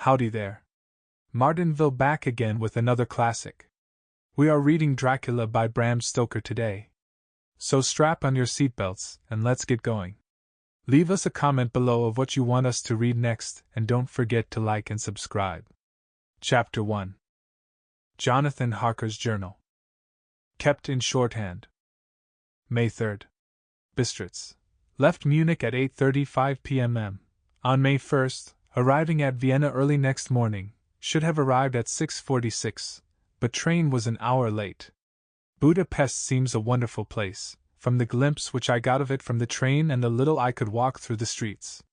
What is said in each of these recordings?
Howdy there. Martinville back again with another classic. We are reading Dracula by Bram Stoker today. So strap on your seatbelts and let's get going. Leave us a comment below of what you want us to read next, and don't forget to like and subscribe. Chapter 1. Jonathan Harker's Journal. Kept in shorthand. May 3rd. Bistritz. Left Munich at 8:35 p.m. On May 1st, arriving at Vienna early next morning, should have arrived at 6:46, but train was an hour late. Budapest seems a wonderful place, from the glimpse which I got of it from the train and the little I could walk through the streets.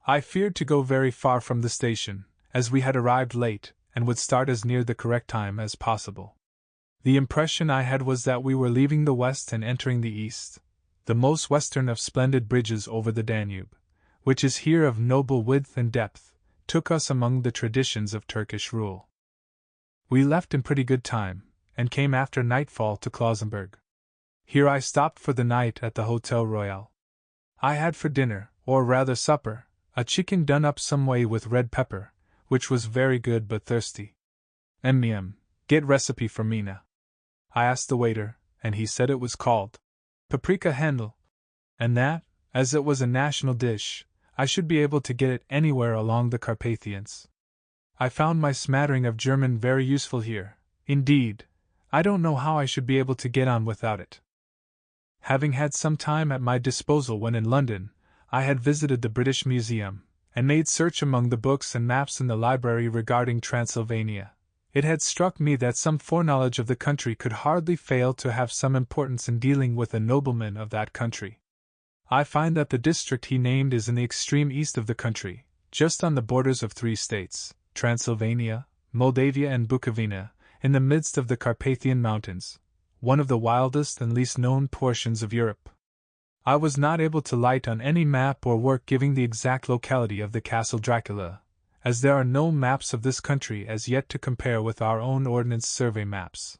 I feared to go very far from the station, as we had arrived late, and would start as near the correct time as possible. The impression I had was that we were leaving the west and entering the east, the most western of splendid bridges over the Danube, which is here of noble width and depth, took us among the traditions of Turkish rule. We left in pretty good time, and came after nightfall to Klausenburg. Here I stopped for the night at the Hotel Royal. I had for dinner, or rather supper, a chicken done up some way with red pepper, which was very good but thirsty. Get recipe for Mina. I asked the waiter, and he said it was called paprika Händel, and that, as it was a national dish, I should be able to get it anywhere along the Carpathians. I found my smattering of German very useful here. Indeed, I don't know how I should be able to get on without it. Having had some time at my disposal when in London, I had visited the British Museum, and made search among the books and maps in the library regarding Transylvania. It had struck me that some foreknowledge of the country could hardly fail to have some importance in dealing with a nobleman of that country. I find that the district he named is in the extreme east of the country, just on the borders of 3 states, Transylvania, Moldavia and Bukovina, in the midst of the Carpathian Mountains, one of the wildest and least known portions of Europe. I was not able to light on any map or work giving the exact locality of the Castle Dracula, as there are no maps of this country as yet to compare with our own Ordnance Survey maps.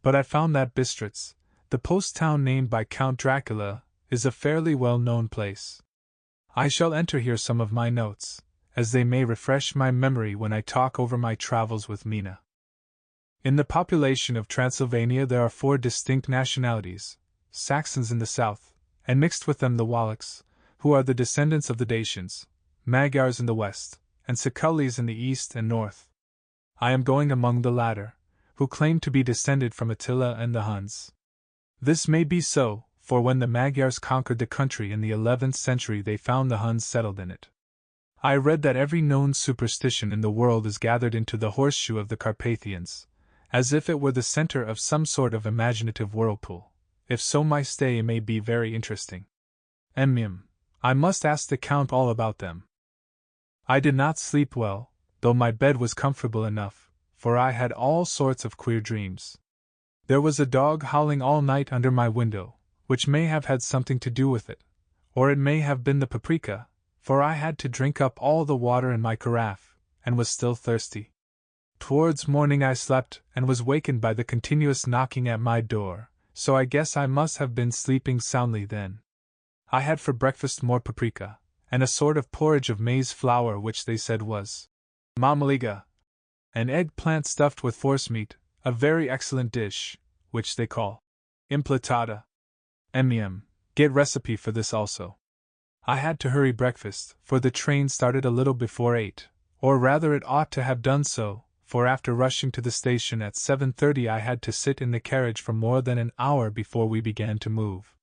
But I found that Bistritz, the post town named by Count Dracula, is a fairly well-known place. I shall enter here some of my notes, as they may refresh my memory when I talk over my travels with Mina. In the population of Transylvania there are 4 distinct nationalities: Saxons in the south, and mixed with them the Wallachs, who are the descendants of the Dacians, Magyars in the west, and Sekulis in the east and north. I am going among the latter, who claim to be descended from Attila and the Huns. This may be so, for when the Magyars conquered the country in the 11th century they found the Huns settled in it. I read that every known superstition in the world is gathered into the horseshoe of the Carpathians, as if it were the center of some sort of imaginative whirlpool. If so, my stay may be very interesting. I must ask the Count all about them. I did not sleep well, though my bed was comfortable enough, for I had all sorts of queer dreams. There was a dog howling all night under my window, which may have had something to do with it, or it may have been the paprika, for I had to drink up all the water in my carafe, and was still thirsty. Towards morning I slept, and was wakened by the continuous knocking at my door, so I guess I must have been sleeping soundly then. I had for breakfast more paprika, and a sort of porridge of maize flour which they said was mamaliga, an eggplant stuffed with forcemeat, a very excellent dish, which they call impletada. Get recipe for this also. I had to hurry breakfast, for the train started a little before 8, or rather it ought to have done so, for after rushing to the station at 7:30 I had to sit in the carriage for more than an hour before we began to move.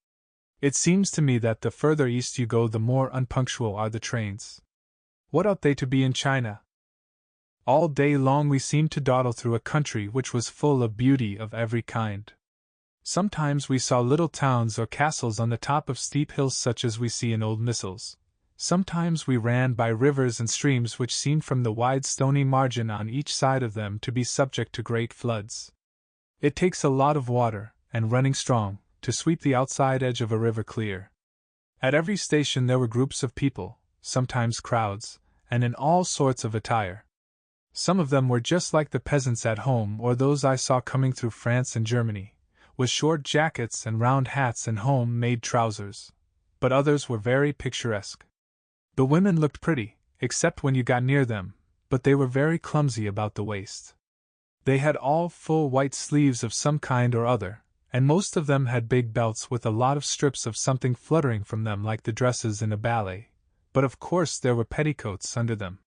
It seems to me that the further east you go the more unpunctual are the trains. What ought they to be in China? All day long we seemed to dawdle through a country which was full of beauty of every kind. Sometimes we saw little towns or castles on the top of steep hills such as we see in old missals. Sometimes we ran by rivers and streams which seemed from the wide stony margin on each side of them to be subject to great floods. It takes a lot of water, and running strong, to sweep the outside edge of a river clear. At every station there were groups of people, sometimes crowds, and in all sorts of attire. Some of them were just like the peasants at home or those I saw coming through France and Germany, with short jackets and round hats and home-made trousers, but others were very picturesque. The women looked pretty, except when you got near them, but they were very clumsy about the waist. They had all full white sleeves of some kind or other, and most of them had big belts with a lot of strips of something fluttering from them like the dresses in a ballet, but of course there were petticoats under them.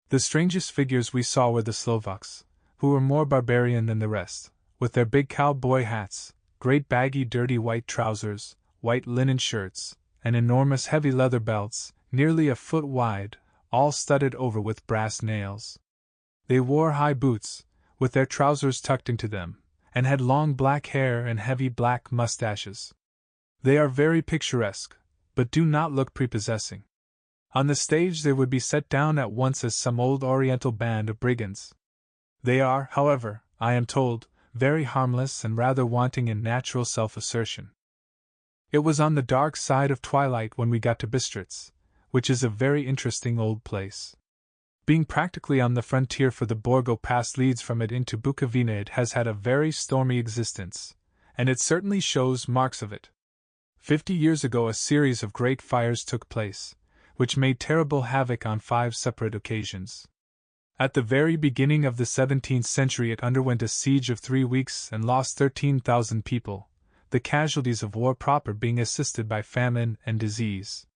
The strangest figures we saw were the Slovaks, who were more barbarian than the rest, with their big cowboy hats, great baggy dirty white trousers, white linen shirts, and enormous heavy leather belts, nearly a foot wide, all studded over with brass nails. They wore high boots, with their trousers tucked into them, and had long black hair and heavy black mustaches. They are very picturesque, but do not look prepossessing. On the stage they would be set down at once as some old Oriental band of brigands. They are, however, I am told, very harmless and rather wanting in natural self-assertion. It was on the dark side of twilight when we got to Bistritz, which is a very interesting old place. Being practically on the frontier, for the Borgo Pass leads from it into Bukovina, it has had a very stormy existence, and it certainly shows marks of it. 50 years ago a series of great fires took place, which made terrible havoc on 5 separate occasions. At the very beginning of the 17th century it underwent a siege of 3 weeks and lost 13,000 people, the casualties of war proper being assisted by famine and disease.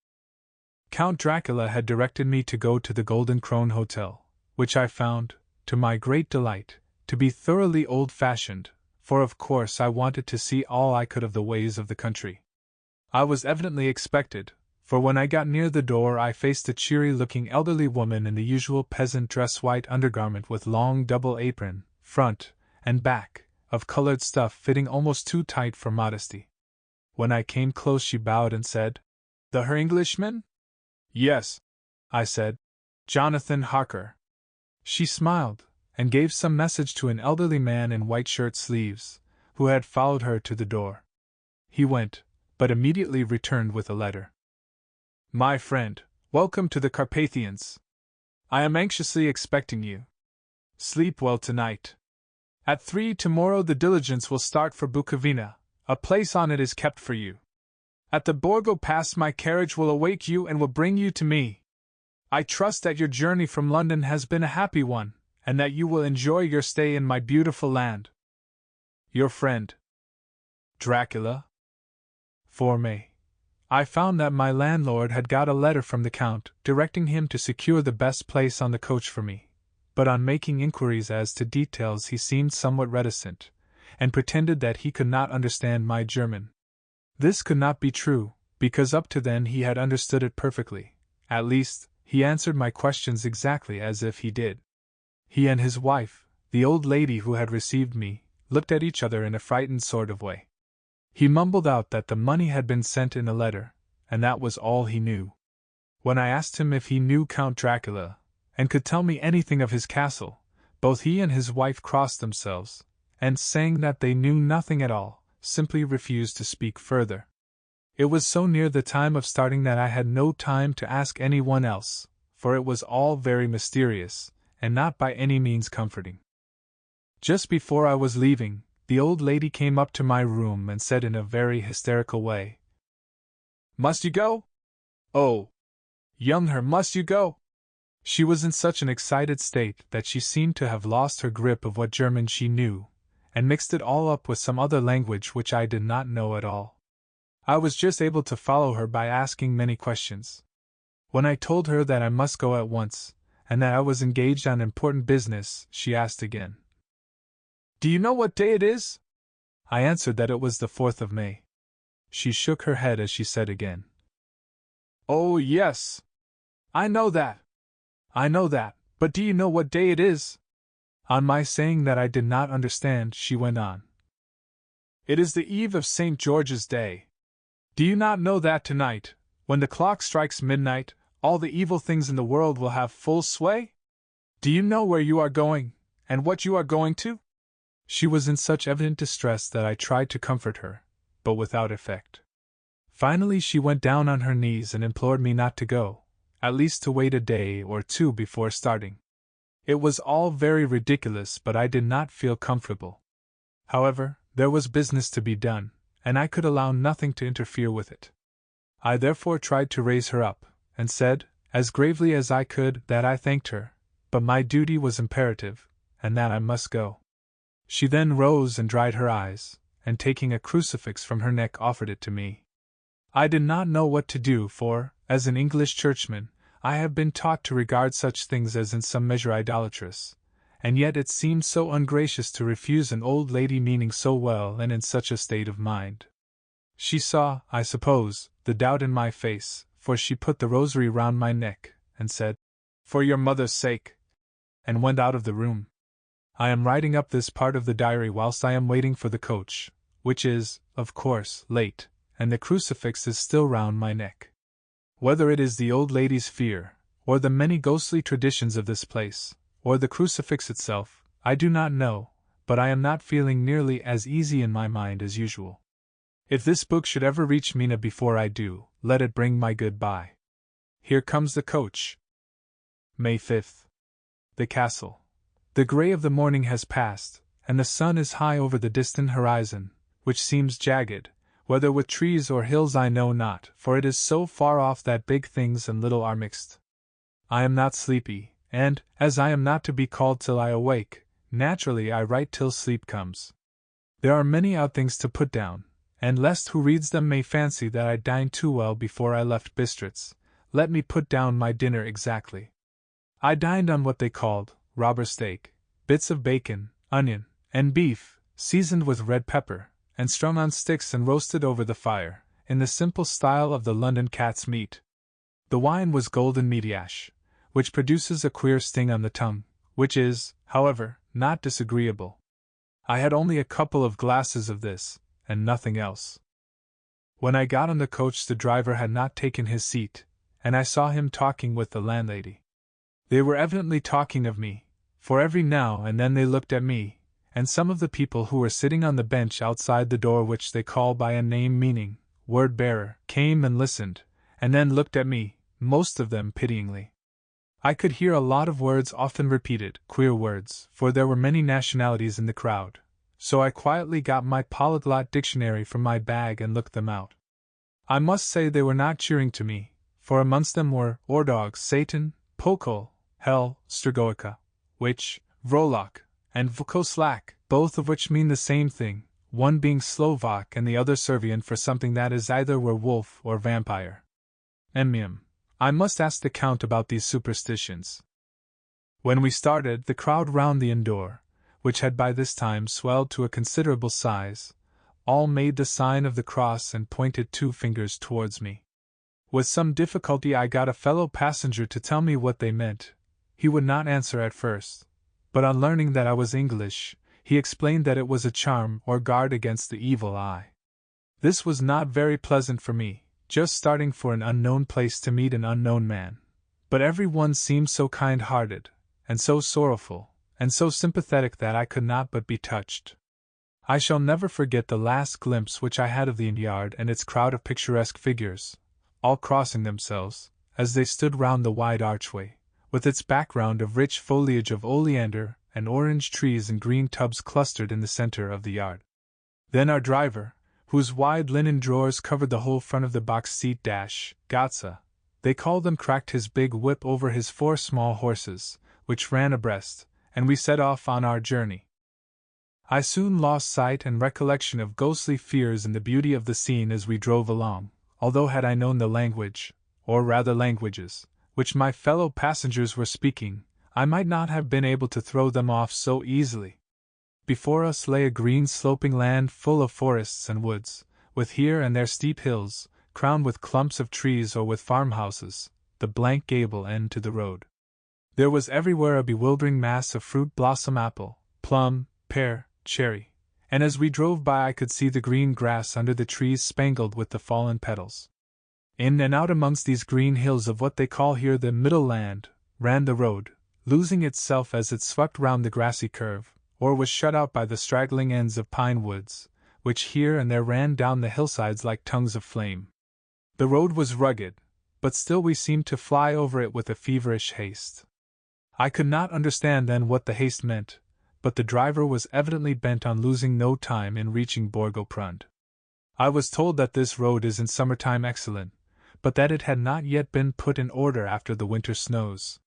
Count Dracula had directed me to go to the Golden Krone Hotel, which I found, to my great delight, to be thoroughly old-fashioned, for of course I wanted to see all I could of the ways of the country. I was evidently expected, for when I got near the door I faced a cheery-looking elderly woman in the usual peasant dress, white undergarment with long double apron, front and back, of colored stuff fitting almost too tight for modesty. When I came close she bowed and said, "The Herr Englishman?" "Yes," I said, "Jonathan Harker." She smiled, and gave some message to an elderly man in white shirt sleeves, who had followed her to the door. He went, but immediately returned with a letter. "My friend, welcome to the Carpathians. I am anxiously expecting you. Sleep well tonight. At 3 tomorrow the diligence will start for Bukovina. A place on it is kept for you. At the Borgo Pass my carriage will await you and will bring you to me. I trust that your journey from London has been a happy one, and that you will enjoy your stay in my beautiful land. Your friend, Dracula. 4 May. I found that my landlord had got a letter from the Count, directing him to secure the best place on the coach for me, but on making inquiries as to details he seemed somewhat reticent, and pretended that he could not understand my German. This could not be true, because up to then he had understood it perfectly. At least, he answered my questions exactly as if he did. He and his wife, the old lady who had received me, looked at each other in a frightened sort of way. He mumbled out that the money had been sent in a letter, and that was all he knew. When I asked him if he knew Count Dracula, and could tell me anything of his castle, both he and his wife crossed themselves, and saying that they knew nothing at all, simply refused to speak further. It was so near the time of starting that I had no time to ask anyone else, for it was all very mysterious, and not by any means comforting. Just before I was leaving, the old lady came up to my room and said in a very hysterical way, "Must you go? Oh, young Herr, must you go?" She was in such an excited state that she seemed to have lost her grip of what German she knew, and mixed it all up with some other language which I did not know at all. I was just able to follow her by asking many questions. When I told her that I must go at once, and that I was engaged on important business, she asked again, "Do you know what day it is?" I answered that it was the 4th of May. She shook her head as she said again, "Oh, yes. I know that. But do you know what day it is?" On my saying that I did not understand, she went on, "It is the eve of St. George's Day. Do you not know that tonight, when the clock strikes midnight, all the evil things in the world will have full sway? Do you know where you are going, and what you are going to?" She was in such evident distress that I tried to comfort her, but without effect. Finally she went down on her knees and implored me not to go, at least to wait a day or 2 before starting. It was all very ridiculous, but I did not feel comfortable. However, there was business to be done, and I could allow nothing to interfere with it. I therefore tried to raise her up, and said, as gravely as I could, that I thanked her, but my duty was imperative, and that I must go. She then rose and dried her eyes, and taking a crucifix from her neck offered it to me. I did not know what to do, for, as an English churchman, I have been taught to regard such things as in some measure idolatrous, and yet it seemed so ungracious to refuse an old lady meaning so well and in such a state of mind. She saw, I suppose, the doubt in my face, for she put the rosary round my neck, and said, "For your mother's sake," and went out of the room. I am writing up this part of the diary whilst I am waiting for the coach, which is, of course, late, and the crucifix is still round my neck. Whether it is the old lady's fear, or the many ghostly traditions of this place, or the crucifix itself, I do not know, but I am not feeling nearly as easy in my mind as usual. If this book should ever reach Mina before I do, let it bring my goodbye. Here comes the coach. May 5th. The castle. The grey of the morning has passed, and the sun is high over the distant horizon, which seems jagged, whether with trees or hills I know not, for it is so far off that big things and little are mixed. I am not sleepy, and, as I am not to be called till I awake, naturally I write till sleep comes. There are many odd things to put down, and lest who reads them may fancy that I dined too well before I left Bistritz, let me put down my dinner exactly. I dined on what they called robber steak, bits of bacon, onion, and beef, seasoned with red pepper, and strung on sticks and roasted over the fire, in the simple style of the London cat's meat. The wine was golden mediash, which produces a queer sting on the tongue, which is, however, not disagreeable. I had only a couple of glasses of this, and nothing else. When I got on the coach, the driver had not taken his seat, and I saw him talking with the landlady. They were evidently talking of me, for every now and then they looked at me, and some of the people who were sitting on the bench outside the door, which they call by a name meaning word bearer, came and listened, and then looked at me, most of them pityingly. I could hear a lot of words often repeated, queer words, for there were many nationalities in the crowd, so I quietly got my polyglot dictionary from my bag and looked them out. I must say they were not cheering to me, for amongst them were Ordog, Satan, Pokol, Hell, Strgoica, Witch, Vrolok, and Vukoslak, both of which mean the same thing, one being Slovak and the other Servian for something that is either werewolf or vampire. I must ask the Count about these superstitions. When we started, the crowd round the inn door, which had by this time swelled to a considerable size, all made the sign of the cross and pointed 2 fingers towards me. With some difficulty I got a fellow passenger to tell me what they meant. He would not answer at first, but on learning that I was English, he explained that it was a charm or guard against the evil eye. This was not very pleasant for me, just starting for an unknown place to meet an unknown man, but every one seemed so kind-hearted, and so sorrowful, and so sympathetic that I could not but be touched. I shall never forget the last glimpse which I had of the inn yard and its crowd of picturesque figures, all crossing themselves, as they stood round the wide archway, with its background of rich foliage of oleander and orange trees and green tubs clustered in the center of the yard. Then our driver, whose wide linen drawers covered the whole front of the box seat Gotza, they called them, cracked his big whip over his 4 small horses, which ran abreast, and we set off on our journey. I soon lost sight and recollection of ghostly fears in the beauty of the scene as we drove along, although had I known the language, or rather languages, which my fellow passengers were speaking, I might not have been able to throw them off so easily. Before us lay a green sloping land full of forests and woods, with here and there steep hills, crowned with clumps of trees or with farmhouses, the blank gable end to the road. There was everywhere a bewildering mass of fruit, blossom, apple, plum, pear, cherry, and as we drove by I could see the green grass under the trees spangled with the fallen petals. In and out amongst these green hills of what they call here the Middle Land, ran the road, losing itself as it swept round the grassy curve, or was shut out by the straggling ends of pine woods, which here and there ran down the hillsides like tongues of flame. The road was rugged, but still we seemed to fly over it with a feverish haste. I could not understand then what the haste meant, but the driver was evidently bent on losing no time in reaching Borgo-Prund. I was told that this road is in summertime excellent, but that it had not yet been put in order after the winter snows.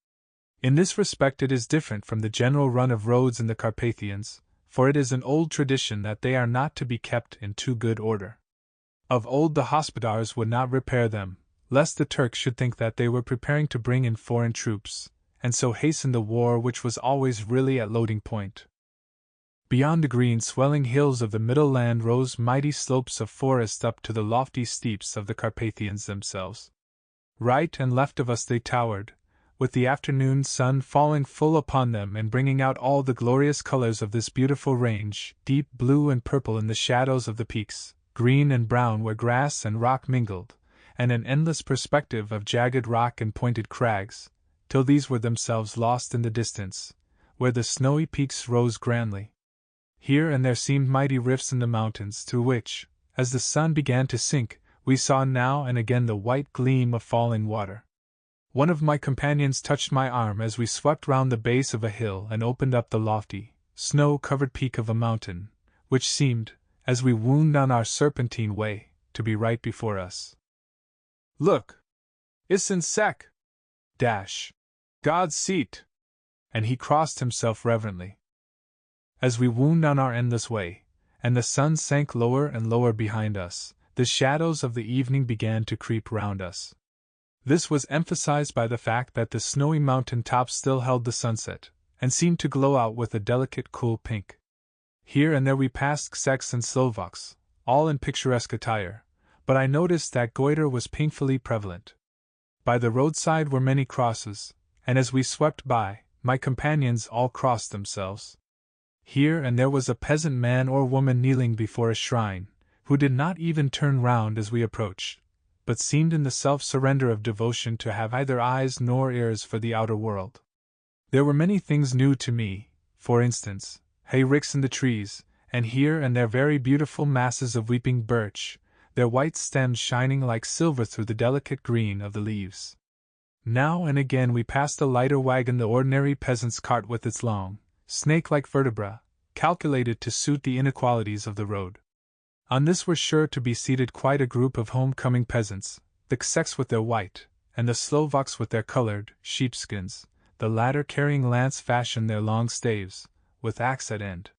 In this respect it is different from the general run of roads in the Carpathians, for it is an old tradition that they are not to be kept in too good order. Of old the hospodars would not repair them, lest the Turks should think that they were preparing to bring in foreign troops, and so hasten the war which was always really at loading point. Beyond the green swelling hills of the middle land rose mighty slopes of forest up to the lofty steeps of the Carpathians themselves. Right and left of us they towered, with the afternoon sun falling full upon them and bringing out all the glorious colors of this beautiful range, deep blue and purple in the shadows of the peaks, green and brown where grass and rock mingled, and an endless perspective of jagged rock and pointed crags, till these were themselves lost in the distance, where the snowy peaks rose grandly. Here and there seemed mighty rifts in the mountains, through which, as the sun began to sink, we saw now and again the white gleam of falling water. One of my companions touched my arm as we swept round the base of a hill and opened up the lofty, snow-covered peak of a mountain, which seemed, as we wound on our serpentine way, to be right before us. "Look! Isn't sec! God's seat!" And he crossed himself reverently. As we wound on our endless way, and the sun sank lower and lower behind us, the shadows of the evening began to creep round us. This was emphasized by the fact that the snowy mountain tops still held the sunset, and seemed to glow out with a delicate cool pink. Here and there we passed Czechs and Slovaks, all in picturesque attire, but I noticed that goiter was painfully prevalent. By the roadside were many crosses, and as we swept by, my companions all crossed themselves. Here and there was a peasant man or woman kneeling before a shrine, who did not even turn round as we approached, but seemed in the self-surrender of devotion to have either eyes nor ears for the outer world. There were many things new to me, for instance, hayricks in the trees, and here and there very beautiful masses of weeping birch, their white stems shining like silver through the delicate green of the leaves. Now and again we passed a lighter wagon, the ordinary peasant's cart with its long, snake-like vertebra, calculated to suit the inequalities of the road. On this were sure to be seated quite a group of home-coming peasants, the Czechs with their white, and the Slovaks with their colored, sheepskins, the latter carrying lance-fashion their long staves, with axe at end.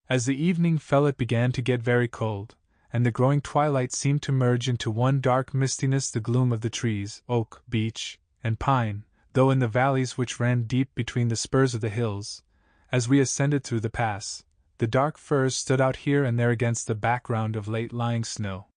As the evening fell it began to get very cold, and the growing twilight seemed to merge into one dark mistiness the gloom of the trees, oak, beech, and pine, though in the valleys which ran deep between the spurs of the hills, as we ascended through the pass, the dark firs stood out here and there against the background of late-lying snow.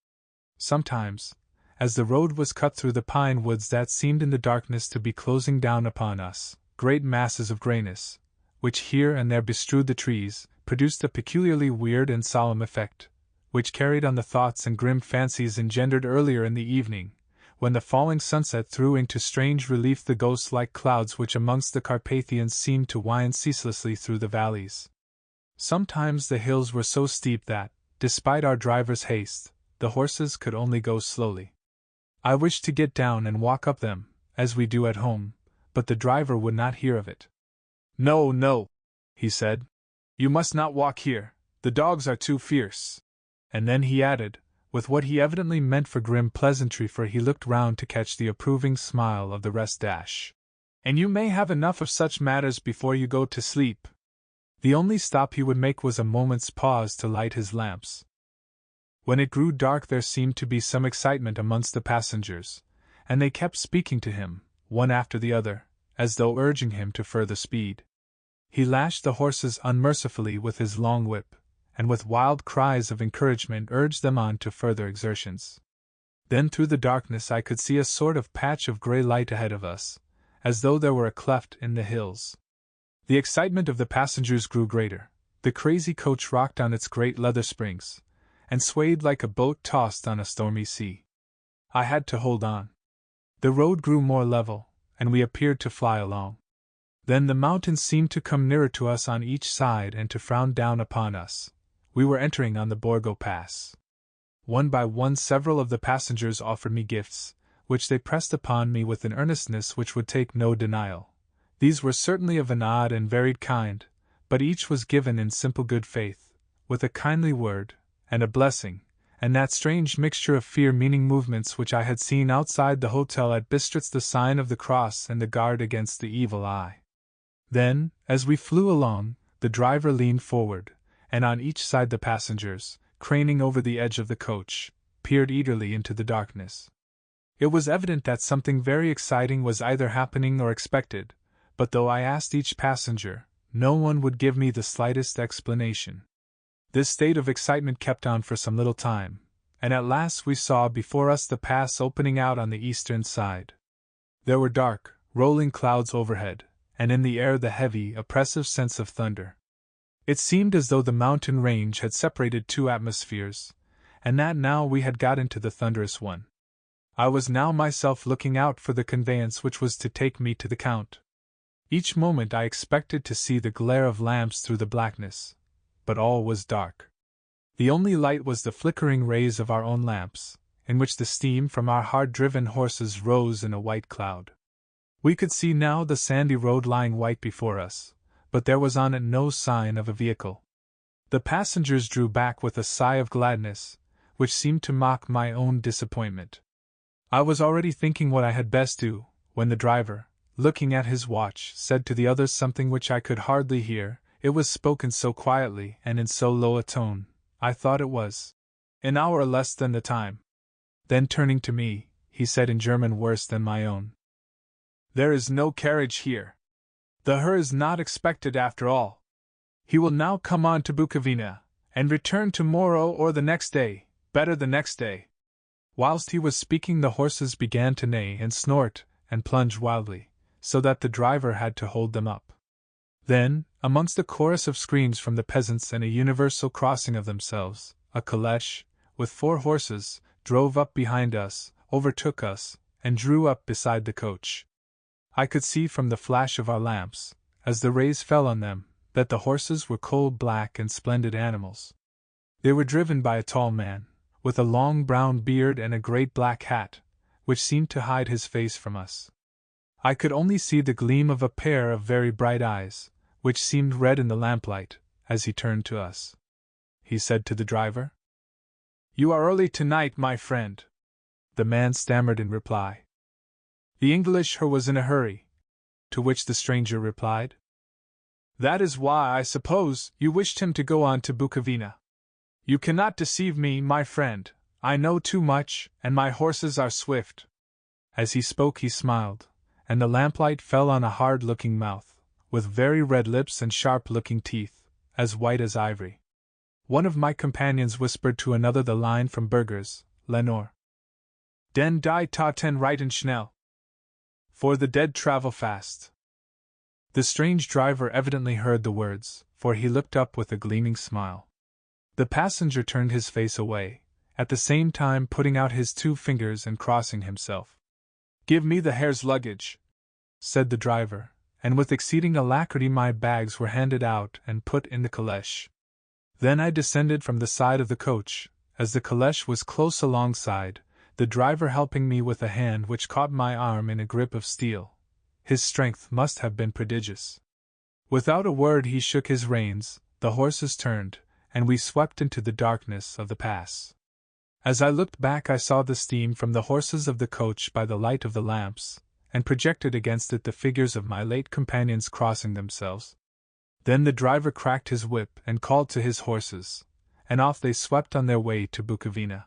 Sometimes, as the road was cut through the pine woods that seemed in the darkness to be closing down upon us, great masses of grayness, which here and there bestrewed the trees, produced a peculiarly weird and solemn effect, which carried on the thoughts and grim fancies engendered earlier in the evening, when the falling sunset threw into strange relief the ghost-like clouds which amongst the Carpathians seemed to wind ceaselessly through the valleys. Sometimes the hills were so steep that, despite our driver's haste, the horses could only go slowly. I wished to get down and walk up them, as we do at home, but the driver would not hear of it. "No, no," he said. "You must not walk here, the dogs are too fierce." And then he added, with what he evidently meant for grim pleasantry, for he looked round to catch the approving smile of the rest, "And you may have enough of such matters before you go to sleep." The only stop he would make was a moment's pause to light his lamps. When it grew dark there seemed to be some excitement amongst the passengers, and they kept speaking to him, one after the other, as though urging him to further speed. He lashed the horses unmercifully with his long whip, and with wild cries of encouragement urged them on to further exertions. Then through the darkness I could see a sort of patch of grey light ahead of us, as though there were a cleft in the hills. The excitement of the passengers grew greater. The crazy coach rocked on its great leather springs, and swayed like a boat tossed on a stormy sea. I had to hold on. The road grew more level, and we appeared to fly along. Then the mountains seemed to come nearer to us on each side and to frown down upon us. We were entering on the Borgo Pass. One by one several of the passengers offered me gifts, which they pressed upon me with an earnestness which would take no denial. These were certainly of an odd and varied kind, but each was given in simple good faith, with a kindly word, and a blessing, and that strange mixture of fear-meaning movements which I had seen outside the hotel at Bistritz, the sign of the cross and the guard against the evil eye. Then, as we flew along, the driver leaned forward, and on each side the passengers, craning over the edge of the coach, peered eagerly into the darkness. It was evident that something very exciting was either happening or expected, but though I asked each passenger, no one would give me the slightest explanation. This state of excitement kept on for some little time, and at last we saw before us the pass opening out on the eastern side. There were dark, rolling clouds overhead, and in the air the heavy, oppressive sense of thunder. It seemed as though the mountain range had separated two atmospheres, and that now we had got into the thunderous one. I was now myself looking out for the conveyance which was to take me to the Count. Each moment I expected to see the glare of lamps through the blackness, but all was dark. The only light was the flickering rays of our own lamps, in which the steam from our hard-driven horses rose in a white cloud. We could see now the sandy road lying white before us, but there was on it no sign of a vehicle. The passengers drew back with a sigh of gladness, which seemed to mock my own disappointment. I was already thinking what I had best do, when the driver, looking at his watch, said to the others something which I could hardly hear. It was spoken so quietly and in so low a tone, I thought it was an hour or less than the time. Then turning to me, he said in German worse than my own, "There is no carriage here. The Herr is not expected after all. He will now come on to Bukovina, and return tomorrow or the next day, better the next day." Whilst he was speaking the horses began to neigh and snort and plunge wildly, so that the driver had to hold them up. Then, amongst a chorus of screams from the peasants and a universal crossing of themselves, a caleche, with 4 horses, drove up behind us, overtook us, and drew up beside the coach. I could see from the flash of our lamps, as the rays fell on them, that the horses were coal-black and splendid animals. They were driven by a tall man, with a long brown beard and a great black hat, which seemed to hide his face from us. I could only see the gleam of a pair of very bright eyes, which seemed red in the lamplight, as he turned to us. He said to the driver, "You are early tonight, my friend." The man stammered in reply. The English Herr was in a hurry, to which the stranger replied, "That is why, I suppose, you wished him to go on to Bukovina. You cannot deceive me, my friend, I know too much, and my horses are swift." As he spoke he smiled, and the lamplight fell on a hard-looking mouth, with very red lips and sharp-looking teeth, as white as ivory. One of my companions whispered to another the line from Burger's, Lenore. "Den die Taten reiten schnell." For the dead travel fast. The strange driver evidently heard the words, for he looked up with a gleaming smile. The passenger turned his face away, at the same time putting out his 2 fingers and crossing himself. "Give me the Herr's luggage," said the driver, and with exceeding alacrity my bags were handed out and put in the caleche. Then I descended from the side of the coach, as the caleche was close alongside, the driver helping me with a hand which caught my arm in a grip of steel. His strength must have been prodigious. Without a word he shook his reins, the horses turned, and we swept into the darkness of the pass. As I looked back I saw the steam from the horses of the coach by the light of the lamps, and projected against it the figures of my late companions crossing themselves. Then the driver cracked his whip and called to his horses, and off they swept on their way to Bukovina.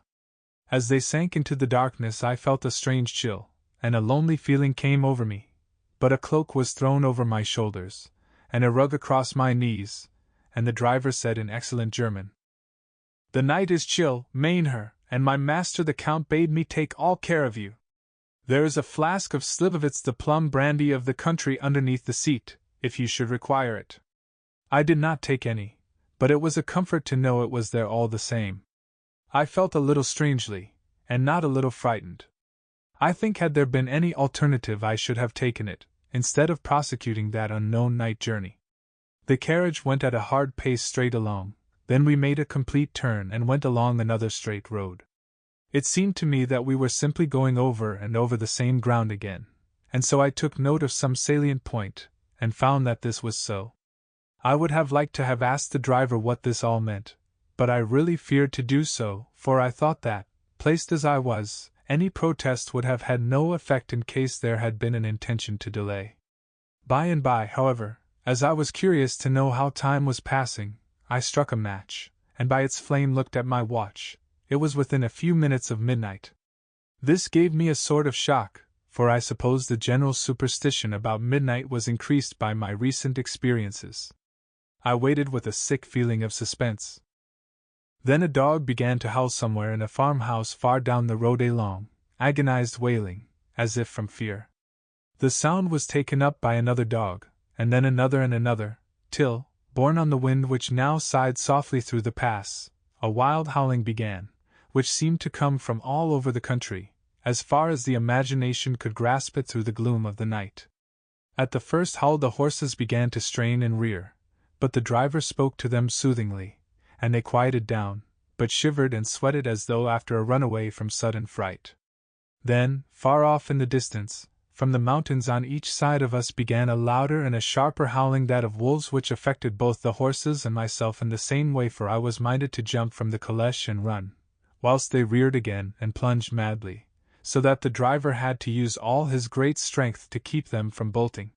As they sank into the darkness I felt a strange chill, and a lonely feeling came over me, but a cloak was thrown over my shoulders, and a rug across my knees, and the driver said in excellent German, "The night is chill, mein Herr, and my master the Count bade me take all care of you. There is a flask of Slivovitz, the plum brandy of the country, underneath the seat, if you should require it." I did not take any, but it was a comfort to know it was there all the same. I felt a little strangely, and not a little frightened. I think had there been any alternative I should have taken it, instead of prosecuting that unknown night journey. The carriage went at a hard pace straight along, then we made a complete turn and went along another straight road. It seemed to me that we were simply going over and over the same ground again, and so I took note of some salient point, and found that this was so. I would have liked to have asked the driver what this all meant, but I really feared to do so, for I thought that, placed as I was, any protest would have had no effect in case there had been an intention to delay. By and by, however, as I was curious to know how time was passing, I struck a match, and by its flame looked at my watch. It was within a few minutes of midnight. This gave me a sort of shock, for I suppose the general superstition about midnight was increased by my recent experiences. I waited with a sick feeling of suspense. Then a dog began to howl somewhere in a farmhouse far down the road, a long, agonized wailing, as if from fear. The sound was taken up by another dog, and then another and another, till, borne on the wind which now sighed softly through the pass, a wild howling began, which seemed to come from all over the country, as far as the imagination could grasp it through the gloom of the night. At the first howl the horses began to strain and rear, but the driver spoke to them soothingly, and they quieted down, but shivered and sweated as though after a runaway from sudden fright. Then, far off in the distance, from the mountains on each side of us began a louder and a sharper howling, that of wolves, which affected both the horses and myself in the same way, for I was minded to jump from the caleche and run, whilst they reared again and plunged madly, so that the driver had to use all his great strength to keep them from bolting.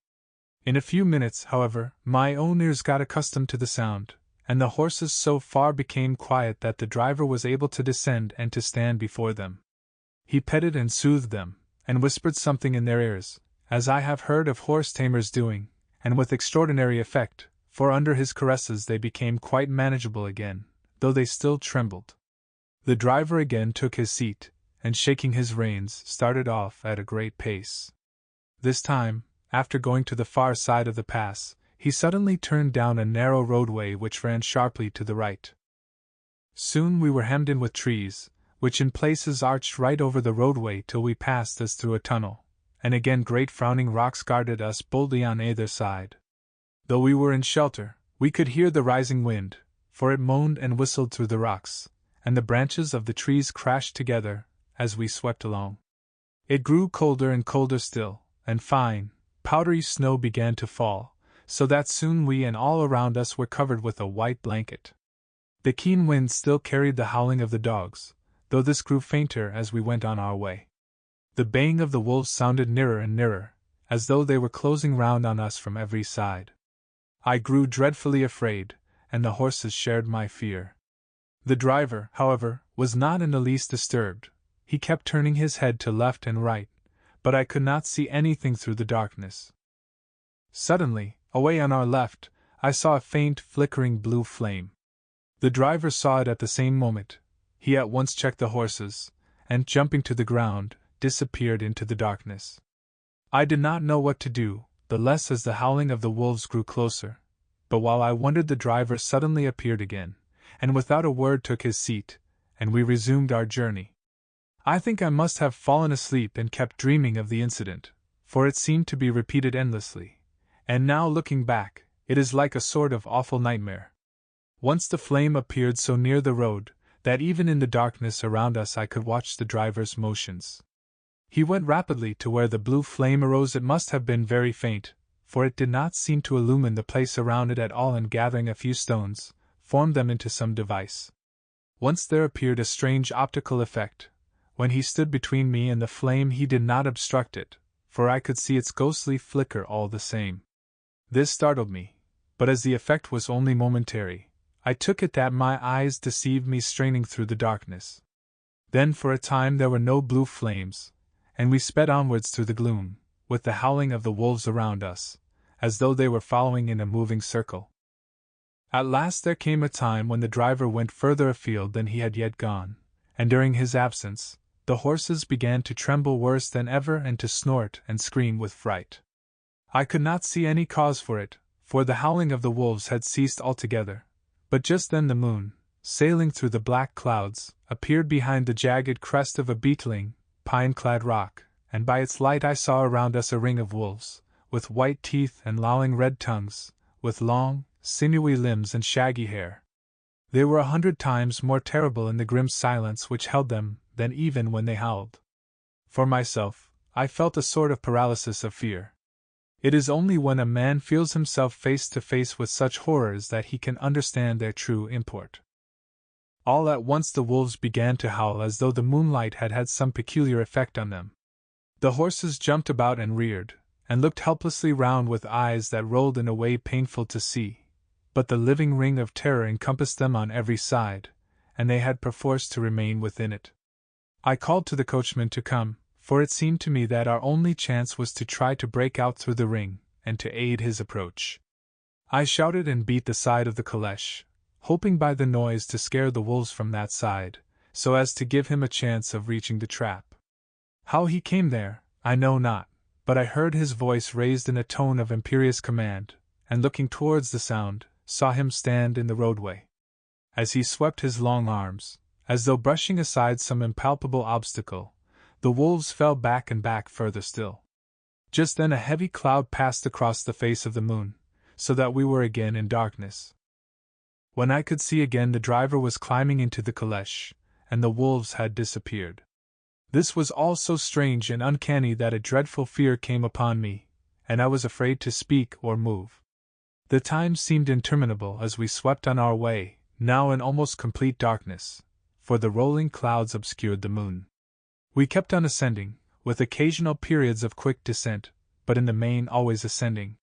In a few minutes, however, my own ears got accustomed to the sound, and the horses so far became quiet that the driver was able to descend and to stand before them. He petted and soothed them, and whispered something in their ears, as I have heard of horse tamers doing, and with extraordinary effect, for under his caresses they became quite manageable again, though they still trembled. The driver again took his seat, and shaking his reins, started off at a great pace. This time, after going to the far side of the pass, he suddenly turned down a narrow roadway which ran sharply to the right. Soon we were hemmed in with trees, which in places arched right over the roadway till we passed as through a tunnel, and again great frowning rocks guarded us boldly on either side. Though we were in shelter, we could hear the rising wind, for it moaned and whistled through the rocks, and the branches of the trees crashed together as we swept along. It grew colder and colder still, and fine, powdery snow began to fall, so that soon we and all around us were covered with a white blanket. The keen wind still carried the howling of the dogs, though this grew fainter as we went on our way. The baying of the wolves sounded nearer and nearer, as though they were closing round on us from every side. I grew dreadfully afraid, and the horses shared my fear. The driver, however, was not in the least disturbed. He kept turning his head to left and right, but I could not see anything through the darkness. Suddenly, away on our left, I saw a faint, flickering blue flame. The driver saw it at the same moment. He at once checked the horses, and jumping to the ground, disappeared into the darkness. I did not know what to do, the less as the howling of the wolves grew closer, but while I wondered the driver suddenly appeared again, and without a word took his seat, and we resumed our journey. I think I must have fallen asleep and kept dreaming of the incident, for it seemed to be repeated endlessly, and now looking back, it is like a sort of awful nightmare. Once the flame appeared so near the road, that even in the darkness around us I could watch the driver's motions. He went rapidly to where the blue flame arose. It must have been very faint, for it did not seem to illumine the place around it at all, and gathering a few stones, formed them into some device. Once there appeared a strange optical effect. When he stood between me and the flame he did not obstruct it, for I could see its ghostly flicker all the same. This startled me, but as the effect was only momentary, I took it that my eyes deceived me straining through the darkness. Then for a time there were no blue flames, and we sped onwards through the gloom, with the howling of the wolves around us, as though they were following in a moving circle. At last there came a time when the driver went further afield than he had yet gone, and during his absence, the horses began to tremble worse than ever and to snort and scream with fright. I could not see any cause for it, for the howling of the wolves had ceased altogether, but just then the moon, sailing through the black clouds, appeared behind the jagged crest of a beetling, pine-clad rock, and by its light I saw around us a ring of wolves, with white teeth and lolling red tongues, with long, sinewy limbs and shaggy hair. They were 100 times more terrible in the grim silence which held them than even when they howled. For myself, I felt a sort of paralysis of fear. It is only when a man feels himself face to face with such horrors that he can understand their true import. All at once the wolves began to howl as though the moonlight had had some peculiar effect on them. The horses jumped about and reared, and looked helplessly round with eyes that rolled in a way painful to see, but the living ring of terror encompassed them on every side, and they had perforce to remain within it. I called to the coachman to come, for it seemed to me that our only chance was to try to break out through the ring, and to aid his approach. I shouted and beat the side of the caleche, hoping by the noise to scare the wolves from that side, so as to give him a chance of reaching the trap. How he came there, I know not, but I heard his voice raised in a tone of imperious command, and looking towards the sound, saw him stand in the roadway. As he swept his long arms, as though brushing aside some impalpable obstacle, the wolves fell back and back further still. Just then a heavy cloud passed across the face of the moon, so that we were again in darkness. When I could see again, the driver was climbing into the caleche, and the wolves had disappeared. This was all so strange and uncanny that a dreadful fear came upon me, and I was afraid to speak or move. The time seemed interminable as we swept on our way, now in almost complete darkness, for the rolling clouds obscured the moon. We kept on ascending, with occasional periods of quick descent, but in the main always ascending.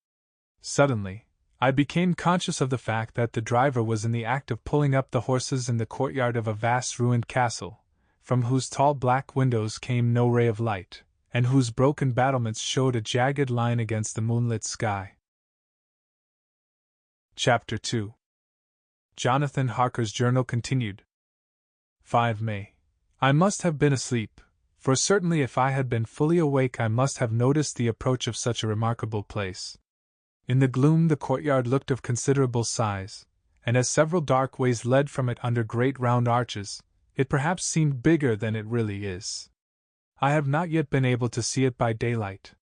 Suddenly, I became conscious of the fact that the driver was in the act of pulling up the horses in the courtyard of a vast ruined castle, from whose tall black windows came no ray of light, and whose broken battlements showed a jagged line against the moonlit sky. Chapter 2. Jonathan Harker's journal continued. 5 May. I must have been asleep, for certainly if I had been fully awake I must have noticed the approach of such a remarkable place. In the gloom the courtyard looked of considerable size, and as several dark ways led from it under great round arches, it perhaps seemed bigger than it really is. I have not yet been able to see it by daylight.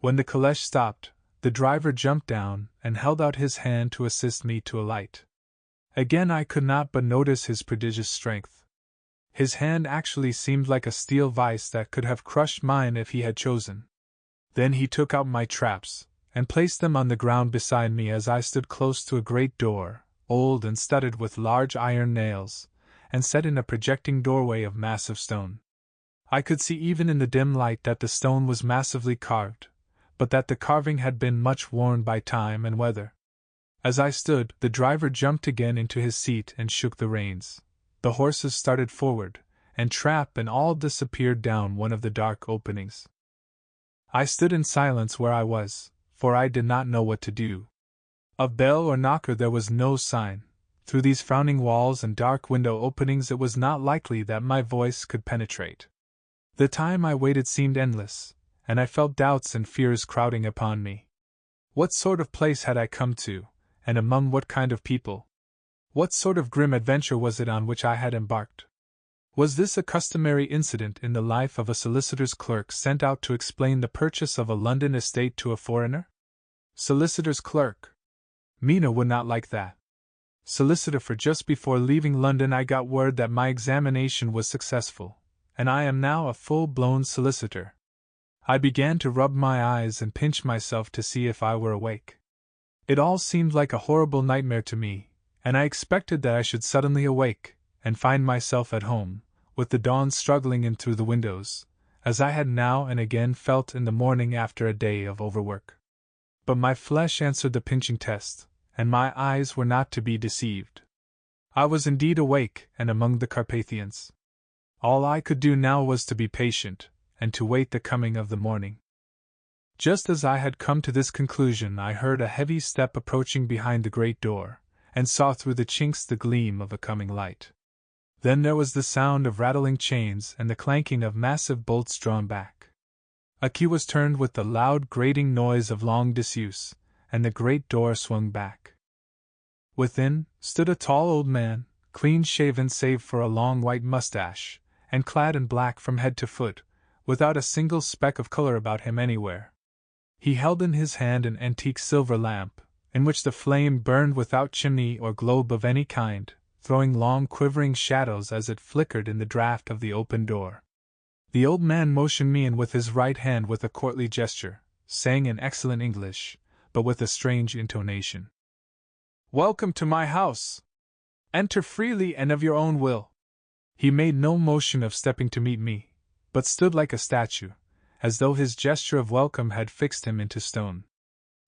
When the caleche stopped, the driver jumped down and held out his hand to assist me to alight. Again I could not but notice his prodigious strength. His hand actually seemed like a steel vice that could have crushed mine if he had chosen. Then he took out my traps, and placed them on the ground beside me as I stood close to a great door, old and studded with large iron nails, and set in a projecting doorway of massive stone. I could see even in the dim light that the stone was massively carved, but that the carving had been much worn by time and weather. As I stood, the driver jumped again into his seat and shook the reins. The horses started forward, and trap and all disappeared down one of the dark openings. I stood in silence where I was, for I did not know what to do. Of bell or knocker there was no sign. Through these frowning walls and dark window openings it was not likely that my voice could penetrate. The time I waited seemed endless, and I felt doubts and fears crowding upon me. What sort of place had I come to, and among what kind of people? What sort of grim adventure was it on which I had embarked? Was this a customary incident in the life of a solicitor's clerk sent out to explain the purchase of a London estate to a foreigner? Solicitor's clerk. Mina would not like that. Solicitor, for just before leaving London I got word that my examination was successful, and I am now a full-blown solicitor. I began to rub my eyes and pinch myself to see if I were awake. It all seemed like a horrible nightmare to me, and I expected that I should suddenly awake, and find myself at home, with the dawn struggling in through the windows, as I had now and again felt in the morning after a day of overwork. But my flesh answered the pinching test, and my eyes were not to be deceived. I was indeed awake and among the Carpathians. All I could do now was to be patient, and to wait the coming of the morning. Just as I had come to this conclusion I heard a heavy step approaching behind the great door, and saw through the chinks the gleam of a coming light. Then there was the sound of rattling chains and the clanking of massive bolts drawn back. A key was turned with the loud grating noise of long disuse, and the great door swung back. Within stood a tall old man, clean-shaven save for a long white mustache, and clad in black from head to foot, without a single speck of color about him anywhere. He held in his hand an antique silver lamp, in which the flame burned without chimney or globe of any kind, throwing long quivering shadows as it flickered in the draught of the open door. The old man motioned me in with his right hand with a courtly gesture, saying in excellent English, but with a strange intonation, "Welcome to my house! Enter freely and of your own will. He made no motion of stepping to meet me, but stood like a statue, as though his gesture of welcome had fixed him into stone.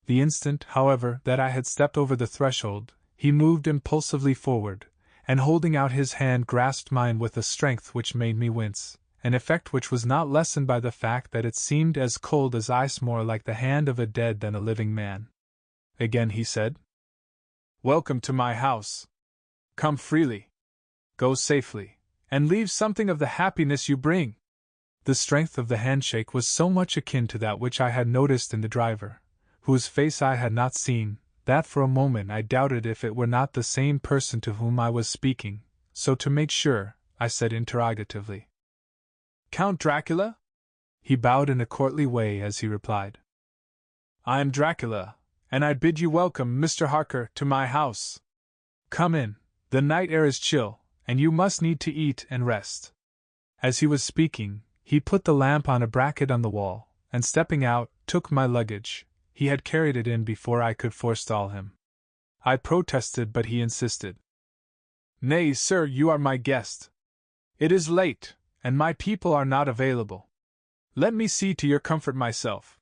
The instant, however, that I had stepped over the threshold, he moved impulsively forward, and holding out his hand grasped mine with a strength which made me wince, an effect which was not lessened by the fact that it seemed as cold as ice, more like the hand of a dead than a living man. Again he said, "Welcome to my house. Come freely. Go safely, and leave something of the happiness you bring." The strength of the handshake was so much akin to that which I had noticed in the driver, whose face I had not seen, that for a moment I doubted if it were not the same person to whom I was speaking, so to make sure, I said interrogatively, "Count Dracula?" He bowed in a courtly way as he replied, "I am Dracula, and I bid you welcome, Mr. Harker, to my house. Come in, the night air is chill, and you must need to eat and rest." As he was speaking, he put the lamp on a bracket on the wall, and stepping out, took my luggage. He had carried it in before I could forestall him. I protested, but he insisted. "Nay, sir, you are my guest. It is late, and my people are not available. Let me see to your comfort myself."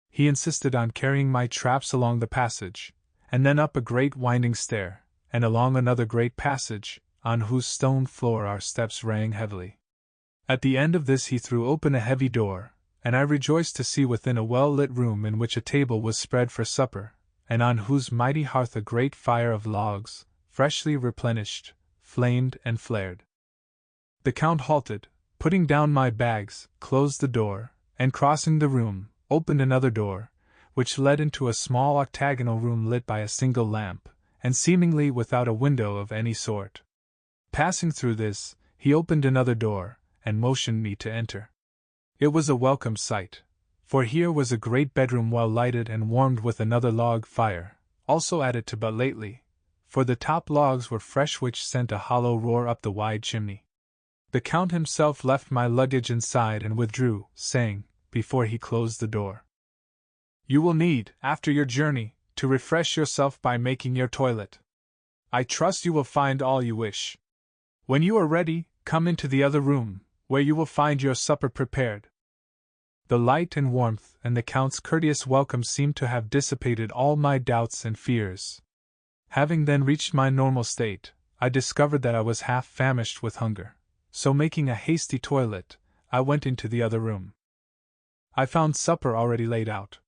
He insisted on carrying my traps along the passage, and then up a great winding stair, and along another great passage, on whose stone floor our steps rang heavily. At the end of this he threw open a heavy door, and I rejoiced to see within a well-lit room in which a table was spread for supper, and on whose mighty hearth a great fire of logs, freshly replenished, flamed and flared. The Count halted, putting down my bags, closed the door, and crossing the room, opened another door, which led into a small octagonal room lit by a single lamp, and seemingly without a window of any sort. Passing through this, he opened another door, and motioned me to enter. It was a welcome sight, for here was a great bedroom well lighted and warmed with another log fire, also added to but lately, for the top logs were fresh, which sent a hollow roar up the wide chimney. The Count himself left my luggage inside and withdrew, saying, before he closed the door, "You will need, after your journey, to refresh yourself by making your toilet. I trust you will find all you wish. When you are ready, come into the other room, where you will find your supper prepared." The light and warmth and the Count's courteous welcome seemed to have dissipated all my doubts and fears. Having then reached my normal state, I discovered that I was half famished with hunger, so making a hasty toilet, I went into the other room. I found supper already laid out.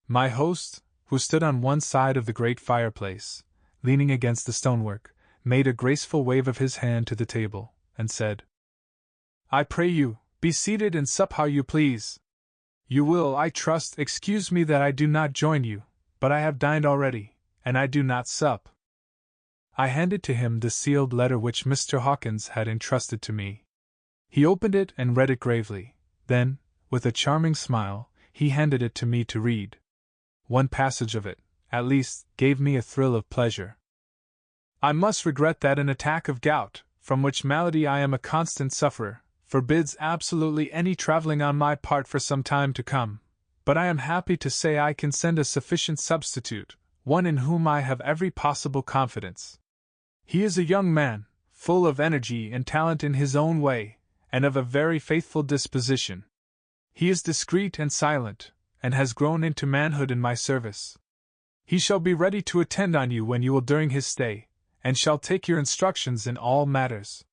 My host, who stood on one side of the great fireplace, leaning against the stonework, made a graceful wave of his hand to the table, and said, "I pray you, be seated and sup how you please. You will, I trust, excuse me that I do not join you, but I have dined already, and I do not sup." I handed to him the sealed letter which Mr. Hawkins had entrusted to me. He opened it and read it gravely, then, with a charming smile, he handed it to me to read. One passage of it, at least, gave me a thrill of pleasure. "I must regret that an attack of gout, from which malady I am a constant sufferer, forbids absolutely any traveling on my part for some time to come, but I am happy to say I can send a sufficient substitute, one in whom I have every possible confidence. He is a young man, full of energy and talent in his own way, and of a very faithful disposition. He is discreet and silent, and has grown into manhood in my service. He shall be ready to attend on you when you will during his stay, and shall take your instructions in all matters."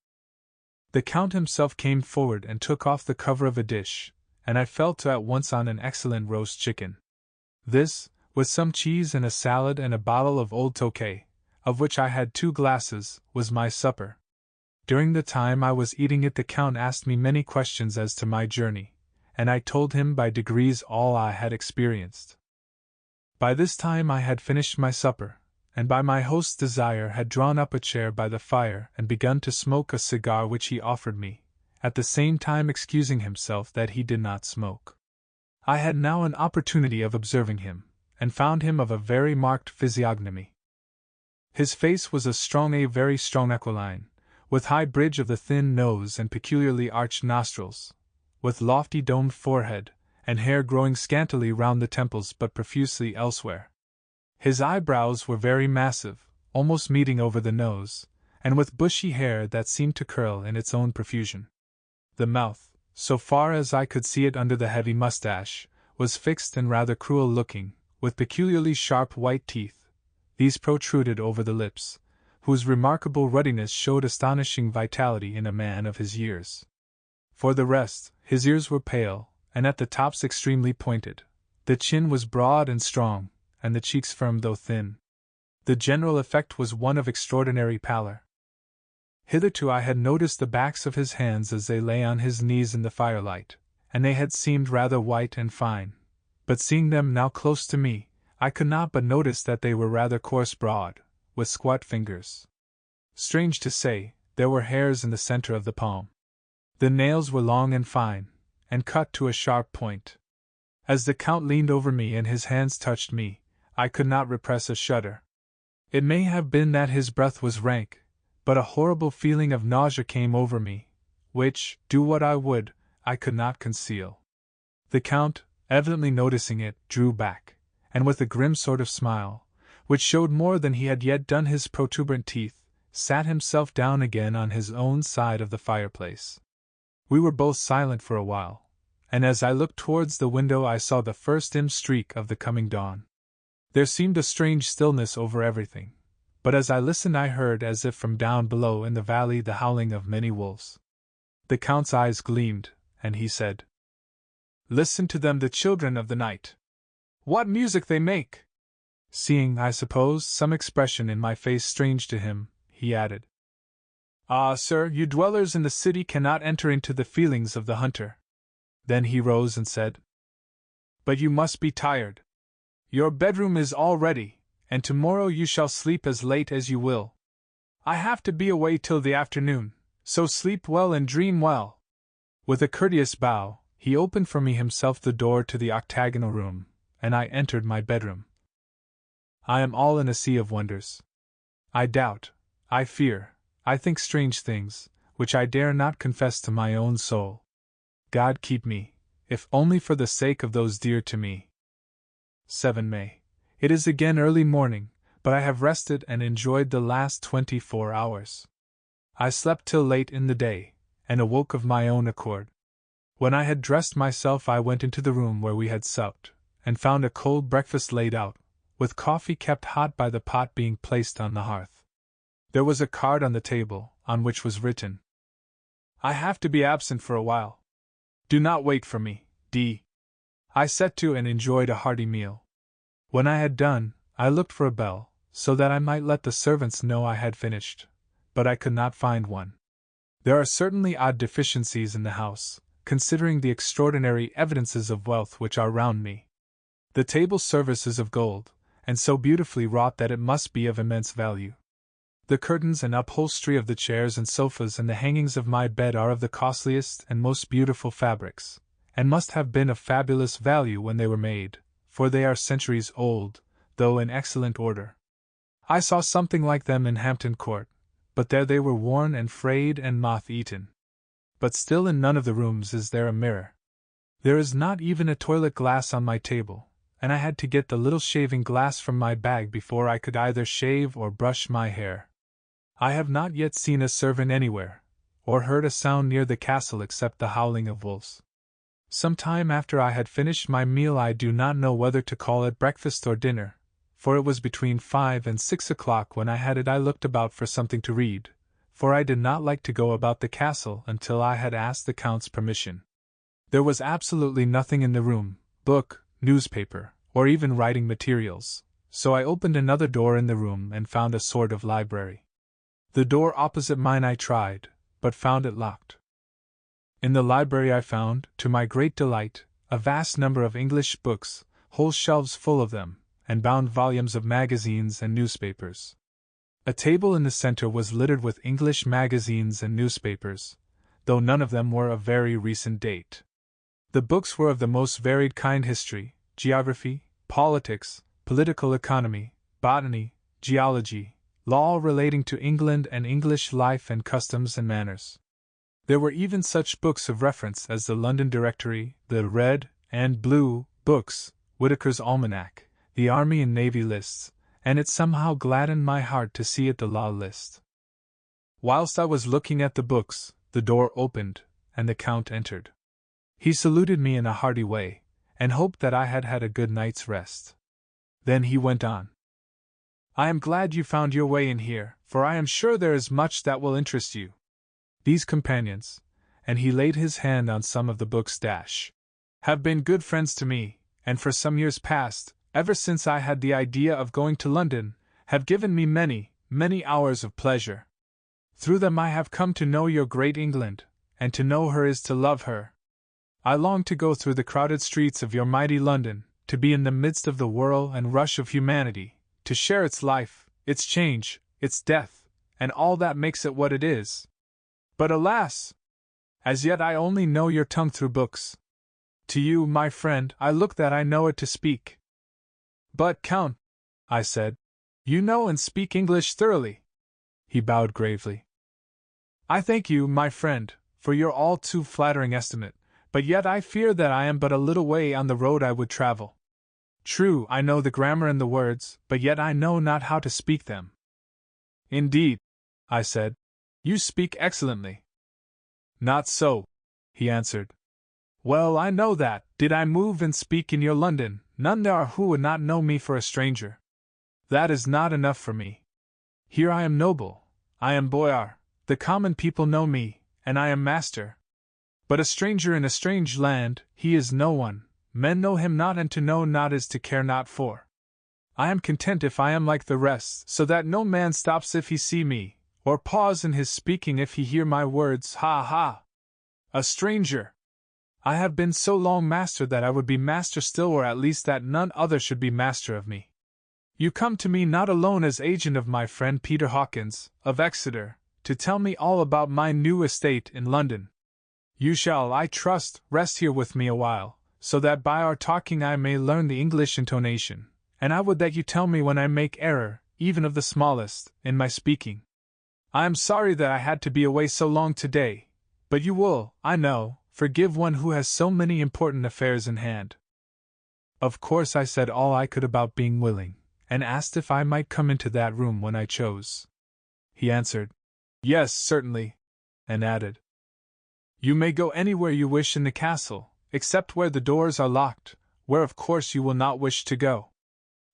The Count himself came forward and took off the cover of a dish, and I fell to at once on an excellent roast chicken. This, with some cheese and a salad and a bottle of old Tokay, of which I had 2 glasses, was my supper. During the time I was eating it, the Count asked me many questions as to my journey, and I told him by degrees all I had experienced. By this time I had finished my supper, and by my host's desire had drawn up a chair by the fire and begun to smoke a cigar which he offered me, at the same time excusing himself that he did not smoke. I had now an opportunity of observing him, and found him of a very marked physiognomy. His face was a very strong aquiline, with high bridge of the thin nose and peculiarly arched nostrils, with lofty domed forehead, and hair growing scantily round the temples but profusely elsewhere. His eyebrows were very massive, almost meeting over the nose, and with bushy hair that seemed to curl in its own profusion. The mouth, so far as I could see it under the heavy mustache, was fixed and rather cruel-looking, with peculiarly sharp white teeth. These protruded over the lips, whose remarkable ruddiness showed astonishing vitality in a man of his years. For the rest, his ears were pale, and at the tops extremely pointed. The chin was broad and strong, and the cheeks firm though thin. The general effect was one of extraordinary pallor. Hitherto I had noticed the backs of his hands as they lay on his knees in the firelight, and they had seemed rather white and fine. But seeing them now close to me, I could not but notice that they were rather coarse broad, with squat fingers. Strange to say, there were hairs in the center of the palm. The nails were long and fine, and cut to a sharp point. As the Count leaned over me and his hands touched me, I could not repress a shudder. It may have been that his breath was rank, but a horrible feeling of nausea came over me, which, do what I would, I could not conceal. The Count, evidently noticing it, drew back, and with a grim sort of smile, which showed more than he had yet done his protuberant teeth, sat himself down again on his own side of the fireplace. We were both silent for a while, and as I looked towards the window I saw the first dim streak of the coming dawn. There seemed a strange stillness over everything, but as I listened I heard as if from down below in the valley the howling of many wolves. The Count's eyes gleamed, and he said, "Listen to them, the children of the night! What music they make!" Seeing, I suppose, some expression in my face strange to him, he added, "Ah, sir, you dwellers in the city cannot enter into the feelings of the hunter." Then he rose and said, "But you must be tired. Your bedroom is all ready, and tomorrow you shall sleep as late as you will. I have to be away till the afternoon, so sleep well and dream well." With a courteous bow, he opened for me himself the door to the octagonal room, and I entered my bedroom. I am all in a sea of wonders. I doubt, I fear, I think strange things, which I dare not confess to my own soul. God keep me, if only for the sake of those dear to me. 7 May. It is again early morning, but I have rested and enjoyed the last 24 hours. I slept till late in the day, and awoke of my own accord. When I had dressed myself I went into the room where we had supped, and found a cold breakfast laid out, with coffee kept hot by the pot being placed on the hearth. There was a card on the table, on which was written, "I have to be absent for a while. Do not wait for me, D." I set to and enjoyed a hearty meal. When I had done, I looked for a bell, so that I might let the servants know I had finished, but I could not find one. There are certainly odd deficiencies in the house, considering the extraordinary evidences of wealth which are round me. The table service is of gold, and so beautifully wrought that it must be of immense value. The curtains and upholstery of the chairs and sofas and the hangings of my bed are of the costliest and most beautiful fabrics, and must have been of fabulous value when they were made, for they are centuries old, though in excellent order. I saw something like them in Hampton Court, but there they were worn and frayed and moth-eaten. But still in none of the rooms is there a mirror. There is not even a toilet glass on my table, and I had to get the little shaving glass from my bag before I could either shave or brush my hair. I have not yet seen a servant anywhere, or heard a sound near the castle except the howling of wolves. Some time after I had finished my meal I do not know whether to call it breakfast or dinner, for it was between 5 and 6 o'clock when I had it. I looked about for something to read, for I did not like to go about the castle until I had asked the Count's permission. There was absolutely nothing in the room, book, newspaper, or even writing materials, so I opened another door in the room and found a sort of library. The door opposite mine I tried, but found it locked. In the library I found, to my great delight, a vast number of English books, whole shelves full of them, and bound volumes of magazines and newspapers. A table in the center was littered with English magazines and newspapers, though none of them were of very recent date. The books were of the most varied kind: history, geography, politics, political economy, botany, geology, law relating to England and English life and customs and manners. There were even such books of reference as the London Directory, the Red and Blue books, Whitaker's Almanac, the Army and Navy lists, and it somehow gladdened my heart to see it the law list. Whilst I was looking at the books, the door opened, and the Count entered. He saluted me in a hearty way, and hoped that I had had a good night's rest. Then he went on. I am glad you found your way in here, for I am sure there is much that will interest you. These companions, and he laid his hand on some of the books, have been good friends to me, and for some years past, ever since I had the idea of going to London, have given me many, many hours of pleasure. Through them I have come to know your great England, and to know her is to love her. I long to go through the crowded streets of your mighty London, to be in the midst of the whirl and rush of humanity, to share its life, its change, its death, and all that makes it what it is. But alas! As yet I only know your tongue through books. To you, my friend, I look that I know it to speak. But, Count, I said, you know and speak English thoroughly. He bowed gravely. I thank you, my friend, for your all too flattering estimate, but yet I fear that I am but a little way on the road I would travel. True, I know the grammar and the words, but yet I know not how to speak them. Indeed, I said, you speak excellently. Not so, he answered. Well, I know that, did I move and speak in your London, none there are who would not know me for a stranger. That is not enough for me. Here I am noble, I am boyar, the common people know me, and I am master. But a stranger in a strange land, he is no one, men know him not, and to know not is to care not for. I am content if I am like the rest, so that no man stops if he see me, or pause in his speaking if he hear my words, ha ha! A stranger! I have been so long master that I would be master still, or at least that none other should be master of me. You come to me not alone as agent of my friend Peter Hawkins, of Exeter, to tell me all about my new estate in London. You shall, I trust, rest here with me a while, so that by our talking I may learn the English intonation, and I would that you tell me when I make error, even of the smallest, in my speaking. I am sorry that I had to be away so long today, but you will, I know, forgive one who has so many important affairs in hand. Of course I said all I could about being willing, and asked if I might come into that room when I chose. He answered, yes, certainly, and added, you may go anywhere you wish in the castle, except where the doors are locked, where of course you will not wish to go.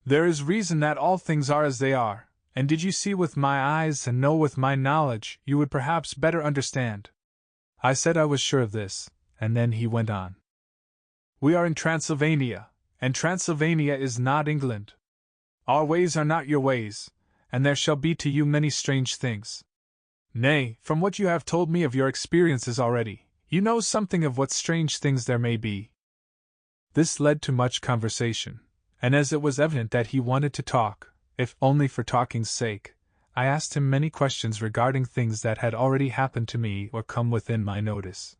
There is reason that all things are as they are, and did you see with my eyes and know with my knowledge, you would perhaps better understand. I said I was sure of this, and then he went on. We are in Transylvania, and Transylvania is not England. Our ways are not your ways, and there shall be to you many strange things. Nay, from what you have told me of your experiences already, you know something of what strange things there may be. This led to much conversation, and as it was evident that he wanted to talk, if only for talking's sake, I asked him many questions regarding things that had already happened to me or come within my notice.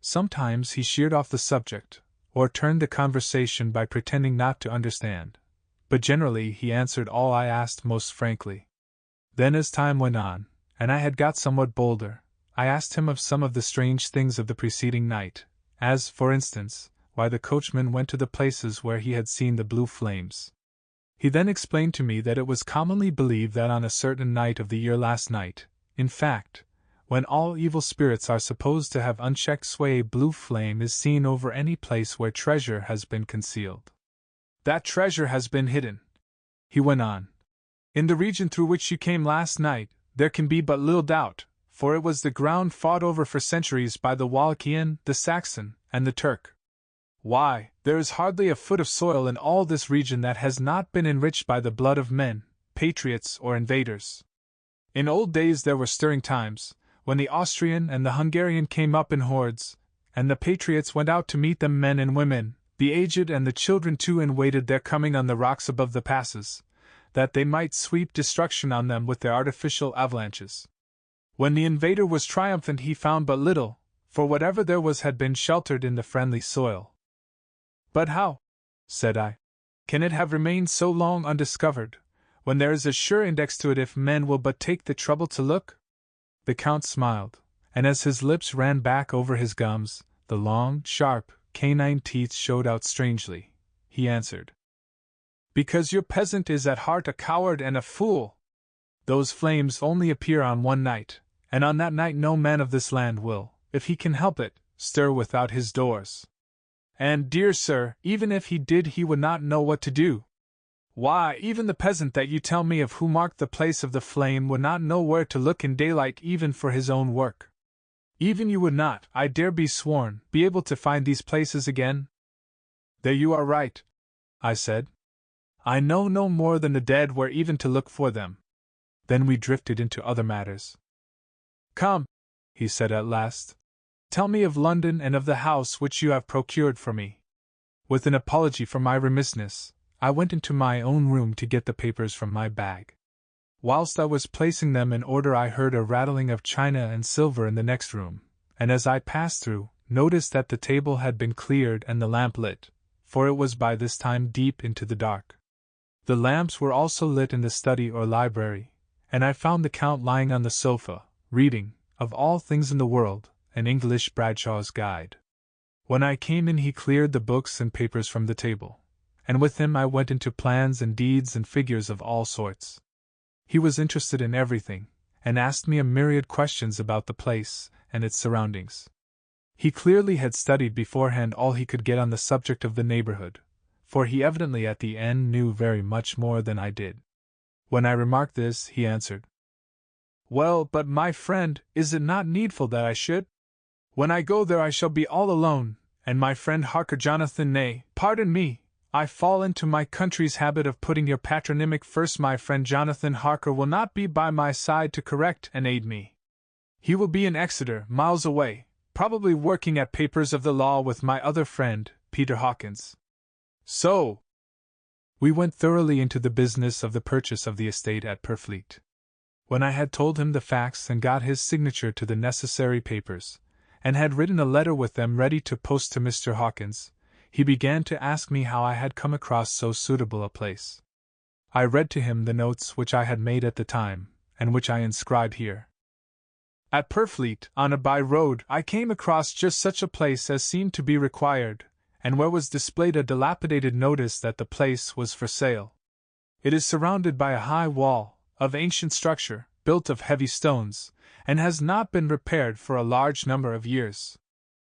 Sometimes he sheered off the subject, or turned the conversation by pretending not to understand, but generally he answered all I asked most frankly. Then as time went on, and I had got somewhat bolder, I asked him of some of the strange things of the preceding night, as, for instance, why the coachman went to the places where he had seen the blue flames. He then explained to me that it was commonly believed that on a certain night of the year last night, in fact, when all evil spirits are supposed to have unchecked sway, a blue flame is seen over any place where treasure has been concealed. That treasure has been hidden, he went on. In the region through which you came last night, there can be but little doubt, for it was the ground fought over for centuries by the Wallachian, the Saxon, and the Turk. Why, there is hardly a foot of soil in all this region that has not been enriched by the blood of men, patriots or invaders. In old days there were stirring times, when the Austrian and the Hungarian came up in hordes, and the patriots went out to meet them, men and women, the aged and the children too, and waited their coming on the rocks above the passes, that they might sweep destruction on them with their artificial avalanches. When the invader was triumphant he found but little, for whatever there was had been sheltered in the friendly soil. But how, said I, can it have remained so long undiscovered, when there is a sure index to it if men will but take the trouble to look? The Count smiled, and as his lips ran back over his gums, the long, sharp, canine teeth showed out strangely. He answered, because your peasant is at heart a coward and a fool. Those flames only appear on one night, and on that night no man of this land will, if he can help it, stir without his doors. And, dear sir, even if he did he would not know what to do. Why, even the peasant that you tell me of who marked the place of the flame would not know where to look in daylight even for his own work. Even you would not, I dare be sworn, be able to find these places again? There you are right, I said. I know no more than the dead where even to look for them. Then we drifted into other matters. Come, he said at last. Tell me of London and of the house which you have procured for me. With an apology for my remissness, I went into my own room to get the papers from my bag. Whilst I was placing them in order I heard a rattling of china and silver in the next room, and as I passed through, noticed that the table had been cleared and the lamp lit, for it was by this time deep into the dark. The lamps were also lit in the study or library, and I found the Count lying on the sofa, reading, of all things in the world, an English Bradshaw's Guide. When I came in he cleared the books and papers from the table, and with him I went into plans and deeds and figures of all sorts. He was interested in everything, and asked me a myriad questions about the place and its surroundings. He clearly had studied beforehand all he could get on the subject of the neighborhood, for he evidently at the end knew very much more than I did. When I remarked this, he answered, Well, but my friend, is it not needful that I should? When I go there I shall be all alone, and my friend Harker Jonathan, nay, pardon me, I fall into my country's habit of putting your patronymic first. My friend Jonathan Harker will not be by my side to correct and aid me. He will be in Exeter, miles away, probably working at papers of the law with my other friend, Peter Hawkins. So, we went thoroughly into the business of the purchase of the estate at Purfleet. When I had told him the facts and got his signature to the necessary papers, and had written a letter with them ready to post to Mr. Hawkins, he began to ask me how I had come across so suitable a place. I read to him the notes which I had made at the time, and which I inscribe here. At Purfleet, on a by-road, I came across just such a place as seemed to be required, and where was displayed a dilapidated notice that the place was for sale. It is surrounded by a high wall, of ancient structure, built of heavy stones, and has not been repaired for a large number of years.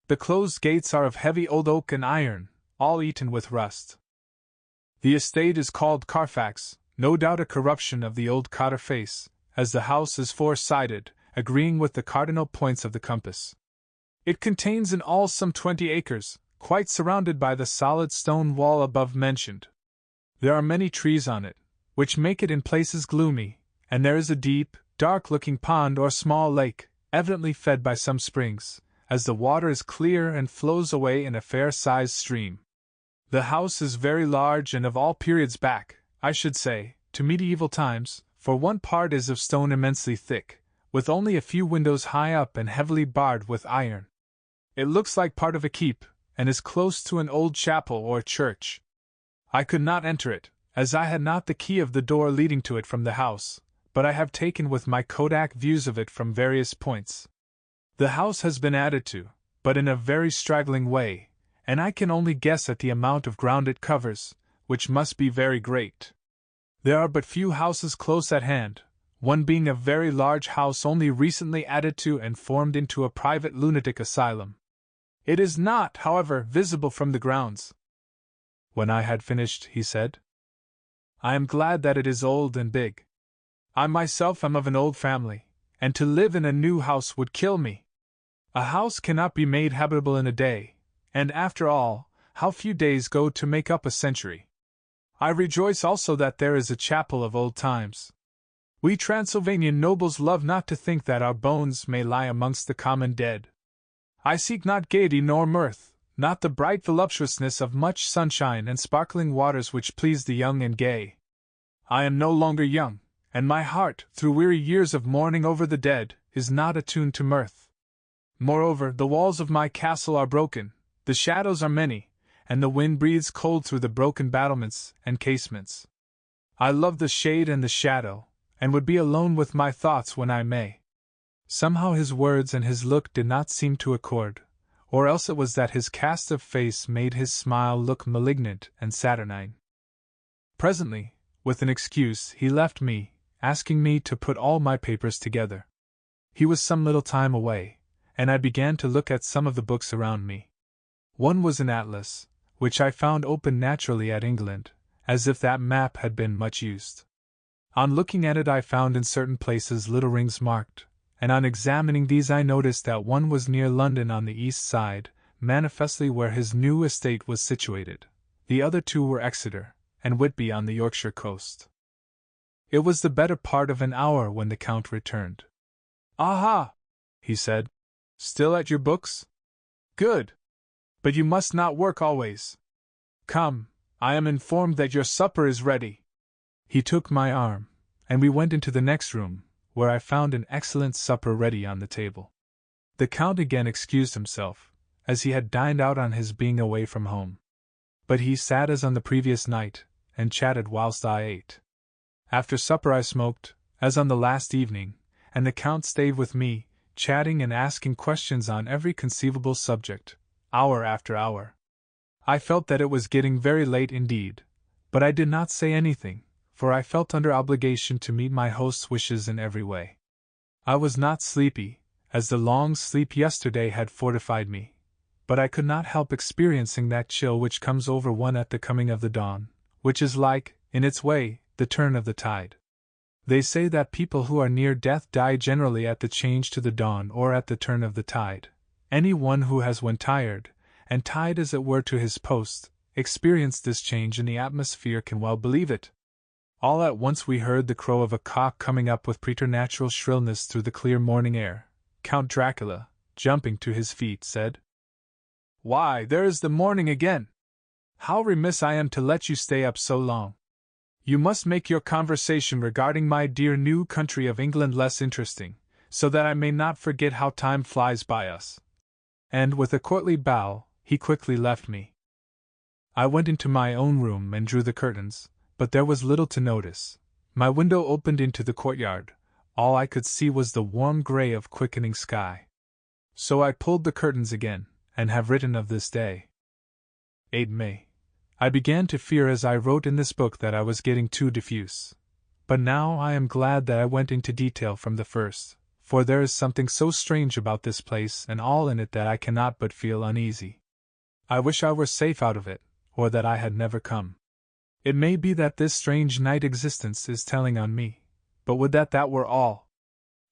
The closed gates are of heavy old oak and iron, all eaten with rust. The estate is called Carfax, no doubt a corruption of the old Cotter face, as the house is four-sided, agreeing with the cardinal points of the compass. It contains in all some 20 acres, quite surrounded by the solid stone wall above mentioned. There are many trees on it, which make it in places gloomy, and there is a deep, dark-looking pond or small lake, evidently fed by some springs, as the water is clear and flows away in a fair-sized stream. The house is very large and of all periods back, I should say, to medieval times, for one part is of stone immensely thick, with only a few windows high up and heavily barred with iron. It looks like part of a keep, and is close to an old chapel or church. I could not enter it, as I had not the key of the door leading to it from the house, but I have taken with my kodak views of it from various points. The house has been added to, but in a very straggling way, and I can only guess at the amount of ground it covers, which must be very great. There are but few houses close at hand, one being a very large house only recently added to and formed into a private lunatic asylum. It is not, however, visible from the grounds. When I had finished, he said, I am glad that it is old and big. I myself am of an old family, and to live in a new house would kill me. A house cannot be made habitable in a day, and after all, how few days go to make up a century. I rejoice also that there is a chapel of old times. We Transylvanian nobles love not to think that our bones may lie amongst the common dead. I seek not gaiety nor mirth, not the bright voluptuousness of much sunshine and sparkling waters which please the young and gay. I am no longer young, and my heart, through weary years of mourning over the dead, is not attuned to mirth. Moreover, the walls of my castle are broken, the shadows are many, and the wind breathes cold through the broken battlements and casements. I love the shade and the shadow, and would be alone with my thoughts when I may. Somehow his words and his look did not seem to accord, or else it was that his cast of face made his smile look malignant and saturnine. Presently, with an excuse, he left me, asking me to put all my papers together. He was some little time away, and I began to look at some of the books around me. One was an atlas, which I found open naturally at England, as if that map had been much used. On looking at it I found in certain places little rings marked, and on examining these I noticed that one was near London on the east side, manifestly where his new estate was situated. The other two were Exeter and Whitby on the Yorkshire coast. It was the better part of an hour when the Count returned. "Aha!" he said. "Still at your books? Good! But you must not work always. Come, I am informed that your supper is ready." He took my arm, and we went into the next room, where I found an excellent supper ready on the table. The Count again excused himself, as he had dined out on his being away from home. But he sat as on the previous night, and chatted whilst I ate. After supper I smoked, as on the last evening, and the Count stayed with me, chatting and asking questions on every conceivable subject, hour after hour. I felt that it was getting very late indeed, but I did not say anything, for I felt under obligation to meet my host's wishes in every way. I was not sleepy, as the long sleep yesterday had fortified me, but I could not help experiencing that chill which comes over one at the coming of the dawn, which is like, in its way, the turn of the tide. They say that people who are near death die generally at the change to the dawn or at the turn of the tide. Any one who has, when tired, and tied as it were to his post, experienced this change in the atmosphere can well believe it. All at once we heard the crow of a cock coming up with preternatural shrillness through the clear morning air. Count Dracula, jumping to his feet, said, "Why, there is the morning again! How remiss I am to let you stay up so long! You must make your conversation regarding my dear new country of England less interesting, so that I may not forget how time flies by us." And with a courtly bow, he quickly left me. I went into my own room and drew the curtains, but there was little to notice. My window opened into the courtyard. All I could see was the warm gray of quickening sky. So I pulled the curtains again, and have written of this day. 8 May. I began to fear as I wrote in this book that I was getting too diffuse. But now I am glad that I went into detail from the first, for there is something so strange about this place and all in it that I cannot but feel uneasy. I wish I were safe out of it, or that I had never come. It may be that this strange night existence is telling on me, but would that were all.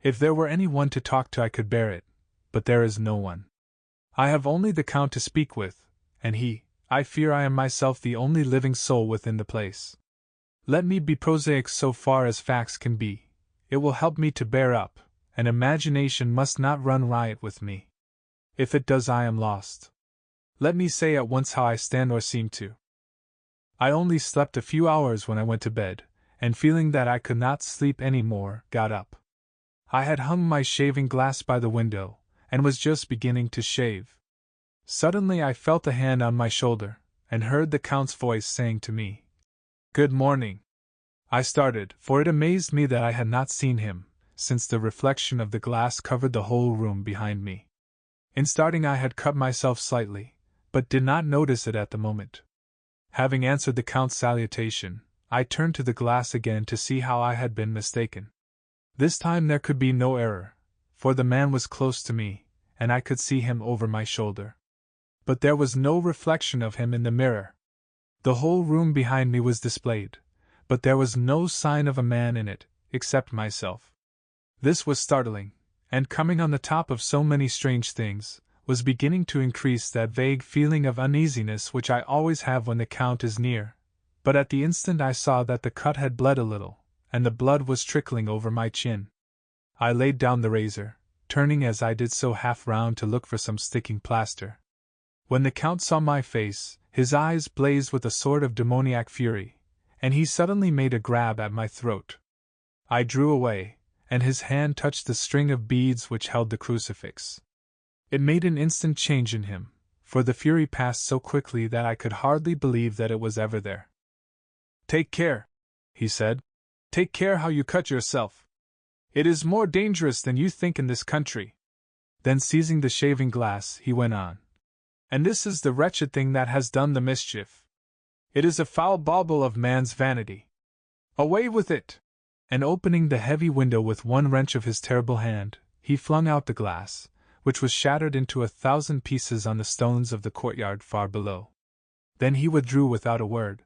If there were any one to talk to I could bear it, but there is no one. I have only the Count to speak with, and I fear I am myself the only living soul within the place. Let me be prosaic so far as facts can be. It will help me to bear up, and imagination must not run riot with me. If it does I am lost. Let me say at once how I stand or seem to. I only slept a few hours when I went to bed, and feeling that I could not sleep any more, got up. I had hung my shaving glass by the window, and was just beginning to shave. Suddenly I felt a hand on my shoulder, and heard the Count's voice saying to me, "Good morning." I started, for it amazed me that I had not seen him, since the reflection of the glass covered the whole room behind me. In starting I had cut myself slightly, but did not notice it at the moment. Having answered the Count's salutation, I turned to the glass again to see how I had been mistaken. This time there could be no error, for the man was close to me, and I could see him over my shoulder. But there was no reflection of him in the mirror. The whole room behind me was displayed, but there was no sign of a man in it, except myself. This was startling, and coming on the top of so many strange things, was beginning to increase that vague feeling of uneasiness which I always have when the Count is near. But at the instant I saw that the cut had bled a little, and the blood was trickling over my chin. I laid down the razor, turning as I did so half round to look for some sticking plaster. When the Count saw my face, his eyes blazed with a sort of demoniac fury, and he suddenly made a grab at my throat. I drew away, and his hand touched the string of beads which held the crucifix. It made an instant change in him, for the fury passed so quickly that I could hardly believe that it was ever there. "Take care," he said. "Take care how you cut yourself. It is more dangerous than you think in this country." Then seizing the shaving glass, he went on. "And this is the wretched thing that has done the mischief. It is a foul bauble of man's vanity. Away with it!" And opening the heavy window with one wrench of his terrible hand, he flung out the glass, which was shattered into 1,000 pieces on the stones of the courtyard far below. Then he withdrew without a word.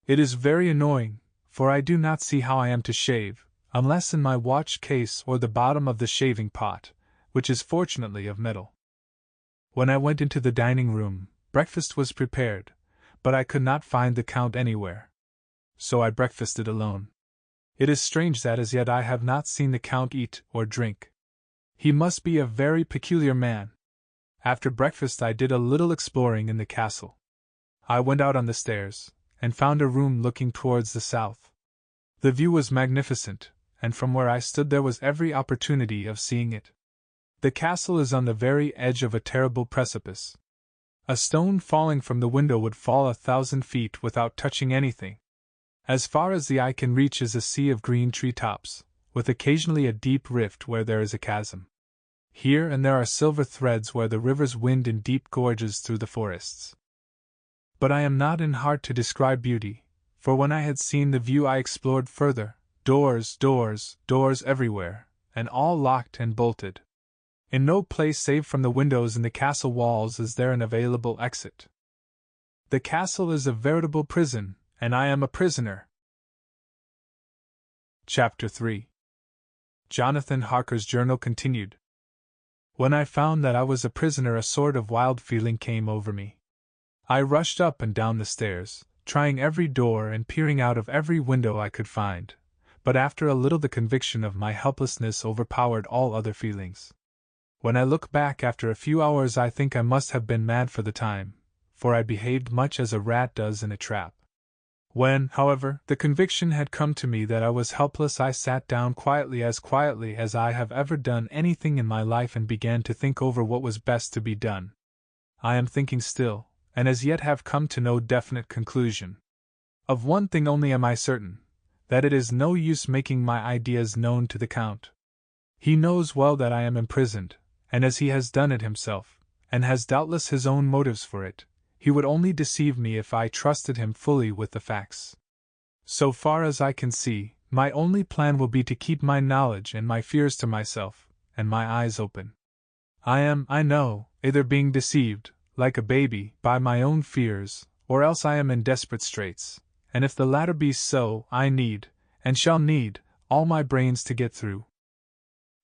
It is very annoying, for I do not see how I am to shave, unless in my watch case or the bottom of the shaving pot, which is fortunately of metal. When I went into the dining room, breakfast was prepared, but I could not find the Count anywhere. So I breakfasted alone. It is strange that as yet I have not seen the Count eat or drink. He must be a very peculiar man. After breakfast I did a little exploring in the castle. I went out on the stairs, and found a room looking towards the south. The view was magnificent, and from where I stood there was every opportunity of seeing it. The castle is on the very edge of a terrible precipice. A stone falling from the window would fall 1,000 feet without touching anything. As far as the eye can reach is a sea of green treetops, with occasionally a deep rift where there is a chasm. Here and there are silver threads where the rivers wind in deep gorges through the forests. But I am not in heart to describe beauty, for when I had seen the view I explored further, doors everywhere, and all locked and bolted. In no place save from the windows in the castle walls is there an available exit. The castle is a veritable prison, and I am a prisoner. Chapter 3. Jonathan Harker's journal continued. When I found that I was a prisoner, a sort of wild feeling came over me. I rushed up and down the stairs, trying every door and peering out of every window I could find, but after a little the conviction of my helplessness overpowered all other feelings. When I look back after a few hours I think I must have been mad for the time, for I behaved much as a rat does in a trap. When, however, the conviction had come to me that I was helpless, I sat down quietly as I have ever done anything in my life and began to think over what was best to be done. I am thinking still, and as yet have come to no definite conclusion. Of one thing only am I certain, that it is no use making my ideas known to the Count. He knows well that I am imprisoned, and as he has done it himself, and has doubtless his own motives for it, he would only deceive me if I trusted him fully with the facts. So far as I can see, my only plan will be to keep my knowledge and my fears to myself, and my eyes open. I am, I know, either being deceived, like a baby, by my own fears, or else I am in desperate straits, and if the latter be so, I need, and shall need, all my brains to get through.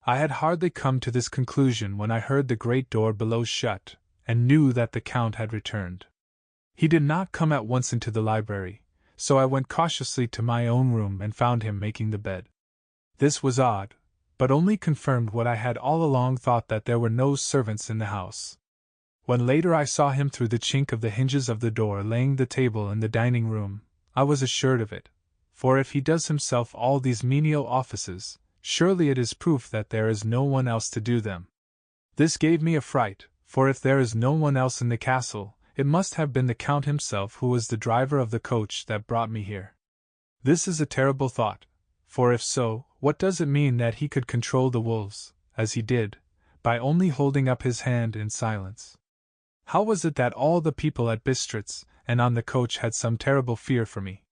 I had hardly come to this conclusion when I heard the great door below shut, and knew that the Count had returned. He did not come at once into the library, so I went cautiously to my own room and found him making the bed. This was odd, but only confirmed what I had all along thought, that there were no servants in the house. When later I saw him through the chink of the hinges of the door laying the table in the dining room, I was assured of it, for if he does himself all these menial offices, surely it is proof that there is no one else to do them. This gave me a fright, for if there is no one else in the castle, it must have been the Count himself who was the driver of the coach that brought me here. This is a terrible thought, for if so, what does it mean that he could control the wolves, as he did, by only holding up his hand in silence? How was it that all the people at Bistritz and on the coach had some terrible fear for me?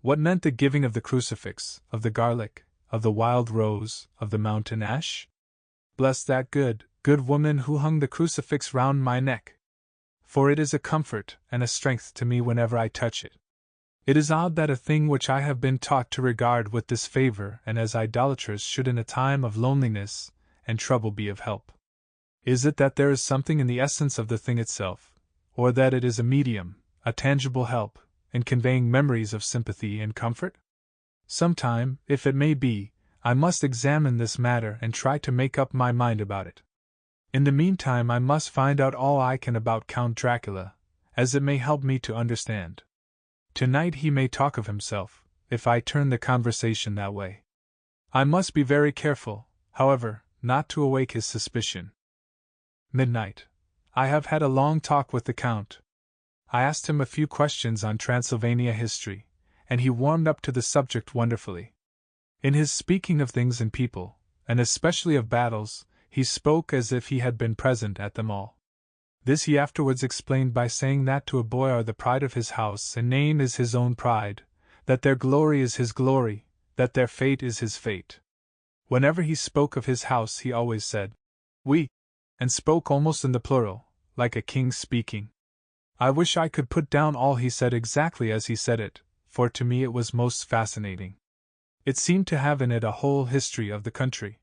What meant the giving of the crucifix, of the garlic, of the wild rose, of the mountain ash? Bless that good woman who hung the crucifix round my neck! For it is a comfort and a strength to me whenever I touch it. It is odd that a thing which I have been taught to regard with disfavor and as idolatrous should in a time of loneliness and trouble be of help. Is it that there is something in the essence of the thing itself, or that it is a medium, a tangible help, in conveying memories of sympathy and comfort? Sometime, if it may be, I must examine this matter and try to make up my mind about it. In the meantime I must find out all I can about Count Dracula, as it may help me to understand. Tonight he may talk of himself, if I turn the conversation that way. I must be very careful, however, not to awake his suspicion. Midnight. I have had a long talk with the Count. I asked him a few questions on Transylvania history, and he warmed up to the subject wonderfully. In his speaking of things and people, and especially of battles, he spoke as if he had been present at them all. This he afterwards explained by saying that to a boy are the pride of his house and name is his own pride, that their glory is his glory, that their fate is his fate. Whenever he spoke of his house he always said, "we," and spoke almost in the plural, like a king speaking. I wish I could put down all he said exactly as he said it, for to me it was most fascinating. It seemed to have in it a whole history of the country.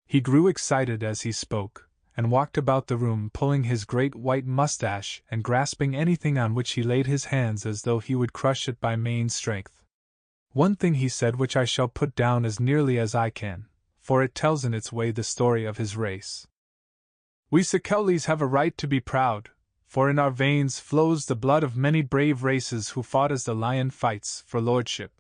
He grew excited as he spoke, and walked about the room pulling his great white mustache and grasping anything on which he laid his hands as though he would crush it by main strength. One thing he said which I shall put down as nearly as I can, for it tells in its way the story of his race. "We Skellies have a right to be proud, for in our veins flows the blood of many brave races who fought as the lion fights for lordship.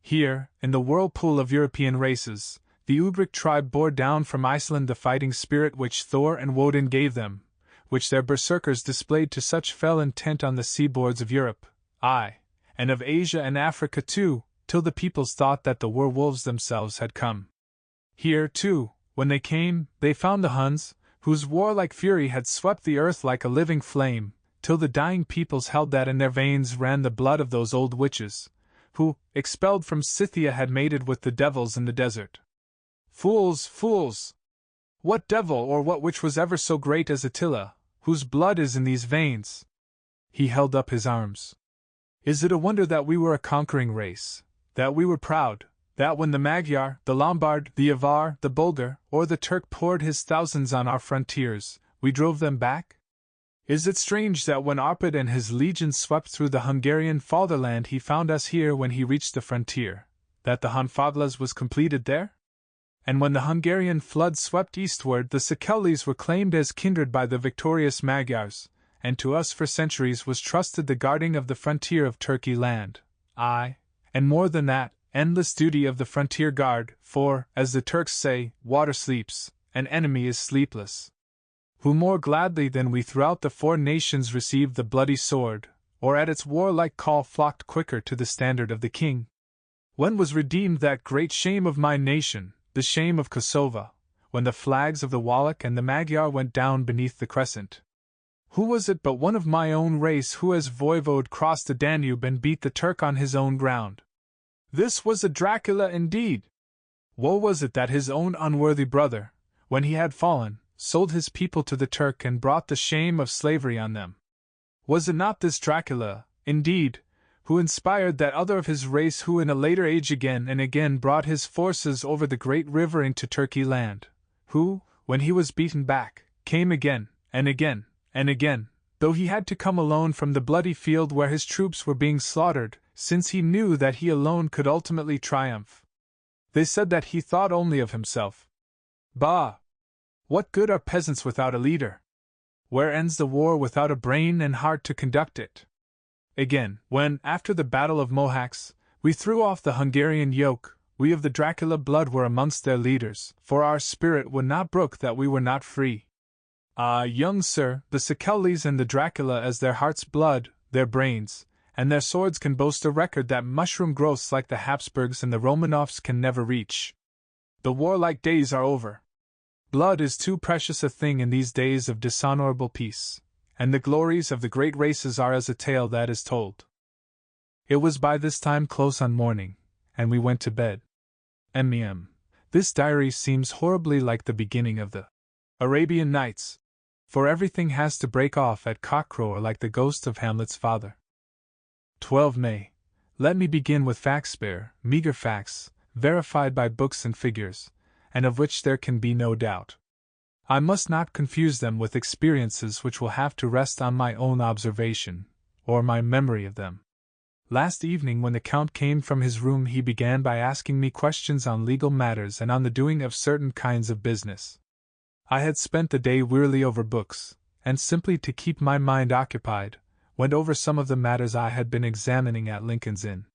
Here, in the whirlpool of European races, the Ubric tribe bore down from Iceland the fighting spirit which Thor and Woden gave them, which their berserkers displayed to such fell intent on the seaboards of Europe, aye, and of Asia and Africa too, till the peoples thought that the werewolves themselves had come. Here, too, when they came, they found the Huns, whose warlike fury had swept the earth like a living flame, till the dying peoples held that in their veins ran the blood of those old witches, who, expelled from Scythia, had mated with the devils in the desert. Fools, fools! What devil or what witch was ever so great as Attila, whose blood is in these veins?" He held up his arms. "Is it a wonder that we were a conquering race, that we were proud, that when the Magyar, the Lombard, the Avar, the Bulgar, or the Turk poured his thousands on our frontiers, we drove them back? Is it strange that when Arpad and his legions swept through the Hungarian fatherland he found us here when he reached the frontier, that the Honfoglas was completed there? And when the Hungarian flood swept eastward the Skellies were claimed as kindred by the victorious Magyars, and to us for centuries was trusted the guarding of the frontier of Turkey land, aye, and more than that, endless duty of the frontier guard, for, as the Turks say, water sleeps, an enemy is sleepless. Who more gladly than we throughout the four nations received the bloody sword, or at its warlike call flocked quicker to the standard of the king? When was redeemed that great shame of my nation, the shame of Kosovo, when the flags of the Wallach and the Magyar went down beneath the crescent? Who was it but one of my own race who as voivode crossed the Danube and beat the Turk on his own ground? This was a Dracula indeed! Woe was it that his own unworthy brother, when he had fallen, sold his people to the Turk and brought the shame of slavery on them. Was it not this Dracula, indeed, who inspired that other of his race who in a later age again and again brought his forces over the great river into Turkey land, who, when he was beaten back, came again, and again, and again, though he had to come alone from the bloody field where his troops were being slaughtered, since he knew that he alone could ultimately triumph? They said that he thought only of himself. Bah! What good are peasants without a leader? Where ends the war without a brain and heart to conduct it? Again, when, after the Battle of Mohacs, we threw off the Hungarian yoke, we of the Dracula blood were amongst their leaders, for our spirit would not brook that we were not free. Ah, young sir, the Skellies and the Dracula as their heart's blood, their brains, and their swords can boast a record that mushroom growths like the Habsburgs and the Romanovs can never reach. The warlike days are over. Blood is too precious a thing in these days of dishonorable peace, and the glories of the great races are as a tale that is told. It was by this time close on morning, and we went to bed. This diary seems horribly like the beginning of the Arabian Nights, for everything has to break off at cockcrow or like the ghost of Hamlet's father. 12 May. Let me begin with facts spare, meager facts, verified by books and figures, and of which there can be no doubt. I must not confuse them with experiences which will have to rest on my own observation, or my memory of them. Last evening when the Count came from his room he began by asking me questions on legal matters and on the doing of certain kinds of business. I had spent the day wearily over books, and simply to keep my mind occupied, went over some of the matters I had been examining at Lincoln's Inn.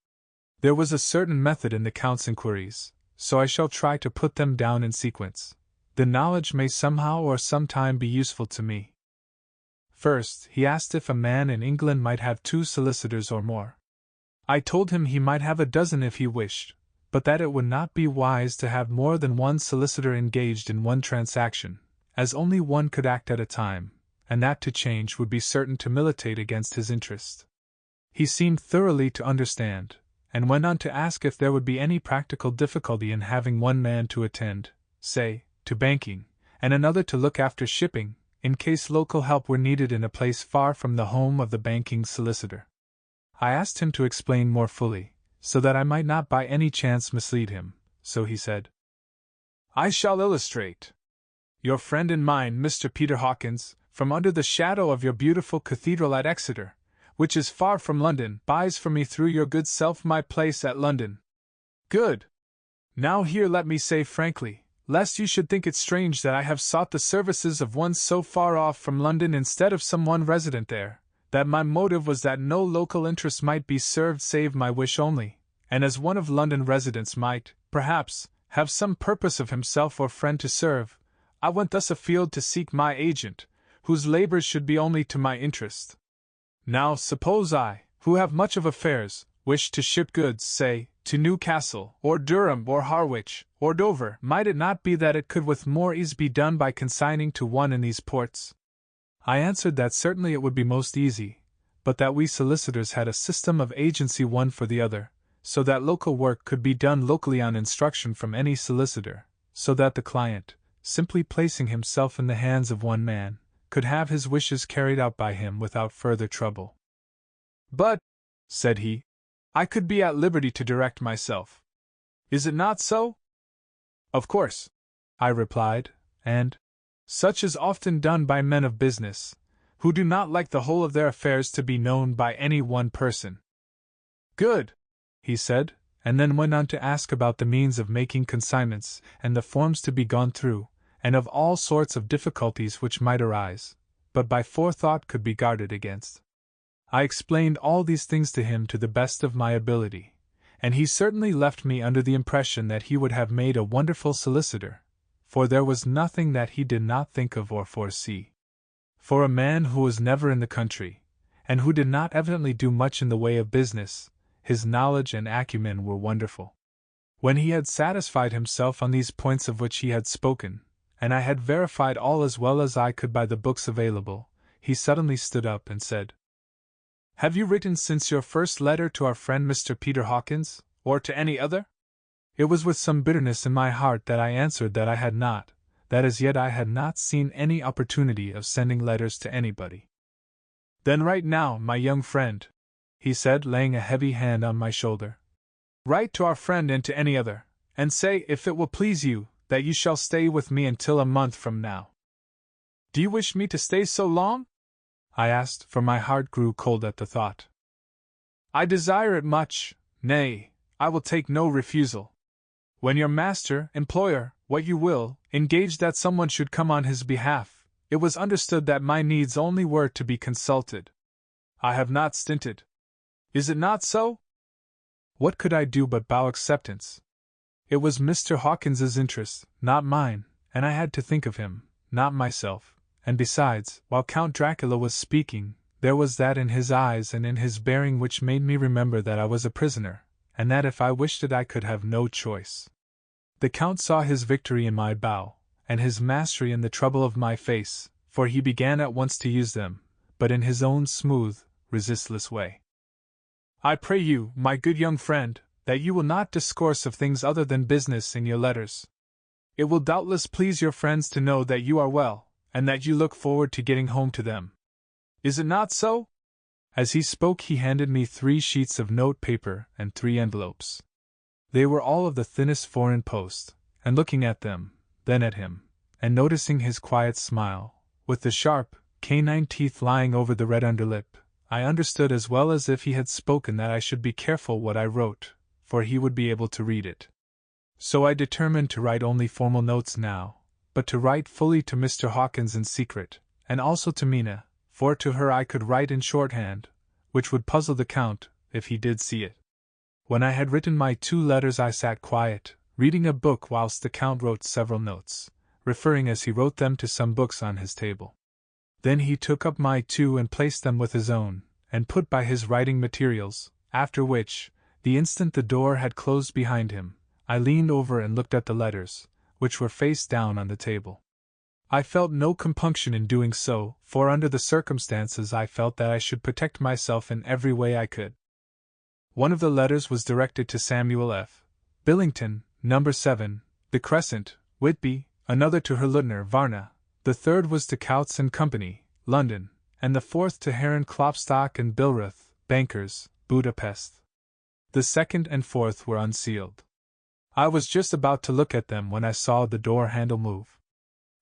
There was a certain method in the Count's inquiries, so I shall try to put them down in sequence. The knowledge may somehow or sometime be useful to me. First, he asked if a man in England might have 2 solicitors or more. I told him he might have a dozen if he wished, but that it would not be wise to have more than one solicitor engaged in one transaction, as only one could act at a time, and that to change would be certain to militate against his interest. He seemed thoroughly to understand, and went on to ask if there would be any practical difficulty in having one man to attend, say, to banking, and another to look after shipping, in case local help were needed in a place far from the home of the banking solicitor. I asked him to explain more fully, so that I might not by any chance mislead him, so he said, "I shall illustrate. Your friend and mine, Mr. Peter Hawkins, from under the shadow of your beautiful cathedral at Exeter, which is far from London, buys for me through your good self my place at London." Good. Now here let me say frankly, lest you should think it strange that I have sought the services of one so far off from London instead of some one resident there, that my motive was that no local interest might be served save my wish only, and as one of London residents might, perhaps, have some purpose of himself or friend to serve, I went thus afield to seek my agent, whose labors should be only to my interest. Now suppose I, who have much of affairs, wish to ship goods, say, to Newcastle, or Durham, or Harwich, or Dover, might it not be that it could with more ease be done by consigning to one in these ports? I answered that certainly it would be most easy, but that we solicitors had a system of agency one for the other, so that local work could be done locally on instruction from any solicitor, so that the client, simply placing himself in the hands of one man, could have his wishes carried out by him without further trouble. "But," said he, "I could be at liberty to direct myself. Is it not so?" "Of course," I replied, "and such is often done by men of business, who do not like the whole of their affairs to be known by any one person." "Good," he said, and then went on to ask about the means of making consignments, and the forms to be gone through, and of all sorts of difficulties which might arise, but by forethought could be guarded against. I explained all these things to him to the best of my ability, and he certainly left me under the impression that he would have made a wonderful solicitor, for there was nothing that he did not think of or foresee. For a man who was never in the country, and who did not evidently do much in the way of business, his knowledge and acumen were wonderful. When he had satisfied himself on these points of which he had spoken, and I had verified all as well as I could by the books available, he suddenly stood up and said, "Have you written since your first letter to our friend Mr. Peter Hawkins, or to any other?" It was with some bitterness in my heart that I answered that I had not, that as yet I had not seen any opportunity of sending letters to anybody. "Then write now, my young friend," he said, laying a heavy hand on my shoulder. "Write to our friend and to any other, and say, if it will please you, that you shall stay with me until a month from now." "Do you wish me to stay so long?" I asked, for my heart grew cold at the thought. "I desire it much, nay, I will take no refusal. When your master, employer, what you will, engaged that someone should come on his behalf, it was understood that my needs only were to be consulted. I have not stinted. Is it not so?" What could I do but bow acceptance? It was Mr. Hawkins's interest, not mine, and I had to think of him, not myself, and besides, while Count Dracula was speaking, there was that in his eyes and in his bearing which made me remember that I was a prisoner, and that if I wished it I could have no choice. The Count saw his victory in my bow, and his mastery in the trouble of my face, for he began at once to use them, but in his own smooth, resistless way. "I pray you, my good young friend, that you will not discourse of things other than business in your letters. It will doubtless please your friends to know that you are well, and that you look forward to getting home to them. Is it not so?" As he spoke he handed me 3 sheets of note paper and 3 envelopes. They were all of the thinnest foreign post, and looking at them, then at him, and noticing his quiet smile, with the sharp, canine teeth lying over the red underlip, I understood as well as if he had spoken that I should be careful what I wrote, for he would be able to read it. So I determined to write only formal notes now, but to write fully to Mr. Hawkins in secret, and also to Mina, for to her I could write in shorthand, which would puzzle the Count, if he did see it. When I had written my 2 letters I sat quiet, reading a book whilst the Count wrote several notes, referring as he wrote them to some books on his table. Then he took up my 2 and placed them with his own, and put by his writing materials, after which, the instant the door had closed behind him, I leaned over and looked at the letters, which were face down on the table. I felt no compunction in doing so, for under the circumstances I felt that I should protect myself in every way I could. One of the letters was directed to Samuel F. Billington, No. 7, The Crescent, Whitby, another to Herr Lieutenant Varna, the third was to Coutts and Company, London, and the fourth to Herren Klopstock and Billroth, bankers, Budapest. The second and fourth were unsealed. I was just about to look at them when I saw the door handle move.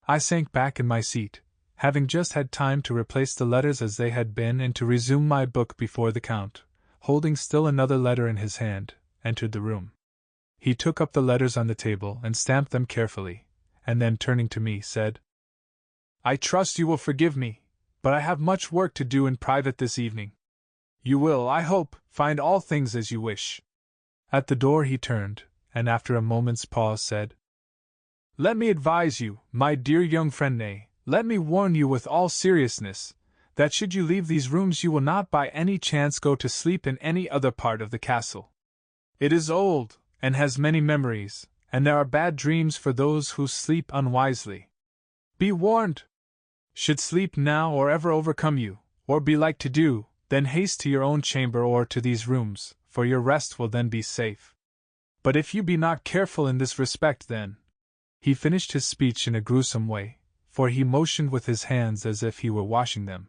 I sank back in my seat, having just had time to replace the letters as they had been and to resume my book before the Count, holding still another letter in his hand, entered the room. He took up the letters on the table and stamped them carefully, and then turning to me said, "I trust you will forgive me, but I have much work to do in private this evening. You will, I hope, find all things as you wish." At the door he turned, and after a moment's pause said, "Let me advise you, my dear young friend, nay, let me warn you with all seriousness, that should you leave these rooms you will not by any chance go to sleep in any other part of the castle. It is old, and has many memories, and there are bad dreams for those who sleep unwisely. Be warned! Should sleep now or ever overcome you, or be like to do, then haste to your own chamber or to these rooms, for your rest will then be safe. But if you be not careful in this respect, then—" He finished his speech in a gruesome way, for he motioned with his hands as if he were washing them.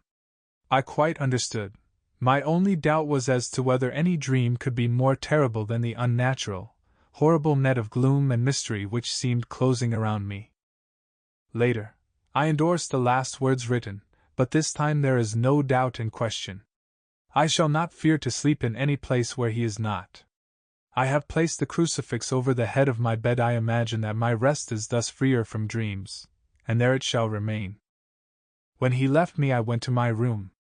I quite understood. My only doubt was as to whether any dream could be more terrible than the unnatural, horrible net of gloom and mystery which seemed closing around me. Later, I endorsed the last words written, but this time there is no doubt in question. I shall not fear to sleep in any place where he is not. I have placed the crucifix over the head of my bed. I imagine that my rest is thus freer from dreams, and there it shall remain. When he left me, I went to my room.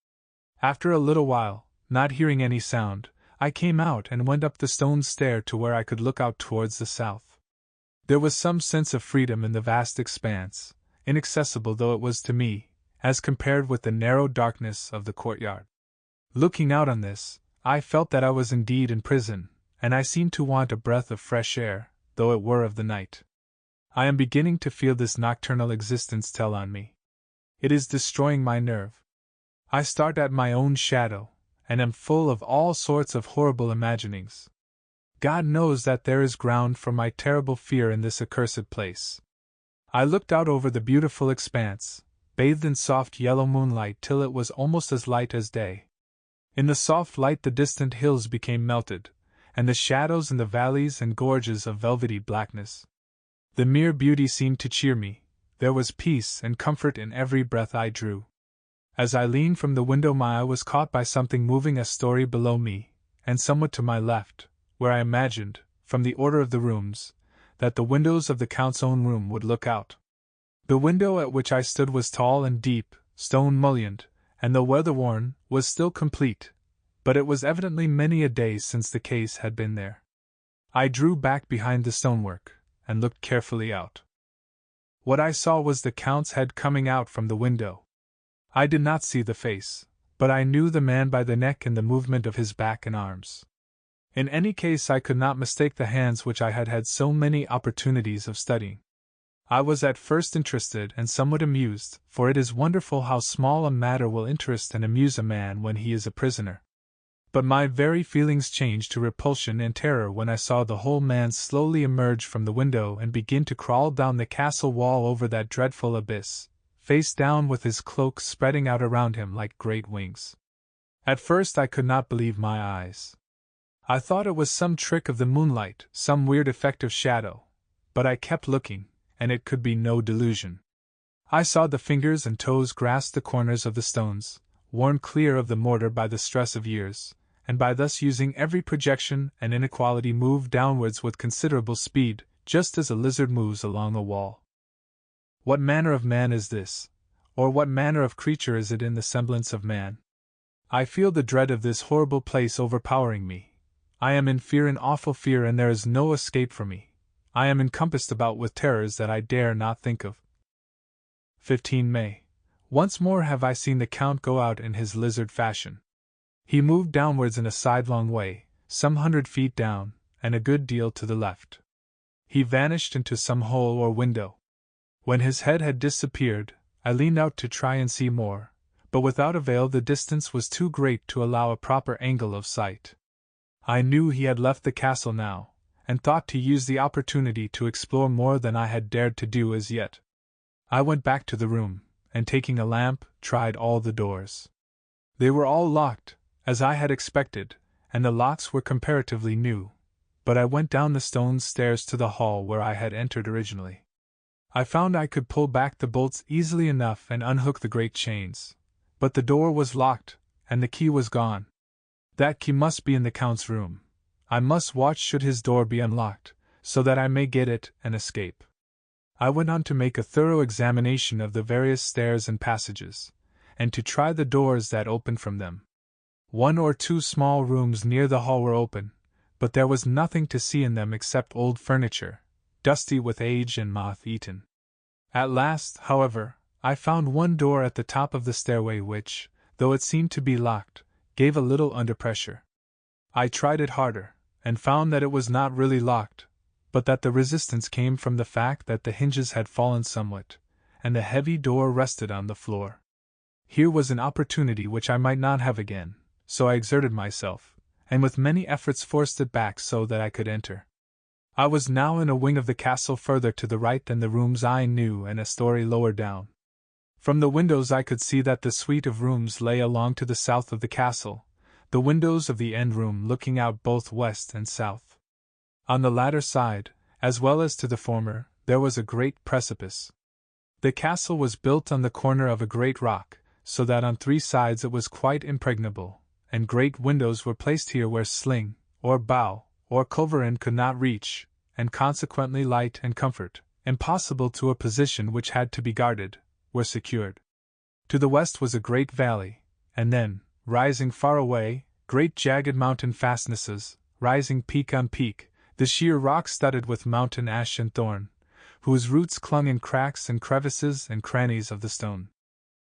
After a little while, not hearing any sound, I came out and went up the stone stair to where I could look out towards the south. There was some sense of freedom in the vast expanse, inaccessible though it was to me, as compared with the narrow darkness of the courtyard. Looking out on this, I felt that I was indeed in prison, and I seemed to want a breath of fresh air, though it were of the night. I am beginning to feel this nocturnal existence tell on me. It is destroying my nerve. I start at my own shadow, and am full of all sorts of horrible imaginings. God knows that there is ground for my terrible fear in this accursed place. I looked out over the beautiful expanse, bathed in soft yellow moonlight till it was almost as light as day. In the soft light the distant hills became melted, and the shadows in the valleys and gorges of velvety blackness. The mere beauty seemed to cheer me. There was peace and comfort in every breath I drew. As I leaned from the window, my eye was caught by something moving a story below me, and somewhat to my left, where I imagined, from the order of the rooms, that the windows of the Count's own room would look out. The window at which I stood was tall and deep, stone-mullioned, and though weather-worn, was still complete, but it was evidently many a day since the case had been there. I drew back behind the stonework, and looked carefully out. What I saw was the Count's head coming out from the window. I did not see the face, but I knew the man by the neck and the movement of his back and arms. In any case, I could not mistake the hands which I had had so many opportunities of studying. I was at first interested and somewhat amused, for it is wonderful how small a matter will interest and amuse a man when he is a prisoner. But my very feelings changed to repulsion and terror when I saw the whole man slowly emerge from the window and begin to crawl down the castle wall over that dreadful abyss, face down, with his cloak spreading out around him like great wings. At first I could not believe my eyes. I thought it was some trick of the moonlight, some weird effect of shadow, but I kept looking, and it could be no delusion. I saw the fingers and toes grasp the corners of the stones, worn clear of the mortar by the stress of years, and by thus using every projection and inequality move downwards with considerable speed, just as a lizard moves along a wall. What manner of man is this, or what manner of creature is it in the semblance of man? I feel the dread of this horrible place overpowering me. I am in fear, in awful fear, and there is no escape for me. I am encompassed about with terrors that I dare not think of. 15 May. Once more have I seen the Count go out in his lizard fashion. He moved downwards in a sidelong way, some 100 feet down, and a good deal to the left. He vanished into some hole or window. When his head had disappeared, I leaned out to try and see more, but without avail. The distance was too great to allow a proper angle of sight. I knew he had left the castle now, and thought to use the opportunity to explore more than I had dared to do as yet. I went back to the room, and taking a lamp, tried all the doors. They were all locked, as I had expected, and the locks were comparatively new, but I went down the stone stairs to the hall where I had entered originally. I found I could pull back the bolts easily enough and unhook the great chains, but the door was locked, and the key was gone. That key must be in the Count's room. I must watch should his door be unlocked, so that I may get it and escape. I went on to make a thorough examination of the various stairs and passages, and to try the doors that opened from them. 1 or 2 small rooms near the hall were open, but there was nothing to see in them except old furniture, dusty with age and moth-eaten. At last, however, I found one door at the top of the stairway which, though it seemed to be locked, gave a little under pressure. I tried it harder, and found that it was not really locked, but that the resistance came from the fact that the hinges had fallen somewhat, and the heavy door rested on the floor. Here was an opportunity which I might not have again, so I exerted myself, and with many efforts forced it back so that I could enter. I was now in a wing of the castle further to the right than the rooms I knew and a story lower down. From the windows I could see that the suite of rooms lay along to the south of the castle, the windows of the end room looking out both west and south. On the latter side, as well as to the former, there was a great precipice. The castle was built on the corner of a great rock, so that on 3 sides it was quite impregnable, and great windows were placed here where sling, or bow, or culverin could not reach, and consequently light and comfort, impossible to a position which had to be guarded, were secured. To the west was a great valley, and then, rising far away, great jagged mountain fastnesses, rising peak on peak, the sheer rock studded with mountain ash and thorn, whose roots clung in cracks and crevices and crannies of the stone.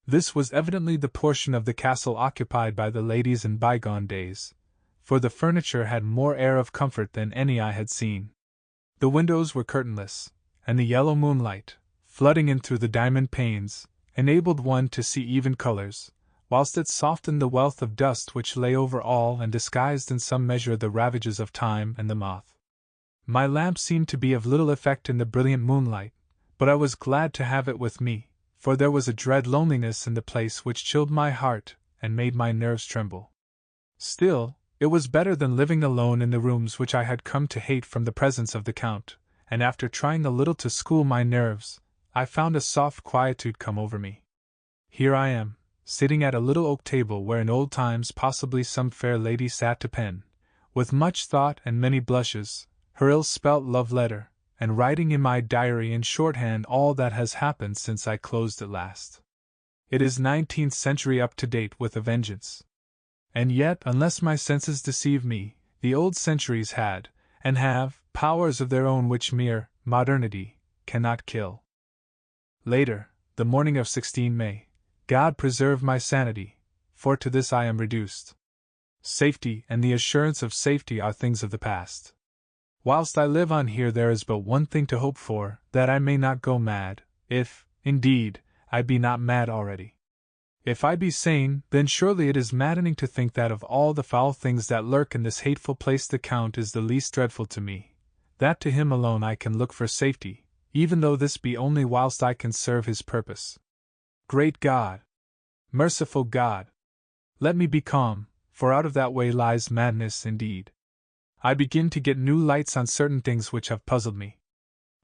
This was evidently the portion of the castle occupied by the ladies in bygone days, for the furniture had more air of comfort than any I had seen. The windows were curtainless, and the yellow moonlight, flooding in through the diamond panes, enabled one to see even colors, whilst it softened the wealth of dust which lay over all and disguised in some measure the ravages of time and the moth. My lamp seemed to be of little effect in the brilliant moonlight, but I was glad to have it with me, for there was a dread loneliness in the place which chilled my heart and made my nerves tremble. Still, it was better than living alone in the rooms which I had come to hate from the presence of the Count, and after trying a little to school my nerves, I found a soft quietude come over me. Here I am, sitting at a little oak table where in old times possibly some fair lady sat to pen, with much thought and many blushes, her ill-spelt love letter, and writing in my diary in shorthand all that has happened since I closed it last. It is 19th century up to date with a vengeance. And yet, unless my senses deceive me, the old centuries had, and have, powers of their own which mere modernity cannot kill. Later, the morning of 16 May, God preserve my sanity, for to this I am reduced. Safety and the assurance of safety are things of the past. Whilst I live on here there is but one thing to hope for, that I may not go mad, if, indeed, I be not mad already. If I be sane, then surely it is maddening to think that of all the foul things that lurk in this hateful place the Count is the least dreadful to me, that to him alone I can look for safety, even though this be only whilst I can serve his purpose. Great God! Merciful God! Let me be calm, for out of that way lies madness indeed. I begin to get new lights on certain things which have puzzled me.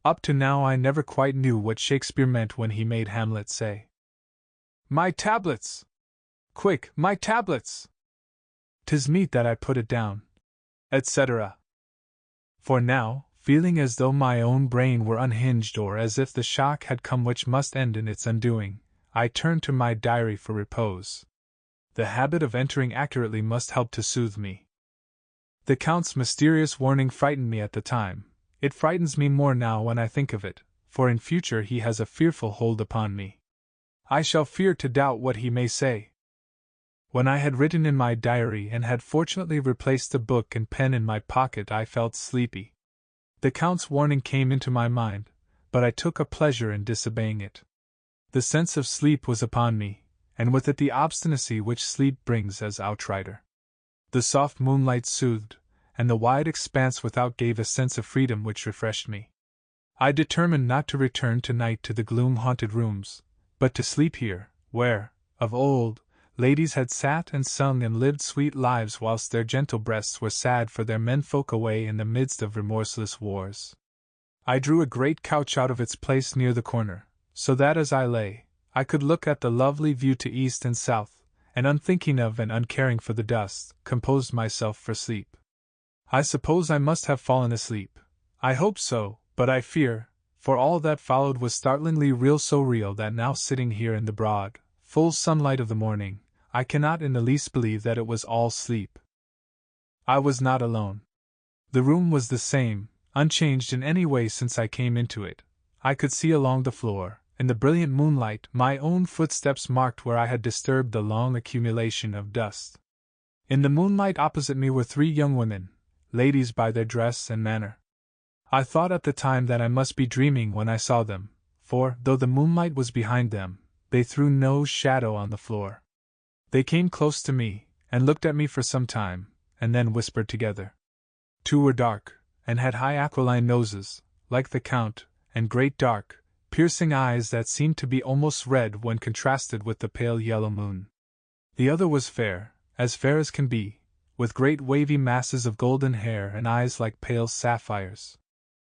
Up to now I never quite knew what Shakespeare meant when he made Hamlet say, "My tablets! Quick, my tablets! 'Tis meet that I put it down," etc. For now, feeling as though my own brain were unhinged or as if the shock had come which must end in its undoing, I turned to my diary for repose. The habit of entering accurately must help to soothe me. The Count's mysterious warning frightened me at the time. It frightens me more now when I think of it, for in future he has a fearful hold upon me. I shall fear to doubt what he may say. When I had written in my diary and had fortunately replaced the book and pen in my pocket, I felt sleepy. The Count's warning came into my mind, but I took a pleasure in disobeying it. The sense of sleep was upon me, and with it the obstinacy which sleep brings as outrider. The soft moonlight soothed, and the wide expanse without gave a sense of freedom which refreshed me. I determined not to return tonight to the gloom-haunted rooms, but to sleep here, where, of old, ladies had sat and sung and lived sweet lives whilst their gentle breasts were sad for their menfolk away in the midst of remorseless wars. I drew a great couch out of its place near the corner, so that as I lay, I could look at the lovely view to east and south, and unthinking of and uncaring for the dust, composed myself for sleep. I suppose I must have fallen asleep. I hope so, but I fear, for all that followed was startlingly real, so real that now sitting here in the broad, full sunlight of the morning, I cannot in the least believe that it was all sleep. I was not alone. The room was the same, unchanged in any way since I came into it. I could see along the floor, in the brilliant moonlight, my own footsteps marked where I had disturbed the long accumulation of dust. In the moonlight opposite me were 3 young women, ladies by their dress and manner. I thought at the time that I must be dreaming when I saw them, for, though the moonlight was behind them, they threw no shadow on the floor. They came close to me, and looked at me for some time, and then whispered together. 2 were dark, and had high aquiline noses, like the Count, and great dark, piercing eyes that seemed to be almost red when contrasted with the pale yellow moon. The other was fair as can be, with great wavy masses of golden hair and eyes like pale sapphires.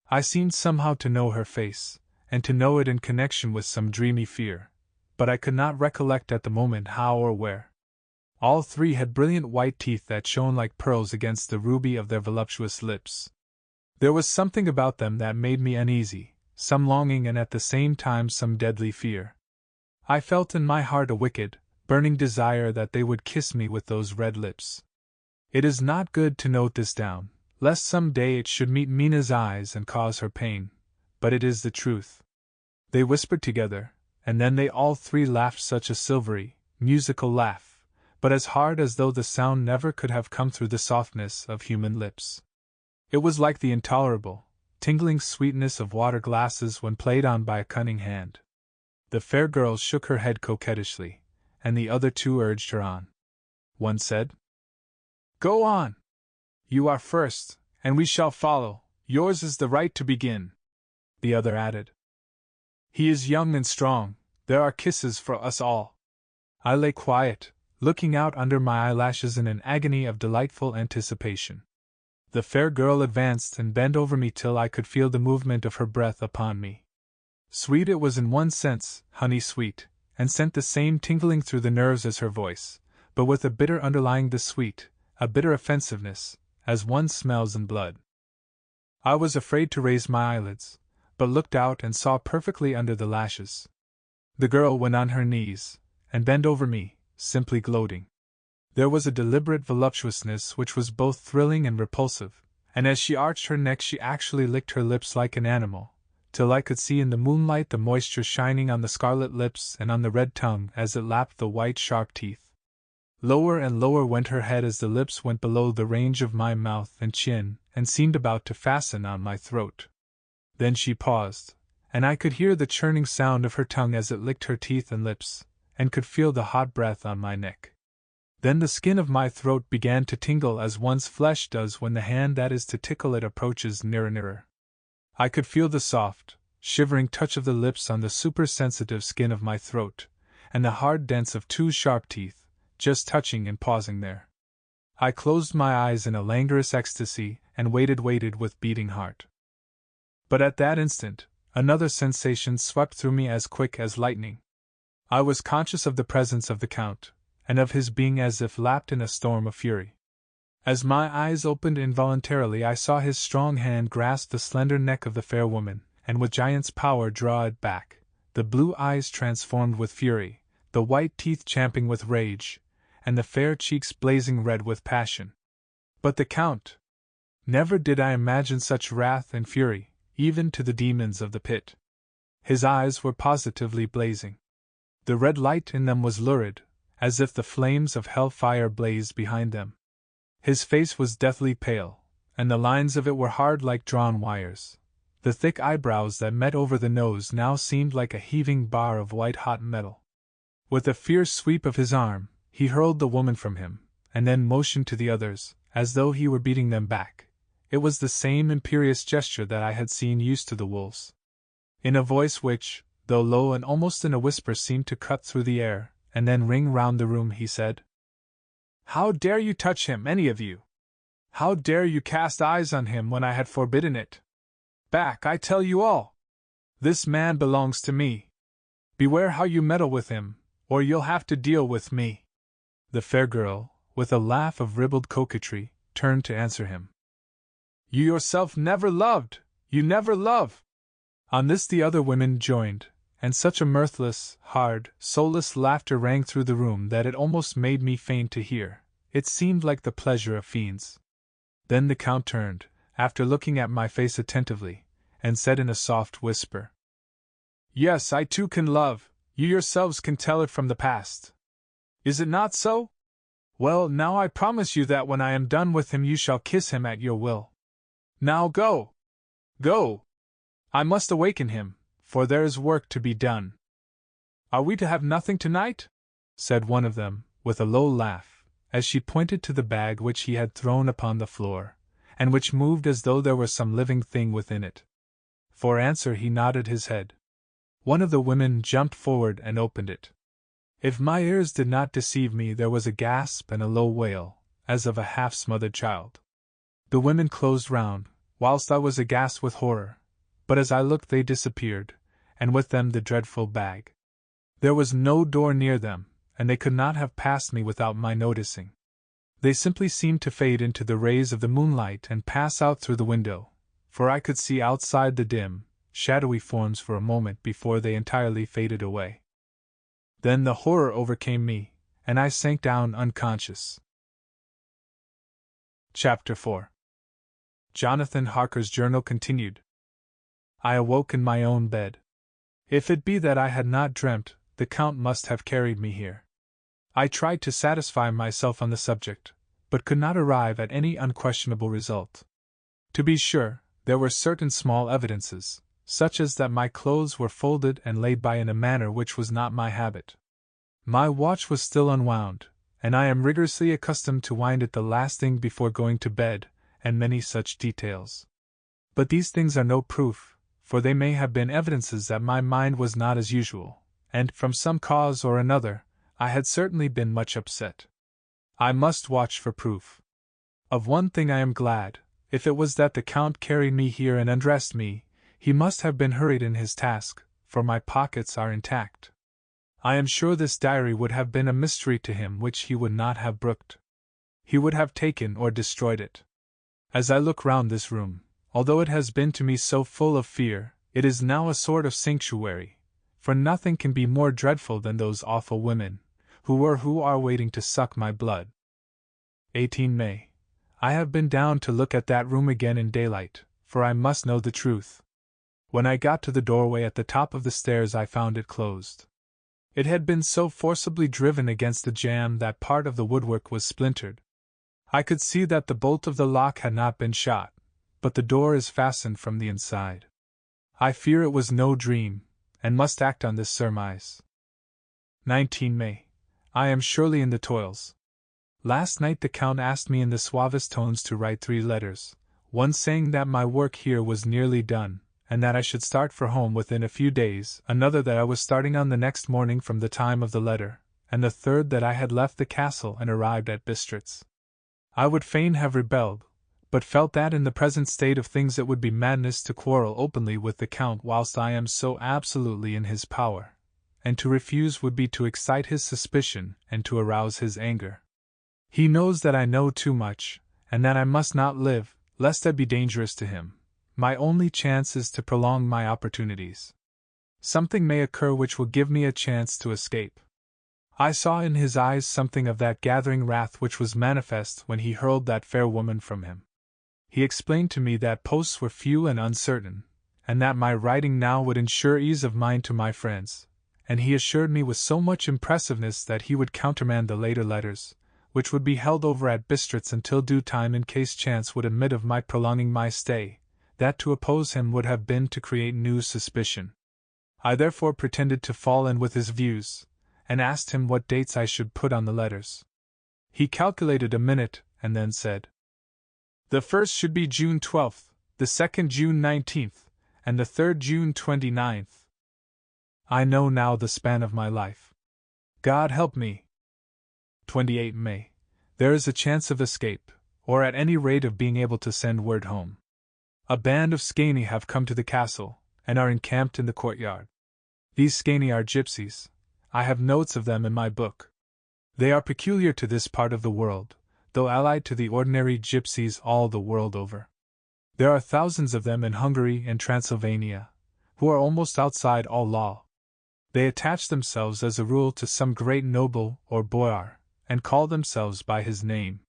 I seemed somehow to know her face, and to know it in connection with some dreamy fear, but I could not recollect at the moment how or where. All 3 had brilliant white teeth that shone like pearls against the ruby of their voluptuous lips. There was something about them that made me uneasy, some longing and at the same time some deadly fear. I felt in my heart a wicked, burning desire that they would kiss me with those red lips. It is not good to note this down, lest some day it should meet Mina's eyes and cause her pain, but it is the truth. They whispered together, and then they all 3 laughed such a silvery, musical laugh, but as hard as though the sound never could have come through the softness of human lips. It was like the intolerable, tingling sweetness of water glasses when played on by a cunning hand. The fair girl shook her head coquettishly, and the other 2 urged her on. One said, "Go on! You are first, and we shall follow. Yours is the right to begin." The other added, "He is young and strong, there are kisses for us all." I lay quiet, looking out under my eyelashes in an agony of delightful anticipation. The fair girl advanced and bent over me till I could feel the movement of her breath upon me. Sweet it was in one sense, honey sweet, and sent the same tingling through the nerves as her voice, but with a bitter underlying the sweet, a bitter offensiveness, as one smells in blood. I was afraid to raise my eyelids, but looked out and saw perfectly under the lashes. The girl went on her knees, and bent over me, simply gloating. There was a deliberate voluptuousness which was both thrilling and repulsive, and as she arched her neck she actually licked her lips like an animal, till I could see in the moonlight the moisture shining on the scarlet lips and on the red tongue as it lapped the white sharp teeth. Lower and lower went her head as the lips went below the range of my mouth and chin, and seemed about to fasten on my throat. Then she paused, and I could hear the churning sound of her tongue as it licked her teeth and lips, and could feel the hot breath on my neck. Then the skin of my throat began to tingle as one's flesh does when the hand that is to tickle it approaches nearer. I could feel the soft, shivering touch of the lips on the supersensitive skin of my throat, and the hard dents of 2 sharp teeth, just touching and pausing there. I closed my eyes in a languorous ecstasy and waited with beating heart. But at that instant, another sensation swept through me as quick as lightning. I was conscious of the presence of the Count, and of his being as if lapped in a storm of fury. As my eyes opened involuntarily I saw his strong hand grasp the slender neck of the fair woman, and with giant's power draw it back, the blue eyes transformed with fury, the white teeth champing with rage, and the fair cheeks blazing red with passion. But the Count! Never did I imagine such wrath and fury, even to the demons of the pit. His eyes were positively blazing. The red light in them was lurid, as if the flames of hell-fire blazed behind them. His face was deathly pale, and the lines of it were hard like drawn wires. The thick eyebrows that met over the nose now seemed like a heaving bar of white-hot metal. With a fierce sweep of his arm, he hurled the woman from him, and then motioned to the others, as though he were beating them back. It was the same imperious gesture that I had seen used to the wolves. In a voice which, though low and almost in a whisper, seemed to cut through the air, and then ring round the room, he said, "How dare you touch him, any of you? How dare you cast eyes on him when I had forbidden it? Back, I tell you all! This man belongs to me. Beware how you meddle with him, or you'll have to deal with me." The fair girl, with a laugh of ribald coquetry, turned to answer him. "You yourself never loved! You never love!" On this the other women joined, and such a mirthless, hard, soulless laughter rang through the room that it almost made me faint to hear. It seemed like the pleasure of fiends. Then the Count turned, after looking at my face attentively, and said in a soft whisper, "Yes, I too can love, you yourselves can tell it from the past. Is it not so? Well, now I promise you that when I am done with him you shall kiss him at your will. Now go! Go! I must awaken him, for there is work to be done." "Are we to have nothing tonight?" said one of them, with a low laugh, as she pointed to the bag which he had thrown upon the floor, and which moved as though there were some living thing within it. For answer he nodded his head. One of the women jumped forward and opened it. If my ears did not deceive me, there was a gasp and a low wail, as of a half-smothered child. The women closed round, whilst I was aghast with horror, but as I looked they disappeared, and with them the dreadful bag. There was no door near them, and they could not have passed me without my noticing. They simply seemed to fade into the rays of the moonlight and pass out through the window, for I could see outside the dim, shadowy forms for a moment before they entirely faded away. Then the horror overcame me, and I sank down unconscious. Chapter 4. Jonathan Harker's journal continued. I awoke in my own bed. If it be that I had not dreamt, the Count must have carried me here. I tried to satisfy myself on the subject, but could not arrive at any unquestionable result. To be sure, there were certain small evidences, such as that my clothes were folded and laid by in a manner which was not my habit. My watch was still unwound, and I am rigorously accustomed to wind it the last thing before going to bed, and many such details. But these things are no proof, for they may have been evidences that my mind was not as usual, and, from some cause or another, I had certainly been much upset. I must watch for proof. Of one thing I am glad: if it was that the Count carried me here and undressed me, he must have been hurried in his task, for my pockets are intact. I am sure this diary would have been a mystery to him which he would not have brooked. He would have taken or destroyed it. As I look round this room, although it has been to me so full of fear, it is now a sort of sanctuary, for nothing can be more dreadful than those awful women, who are waiting to suck my blood. 18 May. I have been down to look at that room again in daylight, for I must know the truth. When I got to the doorway at the top of the stairs I found it closed. It had been so forcibly driven against the jamb that part of the woodwork was splintered. I could see that the bolt of the lock had not been shot, but the door is fastened from the inside. I fear it was no dream, and must act on this surmise. 19 May. I am surely in the toils. Last night the Count asked me in the suavest tones to write 3 letters, one saying that my work here was nearly done, and that I should start for home within a few days, another that I was starting on the next morning from the time of the letter, and the third that I had left the castle and arrived at Bistritz. I would fain have rebelled, but felt that in the present state of things it would be madness to quarrel openly with the Count whilst I am so absolutely in his power, and to refuse would be to excite his suspicion and to arouse his anger. He knows that I know too much, and that I must not live, lest I be dangerous to him. My only chance is to prolong my opportunities. Something may occur which will give me a chance to escape. I saw in his eyes something of that gathering wrath which was manifest when he hurled that fair woman from him. He explained to me that posts were few and uncertain, and that my writing now would ensure ease of mind to my friends, and he assured me with so much impressiveness that he would countermand the later letters, which would be held over at Bistritz until due time in case chance would admit of my prolonging my stay, that to oppose him would have been to create new suspicion. I therefore pretended to fall in with his views, and asked him what dates I should put on the letters. He calculated a minute, and then said, The first should be June 12th, the second June 19th, and the third June 29th. I know now the span of my life. God help me. 28 May. There is a chance of escape, or at any rate of being able to send word home. A band of Skaney have come to the castle, and are encamped in the courtyard. These Skaney are gypsies. I have notes of them in my book. They are peculiar to this part of the world, though allied to the ordinary gypsies all the world over. There are thousands of them in Hungary and Transylvania, who are almost outside all law. They attach themselves as a rule to some great noble or boyar, and call themselves by his name.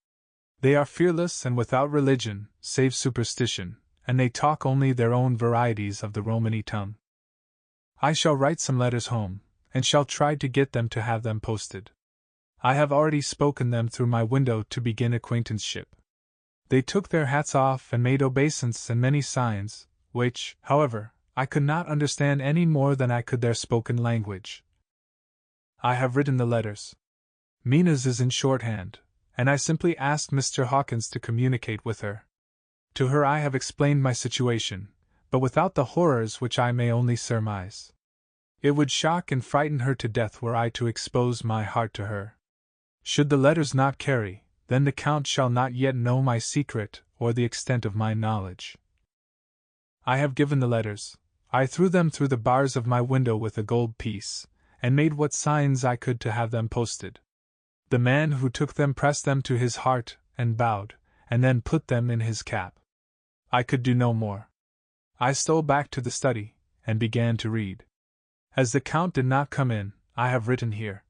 They are fearless and without religion, save superstition, and they talk only their own varieties of the Romany tongue. I shall write some letters home, and shall try to get them to have them posted. I have already spoken them through my window to begin acquaintanceship. They took their hats off and made obeisance and many signs, which, however, I could not understand any more than I could their spoken language. I have written the letters. Mina's is in shorthand, and I simply asked Mr. Hawkins to communicate with her. To her I have explained my situation, but without the horrors which I may only surmise. It would shock and frighten her to death were I to expose my heart to her. Should the letters not carry, then the Count shall not yet know my secret or the extent of my knowledge. I have given the letters. I threw them through the bars of my window with a gold piece, and made what signs I could to have them posted. The man who took them pressed them to his heart, and bowed, and then put them in his cap. I could do no more. I stole back to the study, and began to read. As the Count did not come in, I have written here.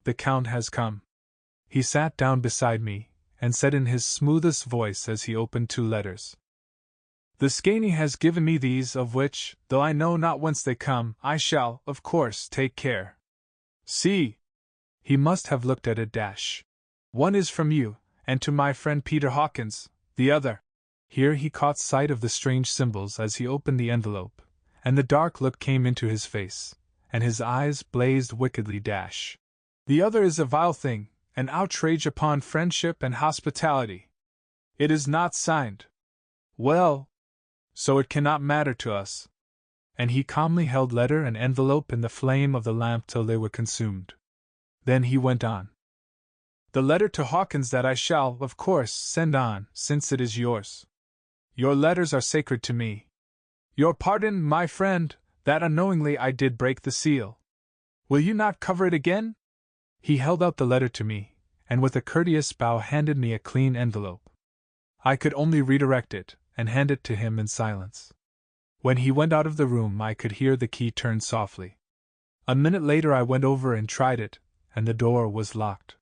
The Count has come. He sat down beside me, and said in his smoothest voice as he opened two letters. The Skaney has given me these, of which, though I know not whence they come, I shall, of course, take care. See! He must have looked at it. One is from you, and to my friend Peter Hawkins, the other. Here he caught sight of the strange symbols as he opened the envelope, and the dark look came into his face, and his eyes blazed wickedly. The other is a vile thing, an outrage upon friendship and hospitality. It is not signed. Well, so it cannot matter to us. And he calmly held letter and envelope in the flame of the lamp till they were consumed. Then he went on. The letter to Hawkins that I shall, of course, send on, since it is yours. Your letters are sacred to me. Your pardon, my friend, that unknowingly I did break the seal. Will you not cover it again? He held out the letter to me, and with a courteous bow handed me a clean envelope. I could only redirect it, and hand it to him in silence. When he went out of the room I could hear the key turn softly. A minute later I went over and tried it, and the door was locked.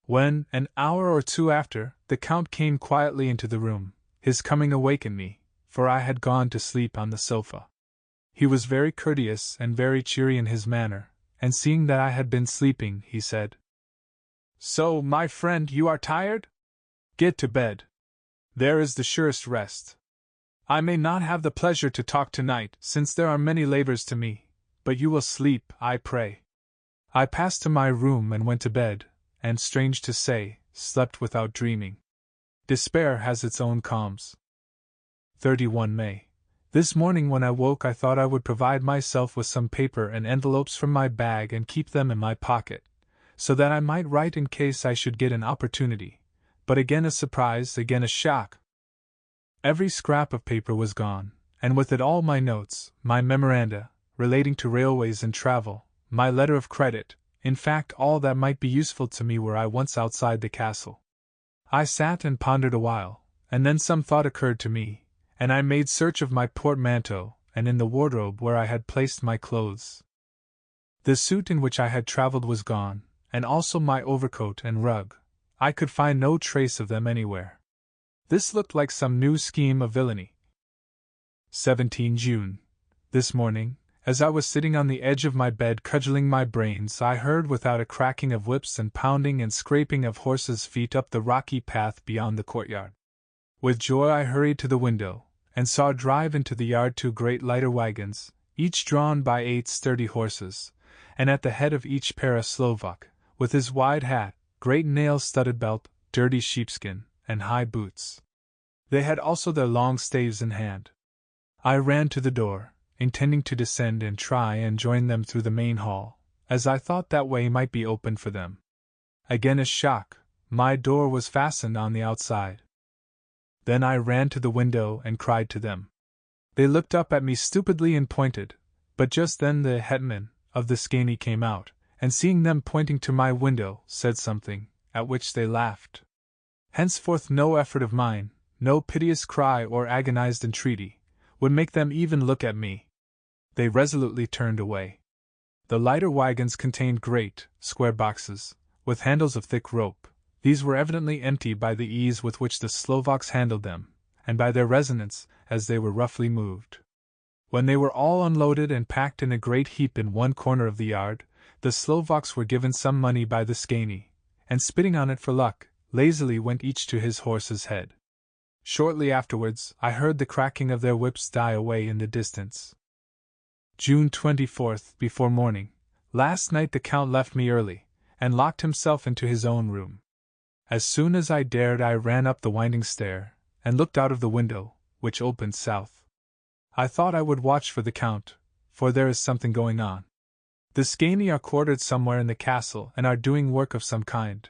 When, an hour or two after, the Count came quietly into the room, his coming awakened me, for I had gone to sleep on the sofa. He was very courteous and very cheery in his manner, and seeing that I had been sleeping, he said, So, my friend, you are tired? Get to bed. There is the surest rest. I may not have the pleasure to talk tonight, since there are many labors to me, but you will sleep, I pray. I passed to my room and went to bed, and, strange to say, slept without dreaming. Despair has its own calms. 31 May. This morning when I woke I thought I would provide myself with some paper and envelopes from my bag and keep them in my pocket, so that I might write in case I should get an opportunity, but again a surprise, again a shock. Every scrap of paper was gone, and with it all my notes, my memoranda, relating to railways and travel, my letter of credit, in fact all that might be useful to me were I once outside the castle. I sat and pondered a while, and then some thought occurred to me, and I made search of my portmanteau, and in the wardrobe where I had placed my clothes. The suit in which I had travelled was gone, and also my overcoat and rug. I could find no trace of them anywhere. This looked like some new scheme of villainy. 17 June. This morning, as I was sitting on the edge of my bed cudgelling my brains, I heard without a cracking of whips and pounding and scraping of horses' feet up the rocky path beyond the courtyard. With joy I hurried to the window, and saw drive into the yard two great lighter wagons, each drawn by 8 sturdy horses, and at the head of each pair a Slovak, with his wide hat, great nail-studded belt, dirty sheepskin, and high boots. They had also their long staves in hand. I ran to the door, intending to descend and try and join them through the main hall, as I thought that way might be opened for them. Again a shock, my door was fastened on the outside. Then I ran to the window and cried to them. They looked up at me stupidly and pointed, but just then the hetman of the skeiny came out, and seeing them pointing to my window, said something, at which they laughed. Henceforth no effort of mine, no piteous cry or agonized entreaty, would make them even look at me. They resolutely turned away. The lighter wagons contained great, square boxes, with handles of thick rope. These were evidently empty by the ease with which the Slovaks handled them, and by their resonance, as they were roughly moved. When they were all unloaded and packed in a great heap in one corner of the yard, the Slovaks were given some money by the skeiny, and spitting on it for luck, lazily went each to his horse's head. Shortly afterwards, I heard the cracking of their whips die away in the distance. June 24th, before morning. Last night the Count left me early, and locked himself into his own room. As soon as I dared, I ran up the winding stair, and looked out of the window, which opened south. I thought I would watch for the Count, for there is something going on. The skeiny are quartered somewhere in the castle and are doing work of some kind.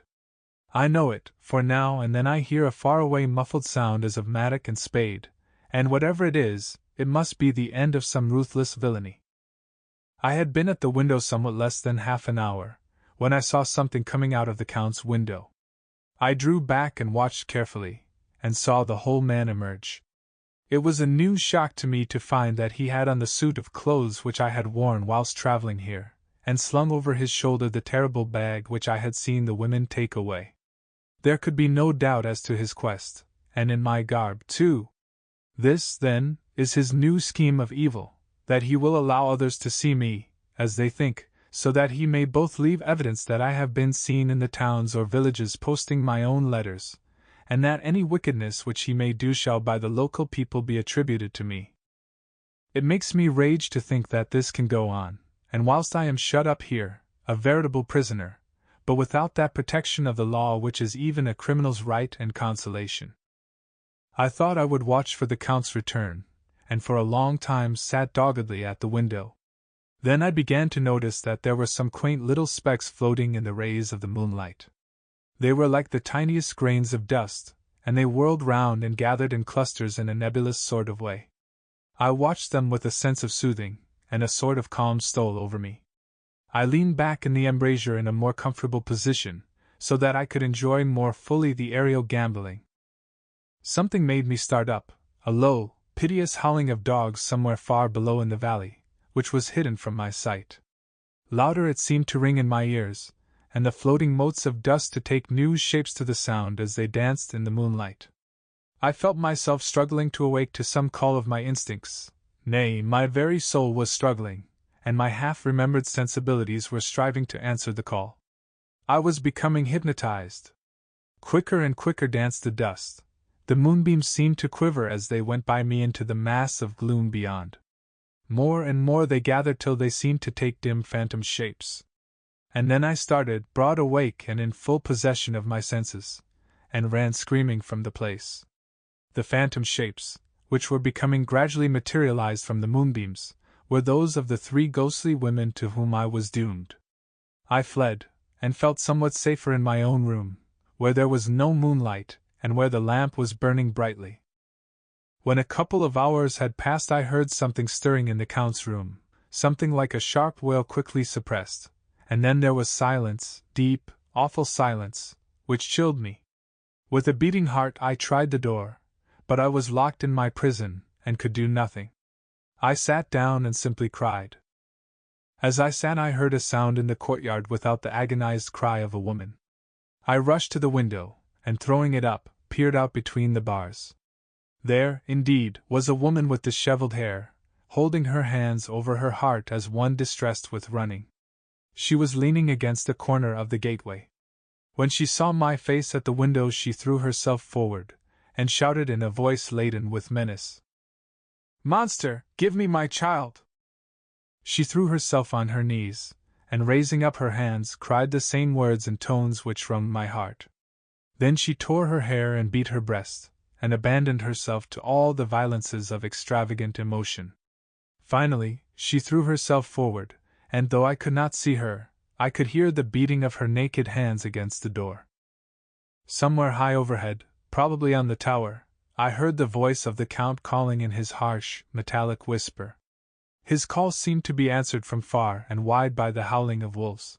I know it, for now and then I hear a far-away muffled sound as of mattock and spade, and whatever it is, it must be the end of some ruthless villainy. I had been at the window somewhat less than half an hour, when I saw something coming out of the Count's window. I drew back and watched carefully, and saw the whole man emerge. It was a new shock to me to find that he had on the suit of clothes which I had worn whilst travelling here, and slung over his shoulder the terrible bag which I had seen the women take away. There could be no doubt as to his quest, and in my garb, too. This, then, is his new scheme of evil, that he will allow others to see me, as they think, so that he may both leave evidence that I have been seen in the towns or villages posting my own letters, and that any wickedness which he may do shall by the local people be attributed to me. It makes me rage to think that this can go on, and whilst I am shut up here, a veritable prisoner, but without that protection of the law which is even a criminal's right and consolation. I thought I would watch for the Count's return, and for a long time sat doggedly at the window. Then I began to notice that there were some quaint little specks floating in the rays of the moonlight. They were like the tiniest grains of dust, and they whirled round and gathered in clusters in a nebulous sort of way. I watched them with a sense of soothing, and a sort of calm stole over me. I leaned back in the embrasure in a more comfortable position, so that I could enjoy more fully the aerial gambolling. Something made me start up, a low, piteous howling of dogs somewhere far below in the valley, which was hidden from my sight. Louder it seemed to ring in my ears, and the floating motes of dust to take new shapes to the sound as they danced in the moonlight. I felt myself struggling to awake to some call of my instincts, nay, my very soul was struggling, and my half-remembered sensibilities were striving to answer the call. I was becoming hypnotized. Quicker and quicker danced the dust. The moonbeams seemed to quiver as they went by me into the mass of gloom beyond. More and more they gathered till they seemed to take dim phantom shapes. And then I started, broad awake and in full possession of my senses, and ran screaming from the place. The phantom shapes, which were becoming gradually materialized from the moonbeams, were those of the three ghostly women to whom I was doomed. I fled, and felt somewhat safer in my own room, where there was no moonlight, and where the lamp was burning brightly. When a couple of hours had passed, I heard something stirring in the Count's room, something like a sharp wail quickly suppressed, and then there was silence, deep, awful silence, which chilled me. With a beating heart I tried the door, but I was locked in my prison, and could do nothing. I sat down and simply cried. As I sat I heard a sound in the courtyard without the agonized cry of a woman. I rushed to the window, and throwing it up, peered out between the bars. There, indeed, was a woman with disheveled hair, holding her hands over her heart as one distressed with running. She was leaning against a corner of the gateway. When she saw my face at the window she threw herself forward, and shouted in a voice laden with menace, "Monster, give me my child!" She threw herself on her knees, and raising up her hands cried the same words in tones which wrung my heart. Then she tore her hair and beat her breast, and abandoned herself to all the violences of extravagant emotion. Finally, she threw herself forward, and though I could not see her, I could hear the beating of her naked hands against the door. Somewhere high overhead, probably on the tower, I heard the voice of the Count calling in his harsh, metallic whisper. His call seemed to be answered from far and wide by the howling of wolves.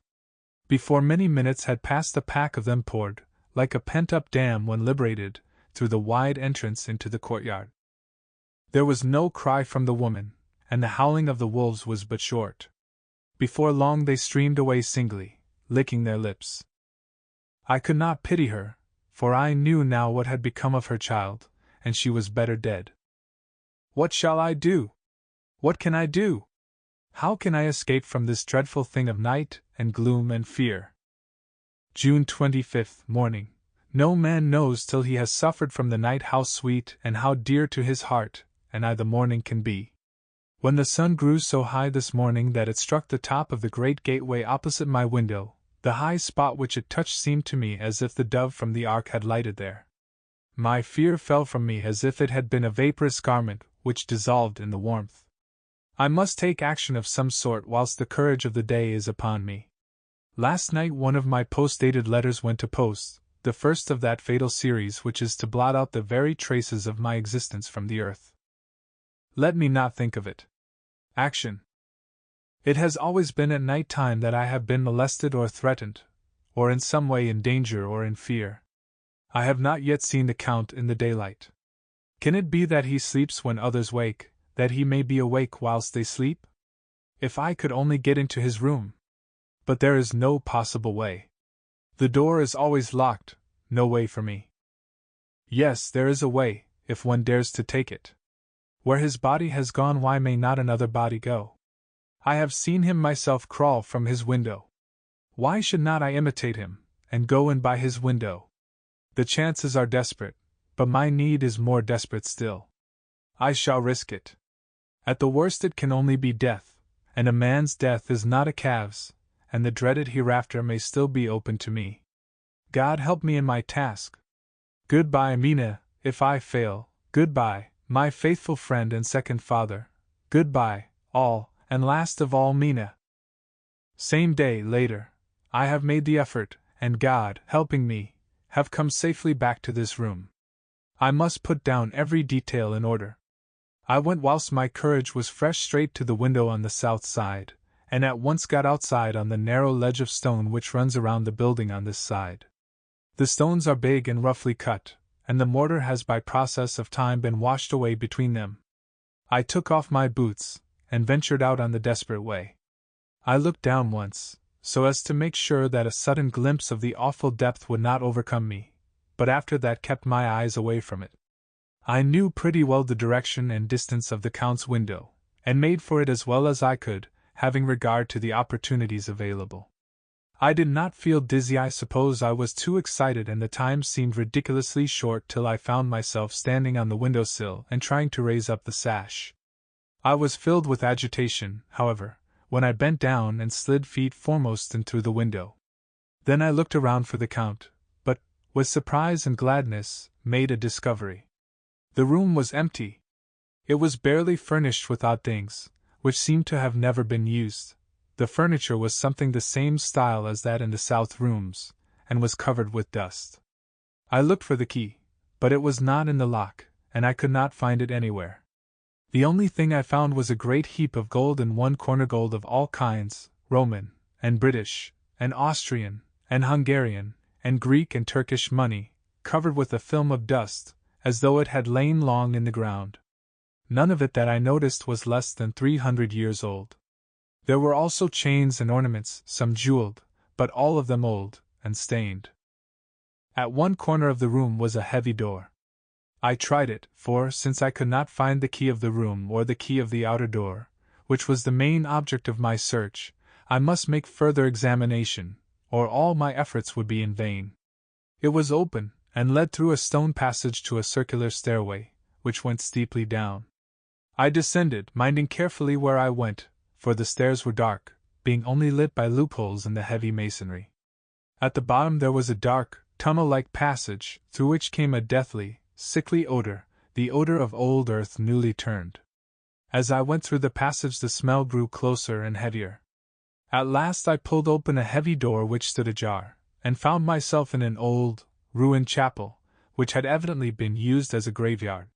Before many minutes had passed, the pack of them poured, like a pent-up dam when liberated, through the wide entrance into the courtyard. There was no cry from the woman, and the howling of the wolves was but short. Before long they streamed away singly, licking their lips. I could not pity her, for I knew now what had become of her child, and she was better dead. What shall I do? What can I do? How can I escape from this dreadful thing of night and gloom and fear? June 25th, morning. No man knows till he has suffered from the night how sweet and how dear to his heart and I the morning can be. When the sun grew so high this morning that it struck the top of the great gateway opposite my window, the high spot which it touched seemed to me as if the dove from the ark had lighted there. My fear fell from me as if it had been a vaporous garment which dissolved in the warmth. I must take action of some sort whilst the courage of the day is upon me. Last night one of my post-dated letters went to post, the first of that fatal series which is to blot out the very traces of my existence from the earth. Let me not think of it. Action. It has always been at night time that I have been molested or threatened, or in some way in danger or in fear. I have not yet seen the Count in the daylight. Can it be that he sleeps when others wake, that he may be awake whilst they sleep? If I could only get into his room! But there is no possible way. The door is always locked, no way for me. Yes, there is a way, if one dares to take it. Where his body has gone, why may not another body go? I have seen him myself crawl from his window. Why should not I imitate him, and go in by his window? The chances are desperate, but my need is more desperate still. I shall risk it. At the worst it can only be death, and a man's death is not a calf's, and the dreaded hereafter may still be open to me. God help me in my task. Goodbye, Mina, if I fail. Goodbye, my faithful friend and second father. Goodbye, all, and last of all, Mina. Same day, later. I have made the effort, and God, helping me, have come safely back to this room. I must put down every detail in order. I went whilst my courage was fresh straight to the window on the south side, and at once got outside on the narrow ledge of stone which runs around the building on this side. The stones are big and roughly cut, and the mortar has by process of time been washed away between them. I took off my boots, and ventured out on the desperate way. I looked down once, so as to make sure that a sudden glimpse of the awful depth would not overcome me, but after that kept my eyes away from it. I knew pretty well the direction and distance of the Count's window, and made for it as well as I could, having regard to the opportunities available. I did not feel dizzy. I suppose I was too excited, and the time seemed ridiculously short till I found myself standing on the windowsill and trying to raise up the sash. I was filled with agitation, however, when I bent down and slid feet foremost in through the window. Then I looked around for the Count, but, with surprise and gladness, made a discovery. The room was empty. It was barely furnished with odd things, which seemed to have never been used. The furniture was something the same style as that in the south rooms, and was covered with dust. I looked for the key, but it was not in the lock, and I could not find it anywhere. The only thing I found was a great heap of gold in one corner, gold of all kinds, Roman, and British, and Austrian, and Hungarian, and Greek and Turkish money, covered with a film of dust, as though it had lain long in the ground. None of it that I noticed was less than 300 years old. There were also chains and ornaments, some jeweled, but all of them old, and stained. At one corner of the room was a heavy door. I tried it, for, since I could not find the key of the room or the key of the outer door, which was the main object of my search, I must make further examination, or all my efforts would be in vain. It was open, and led through a stone passage to a circular stairway, which went steeply down. I descended, minding carefully where I went, for the stairs were dark, being only lit by loopholes in the heavy masonry. At the bottom there was a dark, tunnel-like passage, through which came a deathly, sickly odor, the odor of old earth newly turned. As I went through the passage the smell grew closer and heavier. At last I pulled open a heavy door which stood ajar, and found myself in an old, ruined chapel, which had evidently been used as a graveyard.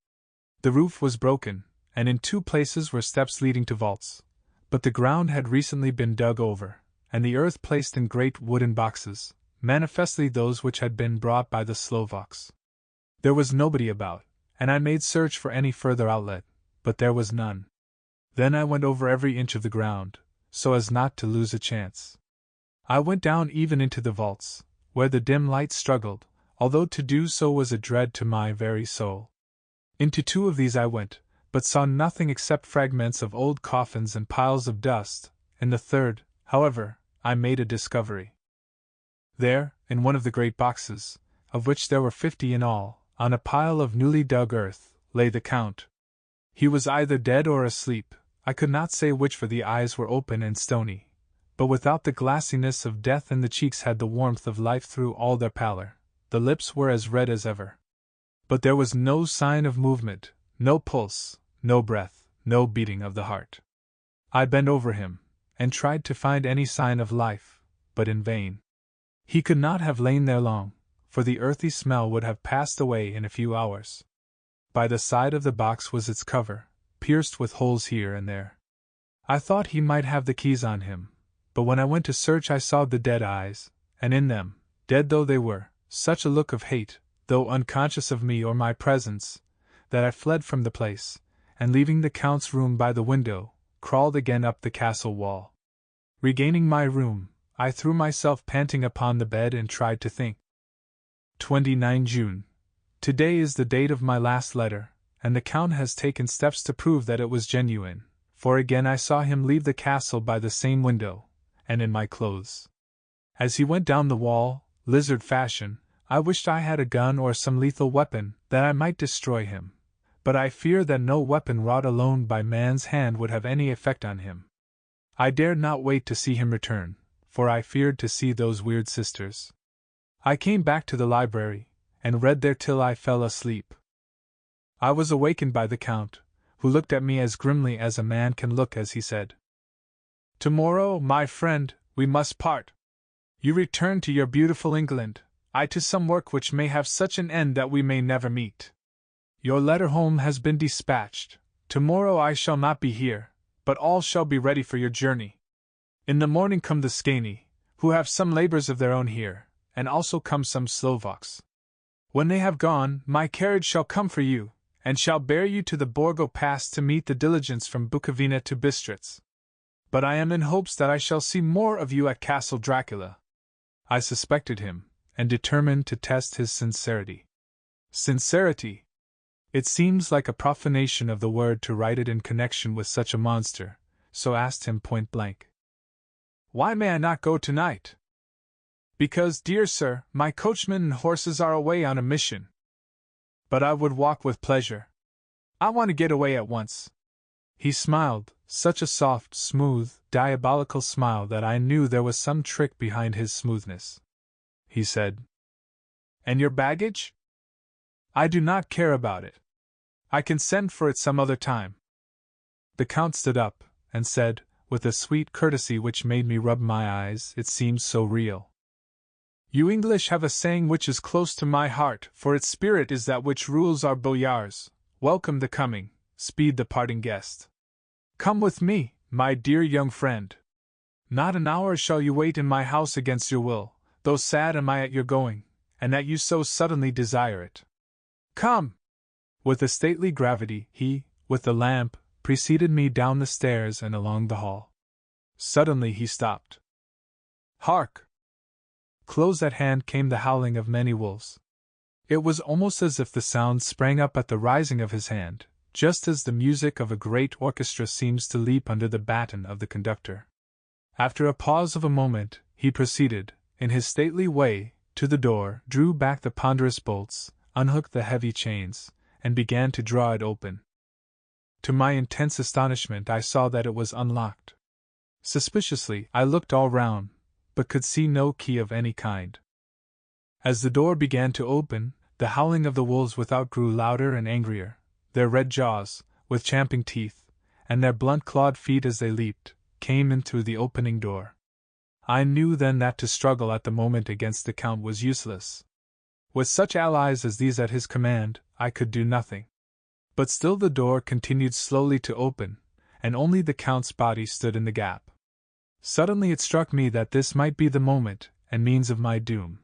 The roof was broken, and in 2 places were steps leading to vaults, but the ground had recently been dug over, and the earth placed in great wooden boxes, manifestly those which had been brought by the Slovaks. There was nobody about, and I made search for any further outlet, but there was none. Then I went over every inch of the ground, so as not to lose a chance. I went down even into the vaults, where the dim light struggled, although to do so was a dread to my very soul. Into 2 of these I went, but saw nothing except fragments of old coffins and piles of dust. In the 3rd, however, I made a discovery. There, in one of the great boxes, of which there were 50 in all, on a pile of newly dug earth, lay the Count. He was either dead or asleep, I could not say which, for the eyes were open and stony, but without the glassiness of death, and the cheeks had the warmth of life through all their pallor. The lips were as red as ever. But there was no sign of movement, no pulse, no breath, no beating of the heart. I bent over him, and tried to find any sign of life, but in vain. He could not have lain there long, for the earthy smell would have passed away in a few hours. By the side of the box was its cover, pierced with holes here and there. I thought he might have the keys on him, but when I went to search I saw the dead eyes, and in them, dead though they were, such a look of hate, though unconscious of me or my presence, that I fled from the place, and leaving the Count's room by the window, crawled again up the castle wall. Regaining my room, I threw myself panting upon the bed and tried to think. 29 June. Today is the date of my last letter, and the Count has taken steps to prove that it was genuine, for again I saw him leave the castle by the same window, and in my clothes. As he went down the wall, lizard fashion, I wished I had a gun or some lethal weapon, that I might destroy him, but I fear that no weapon wrought alone by man's hand would have any effect on him. I dared not wait to see him return, for I feared to see those weird sisters. I came back to the library, and read there till I fell asleep. I was awakened by the Count, who looked at me as grimly as a man can look as he said, "Tomorrow, my friend, we must part. You return to your beautiful England, I to some work which may have such an end that we may never meet. Your letter home has been dispatched. Tomorrow I shall not be here, but all shall be ready for your journey. In the morning come the Skani, who have some labors of their own here, and also come some Slovaks. When they have gone, my carriage shall come for you, and shall bear you to the Borgo Pass to meet the diligence from Bukovina to Bistritz. But I am in hopes that I shall see more of you at Castle Dracula." I suspected him, and determined to test his sincerity. Sincerity! It seems like a profanation of the word to write it in connection with such a monster, so asked him point blank, "Why may I not go tonight?" "Because, dear sir, my coachman and horses are away on a mission." "But I would walk with pleasure. I want to get away at once." He smiled, such a soft, smooth, diabolical smile that I knew there was some trick behind his smoothness. He said, "And your baggage?" "I do not care about it. I can send for it some other time." The Count stood up, and said, with a sweet courtesy which made me rub my eyes, it seemed so real, "You English have a saying which is close to my heart, for its spirit is that which rules our boyars: welcome the coming, speed the parting guest. Come with me, my dear young friend. Not an hour shall you wait in my house against your will, though sad am I at your going, and that you so suddenly desire it. Come!" With a stately gravity, he, with the lamp, preceded me down the stairs and along the hall. Suddenly he stopped. "Hark!" Close at hand came the howling of many wolves. It was almost as if the sound sprang up at the rising of his hand, just as the music of a great orchestra seems to leap under the baton of the conductor. After a pause of a moment, he proceeded, in his stately way, to the door, drew back the ponderous bolts, unhooked the heavy chains, and began to draw it open. To my intense astonishment I saw that it was unlocked. Suspiciously I looked all round, but could see no key of any kind. As the door began to open, the howling of the wolves without grew louder and angrier, their red jaws, with champing teeth, and their blunt-clawed feet as they leaped, came in through the opening door. I knew then that to struggle at the moment against the Count was useless. With such allies as these at his command, I could do nothing. But still the door continued slowly to open, and only the Count's body stood in the gap. Suddenly it struck me that this might be the moment and means of my doom.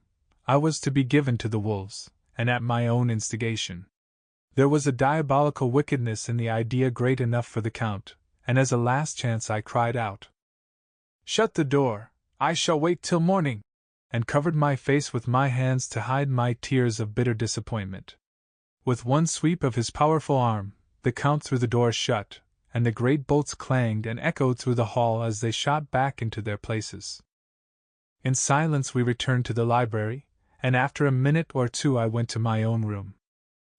I was to be given to the wolves, and at my own instigation. There was a diabolical wickedness in the idea great enough for the Count, and as a last chance I cried out, "Shut the door! I shall wait till morning!" and covered my face with my hands to hide my tears of bitter disappointment. With one sweep of his powerful arm, the Count threw the door shut, and the great bolts clanged and echoed through the hall as they shot back into their places. In silence we returned to the library, and after a minute or two I went to my own room.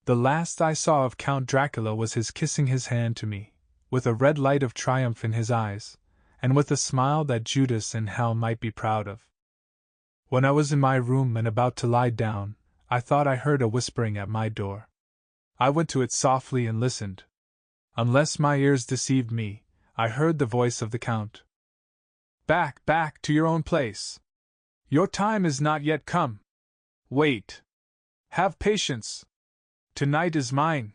The last I saw of Count Dracula was his kissing his hand to me, with a red light of triumph in his eyes, and with a smile that Judas in hell might be proud of. When I was in my room and about to lie down, I thought I heard a whispering at my door. I went to it softly and listened. Unless my ears deceived me, I heard the voice of the Count. "Back, back to your own place! Your time is not yet come! Wait! Have patience! Tonight is mine!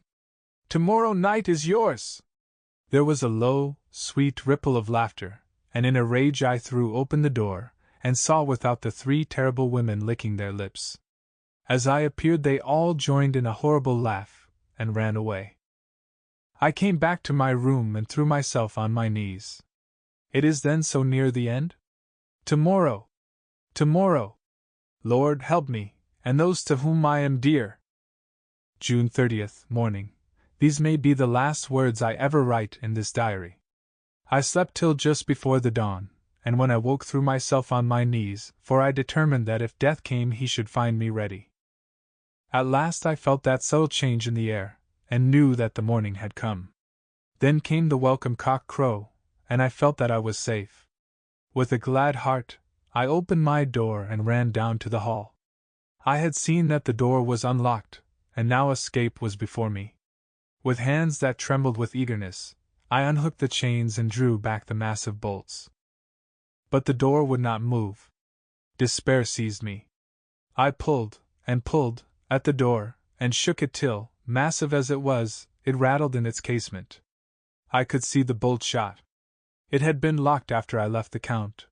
Tomorrow night is yours!" There was a low, sweet ripple of laughter, and in a rage I threw open the door, and saw without the three terrible women licking their lips. As I appeared they all joined in a horrible laugh, and ran away. I came back to my room and threw myself on my knees. It is then so near the end? Tomorrow! Tomorrow! Lord help me, and those to whom I am dear! June 30th, morning. These may be the last words I ever write in this diary. I slept till just before the dawn, and when I woke threw myself on my knees, for I determined that if death came he should find me ready. At last I felt that subtle change in the air, and knew that the morning had come. Then came the welcome cock-crow, and I felt that I was safe. With a glad heart, I opened my door and ran down to the hall. I had seen that the door was unlocked, and now escape was before me. With hands that trembled with eagerness, I unhooked the chains and drew back the massive bolts. But the door would not move. Despair seized me. I pulled, and pulled, at the door, and shook it till, massive as it was, it rattled in its casement. I could see the bolt shot. It had been locked after I left the Count.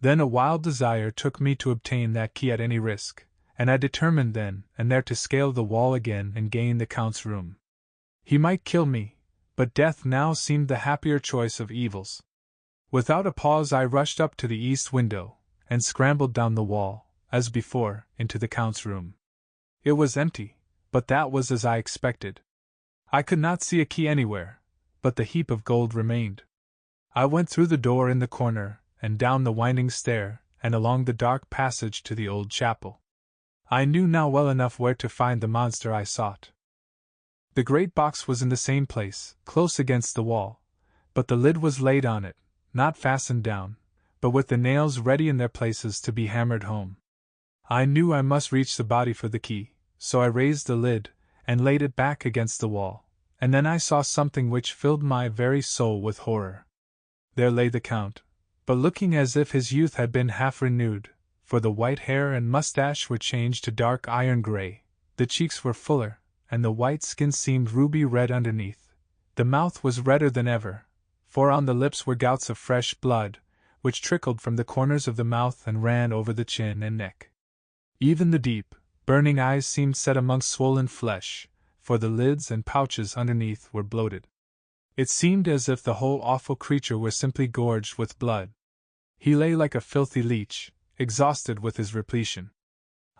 Then a wild desire took me to obtain that key at any risk, and I determined then and there to scale the wall again and gain the Count's room. He might kill me, but death now seemed the happier choice of evils. Without a pause I rushed up to the east window, and scrambled down the wall, as before, into the Count's room. It was empty, but that was as I expected. I could not see a key anywhere, but the heap of gold remained. I went through the door in the corner, and down the winding stair, and along the dark passage to the old chapel. I knew now well enough where to find the monster I sought. The great box was in the same place, close against the wall, but the lid was laid on it, not fastened down, but with the nails ready in their places to be hammered home. I knew I must reach the body for the key, so I raised the lid, and laid it back against the wall, and then I saw something which filled my very soul with horror. There lay the Count, but looking as if his youth had been half renewed, for the white hair and mustache were changed to dark iron gray, the cheeks were fuller, and the white skin seemed ruby red underneath. The mouth was redder than ever, for on the lips were gouts of fresh blood, which trickled from the corners of the mouth and ran over the chin and neck. Even the deep, burning eyes seemed set amongst swollen flesh, for the lids and pouches underneath were bloated. It seemed as if the whole awful creature were simply gorged with blood. He lay like a filthy leech, exhausted with his repletion.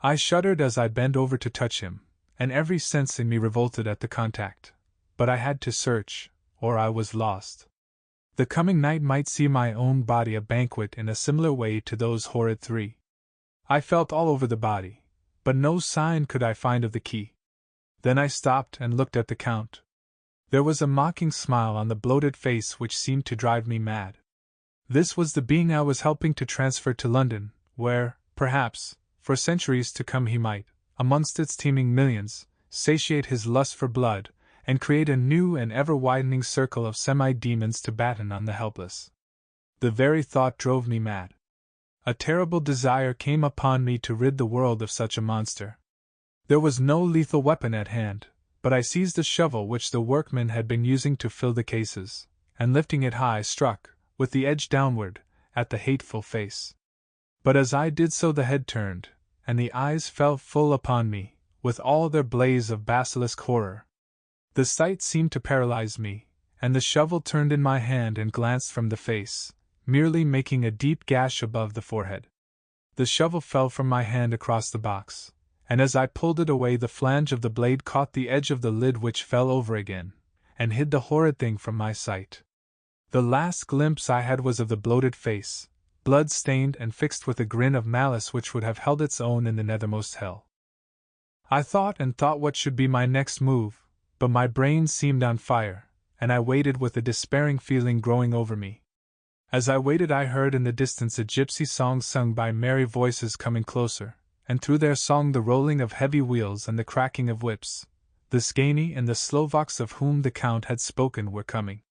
I shuddered as I bent over to touch him, and every sense in me revolted at the contact. But I had to search, or I was lost. The coming night might see my own body a banquet in a similar way to those horrid three. I felt all over the body, but no sign could I find of the key. Then I stopped and looked at the Count. There was a mocking smile on the bloated face which seemed to drive me mad. This was the being I was helping to transfer to London, where, perhaps, for centuries to come he might, amongst its teeming millions, satiate his lust for blood, and create a new and ever-widening circle of semi-demons to batten on the helpless. The very thought drove me mad. A terrible desire came upon me to rid the world of such a monster. There was no lethal weapon at hand, but I seized a shovel which the workmen had been using to fill the cases, and lifting it high struck, with the edge downward, at the hateful face. But as I did so the head turned, and the eyes fell full upon me, with all their blaze of basilisk horror. The sight seemed to paralyze me, and the shovel turned in my hand and glanced from the face, merely making a deep gash above the forehead. The shovel fell from my hand across the box, and as I pulled it away the flange of the blade caught the edge of the lid which fell over again, and hid the horrid thing from my sight. The last glimpse I had was of the bloated face, blood-stained and fixed with a grin of malice which would have held its own in the nethermost hell. I thought and thought what should be my next move, but my brain seemed on fire, and I waited with a despairing feeling growing over me. As I waited I heard in the distance a gypsy song sung by merry voices coming closer, and through their song the rolling of heavy wheels and the cracking of whips. The Skaney and the Slovaks of whom the Count had spoken were coming.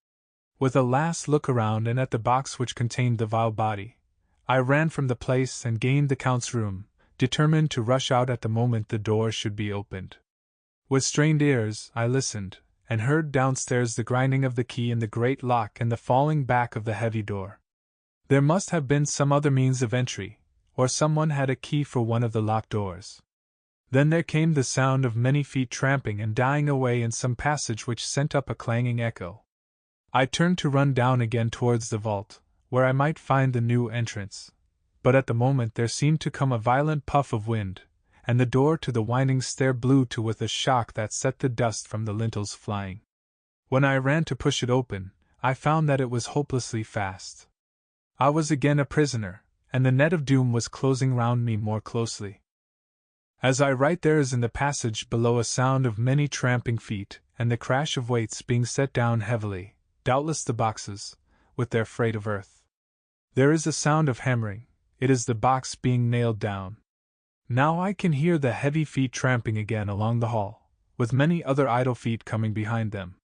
With a last look around and at the box which contained the vile body, I ran from the place and gained the Count's room, determined to rush out at the moment the door should be opened. With strained ears I listened, and heard downstairs the grinding of the key in the great lock and the falling back of the heavy door. There must have been some other means of entry, or someone had a key for one of the locked doors. Then there came the sound of many feet tramping and dying away in some passage which sent up a clanging echo. I turned to run down again towards the vault, where I might find the new entrance, but at the moment there seemed to come a violent puff of wind, and the door to the winding stair blew to with a shock that set the dust from the lintels flying. When I ran to push it open, I found that it was hopelessly fast. I was again a prisoner, and the net of doom was closing round me more closely. As I write there is in the passage below a sound of many tramping feet, and the crash of weights being set down heavily, doubtless the boxes, with their freight of earth. There is a sound of hammering, it is the box being nailed down. Now I can hear the heavy feet tramping again along the hall, with many other idle feet coming behind them.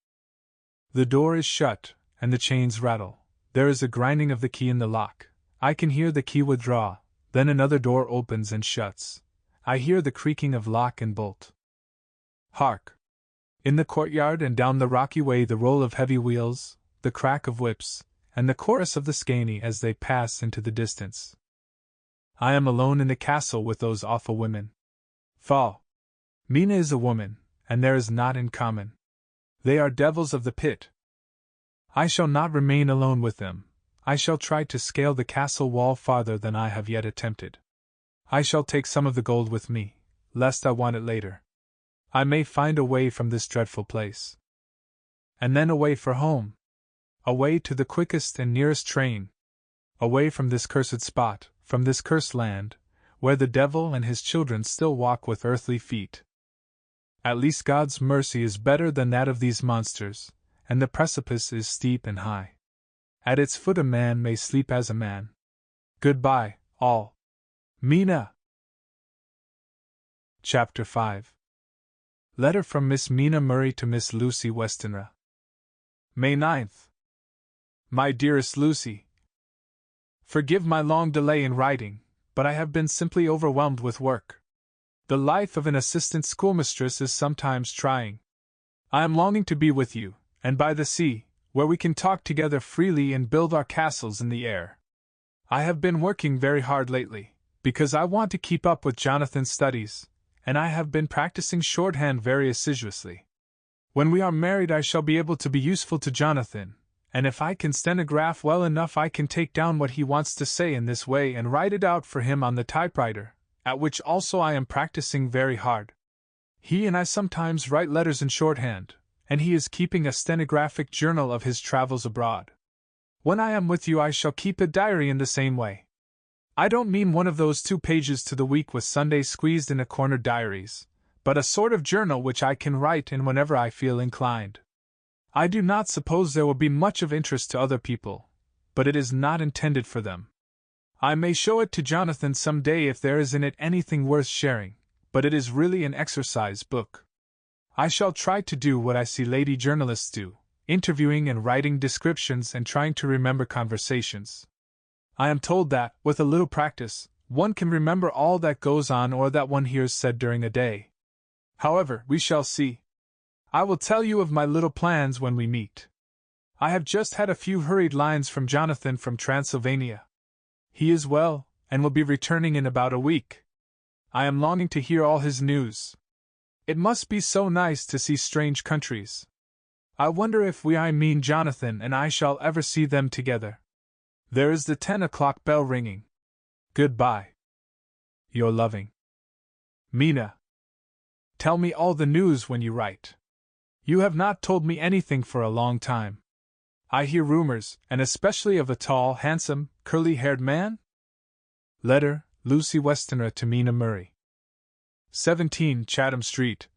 The door is shut, and the chains rattle. There is a grinding of the key in the lock. I can hear the key withdraw, then another door opens and shuts. I hear the creaking of lock and bolt. Hark! In the courtyard and down the rocky way the roll of heavy wheels, the crack of whips, and the chorus of the Skaney as they pass into the distance. I am alone in the castle with those awful women. Fall! Mina is a woman, and there is naught in common. They are devils of the pit. I shall not remain alone with them. I shall try to scale the castle wall farther than I have yet attempted. I shall take some of the gold with me, lest I want it later. I may find a way from this dreadful place. And then away for home. Away to the quickest and nearest train. Away from this cursed spot, from this cursed land, where the devil and his children still walk with earthly feet. At least God's mercy is better than that of these monsters, and the precipice is steep and high. At its foot a man may sleep as a man. Goodbye, all. Mina. Chapter 5. Letter from Miss Mina Murray to Miss Lucy Westenra. May 9th. My dearest Lucy, forgive my long delay in writing, but I have been simply overwhelmed with work. The life of an assistant schoolmistress is sometimes trying. I am longing to be with you, and by the sea, where we can talk together freely and build our castles in the air. I have been working very hard lately, because I want to keep up with Jonathan's studies, and I have been practicing shorthand very assiduously. When we are married I shall be able to be useful to Jonathan, and if I can stenograph well enough I can take down what he wants to say in this way and write it out for him on the typewriter, at which also I am practicing very hard. He and I sometimes write letters in shorthand, and he is keeping a stenographic journal of his travels abroad. When I am with you I shall keep a diary in the same way. I don't mean one of those 2 pages to the week with Sundays squeezed in a corner diaries, but a sort of journal which I can write in whenever I feel inclined. I do not suppose there will be much of interest to other people, but it is not intended for them. I may show it to Jonathan some day if there is in it anything worth sharing, but it is really an exercise book. I shall try to do what I see lady journalists do, interviewing and writing descriptions and trying to remember conversations. I am told that, with a little practice, one can remember all that goes on or that one hears said during a day. However, we shall see. I will tell you of my little plans when we meet. I have just had a few hurried lines from Jonathan from Transylvania. He is well, and will be returning in about a week. I am longing to hear all his news. It must be so nice to see strange countries. I wonder if Jonathan and I shall ever see them together. There is the 10 o'clock bell ringing. Goodbye. Your loving Mina. Tell me all the news when you write. You have not told me anything for a long time. I hear rumors, and especially of a tall, handsome, curly-haired man? Letter, Lucy Westenra to Mina Murray. 17 Chatham Street.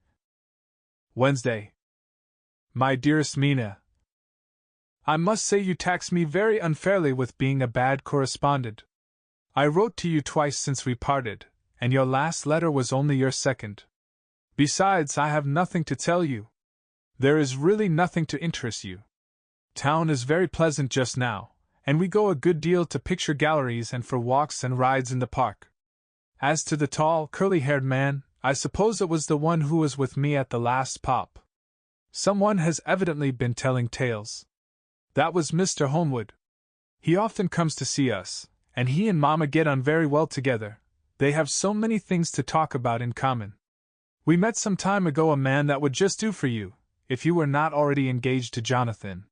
Wednesday. My dearest Mina, I must say you tax me very unfairly with being a bad correspondent. I wrote to you twice since we parted, and your last letter was only your second. Besides, I have nothing to tell you. There is really nothing to interest you. Town is very pleasant just now, and we go a good deal to picture galleries and for walks and rides in the park. As to the tall, curly-haired man, I suppose it was the one who was with me at the last pop. Someone has evidently been telling tales. That was Mr. Holmwood. He often comes to see us, and he and Mamma get on very well together. They have so many things to talk about in common. We met some time ago a man that would just do for you, if you were not already engaged to Jonathan.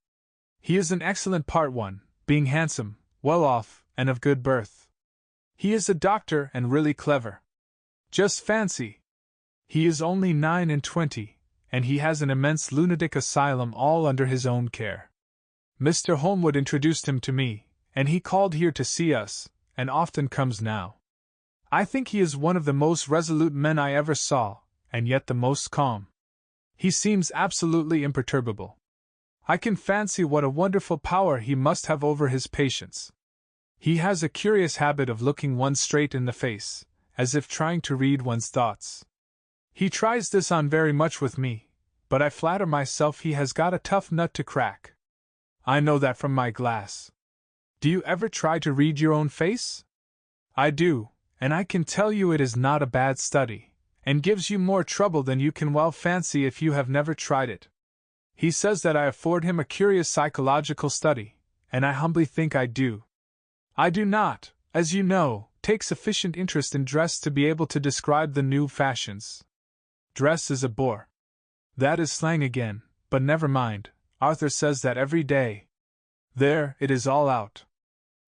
He is an excellent part one, being handsome, well off, and of good birth. He is a doctor and really clever. Just fancy! He is only 29, and he has an immense lunatic asylum all under his own care. Mr. Holmwood introduced him to me, and he called here to see us, and often comes now. I think he is one of the most resolute men I ever saw, and yet the most calm. He seems absolutely imperturbable. I can fancy what a wonderful power he must have over his patients. He has a curious habit of looking one straight in the face, as if trying to read one's thoughts. He tries this on very much with me, but I flatter myself he has got a tough nut to crack. I know that from my glass. Do you ever try to read your own face? I do, and I can tell you it is not a bad study, and gives you more trouble than you can well fancy if you have never tried it. He says that I afford him a curious psychological study, and I humbly think I do. I do not, as you know, take sufficient interest in dress to be able to describe the new fashions. Dress is a bore. That is slang again, but never mind, Arthur says that every day. There, it is all out.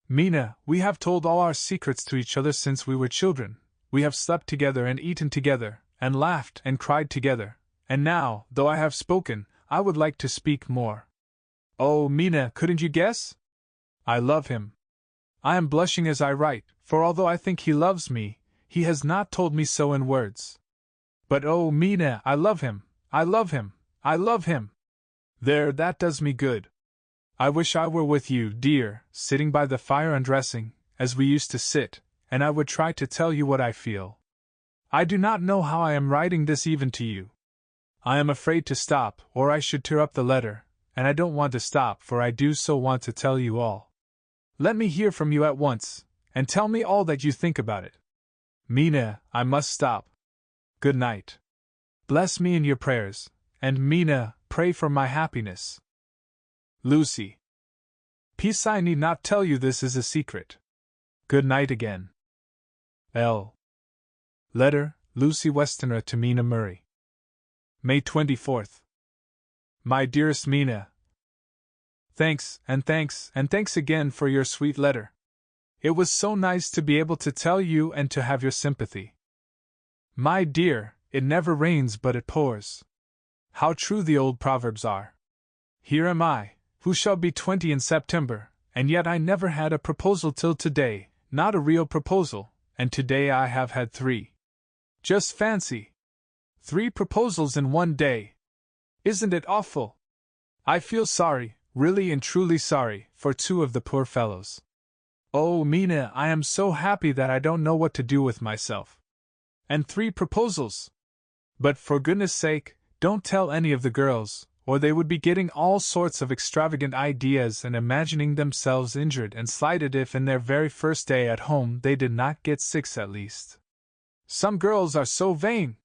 Mina, we have told all our secrets to each other since we were children. We have slept together and eaten together, and laughed and cried together, and now, though I have spoken, I would like to speak more. Oh, Mina, couldn't you guess? I love him. I am blushing as I write, for although I think he loves me, he has not told me so in words. But oh, Mina, I love him, I love him, I love him. There, that does me good. I wish I were with you, dear, sitting by the fire undressing, as we used to sit, and I would try to tell you what I feel. I do not know how I am writing this even to you. I am afraid to stop, or I should tear up the letter, and I don't want to stop, for I do so want to tell you all. Let me hear from you at once, and tell me all that you think about it. Mina, I must stop. Good night. Bless me in your prayers, and Mina, pray for my happiness. Lucy. Peace, I need not tell you this is a secret. Good night again. L. Letter, Lucy Westenra to Mina Murray. May 24th. My dearest Mina, thanks, and thanks, and thanks again for your sweet letter. It was so nice to be able to tell you and to have your sympathy. My dear, it never rains but it pours. How true the old proverbs are. Here am I, who shall be 20 in September, and yet I never had a proposal till today, not a real proposal, and today I have had 3. Just fancy! 3 proposals in one day! Isn't it awful? I feel sorry, really and truly sorry, for 2 of the poor fellows. Oh, Mina, I am so happy that I don't know what to do with myself. And 3 proposals! But for goodness sake, don't tell any of the girls, or they would be getting all sorts of extravagant ideas and imagining themselves injured and slighted if in their very first day at home they did not get 6 at least. Some girls are so vain.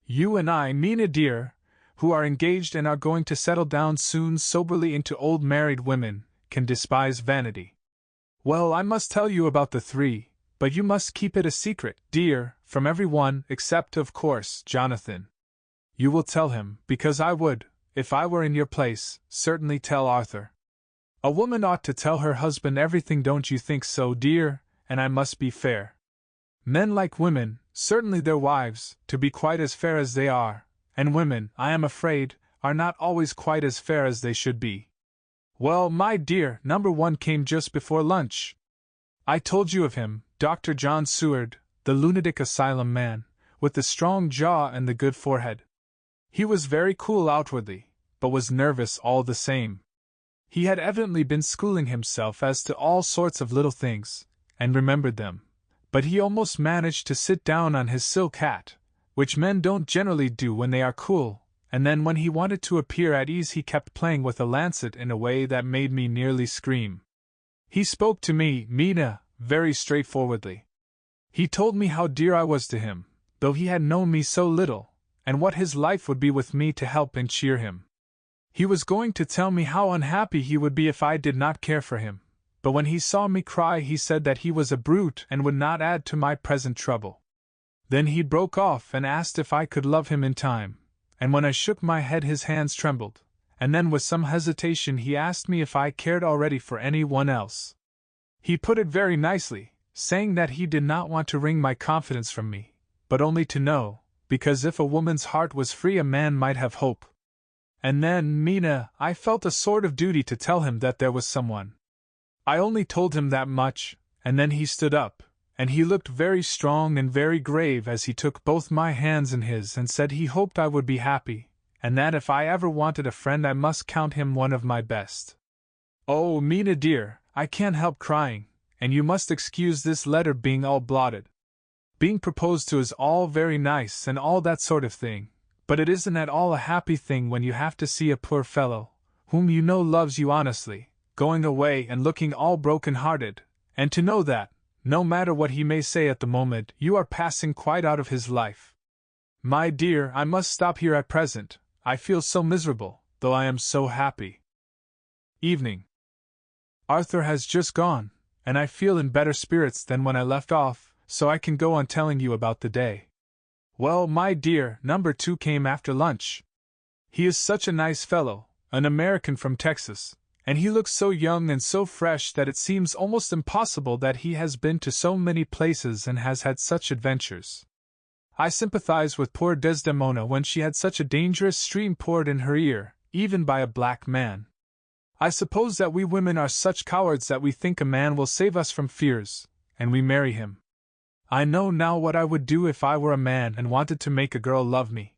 You and I, Mina dear, who are engaged and are going to settle down soon soberly into old married women, can despise vanity. Well, I must tell you about the 3, but you must keep it a secret, dear, from everyone except, of course, Jonathan. You will tell him, because I would, if I were in your place, certainly tell Arthur. A woman ought to tell her husband everything, don't you think so, dear? And I must be fair. Men like women, certainly their wives, to be quite as fair as they are, and women, I am afraid, are not always quite as fair as they should be. Well, my dear, number 1 came just before lunch. I told you of him, Dr. John Seward, the lunatic asylum man, with the strong jaw and the good forehead. He was very cool outwardly, but was nervous all the same. He had evidently been schooling himself as to all sorts of little things, and remembered them, but he almost managed to sit down on his silk hat, which men don't generally do when they are cool, and then when he wanted to appear at ease he kept playing with a lancet in a way that made me nearly scream. He spoke to me, Mina, very straightforwardly. He told me how dear I was to him, though he had known me so little, and what his life would be with me to help and cheer him. He was going to tell me how unhappy he would be if I did not care for him, but when he saw me cry he said that he was a brute and would not add to my present trouble. Then he broke off and asked if I could love him in time, and when I shook my head his hands trembled, and then with some hesitation he asked me if I cared already for any one else. He put it very nicely, saying that he did not want to wring my confidence from me, but only to know, because if a woman's heart was free a man might have hope. And then, Mina, I felt a sort of duty to tell him that there was someone. I only told him that much, and then he stood up, and he looked very strong and very grave as he took both my hands in his and said he hoped I would be happy, and that if I ever wanted a friend I must count him one of my best. Oh, Mina dear, I can't help crying, and you must excuse this letter being all blotted. Being proposed to is all very nice and all that sort of thing, but it isn't at all a happy thing when you have to see a poor fellow, whom you know loves you honestly, going away and looking all broken-hearted, and to know that, no matter what he may say at the moment, you are passing quite out of his life. My dear, I must stop here at present, I feel so miserable, though I am so happy. Evening. Arthur has just gone, and I feel in better spirits than when I left off, so I can go on telling you about the day. Well, my dear, number 2 came after lunch. He is such a nice fellow, an American from Texas, and he looks so young and so fresh that it seems almost impossible that he has been to so many places and has had such adventures. I sympathize with poor Desdemona when she had such a dangerous stream poured in her ear, even by a black man. I suppose that we women are such cowards that we think a man will save us from fears, and we marry him. I know now what I would do if I were a man and wanted to make a girl love me.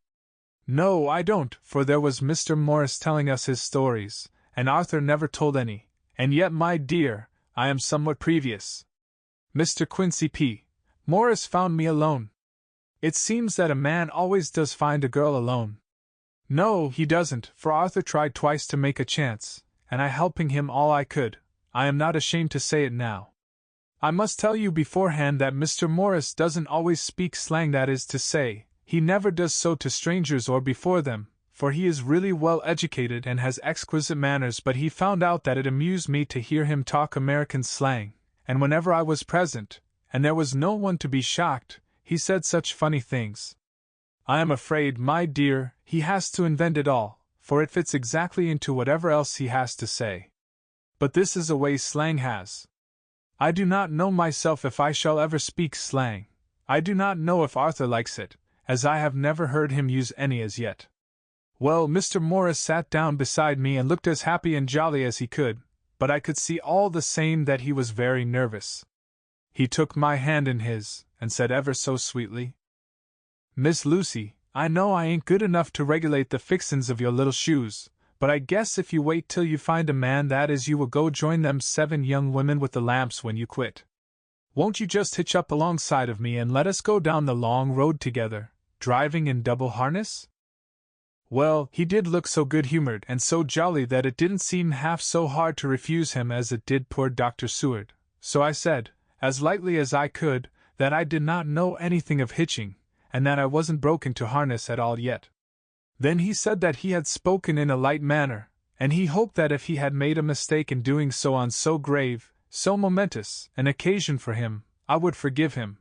No, I don't, for there was Mr. Morris telling us his stories, and Arthur never told any, and yet, my dear, I am somewhat previous. Mr. Quincy P. Morris found me alone. It seems that a man always does find a girl alone. No, he doesn't, for Arthur tried twice to make a chance, and I helping him all I could. I am not ashamed to say it now. I must tell you beforehand that Mr. Morris doesn't always speak slang, that is to say, he never does so to strangers or before them, for he is really well educated and has exquisite manners, but he found out that it amused me to hear him talk American slang, and whenever I was present, and there was no one to be shocked, he said such funny things. I am afraid, my dear, he has to invent it all, for it fits exactly into whatever else he has to say. But this is a way slang has. I do not know myself if I shall ever speak slang. I do not know if Arthur likes it, as I have never heard him use any as yet. Well, Mr. Morris sat down beside me and looked as happy and jolly as he could, but I could see all the same that he was very nervous. He took my hand in his, and said ever so sweetly, "Miss Lucy, I know I ain't good enough to regulate the fixin's of your little shoes, but I guess if you wait till you find a man, that is, you will go join them 7 young women with the lamps when you quit. Won't you just hitch up alongside of me and let us go down the long road together, driving in double harness?" Well, he did look so good-humored and so jolly that it didn't seem half so hard to refuse him as it did poor Dr. Seward, so I said, as lightly as I could, that I did not know anything of hitching, and that I wasn't broken to harness at all yet. Then he said that he had spoken in a light manner, and he hoped that if he had made a mistake in doing so on so grave, so momentous an occasion for him, I would forgive him.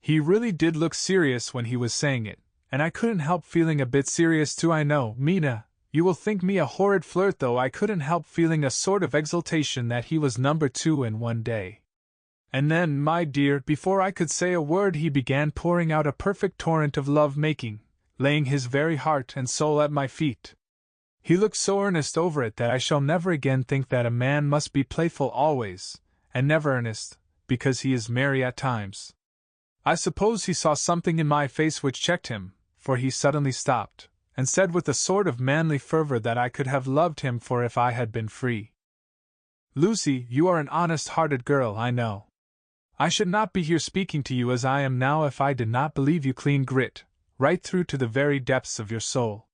He really did look serious when he was saying it, and I couldn't help feeling a bit serious too. I know, Mina, you will think me a horrid flirt, though I couldn't help feeling a sort of exultation that he was number 2 in one day. And then, my dear, before I could say a word, he began pouring out a perfect torrent of love-making, laying his very heart and soul at my feet. He looked so earnest over it that I shall never again think that a man must be playful always, and never earnest, because he is merry at times. I suppose he saw something in my face which checked him, for he suddenly stopped, and said with a sort of manly fervor that I could have loved him for if I had been free. "Lucy, you are an honest-hearted girl, I know. I should not be here speaking to you as I am now if I did not believe you clean grit, right through to the very depths of your soul.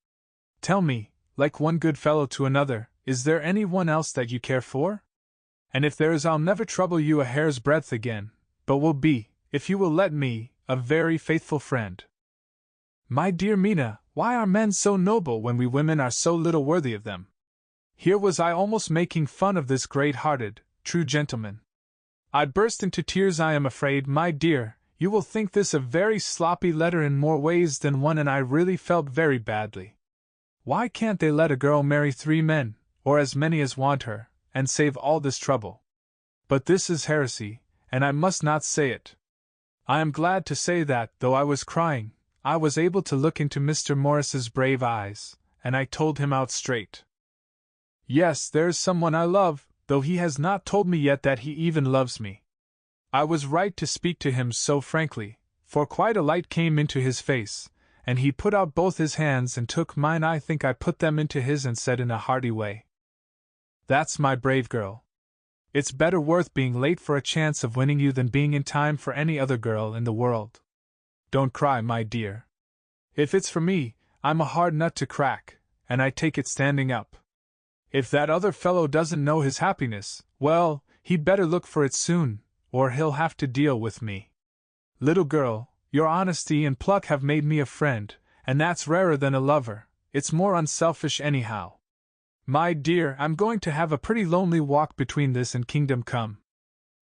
Tell me, like one good fellow to another, is there any one else that you care for? And if there is, I'll never trouble you a hair's breadth again, but will be, if you will let me, a very faithful friend." My dear Mina, why are men so noble when we women are so little worthy of them? Here was I almost making fun of this great-hearted, true gentleman. I burst into tears. "I am afraid, my dear, you will think this a very sloppy letter in more ways than one, and I really felt very badly. Why can't they let a girl marry 3 men, or as many as want her, and save all this trouble? But this is heresy, and I must not say it. I am glad to say that, though I was crying, I was able to look into Mr. Morris's brave eyes, and I told him out straight. Yes, there is someone I love, though he has not told me yet that he even loves me. I was right to speak to him so frankly, for quite a light came into his face, and he put out both his hands and took mine. I think I put them into his and said in a hearty way, 'That's my brave girl. It's better worth being late for a chance of winning you than being in time for any other girl in the world. Don't cry, my dear. If it's for me, I'm a hard nut to crack, and I take it standing up. If that other fellow doesn't know his happiness, well, he'd better look for it soon, or he'll have to deal with me. Little girl, your honesty and pluck have made me a friend, and that's rarer than a lover. It's more unselfish anyhow. My dear, I'm going to have a pretty lonely walk between this and Kingdom Come.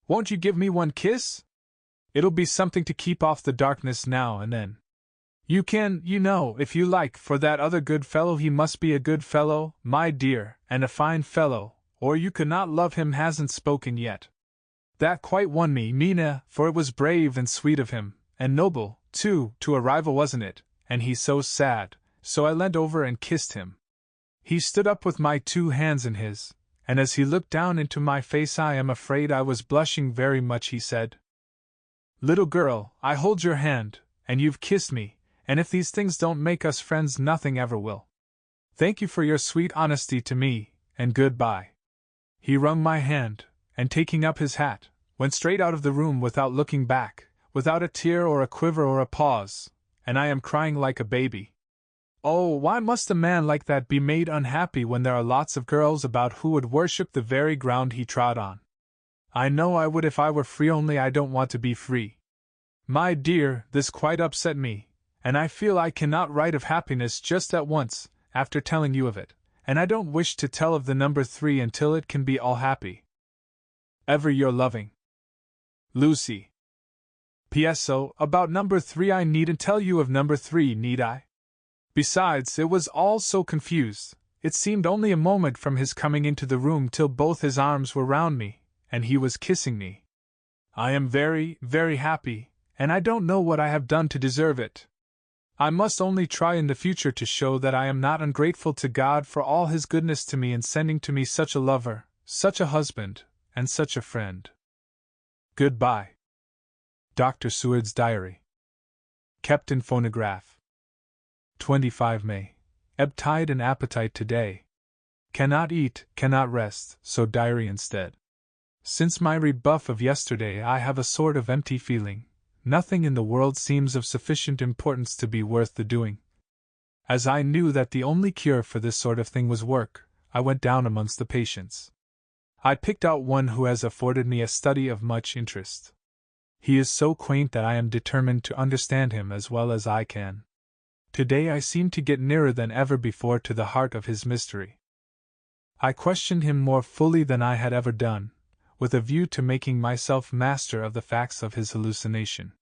Won't you give me one kiss? It'll be something to keep off the darkness now and then. You can, you know, if you like, for that other good fellow. He must be a good fellow, my dear, and a fine fellow, or you could not love him. Hasn't spoken yet. That quite won me, Mina, for it was brave and sweet of him, and noble, too, to a rival, wasn't it? And he's so sad, so I leant over and kissed him. He stood up with my 2 hands in his, and as he looked down into my face, I am afraid I was blushing very much. He said, "Little girl, I hold your hand, and you've kissed me, and if these things don't make us friends, nothing ever will. Thank you for your sweet honesty to me, and goodbye." He wrung my hand, and taking up his hat, went straight out of the room without looking back, without a tear or a quiver or a pause, and I am crying like a baby. Oh, why must a man like that be made unhappy when there are lots of girls about who would worship the very ground he trod on? I know I would if I were free, only I don't want to be free. My dear, this quite upset me, and I feel I cannot write of happiness just at once, after telling you of it, and I don't wish to tell of the number 3 until it can be all happy. Ever your loving Lucy. P.S.O. About number 3, I needn't tell you of number 3, need I? Besides, it was all so confused. It seemed only a moment from his coming into the room till both his arms were round me, and he was kissing me. I am very, very happy, and I don't know what I have done to deserve it. I must only try in the future to show that I am not ungrateful to God for all His goodness to me in sending to me such a lover, such a husband, and such a friend. Goodbye. Dr. Seward's Diary. Kept in phonograph. 25 May. Ebb tide and appetite today. Cannot eat, cannot rest, so diary instead. Since my rebuff of yesterday I have a sort of empty feeling. Nothing in the world seems of sufficient importance to be worth the doing. As I knew that the only cure for this sort of thing was work, I went down amongst the patients. I picked out one who has afforded me a study of much interest. He is so quaint that I am determined to understand him as well as I can. Today I seem to get nearer than ever before to the heart of his mystery. I questioned him more fully than I had ever done, with a view to making myself master of the facts of his hallucination.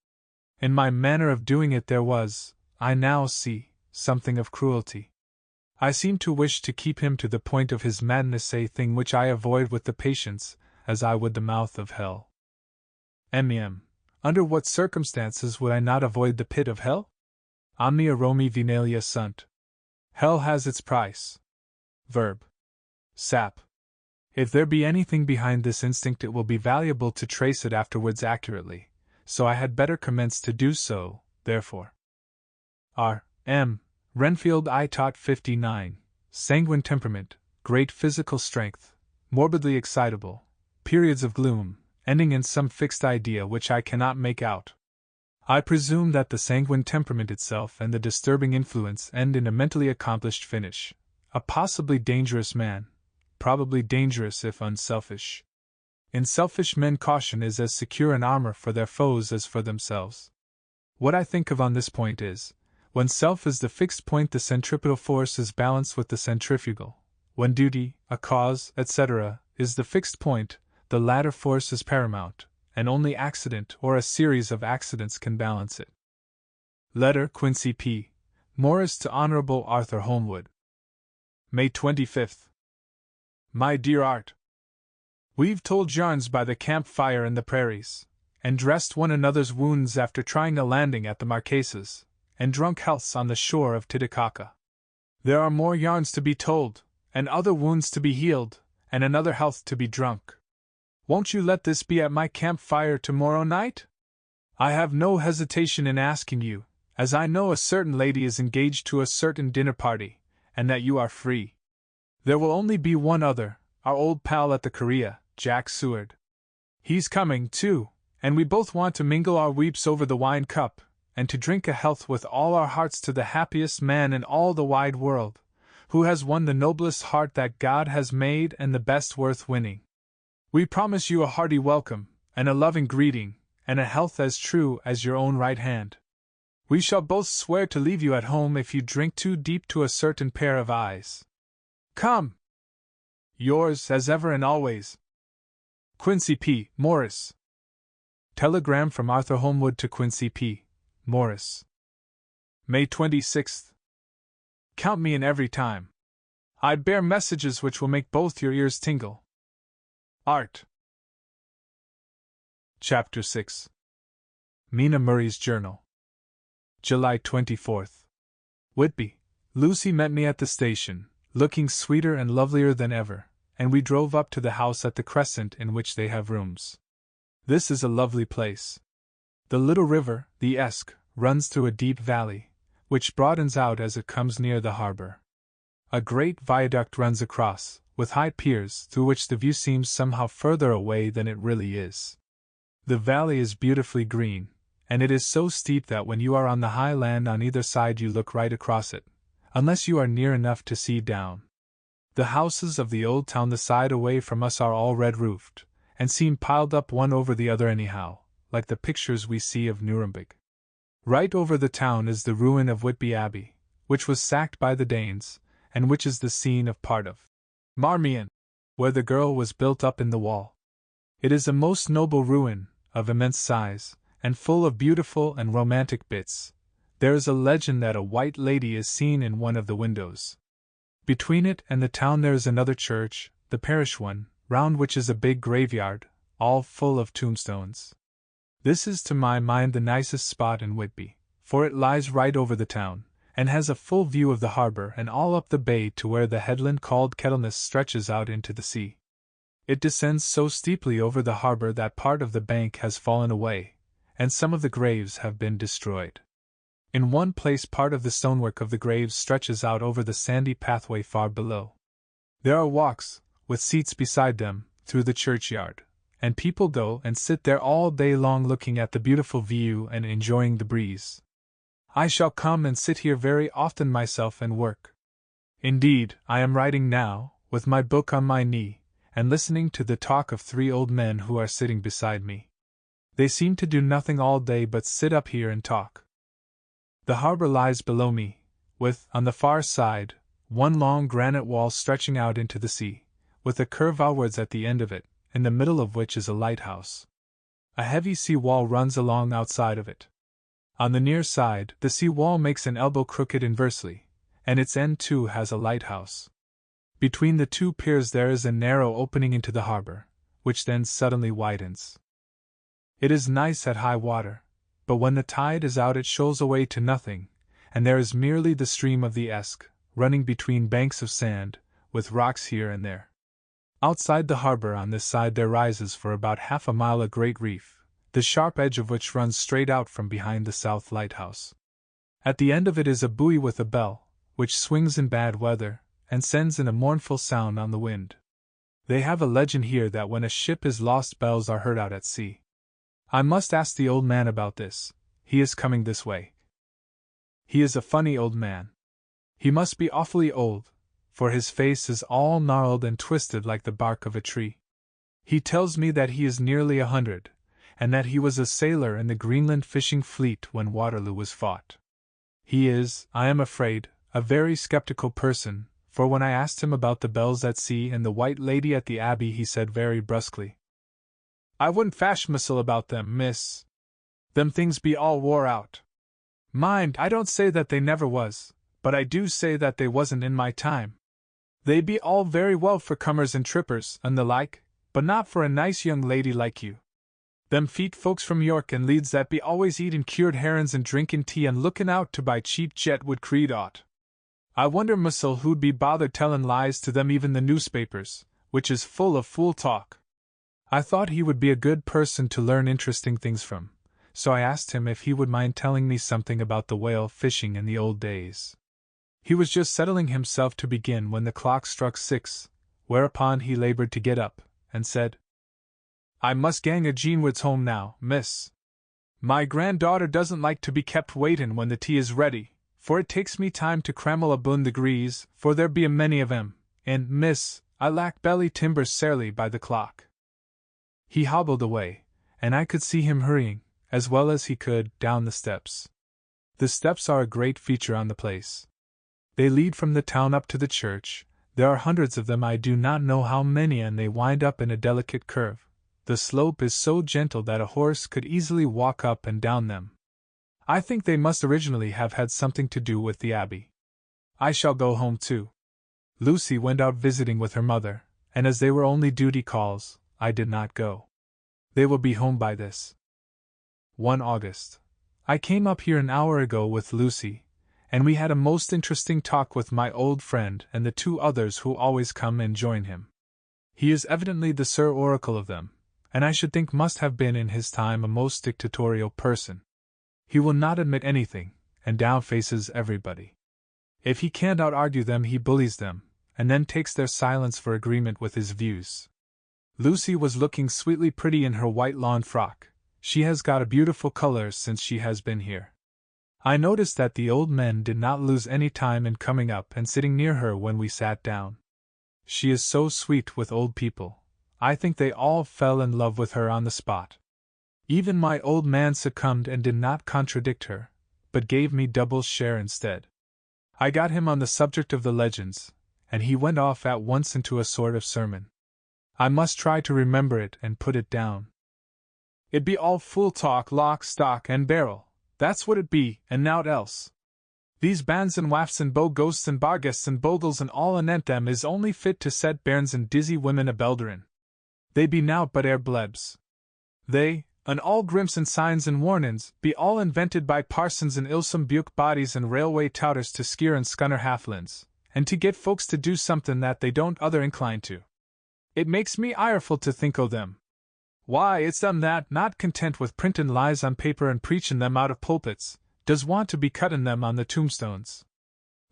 In my manner of doing it there was, I now see, something of cruelty. I seemed to wish to keep him to the point of his madness, a thing which I avoid with the patients, as I would the mouth of hell. Under what circumstances would I not avoid the pit of hell? Omnia Romi Vinalia sunt. Hell has its price. Verb. Sap. If there be anything behind this instinct, it will be valuable to trace it afterwards accurately, so I had better commence to do so, therefore. R. M. Renfield I taught 59. Sanguine temperament, great physical strength, morbidly excitable, periods of gloom, ending in some fixed idea which I cannot make out. I presume that the sanguine temperament itself and the disturbing influence end in a mentally accomplished finish. A possibly dangerous man, probably dangerous if unselfish. In selfish men caution is as secure an armor for their foes as for themselves. What I think of on this point is, when self is the fixed point, the centripetal force is balanced with the centrifugal. When duty, a cause, etc., is the fixed point, the latter force is paramount, and only accident or a series of accidents can balance it. Letter Quincy P. Morris to Honorable Arthur Holmwood. May 25th. My dear Art, we've told yarns by the campfire in the prairies, and dressed one another's wounds after trying a landing at the Marquesas, and drunk healths on the shore of Titicaca. There are more yarns to be told, and other wounds to be healed, and another health to be drunk. Won't you let this be at my campfire tomorrow night? I have no hesitation in asking you, as I know a certain lady is engaged to a certain dinner party, and that you are free. There will only be one other, our old pal at the Korea, Jack Seward. He's coming, too, and we both want to mingle our weeps over the wine cup, and to drink a health with all our hearts to the happiest man in all the wide world, who has won the noblest heart that God has made and the best worth winning. We promise you a hearty welcome, and a loving greeting, and a health as true as your own right hand. We shall both swear to leave you at home if you drink too deep to a certain pair of eyes. Come! Yours, as ever and always, Quincy P. Morris. Telegram from Arthur Holmwood to Quincy P. Morris. May 26th. Count me in every time. I bear messages which will make both your ears tingle. Art. Chapter 6. Mina Murray's Journal. July 24th. Whitby. Lucy met me at the station, looking sweeter and lovelier than ever, and we drove up to the house at the Crescent in which they have rooms. This is a lovely place. The little river, the Esk, runs through a deep valley, which broadens out as it comes near the harbor. A great viaduct runs across, with high piers through which the view seems somehow further away than it really is. The valley is beautifully green, and it is so steep that when you are on the high land on either side you look right across it, unless you are near enough to see down. The houses of the old town the side away from us are all red-roofed, and seem piled up one over the other anyhow, like the pictures we see of Nuremberg. Right over the town is the ruin of Whitby Abbey, which was sacked by the Danes, and which is the scene of part of Marmion, where the girl was built up in the wall. It is a most noble ruin, of immense size, and full of beautiful and romantic bits. There is a legend that a white lady is seen in one of the windows. Between it and the town there is another church, the parish one, round which is a big graveyard, all full of tombstones. This is to my mind the nicest spot in Whitby, for it lies right over the town, and has a full view of the harbor and all up the bay to where the headland called Kettleness stretches out into the sea. It descends so steeply over the harbor that part of the bank has fallen away, and some of the graves have been destroyed. In one place part of the stonework of the graves stretches out over the sandy pathway far below. There are walks, with seats beside them, through the churchyard, and people go and sit there all day long looking at the beautiful view and enjoying the breeze. I shall come and sit here very often myself and work. Indeed, I am writing now, with my book on my knee, and listening to the talk of 3 old men who are sitting beside me. They seem to do nothing all day but sit up here and talk. The harbor lies below me, with, on the far side, one long granite wall stretching out into the sea, with a curve outwards at the end of it, in the middle of which is a lighthouse. A heavy sea wall runs along outside of it. On the near side, the sea wall makes an elbow crooked inversely, and its end too has a lighthouse. Between the 2 piers there is a narrow opening into the harbor, which then suddenly widens. It is nice at high water, but when the tide is out it shoals away to nothing, and there is merely the stream of the Esk, running between banks of sand, with rocks here and there. Outside the harbor on this side there rises for about half a mile a great reef, the sharp edge of which runs straight out from behind the south lighthouse. At the end of it is a buoy with a bell, which swings in bad weather, and sends in a mournful sound on the wind. They have a legend here that when a ship is lost bells are heard out at sea. I must ask the old man about this. He is coming this way. He is a funny old man. He must be awfully old, for his face is all gnarled and twisted like the bark of a tree. He tells me that he is nearly 100, and that he was a sailor in the Greenland fishing fleet when Waterloo was fought. He is, I am afraid, a very skeptical person, for when I asked him about the bells at sea and the White Lady at the Abbey he said very brusquely, "I wouldn't fash mysel about them, miss. Them things be all wore out. Mind, I don't say that they never was, but I do say that they wasn't in my time. They be all very well for cummers and trippers and the like, but not for a nice young lady like you. Them feet folks from York and Leeds that be always eatin' cured herrins and drinkin' tea and lookin' out to buy cheap jet would creed aught. I wonder mysel who'd be bothered tellin' lies to them even the newspapers, which is full of fool talk." I thought he would be a good person to learn interesting things from, so I asked him if he would mind telling me something about the whale fishing in the old days. He was just settling himself to begin when the clock struck 6, whereupon he labored to get up, and said, "I must gang a Jeanwoods home now, miss. My granddaughter doesn't like to be kept waitin' when the tea is ready, for it takes me time to crammel abune the grease, for there be a many of 'em, and, miss, I lack belly timbers sairly by the clock." He hobbled away, and I could see him hurrying, as well as he could, down the steps. The steps are a great feature on the place. They lead from the town up to the church. There are hundreds of them, I do not know how many, and they wind up in a delicate curve. The slope is so gentle that a horse could easily walk up and down them. I think they must originally have had something to do with the Abbey. I shall go home too. Lucy went out visiting with her mother, and as they were only duty calls, I did not go. They will be home by this. 1 August. I came up here an hour ago with Lucy, and we had a most interesting talk with my old friend and the 2 others who always come and join him. He is evidently the Sir Oracle of them, and I should think must have been in his time a most dictatorial person. He will not admit anything, and downfaces everybody. If he can't out-argue them he bullies them, and then takes their silence for agreement with his views. Lucy was looking sweetly pretty in her white lawn frock. She has got a beautiful color since she has been here. I noticed that the old men did not lose any time in coming up and sitting near her when we sat down. She is so sweet with old people. I think they all fell in love with her on the spot. Even my old man succumbed and did not contradict her, but gave me double share instead. I got him on the subject of the legends, and he went off at once into a sort of sermon. I must try to remember it and put it down. It be all fool talk, lock, stock, and barrel, that's what it be, and nowt else. These bands and wafts and bow ghosts and barguests and bogles and all anent them is only fit to set bairns and dizzy women a-belderin'. They be nowt but air blebs. They, and all grimps and signs and warnin's, be all invented by parsons and ilsome buke bodies and railway touters to skeer and scunner halflins, and to get folks to do somethin' that they don't other incline to. It makes me ireful to think o' them. Why, it's them that, not content with printin' lies on paper and preachin' them out of pulpits, does want to be cuttin' them on the tombstones.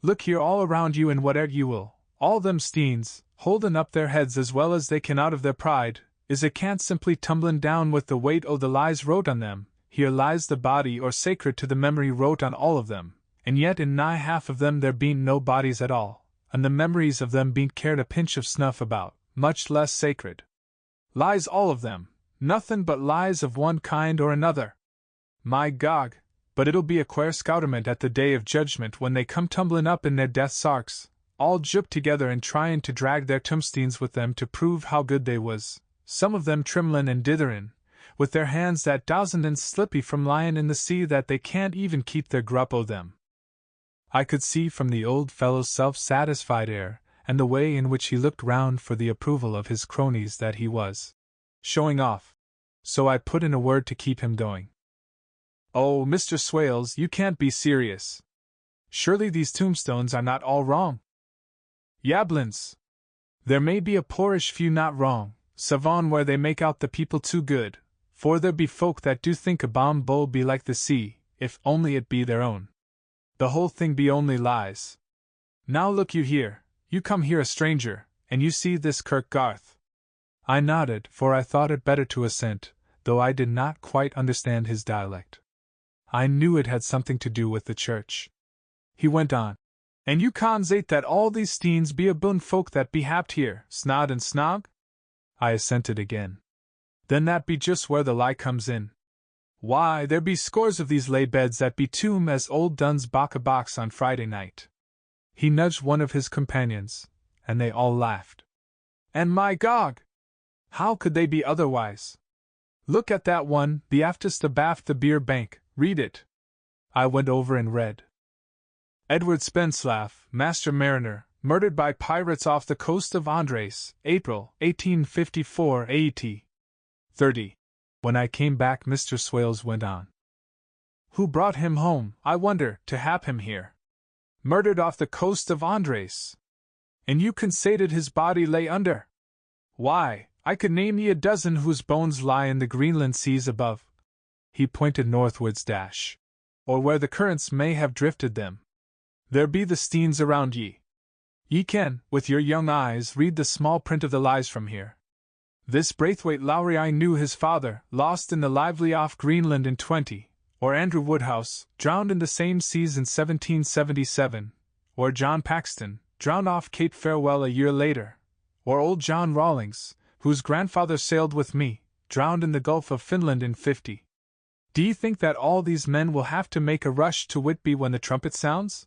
Look here all around you and whate'er you will, All them steens, holdin' up their heads as well as they can out of their pride, is a can't simply tumblin' down with the weight o' the lies wrote on them. Here lies the body or sacred to the memory wrote on all of them, and yet in nigh half of them there bean't no bodies at all, and the memories of them bean't cared a pinch of snuff about, much less sacred. Lies all of them, nothin' but lies of one kind or another. My Gog, but it'll be a quare scouterment at the day of judgment when they come tumblin' up in their death sarks, all jupped together and tryin' to drag their tombsteins with them to prove how good they was, some of them trimlin' and ditherin', with their hands that dowsn't and slippy from lyin' in the sea that they can't even keep their grup o' them. I could see from the old fellow's self-satisfied air, and the way in which he looked round for the approval of his cronies that he was showing off. So I put in a word to keep him going. "Oh, Mr. Swales, you can't be serious. Surely these tombstones are not all wrong?" "Yablins! There may be a poorish few not wrong, savon where they make out the people too good, for there be folk that do think a bomb bull be like the sea, if only it be their own. The whole thing be only lies. Now look you here, you come here a stranger, and you see this Kirk Garth." I nodded, for I thought it better to assent, though I did not quite understand his dialect. I knew it had something to do with the church. He went on, "And you consate that all these steens be aboon folk that be happed here, snod and snog?" I assented again. "Then that be just where the lie comes in. Why, there be scores of these lay beds that be tomb as old Dunn's baka box on Friday night." He nudged one of his companions, and they all laughed. "And my Gog! How could they be otherwise? Look at that one, the aftest abaft the beer bank, read it." I went over and read. "Edward Spenslav, Master Mariner, murdered by pirates off the coast of Andres, April, 1854 AET. 30. When I came back, Mr. Swales went on. "Who brought him home, I wonder, to hap him here? Murdered off the coast of Andres. And you consated his body lay under? Why, I could name ye a dozen whose bones lie in the Greenland seas above." He pointed northwards, or where the currents may have drifted them. "There be the steens around ye. Ye can, with your young eyes, read the small print of the lies from here. This Braithwaite Lowry, I knew his father, lost in the Lively off Greenland in 20, or Andrew Woodhouse, drowned in the same seas in 1777, or John Paxton, drowned off Cape Farewell a year later, or old John Rawlings, whose grandfather sailed with me, drowned in the Gulf of Finland in 50. Do you think that all these men will have to make a rush to Whitby when the trumpet sounds?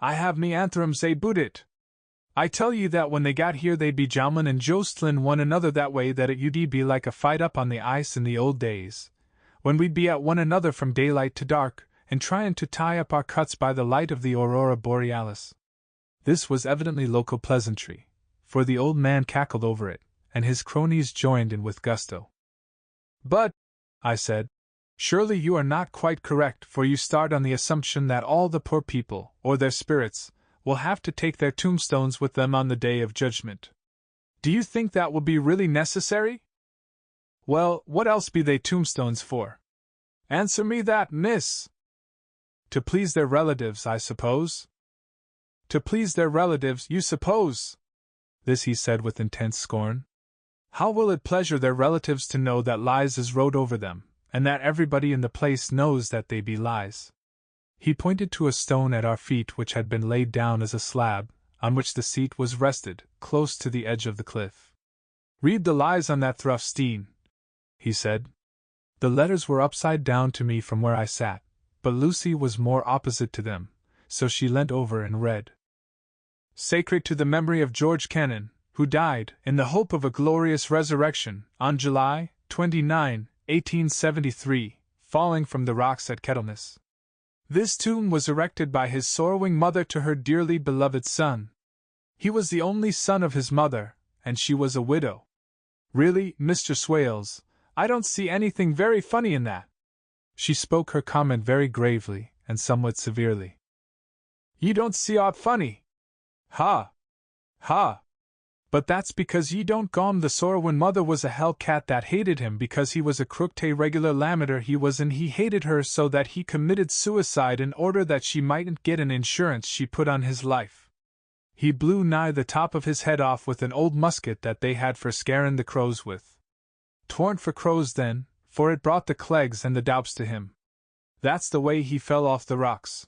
I have me anthrums aboot it. I tell ye that when they got here they'd be jowmin' and jostlin' one another that way that it you'd be like a fight up on the ice in the old days, when we'd be at one another from daylight to dark, and tryin' to tie up our cuts by the light of the aurora borealis." This was evidently local pleasantry, for the old man cackled over it, and his cronies joined in with gusto. "But," I said, "surely you are not quite correct, for you start on the assumption that all the poor people, or their spirits, will have to take their tombstones with them on the day of judgment. Do you think that will be really necessary? Well, what else be they tombstones for? Answer me that, miss." "To please their relatives, I suppose." "To please their relatives, you suppose?" This he said with intense scorn. "How will it pleasure their relatives to know that lies is wrote over them, and that everybody in the place knows that they be lies?" He pointed to a stone at our feet which had been laid down as a slab, on which the seat was rested, close to the edge of the cliff. "Read the lies on that thruff steen," he said. The letters were upside down to me from where I sat, but Lucy was more opposite to them, so she leant over and read. "Sacred to the memory of George Kennan, who died, in the hope of a glorious resurrection, on July 29, 1873, falling from the rocks at Kettleness. This tomb was erected by his sorrowing mother to her dearly beloved son. He was the only son of his mother, and she was a widow. Really, Mr. Swales, I don't see anything very funny in that." She spoke her comment very gravely, and somewhat severely. "Ye don't see aught funny? Ha! Ha! But that's because ye don't gom the sorrowin' mother was a hell cat that hated him because he was a crooked regular lamiter he was, and he hated her so that he committed suicide in order that she mightn't get an insurance she put on his life. He blew nigh the top of his head off with an old musket that they had for scarin' the crows with. 'Twarn't for crows then, for it brought the clegs and the doups to him. That's the way he fell off the rocks.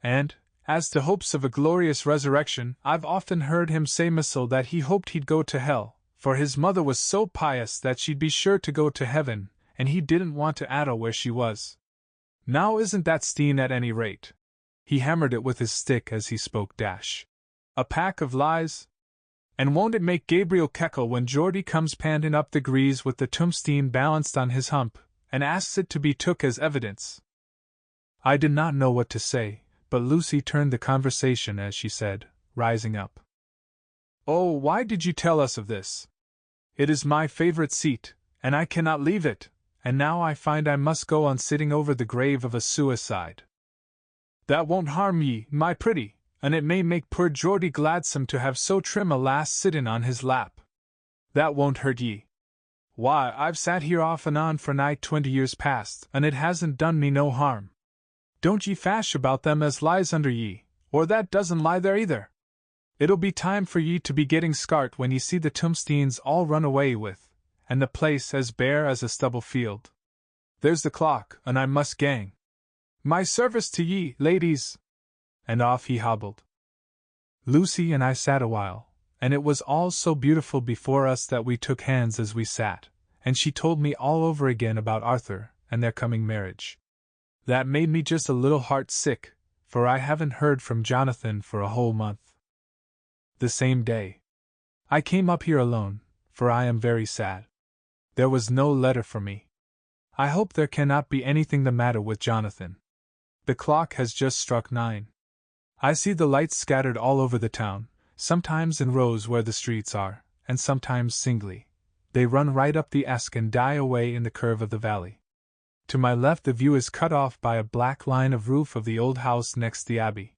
And, as to hopes of a glorious resurrection, I've often heard him say missil that he hoped he'd go to hell, for his mother was so pious that she'd be sure to go to heaven, and he didn't want to addle where she was. Now isn't that steen at any rate? He hammered it with his stick as he spoke. A pack of lies? And won't it make Gabriel keckle when Geordie comes panting up the grease with the tombstone balanced on his hump, and asks it to be took as evidence? I did not know what to say, but Lucy turned the conversation as she said, rising up. Oh, why did you tell us of this? It is my favorite seat, and I cannot leave it, and now I find I must go on sitting over the grave of a suicide. That won't harm ye, my pretty, and it may make poor Geordie gladsome to have so trim a lass sittin' on his lap. That won't hurt ye. Why, I've sat here off and on for nigh 20 years past, and it hasn't done me no harm. Don't ye fash about them as lies under ye, or that doesn't lie there either. It'll be time for ye to be getting scart when ye see the tombstones all run away with, and the place as bare as a stubble field. There's the clock, and I must gang. My service to ye, ladies! And off he hobbled. Lucy and I sat a while, and it was all so beautiful before us that we took hands as we sat, and she told me all over again about Arthur and their coming marriage. That made me just a little heart sick, for I haven't heard from Jonathan for a whole month. The same day, I came up here alone, for I am very sad. There was no letter for me. I hope there cannot be anything the matter with Jonathan. The clock has just struck 9. I see the lights scattered all over the town, sometimes in rows where the streets are, and sometimes singly. They run right up the Esk and die away in the curve of the valley. To my left the view is cut off by a black line of roof of the old house next the abbey.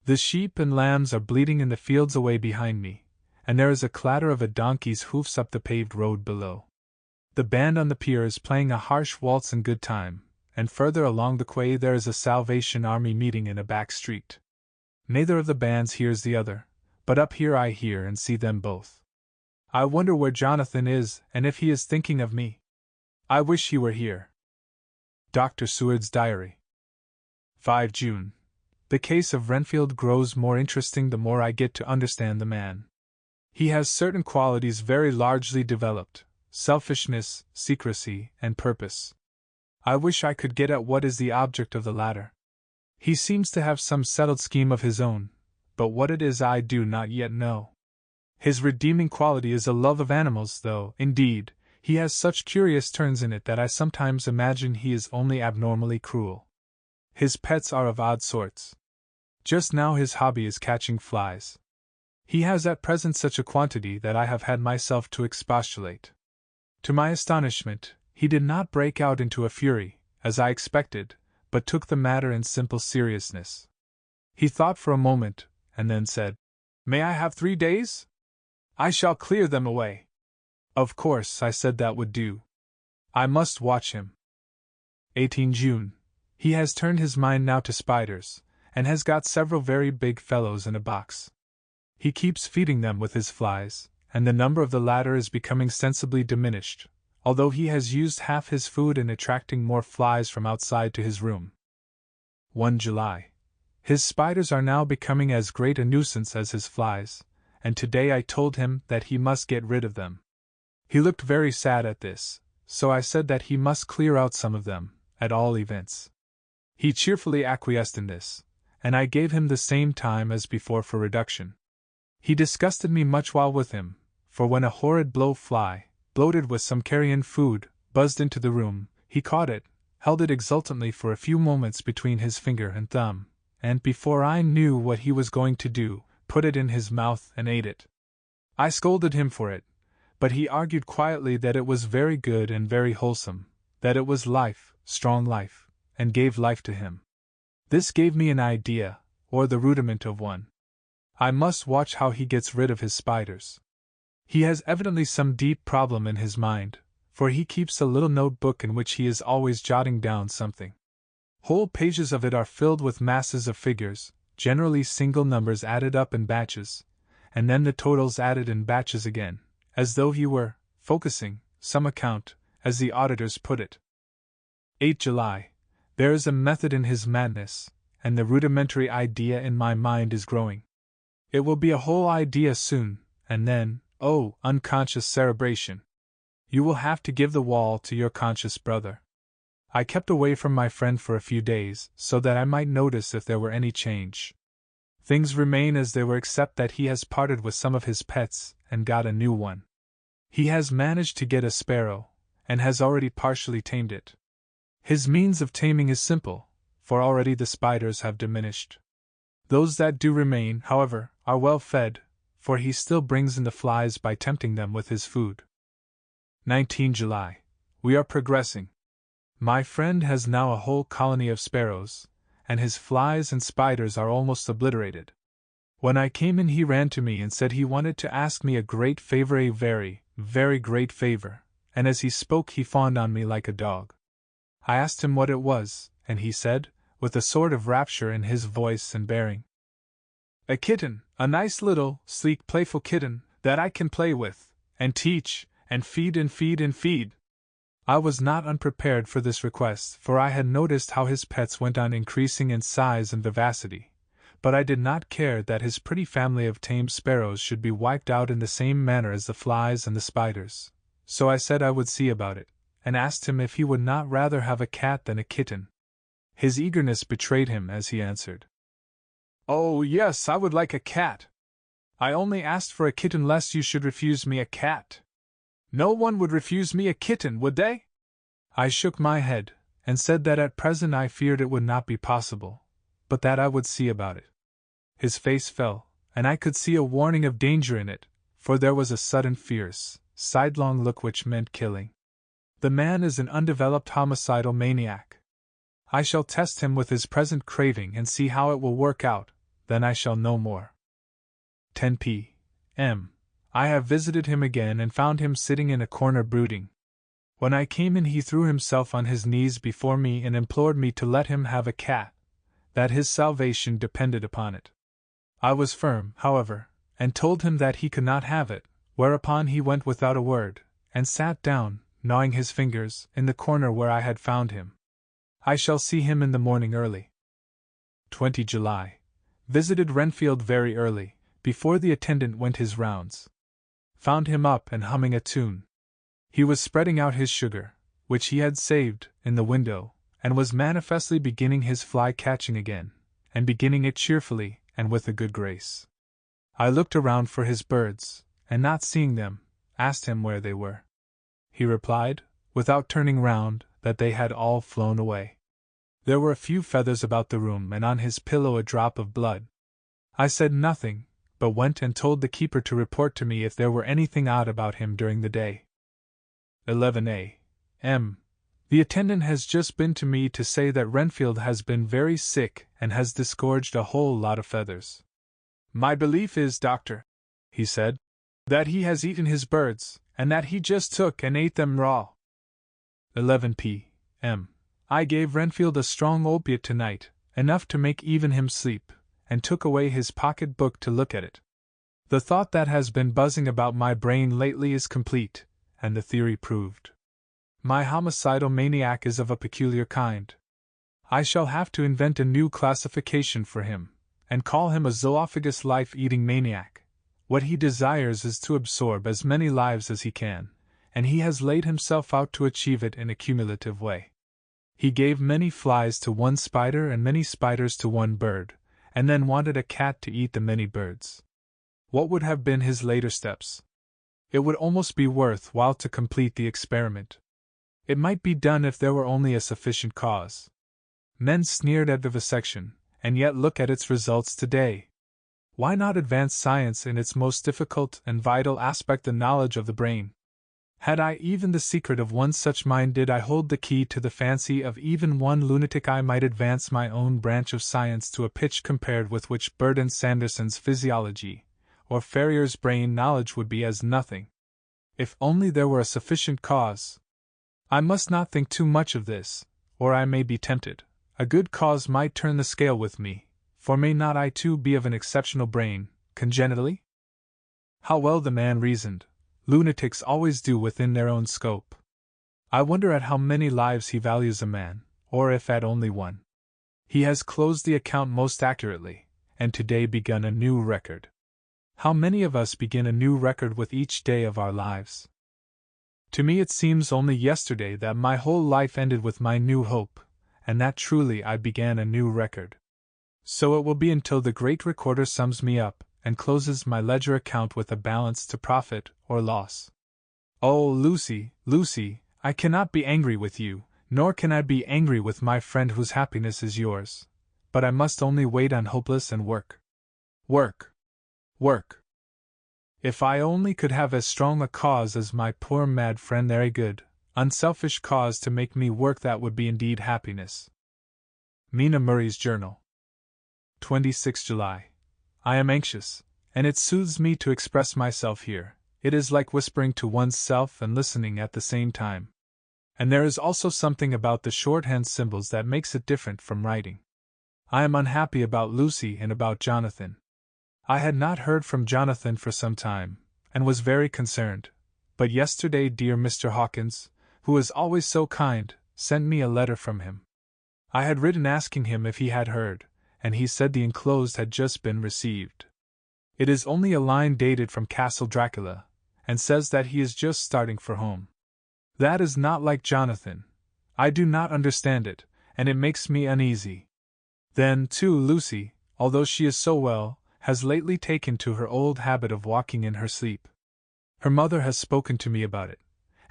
The sheep and lambs are bleating in the fields away behind me, and there is a clatter of a donkey's hoofs up the paved road below. The band on the pier is playing a harsh waltz in good time, and further along the quay there is a Salvation Army meeting in a back street. Neither of the bands hears the other, but up here I hear and see them both. I wonder where Jonathan is and if he is thinking of me. I wish he were here. Dr. Seward's Diary. 5 June. The case of Renfield grows more interesting the more I get to understand the man. He has certain qualities very largely developed: selfishness, secrecy, and purpose. I wish I could get at what is the object of the latter. He seems to have some settled scheme of his own, but what it is I do not yet know. His redeeming quality is a love of animals, though, indeed, he has such curious turns in it that I sometimes imagine he is only abnormally cruel. His pets are of odd sorts. Just now his hobby is catching flies. He has at present such a quantity that I have had myself to expostulate. To my astonishment, he did not break out into a fury, as I expected, but took the matter in simple seriousness. He thought for a moment, and then said, "May I have 3 days? I shall clear them away." Of course, I said that would do. I must watch him. 18 June. He has turned his mind now to spiders, and has got several very big fellows in a box. He keeps feeding them with his flies, and the number of the latter is becoming sensibly diminished, although he has used half his food in attracting more flies from outside to his room. 1 July. His spiders are now becoming as great a nuisance as his flies, and today I told him that he must get rid of them. He looked very sad at this, so I said that he must clear out some of them, at all events. He cheerfully acquiesced in this, and I gave him the same time as before for reduction. He disgusted me much while with him, for when a horrid blowfly, bloated with some carrion food, buzzed into the room, he caught it, held it exultantly for a few moments between his finger and thumb, and before I knew what he was going to do, put it in his mouth and ate it. I scolded him for it, but he argued quietly that it was very good and very wholesome, that it was life, strong life, and gave life to him. This gave me an idea, or the rudiment of one. I must watch how he gets rid of his spiders. He has evidently some deep problem in his mind, for he keeps a little notebook in which he is always jotting down something. Whole pages of it are filled with masses of figures, generally single numbers added up in batches, and then the totals added in batches again, as though he were focusing some account, as the auditors put it. 8 July. There is a method in his madness, and the rudimentary idea in my mind is growing. It will be a whole idea soon, and then, oh, unconscious cerebration! You will have to give the wall to your conscious brother. I kept away from my friend for a few days, so that I might notice if there were any change. Things remain as they were except that he has parted with some of his pets and got a new one. He has managed to get a sparrow, and has already partially tamed it. His means of taming is simple, for already the spiders have diminished. Those that do remain, however, are well fed, for he still brings in the flies by tempting them with his food. 19 July. We are progressing. My friend has now a whole colony of sparrows, and his flies and spiders are almost obliterated. When I came in he ran to me and said he wanted to ask me a great favor, a very, very great favor, and as he spoke he fawned on me like a dog. I asked him what it was, and he said, with a sort of rapture in his voice and bearing, "A kitten, a nice little, sleek, playful kitten, that I can play with, and teach, and feed and feed and feed." I was not unprepared for this request, for I had noticed how his pets went on increasing in size and vivacity, but I did not care that his pretty family of tame sparrows should be wiped out in the same manner as the flies and the spiders, so I said I would see about it, and asked him if he would not rather have a cat than a kitten. His eagerness betrayed him as he answered, "Oh, yes, I would like a cat. I only asked for a kitten lest you should refuse me a cat. No one would refuse me a kitten, would they?" I shook my head, and said that at present I feared it would not be possible, but that I would see about it. His face fell, and I could see a warning of danger in it, for there was a sudden fierce, sidelong look which meant killing. The man is an undeveloped homicidal maniac. I shall test him with his present craving and see how it will work out, then I shall know more. 10 p.m. I have visited him again and found him sitting in a corner brooding. When I came in he threw himself on his knees before me and implored me to let him have a cat, that his salvation depended upon it. I was firm, however, and told him that he could not have it, whereupon he went without a word, and sat down, gnawing his fingers, in the corner where I had found him. I shall see him in the morning early. 20 July. Visited Renfield very early, before the attendant went his rounds. Found him up and humming a tune. He was spreading out his sugar, which he had saved, in the window, and was manifestly beginning his fly-catching again, and beginning it cheerfully and with a good grace. I looked around for his birds, and not seeing them, asked him where they were. He replied, without turning round, that they had all flown away. There were a few feathers about the room and on his pillow a drop of blood. I said nothing, but went and told the keeper to report to me if there were anything odd about him during the day. 11 a.m. The attendant has just been to me to say that Renfield has been very sick and has disgorged a whole lot of feathers. "My belief is, doctor," he said, "that he has eaten his birds, and that he just took and ate them raw." 11 p.m. I gave Renfield a strong opiate tonight, enough to make even him sleep, and took away his pocket book to look at it. The thought that has been buzzing about my brain lately is complete, and the theory proved. My homicidal maniac is of a peculiar kind. I shall have to invent a new classification for him, and call him a zoophagous life-eating maniac. What he desires is to absorb as many lives as he can, and he has laid himself out to achieve it in a cumulative way. He gave many flies to one spider and many spiders to one bird, and then wanted a cat to eat the many birds. What would have been his later steps? It would almost be worth while to complete the experiment. It might be done if there were only a sufficient cause. Men sneered at vivisection, and yet look at its results today. Why not advance science in its most difficult and vital aspect, the knowledge of the brain? Had I even the secret of one such mind, did I hold the key to the fancy of even one lunatic, I might advance my own branch of science to a pitch compared with which Bird and Sanderson's physiology, or Ferrier's brain knowledge would be as nothing. If only there were a sufficient cause. I must not think too much of this, or I may be tempted. A good cause might turn the scale with me, for may not I too be of an exceptional brain, congenitally? How well the man reasoned. Lunatics always do within their own scope. I wonder at how many lives he values a man, or if at only one. He has closed the account most accurately, and today begun a new record. How many of us begin a new record with each day of our lives? To me it seems only yesterday that my whole life ended with my new hope, and that truly I began a new record. So it will be until the great recorder sums me up, and closes my ledger account with a balance to profit or loss. Oh, Lucy, Lucy, I cannot be angry with you, nor can I be angry with my friend whose happiness is yours, but I must only wait on hopeless and work. Work. Work. If I only could have as strong a cause as my poor mad friend there, a good, unselfish cause to make me work, that would be indeed happiness. Mina Murray's Journal. 26 July. I am anxious, and it soothes me to express myself here. It is like whispering to one's self and listening at the same time. And there is also something about the shorthand symbols that makes it different from writing. I am unhappy about Lucy and about Jonathan. I had not heard from Jonathan for some time, and was very concerned, but yesterday dear Mr. Hawkins, who is always so kind, sent me a letter from him. I had written asking him if he had heard, and he said the enclosed had just been received. It is only a line dated from Castle Dracula, and says that he is just starting for home. That is not like Jonathan. I do not understand it, and it makes me uneasy. Then, too, Lucy, although she is so well, has lately taken to her old habit of walking in her sleep. Her mother has spoken to me about it,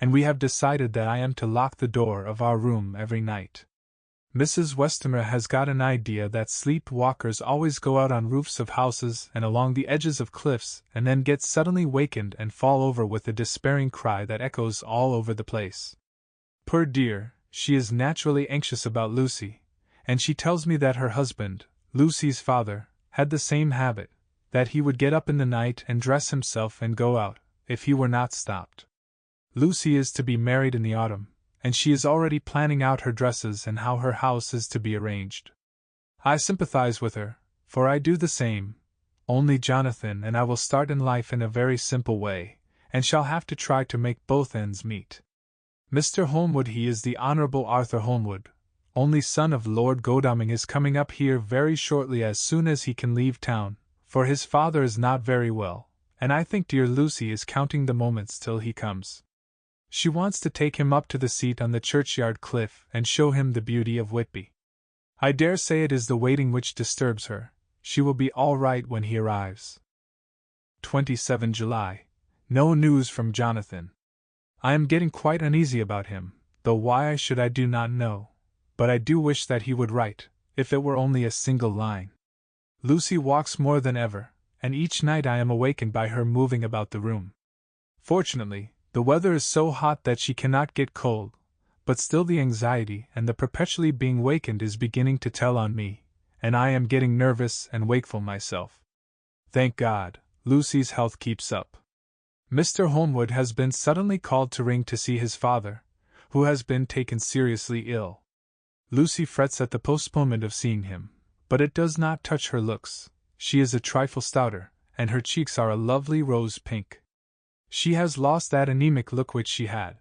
and we have decided that I am to lock the door of our room every night. Mrs. Westermer has got an idea that sleep-walkers always go out on roofs of houses and along the edges of cliffs and then get suddenly wakened and fall over with a despairing cry that echoes all over the place. Poor dear, she is naturally anxious about Lucy, and she tells me that her husband, Lucy's father, had the same habit, that he would get up in the night and dress himself and go out, if he were not stopped. Lucy is to be married in the autumn, and she is already planning out her dresses and how her house is to be arranged. I sympathize with her, for I do the same, only Jonathan and I will start in life in a very simple way, and shall have to try to make both ends meet. Mr. Holmwood, he is the Honourable Arthur Holmwood, only son of Lord Godalming, is coming up here very shortly as soon as he can leave town, for his father is not very well, and I think dear Lucy is counting the moments till he comes. She wants to take him up to the seat on the churchyard cliff and show him the beauty of Whitby. I dare say it is the waiting which disturbs her. She will be all right when he arrives. 27 July. No news from Jonathan. I am getting quite uneasy about him, though why I should I do not know, but I do wish that he would write, if it were only a single line. Lucy walks more than ever, and each night I am awakened by her moving about the room. Fortunately, the weather is so hot that she cannot get cold, but still the anxiety and the perpetually being wakened is beginning to tell on me, and I am getting nervous and wakeful myself. Thank God, Lucy's health keeps up. Mr. Holmwood has been suddenly called to ring to see his father, who has been taken seriously ill. Lucy frets at the postponement of seeing him, but it does not touch her looks. She is a trifle stouter, and her cheeks are a lovely rose pink. She has lost that anemic look which she had.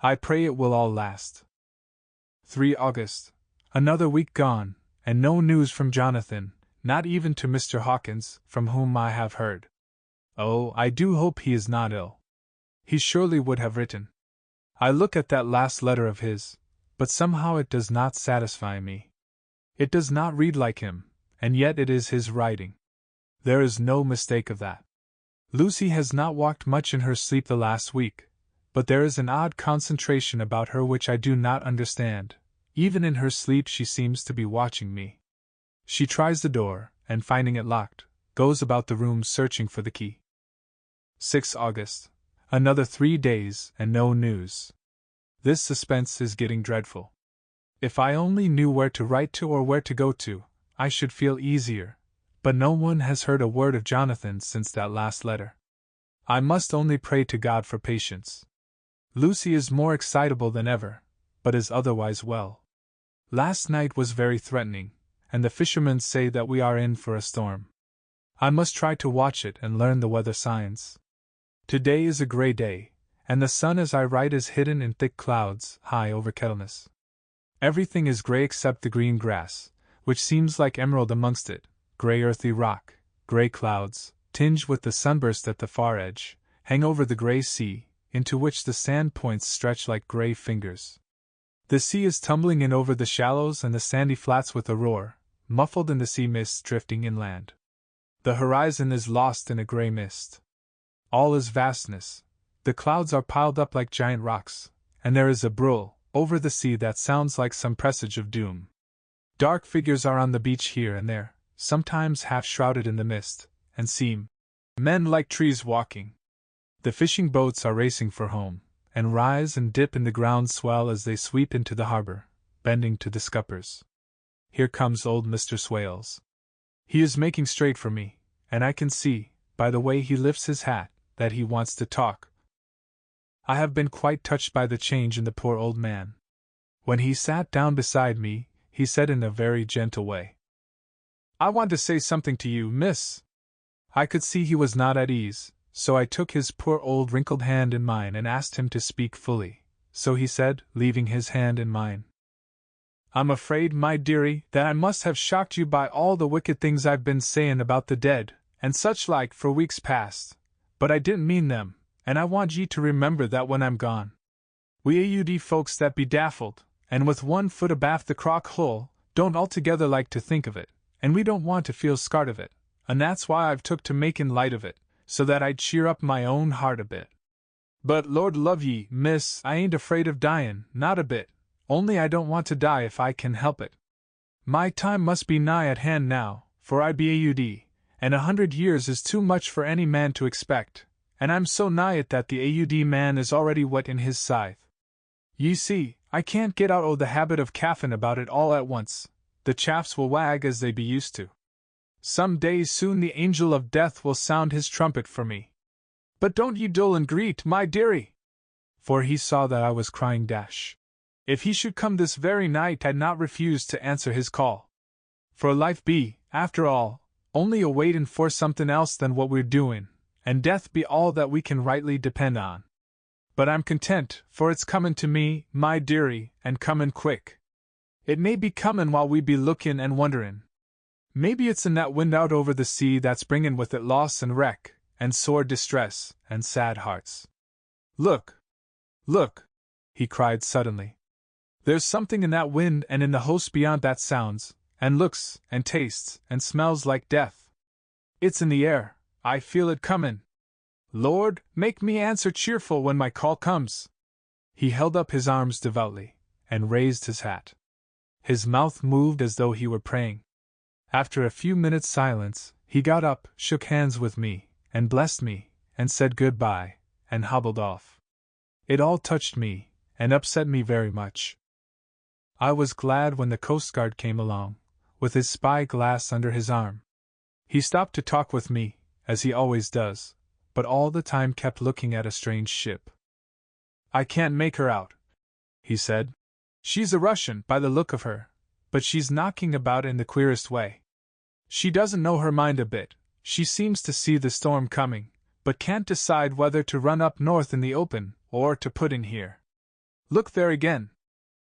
I pray it will all last. 3 August. Another week gone, and no news from Jonathan, not even to Mr. Hawkins, from whom I have heard. Oh, I do hope he is not ill. He surely would have written. I look at that last letter of his, but somehow it does not satisfy me. It does not read like him, and yet it is his writing. There is no mistake of that. Lucy has not walked much in her sleep the last week, but there is an odd concentration about her which I do not understand. Even in her sleep she seems to be watching me. She tries the door, and finding it locked, goes about the room searching for the key. 6 August. Another 3 days, and no news. This suspense is getting dreadful. If I only knew where to write to or where to go to, I should feel easier, but no one has heard a word of Jonathan since that last letter. I must only pray to God for patience. Lucy is more excitable than ever, but is otherwise well. Last night was very threatening, and the fishermen say that we are in for a storm. I must try to watch it and learn the weather signs. Today is a grey day, and the sun as I write is hidden in thick clouds high over Kettleness. Everything is grey except the green grass, which seems like emerald amongst it, grey earthy rock, grey clouds, tinged with the sunburst at the far edge, hang over the grey sea, into which the sand points stretch like grey fingers. The sea is tumbling in over the shallows and the sandy flats with a roar, muffled in the sea mists drifting inland. The horizon is lost in a grey mist. All is vastness. The clouds are piled up like giant rocks, and there is a brull over the sea that sounds like some presage of doom. Dark figures are on the beach here and there, sometimes half shrouded in the mist, and seem men like trees walking. The fishing boats are racing for home, and rise and dip in the ground swell as they sweep into the harbor, bending to the scuppers. Here comes old Mr. Swales. He is making straight for me, and I can see, by the way he lifts his hat, that he wants to talk. I have been quite touched by the change in the poor old man. When he sat down beside me, he said in a very gentle way, "I want to say something to you, miss." I could see he was not at ease, so I took his poor old wrinkled hand in mine and asked him to speak fully. So he said, leaving his hand in mine, "I'm afraid, my dearie, that I must have shocked you by all the wicked things I've been sayin' about the dead, and such like, for weeks past. But I didn't mean them, and I want ye to remember that when I'm gone. We aud folks that be daffled, and with one foot abaft the crock hull, don't altogether like to think of it, and we don't want to feel scarred of it, and that's why I've took to makin' light of it, so that I'd cheer up my own heart a bit. But Lord love ye, miss, I ain't afraid of dyin', not a bit, only I don't want to die if I can help it. My time must be nigh at hand now, for I be aud, and 100 years is too much for any man to expect, and I'm so nigh it that the aud man is already wet in his scythe. Ye see, I can't get out o' the habit of caffin about it all at once. The chaffs will wag as they be used to. Some day soon the angel of death will sound his trumpet for me. But don't ye dull and greet, my dearie!" For he saw that I was crying dash. If he should come this very night, I'd not refuse to answer his call. For life be, after all, only a waitin' for somethin' else than what we're doin', and death be all that we can rightly depend on. But I'm content, for it's comin' to me, my dearie, and comin' quick. It may be comin' while we be lookin' and wonderin'. Maybe it's in that wind out over the sea that's bringin' with it loss and wreck, and sore distress, and sad hearts. Look! Look! He cried suddenly. There's something in that wind and in the host beyond that sounds, and looks, and tastes, and smells like death. It's in the air, I feel it comin'. Lord, make me answer cheerful when my call comes." He held up his arms devoutly, and raised his hat. His mouth moved as though he were praying. After a few minutes' silence, he got up, shook hands with me, and blessed me, and said good-bye, and hobbled off. It all touched me, and upset me very much. I was glad when the Coast Guard came along, with his spy-glass under his arm. He stopped to talk with me, as he always does, but all the time kept looking at a strange ship. "I can't make her out," he said. "She's a Russian, by the look of her, but she's knocking about in the queerest way. She doesn't know her mind a bit. She seems to see the storm coming, but can't decide whether to run up north in the open, or to put in here. Look there again.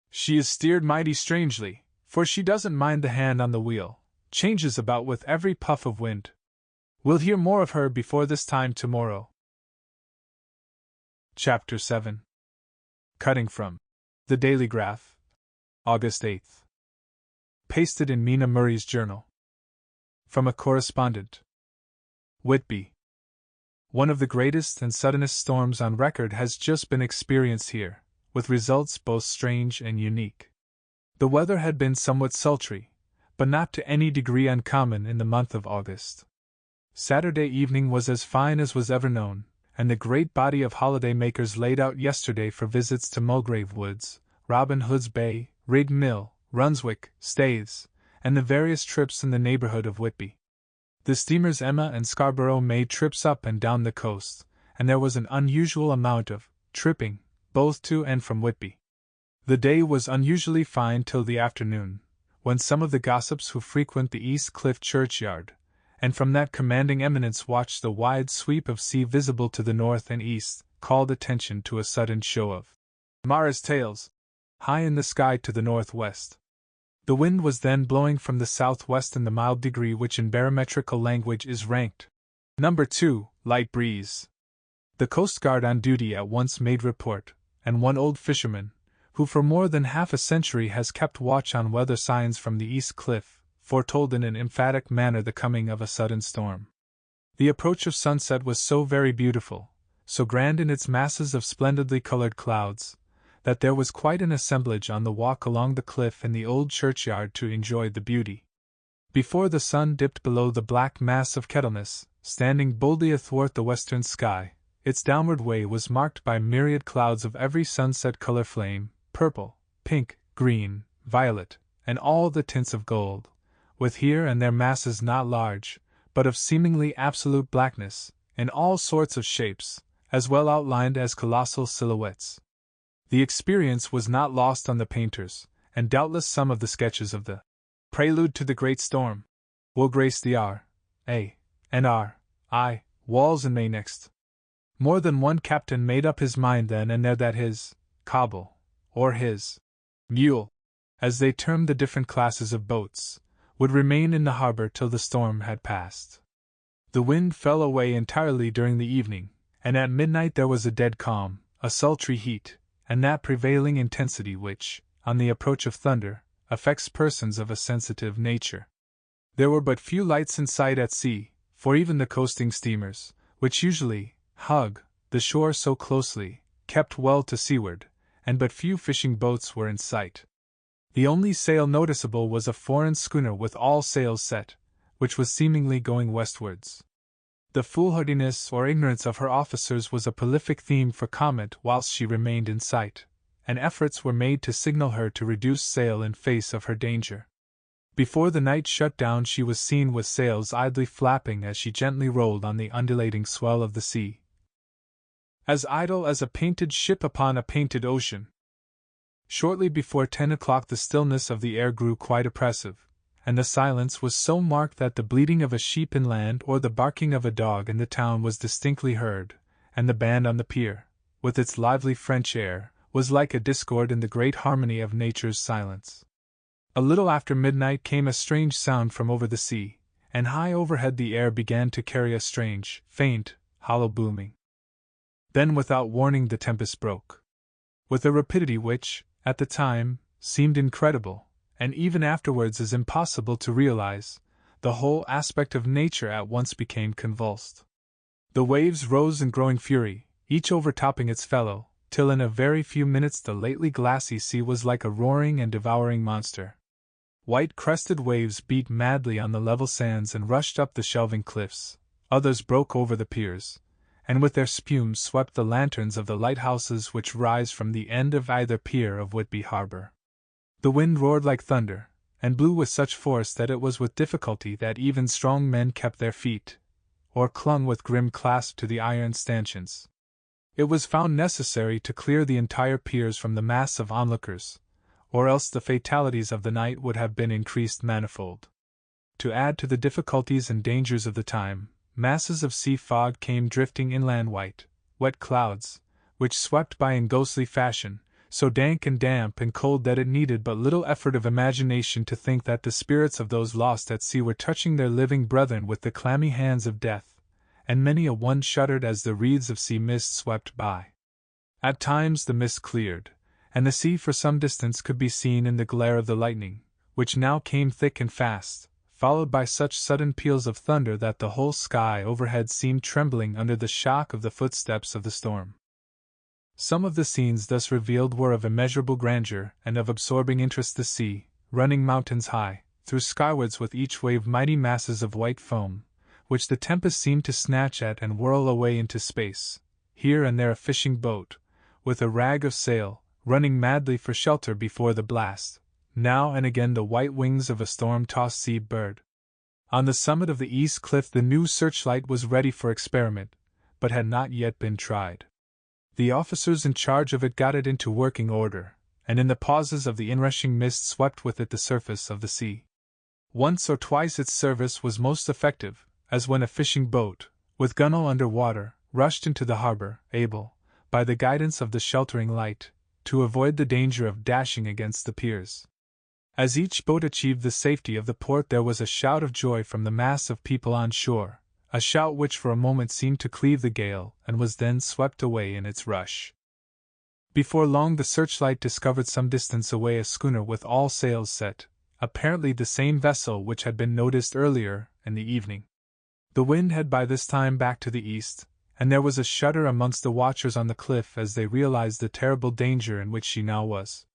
She is steered mighty strangely, for she doesn't mind the hand on the wheel, changes about with every puff of wind. We'll hear more of her before this time tomorrow." Chapter 7. Cutting from The Daily Graph, August 8th. Pasted in Mina Murray's journal. From a correspondent. Whitby. One of the greatest and suddenest storms on record has just been experienced here, with results both strange and unique. The weather had been somewhat sultry, but not to any degree uncommon in the month of August. Saturday evening was as fine as was ever known, and the great body of holiday-makers laid out yesterday for visits to Mulgrave Woods, Robin Hood's Bay, Rig Mill, Runswick, Staithes, and the various trips in the neighborhood of Whitby. The steamers Emma and Scarborough made trips up and down the coast, and there was an unusual amount of tripping, both to and from Whitby. The day was unusually fine till the afternoon, when some of the gossips who frequent the East Cliff churchyard, and from that commanding eminence watched the wide sweep of sea visible to the north and east, called attention to a sudden show of Mara's tails, high in the sky to the northwest. The wind was then blowing from the southwest in the mild degree which in barometrical language is ranked number 2, light breeze. The Coast Guard on duty at once made report, and one old fisherman, who for more than half a century has kept watch on weather signs from the East Cliff, foretold in an emphatic manner the coming of a sudden storm. The approach of sunset was so very beautiful, so grand in its masses of splendidly colored clouds, that there was quite an assemblage on the walk along the cliff in the old churchyard to enjoy the beauty. Before the sun dipped below the black mass of Kettleness, standing boldly athwart the western sky, its downward way was marked by myriad clouds of every sunset color flame, purple, pink, green, violet, and all the tints of gold, with here and there masses not large, but of seemingly absolute blackness, in all sorts of shapes, as well outlined as colossal silhouettes. The experience was not lost on the painters, and doubtless some of the sketches of the prelude to the great storm will grace the R.A.N.R.I. walls in May next. More than one captain made up his mind then and there that his cobble, or his mule, as they termed the different classes of boats, would remain in the harbor till the storm had passed. The wind fell away entirely during the evening, and at midnight there was a dead calm, a sultry heat, and that prevailing intensity which, on the approach of thunder, affects persons of a sensitive nature. There were but few lights in sight at sea, for even the coasting steamers, which usually hug the shore so closely, kept well to seaward, and but few fishing boats were in sight. The only sail noticeable was a foreign schooner with all sails set, which was seemingly going westwards. The foolhardiness or ignorance of her officers was a prolific theme for comment whilst she remained in sight, and efforts were made to signal her to reduce sail in face of her danger. Before the night shut down she was seen with sails idly flapping as she gently rolled on the undulating swell of the sea, as idle as a painted ship upon a painted ocean. Shortly before 10 o'clock the stillness of the air grew quite oppressive, and the silence was so marked that the bleating of a sheep inland or the barking of a dog in the town was distinctly heard, and the band on the pier, with its lively French air, was like a discord in the great harmony of nature's silence. A little after midnight came a strange sound from over the sea, and high overhead the air began to carry a strange, faint, hollow booming. Then without warning the tempest broke. With a rapidity which, at the time, seemed incredible, and even afterwards is impossible to realize, the whole aspect of nature at once became convulsed. The waves rose in growing fury, each overtopping its fellow, till in a very few minutes the lately glassy sea was like a roaring and devouring monster. White crested waves beat madly on the level sands and rushed up the shelving cliffs, others broke over the piers, and with their spumes swept the lanterns of the lighthouses which rise from the end of either pier of Whitby harbor. The wind roared like thunder, and blew with such force that it was with difficulty that even strong men kept their feet, or clung with grim clasp to the iron stanchions. It was found necessary to clear the entire piers from the mass of onlookers, or else the fatalities of the night would have been increased manifold. To add to the difficulties and dangers of the time, masses of sea fog came drifting inland, wet clouds, which swept by in ghostly fashion, so dank and damp and cold that it needed but little effort of imagination to think that the spirits of those lost at sea were touching their living brethren with the clammy hands of death, and many a one shuddered as the wreaths of sea mist swept by. At times the mist cleared, and the sea for some distance could be seen in the glare of the lightning, which now came thick and fast, followed by such sudden peals of thunder that the whole sky overhead seemed trembling under the shock of the footsteps of the storm. Some of the scenes thus revealed were of immeasurable grandeur and of absorbing interest. The sea, running mountains high, threw skywards with each wave mighty masses of white foam, which the tempest seemed to snatch at and whirl away into space, here and there a fishing boat, with a rag of sail, running madly for shelter before the blast, now and again the white wings of a storm-tossed sea bird. On the summit of the east cliff the new searchlight was ready for experiment, but had not yet been tried. The officers in charge of it got it into working order, and in the pauses of the inrushing mist swept with it the surface of the sea. Once or twice its service was most effective, as when a fishing boat, with gunwale under water, rushed into the harbor, able, by the guidance of the sheltering light, to avoid the danger of dashing against the piers. As each boat achieved the safety of the port, there was a shout of joy from the mass of people on shore, a shout which for a moment seemed to cleave the gale and was then swept away in its rush. Before long the searchlight discovered some distance away a schooner with all sails set, apparently the same vessel which had been noticed earlier in the evening. The wind had by this time backed to the east, and there was a shudder amongst the watchers on the cliff as they realized the terrible danger in which she now was.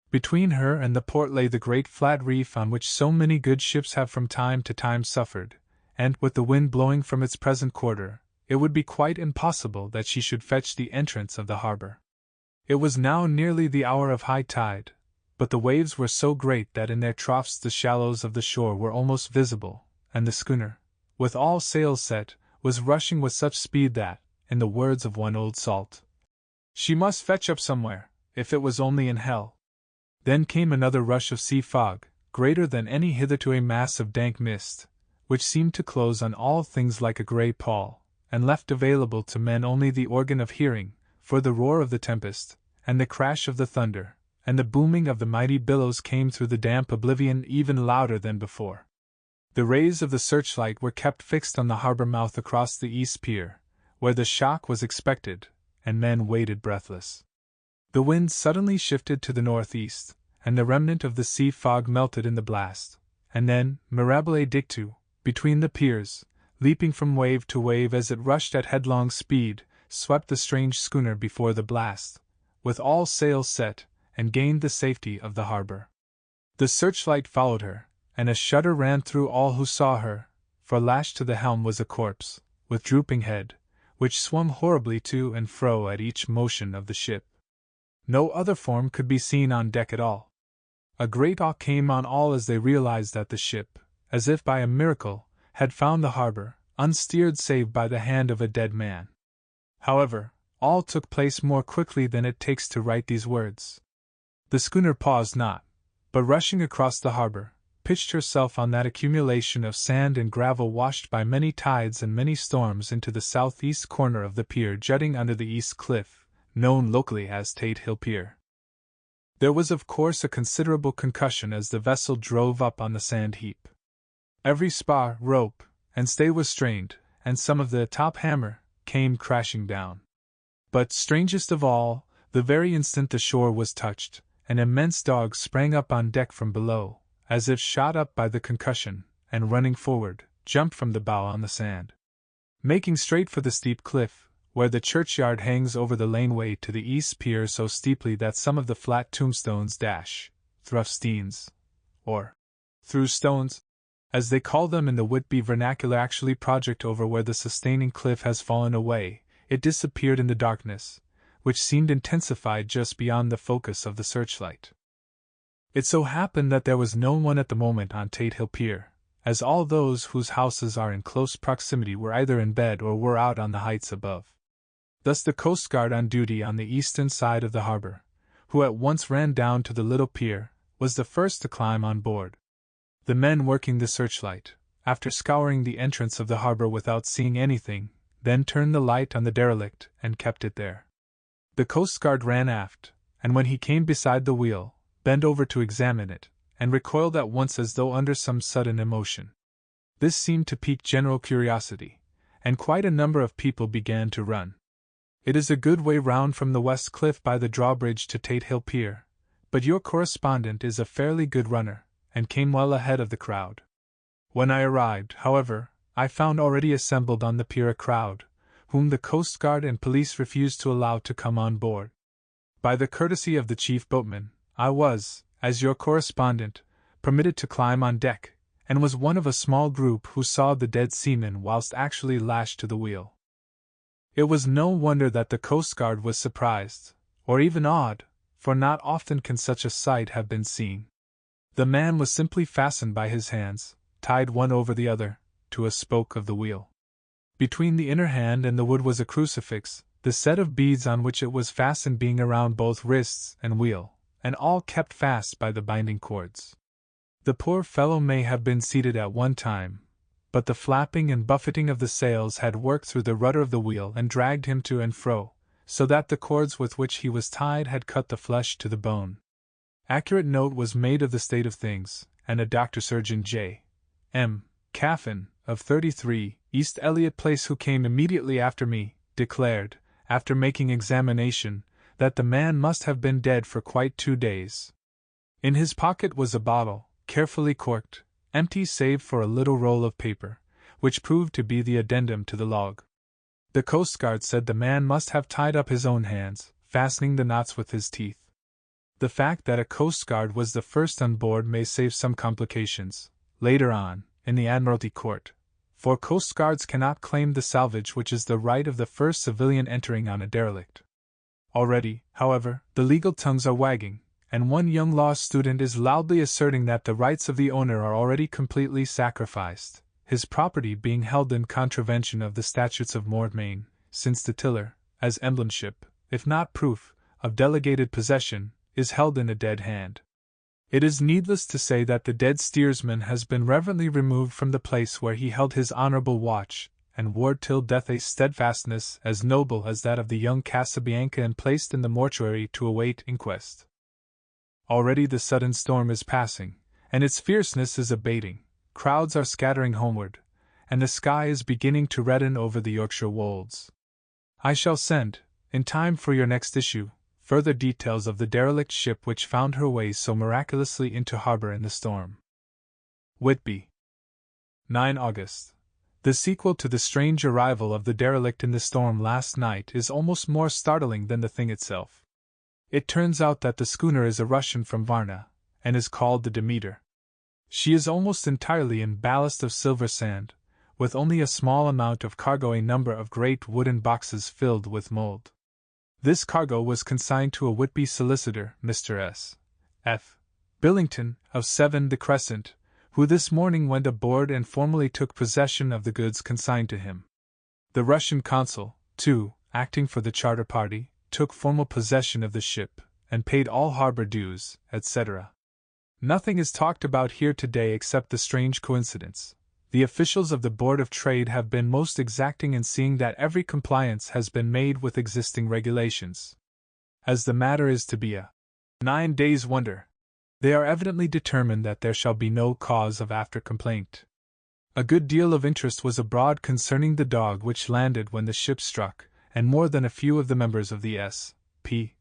Between her and the port lay the great flat reef on which so many good ships have from time to time suffered, and, with the wind blowing from its present quarter, it would be quite impossible that she should fetch the entrance of the harbor. It was now nearly the hour of high tide, but the waves were so great that in their troughs the shallows of the shore were almost visible, and the schooner, with all sails set, was rushing with such speed that, in the words of one old salt, she must fetch up somewhere, if it was only in hell. Then came another rush of sea fog, greater than any hitherto, a mass of dank mist, which seemed to close on all things like a grey pall, and left available to men only the organ of hearing, for the roar of the tempest, and the crash of the thunder, and the booming of the mighty billows came through the damp oblivion even louder than before. The rays of the searchlight were kept fixed on the harbor mouth across the east pier, where the shock was expected, and men waited breathless. The wind suddenly shifted to the northeast, and the remnant of the sea fog melted in the blast, and then, mirabile dictu, between the piers, leaping from wave to wave as it rushed at headlong speed, swept the strange schooner before the blast, with all sails set, and gained the safety of the harbor. The searchlight followed her, and a shudder ran through all who saw her, for lashed to the helm was a corpse, with drooping head, which swung horribly to and fro at each motion of the ship. No other form could be seen on deck at all. A great awe came on all as they realized that the ship, as if by a miracle, had found the harbor, unsteered save by the hand of a dead man. However, all took place more quickly than it takes to write these words. The schooner paused not, but rushing across the harbor, pitched herself on that accumulation of sand and gravel washed by many tides and many storms into the southeast corner of the pier jutting under the east cliff, known locally as Tate Hill Pier. There was of course a considerable concussion as the vessel drove up on the sand heap. Every spar, rope, and stay was strained, and some of the top hammer came crashing down. But, strangest of all, the very instant the shore was touched, an immense dog sprang up on deck from below, as if shot up by the concussion, and running forward, jumped from the bow on the sand. Making straight for the steep cliff, where the churchyard hangs over the laneway to the east pier so steeply that some of the flat tombstones dash, through stones, as they call them in the Whitby vernacular, actually project over where the sustaining cliff has fallen away, it disappeared in the darkness, which seemed intensified just beyond the focus of the searchlight. It so happened that there was no one at the moment on Tate Hill Pier, as all those whose houses are in close proximity were either in bed or were out on the heights above. Thus the Coast Guard on duty on the eastern side of the harbor, who at once ran down to the little pier, was the first to climb on board. The men working the searchlight, after scouring the entrance of the harbor without seeing anything, then turned the light on the derelict and kept it there. The Coast Guard ran aft, and when he came beside the wheel, bent over to examine it, and recoiled at once as though under some sudden emotion. This seemed to pique general curiosity, and quite a number of people began to run. It is a good way round from the west cliff by the drawbridge to Tate Hill Pier, but your correspondent is a fairly good runner, and came well ahead of the crowd. When I arrived, however, I found already assembled on the pier a crowd, whom the Coast Guard and police refused to allow to come on board. By the courtesy of the chief boatman, I was, as your correspondent, permitted to climb on deck, and was one of a small group who saw the dead seaman whilst actually lashed to the wheel. It was no wonder that the Coast Guard was surprised, or even awed, for not often can such a sight have been seen. The man was simply fastened by his hands, tied one over the other, to a spoke of the wheel. Between the inner hand and the wood was a crucifix, the set of beads on which it was fastened being around both wrists and wheel, and all kept fast by the binding cords. The poor fellow may have been seated at one time, but the flapping and buffeting of the sails had worked through the rudder of the wheel and dragged him to and fro, so that the cords with which he was tied had cut the flesh to the bone. Accurate note was made of the state of things, and a doctor-surgeon J. M. Caffin, of 33, East Elliot Place, who came immediately after me, declared, after making examination, that the man must have been dead for quite 2 days. In his pocket was a bottle, carefully corked, empty save for a little roll of paper, which proved to be the addendum to the log. The Coast Guard said the man must have tied up his own hands, fastening the knots with his teeth. The fact that a Coast Guard was the first on board may save some complications, later on, in the Admiralty Court, for Coast Guards cannot claim the salvage which is the right of the first civilian entering on a derelict. Already, however, the legal tongues are wagging, and one young law student is loudly asserting that the rights of the owner are already completely sacrificed, his property being held in contravention of the statutes of Mortmain, since the tiller, as emblemship, if not proof, of delegated possession, is held in a dead hand. It is needless to say that the dead steersman has been reverently removed from the place where he held his honorable watch, and wore till death a steadfastness as noble as that of the young Casabianca, and placed in the mortuary to await inquest. Already the sudden storm is passing, and its fierceness is abating, crowds are scattering homeward, and the sky is beginning to redden over the Yorkshire wolds. I shall send, in time for your next issue, further details of the derelict ship which found her way so miraculously into harbor in the storm. Whitby, 9 August. The sequel to the strange arrival of the derelict in the storm last night is almost more startling than the thing itself. It turns out that the schooner is a Russian from Varna, and is called the Demeter. She is almost entirely in ballast of silver sand, with only a small amount of cargo, a number of great wooden boxes filled with mold. This cargo was consigned to a Whitby solicitor, Mr. S. F. Billington, of 7 The Crescent, who this morning went aboard and formally took possession of the goods consigned to him. The Russian consul, too, acting for the charter party, took formal possession of the ship, and paid all harbor dues, etc. Nothing is talked about here today except the strange coincidence. The officials of the Board of Trade have been most exacting in seeing that every compliance has been made with existing regulations. As the matter is to be a 9 days' wonder, they are evidently determined that there shall be no cause of after complaint. A good deal of interest was abroad concerning the dog which landed when the ship struck, and more than a few of the members of the S.P.C.A.,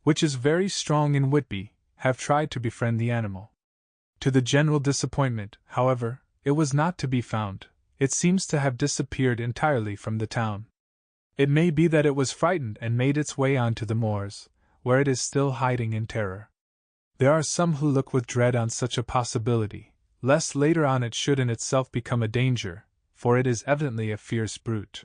which is very strong in Whitby, have tried to befriend the animal. To the general disappointment, however, it was not to be found. It seems to have disappeared entirely from the town. It may be that it was frightened and made its way on to the moors, where it is still hiding in terror. There are some who look with dread on such a possibility, lest later on it should in itself become a danger, for it is evidently a fierce brute.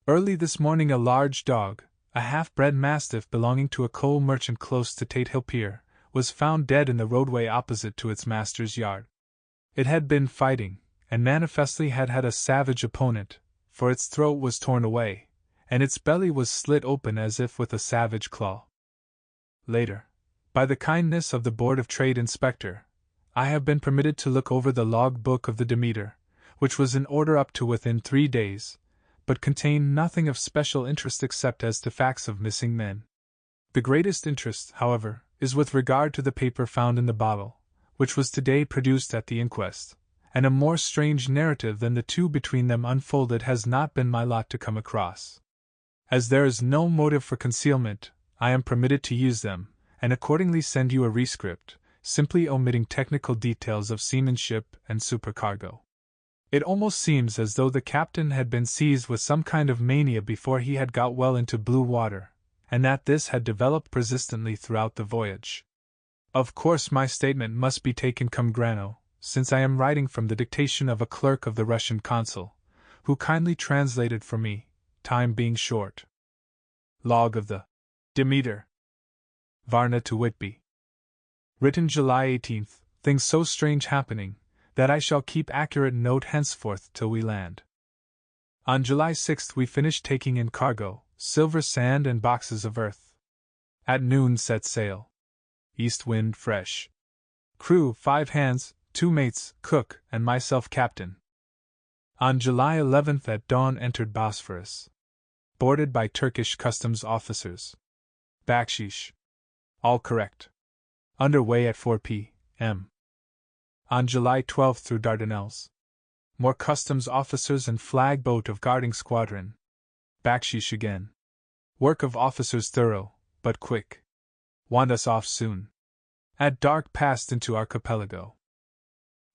Early this morning a large dog, a half-bred mastiff belonging to a coal merchant close to Tate Hill Pier, was found dead in the roadway opposite to its master's yard. It had been fighting, and manifestly had had a savage opponent, for its throat was torn away, and its belly was slit open as if with a savage claw. Later, by the kindness of the Board of Trade Inspector, I have been permitted to look over the log book of the Demeter, which was in order up to within 3 days, but contained nothing of special interest except as to facts of missing men. The greatest interest, however, is with regard to the paper found in the bottle, which was today produced at the inquest, and a more strange narrative than the two between them unfolded has not been my lot to come across. As there is no motive for concealment, I am permitted to use them, and accordingly send you a rescript, simply omitting technical details of seamanship and supercargo. It almost seems as though the captain had been seized with some kind of mania before he had got well into blue water, and that this had developed persistently throughout the voyage. Of course my statement must be taken cum grano, since I am writing from the dictation of a clerk of the Russian consul, who kindly translated for me, time being short. Log of the Demeter, Varna to Whitby. Written July 18th, things so strange happening, that I shall keep accurate note henceforth till we land. On July 6th we finished taking in cargo, silver sand and boxes of earth. At noon set sail. East wind fresh. Crew 5 hands, 2 mates, cook, and myself captain. On July 11th at dawn entered Bosphorus. Boarded by Turkish customs officers. Bakshish. All correct. Underway at 4 p.m. On July 12th through Dardanelles. More customs officers and flag boat of guarding squadron. Bakshish again. Work of officers thorough, but quick. Want us off soon. At dark passed into archipelago.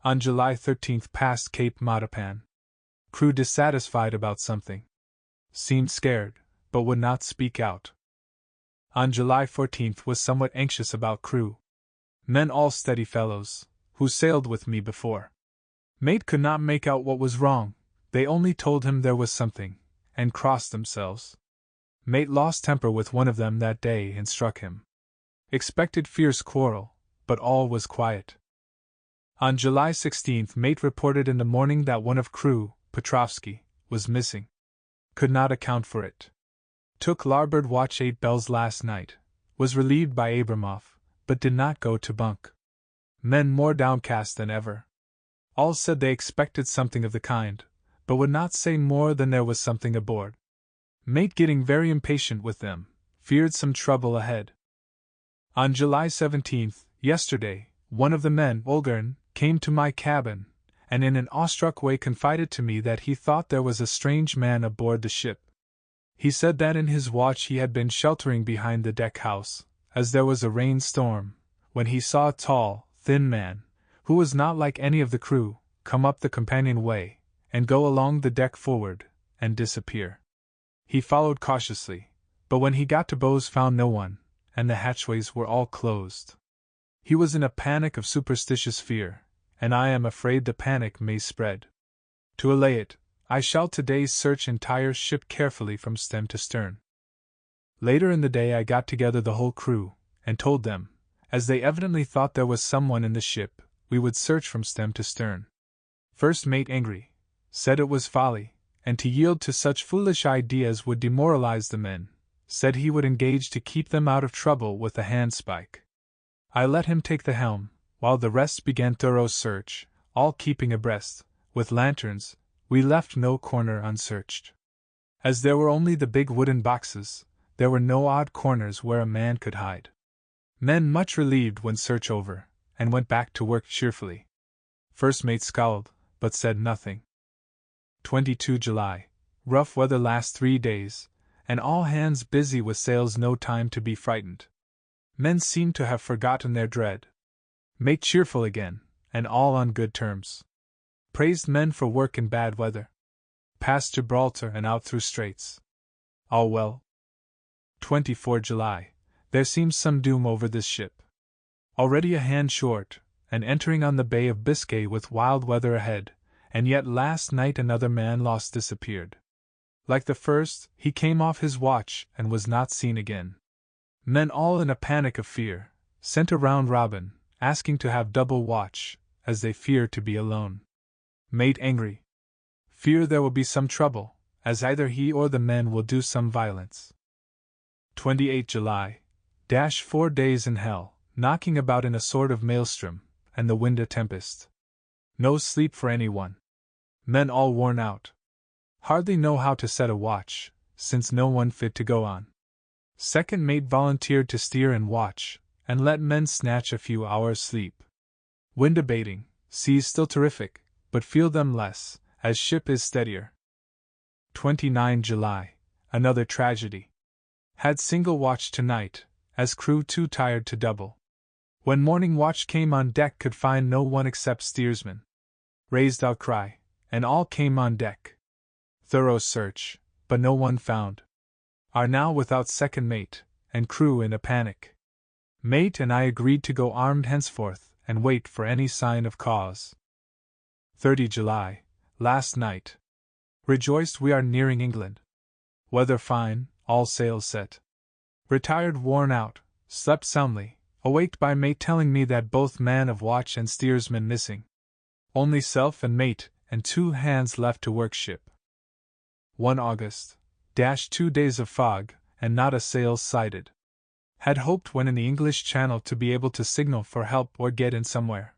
On July 13th passed Cape Matapan. Crew dissatisfied about something. Seemed scared, but would not speak out. On July 14th was somewhat anxious about crew. Men all steady fellows, who sailed with me before. Mate could not make out what was wrong, they only told him there was something, and crossed themselves. Mate lost temper with one of them that day and struck him. Expected fierce quarrel, but all was quiet. On July 16th mate reported in the morning that one of crew, Petrovsky, was missing. Could not account for it. Took larboard watch 8 bells last night, was relieved by Abramov, but did not go to bunk. Men more downcast than ever. All said they expected something of the kind, but would not say more than there was something aboard. Mate getting very impatient with them, feared some trouble ahead. On July 17th, yesterday, one of the men, Olgern, came to my cabin, and in an awestruck way confided to me that he thought there was a strange man aboard the ship. He said that in his watch he had been sheltering behind the deck house, as there was a rain storm, when he saw a tall, thin man, who was not like any of the crew, come up the companionway, and go along the deck forward, and disappear. He followed cautiously, but when he got to bows found no one, and the hatchways were all closed. He was in a panic of superstitious fear, and I am afraid the panic may spread. To allay it, I shall today search entire ship carefully from stem to stern. Later in the day I got together the whole crew, and told them, as they evidently thought there was someone in the ship, we would search from stem to stern. First mate angry, said it was folly, and to yield to such foolish ideas would demoralize the men, said he would engage to keep them out of trouble with a handspike. I let him take the helm, while the rest began thorough search, all keeping abreast. With lanterns, we left no corner unsearched. As there were only the big wooden boxes, there were no odd corners where a man could hide. Men much relieved when search over, and went back to work cheerfully. First mate scowled, but said nothing. 22 July. Rough weather last 3 days, and all hands busy with sails, no time to be frightened. Men seemed to have forgotten their dread. Mate cheerful again, and all on good terms. Praised men for work in bad weather. Past Gibraltar and out through straits. All well. 24 July. There seems some doom over this ship. Already a hand short, and entering on the Bay of Biscay with wild weather ahead, and yet last night another man lost disappeared. Like the first, he came off his watch and was not seen again. Men all in a panic of fear, sent a round robin, asking to have double watch, as they fear to be alone. Mate angry. Fear there will be some trouble, as either he or the men will do some violence. 28 July. 4 days in hell, knocking about in a sort of maelstrom, and the wind a tempest. No sleep for anyone. Men all worn out. Hardly know how to set a watch, since no one fit to go on. Second mate volunteered to steer and watch, and let men snatch a few hours' sleep. Wind abating, seas still terrific, but feel them less, as ship is steadier. 29 July. Another tragedy. Had single watch tonight, as crew too tired to double. When morning watch came on deck could find no one except steersman. Raised outcry, and all came on deck. Thorough search, but no one found. Are now without second mate, and crew in a panic. Mate and I agreed to go armed henceforth, and wait for any sign of cause. 30 July. Last night. Rejoiced we are nearing England. Weather fine, all sails set. Retired worn out, slept soundly, awaked by mate telling me that both man of watch and steersman missing. Only self and mate, and 2 hands left to work ship. 1 August. 2 days of fog, and not a sail sighted. Had hoped when in the English Channel to be able to signal for help or get in somewhere.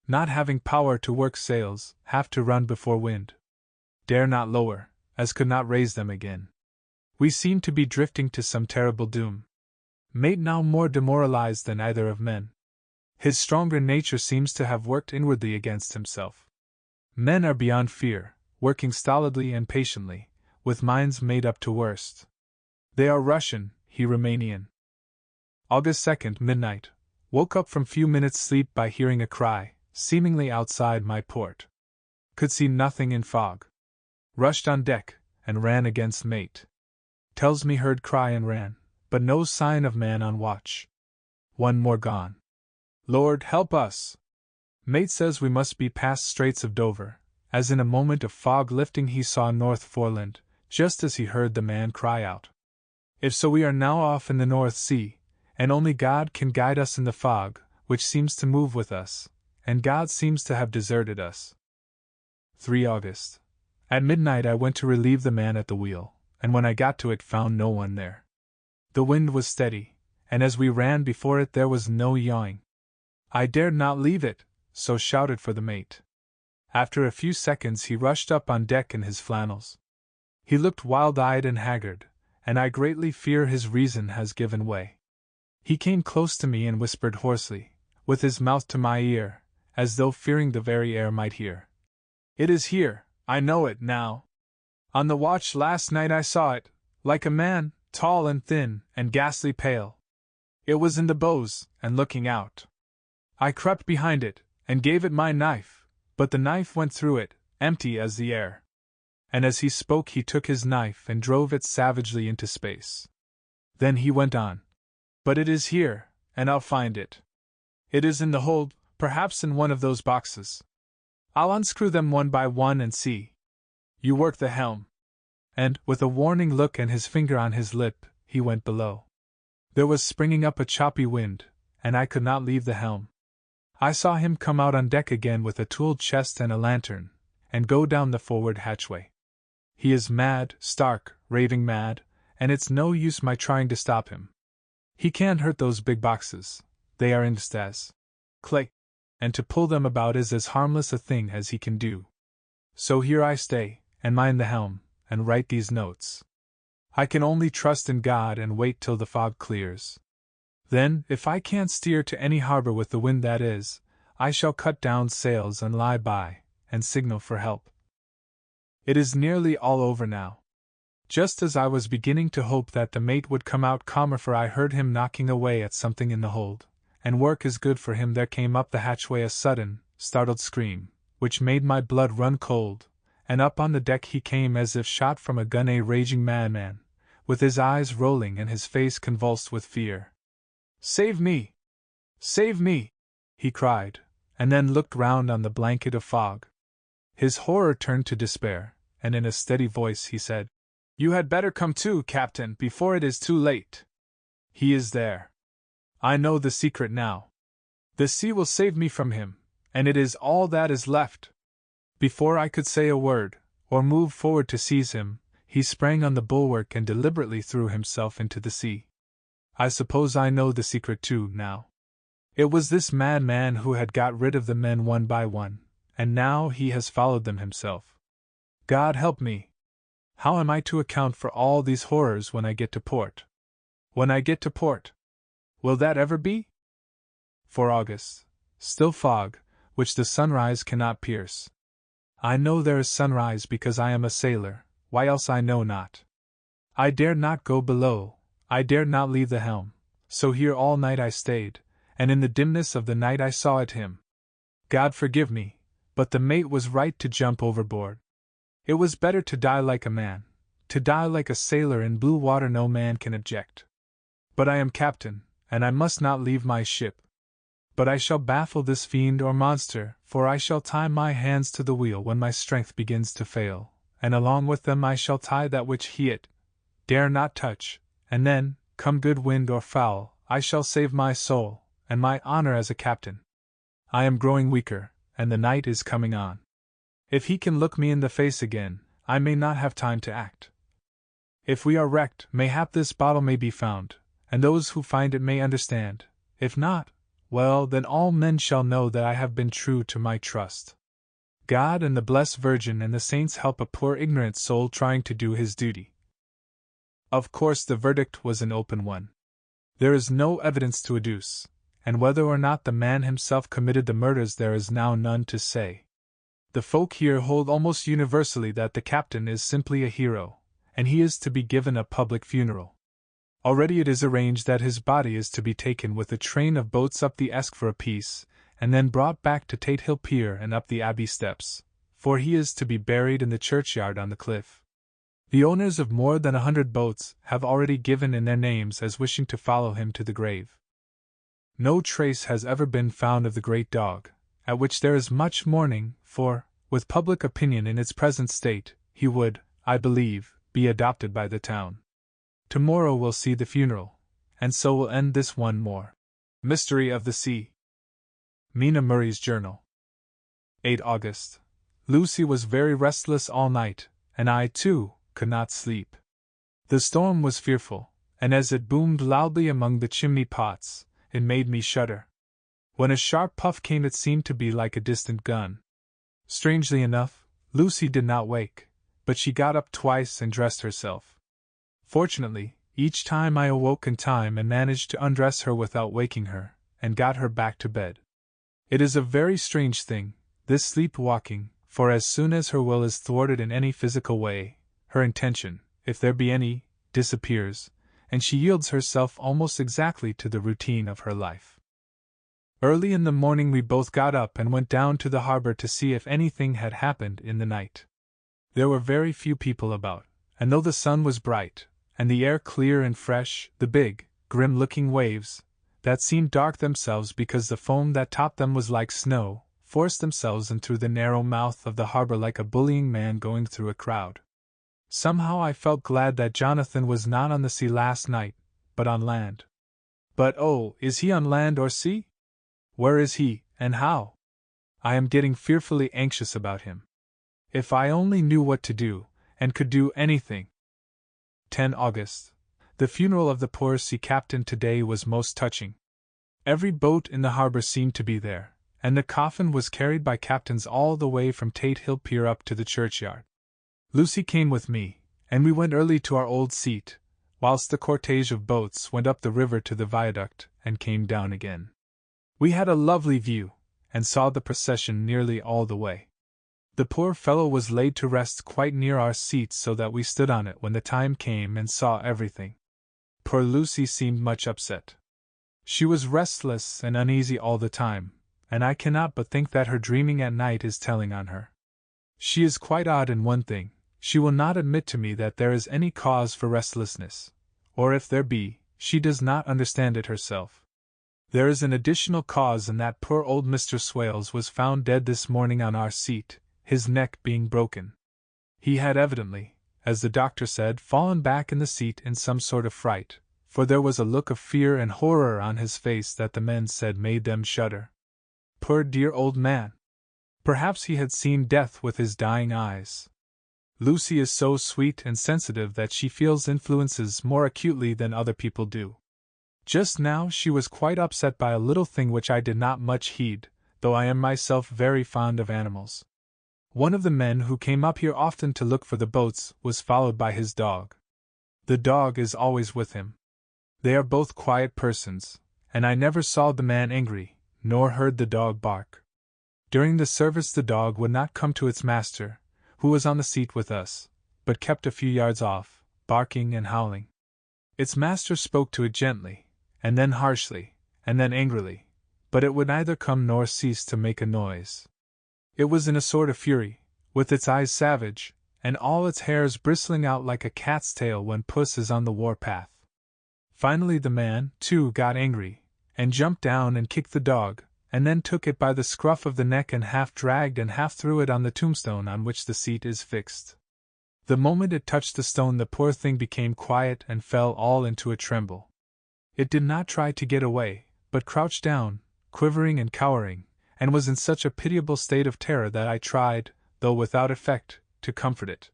Not having power to work sails, have to run before wind. Dare not lower, as could not raise them again. We seemed to be drifting to some terrible doom. Mate now more demoralized than either of men. His stronger nature seems to have worked inwardly against himself. Men are beyond fear, working stolidly and patiently, with minds made up to worst. They are Russian, he Romanian. August 2nd, midnight. Woke up from few minutes' sleep by hearing a cry, seemingly outside my port. Could see nothing in fog. Rushed on deck, and ran against mate. Tells me heard cry and ran, but no sign of man on watch. One more gone. Lord help us! Mate says we must be past Straits of Dover, as in a moment of fog lifting he saw North Foreland, just as he heard the man cry out. If so, we are now off in the North Sea, and only God can guide us in the fog, which seems to move with us, and God seems to have deserted us. 3 August. At midnight I went to relieve the man at the wheel, and when I got to it found no one there. The wind was steady, and as we ran before it there was no yawing. I dared not leave it, so shouted for the mate. After a few seconds he rushed up on deck in his flannels. He looked wild-eyed and haggard, and I greatly fear his reason has given way. He came close to me and whispered hoarsely, with his mouth to my ear, as though fearing the very air might hear. It is here, I know it now. On the watch last night I saw it, like a man, tall and thin, and ghastly pale. It was in the bows, and looking out. I crept behind it, and gave it my knife, but the knife went through it, empty as the air. And as he spoke he took his knife and drove it savagely into space. Then he went on. But it is here, and I'll find it. It is in the hold, perhaps in one of those boxes. I'll unscrew them one by one and see. You work the helm. And, with a warning look and his finger on his lip, he went below. There was springing up a choppy wind, and I could not leave the helm. I saw him come out on deck again with a tool chest and a lantern, and go down the forward hatchway. He is mad, stark, raving mad, and it's no use my trying to stop him. He can't hurt those big boxes, they are in as clay, and to pull them about is as harmless a thing as he can do. So here I stay, and mind the helm, and write these notes. I can only trust in God and wait till the fog clears. Then, if I can't steer to any harbor with the wind that is, I shall cut down sails and lie by, and signal for help. It is nearly all over now. Just as I was beginning to hope that the mate would come out calmer, for I heard him knocking away at something in the hold, and work is good for him, there came up the hatchway a sudden, startled scream, which made my blood run cold, and up on the deck he came as if shot from a gun, a raging madman, with his eyes rolling and his face convulsed with fear. "Save me! Save me!" he cried, and then looked round on the blanket of fog. His horror turned to despair, and in a steady voice he said, "You had better come too, Captain, before it is too late. He is there. I know the secret now. The sea will save me from him, and it is all that is left." Before I could say a word, or move forward to seize him, he sprang on the bulwark and deliberately threw himself into the sea. I suppose I know the secret too, now. It was this madman who had got rid of the men one by one, and now he has followed them himself. God help me! How am I to account for all these horrors when I get to port? When I get to port? Will that ever be? 4 August. Still fog, which the sunrise cannot pierce. I know there is sunrise because I am a sailor, why else I know not. I dared not go below, I dared not leave the helm, so here all night I stayed, and in the dimness of the night I saw it him. God forgive me, but the mate was right to jump overboard. It was better to die like a man, to die like a sailor in blue water no man can object. But I am captain, and I must not leave my ship. But I shall baffle this fiend or monster, for I shall tie my hands to the wheel when my strength begins to fail, and along with them I shall tie that which he dare not touch, and then, come good wind or foul, I shall save my soul, and my honor as a captain. I am growing weaker, and the night is coming on. If he can look me in the face again, I may not have time to act. If we are wrecked, mayhap this bottle may be found, and those who find it may understand. If not, well, then all men shall know that I have been true to my trust. God and the Blessed Virgin and the saints help a poor ignorant soul trying to do his duty. Of course the verdict was an open one. There is no evidence to adduce, and whether or not the man himself committed the murders there is now none to say. The folk here hold almost universally that the captain is simply a hero, and he is to be given a public funeral. Already it is arranged that his body is to be taken with a train of boats up the Esk for a piece, and then brought back to Tate Hill Pier and up the Abbey steps, for he is to be buried in the churchyard on the cliff. The owners of more than 100 boats have already given in their names as wishing to follow him to the grave. No trace has ever been found of the great dog, at which there is much mourning, for, with public opinion in its present state, he would, I believe, be adopted by the town. Tomorrow we'll see the funeral, and so will end this one more mystery of the sea. Mina Murray's Journal. 8 August. Lucy was very restless all night, and I, too, could not sleep. The storm was fearful, and as it boomed loudly among the chimney pots, it made me shudder. When a sharp puff came it seemed to be like a distant gun. Strangely enough, Lucy did not wake, but she got up twice and dressed herself. Fortunately, each time I awoke in time and managed to undress her without waking her, and got her back to bed. It is a very strange thing, this sleepwalking, for as soon as her will is thwarted in any physical way, her intention, if there be any, disappears, and she yields herself almost exactly to the routine of her life. Early in the morning we both got up and went down to the harbor to see if anything had happened in the night. There were very few people about, and though the sun was bright, and the air clear and fresh, the big, grim-looking waves, that seemed dark themselves because the foam that topped them was like snow, forced themselves in through the narrow mouth of the harbor like a bullying man going through a crowd. Somehow I felt glad that Jonathan was not on the sea last night, but on land. But oh, is he on land or sea? Where is he, and how? I am getting fearfully anxious about him. If I only knew what to do, and could do anything. 10 August. The funeral of the poor sea captain today was most touching. Every boat in the harbor seemed to be there, and the coffin was carried by captains all the way from Tate Hill Pier up to the churchyard. Lucy came with me, and we went early to our old seat, whilst the cortege of boats went up the river to the viaduct and came down again. We had a lovely view, and saw the procession nearly all the way. The poor fellow was laid to rest quite near our seat so that we stood on it when the time came and saw everything. Poor Lucy seemed much upset. She was restless and uneasy all the time, and I cannot but think that her dreaming at night is telling on her. She is quite odd in one thing. She will not admit to me that there is any cause for restlessness, or if there be, she does not understand it herself. There is an additional cause in that poor old Mr. Swales was found dead this morning on our seat, his neck being broken. He had evidently, as the doctor said, fallen back in the seat in some sort of fright, for there was a look of fear and horror on his face that the men said made them shudder. Poor dear old man! Perhaps he had seen death with his dying eyes. Lucy is so sweet and sensitive that she feels influences more acutely than other people do. Just now she was quite upset by a little thing which I did not much heed, though I am myself very fond of animals. One of the men who came up here often to look for the boats was followed by his dog. The dog is always with him. They are both quiet persons, and I never saw the man angry, nor heard the dog bark. During the service the dog would not come to its master, who was on the seat with us, but kept a few yards off, barking and howling. Its master spoke to it gently, and then harshly, and then angrily, but it would neither come nor cease to make a noise. It was in a sort of fury, with its eyes savage, and all its hairs bristling out like a cat's tail when puss is on the war-path. Finally the man, too, got angry, and jumped down and kicked the dog, and then took it by the scruff of the neck and half dragged and half threw it on the tombstone on which the seat is fixed. The moment it touched the stone the poor thing became quiet and fell all into a tremble. It did not try to get away, but crouched down, quivering and cowering, and was in such a pitiable state of terror that I tried, though without effect, to comfort it.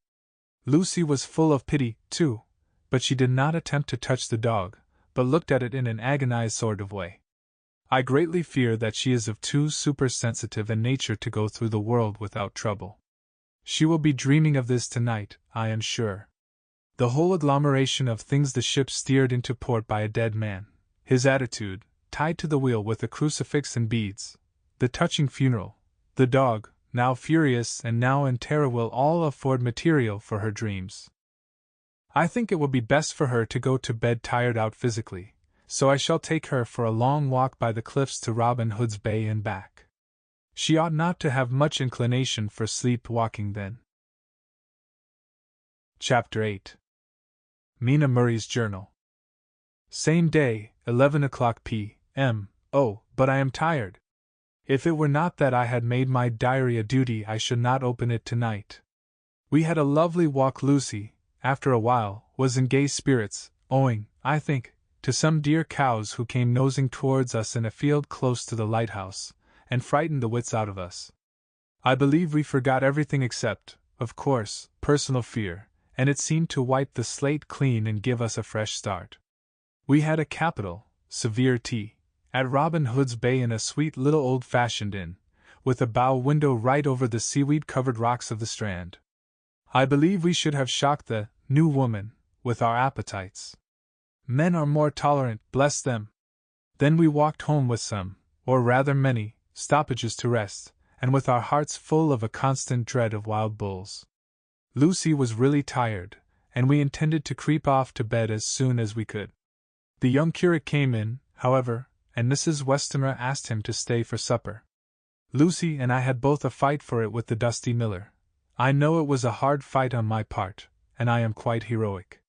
Lucy was full of pity, too, but she did not attempt to touch the dog, but looked at it in an agonized sort of way. I greatly fear that she is of too supersensitive a nature to go through the world without trouble. She will be dreaming of this tonight, I am sure. The whole agglomeration of things, the ship steered into port by a dead man, his attitude, tied to the wheel with a crucifix and beads, the touching funeral, the dog, now furious and now in terror, will all afford material for her dreams. I think it will be best for her to go to bed tired out physically, so I shall take her for a long walk by the cliffs to Robin Hood's Bay and back. She ought not to have much inclination for sleep-walking then. Chapter 8. Mina Murray's Journal. Same day, 11 o'clock p.m. Oh, but I am tired. If it were not that I had made my diary a duty, I should not open it tonight. We had a lovely walk. Lucy, after a while, was in gay spirits, owing, I think, to some dear cows who came nosing towards us in a field close to the lighthouse, and frightened the wits out of us. I believe we forgot everything except, of course, personal fear, and it seemed to wipe the slate clean and give us a fresh start. We had a capital, severe tea, at Robin Hood's Bay in a sweet little old-fashioned inn, with a bow window right over the seaweed-covered rocks of the strand. I believe we should have shocked the new woman with our appetites. Men are more tolerant, bless them. Then we walked home with some, or rather many, stoppages to rest, and with our hearts full of a constant dread of wild bulls. Lucy was really tired, and we intended to creep off to bed as soon as we could. The young curate came in, however, and Mrs. Westenra asked him to stay for supper. Lucy and I had both a fight for it with the dusty miller. I know it was a hard fight on my part, and I am quite heroic.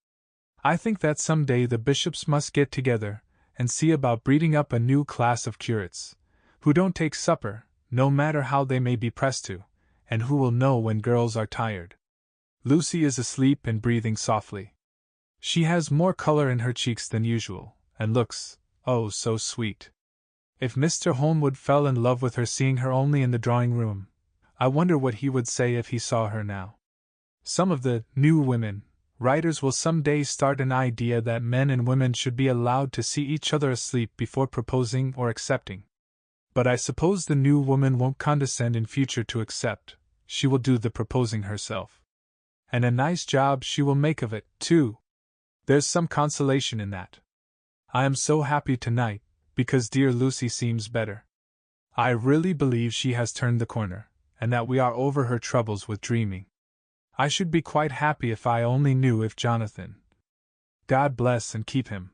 I think that some day the bishops must get together and see about breeding up a new class of curates, who don't take supper, no matter how they may be pressed to, and who will know when girls are tired. Lucy is asleep and breathing softly. She has more color in her cheeks than usual, and looks, oh, so sweet. If Mr. Holmwood fell in love with her seeing her only in the drawing-room, I wonder what he would say if he saw her now. Some of the new women writers will some day start an idea that men and women should be allowed to see each other asleep before proposing or accepting. But I suppose the new woman won't condescend in future to accept, she will do the proposing herself. And a nice job she will make of it, too. There's some consolation in that. I am so happy tonight, because dear Lucy seems better. I really believe she has turned the corner, and that we are over her troubles with dreaming. I should be quite happy if I only knew if Jonathan. God bless and keep him.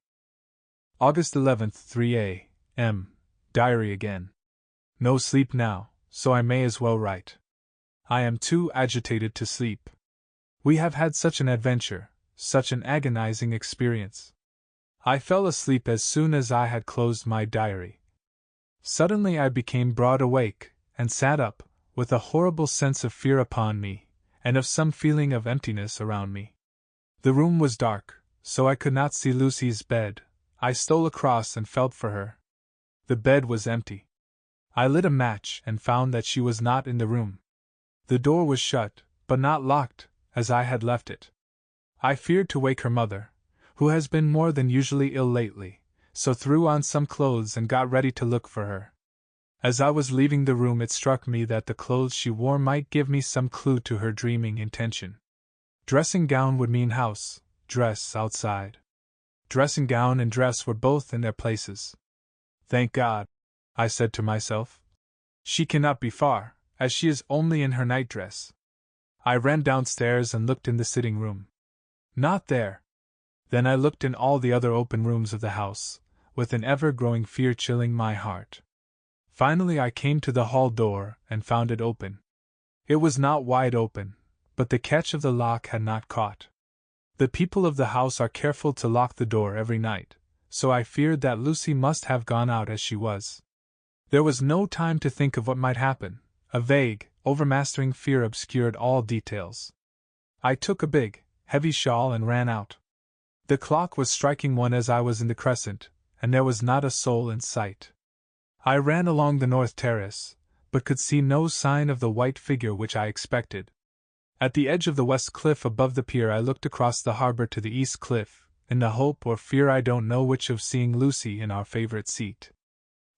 August 11th, 3 a.m. Diary again. No sleep now, so I may as well write. I am too agitated to sleep. We have had such an adventure, such an agonizing experience. I fell asleep as soon as I had closed my diary. Suddenly I became broad awake, and sat up, with a horrible sense of fear upon me, and of some feeling of emptiness around me. The room was dark, so I could not see Lucy's bed. I stole across and felt for her. The bed was empty. I lit a match and found that she was not in the room. The door was shut, but not locked, as I had left it. I feared to wake her mother, who has been more than usually ill lately, so threw on some clothes and got ready to look for her. As I was leaving the room, it struck me that the clothes she wore might give me some clue to her dreaming intention. Dressing gown would mean house, dress outside. Dressing gown and dress were both in their places. Thank God, I said to myself. She cannot be far, as she is only in her nightdress. I ran downstairs and looked in the sitting room. Not there. Then I looked in all the other open rooms of the house, with an ever-growing fear chilling my heart. Finally I came to the hall door and found it open. It was not wide open, but the catch of the lock had not caught. The people of the house are careful to lock the door every night, so I feared that Lucy must have gone out as she was. There was no time to think of what might happen. A vague, overmastering fear obscured all details. I took a big, heavy shawl and ran out. The clock was striking 1 as I was in the crescent, and there was not a soul in sight. I ran along the north terrace, but could see no sign of the white figure which I expected. At the edge of the west cliff above the pier I looked across the harbor to the east cliff, in the hope or fear I don't know which of seeing Lucy in our favorite seat.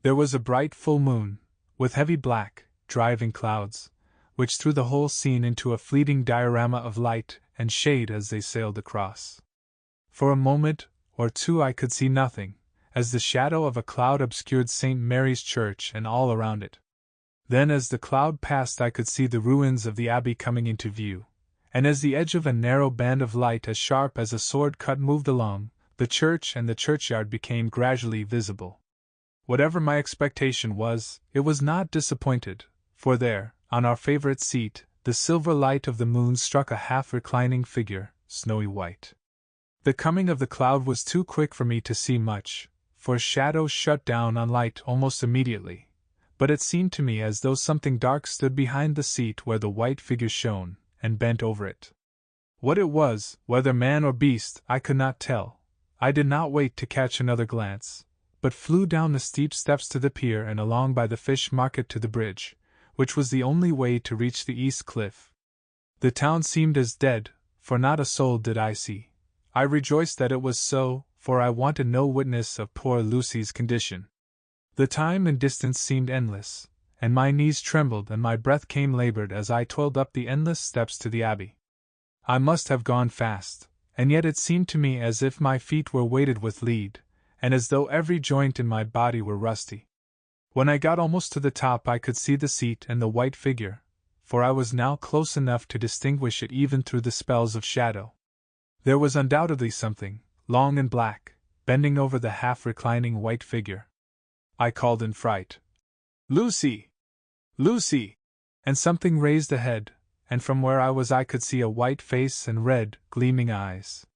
There was a bright full moon, with heavy black, driving clouds, which threw the whole scene into a fleeting diorama of light and shade as they sailed across. For a moment or two I could see nothing, as the shadow of a cloud obscured St. Mary's Church and all around it. Then as the cloud passed I could see the ruins of the abbey coming into view, and as the edge of a narrow band of light as sharp as a sword cut moved along, the church and the churchyard became gradually visible. Whatever my expectation was, it was not disappointed, for there, on our favorite seat, the silver light of the moon struck a half-reclining figure, snowy white. The coming of the cloud was too quick for me to see much, for shadow shut down on light almost immediately, but it seemed to me as though something dark stood behind the seat where the white figure shone, and bent over it. What it was, whether man or beast, I could not tell. I did not wait to catch another glance, but flew down the steep steps to the pier and along by the fish market to the bridge, which was the only way to reach the east cliff. The town seemed as dead, for not a soul did I see. I rejoiced that it was so, for I wanted no witness of poor Lucy's condition. The time and distance seemed endless, and my knees trembled and my breath came labored as I toiled up the endless steps to the abbey. I must have gone fast, and yet it seemed to me as if my feet were weighted with lead, and as though every joint in my body were rusty. When I got almost to the top I could see the seat and the white figure, for I was now close enough to distinguish it even through the spells of shadow. There was undoubtedly something, long and black, bending over the half-reclining white figure. I called in fright, "Lucy! Lucy!" And something raised a head, and from where I was I could see a white face and red, gleaming eyes.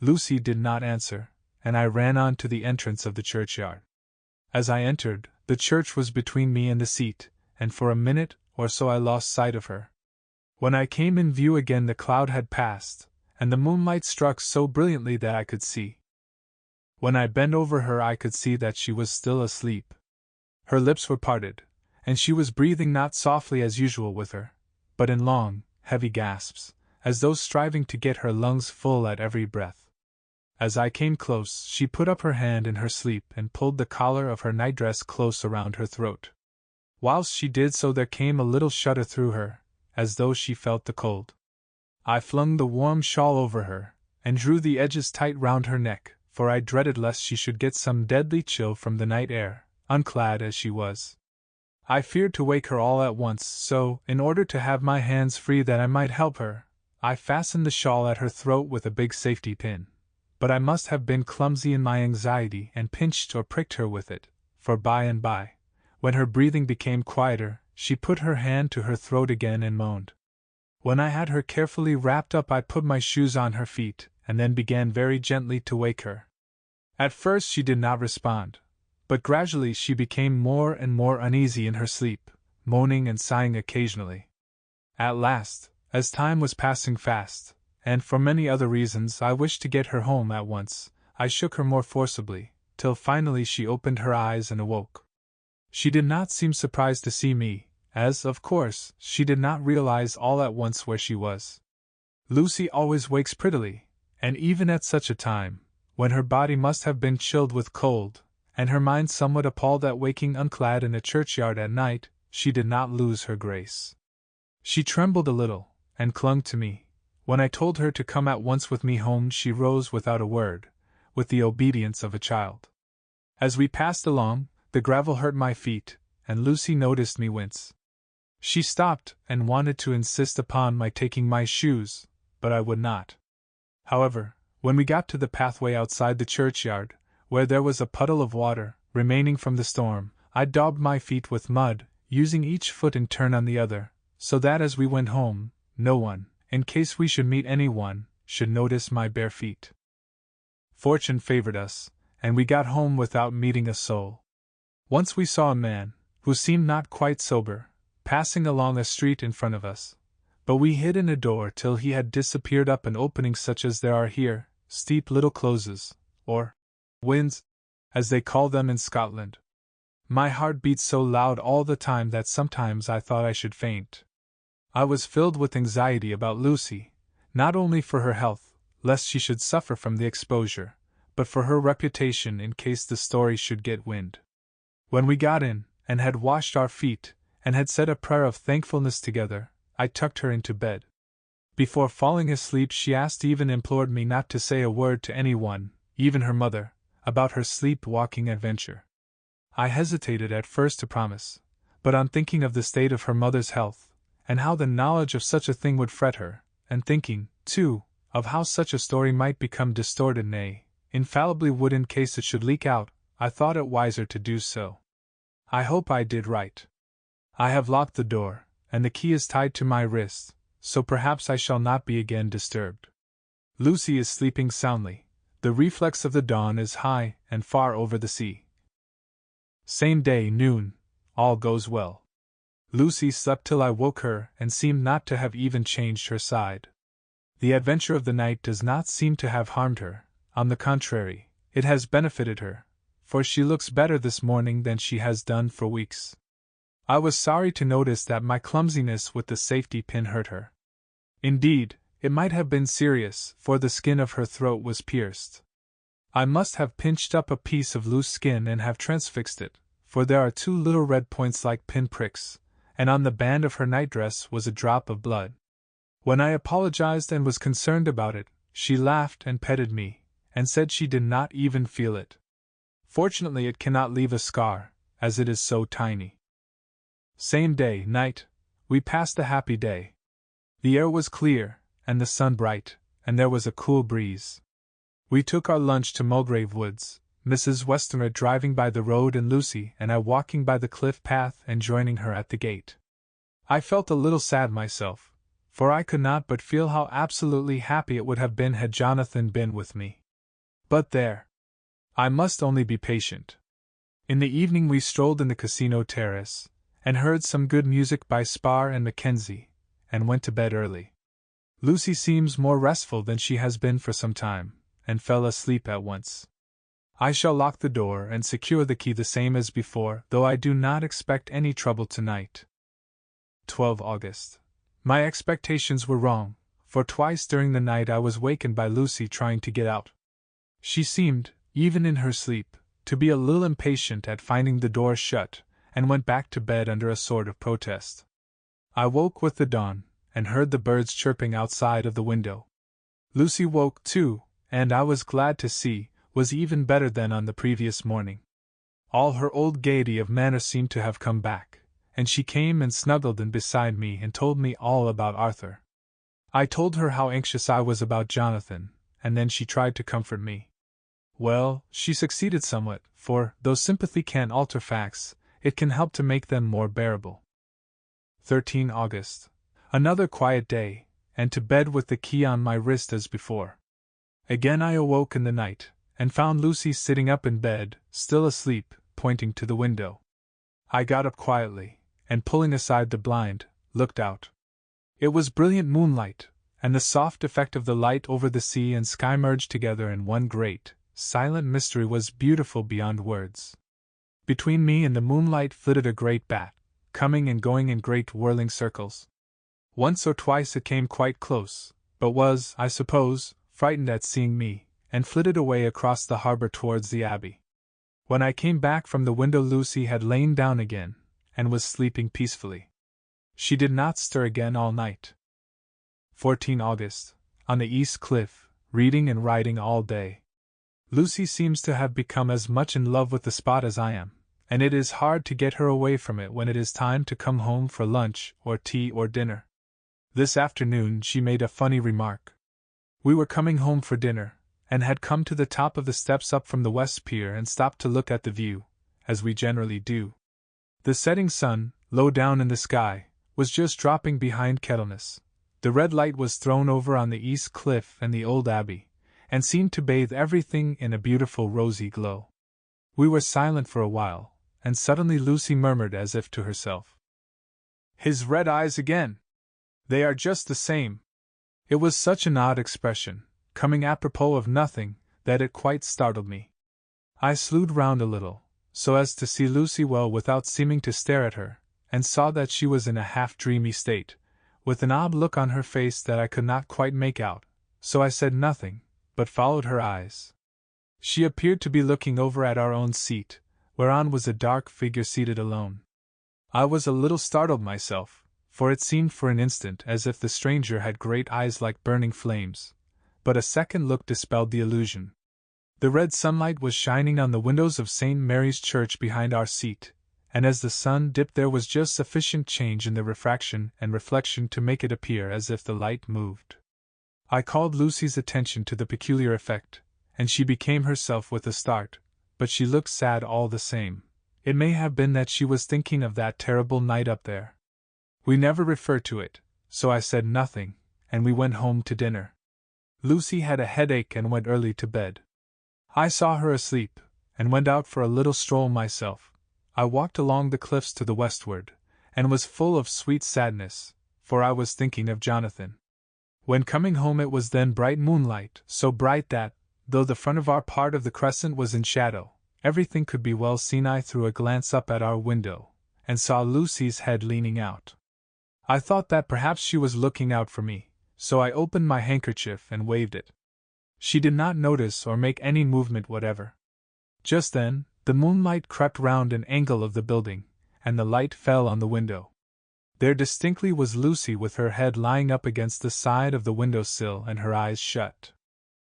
Lucy did not answer, and I ran on to the entrance of the churchyard. As I entered, the church was between me and the seat, and for a minute or so I lost sight of her. When I came in view again the cloud had passed, and the moonlight struck so brilliantly that I could see. When I bent over her I could see that she was still asleep. Her lips were parted, and she was breathing not softly as usual with her, but in long, heavy gasps, as though striving to get her lungs full at every breath. As I came close, she put up her hand in her sleep and pulled the collar of her nightdress close around her throat. Whilst she did so there came a little shudder through her, as though she felt the cold. I flung the warm shawl over her, and drew the edges tight round her neck, for I dreaded lest she should get some deadly chill from the night air, unclad as she was. I feared to wake her all at once, so, in order to have my hands free that I might help her, I fastened the shawl at her throat with a big safety pin. But I must have been clumsy in my anxiety and pinched or pricked her with it, for by and by, when her breathing became quieter, she put her hand to her throat again and moaned. When I had her carefully wrapped up I put my shoes on her feet, and then began very gently to wake her. At first she did not respond, but gradually she became more and more uneasy in her sleep, moaning and sighing occasionally. At last, as time was passing fast, and for many other reasons I wished to get her home at once, I shook her more forcibly, till finally she opened her eyes and awoke. She did not seem surprised to see me, as, of course, she did not realize all at once where she was. Lucy always wakes prettily, and even at such a time, when her body must have been chilled with cold, and her mind somewhat appalled at waking unclad in a churchyard at night, she did not lose her grace. She trembled a little, and clung to me. When I told her to come at once with me home she rose without a word, with the obedience of a child. As we passed along, the gravel hurt my feet, and Lucy noticed me wince. She stopped and wanted to insist upon my taking my shoes, but I would not. However, when we got to the pathway outside the churchyard, where there was a puddle of water, remaining from the storm, I daubed my feet with mud, using each foot in turn on the other, so that as we went home, no one, in case we should meet anyone, should notice my bare feet. Fortune favored us, and we got home without meeting a soul. Once we saw a man, who seemed not quite sober, passing along a street in front of us, but we hid in a door till he had disappeared up an opening such as there are here, steep little closes, or winds, as they call them in Scotland. My heart beat so loud all the time that sometimes I thought I should faint. I was filled with anxiety about Lucy, not only for her health, lest she should suffer from the exposure, but for her reputation in case the story should get wind. When we got in, and had washed our feet, and had said a prayer of thankfulness together, I tucked her into bed. Before falling asleep she even implored me not to say a word to anyone, even her mother, about her sleep-walking adventure. I hesitated at first to promise, but on thinking of the state of her mother's health, and how the knowledge of such a thing would fret her, and thinking, too, of how such a story might become distorted, nay, infallibly would in case it should leak out, I thought it wiser to do so. I hope I did right. I have locked the door, and the key is tied to my wrist, so perhaps I shall not be again disturbed. Lucy is sleeping soundly. The reflex of the dawn is high and far over the sea. Same day, noon. All goes well. Lucy slept till I woke her and seemed not to have even changed her side. The adventure of the night does not seem to have harmed her. On the contrary, it has benefited her, for she looks better this morning than she has done for weeks. I was sorry to notice that my clumsiness with the safety pin hurt her. Indeed, it might have been serious, for the skin of her throat was pierced. I must have pinched up a piece of loose skin and have transfixed it, for there are 2 little red points like pin pricks, and on the band of her nightdress was a drop of blood. When I apologized and was concerned about it, she laughed and petted me, and said she did not even feel it. Fortunately it cannot leave a scar, as it is so tiny. Same day, night, we passed a happy day. The air was clear, and the sun bright, and there was a cool breeze. We took our lunch to Mulgrave Woods, Mrs. Westenra driving by the road and Lucy and I walking by the cliff path and joining her at the gate. I felt a little sad myself, for I could not but feel how absolutely happy it would have been had Jonathan been with me. But there! I must only be patient. In the evening we strolled in the casino terrace, and heard some good music by Spar and Mackenzie, and went to bed early. Lucy seems more restful than she has been for some time, and fell asleep at once. I shall lock the door and secure the key the same as before, though I do not expect any trouble tonight. 12 August. My expectations were wrong, for twice during the night I was wakened by Lucy trying to get out. She seemed, even in her sleep, to be a little impatient at finding the door shut, and went back to bed under a sort of protest. I woke with the dawn, and heard the birds chirping outside of the window. Lucy woke too, and I was glad to see, was even better than on the previous morning. All her old gaiety of manner seemed to have come back, and she came and snuggled in beside me and told me all about Arthur. I told her how anxious I was about Jonathan, and then she tried to comfort me. Well, she succeeded somewhat, for, though sympathy can't alter facts, it can help to make them more bearable. 13 August. Another quiet day, and to bed with the key on my wrist as before. Again I awoke in the night, and found Lucy sitting up in bed, still asleep, pointing to the window. I got up quietly, and pulling aside the blind, looked out. It was brilliant moonlight, and the soft effect of the light over the sea and sky merged together in one great, silent mystery was beautiful beyond words. Between me and the moonlight flitted a great bat, coming and going in great whirling circles. Once or twice it came quite close, but was, I suppose, frightened at seeing me, and flitted away across the harbor towards the abbey. When I came back from the window Lucy had lain down again, and was sleeping peacefully. She did not stir again all night. 14 August. On the East Cliff, reading and writing all day. Lucy seems to have become as much in love with the spot as I am, and it is hard to get her away from it when it is time to come home for lunch or tea or dinner. This afternoon she made a funny remark. We were coming home for dinner, and had come to the top of the steps up from the West Pier and stopped to look at the view, as we generally do. The setting sun, low down in the sky, was just dropping behind Kettleness. The red light was thrown over on the East Cliff and the old abbey, and seemed to bathe everything in a beautiful rosy glow. We were silent for a while, and suddenly Lucy murmured as if to herself, "His red eyes again! They are just the same." It was such an odd expression, coming apropos of nothing, that it quite startled me. I slewed round a little, so as to see Lucy well without seeming to stare at her, and saw that she was in a half-dreamy state, with an odd look on her face that I could not quite make out, so I said nothing, but followed her eyes. She appeared to be looking over at our own seat, whereon was a dark figure seated alone. I was a little startled myself, for it seemed for an instant as if the stranger had great eyes like burning flames, but a second look dispelled the illusion. The red sunlight was shining on the windows of St. Mary's Church behind our seat, and as the sun dipped there was just sufficient change in the refraction and reflection to make it appear as if the light moved. I called Lucy's attention to the peculiar effect, and she became herself with a start, but she looked sad all the same. It may have been that she was thinking of that terrible night up there. We never referred to it, so I said nothing, and we went home to dinner. Lucy had a headache and went early to bed. I saw her asleep, and went out for a little stroll myself. I walked along the cliffs to the westward, and was full of sweet sadness, for I was thinking of Jonathan. When coming home it was then bright moonlight, so bright that, though the front of our part of the crescent was in shadow, everything could be well seen. I threw a glance up at our window, and saw Lucy's head leaning out. I thought that perhaps she was looking out for me, so I opened my handkerchief and waved it. She did not notice or make any movement whatever. Just then, the moonlight crept round an angle of the building, and the light fell on the window. There distinctly was Lucy with her head lying up against the side of the window-sill and her eyes shut.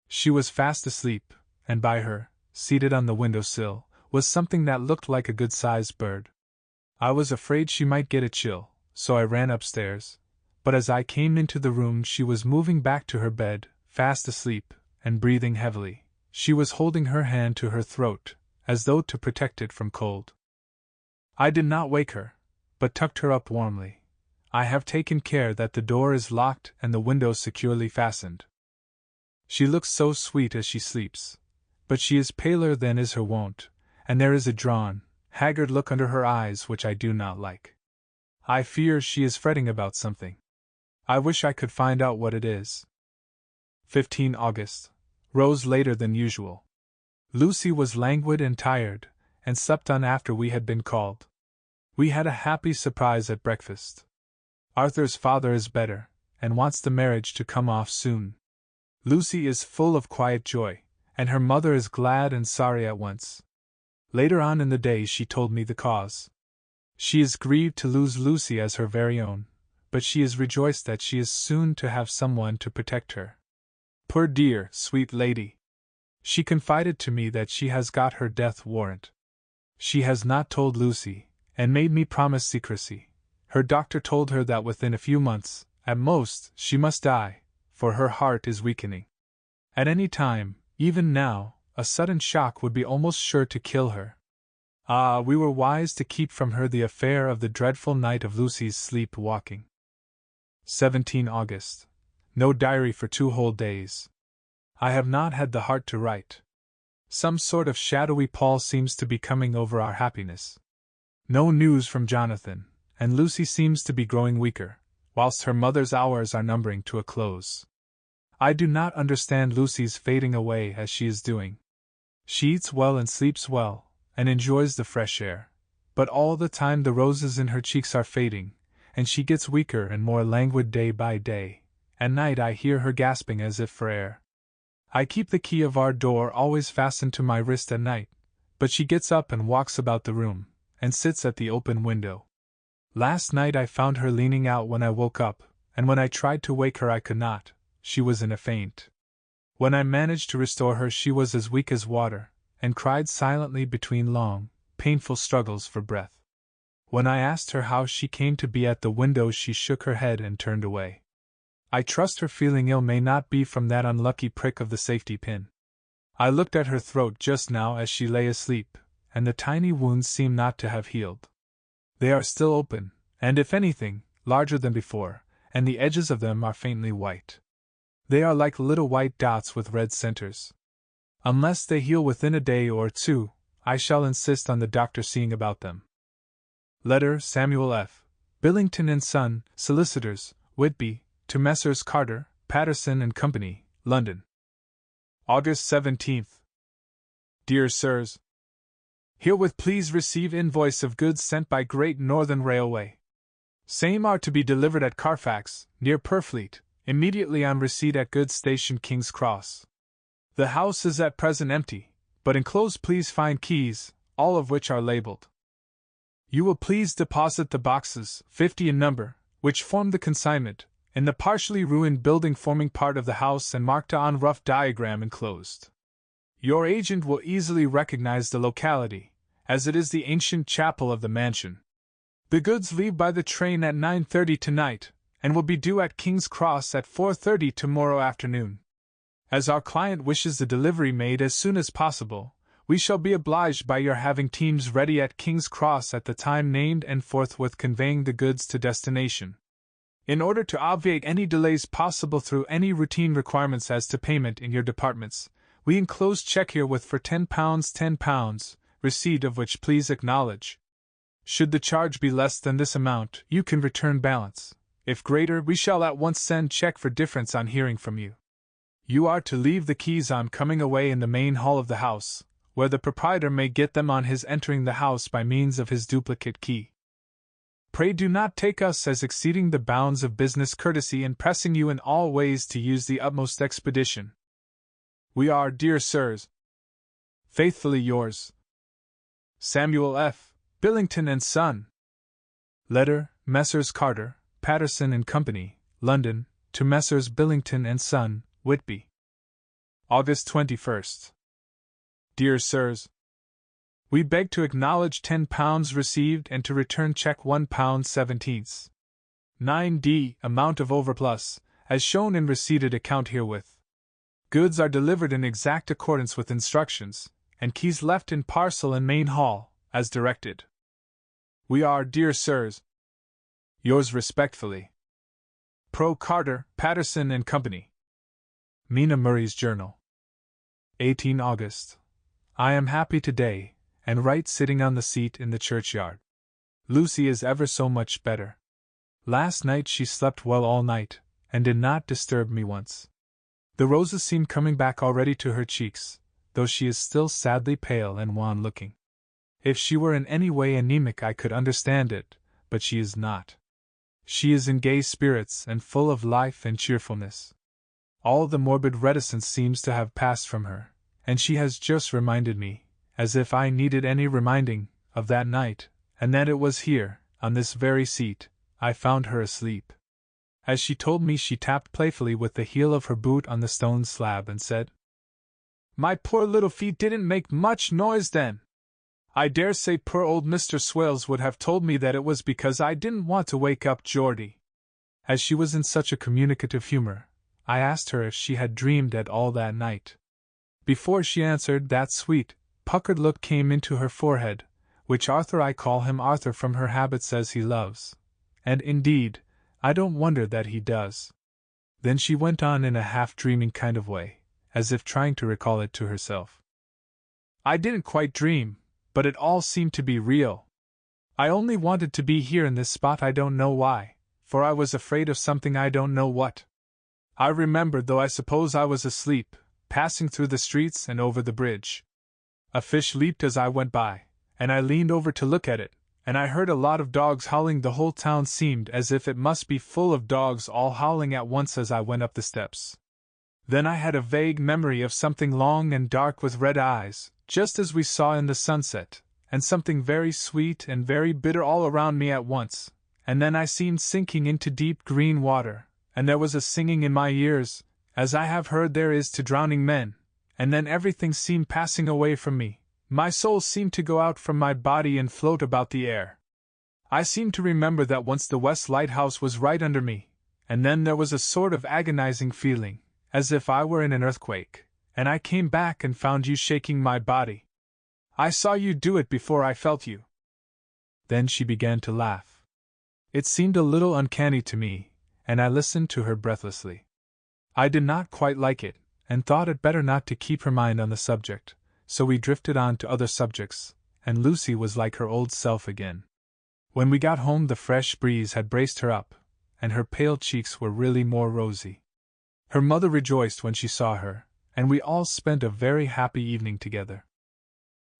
She was fast asleep, and by her, seated on the window-sill, was something that looked like a good-sized bird. I was afraid she might get a chill, so I ran upstairs, but as I came into the room she was moving back to her bed, fast asleep, and breathing heavily. She was holding her hand to her throat, as though to protect it from cold. I did not wake her, but tucked her up warmly. I have taken care that the door is locked and the window securely fastened. She looks so sweet as she sleeps, but she is paler than is her wont, and there is a drawn, haggard look under her eyes which I do not like. I fear she is fretting about something. I wish I could find out what it is. 15 August. Rose later than usual. Lucy was languid and tired, and slept on after we had been called. We had a happy surprise at breakfast. Arthur's father is better, and wants the marriage to come off soon. Lucy is full of quiet joy, and her mother is glad and sorry at once. Later on in the day she told me the cause. She is grieved to lose Lucy as her very own, but she is rejoiced that she is soon to have someone to protect her. Poor dear, sweet lady! She confided to me that she has got her death warrant. She has not told Lucy, and made me promise secrecy. Her doctor told her that within a few months, at most, she must die, for her heart is weakening. At any time, even now, a sudden shock would be almost sure to kill her. Ah, we were wise to keep from her the affair of the dreadful night of Lucy's sleep-walking. 17 August. No diary for 2 whole days. I have not had the heart to write. Some sort of shadowy pall seems to be coming over our happiness. No news from Jonathan, and Lucy seems to be growing weaker, whilst her mother's hours are numbering to a close. I do not understand Lucy's fading away as she is doing. She eats well and sleeps well, and enjoys the fresh air, but all the time the roses in her cheeks are fading, and she gets weaker and more languid day by day. At night I hear her gasping as if for air. I keep the key of our door always fastened to my wrist at night, but she gets up and walks about the room, and sits at the open window. Last night I found her leaning out when I woke up, and when I tried to wake her I could not. She was in a faint. When I managed to restore her she was as weak as water, and cried silently between long, painful struggles for breath. When I asked her how she came to be at the window she shook her head and turned away. I trust her feeling ill may not be from that unlucky prick of the safety pin. I looked at her throat just now as she lay asleep, and the tiny wounds seem not to have healed. They are still open, and if anything, larger than before, and the edges of them are faintly white. They are like little white dots with red centers. Unless they heal within a day or 2, I shall insist on the doctor seeing about them. Letter Samuel F. Billington and Son, Solicitors, Whitby, to Messrs. Carter, Patterson and Company, London. August 17th. Dear Sirs, herewith please receive invoice of goods sent by Great Northern Railway. Same are to be delivered at Carfax, near Purfleet, immediately on receipt at goods station King's Cross. The house is at present empty, but enclosed please find keys, all of which are labeled. You will please deposit the boxes, 50 in number, which form the consignment, in the partially ruined building forming part of the house and marked on rough diagram enclosed. Your agent will easily recognize the locality, as it is the ancient chapel of the mansion. The goods leave by the train at 9:30 tonight, and will be due at King's Cross at 4:30 tomorrow afternoon. As our client wishes the delivery made as soon as possible, we shall be obliged by your having teams ready at King's Cross at the time named and forthwith conveying the goods to destination. In order to obviate any delays possible through any routine requirements as to payment in your departments, we enclose check herewith for £10, receipt of which please acknowledge. Should the charge be less than this amount, you can return balance. If greater, we shall at once send check for difference on hearing from you. You are to leave the keys on coming away in the main hall of the house, where the proprietor may get them on his entering the house by means of his duplicate key. Pray do not take us as exceeding the bounds of business courtesy and pressing you in all ways to use the utmost expedition. We are, dear sirs, faithfully yours, Samuel F. Billington and Son. Letter, Messrs. Carter, Patterson and Company, London, to Messrs. Billington and Son, Whitby. August 21st. Dear Sirs, we beg to acknowledge £10 received and to return check £1.17. 9d, amount of overplus, as shown in receipted account herewith. Goods are delivered in exact accordance with instructions, and keys left in parcel and main hall, as directed. We are, dear sirs, yours respectfully, Pro Carter, Patterson and Company. Mina Murray's Journal. 18 August. I am happy today, and right sitting on the seat in the churchyard. Lucy is ever so much better. Last night she slept well all night, and did not disturb me once. The roses seem coming back already to her cheeks, though she is still sadly pale and wan-looking. If she were in any way anemic I could understand it, but she is not. She is in gay spirits and full of life and cheerfulness. All the morbid reticence seems to have passed from her, and she has just reminded me, as if I needed any reminding, of that night, and that it was here, on this very seat, I found her asleep. As she told me, she tapped playfully with the heel of her boot on the stone slab and said, "My poor little feet didn't make much noise then. I dare say poor old Mr. Swales would have told me that it was because I didn't want to wake up Geordie." As she was in such a communicative humor, I asked her if she had dreamed at all that night. Before she answered, that sweet, puckered look came into her forehead, which Arthur, I call him Arthur from her habit, says he loves, and indeed, I don't wonder that he does. Then she went on in a half-dreaming kind of way, as if trying to recall it to herself. I didn't quite dream, but it all seemed to be real. I only wanted to be here in this spot, I don't know why, for I was afraid of something, I don't know what. I remembered, though I suppose I was asleep, passing through the streets and over the bridge. A fish leaped as I went by, and I leaned over to look at it, and I heard a lot of dogs howling. The whole town seemed as if it must be full of dogs all howling at once as I went up the steps. Then I had a vague memory of something long and dark with red eyes, just as we saw in the sunset, and something very sweet and very bitter all around me at once, and then I seemed sinking into deep green water, and there was a singing in my ears, as I have heard there is to drowning men, and then everything seemed passing away from me. My soul seemed to go out from my body and float about the air. I seem to remember that once the West Lighthouse was right under me, and then there was a sort of agonizing feeling, as if I were in an earthquake, and I came back and found you shaking my body. I saw you do it before I felt you." Then she began to laugh. It seemed a little uncanny to me, and I listened to her breathlessly. I did not quite like it, and thought it better not to keep her mind on the subject, so we drifted on to other subjects, and Lucy was like her old self again. When we got home the fresh breeze had braced her up, and her pale cheeks were really more rosy. Her mother rejoiced when she saw her, and we all spent a very happy evening together.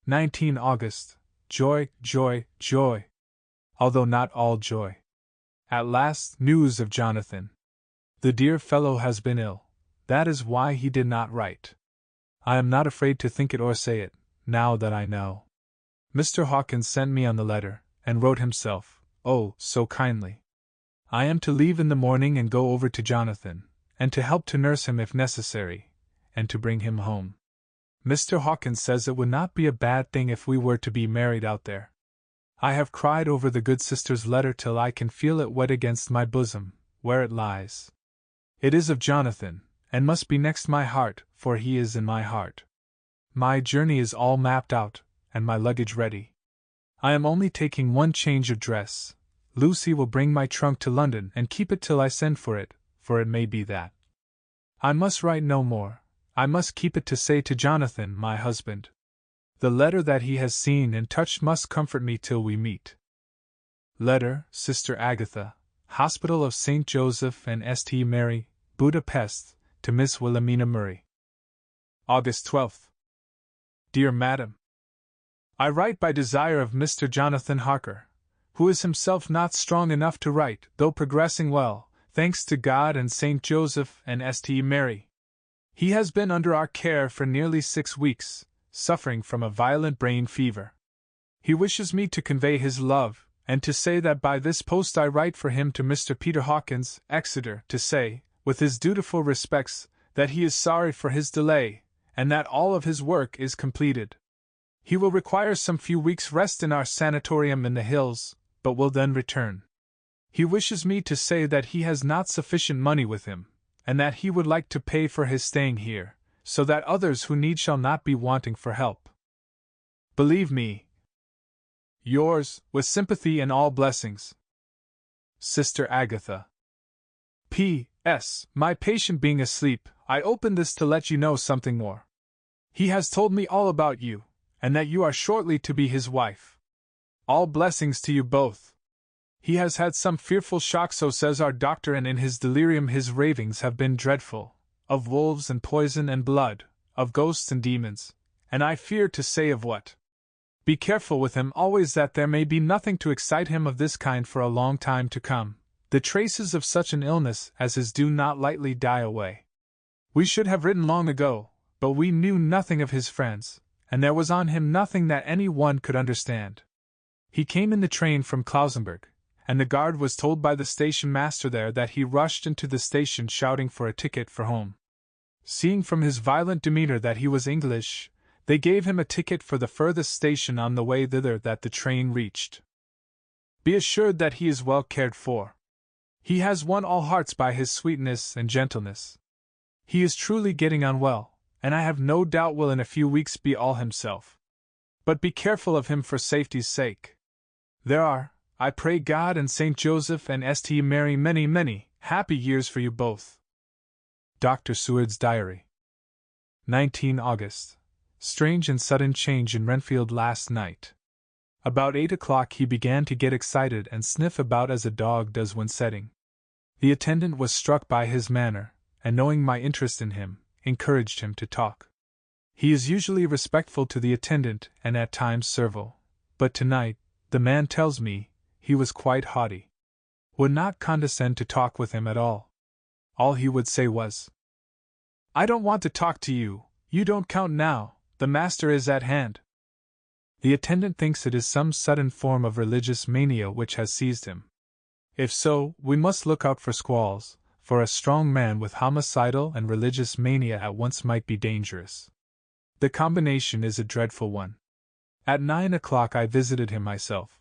19 August. Joy, joy, joy. Although not all joy. At last, news of Jonathan. The dear fellow has been ill. That is why he did not write. I am not afraid to think it or say it, now that I know. Mr. Hawkins sent me on the letter, and wrote himself, oh, so kindly. I am to leave in the morning and go over to Jonathan, and to help to nurse him if necessary, and to bring him home. Mr. Hawkins says it would not be a bad thing if we were to be married out there. I have cried over the good sister's letter till I can feel it wet against my bosom, where it lies. It is of Jonathan, and must be next my heart, for he is in my heart. My journey is all mapped out, and my luggage ready. I am only taking one change of dress. Lucy will bring my trunk to London and keep it till I send for it may be that. I must write no more. I must keep it to say to Jonathan, my husband. The letter that he has seen and touched must comfort me till we meet. Letter, Sister Agatha, Hospital of St. Joseph and St. Mary, Budapest, to Miss Wilhelmina Murray. August 12th. Dear Madam, I write by desire of Mr. Jonathan Harker, who is himself not strong enough to write, though progressing well, thanks to God and St. Joseph and St. Mary. He has been under our care for nearly 6 weeks, suffering from a violent brain fever. He wishes me to convey his love, and to say that by this post I write for him to Mr. Peter Hawkins, Exeter, to say, with his dutiful respects, that he is sorry for his delay, and that all of his work is completed. He will require some few weeks' rest in our sanatorium in the hills, but will then return. He wishes me to say that he has not sufficient money with him, and that he would like to pay for his staying here, so that others who need shall not be wanting for help. Believe me, yours, with sympathy and all blessings, Sister Agatha. P.S. My patient being asleep, I open this to let you know something more. He has told me all about you, and that you are shortly to be his wife. All blessings to you both. He has had some fearful shock, so says our doctor, and in his delirium his ravings have been dreadful, of wolves and poison and blood, of ghosts and demons, and I fear to say of what. Be careful with him always, that there may be nothing to excite him of this kind for a long time to come. The traces of such an illness as his do not lightly die away. We should have written long ago, but we knew nothing of his friends, and there was on him nothing that any one could understand. He came in the train from Klausenburg, and the guard was told by the station master there that he rushed into the station shouting for a ticket for home. Seeing from his violent demeanor that he was English, they gave him a ticket for the furthest station on the way thither that the train reached. Be assured that he is well cared for. He has won all hearts by his sweetness and gentleness. He is truly getting on well, and I have no doubt will in a few weeks be all himself. But be careful of him for safety's sake. There are, I pray God and St. Joseph and St. Mary, many, many happy years for you both. Dr. Seward's Diary. 19 August. Strange and sudden change in Renfield last night. About 8 o'clock he began to get excited and sniff about as a dog does when setting. The attendant was struck by his manner, and knowing my interest in him, encouraged him to talk. He is usually respectful to the attendant and at times servile, but tonight, the man tells me, he was quite haughty. Would not condescend to talk with him at all. All he would say was, "I don't want to talk to you, you don't count now, the master is at hand." The attendant thinks it is some sudden form of religious mania which has seized him. If so, we must look out for squalls, for a strong man with homicidal and religious mania at once might be dangerous. The combination is a dreadful one. At 9 o'clock I visited him myself.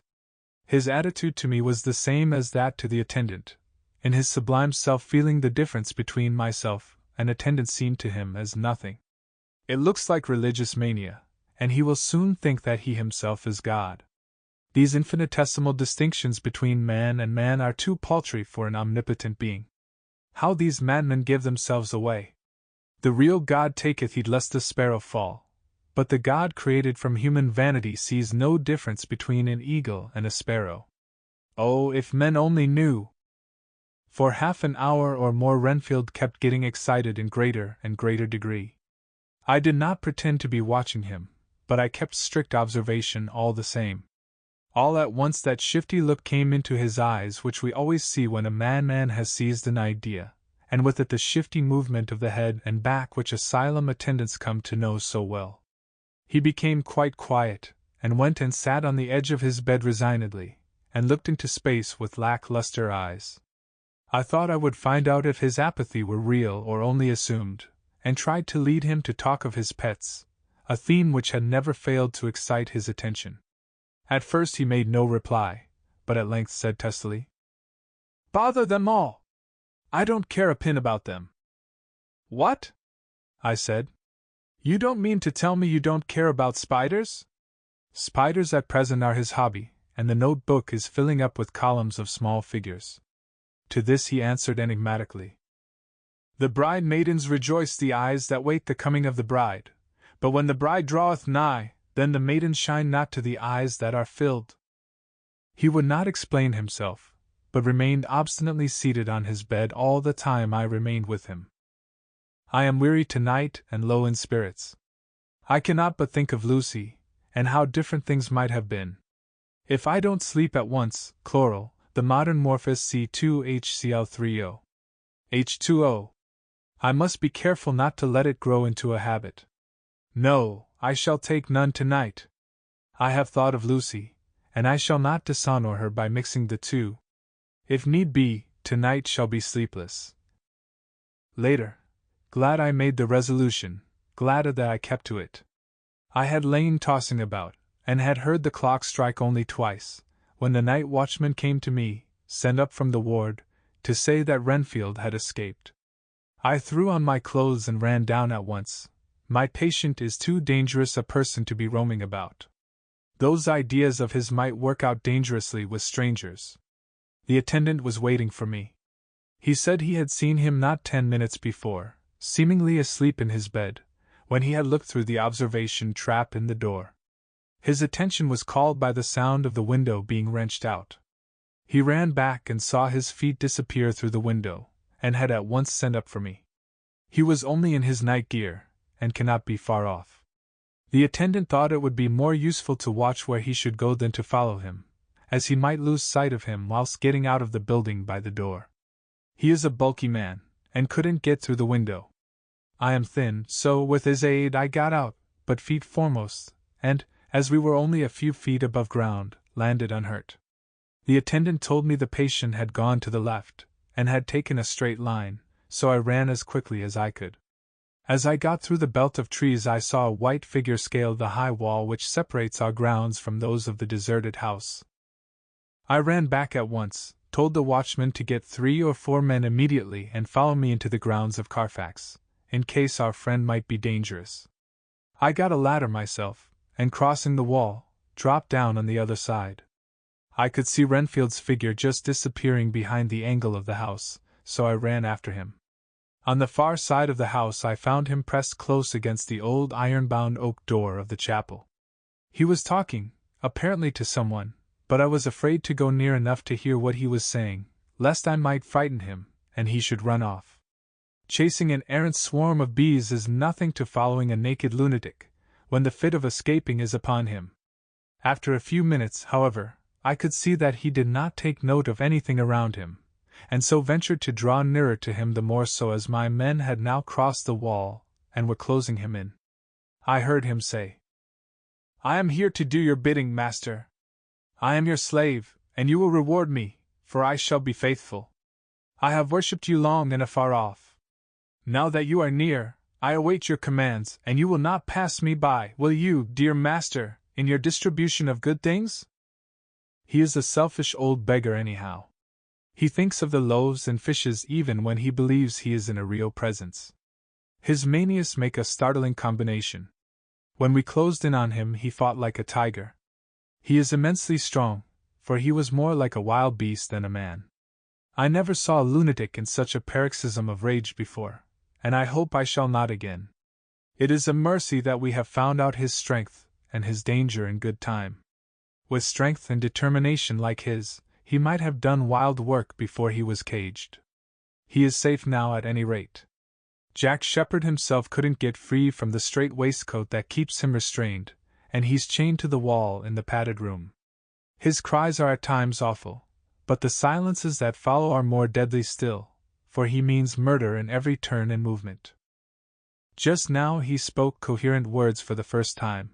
His attitude to me was the same as that to the attendant. In his sublime self-feeling the difference between myself and attendant seemed to him as nothing. It looks like religious mania, and he will soon think that he himself is God. These infinitesimal distinctions between man and man are too paltry for an omnipotent being. How these madmen give themselves away! The real God taketh heed lest the sparrow fall. But the God created from human vanity sees no difference between an eagle and a sparrow. Oh, if men only knew! For half an hour or more Renfield kept getting excited in greater and greater degree. I did not pretend to be watching him, but I kept strict observation all the same. All at once that shifty look came into his eyes which we always see when a madman has seized an idea, and with it the shifty movement of the head and back which asylum attendants come to know so well. He became quite quiet, and went and sat on the edge of his bed resignedly, and looked into space with lack-luster eyes. I thought I would find out if his apathy were real or only assumed, and tried to lead him to talk of his pets, a theme which had never failed to excite his attention. At first he made no reply, but at length said testily, "Bother them all! I don't care a pin about them." "What?" I said. "You don't mean to tell me you don't care about spiders?" Spiders at present are his hobby, and the notebook is filling up with columns of small figures. To this he answered enigmatically, "The bride maidens rejoice the eyes that wait the coming of the bride, but when the bride draweth nigh, then the maidens shine not to the eyes that are filled." He would not explain himself, but remained obstinately seated on his bed all the time I remained with him. I am weary tonight and low in spirits. I cannot but think of Lucy, and how different things might have been. If I don't sleep at once, chloral, the modern morphus C2HCl3O. H2O. I must be careful not to let it grow into a habit. No, I shall take none tonight. I have thought of Lucy, and I shall not dishonor her by mixing the two. If need be, tonight shall be sleepless. Later. Glad I made the resolution, glad that I kept to it. I had lain tossing about, and had heard the clock strike only twice, when the night watchman came to me, sent up from the ward, to say that Renfield had escaped. I threw on my clothes and ran down at once. My patient is too dangerous a person to be roaming about. Those ideas of his might work out dangerously with strangers. The attendant was waiting for me. He said he had seen him not 10 minutes before, seemingly asleep in his bed, when he had looked through the observation trap in the door. His attention was called by the sound of the window being wrenched out. He ran back and saw his feet disappear through the window, and had at once sent up for me. He was only in his night gear, and cannot be far off. The attendant thought it would be more useful to watch where he should go than to follow him, as he might lose sight of him whilst getting out of the building by the door. He is a bulky man, and couldn't get through the window. I am thin, so with his aid I got out, but feet foremost, and, as we were only a few feet above ground, landed unhurt. The attendant told me the patient had gone to the left, and had taken a straight line, so I ran as quickly as I could. As I got through the belt of trees I saw a white figure scale the high wall which separates our grounds from those of the deserted house. I ran back at once, told the watchman to get 3 or 4 men immediately and follow me into the grounds of Carfax, in case our friend might be dangerous. I got a ladder myself, and crossing the wall, dropped down on the other side. I could see Renfield's figure just disappearing behind the angle of the house, so I ran after him. On the far side of the house I found him pressed close against the old iron-bound oak door of the chapel. He was talking, apparently to someone, but I was afraid to go near enough to hear what he was saying, lest I might frighten him, and he should run off. Chasing an errant swarm of bees is nothing to following a naked lunatic, when the fit of escaping is upon him. After a few minutes, however, I could see that he did not take note of anything around him, and so ventured to draw nearer to him, the more so as my men had now crossed the wall, and were closing him in. I heard him say, "I am here to do your bidding, master. I am your slave, and you will reward me, for I shall be faithful. I have worshipped you long and afar off. Now that you are near, I await your commands, and you will not pass me by, will you, dear master, in your distribution of good things?" He is a selfish old beggar anyhow. He thinks of the loaves and fishes even when he believes he is in a real presence. His manias make a startling combination. When we closed in on him he fought like a tiger. He is immensely strong, for he was more like a wild beast than a man. I never saw a lunatic in such a paroxysm of rage before, and I hope I shall not again. It is a mercy that we have found out his strength and his danger in good time. With strength and determination like his, he might have done wild work before he was caged. He is safe now at any rate. Jack Shepherd himself couldn't get free from the strait waistcoat that keeps him restrained, and he's chained to the wall in the padded room. His cries are at times awful, but the silences that follow are more deadly still, for he means murder in every turn and movement. Just now he spoke coherent words for the first time.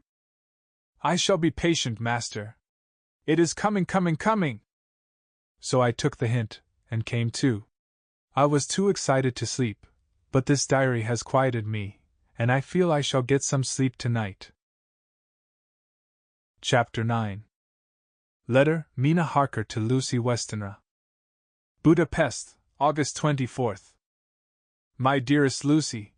I shall be patient, master. It is coming. So I took the hint, and came to. I was too excited to sleep, but this diary has quieted me, and I feel I shall get some sleep tonight. Chapter 9. Letter, Mina Harker to Lucy Westenra. Budapest, August 24th. My dearest Lucy,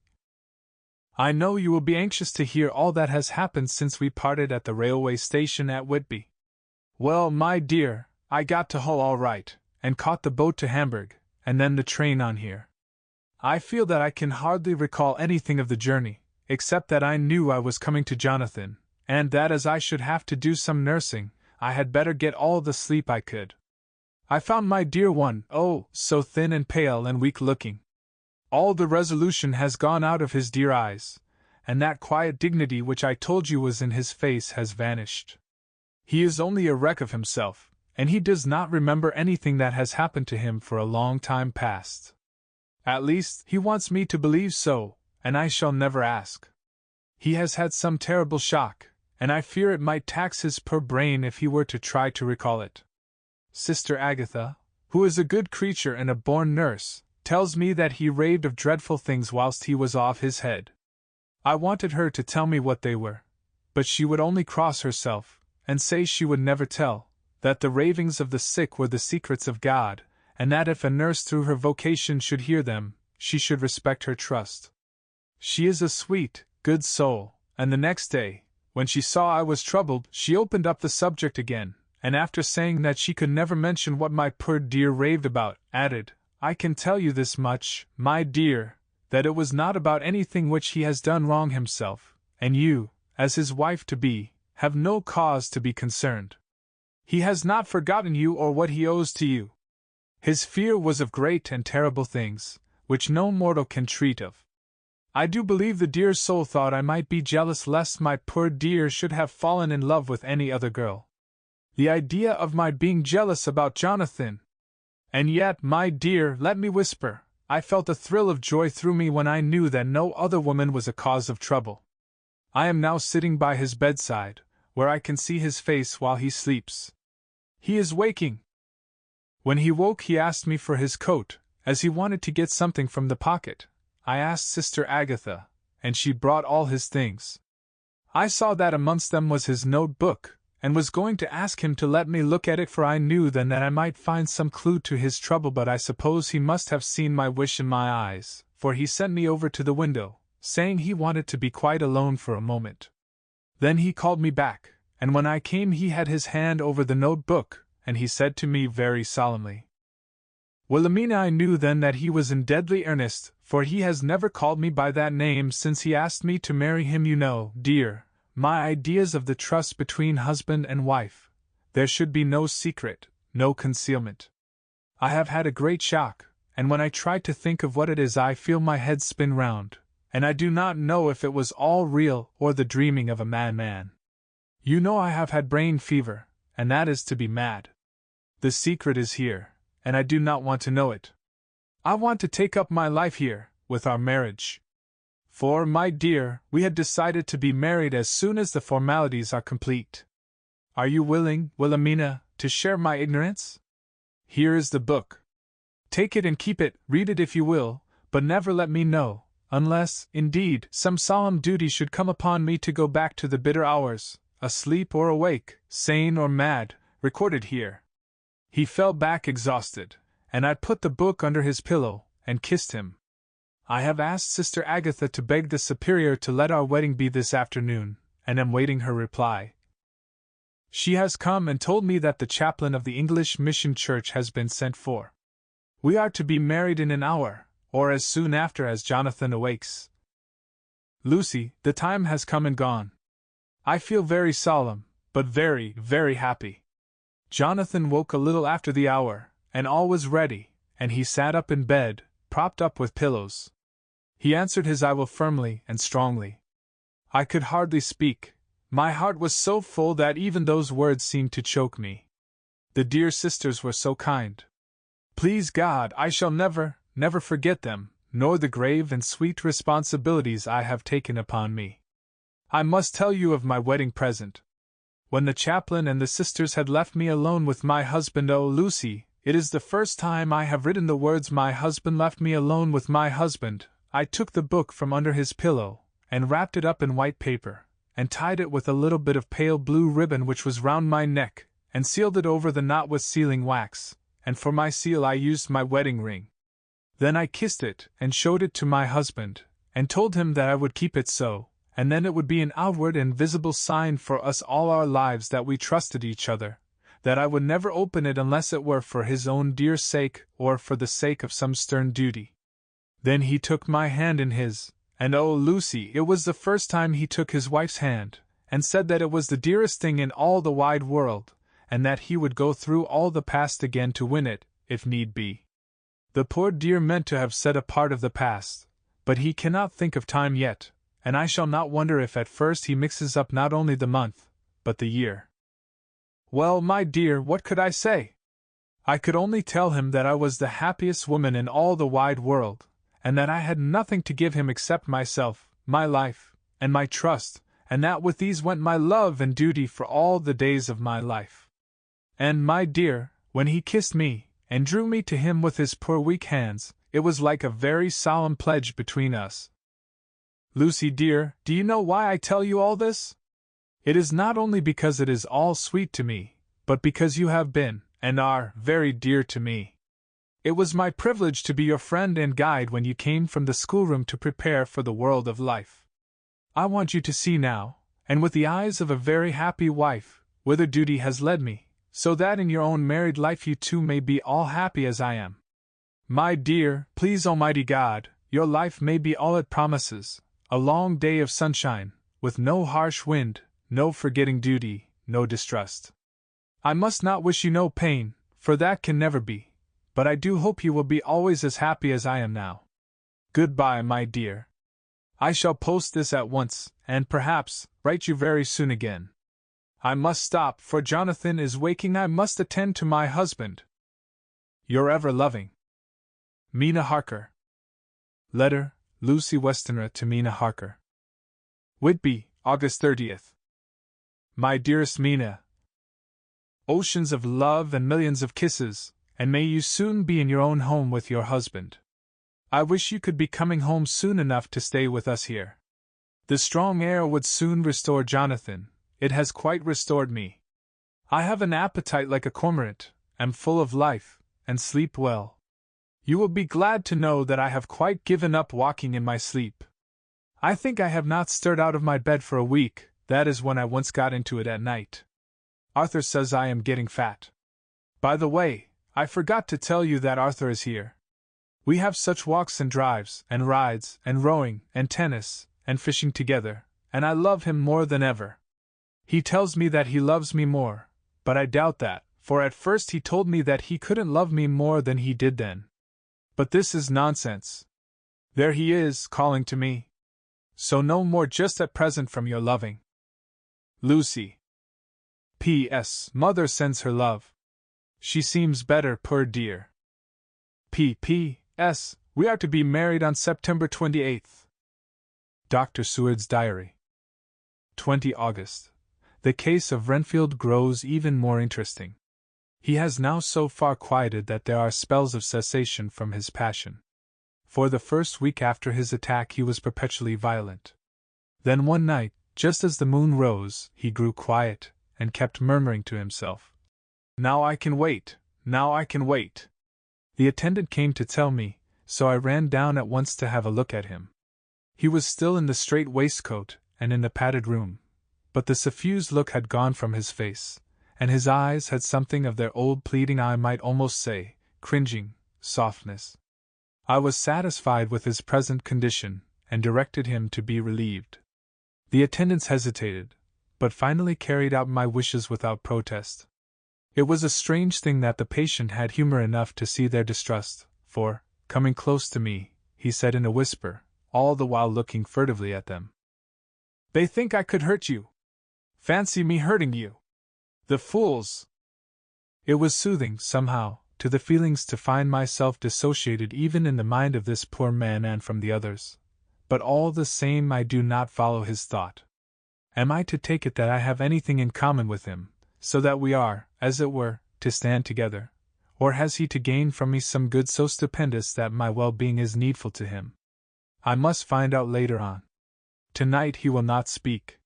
I know you will be anxious to hear all that has happened since we parted at the railway station at Whitby. Well, my dear, I got to Hull all right, and caught the boat to Hamburg, and then the train on here. I feel that I can hardly recall anything of the journey, except that I knew I was coming to Jonathan, and that as I should have to do some nursing, I had better get all the sleep I could. I found my dear one, oh, so thin and pale and weak-looking. All the resolution has gone out of his dear eyes, and that quiet dignity which I told you was in his face has vanished. He is only a wreck of himself, and he does not remember anything that has happened to him for a long time past. At least, he wants me to believe so, and I shall never ask. He has had some terrible shock, and I fear it might tax his poor brain if he were to try to recall it. Sister Agatha, who is a good creature and a born nurse, tells me that he raved of dreadful things whilst he was off his head. I wanted her to tell me what they were, but she would only cross herself, and say she would never tell, that the ravings of the sick were the secrets of God, and that if a nurse through her vocation should hear them, she should respect her trust. She is a sweet, good soul, and the next day, when she saw I was troubled, she opened up the subject again, and after saying that she could never mention what my poor dear raved about, added, I can tell you this much, my dear, that it was not about anything which he has done wrong himself, and you, as his wife-to-be, have no cause to be concerned. He has not forgotten you or what he owes to you. His fear was of great and terrible things, which no mortal can treat of. I do believe the dear soul thought I might be jealous lest my poor dear should have fallen in love with any other girl. The idea of my being jealous about Jonathan! And yet, my dear, let me whisper, I felt a thrill of joy through me when I knew that no other woman was a cause of trouble. I am now sitting by his bedside, where I can see his face while he sleeps. He is waking. When he woke he asked me for his coat, as he wanted to get something from the pocket. I asked Sister Agatha, and she brought all his things. I saw that amongst them was his notebook, and was going to ask him to let me look at it, for I knew then that I might find some clue to his trouble, but I suppose he must have seen my wish in my eyes, for he sent me over to the window, saying he wanted to be quite alone for a moment. Then he called me back, and when I came he had his hand over the notebook, and he said to me very solemnly, Wilhelmina, I knew then that he was in deadly earnest, for he has never called me by that name since he asked me to marry him. You know, dear, my ideas of the trust between husband and wife. There should be no secret, no concealment. I have had a great shock, and when I try to think of what it is I feel my head spin round, and I do not know if it was all real or the dreaming of a madman. You know I have had brain fever, and that is to be mad. The secret is here, and I do not want to know it. I want to take up my life here, with our marriage. For, my dear, we had decided to be married as soon as the formalities are complete. Are you willing, Wilhelmina, to share my ignorance? Here is the book. Take it and keep it, read it if you will, but never let me know, unless, indeed, some solemn duty should come upon me to go back to the bitter hours, asleep or awake, sane or mad, recorded here. He fell back exhausted, and I put the book under his pillow, and kissed him. I have asked Sister Agatha to beg the Superior to let our wedding be this afternoon, and am waiting her reply. She has come and told me that the chaplain of the English Mission Church has been sent for. We are to be married in an hour, or as soon after as Jonathan awakes. Lucy, the time has come and gone. I feel very solemn, but very, very happy. Jonathan woke a little after the hour, and all was ready, and he sat up in bed, propped up with pillows. He answered his I will firmly and strongly. I could hardly speak. My heart was so full that even those words seemed to choke me. The dear sisters were so kind. Please God, I shall never, never forget them, nor the grave and sweet responsibilities I have taken upon me. I must tell you of my wedding present. When the chaplain and the sisters had left me alone with my husband, oh Lucy, it is the first time I have written the words "my husband left me alone with my husband." I took the book from under his pillow, and wrapped it up in white paper, and tied it with a little bit of pale blue ribbon which was round my neck, and sealed it over the knot with sealing wax, and for my seal I used my wedding ring. Then I kissed it, and showed it to my husband, and told him that I would keep it so, and then it would be an outward and visible sign for us all our lives that we trusted each other, that I would never open it unless it were for his own dear sake or for the sake of some stern duty. Then he took my hand in his, and oh Lucy, it was the first time he took his wife's hand, and said that it was the dearest thing in all the wide world, and that he would go through all the past again to win it, if need be. The poor dear meant to have said a part of the past, but he cannot think of time yet, and I shall not wonder if at first he mixes up not only the month, but the year. Well, my dear, what could I say? I could only tell him that I was the happiest woman in all the wide world, and that I had nothing to give him except myself, my life, and my trust, and that with these went my love and duty for all the days of my life. And, my dear, when he kissed me, and drew me to him with his poor weak hands, it was like a very solemn pledge between us. Lucy dear, do you know why I tell you all this? It is not only because it is all sweet to me, but because you have been, and are, very dear to me. It was my privilege to be your friend and guide when you came from the schoolroom to prepare for the world of life. I want you to see now, and with the eyes of a very happy wife, whither duty has led me, so that in your own married life you too may be all happy as I am. My dear, please Almighty God, your life may be all it promises, a long day of sunshine, with no harsh wind, no forgetting duty, no distrust. I must not wish you no pain, for that can never be, but I do hope you will be always as happy as I am now. Goodbye, my dear. I shall post this at once, and perhaps write you very soon again. I must stop, for Jonathan is waking. I must attend to my husband. Your ever loving Mina Harker. Letter, Lucy Westenra to Mina Harker. Whitby, August 30th. My dearest Mina, oceans of love and millions of kisses, and may you soon be in your own home with your husband. I wish you could be coming home soon enough to stay with us here. The strong air would soon restore Jonathan. It has quite restored me. I have an appetite like a cormorant, am full of life, and sleep well. You will be glad to know that I have quite given up walking in my sleep. I think I have not stirred out of my bed for a week, that is when I once got into it at night. Arthur says I am getting fat. By the way, I forgot to tell you that Arthur is here. We have such walks and drives, and rides, and rowing, and tennis, and fishing together, and I love him more than ever. He tells me that he loves me more, but I doubt that, for at first he told me that he couldn't love me more than he did then. But this is nonsense. There he is, calling to me. So no more just at present from your loving Lucy. P.S. Mother sends her love. She seems better, poor dear. P.P.S. We are to be married on September 28th. Dr. Seward's Diary. 20 August. The case of Renfield grows even more interesting. He has now so far quieted that there are spells of cessation from his passion. For the first week after his attack he was perpetually violent. Then one night, just as the moon rose, he grew quiet, and kept murmuring to himself, "Now I can wait, now I can wait." The attendant came to tell me, so I ran down at once to have a look at him. He was still in the strait waistcoat, and in the padded room, but the suffused look had gone from his face, and his eyes had something of their old pleading, I might almost say, cringing, softness. I was satisfied with his present condition, and directed him to be relieved. The attendants hesitated, but finally carried out my wishes without protest. It was a strange thing that the patient had humor enough to see their distrust, for, coming close to me, he said in a whisper, all the while looking furtively at them, "They think I could hurt you. Fancy me hurting you! The fools!" It was soothing, somehow, to the feelings to find myself dissociated even in the mind of this poor man and from the others. But all the same I do not follow his thought. Am I to take it that I have anything in common with him, so that we are, as it were, to stand together? Or has he to gain from me some good so stupendous that my well-being is needful to him? I must find out later on. Tonight he will not speak.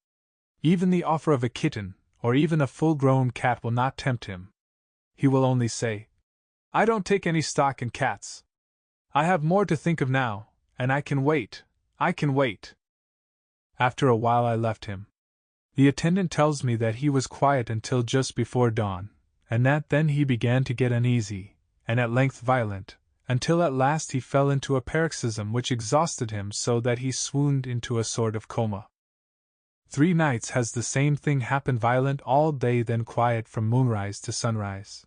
Even the offer of a kitten, or even a full-grown cat will not tempt him. He will only say, "I don't take any stock in cats. I have more to think of now, and I can wait, I can wait." After a while I left him. The attendant tells me that he was quiet until just before dawn, and that then he began to get uneasy, and at length violent, until at last he fell into a paroxysm which exhausted him so that he swooned into a sort of coma. 3 nights has the same thing happened, violent all day, then quiet from moonrise to sunrise.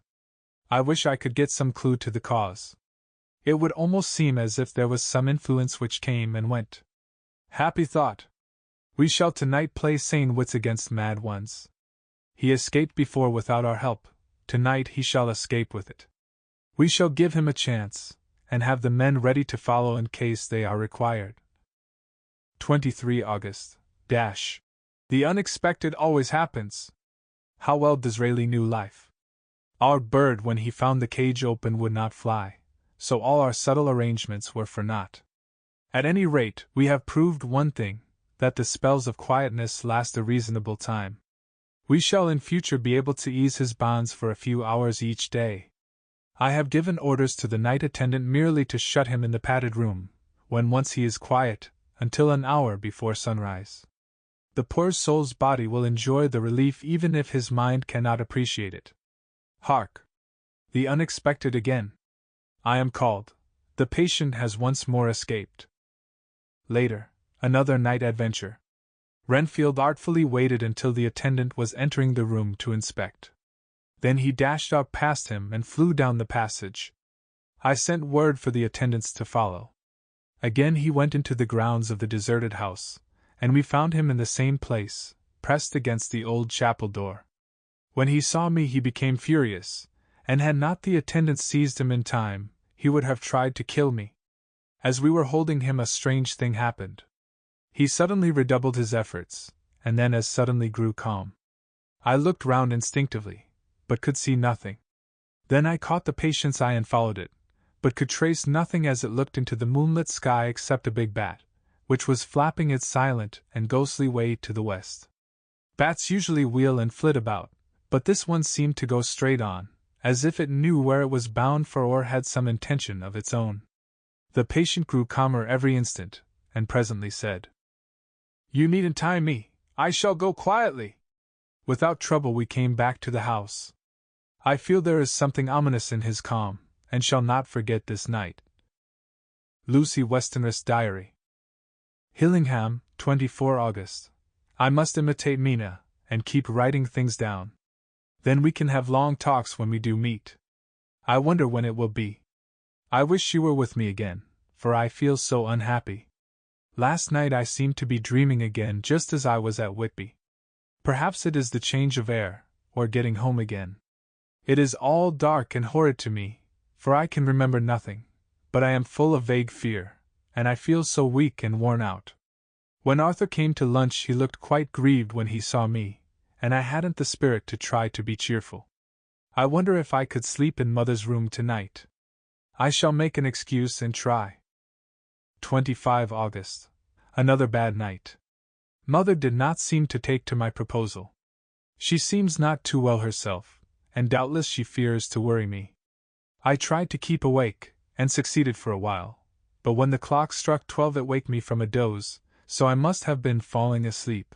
I wish I could get some clue to the cause. It would almost seem as if there was some influence which came and went. Happy thought! We shall tonight play sane wits against mad ones. He escaped before without our help, tonight he shall escape with it. We shall give him a chance, and have the men ready to follow in case they are required. 23 August. The unexpected always happens. How well Disraeli knew life. Our bird, when he found the cage open, would not fly, so all our subtle arrangements were for naught. At any rate, we have proved one thing, that the spells of quietness last a reasonable time. We shall in future be able to ease his bonds for a few hours each day. I have given orders to the night attendant merely to shut him in the padded room, when once he is quiet, until an hour before sunrise. The poor soul's body will enjoy the relief even if his mind cannot appreciate it. Hark! The unexpected again. I am called. The patient has once more escaped. Later, another night adventure. Renfield artfully waited until the attendant was entering the room to inspect. Then he dashed out past him and flew down the passage. I sent word for the attendants to follow. Again he went into the grounds of the deserted house, and we found him in the same place, pressed against the old chapel door. When he saw me he became furious, and had not the attendants seized him in time, he would have tried to kill me. As we were holding him, a strange thing happened. He suddenly redoubled his efforts, and then as suddenly grew calm. I looked round instinctively, but could see nothing. Then I caught the patient's eye and followed it, but could trace nothing as it looked into the moonlit sky except a big bat, which was flapping its silent and ghostly way to the west. Bats usually wheel and flit about, but this one seemed to go straight on, as if it knew where it was bound for or had some intention of its own. The patient grew calmer every instant, and presently said, "You needn't tie me, I shall go quietly." Without trouble we came back to the house. I feel there is something ominous in his calm, and shall not forget this night. Lucy Westenra's Diary. Hillingham, 24 August. I must imitate Mina, and keep writing things down. Then we can have long talks when we do meet. I wonder when it will be. I wish she were with me again, for I feel so unhappy. Last night I seemed to be dreaming again just as I was at Whitby. Perhaps it is the change of air, or getting home again. It is all dark and horrid to me, for I can remember nothing, but I am full of vague fear, and I feel so weak and worn out. When Arthur came to lunch he looked quite grieved when he saw me, and I hadn't the spirit to try to be cheerful. I wonder if I could sleep in Mother's room tonight. I shall make an excuse and try. 25 August. Another bad night. Mother did not seem to take to my proposal. She seems not too well herself, and doubtless she fears to worry me. I tried to keep awake, and succeeded for a while, but when the clock struck 12 it waked me from a doze, so I must have been falling asleep.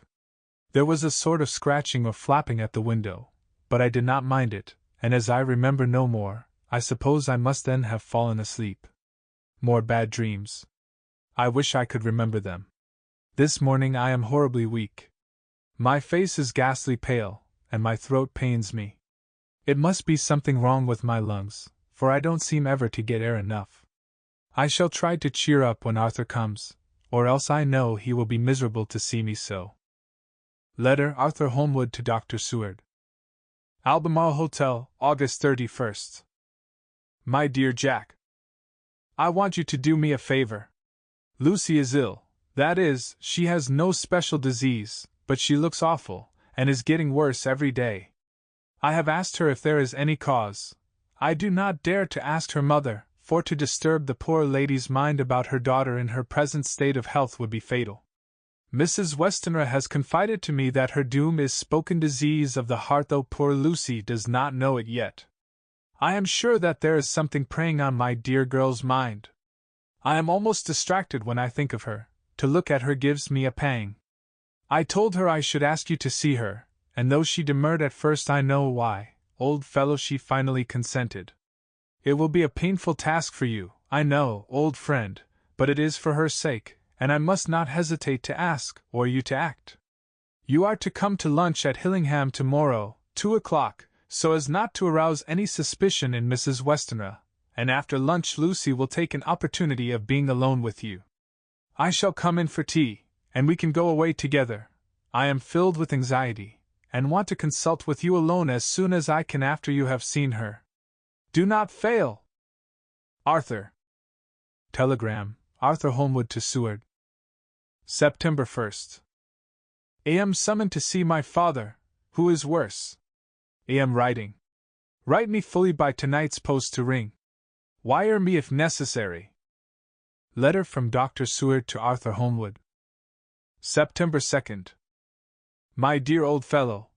There was a sort of scratching or flapping at the window, but I did not mind it, and as I remember no more, I suppose I must then have fallen asleep. More bad dreams. I wish I could remember them. This morning I am horribly weak. My face is ghastly pale, and my throat pains me. It must be something wrong with my lungs, for I don't seem ever to get air enough. I shall try to cheer up when Arthur comes, or else I know he will be miserable to see me so. Letter Arthur Holmwood to Dr. Seward. Albemarle Hotel, August 31st. My dear Jack, I want you to do me a favor. Lucy is ill. That is, she has no special disease, but she looks awful, and is getting worse every day. I have asked her if there is any cause. I do not dare to ask her mother, for to disturb the poor lady's mind about her daughter in her present state of health would be fatal. Mrs. Westenra has confided to me that her doom is spoken disease of the heart, though poor Lucy does not know it yet. I am sure that there is something preying on my dear girl's mind. I am almost distracted when I think of her. To look at her gives me a pang. I told her I should ask you to see her, and though she demurred at first, I know why, old fellow, she finally consented. It will be a painful task for you, I know, old friend, but it is for her sake, and I must not hesitate to ask, or you to act. You are to come to lunch at Hillingham tomorrow, 2 o'clock, so as not to arouse any suspicion in Mrs. Westenra, and after lunch Lucy will take an opportunity of being alone with you. I shall come in for tea, and we can go away together. I am filled with anxiety, and want to consult with you alone as soon as I can after you have seen her. Do not fail. Arthur. Telegram, Arthur Holmwood to Seward. September 1st. Am summoned to see my father, who is worse. Am writing. Write me fully by tonight's post to ring. Wire me if necessary. Letter from Dr. Seward to Arthur Holmwood. September 2nd. My dear old fellow,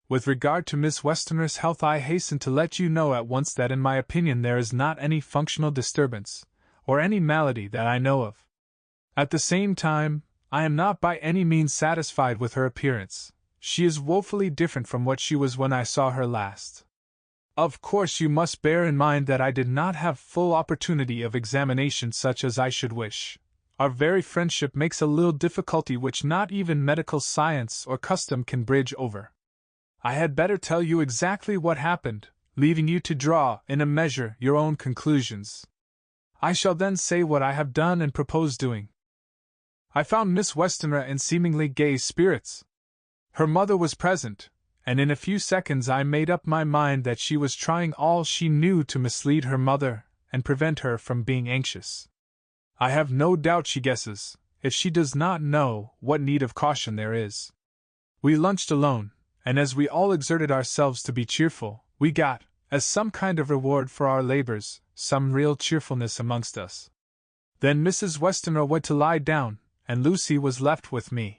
with regard to Miss Westenra's health, I hasten to let you know at once that in my opinion there is not any functional disturbance, or any malady that I know of. At the same time, I am not by any means satisfied with her appearance. She is woefully different from what she was when I saw her last. Of course you must bear in mind that I did not have full opportunity of examination such as I should wish. Our very friendship makes a little difficulty which not even medical science or custom can bridge over. I had better tell you exactly what happened, leaving you to draw, in a measure, your own conclusions. I shall then say what I have done and propose doing. I found Miss Westenra in seemingly gay spirits. Her mother was present, and in a few seconds I made up my mind that she was trying all she knew to mislead her mother and prevent her from being anxious. I have no doubt she guesses, if she does not know, what need of caution there is. We lunched alone, and as we all exerted ourselves to be cheerful, we got, as some kind of reward for our labors, some real cheerfulness amongst us. Then Mrs. Westenra went to lie down, and Lucy was left with me.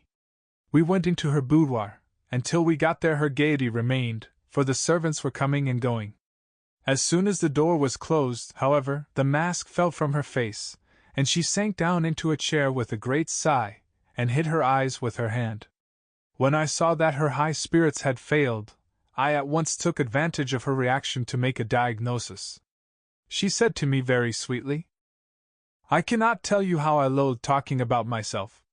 We went into her boudoir, and till we got there her gaiety remained, for the servants were coming and going. As soon as the door was closed, however, the mask fell from her face, and she sank down into a chair with a great sigh, and hid her eyes with her hand. When I saw that her high spirits had failed, I at once took advantage of her reaction to make a diagnosis. She said to me very sweetly, "I cannot tell you how I loathe talking about myself."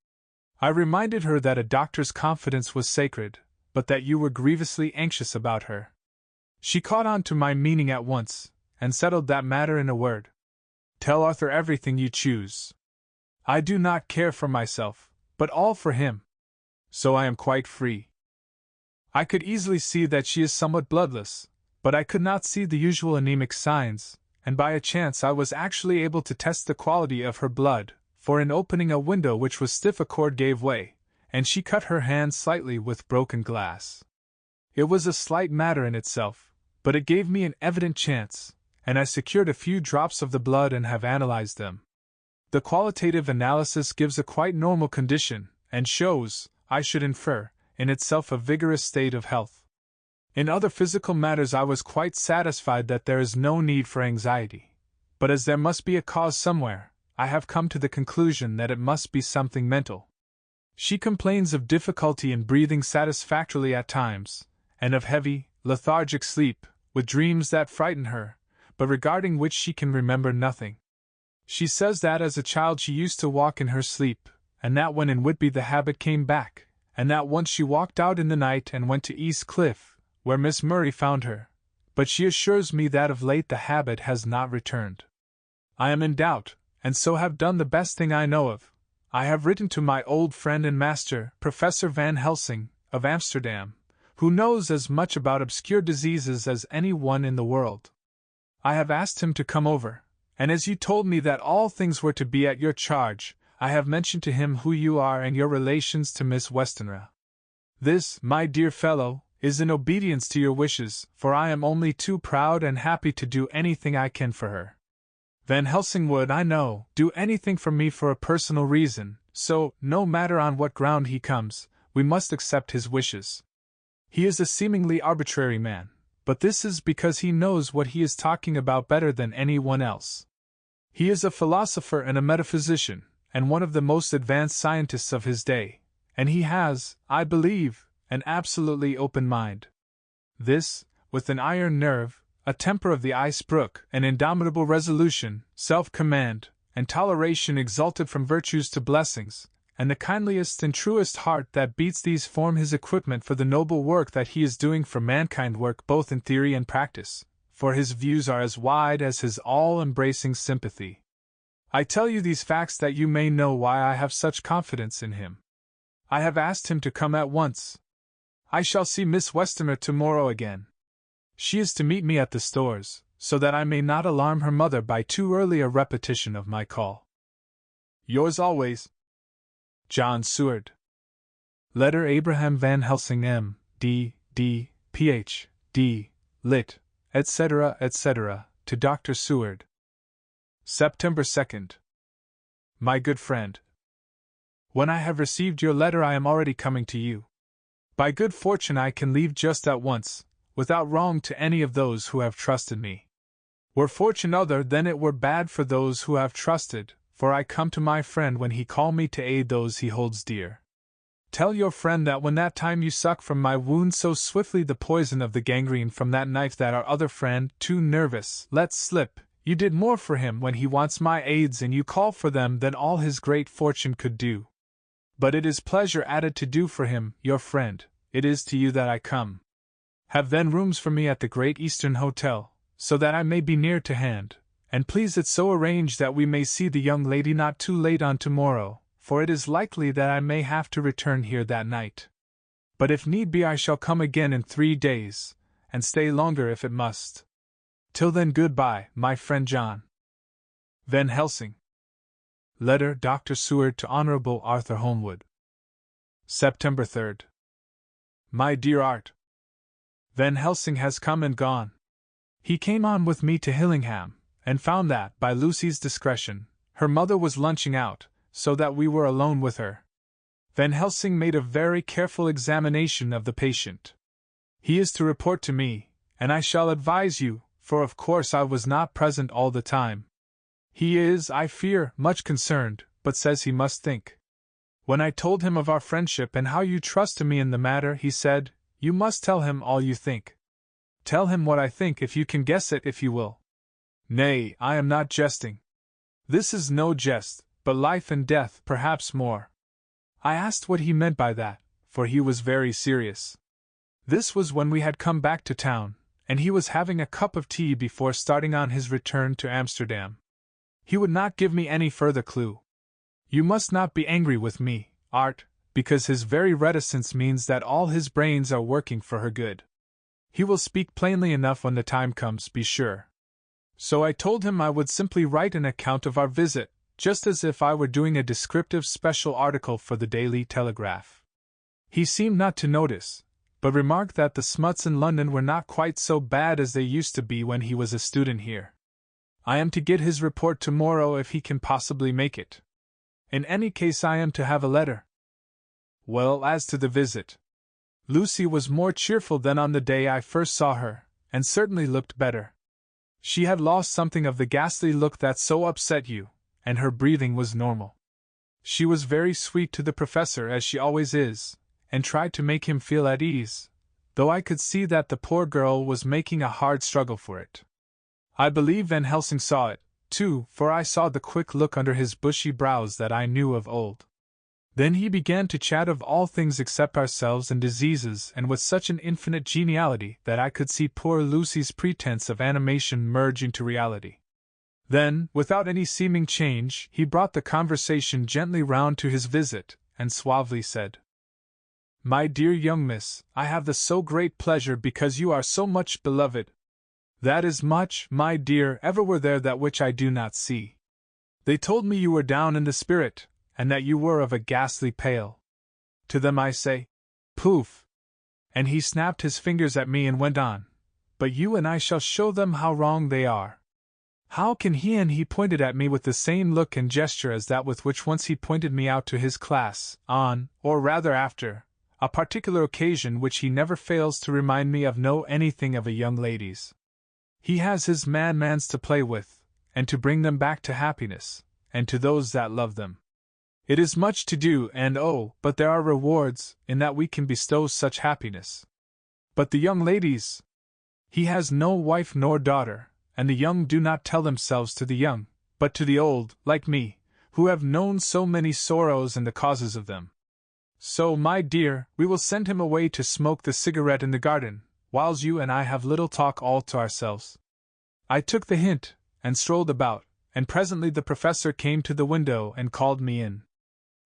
I reminded her that a doctor's confidence was sacred, but that you were grievously anxious about her. She caught on to my meaning at once, and settled that matter in a word. "Tell Arthur everything you choose. I do not care for myself, but all for him. So I am quite free." I could easily see that she is somewhat bloodless, but I could not see the usual anemic signs, and by a chance I was actually able to test the quality of her blood, for in opening a window which was stiff a cord gave way, and she cut her hand slightly with broken glass. It was a slight matter in itself, but it gave me an evident chance, and I secured a few drops of the blood and have analyzed them. The qualitative analysis gives a quite normal condition, and shows, I should infer, in itself a vigorous state of health. In other physical matters I was quite satisfied that there is no need for anxiety, but as there must be a cause somewhere, I have come to the conclusion that it must be something mental. She complains of difficulty in breathing satisfactorily at times, and of heavy, lethargic sleep, with dreams that frighten her, but regarding which she can remember nothing. She says that as a child she used to walk in her sleep, and that when in Whitby the habit came back, and that once she walked out in the night and went to East Cliff, where Miss Murray found her, but she assures me that of late the habit has not returned. I am in doubt, and so have done the best thing I know of. I have written to my old friend and master, Professor Van Helsing, of Amsterdam, who knows as much about obscure diseases as any one in the world. I have asked him to come over, and as you told me that all things were to be at your charge, I have mentioned to him who you are and your relations to Miss Westenra. This, my dear fellow, is in obedience to your wishes, for I am only too proud and happy to do anything I can for her. Van Helsing would, I know, do anything for me for a personal reason, so, no matter on what ground he comes, we must accept his wishes. He is a seemingly arbitrary man, but this is because he knows what he is talking about better than anyone else. He is a philosopher and a metaphysician, and one of the most advanced scientists of his day, and he has, I believe, an absolutely open mind. This, with an iron nerve, a temper of the ice brook, an indomitable resolution, self-command, and toleration exalted from virtues to blessings, and the kindliest and truest heart that beats these form his equipment for the noble work that he is doing for mankind, work both in theory and practice, for his views are as wide as his all-embracing sympathy. I tell you these facts that you may know why I have such confidence in him. I have asked him to come at once. I shall see Miss Westenra tomorrow again. She is to meet me at the stores, so that I may not alarm her mother by too early a repetition of my call. Yours always, John Seward. Letter Abraham Van Helsing M.D., D., Ph.D., Lit., etc., etc., to Dr. Seward. September 2nd. My good friend. When I have received your letter, I am already coming to you. By good fortune I can leave just at once, without wrong to any of those who have trusted me. Were fortune other, then it were bad for those who have trusted, for I come to my friend when he call me to aid those he holds dear. Tell your friend that when that time you suck from my wound so swiftly the poison of the gangrene from that knife that our other friend, too nervous, let slip, you did more for him when he wants my aids and you call for them than all his great fortune could do. But it is pleasure added to do for him, your friend, it is to you that I come. Have then rooms for me at the Great Eastern Hotel, so that I may be near to hand, and please it so arrange that we may see the young lady not too late on tomorrow, for it is likely that I may have to return here that night. But if need be I shall come again in 3 days, and stay longer if it must. Till then goodbye, my friend John. Van Helsing. Letter Dr. Seward to Honorable Arthur Holmwood. September 3rd. My dear Art. Van Helsing has come and gone. He came on with me to Hillingham, and found that, by Lucy's discretion, her mother was lunching out, so that we were alone with her. Van Helsing made a very careful examination of the patient. He is to report to me, and I shall advise you, for of course I was not present all the time. He is, I fear, much concerned, but says he must think. When I told him of our friendship and how you trust to me in the matter, he said, "You must tell him all you think." Tell him what I think if you can guess it if you will. Nay, I am not jesting. This is no jest, but life and death, perhaps more. I asked what he meant by that, for he was very serious. This was when we had come back to town, and he was having a cup of tea before starting on his return to Amsterdam. He would not give me any further clue. You must not be angry with me, Art, because his very reticence means that all his brains are working for her good. He will speak plainly enough when the time comes, be sure. So I told him I would simply write an account of our visit, just as if I were doing a descriptive special article for the Daily Telegraph. He seemed not to notice, but remarked that the smuts in London were not quite so bad as they used to be when he was a student here. I am to get his report tomorrow if he can possibly make it. In any case I am to have a letter. Well, as to the visit. Lucy was more cheerful than on the day I first saw her, and certainly looked better. She had lost something of the ghastly look that so upset you, and her breathing was normal. She was very sweet to the professor as she always is, and tried to make him feel at ease, though I could see that the poor girl was making a hard struggle for it. I believe Van Helsing saw it, too, for I saw the quick look under his bushy brows that I knew of old. Then he began to chat of all things except ourselves and diseases, and with such an infinite geniality that I could see poor Lucy's pretense of animation merge into reality. Then, without any seeming change, he brought the conversation gently round to his visit, and suavely said, "My dear young miss, I have the so great pleasure because you are so much beloved. That is much, my dear, ever were there that which I do not see. They told me you were down in the spirit, and that you were of a ghastly pale. To them I say, poof! And he snapped his fingers at me and went on, but you and I shall show them how wrong they are. How can he? And he pointed at me with the same look and gesture as that with which once he pointed me out to his class, on, or rather after, a particular occasion which he never fails to remind me of know anything of a young lady's. He has his madmans to play with, and to bring them back to happiness, and to those that love them. It is much to do, and oh, but there are rewards, in that we can bestow such happiness. But the young ladies! He has no wife nor daughter, and the young do not tell themselves to the young, but to the old, like me, who have known so many sorrows and the causes of them. So, my dear, we will send him away to smoke the cigarette in the garden, whiles you and I have little talk all to ourselves. I took the hint, and strolled about, and presently the professor came to the window and called me in.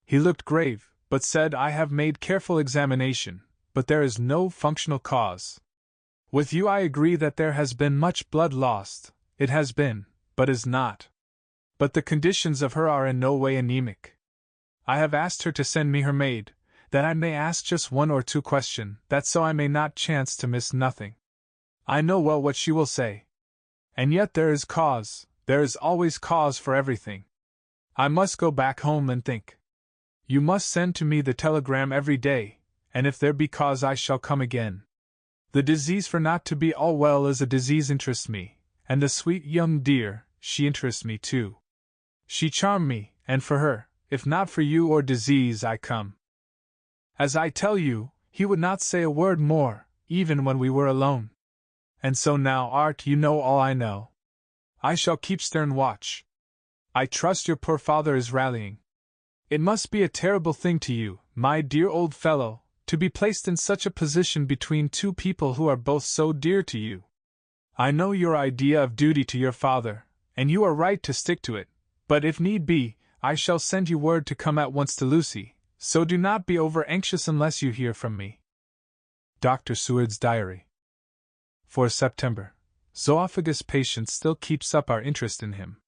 He looked grave, but said, I have made careful examination, but there is no functional cause. With you I agree that there has been much blood lost, it has been, but is not. But the conditions of her are in no way anemic. I have asked her to send me her maid, that I may ask just one or two questions, that so I may not chance to miss nothing. I know well what she will say. And yet there is always cause for everything. I must go back home and think. You must send to me the telegram every day, and if there be cause I shall come again. The disease for not to be all well is a disease interests me, and the sweet young dear, she interests me too. She charmed me, and for her, if not for you or disease, I come. As I tell you, he would not say a word more, even when we were alone. And so now, Art, you know all I know. I shall keep stern watch. I trust your poor father is rallying. It must be a terrible thing to you, my dear old fellow, to be placed in such a position between two people who are both so dear to you. I know your idea of duty to your father, and you are right to stick to it, but if need be, I shall send you word to come at once to Lucy, so do not be over-anxious unless you hear from me. Dr. Seward's Diary. For September. Zoophagus patient still keeps up our interest in him.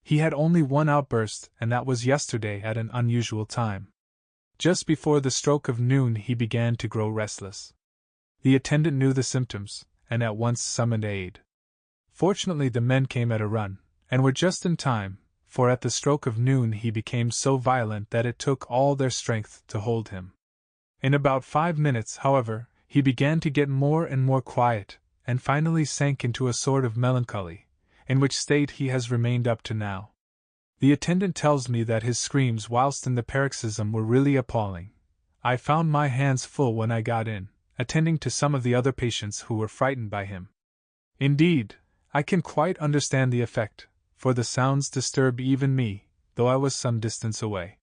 He had only one outburst, and that was yesterday at an unusual time. Just before the stroke of noon he began to grow restless. The attendant knew the symptoms, and at once summoned aid. Fortunately the men came at a run, and were just in time, for at the stroke of noon he became so violent that it took all their strength to hold him. In about 5 minutes, however, he began to get more and more quiet, and finally sank into a sort of melancholy, in which state he has remained up to now. The attendant tells me that his screams whilst in the paroxysm were really appalling. I found my hands full when I got in, attending to some of the other patients who were frightened by him. Indeed, I can quite understand the effect, for the sounds disturb even me, though I was some distance away.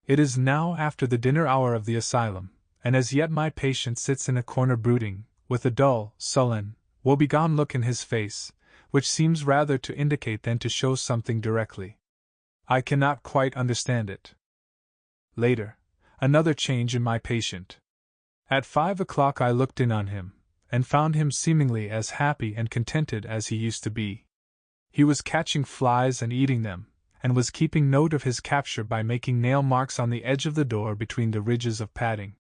It is now after the dinner hour of the asylum, and as yet my patient sits in a corner brooding, with a dull, sullen, woebegone look in his face, which seems rather to indicate than to show something directly. I cannot quite understand it. Later, another change in my patient. At 5 o'clock I looked in on him, and found him seemingly as happy and contented as he used to be. He was catching flies and eating them, and was keeping note of his capture by making nail marks on the edge of the door between the ridges of padding.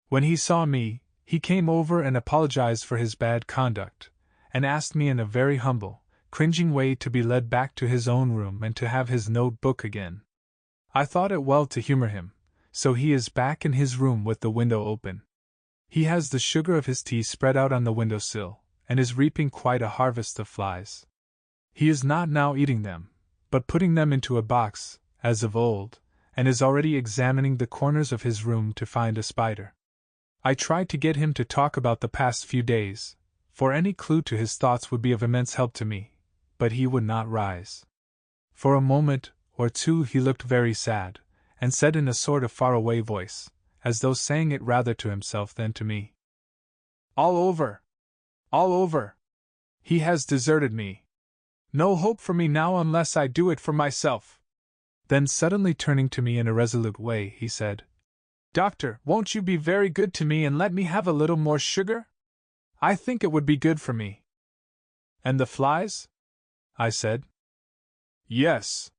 When he saw me, he came over and apologized for his bad conduct, and asked me in a very humble, cringing way to be led back to his own room and to have his note-book again. I thought it well to humor him, so he is back in his room with the window open. He has the sugar of his tea spread out on the window-sill, and is reaping quite a harvest of flies. He is not now eating them, but putting them into a box, as of old, and is already examining the corners of his room to find a spider. I tried to get him to talk about the past few days, for any clue to his thoughts would be of immense help to me, but he would not rise. For a moment or two he looked very sad, and said in a sort of far-away voice, as though saying it rather to himself than to me, "All over! All over! He has deserted me. No hope for me now unless I do it for myself." Then suddenly turning to me in a resolute way, he said, "Doctor, won't you be very good to me and let me have a little more sugar? I think it would be good for me." And the flies? I said. Yes.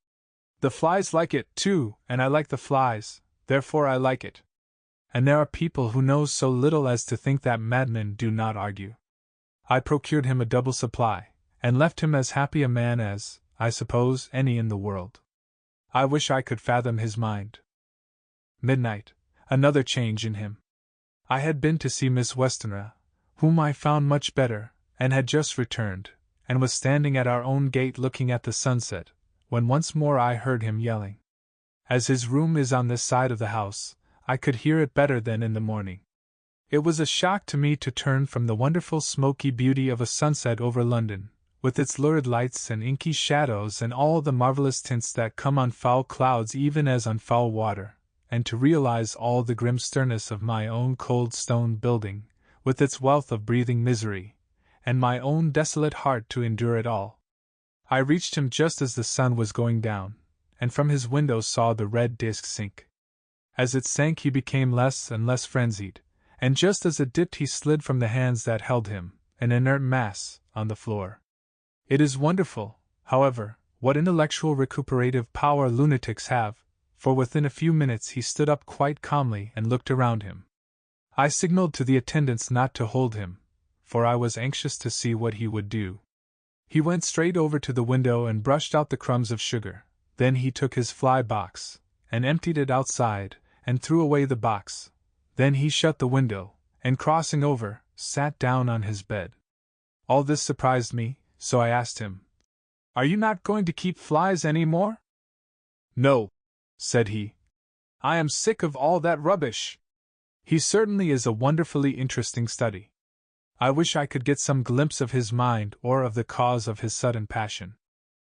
The flies like it, too, and I like the flies, therefore I like it. And there are people who know so little as to think that madmen do not argue. I procured him a double supply, and left him as happy a man as, I suppose, any in the world. I wish I could fathom his mind. Midnight, another change in him. I had been to see Miss Westenra, whom I found much better, and had just returned, and was standing at our own gate looking at the sunset, when once more I heard him yelling. As his room is on this side of the house, I could hear it better than in the morning. It was a shock to me to turn from the wonderful smoky beauty of a sunset over London, with its lurid lights and inky shadows and all the marvelous tints that come on foul clouds even as on foul water, and to realize all the grim sternness of my own cold stone building, with its wealth of breathing misery, and my own desolate heart to endure it all. I reached him just as the sun was going down, and from his window saw the red disk sink. As it sank he became less and less frenzied, and just as it dipped he slid from the hands that held him, an inert mass, on the floor. It is wonderful, however, what intellectual recuperative power lunatics have, for within a few minutes he stood up quite calmly and looked around him. I signaled to the attendants not to hold him, for I was anxious to see what he would do. He went straight over to the window and brushed out the crumbs of sugar. Then he took his fly box, and emptied it outside, and threw away the box. Then he shut the window, and crossing over, sat down on his bed. All this surprised me, so I asked him, "Are you not going to keep flies any more?" "No," said he. "I am sick of all that rubbish." He certainly is a wonderfully interesting study. I wish I could get some glimpse of his mind or of the cause of his sudden passion.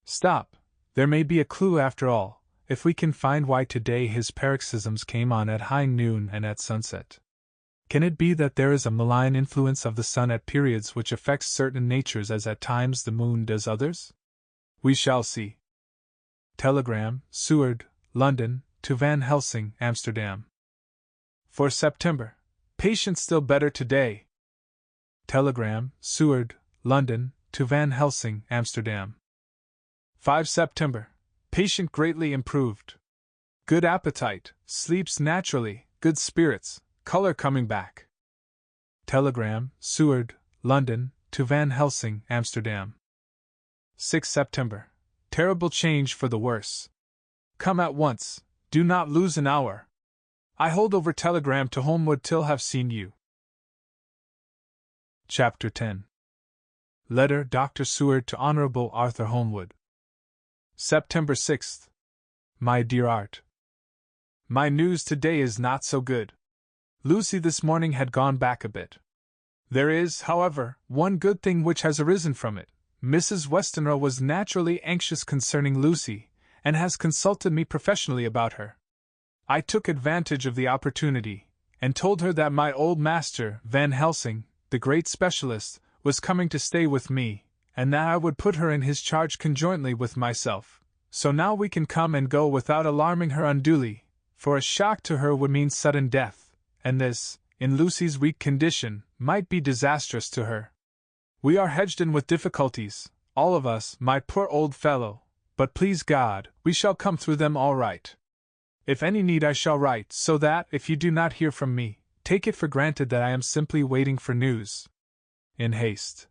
Stop, there may be a clue after all, if we can find why today his paroxysms came on at high noon and at sunset. Can it be that there is a malign influence of the sun at periods which affects certain natures as at times the moon does others? We shall see. Telegram, Seward, London, to Van Helsing, Amsterdam. For September. Patient still better today. Telegram, Seward, London, to Van Helsing, Amsterdam. 5 September. Patient greatly improved. Good appetite, sleeps naturally, good spirits, color coming back. Telegram, Seward, London, to Van Helsing, Amsterdam. 6 September. Terrible change for the worse. Come at once, do not lose an hour. I hold over telegram to Holmwood till have seen you. Chapter 10. Letter Dr. Seward to Honorable Arthur Holmwood. September 6th. My dear Art. My news today is not so good. Lucy this morning had gone back a bit. There is, however, one good thing which has arisen from it. Mrs. Westenra was naturally anxious concerning Lucy, and has consulted me professionally about her. I took advantage of the opportunity, and told her that my old master, Van Helsing, the great specialist, was coming to stay with me, and that I would put her in his charge conjointly with myself. So now we can come and go without alarming her unduly, for a shock to her would mean sudden death, and this, in Lucy's weak condition, might be disastrous to her. We are hedged in with difficulties, all of us, my poor old fellow, but please God, we shall come through them all right. If any need I shall write, so that, if you do not hear from me, take it for granted that I am simply waiting for news. In haste.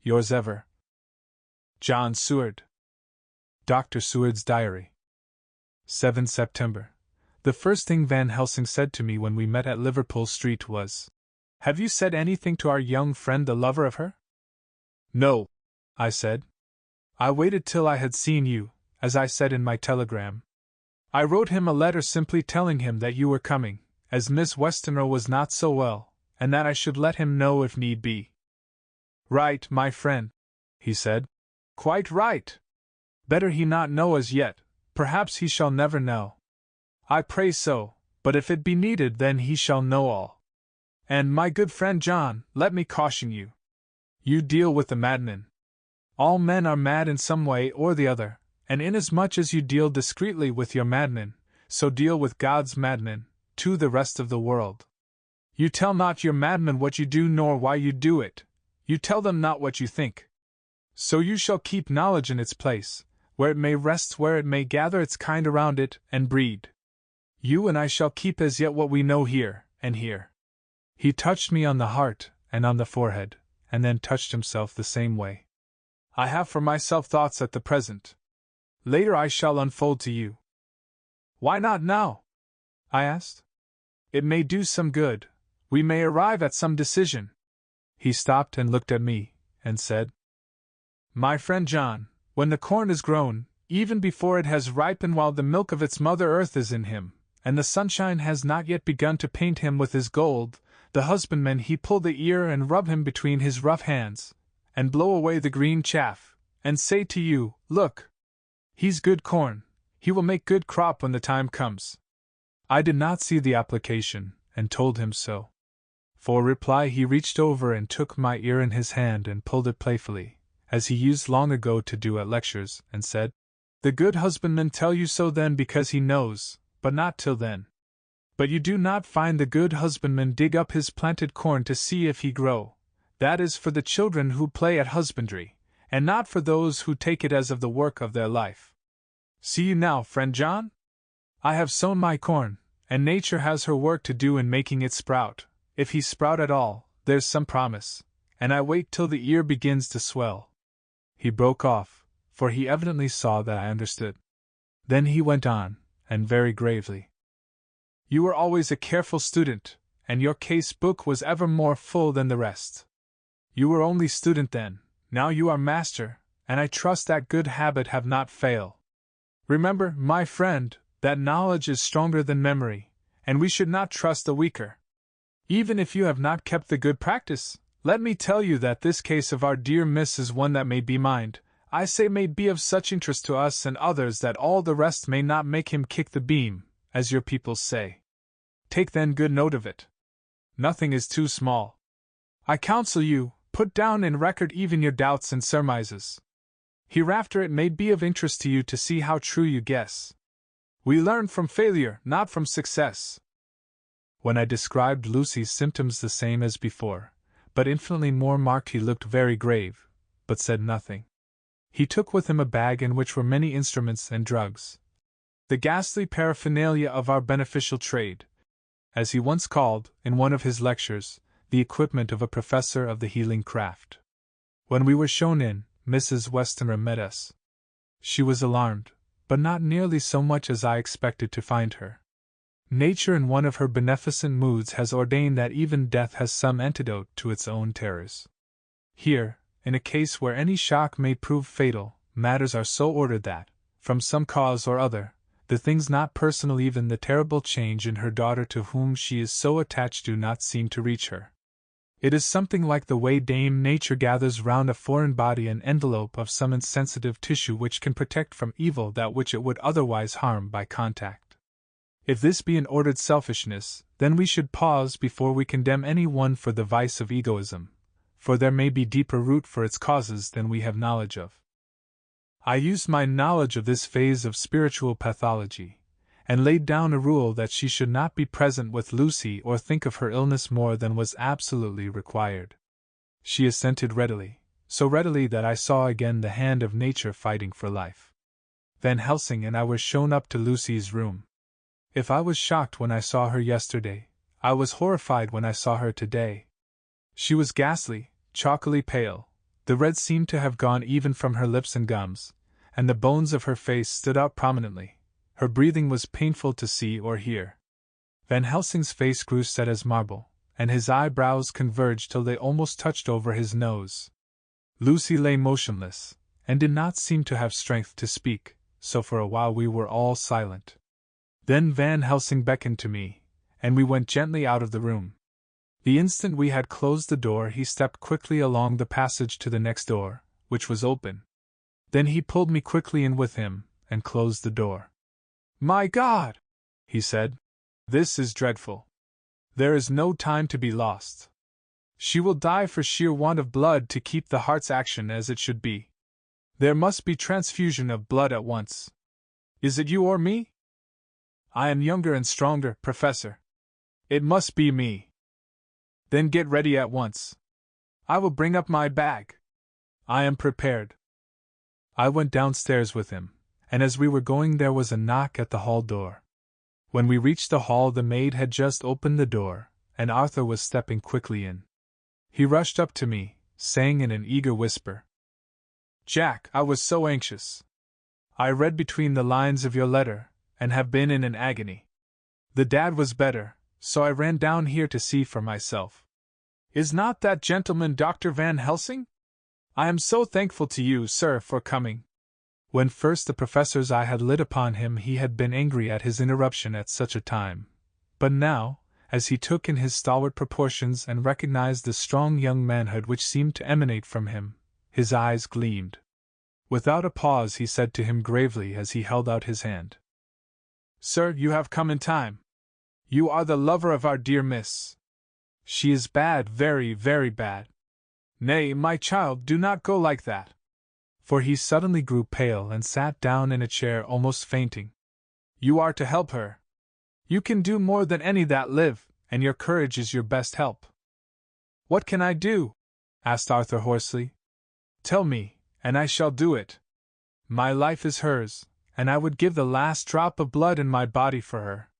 Yours ever, John Seward. Dr. Seward's Diary. 7 September. The first thing Van Helsing said to me when we met at Liverpool Street was, "Have you said anything to our young friend the lover of her?" "No," I said. "I waited till I had seen you, as I said in my telegram. I wrote him a letter simply telling him that you were coming, as Miss Westenra was not so well, and that I should let him know if need be." "Right, my friend," he said. "Quite right. Better he not know as yet, perhaps he shall never know. I pray so, but if it be needed then he shall know all. And, my good friend John, let me caution you. You deal with the madmen. All men are mad in some way or the other, and inasmuch as you deal discreetly with your madmen, so deal with God's madmen, to the rest of the world. You tell not your madmen what you do nor why you do it, you tell them not what you think. So you shall keep knowledge in its place, where it may rest, where it may gather its kind around it, and breed. You and I shall keep as yet what we know here, and here. He touched me on the heart, and on the forehead, and then touched himself the same way. I have for myself thoughts at the present. Later I shall unfold to you. Why not now? I asked. It may do some good. We may arrive at some decision. He stopped and looked at me, and said, My friend John, when the corn is grown, even before it has ripened, while the milk of its mother earth is in him, and the sunshine has not yet begun to paint him with his gold, the husbandman he pull the ear and rub him between his rough hands, and blow away the green chaff, and say to you, Look! He's good corn, he will make good crop when the time comes. I did not see the application, and told him so. For reply he reached over and took my ear in his hand and pulled it playfully, as he used long ago to do at lectures, and said, The good husbandman tell you so then because he knows, but not till then. But you do not find the good husbandman dig up his planted corn to see if he grow. That is for the children who play at husbandry, and not for those who take it as of the work of their life. See you now, friend John? I have sown my corn, and nature has her work to do in making it sprout. If he sprout at all, there's some promise, and I wait till the ear begins to swell. He broke off, for he evidently saw that I understood. Then he went on, and very gravely. You were always a careful student, and your case book was ever more full than the rest. You were only student then, now you are master, and I trust that good habit have not failed. Remember, my friend, that knowledge is stronger than memory, and we should not trust the weaker. Even if you have not kept the good practice, let me tell you that this case of our dear Miss is one that may be mind, I say may be of such interest to us and others that all the rest may not make him kick the beam, as your people say. Take then good note of it. Nothing is too small. I counsel you, put down in record even your doubts and surmises. Hereafter it may be of interest to you to see how true you guess. We learn from failure, not from success. When I described Lucy's symptoms the same as before, but infinitely more marked, he looked very grave, but said nothing. He took with him a bag in which were many instruments and drugs. The ghastly paraphernalia of our beneficial trade, as he once called, in one of his lectures, the equipment of a professor of the healing craft. When we were shown in, Mrs. Westenra met us. She was alarmed, but not nearly so much as I expected to find her. Nature in one of her beneficent moods has ordained that even death has some antidote to its own terrors. Here, in a case where any shock may prove fatal, matters are so ordered that, from some cause or other, the things not personal, even the terrible change in her daughter to whom she is so attached, do not seem to reach her. It is something like the way Dame Nature gathers round a foreign body an envelope of some insensitive tissue which can protect from evil that which it would otherwise harm by contact. If this be an ordered selfishness, then we should pause before we condemn any one for the vice of egoism, for there may be deeper root for its causes than we have knowledge of. I used my knowledge of this phase of spiritual pathology, and laid down a rule that she should not be present with Lucy or think of her illness more than was absolutely required. She assented readily, so readily that I saw again the hand of nature fighting for life. Van Helsing and I were shown up to Lucy's room. If I was shocked when I saw her yesterday, I was horrified when I saw her today. She was ghastly, chalkily pale, the red seemed to have gone even from her lips and gums, and the bones of her face stood out prominently. Her breathing was painful to see or hear. Van Helsing's face grew set as marble, and his eyebrows converged till they almost touched over his nose. Lucy lay motionless, and did not seem to have strength to speak, so for a while we were all silent. Then Van Helsing beckoned to me, and we went gently out of the room. The instant we had closed the door, he stepped quickly along the passage to the next door, which was open. Then he pulled me quickly in with him, and closed the door. "My God!" he said. "This is dreadful. There is no time to be lost. She will die for sheer want of blood to keep the heart's action as it should be. There must be transfusion of blood at once. Is it you or me? I am younger and stronger, Professor. It must be me. Then get ready at once. I will bring up my bag." I am prepared. I went downstairs with him, and as we were going there was a knock at the hall door. When we reached the hall the maid had just opened the door, and Arthur was stepping quickly in. He rushed up to me, saying in an eager whisper, "Jack, I was so anxious. I read between the lines of your letter, and have been in an agony. The dad was better, so I ran down here to see for myself. Is not that gentleman Dr. Van Helsing? I am so thankful to you, sir, for coming." When first the professor's eye had lit upon him he had been angry at his interruption at such a time, but now, as he took in his stalwart proportions and recognized the strong young manhood which seemed to emanate from him, his eyes gleamed. Without a pause he said to him gravely as he held out his hand, "Sir, you have come in time. You are the lover of our dear miss. She is bad, very, very bad. Nay, my child, do not go like that." For he suddenly grew pale and sat down in a chair almost fainting. "You are to help her. You can do more than any that live, and your courage is your best help." "What can I do?" asked Arthur hoarsely. "Tell me, and I shall do it. My life is hers, and I would give the last drop of blood in my body for her."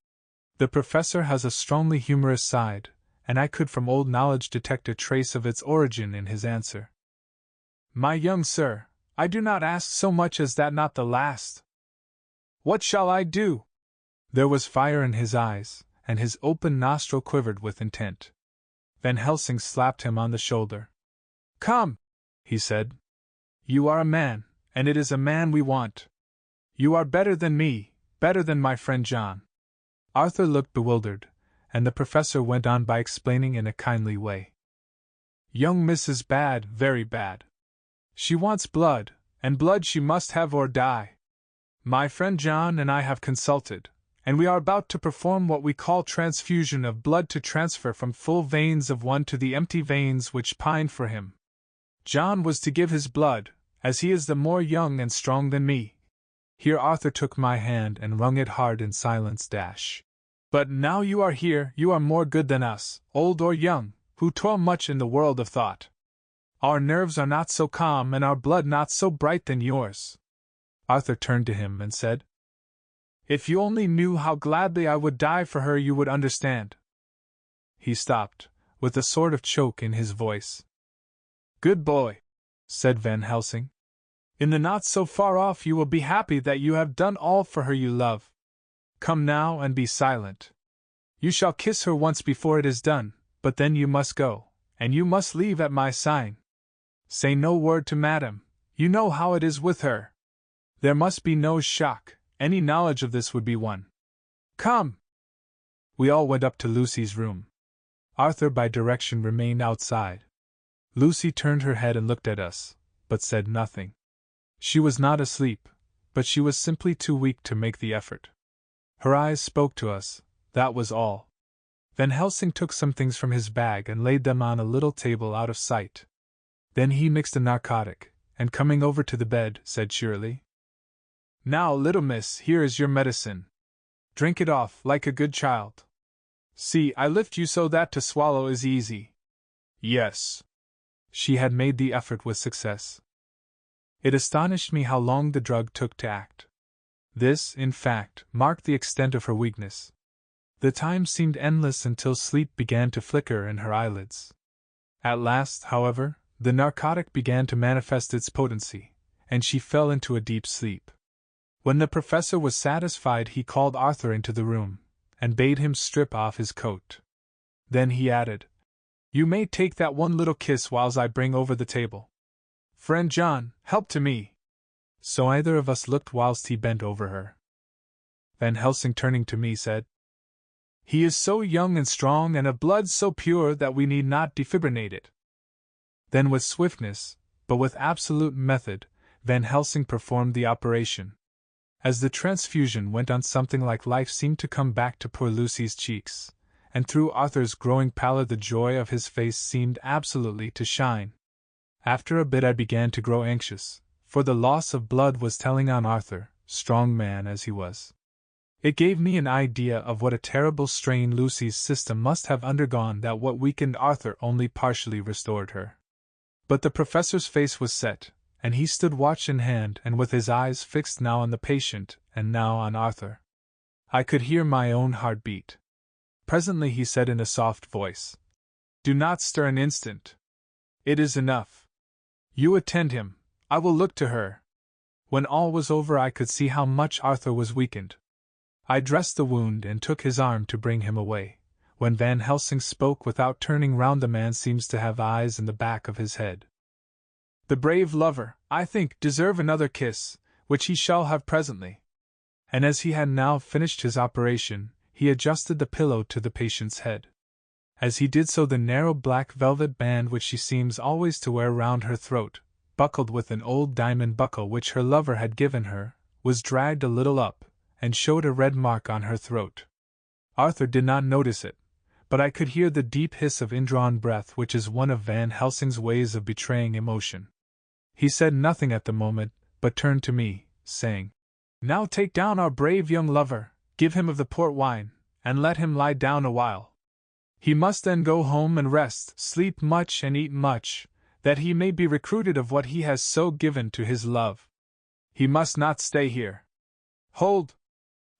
The professor has a strongly humorous side, and I could from old knowledge detect a trace of its origin in his answer. "My young sir, I do not ask so much as that, not the last." "What shall I do?" There was fire in his eyes, and his open nostril quivered with intent. Van Helsing slapped him on the shoulder. "Come," he said. "You are a man, and it is a man we want. You are better than me, better than my friend John." Arthur looked bewildered, and the professor went on by explaining in a kindly way. "Young Miss is bad, very bad. She wants blood, and blood she must have or die. My friend John and I have consulted, and we are about to perform what we call transfusion of blood to transfer from full veins of one to the empty veins which pine for him. John was to give his blood, as he is the more young and strong than me." Here Arthur took my hand and wrung it hard in silence. "But now you are here, you are more good than us, old or young, who toil much in the world of thought. Our nerves are not so calm and our blood not so bright than yours." Arthur turned to him and said, "If you only knew how gladly I would die for her you would understand." He stopped, with a sort of choke in his voice. "Good boy," said Van Helsing. "In the not so far off you will be happy that you have done all for her you love. Come now and be silent. You shall kiss her once before it is done, but then you must go, and you must leave at my sign. Say no word to Madame, you know how it is with her. There must be no shock, any knowledge of this would be one. Come!" We all went up to Lucy's room. Arthur by direction remained outside. Lucy turned her head and looked at us, but said nothing. She was not asleep, but she was simply too weak to make the effort. Her eyes spoke to us, that was all. Van Helsing took some things from his bag and laid them on a little table out of sight. Then he mixed a narcotic, and coming over to the bed, said cheerily, "Now, little miss, here is your medicine. Drink it off, like a good child. See, I lift you so that to swallow is easy. Yes." She had made the effort with success. It astonished me how long the drug took to act. This, in fact, marked the extent of her weakness. The time seemed endless until sleep began to flicker in her eyelids. At last, however, the narcotic began to manifest its potency, and she fell into a deep sleep. When the professor was satisfied he called Arthur into the room, and bade him strip off his coat. Then he added, "You may take that one little kiss whiles I bring over the table. Friend John, help to me." So either of us looked whilst he bent over her. Van Helsing turning to me said, "He is so young and strong and of blood so pure that we need not defibrinate it." Then with swiftness, but with absolute method, Van Helsing performed the operation. As the transfusion went on something like life seemed to come back to poor Lucy's cheeks, and through Arthur's growing pallor the joy of his face seemed absolutely to shine. After a bit I began to grow anxious, for the loss of blood was telling on Arthur, strong man as he was. It gave me an idea of what a terrible strain Lucy's system must have undergone, that what weakened Arthur only partially restored her. But the professor's face was set, and he stood watch in hand and with his eyes fixed now on the patient and now on Arthur. I could hear my own heart beat. Presently he said in a soft voice, "Do not stir an instant. It is enough. You attend him, I will look to her." When all was over I could see how much Arthur was weakened. I dressed the wound and took his arm to bring him away, when Van Helsing spoke without turning round. The man seems to have eyes in the back of his head. "The brave lover, I think, deserve another kiss, which he shall have presently." And as he had now finished his operation, he adjusted the pillow to the patient's head. As he did so the narrow black velvet band which she seems always to wear round her throat, buckled with an old diamond buckle which her lover had given her, was dragged a little up, and showed a red mark on her throat. Arthur did not notice it, but I could hear the deep hiss of indrawn breath which is one of Van Helsing's ways of betraying emotion. He said nothing at the moment, but turned to me, saying, "Now take down our brave young lover, give him of the port wine, and let him lie down a while. He must then go home and rest, sleep much and eat much, that he may be recruited of what he has so given to his love. He must not stay here. Hold!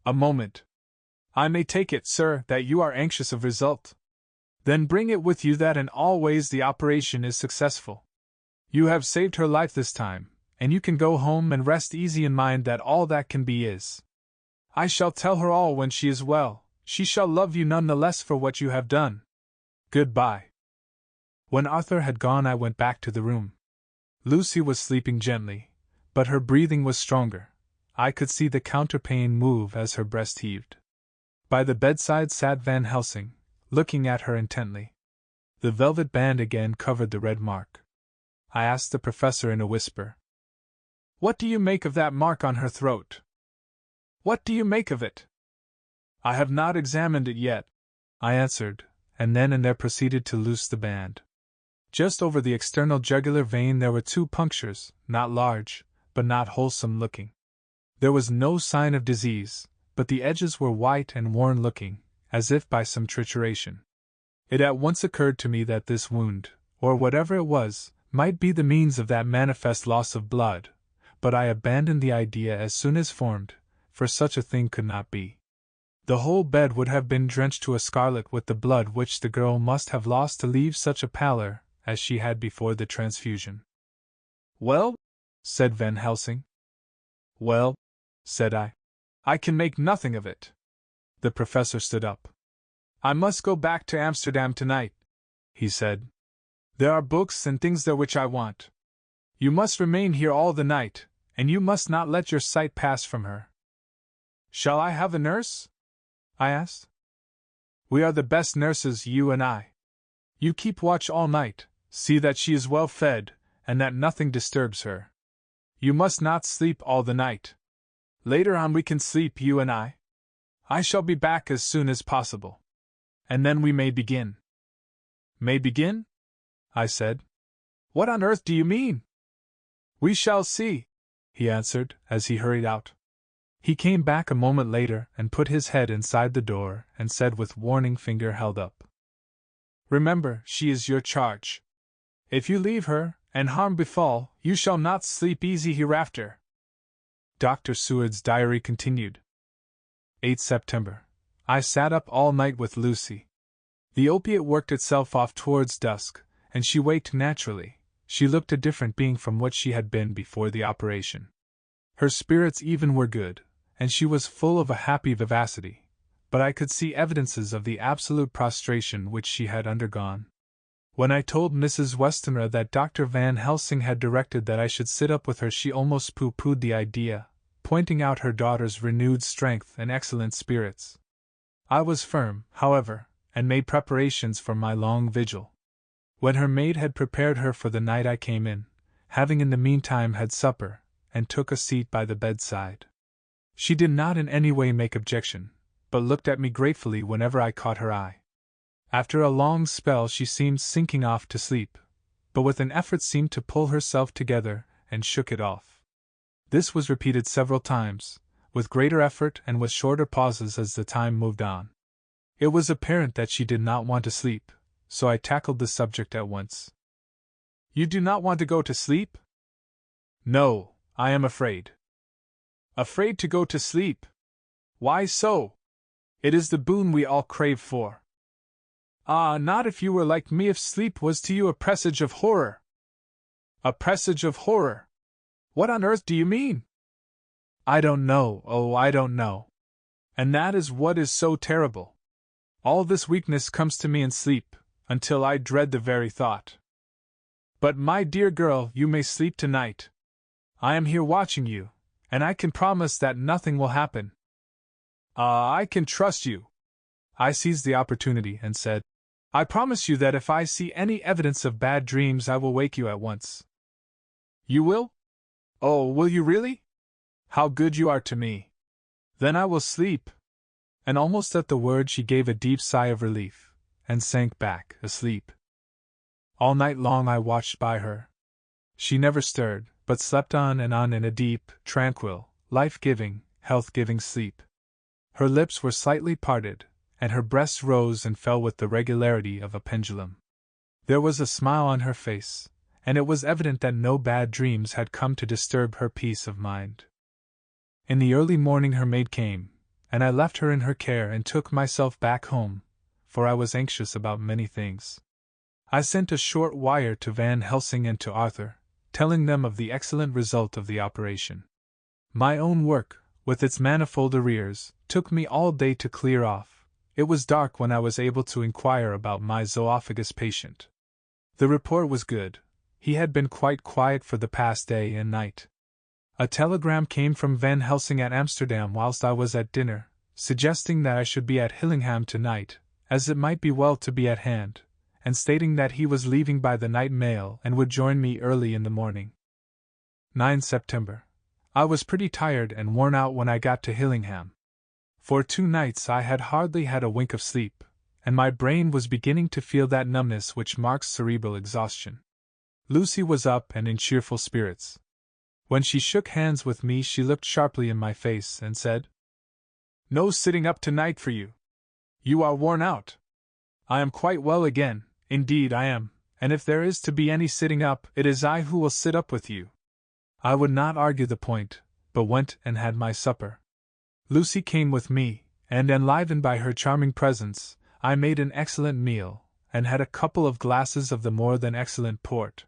A moment. I may take it, sir, that you are anxious of result. Then bring it with you that in all ways the operation is successful. You have saved her life this time, and you can go home and rest easy in mind that all that can be is. I shall tell her all when she is well. She shall love you none the less for what you have done. Goodbye." When Arthur had gone I went back to the room. Lucy was sleeping gently, but her breathing was stronger. I could see the counterpane move as her breast heaved. By the bedside sat Van Helsing, looking at her intently. The velvet band again covered the red mark. I asked the professor in a whisper, "What do you make of that mark on her throat? What do you make of it?" "I have not examined it yet," I answered, and then and there proceeded to loose the band. Just over the external jugular vein there were 2 punctures, not large, but not wholesome looking. There was no sign of disease, but the edges were white and worn-looking, as if by some trituration. It at once occurred to me that this wound, or whatever it was, might be the means of that manifest loss of blood, but I abandoned the idea as soon as formed, for such a thing could not be. The whole bed would have been drenched to a scarlet with the blood which the girl must have lost to leave such a pallor as she had before the transfusion. "Well?" said Van Helsing. "Well," said I. "I can make nothing of it." The professor stood up. "I must go back to Amsterdam tonight," he said. "There are books and things there which I want. You must remain here all the night, and you must not let your sight pass from her." "Shall I have a nurse?" I asked. "We are the best nurses, you and I. You keep watch all night, see that she is well fed, and that nothing disturbs her. You must not sleep all the night. Later on we can sleep, you and I. I shall be back as soon as possible. And then we may begin." "May begin?" I said. "What on earth do you mean?" "We shall see," he answered, as he hurried out. He came back a moment later and put his head inside the door and said with warning finger held up, "Remember, she is your charge. If you leave her, and harm befall, you shall not sleep easy hereafter." Dr. Seward's diary continued. 8 September. I sat up all night with Lucy. The opiate worked itself off towards dusk, and she waked naturally. She looked a different being from what she had been before the operation. Her spirits even were good, and she was full of a happy vivacity, but I could see evidences of the absolute prostration which she had undergone. When I told Mrs. Westenra that Dr. Van Helsing had directed that I should sit up with her, she almost pooh-poohed the idea, pointing out her daughter's renewed strength and excellent spirits. I was firm, however, and made preparations for my long vigil. When her maid had prepared her for the night I came in, having in the meantime had supper, and took a seat by the bedside. She did not in any way make objection, but looked at me gratefully whenever I caught her eye. After a long spell she seemed sinking off to sleep, but with an effort seemed to pull herself together and shook it off. This was repeated several times, with greater effort and with shorter pauses as the time moved on. It was apparent that she did not want to sleep, so I tackled the subject at once. You do not want to go to sleep? No, I am afraid. Afraid to go to sleep? Why so? It is the boon we all crave for. Ah, not if you were like me, if sleep was to you a presage of horror. A presage of horror? What on earth do you mean? I don't know, oh, I don't know. And that is what is so terrible. All this weakness comes to me in sleep, until I dread the very thought. But my dear girl, you may sleep tonight. I am here watching you, and I can promise that nothing will happen. I can trust you. I seized the opportunity and said, I promise you that if I see any evidence of bad dreams, I will wake you at once. You will? Oh, will you really? How good you are to me. Then I will sleep. And almost at the word she gave a deep sigh of relief, and sank back, asleep. All night long I watched by her. She never stirred, but slept on in a deep, tranquil, life-giving, health-giving sleep. Her lips were slightly parted, and her breast rose and fell with the regularity of a pendulum. There was a smile on her face, and it was evident that no bad dreams had come to disturb her peace of mind. In the early morning her maid came, and I left her in her care and took myself back home, for I was anxious about many things. I sent a short wire to Van Helsing and to Arthur, telling them of the excellent result of the operation. My own work, with its manifold arrears, took me all day to clear off. It was dark when I was able to inquire about my zoophagus patient. The report was good. He had been quite quiet for the past day and night. A telegram came from Van Helsing at Amsterdam whilst I was at dinner, suggesting that I should be at Hillingham tonight, as it might be well to be at hand, and stating that he was leaving by the night mail and would join me early in the morning. 9 September. I was pretty tired and worn out when I got to Hillingham. For 2 nights I had hardly had a wink of sleep, and my brain was beginning to feel that numbness which marks cerebral exhaustion. Lucy was up and in cheerful spirits. When she shook hands with me, she looked sharply in my face and said, No sitting up tonight for you. You are worn out. I am quite well again, indeed I am, and if there is to be any sitting up, it is I who will sit up with you. I would not argue the point, but went and had my supper. Lucy came with me, and enlivened by her charming presence, I made an excellent meal, and had a couple of glasses of the more than excellent port.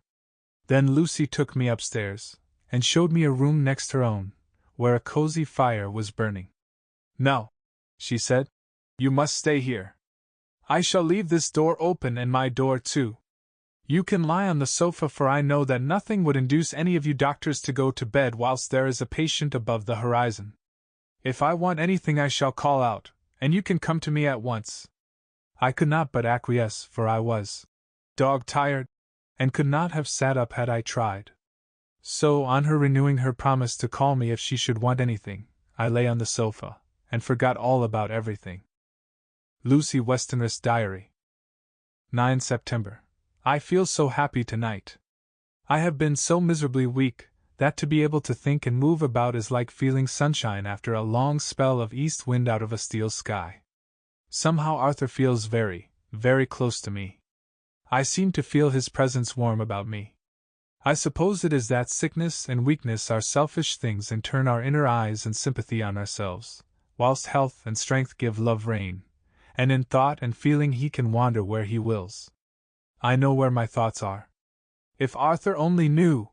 Then Lucy took me upstairs, and showed me a room next her own, where a cozy fire was burning. No, she said, you must stay here. I shall leave this door open and my door too. You can lie on the sofa, for I know that nothing would induce any of you doctors to go to bed whilst there is a patient above the horizon. If I want anything I shall call out, and you can come to me at once. I could not but acquiesce, for I was dog-tired, and could not have sat up had I tried. So, on her renewing her promise to call me if she should want anything, I lay on the sofa, and forgot all about everything. Lucy Westenra's Diary. 9 September. I feel so happy tonight. I have been so miserably weak, that to be able to think and move about is like feeling sunshine after a long spell of east wind out of a steel sky. Somehow Arthur feels very, very close to me. I seem to feel his presence warm about me. I suppose it is that sickness and weakness are selfish things and turn our inner eyes and sympathy on ourselves, whilst health and strength give love rein, and in thought and feeling he can wander where he wills. I know where my thoughts are. If Arthur only knew!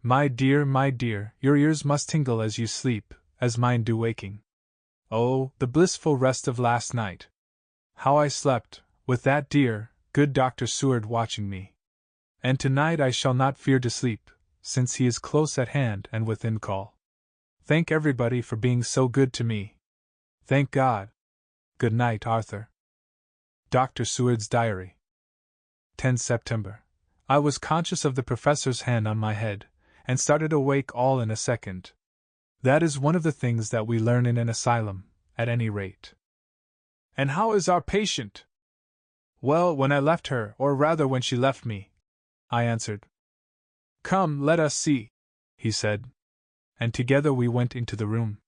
My dear, your ears must tingle as you sleep, as mine do waking. Oh, the blissful rest of last night! How I slept, with that dear, good Dr. Seward watching me. And tonight I shall not fear to sleep, since he is close at hand and within call. Thank everybody for being so good to me. Thank God. Good night, Arthur. Dr. Seward's Diary. 10 September. I was conscious of the professor's hand on my head, and started awake all in a second. That is one of the things that we learn in an asylum, at any rate. And how is our patient? Well, when I left her, or rather when she left me, I answered. Come, let us see, he said. And together we went into the room.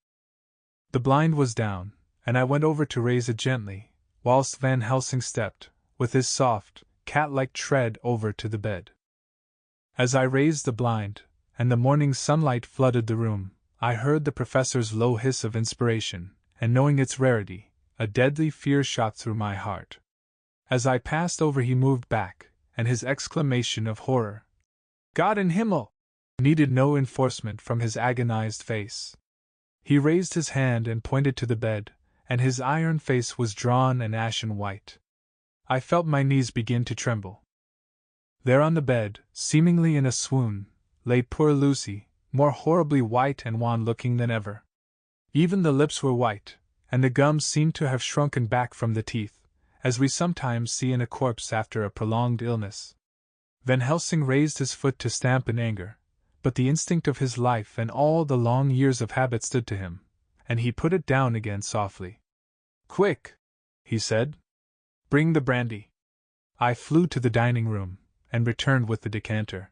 The blind was down, and I went over to raise it gently, whilst Van Helsing stepped, with his soft, cat-like tread over to the bed. As I raised the blind, and the morning sunlight flooded the room, I heard the professor's low hiss of inspiration, and knowing its rarity, a deadly fear shot through my heart. As I passed over he moved back, and his exclamation of horror, "God in Himmel!" needed no enforcement from his agonized face. He raised his hand and pointed to the bed, and his iron face was drawn and ashen white. I felt my knees begin to tremble. There on the bed, seemingly in a swoon, lay poor Lucy, more horribly white and wan-looking than ever. Even the lips were white, and the gums seemed to have shrunken back from the teeth, as we sometimes see in a corpse after a prolonged illness. Van Helsing raised his foot to stamp in anger, but the instinct of his life and all the long years of habit stood to him, and he put it down again softly. "Quick!" he said. "Bring the brandy." I flew to the dining room, and returned with the decanter.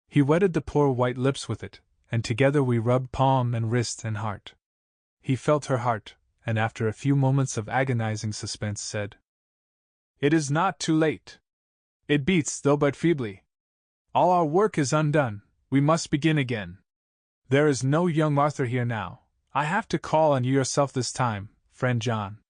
He wetted the poor white lips with it, and together we rubbed palm and wrist and heart. He felt her heart, and after a few moments of agonizing suspense said, "It is not too late. It beats, though but feebly. All our work is undone, we must begin again. There is no young Arthur here now. I have to call on you yourself this time, friend John."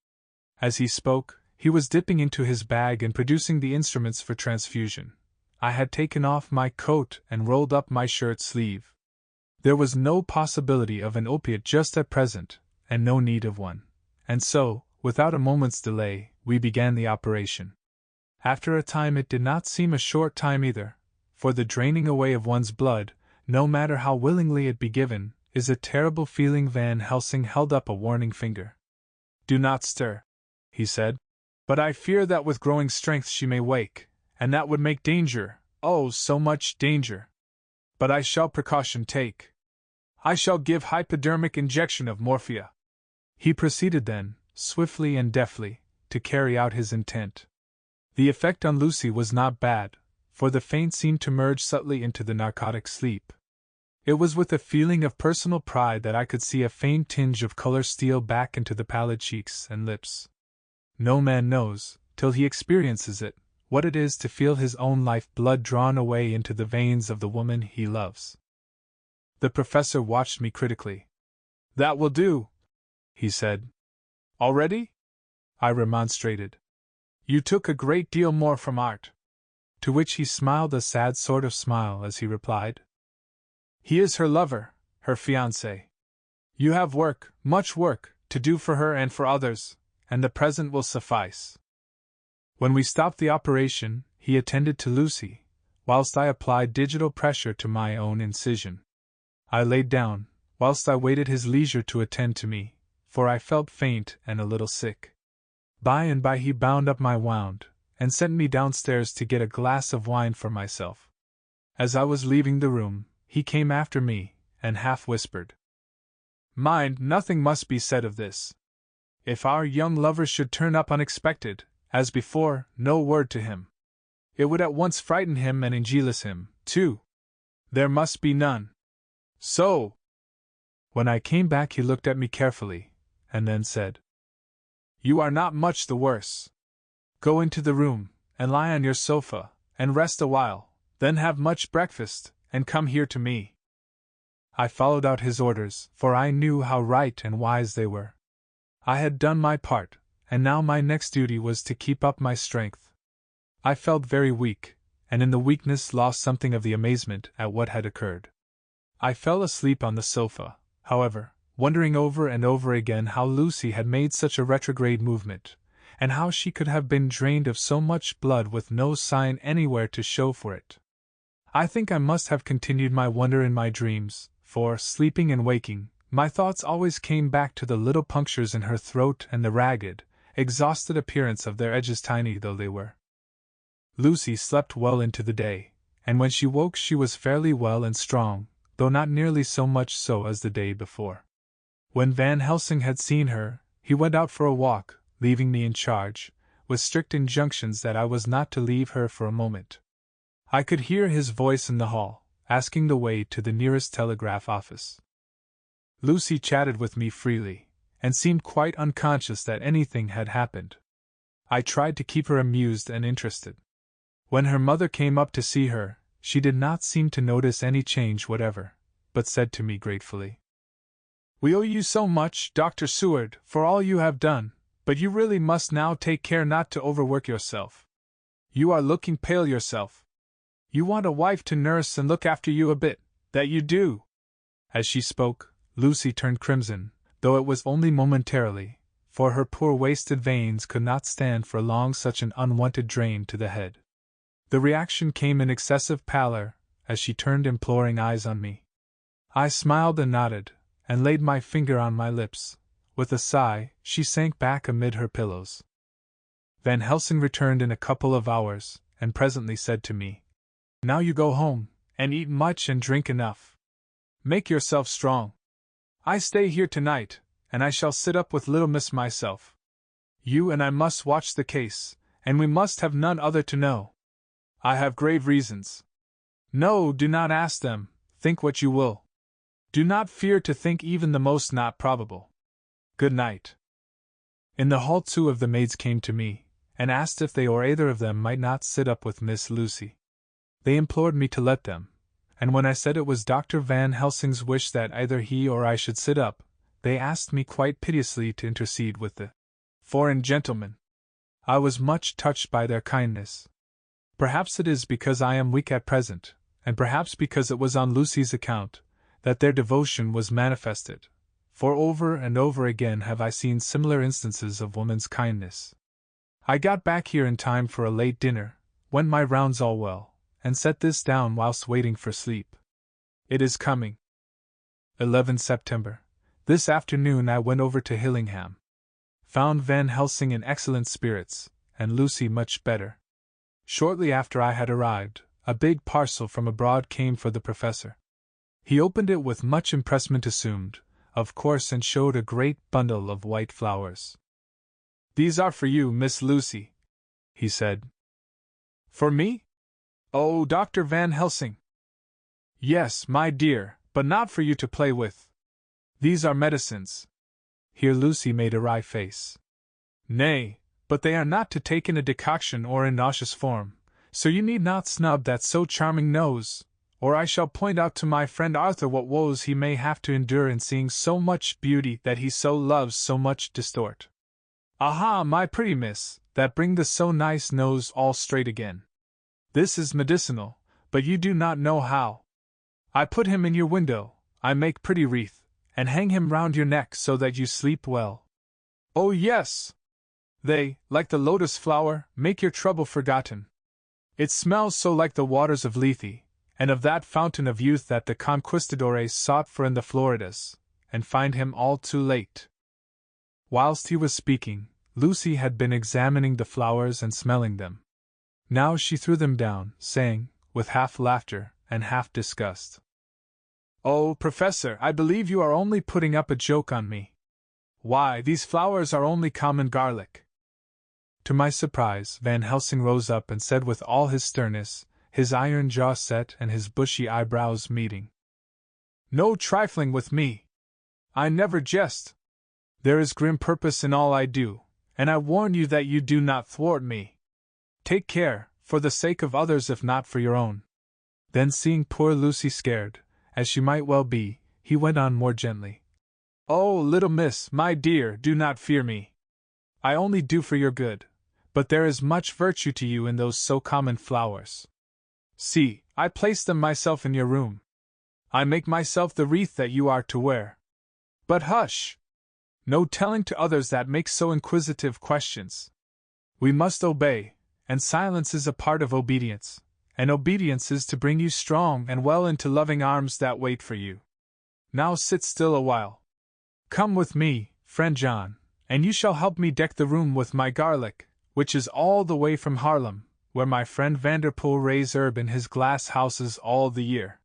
As he spoke, he was dipping into his bag and producing the instruments for transfusion. I had taken off my coat and rolled up my shirt sleeve. There was no possibility of an opiate just at present, and no need of one, and so, without a moment's delay, we began the operation. After a time it did not seem a short time either, for the draining away of one's blood, no matter how willingly it be given, is a terrible feeling. Van Helsing held up a warning finger. "Do not stir," he said. "But I fear that with growing strength she may wake, and that would make danger, oh, so much danger. But I shall precaution take. I shall give hypodermic injection of morphia." He proceeded then, swiftly and deftly, to carry out his intent. The effect on Lucy was not bad, for the faint seemed to merge subtly into the narcotic sleep. It was with a feeling of personal pride that I could see a faint tinge of color steal back into the pallid cheeks and lips. No man knows, till he experiences it, what it is to feel his own life blood drawn away into the veins of the woman he loves. The professor watched me critically. "That will do," he said. "Already?" I remonstrated. "You took a great deal more from art." To which he smiled a sad sort of smile as he replied, "He is her lover, her fiancé. You have work, much work, to do for her and for others, and the present will suffice." When we stopped the operation, he attended to Lucy, whilst I applied digital pressure to my own incision. I laid down, whilst I waited his leisure to attend to me, for I felt faint and a little sick. By and by he bound up my wound, and sent me downstairs to get a glass of wine for myself. As I was leaving the room, he came after me, and half whispered, "Mind, nothing must be said of this. If our young lover should turn up unexpected, as before, no word to him. It would at once frighten him and ingelis him, too. There must be none. So." When I came back he looked at me carefully, and then said, "You are not much the worse. Go into the room, and lie on your sofa, and rest a while, then have much breakfast, and come here to me." I followed out his orders, for I knew how right and wise they were. I had done my part, and now my next duty was to keep up my strength. I felt very weak, and in the weakness lost something of the amazement at what had occurred. I fell asleep on the sofa, however, wondering over and over again how Lucy had made such a retrograde movement, and how she could have been drained of so much blood with no sign anywhere to show for it. I think I must have continued my wonder in my dreams, for, sleeping and waking, my thoughts always came back to the little punctures in her throat and the ragged, exhausted appearance of their edges, tiny though they were. Lucy slept well into the day, and when she woke she was fairly well and strong, though not nearly so much so as the day before. When Van Helsing had seen her, he went out for a walk, leaving me in charge, with strict injunctions that I was not to leave her for a moment. I could hear his voice in the hall, asking the way to the nearest telegraph office. Lucy chatted with me freely, and seemed quite unconscious that anything had happened. I tried to keep her amused and interested. When her mother came up to see her, She did not seem to notice any change whatever, but said to me gratefully, "We owe you so much, Dr. Seward, for all you have done, but you really must now take care not to overwork yourself. You are looking pale yourself. You want a wife to nurse and look after you a bit, that you do." As she spoke, Lucy turned crimson, though it was only momentarily, for her poor wasted veins could not stand for long such an unwanted drain to the head. The reaction came in excessive pallor, as she turned imploring eyes on me. I smiled and nodded, and laid my finger on my lips. With a sigh, she sank back amid her pillows. Van Helsing returned in a couple of hours, and presently said to me, "Now you go home, and eat much and drink enough. Make yourself strong. I stay here tonight, and I shall sit up with little miss myself. You and I must watch the case, and we must have none other to know. I have grave reasons. No, do not ask them, think what you will. Do not fear to think even the most not probable. Good night." In the hall 2 of the maids came to me, and asked if they or either of them might not sit up with Miss Lucy. They implored me to let them, and when I said it was Dr. Van Helsing's wish that either he or I should sit up, they asked me quite piteously to intercede with the foreign gentlemen. I was much touched by their kindness. Perhaps it is because I am weak at present, and perhaps because it was on Lucy's account, that their devotion was manifested, for over and over again have I seen similar instances of woman's kindness. I got back here in time for a late dinner, went my rounds all well, and set this down whilst waiting for sleep. It is coming. 11 September. This afternoon I went over to Hillingham. Found Van Helsing in excellent spirits, and Lucy much better. Shortly after I had arrived, a big parcel from abroad came for the professor. He opened it with much empressement assumed, of course, and showed a great bundle of white flowers. "These are for you, Miss Lucy," he said. "For me? Oh, Dr. Van Helsing." "Yes, my dear, but not for you to play with. These are medicines." Here Lucy made a wry face. "Nay, but they are not to take in a decoction or in nauseous form, so you need not snub that so charming nose, or I shall point out to my friend Arthur what woes he may have to endure in seeing so much beauty that he so loves so much distort. Aha, my pretty miss, that bring the so nice nose all straight again. This is medicinal, but you do not know how. I put him in your window, I make pretty wreath, and hang him round your neck so that you sleep well. Oh yes! They, like the lotus flower, make your trouble forgotten. It smells so like the waters of Lethe, and of that fountain of youth that the conquistadores sought for in the Floridas, and find him all too late." Whilst he was speaking, Lucy had been examining the flowers and smelling them. Now she threw them down, saying, with half laughter and half disgust, "Oh, Professor, I believe you are only putting up a joke on me. Why, these flowers are only common garlic." To my surprise, Van Helsing rose up and said with all his sternness, his iron jaw set and his bushy eyebrows meeting, "No trifling with me. I never jest. There is grim purpose in all I do, and I warn you that you do not thwart me. Take care, for the sake of others if not for your own." Then seeing poor Lucy scared, as she might well be, he went on more gently. "Oh, little miss, my dear, do not fear me. I only do for your good, but there is much virtue to you in those so common flowers. See, I place them myself in your room. I make myself the wreath that you are to wear. But hush! No telling to others that make so inquisitive questions. We must obey, and silence is a part of obedience, and obedience is to bring you strong and well into loving arms that wait for you. Now sit still a while. Come with me, friend John, and you shall help me deck the room with my garlic, which is all the way from Haarlem, where my friend Vanderpoel raised herb in his glass houses all the year.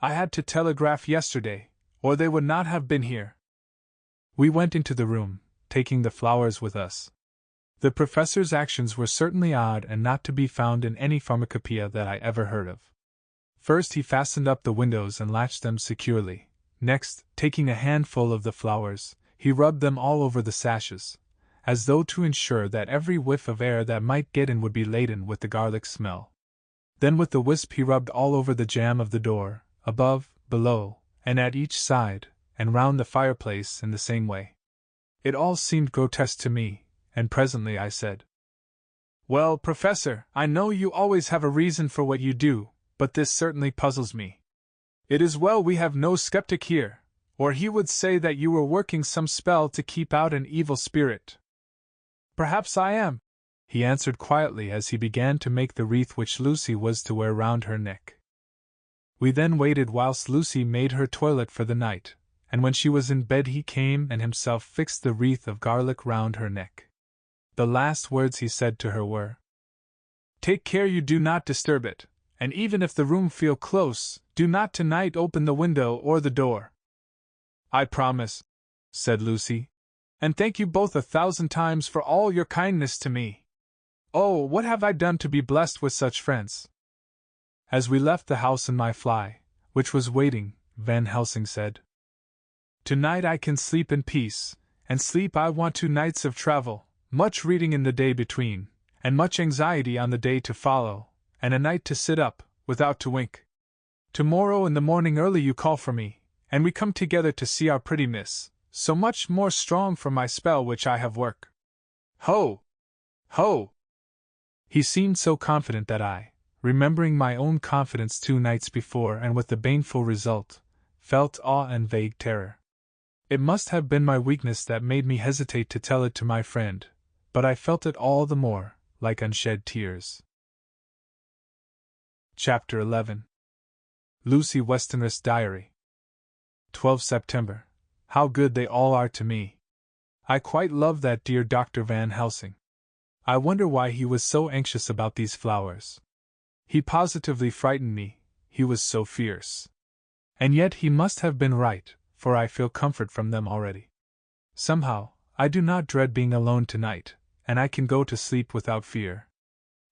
I had to telegraph yesterday, or they would not have been here." We went into the room, taking the flowers with us. The professor's actions were certainly odd and not to be found in any pharmacopoeia that I ever heard of. First he fastened up the windows and latched them securely. Next, taking a handful of the flowers, he rubbed them all over the sashes, as though to ensure that every whiff of air that might get in would be laden with the garlic smell. Then with the wisp he rubbed all over the jamb of the door, above, below, and at each side, and round the fireplace in the same way. It all seemed grotesque to me, and presently I said, "Well, Professor, I know you always have a reason for what you do, but this certainly puzzles me. It is well we have no skeptic here, or he would say that you were working some spell to keep out an evil spirit." "Perhaps I am," he answered quietly as he began to make the wreath which Lucy was to wear round her neck. We then waited whilst Lucy made her toilet for the night, and when she was in bed he came and himself fixed the wreath of garlic round her neck. The last words he said to her were, "Take care you do not disturb it, and even if the room feel close, do not tonight open the window or the door." "I promise," said Lucy, "and thank you both 1,000 times for all your kindness to me. Oh, what have I done to be blessed with such friends?" As we left the house in my fly, which was waiting, Van Helsing said, "Tonight I can sleep in peace, and sleep I want 2 nights of travel, much reading in the day between, and much anxiety on the day to follow, and a night to sit up, without to wink. Tomorrow in the morning early you call for me, and we come together to see our pretty miss, so much more strong for my spell which I have work. Ho! Ho!" He seemed so confident that I, remembering my own confidence 2 nights before and with the baneful result, felt awe and vague terror. It must have been my weakness that made me hesitate to tell it to my friend, but I felt it all the more, like unshed tears. Chapter 11. Lucy Westenra's Diary. 12 September. How good they all are to me. I quite love that dear Dr. Van Helsing. I wonder why he was so anxious about these flowers. He positively frightened me, he was so fierce. And yet he must have been right, for I feel comfort from them already. Somehow, I do not dread being alone tonight, and I can go to sleep without fear.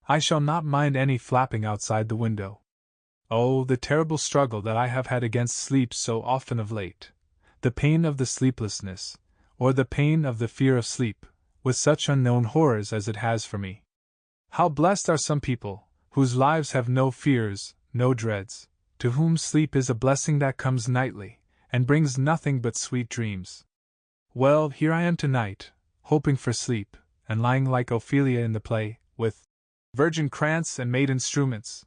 I shall not mind any flapping outside the window. Oh, the terrible struggle that I have had against sleep so often of late, the pain of the sleeplessness, or the pain of the fear of sleep, with such unknown horrors as it has for me. How blessed are some people, whose lives have no fears, no dreads, to whom sleep is a blessing that comes nightly, and brings nothing but sweet dreams. Well, here I am tonight, hoping for sleep, and lying like Ophelia in the play, with virgin krantz and maid instruments.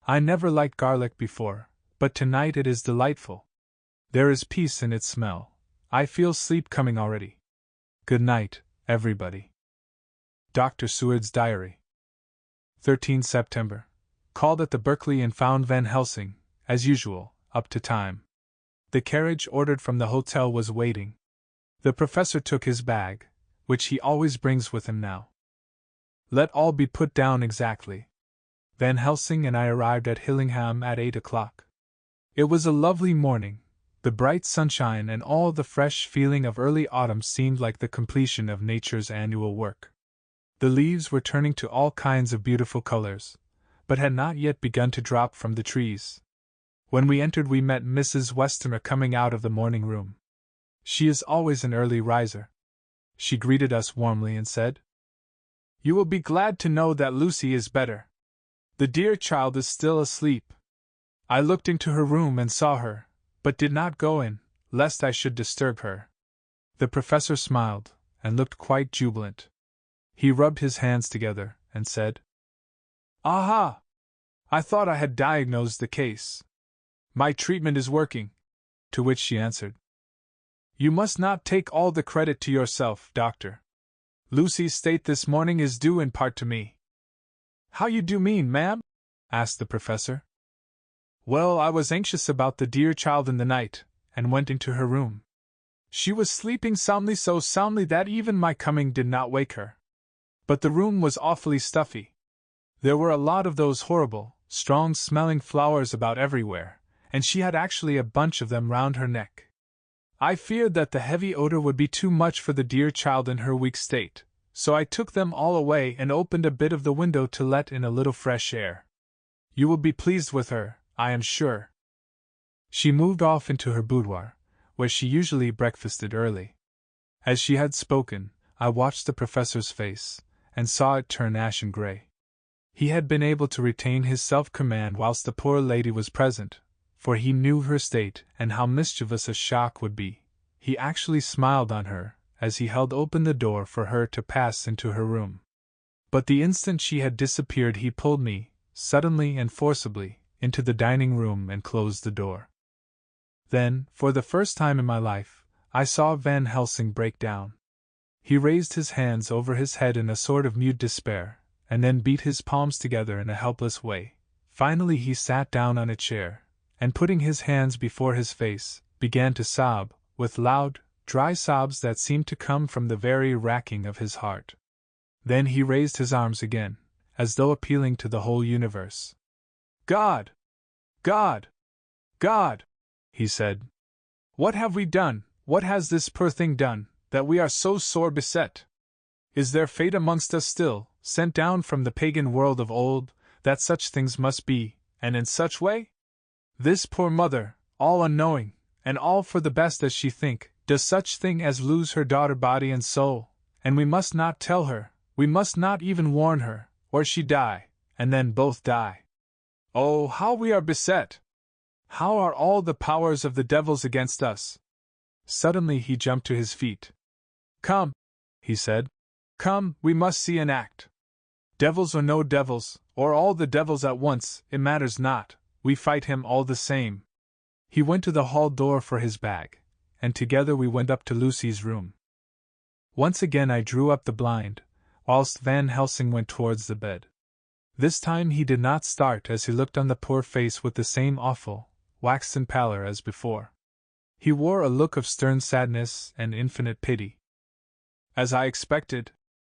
I never liked garlic before, but tonight it is delightful. There is peace in its smell. I feel sleep coming already. Good night, everybody. Dr. Seward's Diary. 13 September. Called at the Berkeley and found Van Helsing, as usual, up to time. The carriage ordered from the hotel was waiting. The professor took his bag, which he always brings with him now. Let all be put down exactly. Van Helsing and I arrived at Hillingham at 8 o'clock. It was a lovely morning. The bright sunshine and all the fresh feeling of early autumn seemed like the completion of nature's annual work. The leaves were turning to all kinds of beautiful colors, but had not yet begun to drop from the trees. When we entered we met Mrs. Westenra coming out of the morning room. She is always an early riser. She greeted us warmly and said, "You will be glad to know that Lucy is better. The dear child is still asleep." I looked into her room and saw her, but did not go in, lest I should disturb her. The professor smiled, and looked quite jubilant. He rubbed his hands together, and said, "Aha! I thought I had diagnosed the case. My treatment is working." To which she answered, "You must not take all the credit to yourself, doctor. Lucy's state this morning is due in part to me." "How you do mean, ma'am?" asked the professor. "Well, I was anxious about the dear child in the night, and went into her room. She was sleeping soundly, so soundly that even my coming did not wake her. But the room was awfully stuffy. There were a lot of those horrible, strong-smelling flowers about everywhere, and she had actually a bunch of them round her neck. I feared that the heavy odor would be too much for the dear child in her weak state, so I took them all away and opened a bit of the window to let in a little fresh air. You will be pleased with her, I am sure." She moved off into her boudoir, where she usually breakfasted early. As she had spoken, I watched the professor's face, and saw it turn ashen gray. He had been able to retain his self-command whilst the poor lady was present, for he knew her state and how mischievous a shock would be. He actually smiled on her, as he held open the door for her to pass into her room. But the instant she had disappeared he pulled me, suddenly and forcibly, into the dining room and closed the door. Then, for the first time in my life, I saw Van Helsing break down. He raised his hands over his head in a sort of mute despair, and then beat his palms together in a helpless way. Finally he sat down on a chair, and putting his hands before his face, began to sob, with loud, dry sobs that seemed to come from the very racking of his heart. Then he raised his arms again, as though appealing to the whole universe. "God! God! God!" he said. "What have we done, what has this poor thing done, that we are so sore beset? Is there fate amongst us still, sent down from the pagan world of old, that such things must be, and in such way? This poor mother, all unknowing, and all for the best as she think, does such thing as lose her daughter body and soul, and we must not tell her, we must not even warn her, or she die, and then both die. Oh, how we are beset! How are all the powers of the devils against us?" Suddenly he jumped to his feet. "Come," he said. "Come, we must see an act. Devils or no devils, or all the devils at once, it matters not, we fight him all the same." He went to the hall door for his bag, and together we went up to Lucy's room. Once again I drew up the blind, whilst Van Helsing went towards the bed. This time he did not start as he looked on the poor face with the same awful, waxen pallor as before. He wore a look of stern sadness and infinite pity. "As I expected,"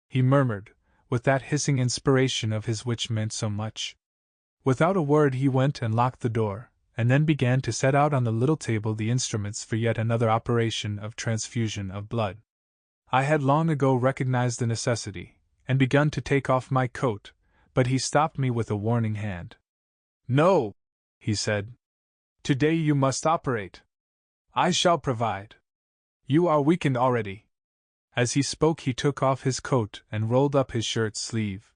he murmured, with that hissing inspiration of his which meant so much. Without a word he went and locked the door, and then began to set out on the little table the instruments for yet another operation of transfusion of blood. I had long ago recognized the necessity, and begun to take off my coat, but he stopped me with a warning hand. "No," he said. "Today you must operate. I shall provide. You are weakened already." As he spoke he took off his coat and rolled up his shirt sleeve.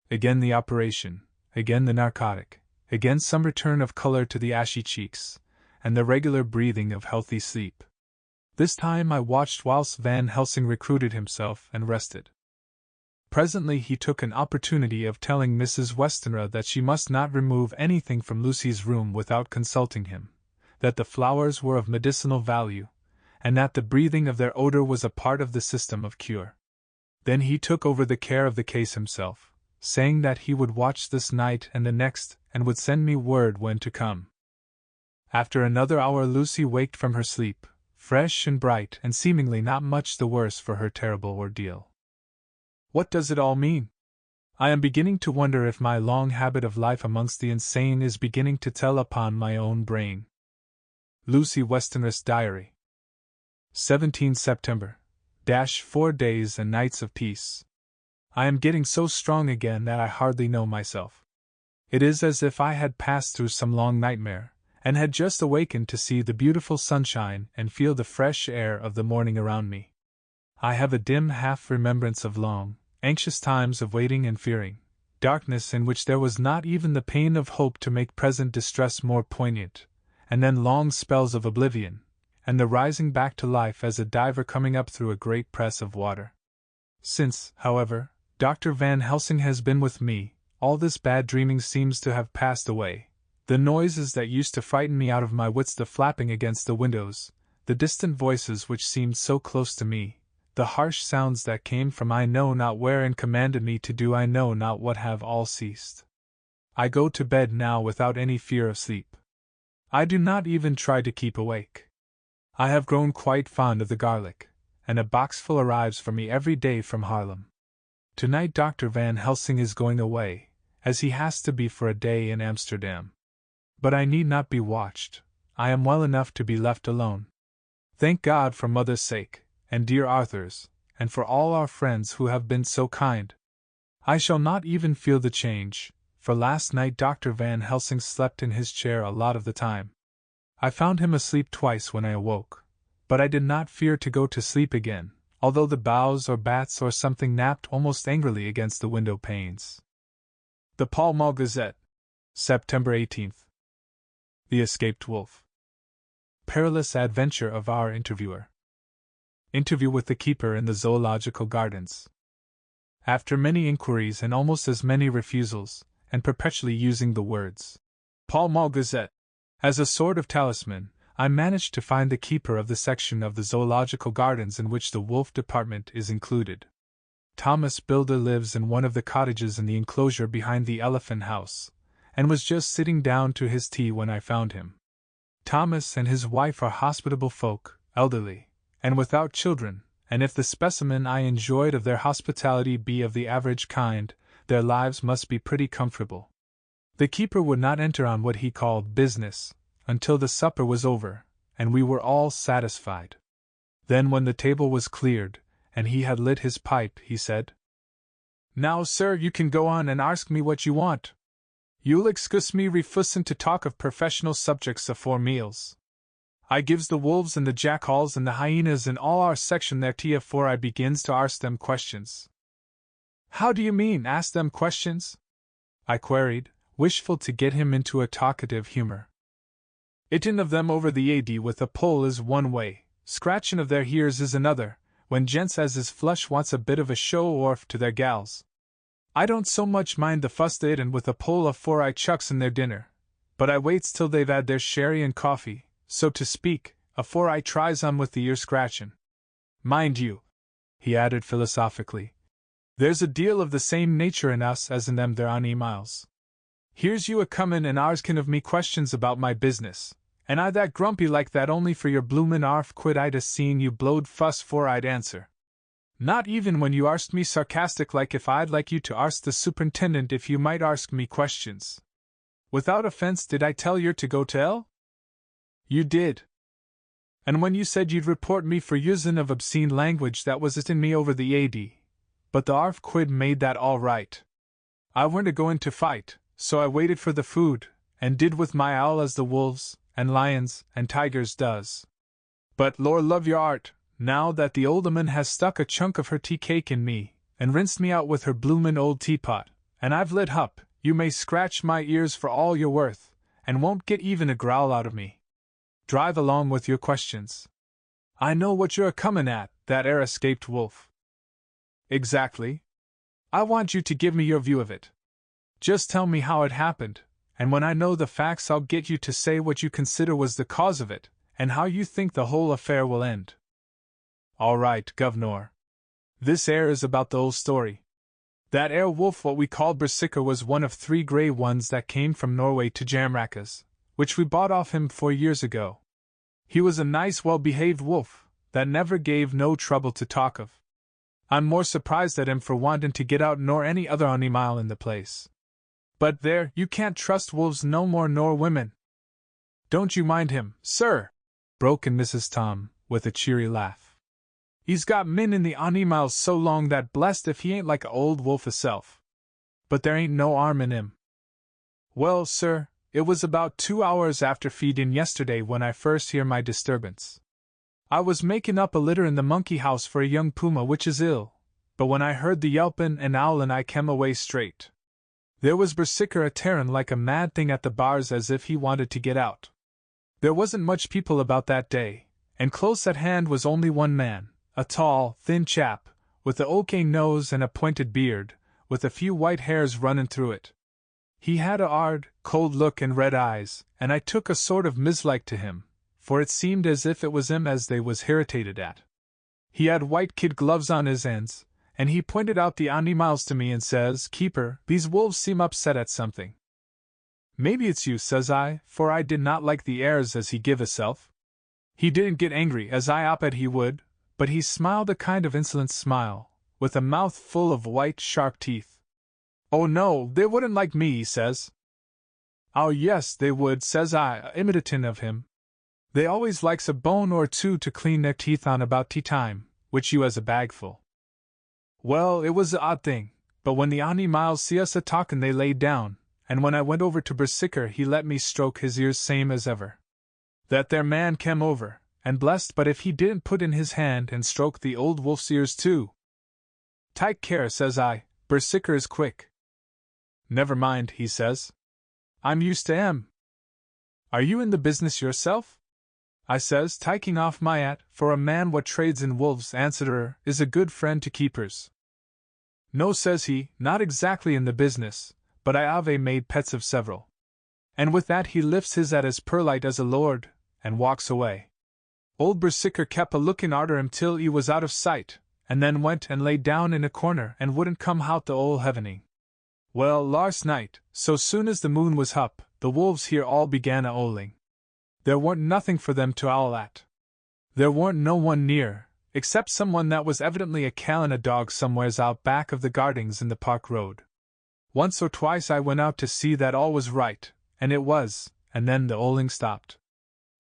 Again the operation, again the narcotic, again some return of color to the ashy cheeks, and the regular breathing of healthy sleep. This time I watched whilst Van Helsing recruited himself and rested. Presently he took an opportunity of telling Mrs. Westenra that she must not remove anything from Lucy's room without consulting him, that the flowers were of medicinal value, and that the breathing of their odor was a part of the system of cure. Then he took over the care of the case himself, saying that he would watch this night and the next, and would send me word when to come. After another hour Lucy waked from her sleep, fresh and bright and seemingly not much the worse for her terrible ordeal. What does it all mean? I am beginning to wonder if my long habit of life amongst the insane is beginning to tell upon my own brain. Lucy Westenra's Diary. 17 September. 4 days and nights of peace. I am getting so strong again that I hardly know myself. It is as if I had passed through some long nightmare, and had just awakened to see the beautiful sunshine and feel the fresh air of the morning around me. I have a dim half-remembrance of long, anxious times of waiting and fearing, darkness in which there was not even the pain of hope to make present distress more poignant, and then long spells of oblivion, and the rising back to life as a diver coming up through a great press of water. Since, however, Dr. Van Helsing has been with me, all this bad dreaming seems to have passed away. The noises that used to frighten me out of my wits, the flapping against the windows, the distant voices which seemed so close to me, the harsh sounds that came from I know not where and commanded me to do I know not what, have all ceased. I go to bed now without any fear of sleep. I do not even try to keep awake. I have grown quite fond of the garlic, and a boxful arrives for me every day from Haarlem. Tonight Dr. Van Helsing is going away, as he has to be for a day in Amsterdam. But I need not be watched. I am well enough to be left alone. Thank God for Mother's sake, and dear Arthur's, and for all our friends who have been so kind. I shall not even feel the change, for last night Dr. Van Helsing slept in his chair a lot of the time. I found him asleep twice when I awoke, but I did not fear to go to sleep again, although the boughs or bats or something napped almost angrily against the window panes. The Pall Mall Gazette, September 18th. The Escaped Wolf. Perilous adventure of our interviewer. Interview with the keeper in the zoological gardens. After many inquiries and almost as many refusals, and perpetually using the words Pall Mall Gazette as a sort of talisman, I managed to find the keeper of the section of the zoological gardens in which the wolf department is included. Thomas Builder lives in one of the cottages in the enclosure behind the elephant house, and was just sitting down to his tea when I found him. Thomas and his wife are hospitable folk, elderly, and without children, and if the specimen I enjoyed of their hospitality be of the average kind, their lives must be pretty comfortable. The keeper would not enter on what he called business, until the supper was over, and we were all satisfied. Then when the table was cleared, and he had lit his pipe, he said, "Now, sir, you can go on and ask me what you want. You'll excuse me refusin' to talk of professional subjects afore meals. I gives the wolves and the jackals and the hyenas in all our section their tea afore I begins to arst them questions." "How do you mean, ask them questions?" I queried, wishful to get him into a talkative humor. "Ittin' of them over the ad with a pole is one way, scratchin' of their ears is another, when gents as is flush wants a bit of a show orf to their gals. I don't so much mind the fuss they ittin' with a pole afore I chucks in their dinner, but I waits till they've had their sherry and coffee, so to speak, afore I tries on with the ear scratchin'. Mind you," he added philosophically, "there's a deal of the same nature in us as in them there animals. Here's you a-comin' and arskin' of me questions about my business, and I that grumpy like that only for your bloomin' arf quid I'd a-seen you blowed fuss 'fore I'd answer. Not even when you arst me sarcastic like if I'd like you to arst the superintendent if you might arsk me questions. Without offense, did I tell yer to go tell? You did. And when you said you'd report me for usin' of obscene language, that was it in me over the ad, but the arf quid made that all right. I weren't a-goin' to fight, so I waited for the food, and did with my owl as the wolves, and lions, and tigers does. But, lor love your art, now that the old 'oman has stuck a chunk of her tea cake in me, and rinsed me out with her bloomin' old teapot, and I've lit hup, you may scratch my ears for all you're worth, and won't get even a growl out of me. Drive along with your questions. I know what you're a-comin' at, that ere escaped wolf." "Exactly. I want you to give me your view of it. Just tell me how it happened, and when I know the facts I'll get you to say what you consider was the cause of it, and how you think the whole affair will end." "All right, governor. This air is about the old story. That air wolf what we called Bersicker was one of 3 grey ones that came from Norway to Jamrachas, which we bought off him 4 years ago. He was a nice well-behaved wolf, that never gave no trouble to talk of. I'm more surprised at him for wanting to get out nor any other animal in the place. But there, you can't trust wolves no more nor women." "Don't you mind him, sir," broke in Mrs. Tom, with a cheery laugh. "He's got min in the animals so long that blessed if he ain't like a old wolf hisself. But there ain't no 'arm in him. Well, sir, it was about 2 hours after feedin' yesterday when I first hear my disturbance. I was makin' up a litter in the monkey house for a young puma which is ill, but when I heard the yelpin' and owlin' I kem away straight. There was Bersicker a-tearin' like a mad thing at the bars as if he wanted to get out. There wasn't much people about that day, and close at hand was only one man, a tall, thin chap, with a okay nose and a pointed beard, with a few white hairs runnin' through it. He had a 'ard, cold look and red eyes, and I took a sort of mislike to him, for it seemed as if it was him as they was irritated at. He had white kid gloves on his ends, and he pointed out the animals to me and says, 'Keeper, these wolves seem upset at something.' 'Maybe it's you,' says I, for I did not like the airs as he give hisself. He didn't get angry as I opped he would, but he smiled a kind of insolent smile, with a mouth full of white sharp teeth. 'Oh no, they wouldn't like me,' he says. 'Oh yes, they would,' says I, imitatin' of him. 'They always likes a bone or two to clean their teeth on about tea time, which you has a bagful.' Well, it was a odd thing, but when the animals see us a-talkin' they laid down, and when I went over to Bersicker he let me stroke his ears same as ever. That there man kem over, and blessed but if he didn't put in his hand and stroke the old wolf's ears too. 'Take care,' says I, 'Bersicker is quick.' Never mind, he says. I'm used to 'em. Are you in the business yourself? I says, taking off my hat, for a man what trades in wolves, answerer, is a good friend to keepers. No, says he, not exactly in the business, but I ave made pets of several. And with that he lifts his hat as perlite as a lord, and walks away. Old Bersicker kept a looking arter him till he was out of sight, and then went and lay down in a corner and wouldn't come hout the ole hevening. Well, last night, so soon as the moon was hup, the wolves here all began a-owling. There warn't nothing for them to owl at. There warn't no one near, except someone that was evidently a callin' a dog somewheres out back of the gardings in the park road. Once or twice I went out to see that all was right, and it was, and then the owling stopped.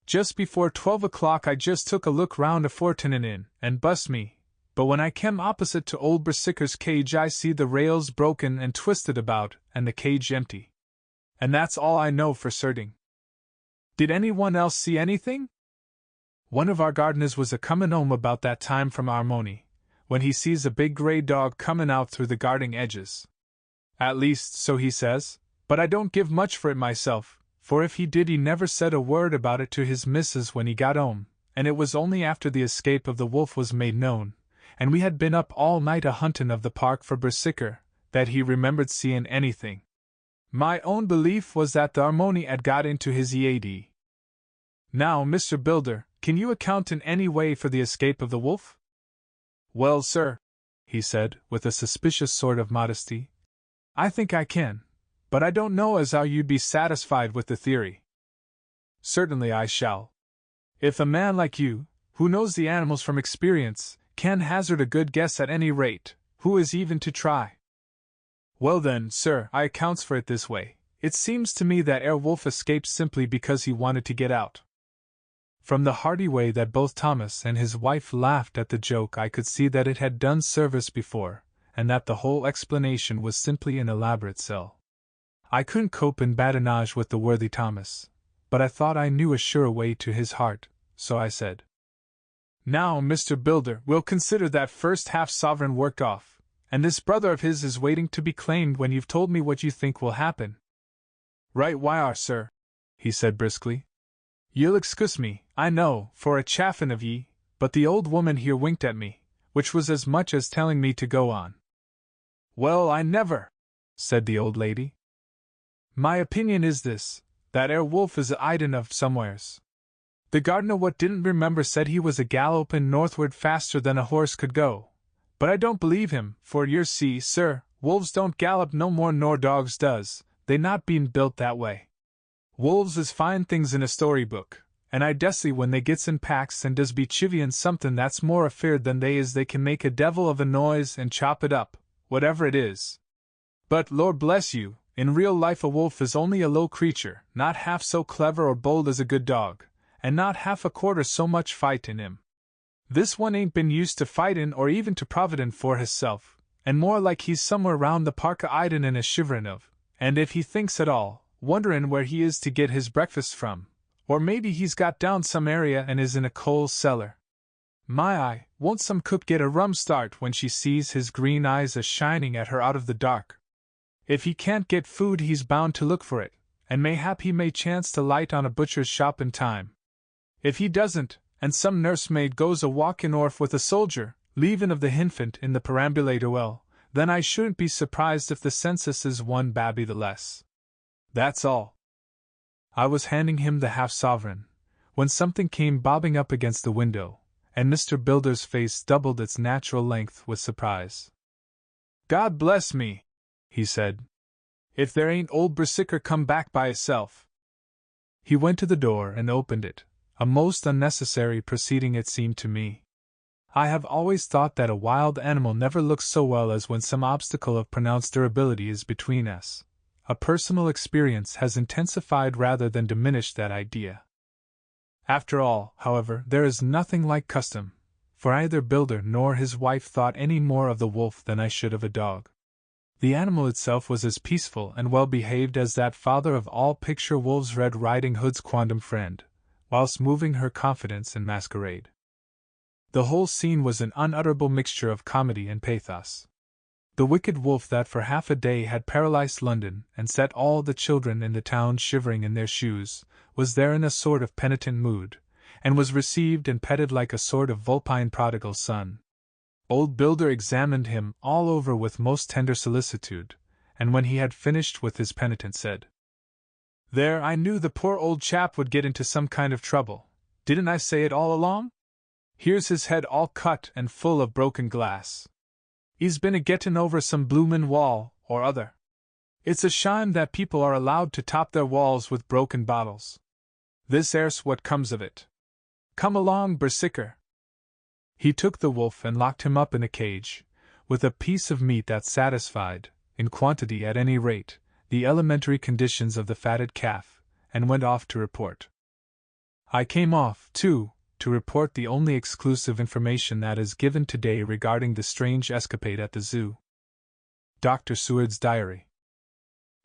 Just before 12 o'clock I just took a look round afore turnin' in, and bust me, but when I kem opposite to old Bersicker's cage I see the rails broken and twisted about, and the cage empty. And that's all I know for certain. Did anyone else see anything? One of our gardeners was a-comin' home about that time from Armony, when he sees a big grey dog comin' out through the garden edges. At least, so he says, but I don't give much for it myself, for if he did he never said a word about it to his missus when he got home, and it was only after the escape of the wolf was made known, and we had been up all night a-huntin' of the park for Bersicker, that he remembered seein' anything. My own belief was that the Armony had got into his EAD. Now, Mr. Builder, can you account in any way for the escape of the wolf? Well, sir, he said, with a suspicious sort of modesty, I think I can, but I don't know as how you'd be satisfied with the theory. Certainly I shall. If a man like you, who knows the animals from experience, can hazard a good guess at any rate, who is even to try? Well then, sir, I accounts for it this way. It seems to me that wolf escaped simply because he wanted to get out. From the hearty way that both Thomas and his wife laughed at the joke I could see that it had done service before, and that the whole explanation was simply an elaborate sell. I couldn't cope in badinage with the worthy Thomas, but I thought I knew a sure way to his heart, so I said, Now, Mr. Builder, we'll consider that first half-sovereign worked off, and this brother of his is waiting to be claimed when you've told me what you think will happen. Right why are, sir, he said briskly. You'll excuse me, I know, for a chaffin' of ye, but the old woman here winked at me, which was as much as telling me to go on. Well, I never, said the old lady. My opinion is this, that wolf is a-'idin' of somewheres. The gardener what didn't remember said he was a-gallopin' northward faster than a horse could go, but I don't believe him, for yer see, sir, wolves don't gallop no more nor dogs does, they not bein' built that way. Wolves is fine things in a storybook, and I dessay when they gets in packs and does be chivvyin' somethin' that's more afeard than they can make a devil of a noise and chop it up, whatever it is. But, Lord bless you, in real life a wolf is only a low creature, not half so clever or bold as a good dog, and not half a quarter so much fight in him. This one ain't been used to fightin' or even to providin' for hisself, and more like he's somewhere round the park a-'idin' and a-shiverin' of, and if he thinks at all, wonderin' where he is to get his breakfast from, or maybe he's got down some area and is in a coal cellar. My eye, won't some cook get a rum start when she sees his green eyes a-shining at her out of the dark? If he can't get food he's bound to look for it, and mayhap he may chance to light on a butcher's shop in time. If he doesn't, and some nursemaid goes a-walkin' orf with a soldier, leavin' of the hinfant in the perambulator, well, then I shouldn't be surprised if the census is one babby the less. That's all. I was handing him the half-sovereign, when something came bobbing up against the window, and Mr. Builder's face doubled its natural length with surprise. God bless me, he said. If there ain't old Bersicker come back by hisself. He went to the door and opened it, a most unnecessary proceeding it seemed to me. I have always thought that a wild animal never looks so well as when some obstacle of pronounced durability is between us. A personal experience has intensified rather than diminished that idea. After all, however, there is nothing like custom, for either Builder nor his wife thought any more of the wolf than I should of a dog. The animal itself was as peaceful and well behaved as that father of all picture wolves Red Riding Hood's quondam friend, whilst moving her confidence in masquerade. The whole scene was an unutterable mixture of comedy and pathos. The wicked wolf that for half a day had paralyzed London and set all the children in the town shivering in their shoes, was there in a sort of penitent mood, and was received and petted like a sort of vulpine prodigal son. Old Builder examined him all over with most tender solicitude, and when he had finished with his penitent said, "There, I knew the poor old chap would get into some kind of trouble. Didn't I say it all along? Here's his head all cut and full of broken glass. He's been a-gettin' over some bloomin' wall or other. It's a shame that people are allowed to top their walls with broken bottles. This air's what comes of it. Come along, Bersicker." He took the wolf and locked him up in a cage, with a piece of meat that satisfied, in quantity at any rate, the elementary conditions of the fatted calf, and went off to report. I came off, too, to report the only exclusive information that is given today regarding the strange escapade at the zoo. Dr. Seward's Diary.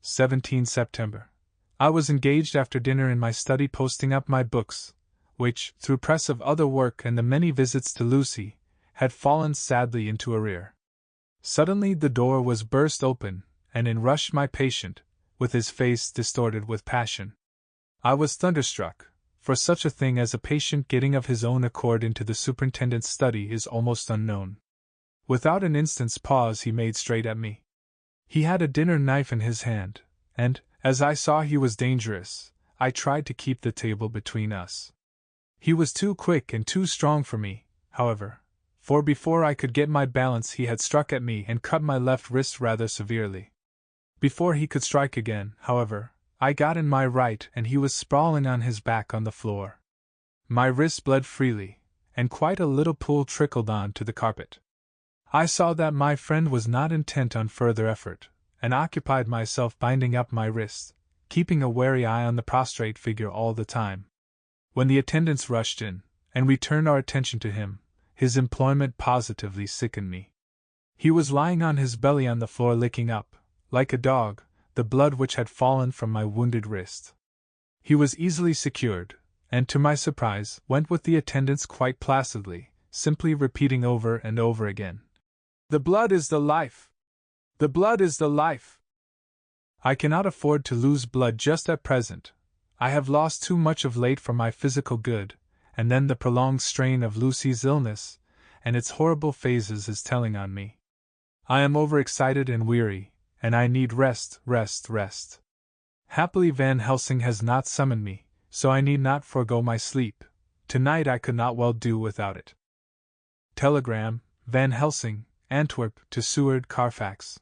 17 September. I was engaged after dinner in my study posting up my books, which, through press of other work and the many visits to Lucy, had fallen sadly into arrear. Suddenly the door was burst open, and in rushed my patient, with his face distorted with passion. I was thunderstruck, for such a thing as a patient getting of his own accord into the superintendent's study is almost unknown. Without an instant's pause he made straight at me. He had a dinner knife in his hand, and, as I saw he was dangerous, I tried to keep the table between us. He was too quick and too strong for me, however, for before I could get my balance he had struck at me and cut my left wrist rather severely. Before he could strike again, however, I got in my right and he was sprawling on his back on the floor. My wrist bled freely, and quite a little pool trickled on to the carpet. I saw that my friend was not intent on further effort, and occupied myself binding up my wrist, keeping a wary eye on the prostrate figure all the time. When the attendants rushed in, and we turned our attention to him, his employment positively sickened me. He was lying on his belly on the floor licking up, like a dog, the blood which had fallen from my wounded wrist. He was easily secured, and to my surprise went with the attendants quite placidly, simply repeating over and over again, "The blood is the life! The blood is the life!" I cannot afford to lose blood just at present. I have lost too much of late for my physical good, and then the prolonged strain of Lucy's illness, and its horrible phases is telling on me. I am overexcited and weary, and I need rest. Happily Van Helsing has not summoned me, so I need not forego my sleep. Tonight I could not well do without it. Telegram, Van Helsing, Antwerp to Seward, Carfax.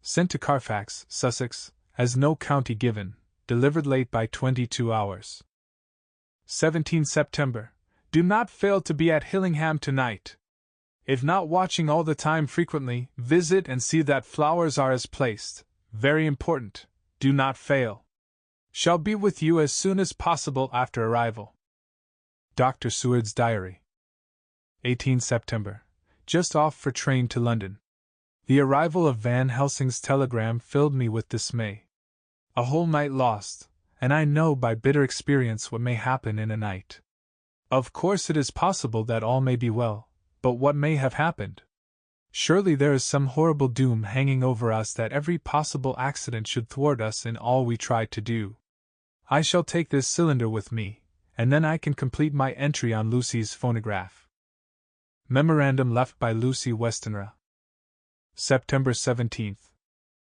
Sent to Carfax, Sussex, as no county given, delivered late by 22 hours. 17 September. Do not fail to be at Hillingham tonight. If not watching all the time frequently, visit and see that flowers are as placed. Very important. Do not fail. Shall be with you as soon as possible after arrival. Dr. Seward's Diary. 18 September. Just off for train to London. The arrival of Van Helsing's telegram filled me with dismay. A whole night lost, and I know by bitter experience what may happen in a night. Of course it is possible that all may be well, but what may have happened? Surely there is some horrible doom hanging over us that every possible accident should thwart us in all we try to do. I shall take this cylinder with me, and then I can complete my entry on Lucy's phonograph. Memorandum left by Lucy Westenra. September 17th.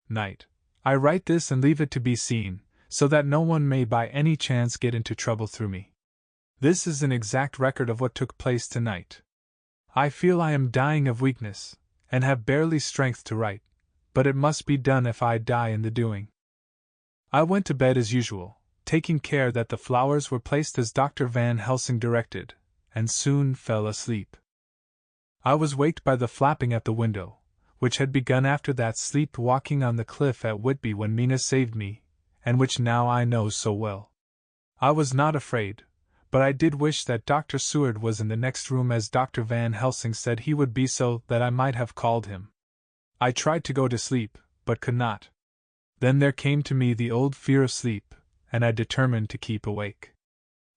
Night. I write this and leave it to be seen, so that no one may by any chance get into trouble through me. This is an exact record of what took place tonight. I feel I am dying of weakness, and have barely strength to write, but it must be done if I die in the doing. I went to bed as usual, taking care that the flowers were placed as Dr. Van Helsing directed, and soon fell asleep. I was waked by the flapping at the window, which had begun after that sleep-walking on the cliff at Whitby when Mina saved me, and which now I know so well. I was not afraid, but I did wish that Dr. Seward was in the next room as Dr. Van Helsing said he would be, so that I might have called him. I tried to go to sleep, but could not. Then there came to me the old fear of sleep, and I determined to keep awake.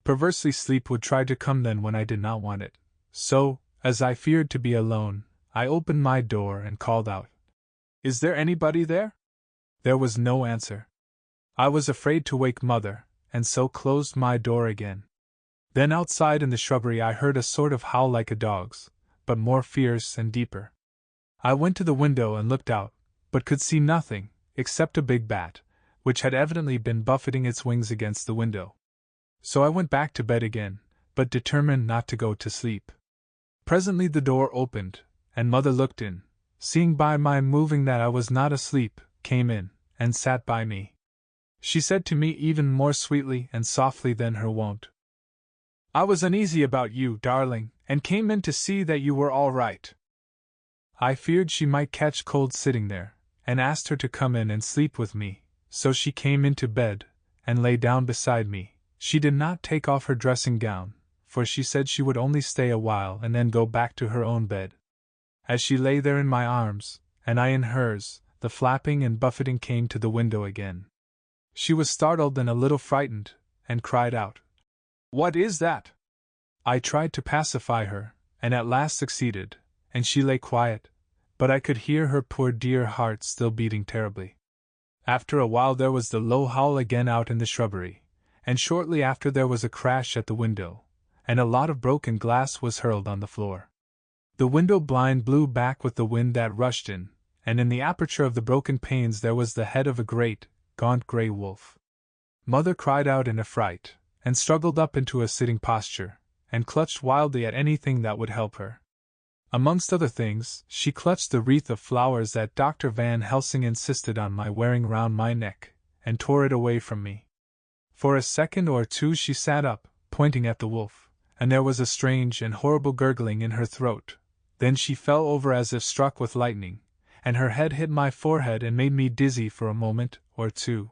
Perversely sleep would try to come then when I did not want it, so, as I feared to be alone, I opened my door and called out, Is there anybody there? There was no answer. I was afraid to wake Mother, and so closed my door again. Then outside in the shrubbery I heard a sort of howl like a dog's, but more fierce and deeper. I went to the window and looked out, but could see nothing, except a big bat, which had evidently been buffeting its wings against the window. So I went back to bed again, but determined not to go to sleep. Presently the door opened, and Mother looked in, seeing by my moving that I was not asleep, came in, and sat by me. She said to me even more sweetly and softly than her wont, "I was uneasy about you, darling, and came in to see that you were all right." I feared she might catch cold sitting there, and asked her to come in and sleep with me, so she came into bed, and lay down beside me. She did not take off her dressing gown, for she said she would only stay a while and then go back to her own bed. As she lay there in my arms, and I in hers, the flapping and buffeting came to the window again. She was startled and a little frightened, and cried out, "What is that?" I tried to pacify her, and at last succeeded, and she lay quiet, but I could hear her poor dear heart still beating terribly. After a while there was the low howl again out in the shrubbery, and shortly after there was a crash at the window, and a lot of broken glass was hurled on the floor. The window blind blew back with the wind that rushed in, and in the aperture of the broken panes there was the head of a great, gaunt grey wolf. Mother cried out in a fright, and struggled up into a sitting posture, and clutched wildly at anything that would help her. Amongst other things, she clutched the wreath of flowers that Dr. Van Helsing insisted on my wearing round my neck, and tore it away from me. For a second or two she sat up, pointing at the wolf, and there was a strange and horrible gurgling in her throat. Then she fell over as if struck with lightning, and her head hit my forehead and made me dizzy for a moment or two.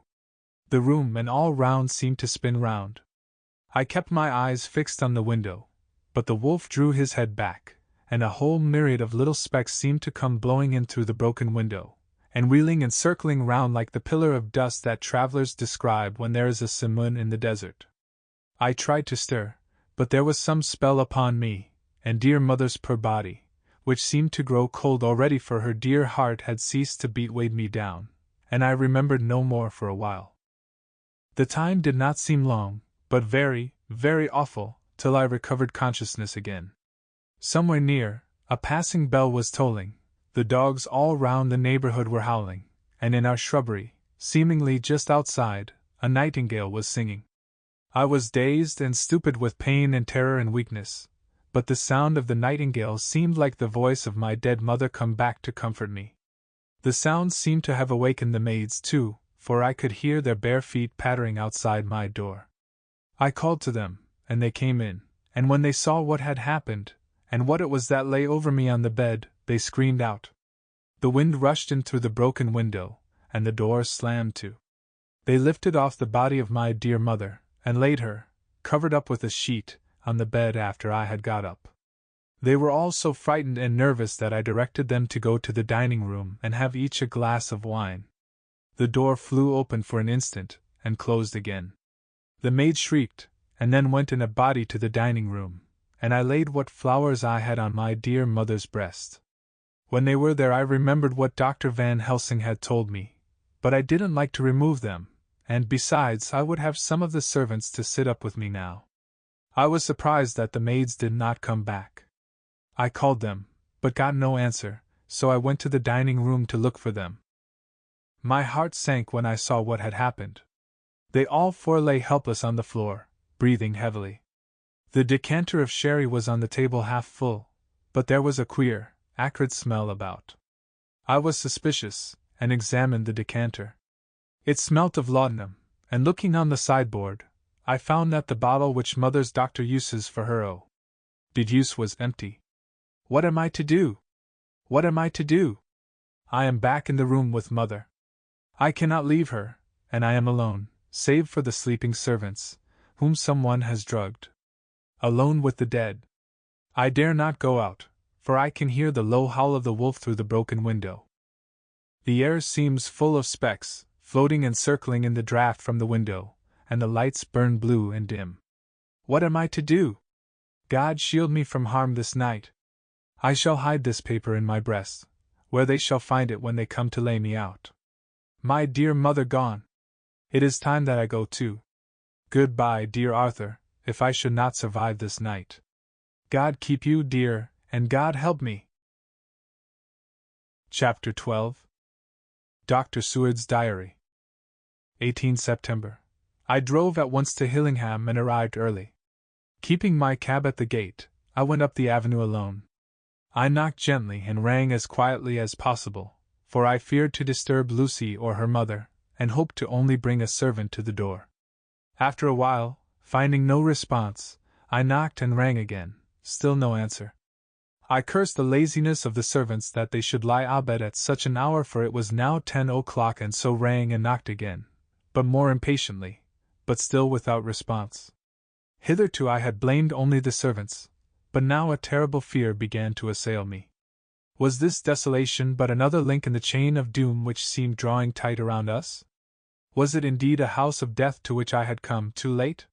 The room and all round seemed to spin round. I kept my eyes fixed on the window, but the wolf drew his head back, and a whole myriad of little specks seemed to come blowing in through the broken window, and wheeling and circling round like the pillar of dust that travelers describe when there is a simoon in the desert. I tried to stir, but there was some spell upon me, and dear Mother's poor body, which seemed to grow cold already for her dear heart had ceased to beat, weighed me down, and I remembered no more for a while. The time did not seem long, but very, very awful, till I recovered consciousness again. Somewhere near, a passing bell was tolling, the dogs all round the neighborhood were howling, and in our shrubbery, seemingly just outside, a nightingale was singing. I was dazed and stupid with pain and terror and weakness, but the sound of the nightingale seemed like the voice of my dead mother come back to comfort me. The sound seemed to have awakened the maids too, for I could hear their bare feet pattering outside my door. I called to them, and they came in, and when they saw what had happened, and what it was that lay over me on the bed, they screamed out. The wind rushed in through the broken window, and the door slammed to. They lifted off the body of my dear mother, and laid her, covered up with a sheet, on the bed after I had got up. They were all so frightened and nervous that I directed them to go to the dining room and have each a glass of wine. The door flew open for an instant, and closed again. The maid shrieked, and then went in a body to the dining room, and I laid what flowers I had on my dear mother's breast. When they were there I remembered what Dr. Van Helsing had told me, but I didn't like to remove them, and besides I would have some of the servants to sit up with me now. I was surprised that the maids did not come back. I called them, but got no answer, so I went to the dining room to look for them. My heart sank when I saw what had happened. They all four lay helpless on the floor, breathing heavily. The decanter of sherry was on the table half full, but there was a queer, acrid smell about. I was suspicious, and examined the decanter. It smelt of laudanum, and looking on the sideboard, I found that the bottle which Mother's doctor uses for her audiobook use was empty. What am I to do? What am I to do? I am back in the room with Mother. I cannot leave her, and I am alone, save for the sleeping servants, whom someone has drugged. Alone with the dead. I dare not go out, for I can hear the low howl of the wolf through the broken window. The air seems full of specks, floating and circling in the draught from the window, and the lights burn blue and dim. What am I to do? God shield me from harm this night. I shall hide this paper in my breast, where they shall find it when they come to lay me out. My dear mother gone. It is time that I go too. Goodbye, dear Arthur, if I should not survive this night. God keep you, dear, and God help me. Chapter 12. Dr. Seward's Diary. 18 September. I drove at once to Hillingham and arrived early. Keeping my cab at the gate, I went up the avenue alone. I knocked gently and rang as quietly as possible, for I feared to disturb Lucy or her mother, and hoped to only bring a servant to the door. After a while, finding no response, I knocked and rang again, still no answer. I cursed the laziness of the servants that they should lie abed at such an hour, for it was now 10 o'clock, and so rang and knocked again, but more impatiently, but still without response. Hitherto I had blamed only the servants, but now a terrible fear began to assail me. Was this desolation but another link in the chain of doom which seemed drawing tight around us? Was it indeed a house of death to which I had come too late?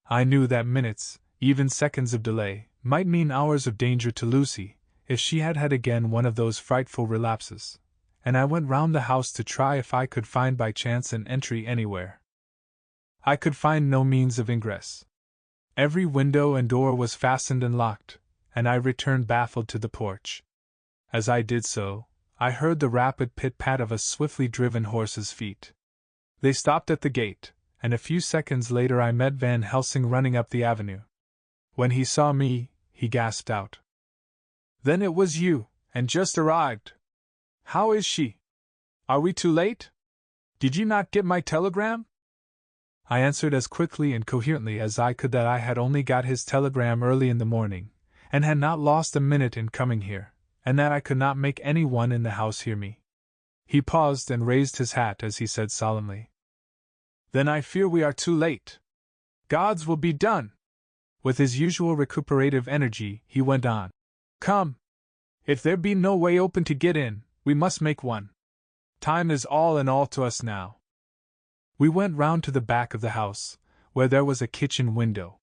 I knew that minutes, even seconds of delay, might mean hours of danger to Lucy, if she had had again one of those frightful relapses, and I went round the house to try if I could find by chance an entry anywhere. I could find no means of ingress. Every window and door was fastened and locked, and I returned baffled to the porch. As I did so, I heard the rapid pit-pat of a swiftly driven horse's feet. They stopped at the gate, and a few seconds later I met Van Helsing running up the avenue. When he saw me, he gasped out, "Then it was you, and just arrived! How is she? Are we too late? Did you not get my telegram?" I answered as quickly and coherently as I could that I had only got his telegram early in the morning, and had not lost a minute in coming here, and that I could not make any one in the house hear me. He paused and raised his hat as he said solemnly, "Then I fear we are too late. God's will be done." With his usual recuperative energy, he went on, "Come. If there be no way open to get in, we must make one. Time is all in all to us now." We went round to the back of the house, where there was a kitchen window.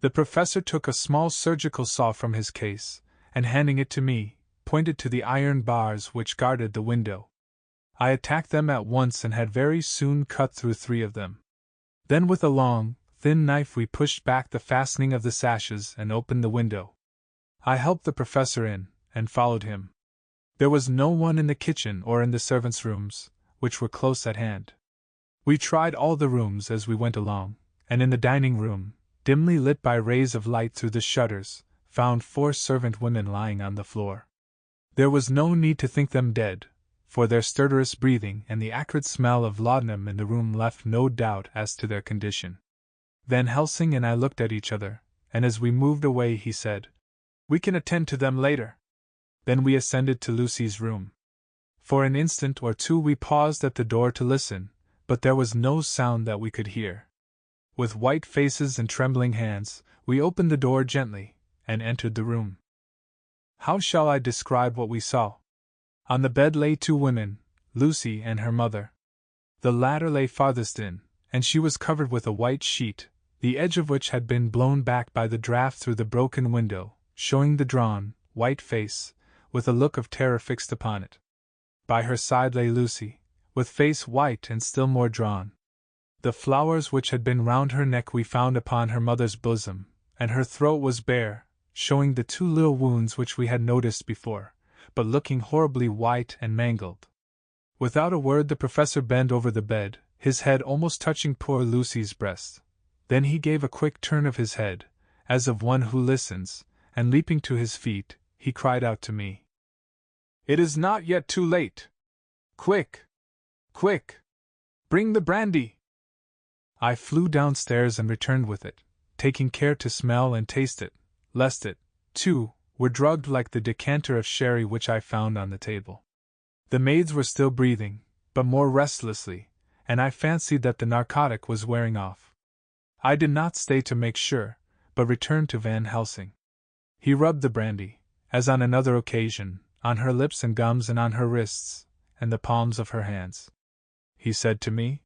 The professor took a small surgical saw from his case, and handing it to me, pointed to the iron bars which guarded the window. I attacked them at once and had very soon cut through 3 of them. Then with a long, thin knife we pushed back the fastening of the sashes and opened the window. I helped the professor in, and followed him. There was no one in the kitchen or in the servants' rooms, which were close at hand. We tried all the rooms as we went along, and in the dining room, dimly lit by rays of light through the shutters, found 4 servant women lying on the floor. There was no need to think them dead, for their stertorous breathing and the acrid smell of laudanum in the room left no doubt as to their condition. Van Helsing and I looked at each other, and as we moved away he said, "We can attend to them later." Then we ascended to Lucy's room. For an instant or two we paused at the door to listen, but there was no sound that we could hear. With white faces and trembling hands, we opened the door gently, and entered the room. How shall I describe what we saw? On the bed lay 2 women, Lucy and her mother. The latter lay farthest in, and she was covered with a white sheet, the edge of which had been blown back by the draught through the broken window, showing the drawn, white face, with a look of terror fixed upon it. By her side lay Lucy, with face white and still more drawn. The flowers which had been round her neck we found upon her mother's bosom, and her throat was bare, showing the 2 little wounds which we had noticed before, but looking horribly white and mangled. Without a word the professor bent over the bed, his head almost touching poor Lucy's breast. Then he gave a quick turn of his head, as of one who listens, and leaping to his feet, he cried out to me, "It is not yet too late! Quick! Quick! Bring the brandy!" I flew downstairs and returned with it, taking care to smell and taste it, lest it, too, were drugged like the decanter of sherry which I found on the table. The maids were still breathing, but more restlessly, and I fancied that the narcotic was wearing off. I did not stay to make sure, but returned to Van Helsing. He rubbed the brandy, as on another occasion, on her lips and gums and on her wrists, and the palms of her hands. He said to me,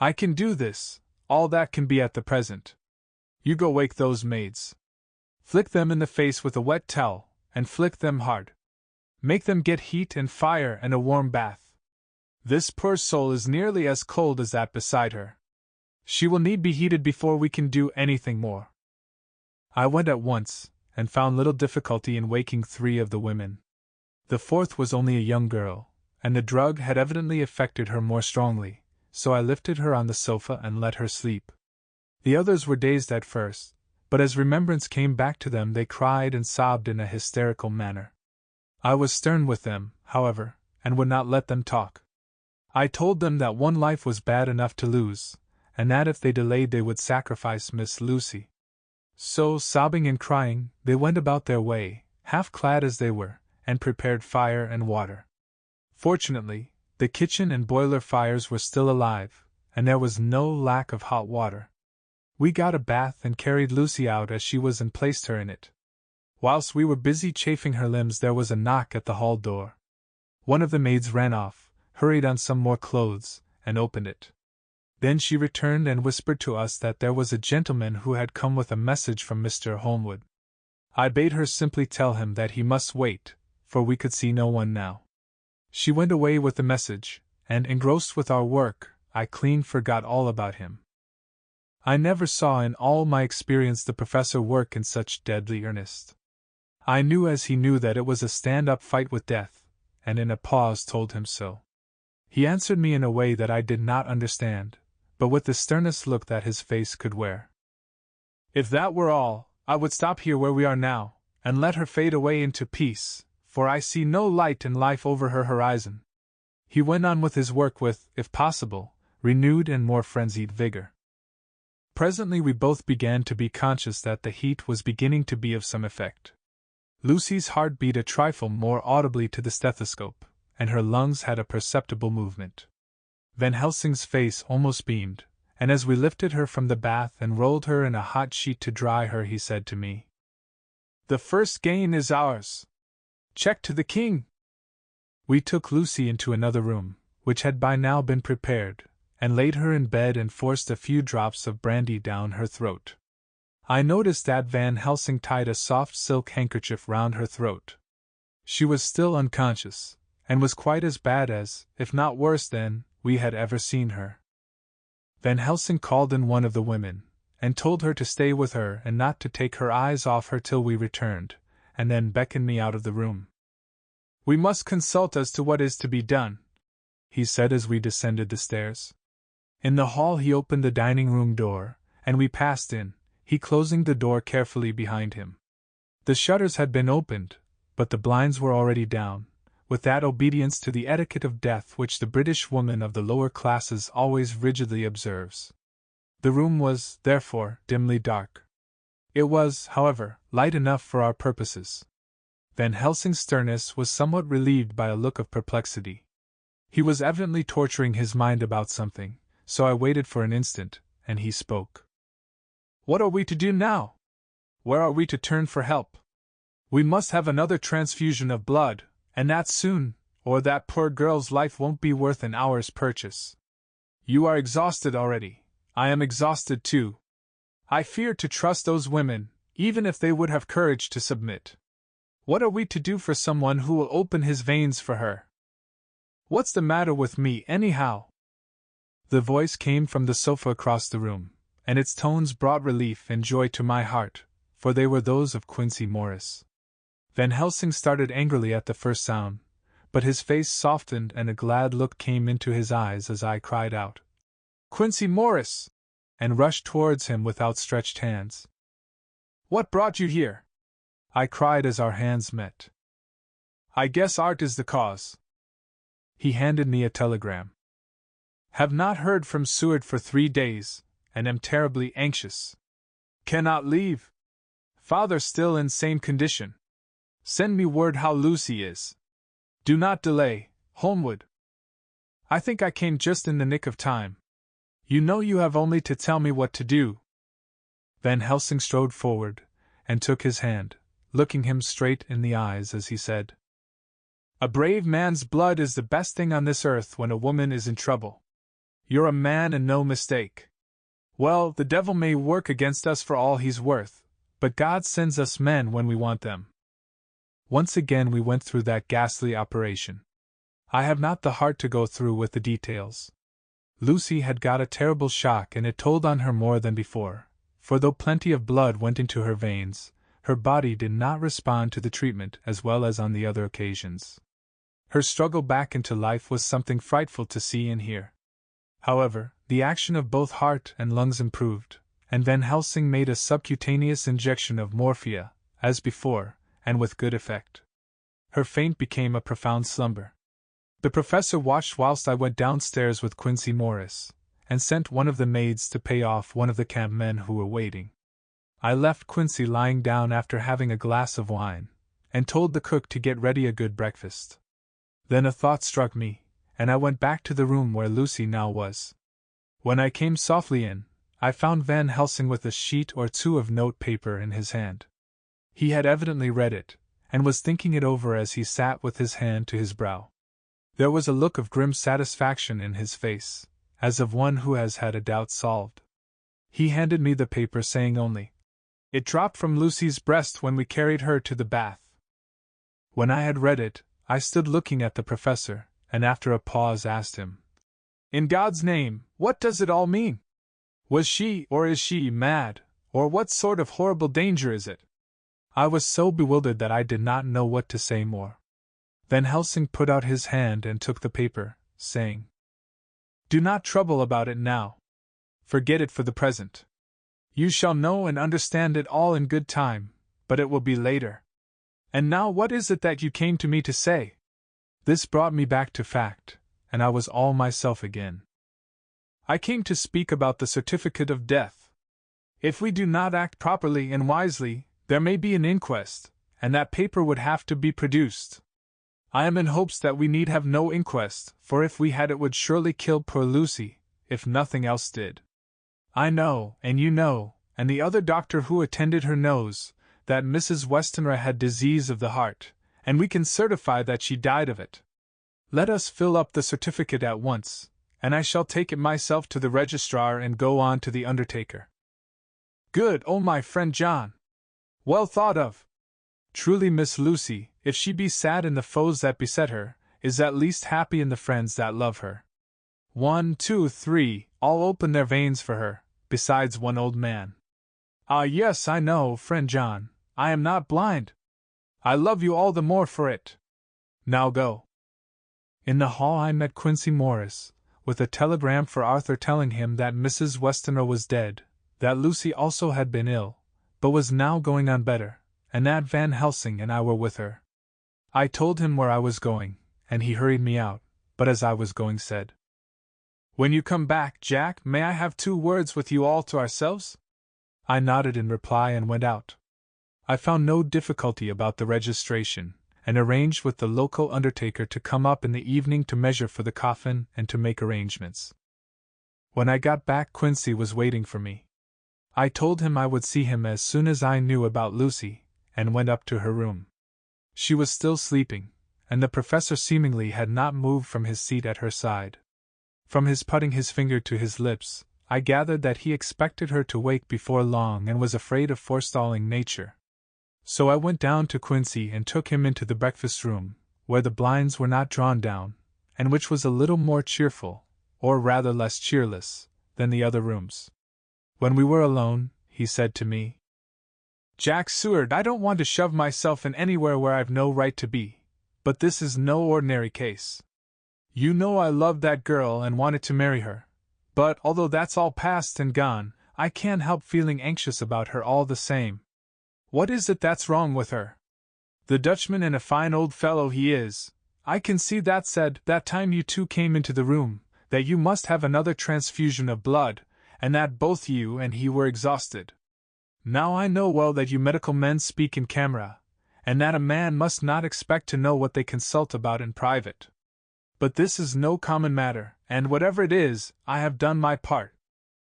"I can do this, all that can be at the present. You go wake those maids. Flick them in the face with a wet towel, and flick them hard. Make them get heat and fire and a warm bath. This poor soul is nearly as cold as that beside her. She will need be heated before we can do anything more. I went at once, and found little difficulty in waking 3 of the women. The 4th was only a young girl, and the drug had evidently affected her more strongly, so I lifted her on the sofa and let her sleep. The others were dazed at first, but as remembrance came back to them they cried and sobbed in a hysterical manner. I was stern with them, however, and would not let them talk. I told them that one life was bad enough to lose, and that if they delayed they would sacrifice Miss Lucy. So, sobbing and crying, they went about their way, half clad as they were, and prepared fire and water. Fortunately, the kitchen and boiler fires were still alive, and there was no lack of hot water. We got a bath and carried Lucy out as she was and placed her in it. Whilst we were busy chafing her limbs there was a knock at the hall door. One of the maids ran off, hurried on some more clothes, and opened it. Then she returned and whispered to us that there was a gentleman who had come with a message from Mr. Holmwood. I bade her simply tell him that he must wait, for we could see no one now. She went away with the message, and engrossed with our work, I clean forgot all about him. I never saw in all my experience the professor work in such deadly earnest. I knew as he knew that it was a stand-up fight with death, and in a pause told him so. He answered me in a way that I did not understand, but with the sternest look that his face could wear. If that were all, I would stop here where we are now, and let her fade away into peace, for I see no light in life over her horizon. He went on with his work with, if possible, renewed and more frenzied vigor. Presently we both began to be conscious that the heat was beginning to be of some effect. Lucy's heart beat a trifle more audibly to the stethoscope, and her lungs had a perceptible movement. Van Helsing's face almost beamed, and as we lifted her from the bath and rolled her in a hot sheet to dry her he said to me, "The first gain is ours. Check to the king!" We took Lucy into another room, which had by now been prepared, and laid her in bed and forced a few drops of brandy down her throat. I noticed that Van Helsing tied a soft silk handkerchief round her throat. She was still unconscious, and was quite as bad as, if not worse than, we had ever seen her. Van Helsing called in one of the women, and told her to stay with her and not to take her eyes off her till we returned, and then beckoned me out of the room. "We must consult as to what is to be done," he said as we descended the stairs. In the hall he opened the dining-room door, and we passed in, he closing the door carefully behind him. The shutters had been opened, but the blinds were already down, with that obedience to the etiquette of death which the British woman of the lower classes always rigidly observes. The room was, therefore, dimly dark. It was, however, light enough for our purposes. Van Helsing's sternness was somewhat relieved by a look of perplexity. He was evidently torturing his mind about something, so I waited for an instant, and he spoke. "What are we to do now? Where are we to turn for help? We must have another transfusion of blood, and that soon, or that poor girl's life won't be worth an hour's purchase. You are exhausted already. I am exhausted too. I fear to trust those women, even if they would have courage to submit. What are we to do for someone who will open his veins for her? What's the matter with me, anyhow?" The voice came from the sofa across the room, and its tones brought relief and joy to my heart, for they were those of Quincy Morris. Van Helsing started angrily at the first sound, but his face softened and a glad look came into his eyes as I cried out, "Quincy Morris!" and rushed towards him with outstretched hands. "What brought you here?" I cried as our hands met. "I guess art is the cause." He handed me a telegram. "Have not heard from Seward for 3 days, and am terribly anxious. Cannot leave. Father still in same condition. Send me word how Lucy is. Do not delay, Holmwood. I think I came just in the nick of time. You know you have only to tell me what to do." Van Helsing strode forward, and took his hand, looking him straight in the eyes as he said, "A brave man's blood is the best thing on this earth when a woman is in trouble. You're a man and no mistake. Well, the devil may work against us for all he's worth, but God sends us men when we want them. Once again we went through that ghastly operation. I have not the heart to go through with the details. Lucy had got a terrible shock and it told on her more than before, for though plenty of blood went into her veins, her body did not respond to the treatment as well as on the other occasions. Her struggle back into life was something frightful to see and hear. However, the action of both heart and lungs improved, and Van Helsing made a subcutaneous injection of morphia, as before, and with good effect. Her faint became a profound slumber. The professor watched whilst I went downstairs with Quincy Morris, and sent one of the maids to pay off one of the camp men who were waiting. I left Quincy lying down after having a glass of wine, and told the cook to get ready a good breakfast. Then a thought struck me, and I went back to the room where Lucy now was. When I came softly in, I found Van Helsing with a sheet or two of note paper in his hand. He had evidently read it, and was thinking it over as he sat with his hand to his brow. There was a look of grim satisfaction in his face, as of one who has had a doubt solved. He handed me the paper, saying only, "It dropped from Lucy's breast when we carried her to the bath." When I had read it, I stood looking at the professor, and after a pause asked him, "In God's name, what does it all mean? Was she, or is she, mad, or what sort of horrible danger is it?" I was so bewildered that I did not know what to say more. Van Helsing put out his hand and took the paper, saying, "Do not trouble about it now. Forget it for the present. You shall know and understand it all in good time, but it will be later. And now what is it that you came to me to say?" This brought me back to fact, and I was all myself again. "I came to speak about the certificate of death. If we do not act properly and wisely, there may be an inquest, and that paper would have to be produced. I am in hopes that we need have no inquest, for if we had it would surely kill poor Lucy, if nothing else did. I know, and you know, and the other doctor who attended her knows, that Mrs. Westenra had disease of the heart, and we can certify that she died of it. Let us fill up the certificate at once, and I shall take it myself to the registrar and go on to the undertaker." "Good, oh my friend John! Well thought of! Truly Miss Lucy, if she be sad in the foes that beset her, is at least happy in the friends that love her. 1, 2, 3, all open their veins for her, besides one old man. Ah yes, I know, friend John, I am not blind. I love you all the more for it. Now go." In the hall I met Quincy Morris, with a telegram for Arthur telling him that Mrs. Westenra was dead, that Lucy also had been ill, but was now going on better, and that Van Helsing and I were with her. I told him where I was going, and he hurried me out, but as I was going said, "When you come back, Jack, may I have 2 words with you all to ourselves?" I nodded in reply and went out. I found no difficulty about the registration, and arranged with the local undertaker to come up in the evening to measure for the coffin and to make arrangements. When I got back, Quincy was waiting for me. I told him I would see him as soon as I knew about Lucy, and went up to her room. She was still sleeping, and the professor seemingly had not moved from his seat at her side. From his putting his finger to his lips, I gathered that he expected her to wake before long and was afraid of forestalling nature. So I went down to Quincy and took him into the breakfast room, where the blinds were not drawn down, and which was a little more cheerful, or rather less cheerless, than the other rooms. When we were alone, he said to me, "Jack Seward, I don't want to shove myself in anywhere where I've no right to be, but this is no ordinary case. You know I loved that girl and wanted to marry her, but although that's all past and gone, I can't help feeling anxious about her all the same. What is it that's wrong with her? The Dutchman, and a fine old fellow he is, I can see that said, that time you 2 came into the room, that you must have another transfusion of blood, and that both you and he were exhausted. Now I know well that you medical men speak in camera, and that a man must not expect to know what they consult about in private. But this is no common matter, and whatever it is, I have done my part.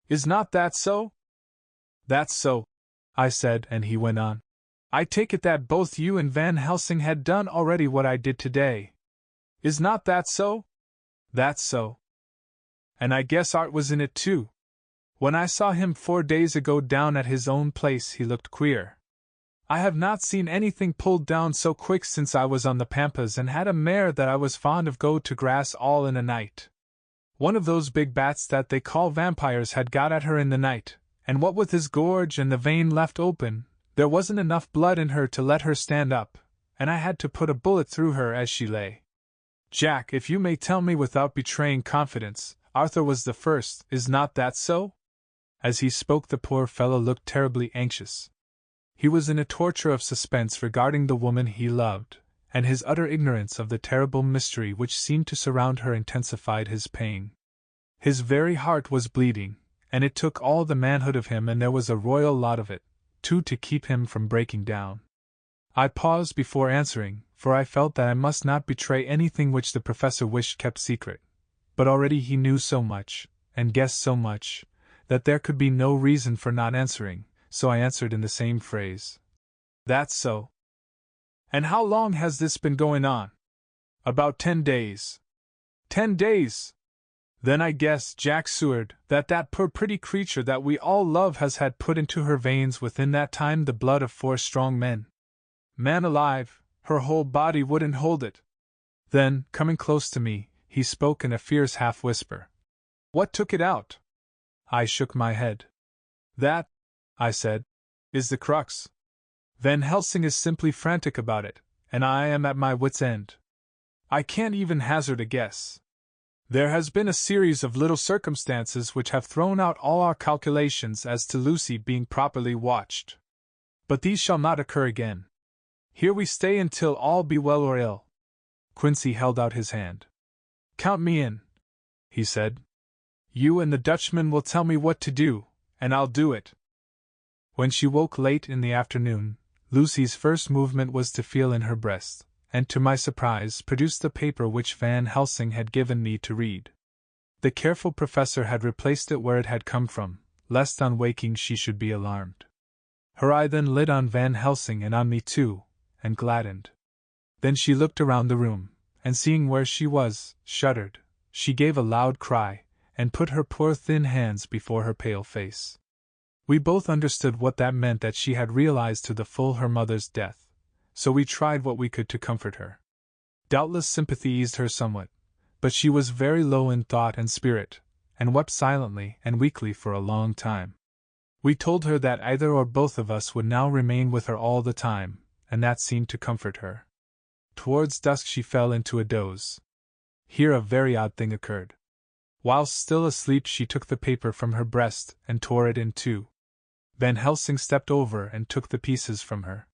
Is not that so?" "That's so," I said, and he went on, "I take it that both you and Van Helsing had done already what I did today. Is not that so?" "That's so. And I guess Art was in it too. When I saw him 4 days ago down at his own place he looked queer. I have not seen anything pulled down so quick since I was on the pampas and had a mare that I was fond of go to grass all in a night. One of those big bats that they call vampires had got at her in the night, and what with his gorge and the vein left open, there wasn't enough blood in her to let her stand up, and I had to put a bullet through her as she lay. Jack, if you may tell me without betraying confidence, Arthur was the first, is not that so? As he spoke, the poor fellow looked terribly anxious. He was in a torture of suspense regarding the woman he loved, and his utter ignorance of the terrible mystery which seemed to surround her intensified his pain. His very heart was bleeding, and it took all the manhood of him, and there was a royal lot of it, too, to keep him from breaking down. I paused before answering, for I felt that I must not betray anything which the professor wished kept secret, but already he knew so much, and guessed so much, that there could be no reason for not answering, so I answered in the same phrase. That's so. And how long has this been going on? About 10 days. 10 days! Then I guess, Jack Seward, that poor pretty creature that we all love has had put into her veins within that time the blood of 4 strong men. Man alive, her whole body wouldn't hold it. Then, coming close to me, he spoke in a fierce half-whisper. What took it out? I shook my head. That, I said, is the crux. Van Helsing is simply frantic about it, and I am at my wits' end. I can't even hazard a guess. There has been a series of little circumstances which have thrown out all our calculations as to Lucy being properly watched. But these shall not occur again. Here we stay until all be well or ill. Quincy held out his hand. Count me in, he said. You and the Dutchman will tell me what to do, and I'll do it. When she woke late in the afternoon, Lucy's first movement was to feel in her breast, and to my surprise produced the paper which Van Helsing had given me to read. The careful professor had replaced it where it had come from, lest on waking she should be alarmed. Her eye then lit on Van Helsing and on me too, and gladdened. Then she looked around the room, and seeing where she was, shuddered. She gave a loud cry, and put her poor thin hands before her pale face. We both understood what that meant, that she had realized to the full her mother's death, so we tried what we could to comfort her. Doubtless sympathy eased her somewhat, but she was very low in thought and spirit, and wept silently and weakly for a long time. We told her that either or both of us would now remain with her all the time, and that seemed to comfort her. Towards dusk she fell into a doze. Here a very odd thing occurred. Whilst still asleep she took the paper from her breast and tore it in two. Van Helsing stepped over and took the pieces from her.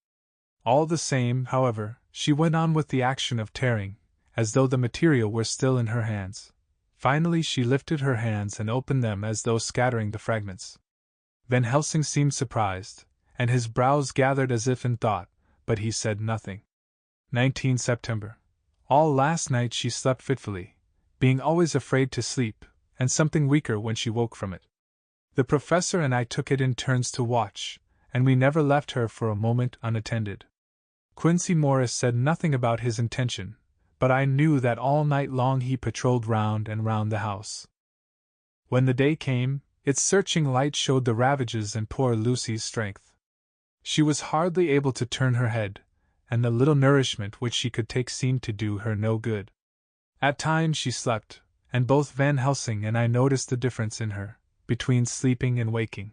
All the same, however, she went on with the action of tearing, as though the material were still in her hands. Finally she lifted her hands and opened them as though scattering the fragments. Van Helsing seemed surprised, and his brows gathered as if in thought, but he said nothing. 19 September. All last night she slept fitfully, being always afraid to sleep, and something weaker when she woke from it. The professor and I took it in turns to watch, and we never left her for a moment unattended. Quincy Morris said nothing about his intention, but I knew that all night long he patrolled round and round the house. When the day came, its searching light showed the ravages in poor Lucy's strength. She was hardly able to turn her head, and the little nourishment which she could take seemed to do her no good. At times she slept, and both Van Helsing and I noticed the difference in her, between sleeping and waking.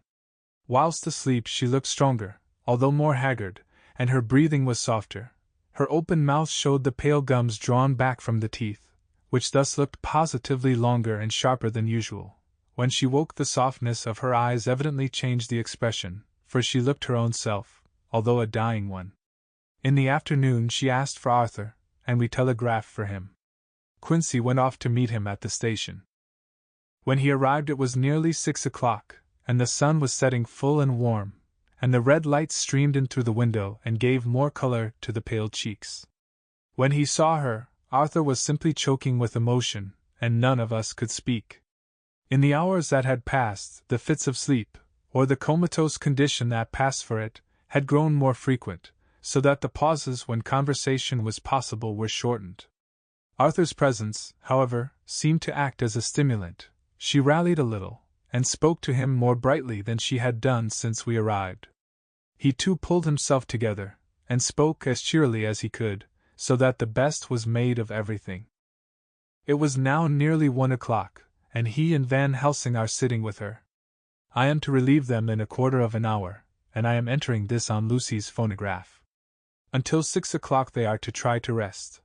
Whilst asleep she looked stronger, although more haggard, and her breathing was softer. Her open mouth showed the pale gums drawn back from the teeth, which thus looked positively longer and sharper than usual. When she woke the softness of her eyes evidently changed the expression, for she looked her own self, although a dying one. In the afternoon she asked for Arthur, and we telegraphed for him. Quincy went off to meet him at the station. When he arrived it was nearly 6 o'clock, and the sun was setting full and warm, and the red light streamed in through the window and gave more color to the pale cheeks. When he saw her, Arthur was simply choking with emotion, and none of us could speak. In the hours that had passed, the fits of sleep, or the comatose condition that passed for it, had grown more frequent, so that the pauses when conversation was possible were shortened. Arthur's presence, however, seemed to act as a stimulant. She rallied a little, and spoke to him more brightly than she had done since we arrived. He too pulled himself together, and spoke as cheerily as he could, so that the best was made of everything. It was now nearly 1 o'clock, and he and Van Helsing are sitting with her. I am to relieve them in a quarter of an hour, and I am entering this on Lucy's phonograph. Until 6 o'clock they are to try to rest.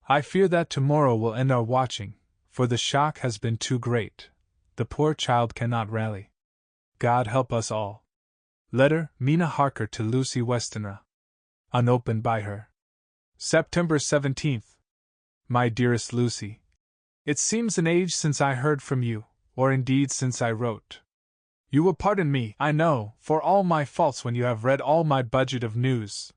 I fear that tomorrow will end our watching, for the shock has been too great. The poor child cannot rally. God help us all. Letter, Mina Harker to Lucy Westenra. Unopened by her. September 17th. My dearest Lucy, it seems an age since I heard from you, or indeed since I wrote. You will pardon me, I know, for all my faults when you have read all my budget of news.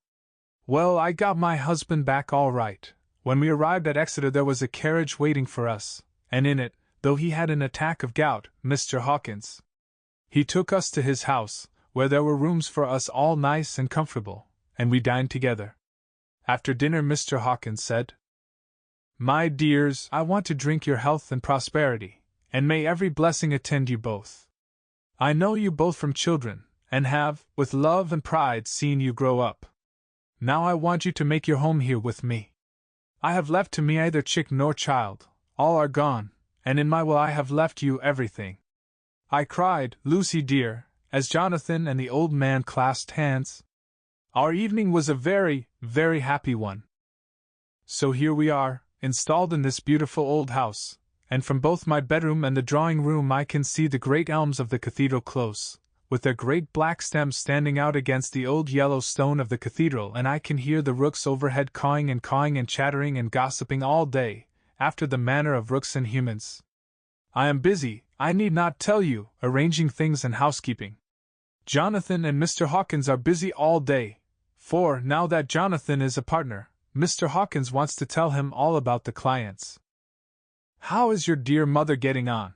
Well, I got my husband back all right. When we arrived at Exeter there was a carriage waiting for us, and in it, though he had an attack of gout, Mr. Hawkins. He took us to his house, where there were rooms for us all nice and comfortable, and we dined together. After dinner Mr. Hawkins said, My dears, I want to drink your health and prosperity, and may every blessing attend you both. I know you both from children, and have, with love and pride, seen you grow up. Now I want you to make your home here with me. I have left to me either chick nor child, all are gone, and in my will I have left you everything. I cried, Lucy dear, as Jonathan and the old man clasped hands. Our evening was a very, very happy one. So here we are, installed in this beautiful old house, and from both my bedroom and the drawing-room I can see the great elms of the cathedral close, with their great black stems standing out against the old yellow stone of the cathedral, and I can hear the rooks overhead cawing and chattering and gossiping all day, after the manner of rooks and humans. I am busy, I need not tell you, arranging things and housekeeping. Jonathan and Mr. Hawkins are busy all day, for, now that Jonathan is a partner, Mr. Hawkins wants to tell him all about the clients. How is your dear mother getting on?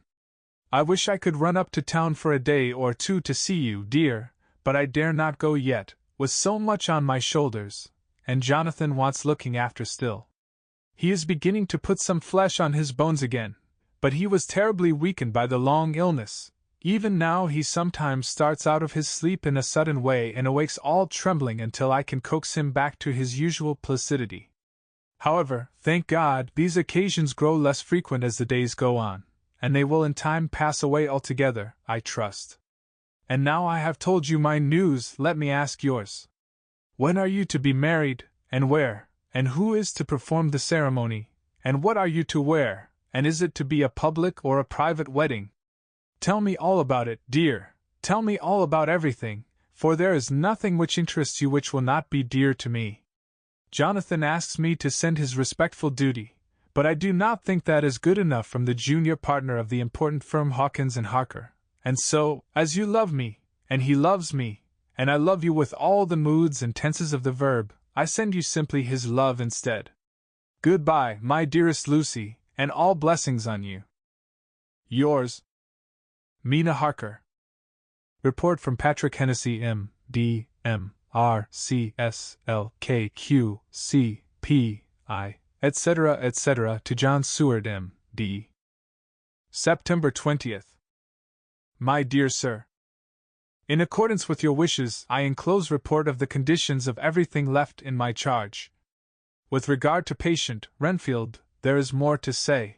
I wish I could run up to town for a day or two to see you, dear, but I dare not go yet, with so much on my shoulders, and Jonathan wants looking after still. He is beginning to put some flesh on his bones again, but he was terribly weakened by the long illness. Even now he sometimes starts out of his sleep in a sudden way and awakes all trembling until I can coax him back to his usual placidity. However, thank God, these occasions grow less frequent as the days go on, and they will in time pass away altogether, I trust. And now I have told you my news, let me ask yours. When are you to be married, and where, and who is to perform the ceremony, and what are you to wear, and is it to be a public or a private wedding? Tell me all about it, dear, tell me all about everything, for there is nothing which interests you which will not be dear to me. Jonathan asks me to send his respectful duty, but I do not think that is good enough from the junior partner of the important firm Hawkins and Harker, and so, as you love me, and he loves me, and I love you with all the moods and tenses of the verb, I send you simply his love instead. Goodbye, my dearest Lucy, and all blessings on you. Yours, Mina Harker. Report from Patrick Hennessy M.D. M.R. C.S.L.K. Q.C. P.I. etc. to John Seward M.D. September 20th. My dear Sir, in accordance with your wishes, I enclose report of the conditions of everything left in my charge. With regard to patient Renfield, there is more to say.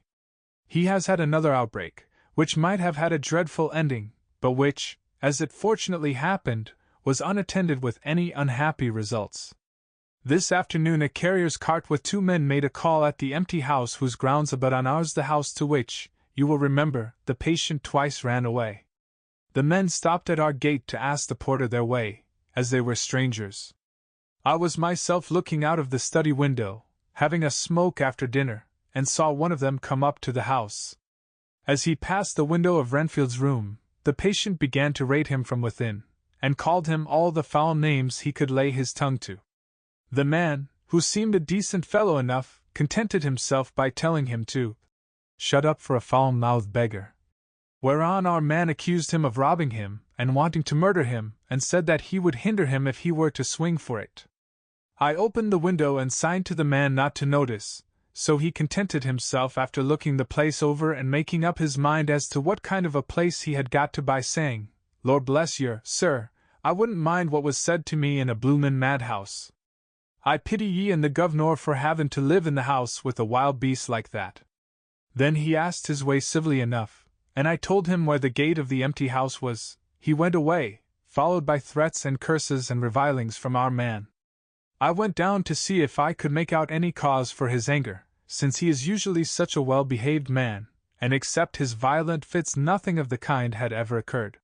He has had another outbreak, which might have had a dreadful ending, but which, as it fortunately happened, was unattended with any unhappy results. This afternoon a carrier's cart with 2 men made a call at the empty house whose grounds abut on ours, the house to which, you will remember, the patient twice ran away. The men stopped at our gate to ask the porter their way, as they were strangers. I was myself looking out of the study window, having a smoke after dinner, and saw one of them come up to the house. As he passed the window of Renfield's room, the patient began to rate him from within, and called him all the foul names he could lay his tongue to. The man, who seemed a decent fellow enough, contented himself by telling him to shut up for a foul-mouthed beggar. Whereon our man accused him of robbing him, and wanting to murder him, and said that he would hinder him if he were to swing for it. I opened the window and signed to the man not to notice, so he contented himself after looking the place over and making up his mind as to what kind of a place he had got to by saying, Lord bless you, sir, I wouldn't mind what was said to me in a bloomin' madhouse. I pity ye and the governor for havin' to live in the house with a wild beast like that. Then he asked his way civilly enough, and I told him where the gate of the empty house was. He went away, followed by threats and curses and revilings from our man. I went down to see if I could make out any cause for his anger, since he is usually such a well-behaved man, and except his violent fits nothing of the kind had ever occurred.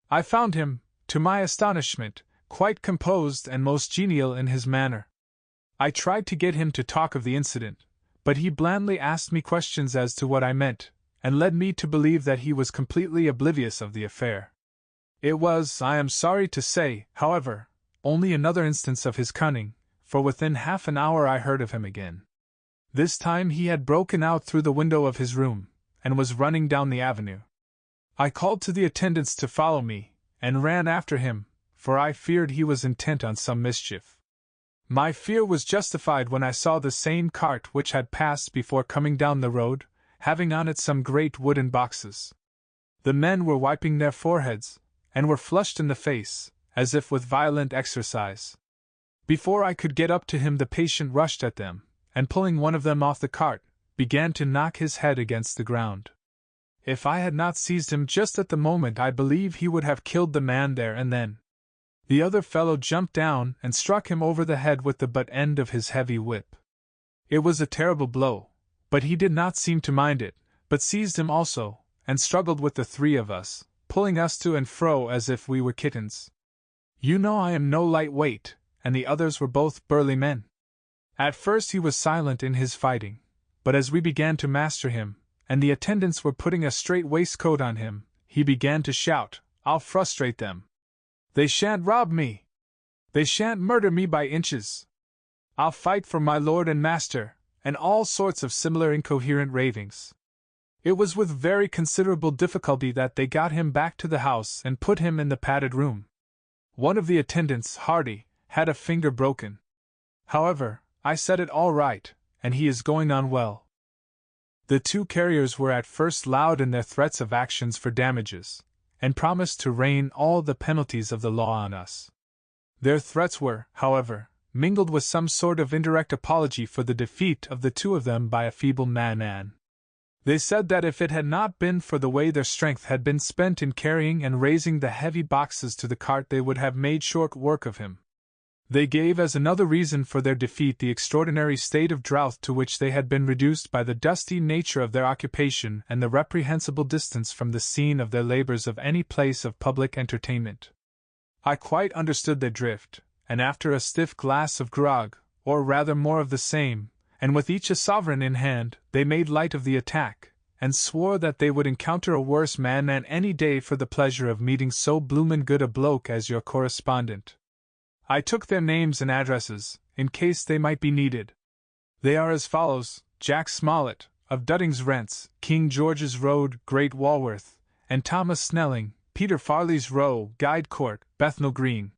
I found him, to my astonishment, quite composed and most genial in his manner. I tried to get him to talk of the incident, but he blandly asked me questions as to what I meant, and led me to believe that he was completely oblivious of the affair. It was, I am sorry to say, however, only another instance of his cunning, for within half an hour I heard of him again. This time he had broken out through the window of his room, and was running down the avenue. I called to the attendants to follow me, and ran after him, for I feared he was intent on some mischief. My fear was justified when I saw the same cart which had passed before coming down the road, having on it some great wooden boxes. The men were wiping their foreheads, and were flushed in the face, as if with violent exercise. Before I could get up to him the patient rushed at them, and pulling one of them off the cart, began to knock his head against the ground. If I had not seized him just at the moment, I believe he would have killed the man there and then. The other fellow jumped down and struck him over the head with the butt end of his heavy whip. It was a terrible blow, but he did not seem to mind it, but seized him also, and struggled with the three of us, pulling us to and fro as if we were kittens. You know I am no light weight, and the others were both burly men. At first he was silent in his fighting, but as we began to master him, and the attendants were putting a strait waistcoat on him, he began to shout, "I'll frustrate them. They shan't rob me. They shan't murder me by inches. I'll fight for my lord and master," and all sorts of similar incoherent ravings. It was with very considerable difficulty that they got him back to the house and put him in the padded room. One of the attendants, Hardy, had a finger broken. However, I set it all right, and he is going on well. The two carriers were at first loud in their threats of actions for damages, and promised to rain all the penalties of the law on us. Their threats were, however, mingled with some sort of indirect apology for the defeat of the two of them by a feeble man. They said that if it had not been for the way their strength had been spent in carrying and raising the heavy boxes to the cart, they would have made short work of him. They gave as another reason for their defeat the extraordinary state of drought to which they had been reduced by the dusty nature of their occupation and the reprehensible distance from the scene of their labors of any place of public entertainment. I quite understood their drift, and after a stiff glass of grog, or rather more of the same, and with each a sovereign in hand, they made light of the attack, and swore that they would encounter a worse man than any day for the pleasure of meeting so bloomin' good a bloke as your correspondent. I took their names and addresses, in case they might be needed. They are as follows: Jack Smollett, of Dudding's Rents, King George's Road, Great Walworth, and Thomas Snelling, Peter Farley's Row, Guide Court, Bethnal Green.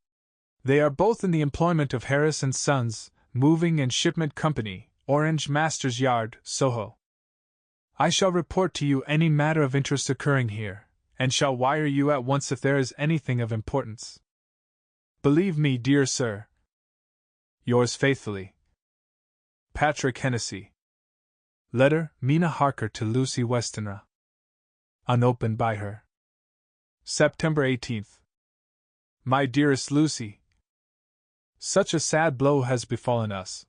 They are both in the employment of Harris & Sons, Moving and Shipment Company, Orange Masters Yard, Soho. I shall report to you any matter of interest occurring here, and shall wire you at once if there is anything of importance. Believe me, dear sir, yours faithfully, Patrick Hennessy. Letter, Mina Harker to Lucy Westenra. Unopened by her. September 18th. My dearest Lucy, such a sad blow has befallen us.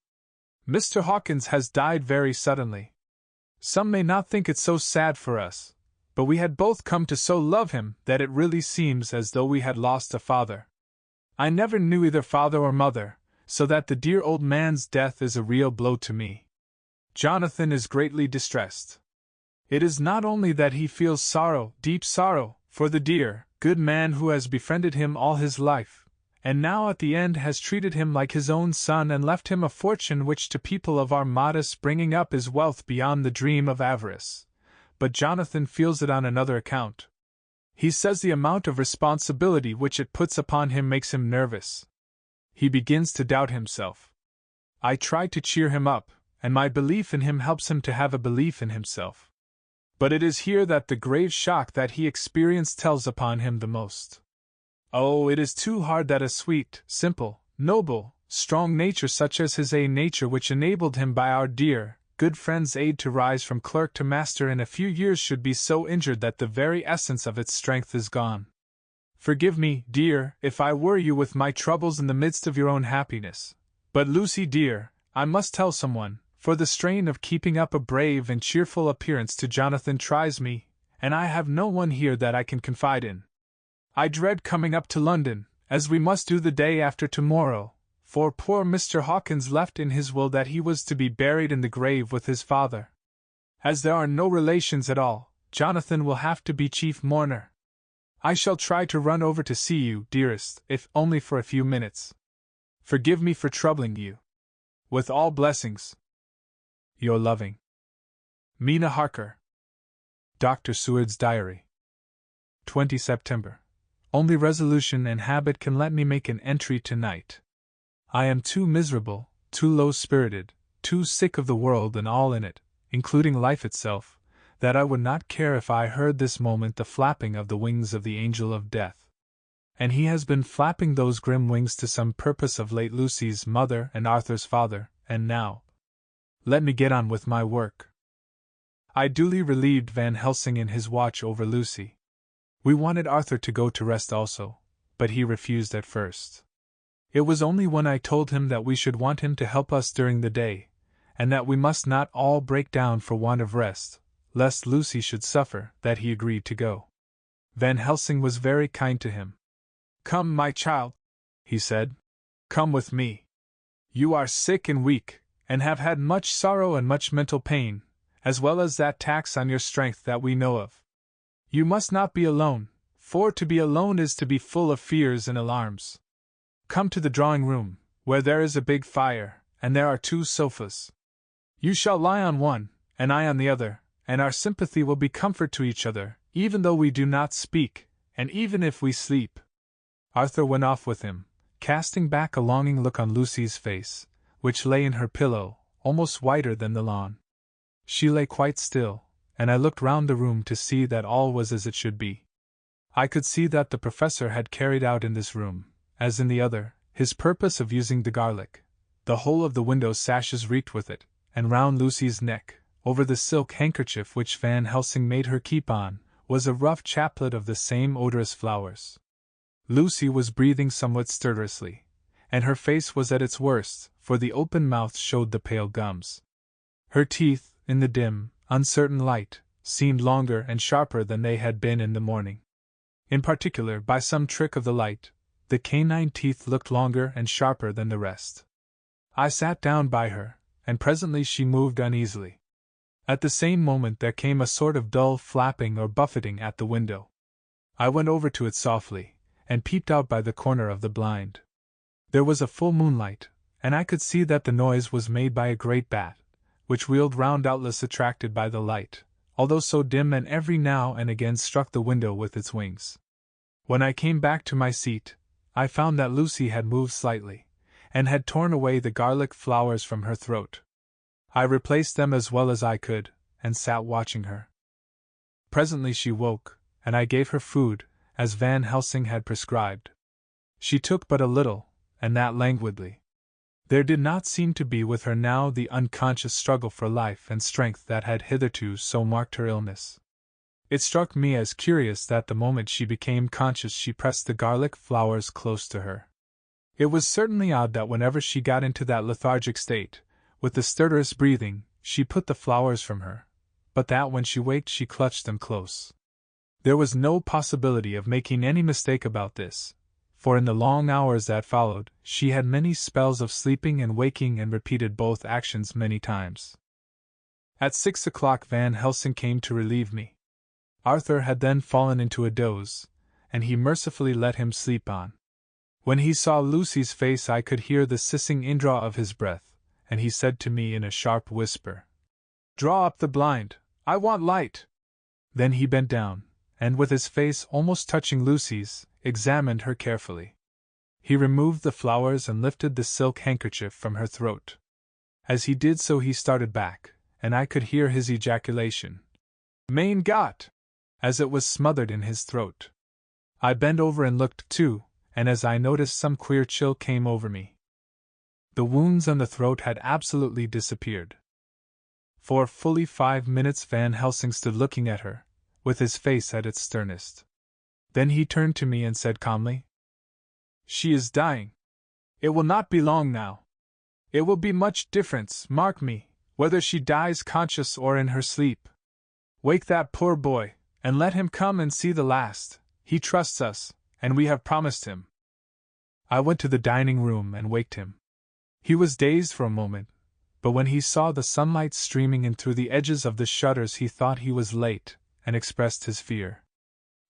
Mr. Hawkins has died very suddenly. Some may not think it so sad for us, but we had both come to so love him that it really seems as though we had lost a father. I never knew either father or mother, so that the dear old man's death is a real blow to me. Jonathan is greatly distressed. It is not only that he feels sorrow, deep sorrow, for the dear, good man who has befriended him all his life, and now at the end has treated him like his own son and left him a fortune which to people of our modest bringing up is wealth beyond the dream of avarice, but Jonathan feels it on another account. He says the amount of responsibility which it puts upon him makes him nervous. He begins to doubt himself. I try to cheer him up, and my belief in him helps him to have a belief in himself. But it is here that the grave shock that he experienced tells upon him the most. Oh, it is too hard that a sweet, simple, noble, strong nature such as his a nature which enabled him by our dear, good friend's aid to rise from clerk to master in a few years should be so injured that the very essence of its strength is gone. Forgive me, dear, if I worry you with my troubles in the midst of your own happiness. But Lucy dear, I must tell someone, for the strain of keeping up a brave and cheerful appearance to Jonathan tries me, and I have no one here that I can confide in. I dread coming up to London, as we must do the day after tomorrow, for poor Mr. Hawkins left in his will that he was to be buried in the grave with his father. As there are no relations at all, Jonathan will have to be chief mourner. I shall try to run over to see you, dearest, if only for a few minutes. Forgive me for troubling you. With all blessings. Your loving Mina Harker. Dr. Seward's Diary. 20 September. Only resolution and habit can let me make an entry tonight. I am too miserable, too low-spirited, too sick of the world and all in it, including life itself, that I would not care if I heard this moment the flapping of the wings of the angel of death. And he has been flapping those grim wings to some purpose of late Lucy's mother and Arthur's father, and now. Let me get on with my work. I duly relieved Van Helsing in his watch over Lucy. We wanted Arthur to go to rest also, but he refused at first. It was only when I told him that we should want him to help us during the day, and that we must not all break down for want of rest, lest Lucy should suffer, that he agreed to go. Van Helsing was very kind to him. "Come, my child," he said. "Come with me. You are sick and weak, and have had much sorrow and much mental pain, as well as that tax on your strength that we know of. You must not be alone, for to be alone is to be full of fears and alarms. Come to the drawing-room, where there is a big fire, and there are 2 sofas. You shall lie on one, and I on the other, and our sympathy will be comfort to each other, even though we do not speak, and even if we sleep." Arthur went off with him, casting back a longing look on Lucy's face, which lay in her pillow, almost whiter than the lawn. She lay quite still, and I looked round the room to see that all was as it should be. I could see that the professor had carried out in this room, as in the other, his purpose of using the garlic. The whole of the window sashes reeked with it, and round Lucy's neck, over the silk handkerchief which Van Helsing made her keep on, was a rough chaplet of the same odorous flowers. Lucy was breathing somewhat stertorously, and her face was at its worst, for the open mouth showed the pale gums. Her teeth, in the dim, uncertain light, seemed longer and sharper than they had been in the morning. In particular, by some trick of the light, the canine teeth looked longer and sharper than the rest. I sat down by her, and presently she moved uneasily. At the same moment there came a sort of dull flapping or buffeting at the window. I went over to it softly, and peeped out by the corner of the blind. There was a full moonlight, and I could see that the noise was made by a great bat, which wheeled round doubtless attracted by the light, although so dim, and every now and again struck the window with its wings. When I came back to my seat, I found that Lucy had moved slightly, and had torn away the garlic flowers from her throat. I replaced them as well as I could, and sat watching her. Presently she woke, and I gave her food, as Van Helsing had prescribed. She took but a little, and that languidly. There did not seem to be with her now the unconscious struggle for life and strength that had hitherto so marked her illness. It struck me as curious that the moment she became conscious she pressed the garlic flowers close to her. It was certainly odd that whenever she got into that lethargic state, with the stertorous breathing, she put the flowers from her, but that when she waked she clutched them close. There was no possibility of making any mistake about this, for in the long hours that followed, she had many spells of sleeping and waking and repeated both actions many times. At 6 o'clock Van Helsing came to relieve me. Arthur had then fallen into a doze, and he mercifully let him sleep on. When he saw Lucy's face I could hear the hissing indraw of his breath, and he said to me in a sharp whisper, "Draw up the blind, I want light." Then he bent down, and with his face almost touching Lucy's, examined her carefully. He removed the flowers and lifted the silk handkerchief from her throat. As he did so he started back, and I could hear his ejaculation, "Mein Gott!" as it was smothered in his throat. I bent over and looked too, and as I noticed, some queer chill came over me. The wounds on the throat had absolutely disappeared. For fully 5 minutes Van Helsing stood looking at her, with his face at its sternest. Then he turned to me and said calmly, "She is dying. It will not be long now. It will be much difference, mark me, whether she dies conscious or in her sleep. Wake that poor boy, and let him come and see the last. He trusts us, and we have promised him." I went to the dining room and waked him. He was dazed for a moment, but when he saw the sunlight streaming in through the edges of the shutters he thought he was late, and expressed his fear.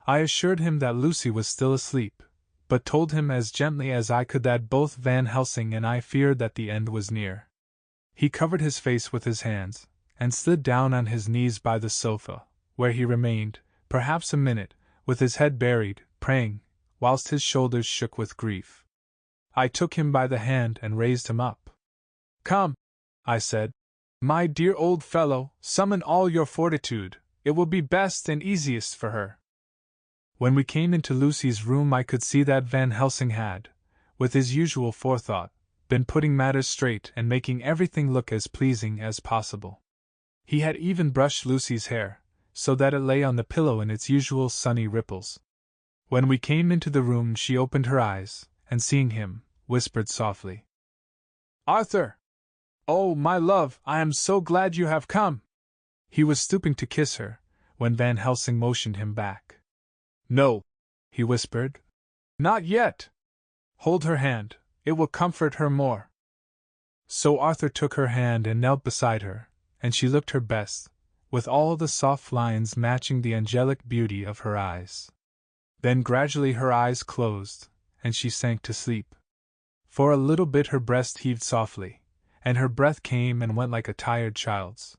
I assured him that Lucy was still asleep, but told him as gently as I could that both Van Helsing and I feared that the end was near. He covered his face with his hands, and slid down on his knees by the sofa, where he remained, perhaps a minute, with his head buried, praying, whilst his shoulders shook with grief. I took him by the hand and raised him up. "Come," I said, "my dear old fellow, summon all your fortitude, it will be best and easiest for her." When we came into Lucy's room I could see that Van Helsing had, with his usual forethought, been putting matters straight and making everything look as pleasing as possible. He had even brushed Lucy's hair, so that it lay on the pillow in its usual sunny ripples. When we came into the room she opened her eyes, and seeing him, whispered softly, "Arthur! Oh, my love, I am so glad you have come!" He was stooping to kiss her, when Van Helsing motioned him back. "No," he whispered. "Not yet. Hold her hand, it will comfort her more." So Arthur took her hand and knelt beside her, and she looked her best, with all the soft lines matching the angelic beauty of her eyes. Then gradually her eyes closed, and she sank to sleep. For a little bit her breast heaved softly, and her breath came and went like a tired child's.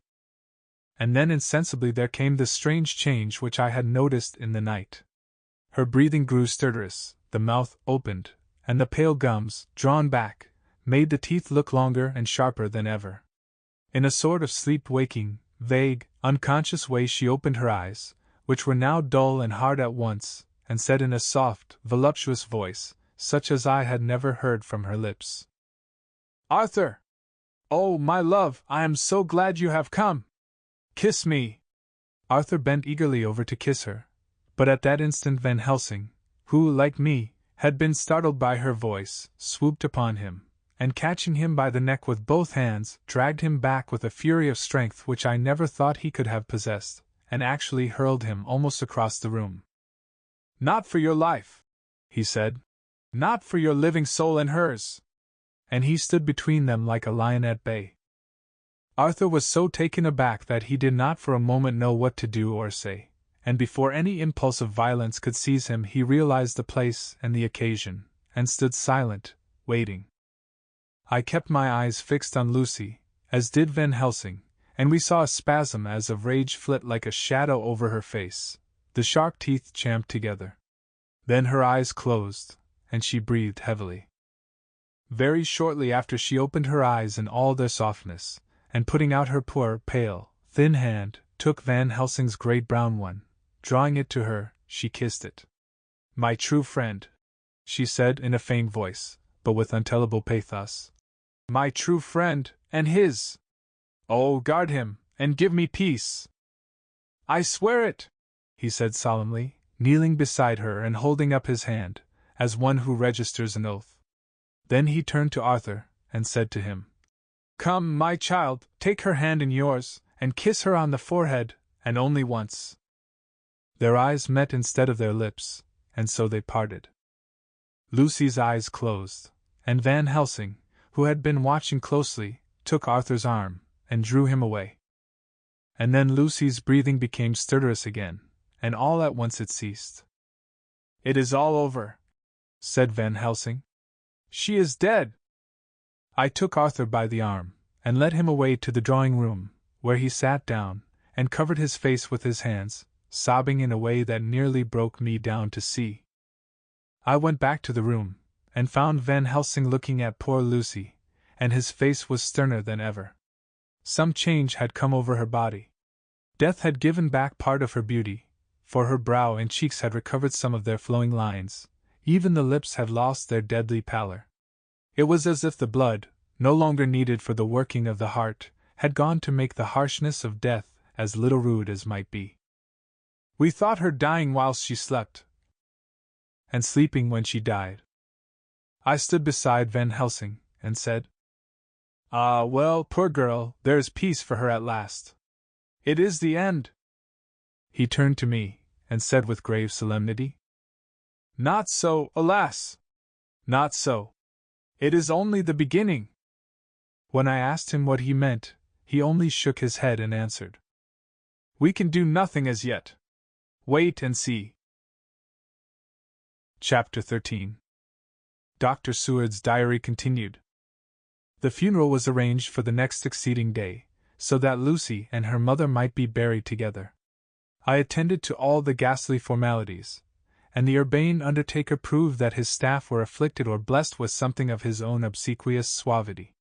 And then insensibly there came the strange change which I had noticed in the night. Her breathing grew stertorous, the mouth opened, and the pale gums, drawn back, made the teeth look longer and sharper than ever. In a sort of sleep-waking, vague, unconscious way she opened her eyes, which were now dull and hard at once, and said in a soft, voluptuous voice, such as I had never heard from her lips, "Arthur! Oh, my love, I am so glad you have come! Kiss me!" Arthur bent eagerly over to kiss her, but at that instant Van Helsing, who, like me, had been startled by her voice, swooped upon him, and catching him by the neck with both hands, dragged him back with a fury of strength which I never thought he could have possessed, and actually hurled him almost across the room. "Not for your life," he said. "Not for your living soul and hers." And he stood between them like a lion at bay. Arthur was so taken aback that he did not for a moment know what to do or say, and before any impulse of violence could seize him he realized the place and the occasion, and stood silent, waiting. I kept my eyes fixed on Lucy, as did Van Helsing, and we saw a spasm as of rage flit like a shadow over her face, the sharp teeth champed together. Then her eyes closed, and she breathed heavily. Very shortly after she opened her eyes in all their softness, and putting out her poor, pale, thin hand, took Van Helsing's great brown one. Drawing it to her, she kissed it. "My true friend," she said in a faint voice, but with untellable pathos. "My true friend, and his! Oh, guard him, and give me peace!" "I swear it," he said solemnly, kneeling beside her and holding up his hand, as one who registers an oath. Then he turned to Arthur, and said to him, "Come, my child, take her hand in yours, and kiss her on the forehead, and only once." Their eyes met instead of their lips, and so they parted. Lucy's eyes closed, and Van Helsing, who had been watching closely, took Arthur's arm, and drew him away. And then Lucy's breathing became stertorous again, and all at once it ceased. "It is all over," said Van Helsing. "She is dead." I took Arthur by the arm, and led him away to the drawing-room, where he sat down, and covered his face with his hands, sobbing in a way that nearly broke me down to see. I went back to the room, and found Van Helsing looking at poor Lucy, and his face was sterner than ever. Some change had come over her body. Death had given back part of her beauty, for her brow and cheeks had recovered some of their flowing lines, even the lips had lost their deadly pallor. It was as if the blood, no longer needed for the working of the heart, had gone to make the harshness of death as little rude as might be. We thought her dying whilst she slept, and sleeping when she died. I stood beside Van Helsing, and said, "Ah, well, poor girl, there is peace for her at last. It is the end." He turned to me, and said with grave solemnity, "Not so, alas! Not so. It is only the beginning." When I asked him what he meant, he only shook his head and answered, "We can do nothing as yet. Wait and see." Chapter 13. Dr. Seward's diary continued. The funeral was arranged for the next succeeding day, so that Lucy and her mother might be buried together. I attended to all the ghastly formalities, and the urbane undertaker proved that his staff were afflicted or blessed with something of his own obsequious suavity.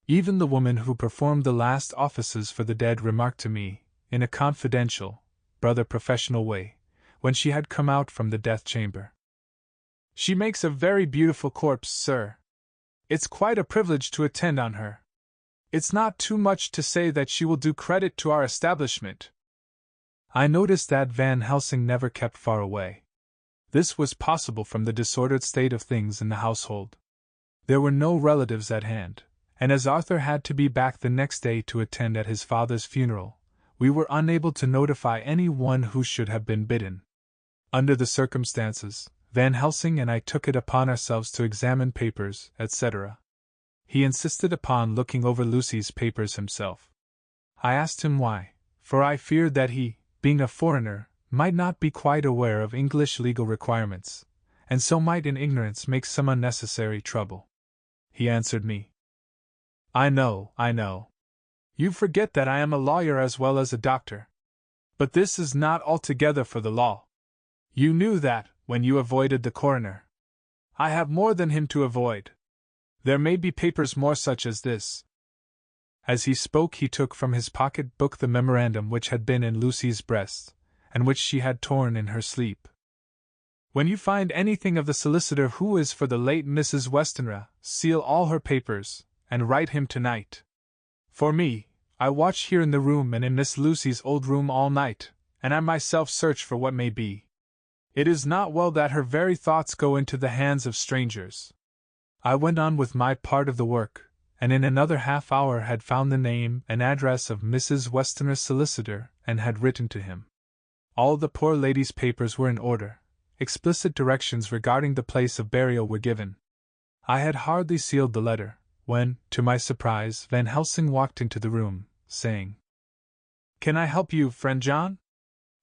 Even the woman who performed the last offices for the dead remarked to me, in a confidential, brother professional way, when she had come out from the death chamber, "She makes a very beautiful corpse, sir. It's quite a privilege to attend on her. It's not too much to say that she will do credit to our establishment." I noticed that Van Helsing never kept far away. This was possible from the disordered state of things in the household. There were no relatives at hand, and as Arthur had to be back the next day to attend at his father's funeral, we were unable to notify any one who should have been bidden. Under the circumstances, Van Helsing and I took it upon ourselves to examine papers, etc. He insisted upon looking over Lucy's papers himself. I asked him why, for I feared that he, being a foreigner, might not be quite aware of English legal requirements, and so might in ignorance make some unnecessary trouble. He answered me, I know. You forget that I am a lawyer as well as a doctor. But this is not altogether for the law. You knew that, when you avoided the coroner. I have more than him to avoid. There may be papers more such as this." As he spoke, he took from his pocket book the memorandum which had been in Lucy's breast, and which she had torn in her sleep. "When you find anything of the solicitor who is for the late Mrs. Westenra, seal all her papers, and write him tonight. For me, I watch here in the room and in Miss Lucy's old room all night, and I myself search for what may be. It is not well that her very thoughts go into the hands of strangers." I went on with my part of the work, and in another half-hour had found the name and address of Mrs. Westenra's solicitor, and had written to him. All the poor lady's papers were in order. Explicit directions regarding the place of burial were given. I had hardly sealed the letter, when, to my surprise, Van Helsing walked into the room, saying, "Can I help you, friend John?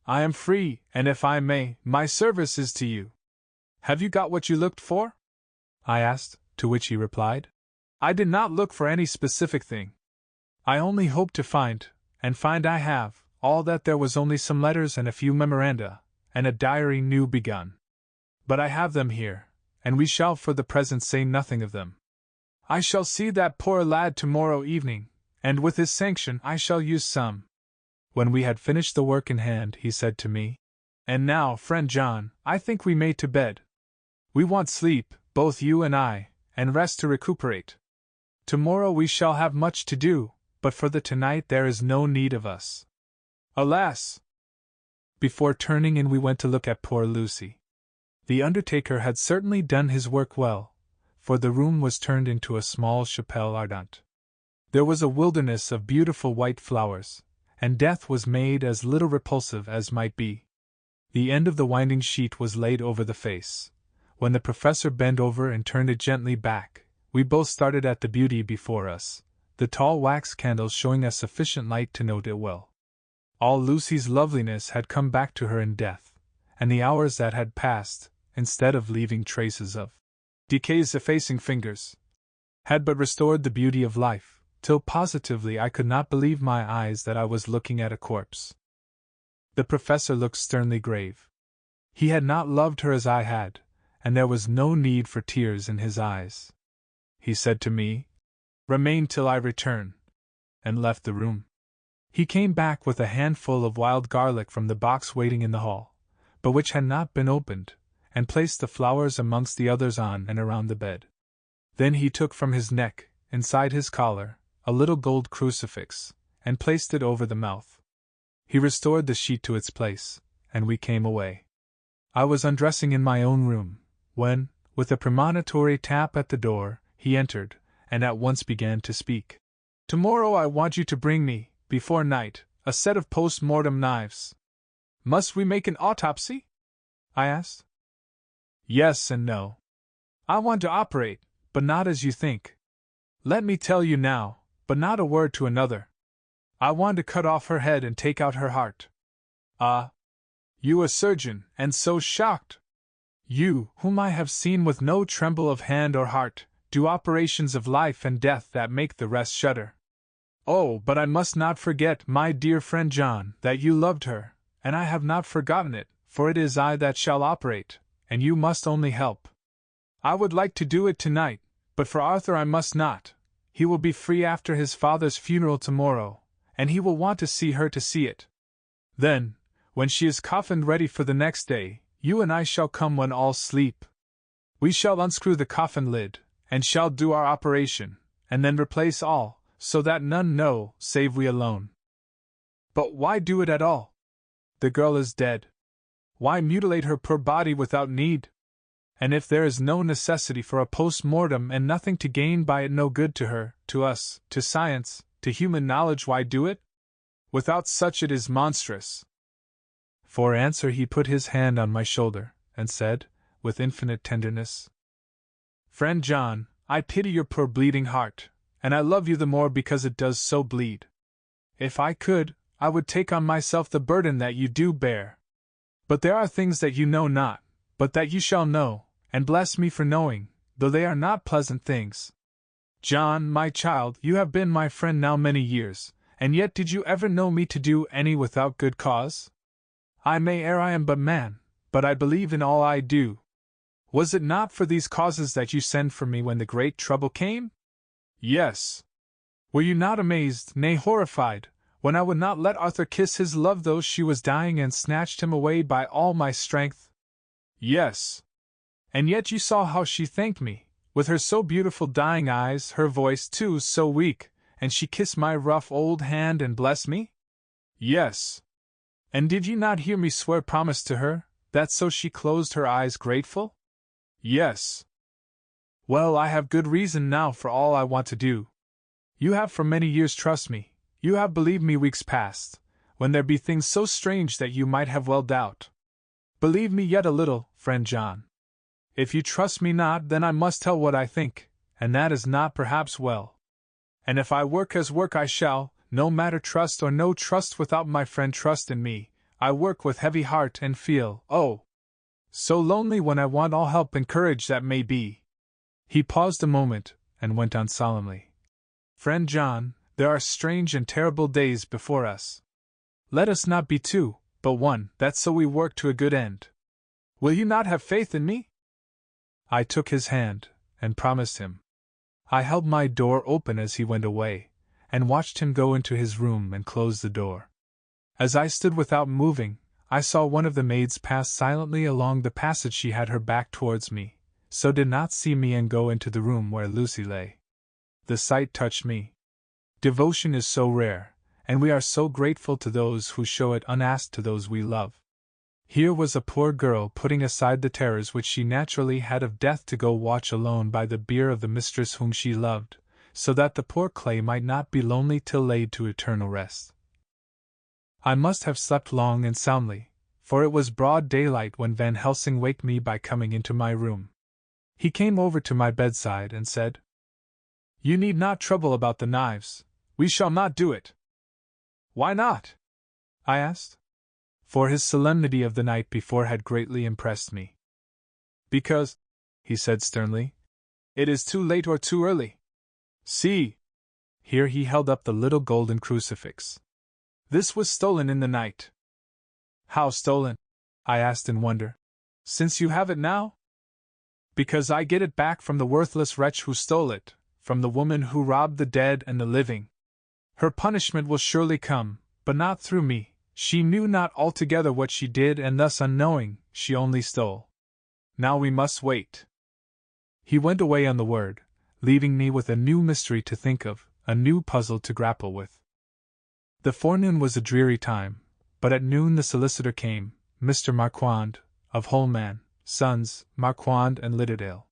I am free, and if I may, my service is to you. Have you got what you looked for?" I asked, to which he replied, "I did not look for any specific thing. I only hoped to find, and find I have, all that there was only some letters and a few memoranda, and a diary new begun. But I have them here, and we shall for the present say nothing of them. I shall see that poor lad tomorrow evening, and with his sanction I shall use some." When we had finished the work in hand, he said to me, "And now, friend John, I think we may to bed. We want sleep, both you and I, and rest to recuperate. Tomorrow we shall have much to do, but for the tonight there is no need of us. Alas!" Before turning in we went to look at poor Lucy. The undertaker had certainly done his work well, for the room was turned into a small chapelle ardente. There was a wilderness of beautiful white flowers, and death was made as little repulsive as might be. The end of the winding sheet was laid over the face. When the professor bent over and turned it gently back, we both started at the beauty before us, the tall wax candles showing us sufficient light to note it well. All Lucy's loveliness had come back to her in death, and the hours that had passed, instead of leaving traces of decay's effacing fingers, had but restored the beauty of life, till positively I could not believe my eyes that I was looking at a corpse. The professor looked sternly grave. He had not loved her as I had, and there was no need for tears in his eyes. He said to me, "Remain till I return," and left the room. He came back with a handful of wild garlic from the box waiting in the hall, but which had not been opened, and placed the flowers amongst the others on and around the bed. Then he took from his neck, inside his collar, a little gold crucifix, and placed it over the mouth. He restored the sheet to its place, and we came away. I was undressing in my own room, when, with a premonitory tap at the door, he entered, and at once began to speak. "Tomorrow I want you to bring me, before night, a set of post-mortem knives." "Must we make an autopsy?" I asked. "Yes and no. I want to operate, but not as you think. Let me tell you now, but not a word to another. I want to cut off her head and take out her heart." "Ah! You a surgeon, and so shocked? You, whom I have seen with no tremble of hand or heart, do operations of life and death that make the rest shudder. Oh, but I must not forget, my dear friend John, that you loved her, and I have not forgotten it, for it is I that shall operate, and you must only help. I would like to do it tonight, but for Arthur I must not. He will be free after his father's funeral tomorrow, and he will want to see her to see it. Then, when she is coffined ready for the next day, you and I shall come when all sleep. We shall unscrew the coffin lid, and shall do our operation, and then replace all, so that none know, save we alone." "But why do it at all? The girl is dead. Why mutilate her poor body without need? And if there is no necessity for a post-mortem and nothing to gain by it, no good to her, to us, to science, to human knowledge, why do it? Without such it is monstrous." For answer he put his hand on my shoulder, and said, with infinite tenderness, "Friend John, I pity your poor bleeding heart, and I love you the more because it does so bleed. If I could, I would take on myself the burden that you do bear. But there are things that you know not, but that you shall know, and bless me for knowing, though they are not pleasant things. John, my child, you have been my friend now many years, and yet did you ever know me to do any without good cause? I may err, I am but man, but I believe in all I do. Was it not for these causes that you sent for me when the great trouble came? Yes. Were you not amazed, nay horrified, when I would not let Arthur kiss his love though she was dying and snatched him away by all my strength? Yes. And yet you saw how she thanked me, with her so beautiful dying eyes, her voice too so weak, and she kissed my rough old hand and blessed me? Yes. And did you not hear me swear promise to her, that so she closed her eyes grateful? Yes. Well, I have good reason now for all I want to do. You have for many years trust me, you have believed me weeks past, when there be things so strange that you might have well doubt. Believe me yet a little, friend John. If you trust me not, then I must tell what I think, and that is not perhaps well. And if I work as work I shall, no matter trust or no trust without my friend trust in me, I work with heavy heart and feel, oh, so lonely when I want all help and courage that may be. He paused a moment, and went on solemnly. Friend John, there are strange and terrible days before us. Let us not be two, but one, that so we work to a good end. Will you not have faith in me? I took his hand, and promised him. I held my door open as he went away, and watched him go into his room and close the door. As I stood without moving, I saw one of the maids pass silently along the passage. She had her back towards me, so did not see me, and go into the room where Lucy lay. The sight touched me. Devotion is so rare, and we are so grateful to those who show it unasked to those we love. Here was a poor girl putting aside the terrors which she naturally had of death to go watch alone by the bier of the mistress whom she loved, so that the poor clay might not be lonely till laid to eternal rest. I must have slept long and soundly, for it was broad daylight when Van Helsing waked me by coming into my room. He came over to my bedside and said, "You need not trouble about the knives. We shall not do it." "Why not?" I asked. For his solemnity of the night before had greatly impressed me. "Because," he said sternly, "it is too late or too early. See!" Here he held up the little golden crucifix. "This was stolen in the night." "How stolen?" I asked in wonder. "Since you have it now?" "Because I get it back from the worthless wretch who stole it, from the woman who robbed the dead and the living. Her punishment will surely come, but not through me, She knew not altogether what she did, and thus unknowing, she only stole. Now we must wait. He went away on the word, leaving me with a new mystery to think of, a new puzzle to grapple with. The forenoon was a dreary time, but at noon the solicitor came, Mr. Marquand, of Holman, Sons, Marquand and Lidderdale.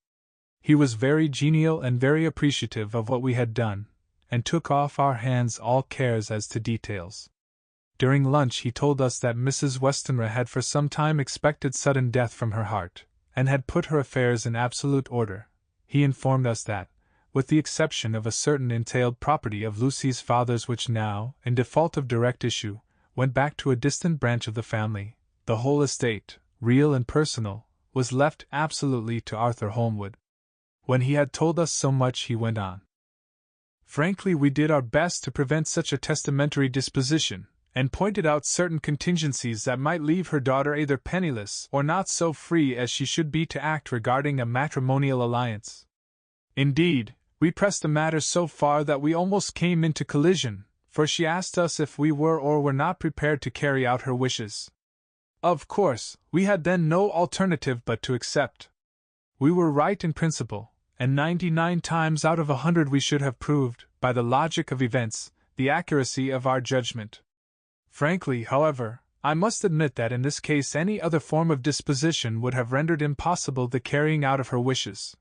He was very genial and very appreciative of what we had done, and took off our hands all cares as to details. During lunch he told us that Mrs. Westenra had for some time expected sudden death from her heart, and had put her affairs in absolute order. He informed us that, with the exception of a certain entailed property of Lucy's father's which now, in default of direct issue, went back to a distant branch of the family, the whole estate, real and personal, was left absolutely to Arthur Holmwood. When he had told us so much he went on. Frankly, we did our best to prevent such a testamentary disposition, and pointed out certain contingencies that might leave her daughter either penniless or not so free as she should be to act regarding a matrimonial alliance. Indeed, we pressed the matter so far that we almost came into collision, for she asked us if we were or were not prepared to carry out her wishes. Of course, we had then no alternative but to accept. We were right in principle, and 99 times out of 100 we should have proved, by the logic of events, the accuracy of our judgment. Frankly, however, I must admit that in this case any other form of disposition would have rendered impossible the carrying out of her wishes.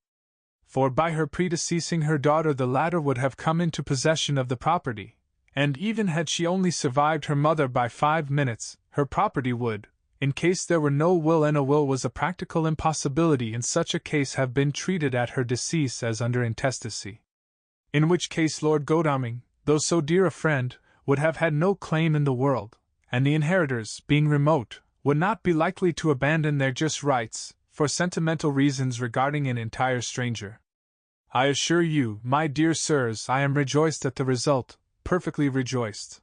For by her predeceasing her daughter the latter would have come into possession of the property, and even had she only survived her mother by 5 minutes, her property would, in case there were no will, and a will was a practical impossibility in such a case, have been treated at her decease as under intestacy. In which case Lord Godalming, though so dear a friend, would have had no claim in the world, and the inheritors, being remote, would not be likely to abandon their just rights, for sentimental reasons regarding an entire stranger. I assure you, my dear sirs, I am rejoiced at the result, perfectly rejoiced.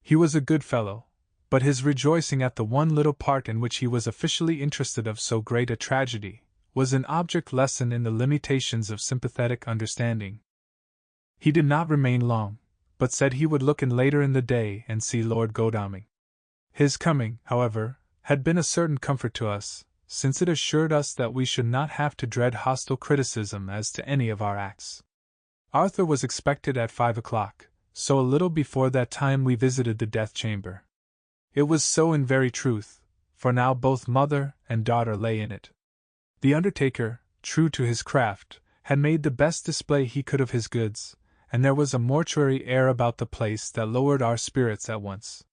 He was a good fellow, but his rejoicing at the one little part in which he was officially interested of so great a tragedy, was an object lesson in the limitations of sympathetic understanding. He did not remain long, but said he would look in later in the day and see Lord Godalming. His coming, however, had been a certain comfort to us, since it assured us that we should not have to dread hostile criticism as to any of our acts. Arthur was expected at 5 o'clock, so a little before that time we visited the death chamber. It was so in very truth, for now both mother and daughter lay in it. The undertaker, true to his craft, had made the best display he could of his goods, and there was a mortuary air about the place that lowered our spirits at once.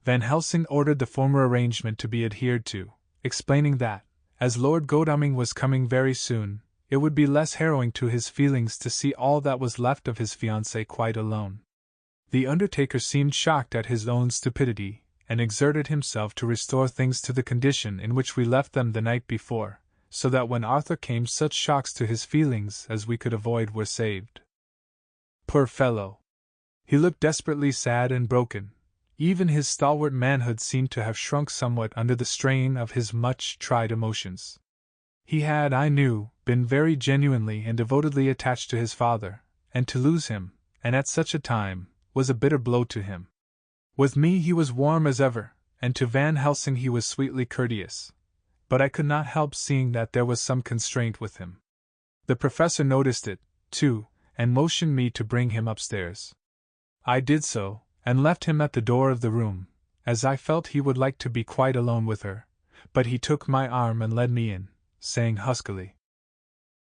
Van Helsing ordered the former arrangement to be adhered to, explaining that, as Lord Godalming was coming very soon, it would be less harrowing to his feelings to see all that was left of his fiancée quite alone. The undertaker seemed shocked at his own stupidity, and exerted himself to restore things to the condition in which we left them the night before, so that when Arthur came such shocks to his feelings as we could avoid were saved. Poor fellow! He looked desperately sad and broken. Even his stalwart manhood seemed to have shrunk somewhat under the strain of his much-tried emotions. He had, I knew, been very genuinely and devotedly attached to his father, and to lose him, and at such a time, was a bitter blow to him. With me he was warm as ever, and to Van Helsing he was sweetly courteous, but I could not help seeing that there was some constraint with him. The professor noticed it, too, and motioned me to bring him upstairs. I did so, and left him at the door of the room, as I felt he would like to be quite alone with her, but he took my arm and led me in, saying huskily,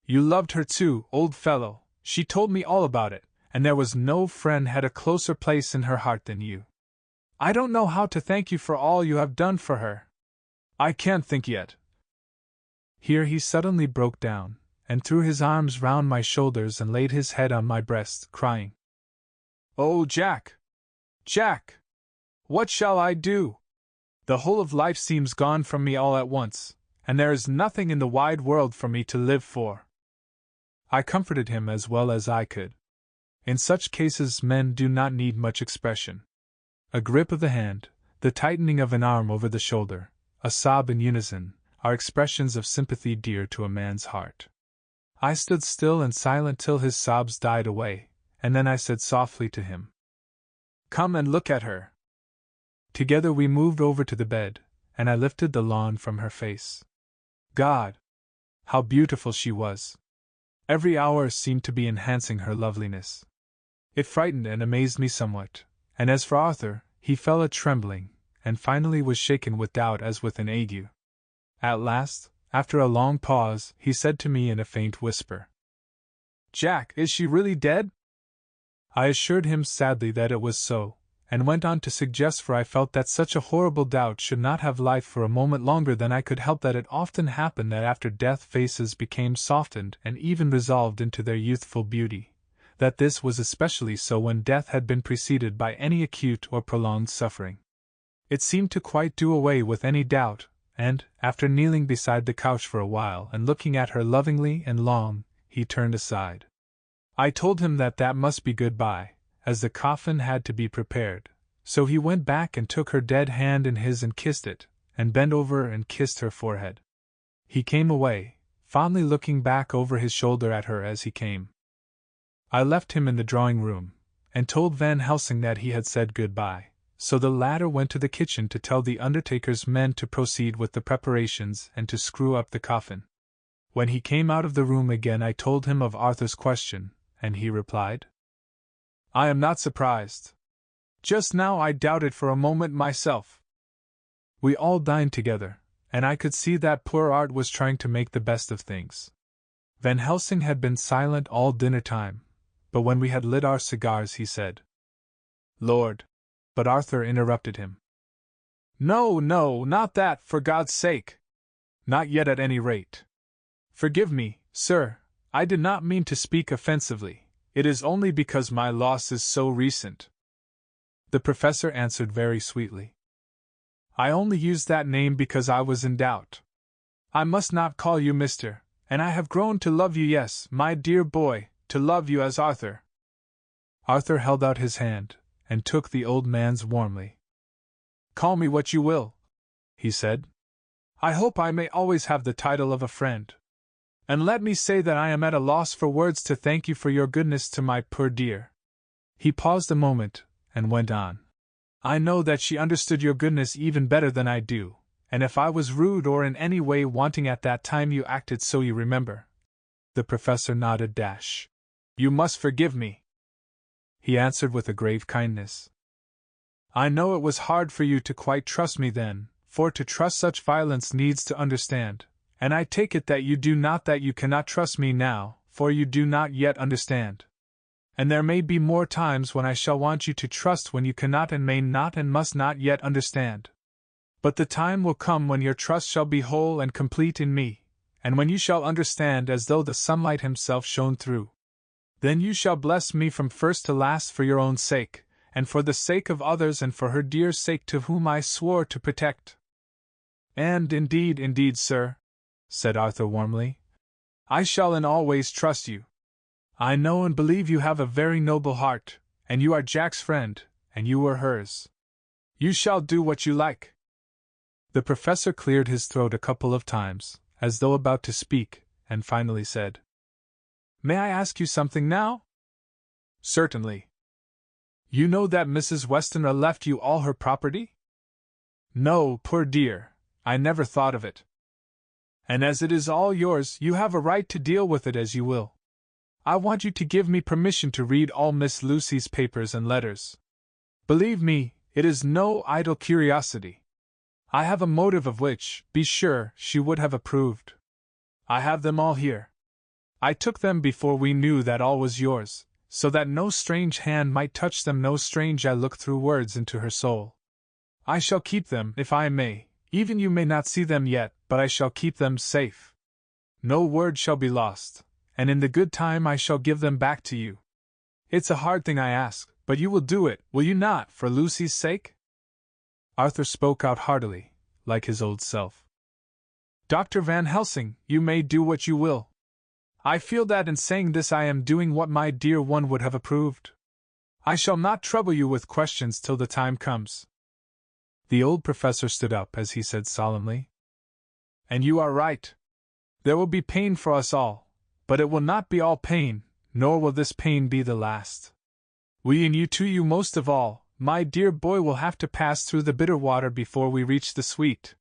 "You loved her too, old fellow, she told me all about it, and there was no friend had a closer place in her heart than you. I don't know how to thank you for all you have done for her. I can't think yet." Here he suddenly broke down, and threw his arms round my shoulders and laid his head on my breast, crying, "Oh, Jack! Jack! What shall I do? The whole of life seems gone from me all at once, and there is nothing in the wide world for me to live for." I comforted him as well as I could. In such cases men do not need much expression. A grip of the hand, the tightening of an arm over the shoulder, a sob in unison, are expressions of sympathy dear to a man's heart. I stood still and silent till his sobs died away, and then I said softly to him, "Come and look at her." Together we moved over to the bed, and I lifted the lawn from her face. God! How beautiful she was! Every hour seemed to be enhancing her loveliness. It frightened and amazed me somewhat, and as for Arthur, he fell a trembling, and finally was shaken with doubt as with an ague. At last, after a long pause, he said to me in a faint whisper, "Jack, is she really dead?" I assured him sadly that it was so, and went on to suggest, for I felt that such a horrible doubt should not have life for a moment longer than I could help, that it often happened that after death faces became softened and even resolved into their youthful beauty, that this was especially so when death had been preceded by any acute or prolonged suffering. It seemed to quite do away with any doubt, and, after kneeling beside the couch for a while and looking at her lovingly and long, he turned aside. I told him that that must be good-bye, as the coffin had to be prepared, so he went back and took her dead hand in his and kissed it, and bent over and kissed her forehead. He came away, fondly looking back over his shoulder at her as he came. I left him in the drawing-room, and told Van Helsing that he had said good-bye, so the latter went to the kitchen to tell the undertaker's men to proceed with the preparations and to screw up the coffin. When he came out of the room again, I told him of Arthur's question, and he replied, "I am not surprised. Just now I doubted for a moment myself." We all dined together, and I could see that poor Art was trying to make the best of things. Van Helsing had been silent all dinner time, but when we had lit our cigars he said, "Lord," but Arthur interrupted him. "No, no, not that, for God's sake! Not yet at any rate. Forgive me, sir, I did not mean to speak offensively, it is only because my loss is so recent." The professor answered very sweetly, "I only used that name because I was in doubt. I must not call you Mr., and I have grown to love you, yes, my dear boy, to love you as Arthur." Arthur held out his hand, and took the old man's warmly. "Call me what you will," he said. "I hope I may always have the title of a friend. And let me say that I am at a loss for words to thank you for your goodness to my poor dear." He paused a moment, and went on. "I know that she understood your goodness even better than I do, and if I was rude or in any way wanting at that time you acted so, you remember." The professor nodded. "You must forgive me," he answered with a grave kindness. "I know it was hard for you to quite trust me then, for to trust such violence needs to understand, and I take it that you do not, that you cannot trust me now, for you do not yet understand. And there may be more times when I shall want you to trust, when you cannot and may not and must not yet understand. But the time will come when your trust shall be whole and complete in me, and when you shall understand as though the sunlight himself shone through. Then you shall bless me from first to last, for your own sake, and for the sake of others, and for her dear sake to whom I swore to protect." "And indeed, sir," said Arthur warmly, "I shall in all ways trust you. I know and believe you have a very noble heart, and you are Jack's friend, and you were hers. You shall do what you like." The professor cleared his throat a couple of times, as though about to speak, and finally said, "May I ask you something now?" "Certainly." "You know that Mrs. Westenra left you all her property?" "No, poor dear, I never thought of it." "And as it is all yours, you have a right to deal with it as you will. I want you to give me permission to read all Miss Lucy's papers and letters. Believe me, it is no idle curiosity. I have a motive of which, be sure, she would have approved. I have them all here. I took them before we knew that all was yours, so that no strange hand might touch them, no strange eye look through words into her soul. I shall keep them, if I may, even you may not see them yet, but I shall keep them safe. No word shall be lost, and in the good time I shall give them back to you. It's a hard thing I ask, but you will do it, will you not, for Lucy's sake?" Arthur spoke out heartily, like his old self. "Dr. Van Helsing, you may do what you will. I feel that in saying this I am doing what my dear one would have approved. I shall not trouble you with questions till the time comes." The old professor stood up as he said solemnly, "And you are right. There will be pain for us all, but it will not be all pain, nor will this pain be the last. We and you too, you most of all, My dear boy will have to pass through the bitter water before we reach the sweet.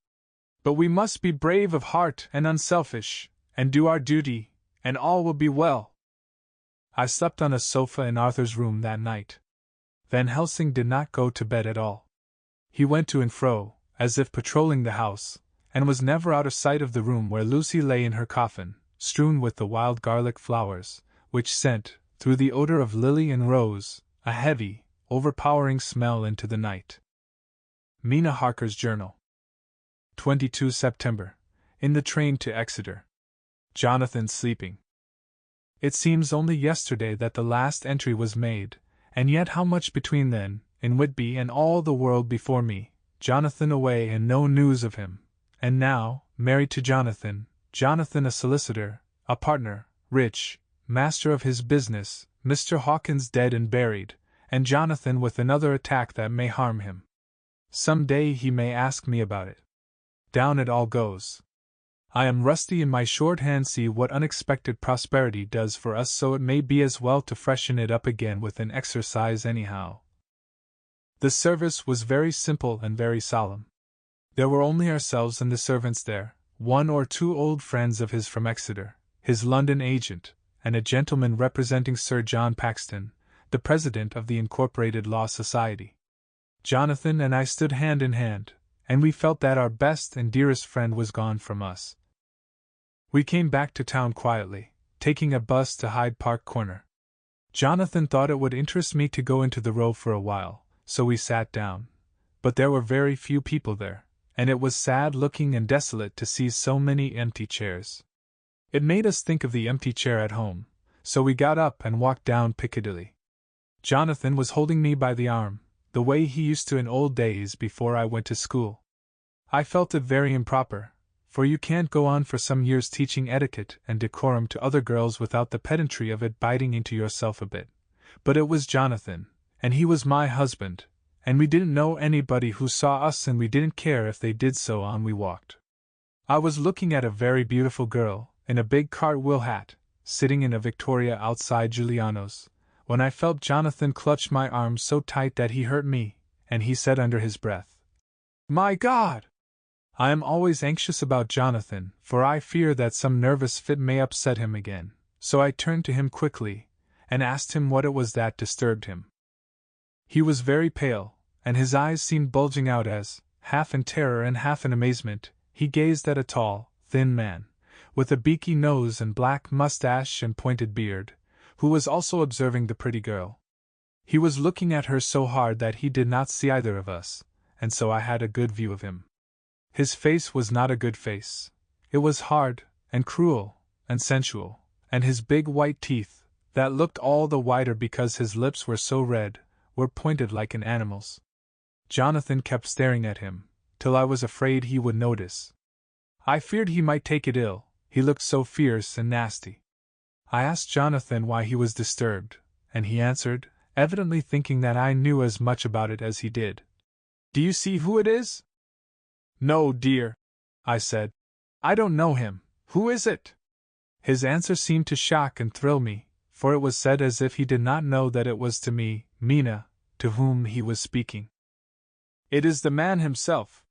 But we must be brave of heart and unselfish, and do our duty, and all will be well." I slept on a sofa in Arthur's room that night. Van Helsing did not go to bed at all. He went to and fro, as if patrolling the house, and was never out of sight of the room where Lucy lay in her coffin, strewn with the wild garlic flowers, which sent, through the odor of lily and rose, a heavy, overpowering smell into the night. Mina Harker's Journal. 22 September. In the train to Exeter. Jonathan sleeping. It seems only yesterday that the last entry was made, and yet how much between then, in Whitby and all the world before me, Jonathan away and no news of him, and now, married to Jonathan, Jonathan a solicitor, a partner, rich, master of his business, Mr. Hawkins dead and buried, and Jonathan with another attack that may harm him. Some day he may ask me about it. Down it all goes. I am rusty in my shorthand. See what unexpected prosperity does for us, so it may be as well to freshen it up again with an exercise anyhow. The service was very simple and very solemn. There were only ourselves and the servants there, one or two old friends of his from Exeter, his London agent, and a gentleman representing Sir John Paxton, the president of the Incorporated Law Society. Jonathan and I stood hand in hand, and we felt that our best and dearest friend was gone from us. We came back to town quietly, taking a bus to Hyde Park Corner. Jonathan thought it would interest me to go into the Row for a while, so we sat down. But there were very few people there, and it was sad-looking and desolate to see so many empty chairs. It made us think of the empty chair at home, so we got up and walked down Piccadilly. Jonathan was holding me by the arm, the way he used to in old days before I went to school. I felt it very improper, for you can't go on for some years teaching etiquette and decorum to other girls without the pedantry of it biting into yourself a bit. But it was Jonathan, and he was my husband, and we didn't know anybody who saw us, and we didn't care if they did. So on we walked. I was looking at a very beautiful girl, in a big cartwheel hat, sitting in a Victoria outside Giuliano's, when I felt Jonathan clutch my arm so tight that he hurt me, and he said under his breath, "My God!" I am always anxious about Jonathan, for I fear that some nervous fit may upset him again, so I turned to him quickly, and asked him what it was that disturbed him. He was very pale, and his eyes seemed bulging out as, half in terror and half in amazement, he gazed at a tall, thin man, with a beaky nose and black mustache and pointed beard, who was also observing the pretty girl. He was looking at her so hard that he did not see either of us, and so I had a good view of him. His face was not a good face. It was hard, and cruel, and sensual, and his big white teeth, that looked all the whiter because his lips were so red, were pointed like an animal's. Jonathan kept staring at him, till I was afraid he would notice. I feared he might take it ill, he looked so fierce and nasty. I asked Jonathan why he was disturbed, and he answered, evidently thinking that I knew as much about it as he did. "Do you see who it is?" "No, dear," I said. "I don't know him. Who is it?" His answer seemed to shock and thrill me, for it was said as if he did not know that it was to me, Mina, to whom he was speaking. "It is the man himself."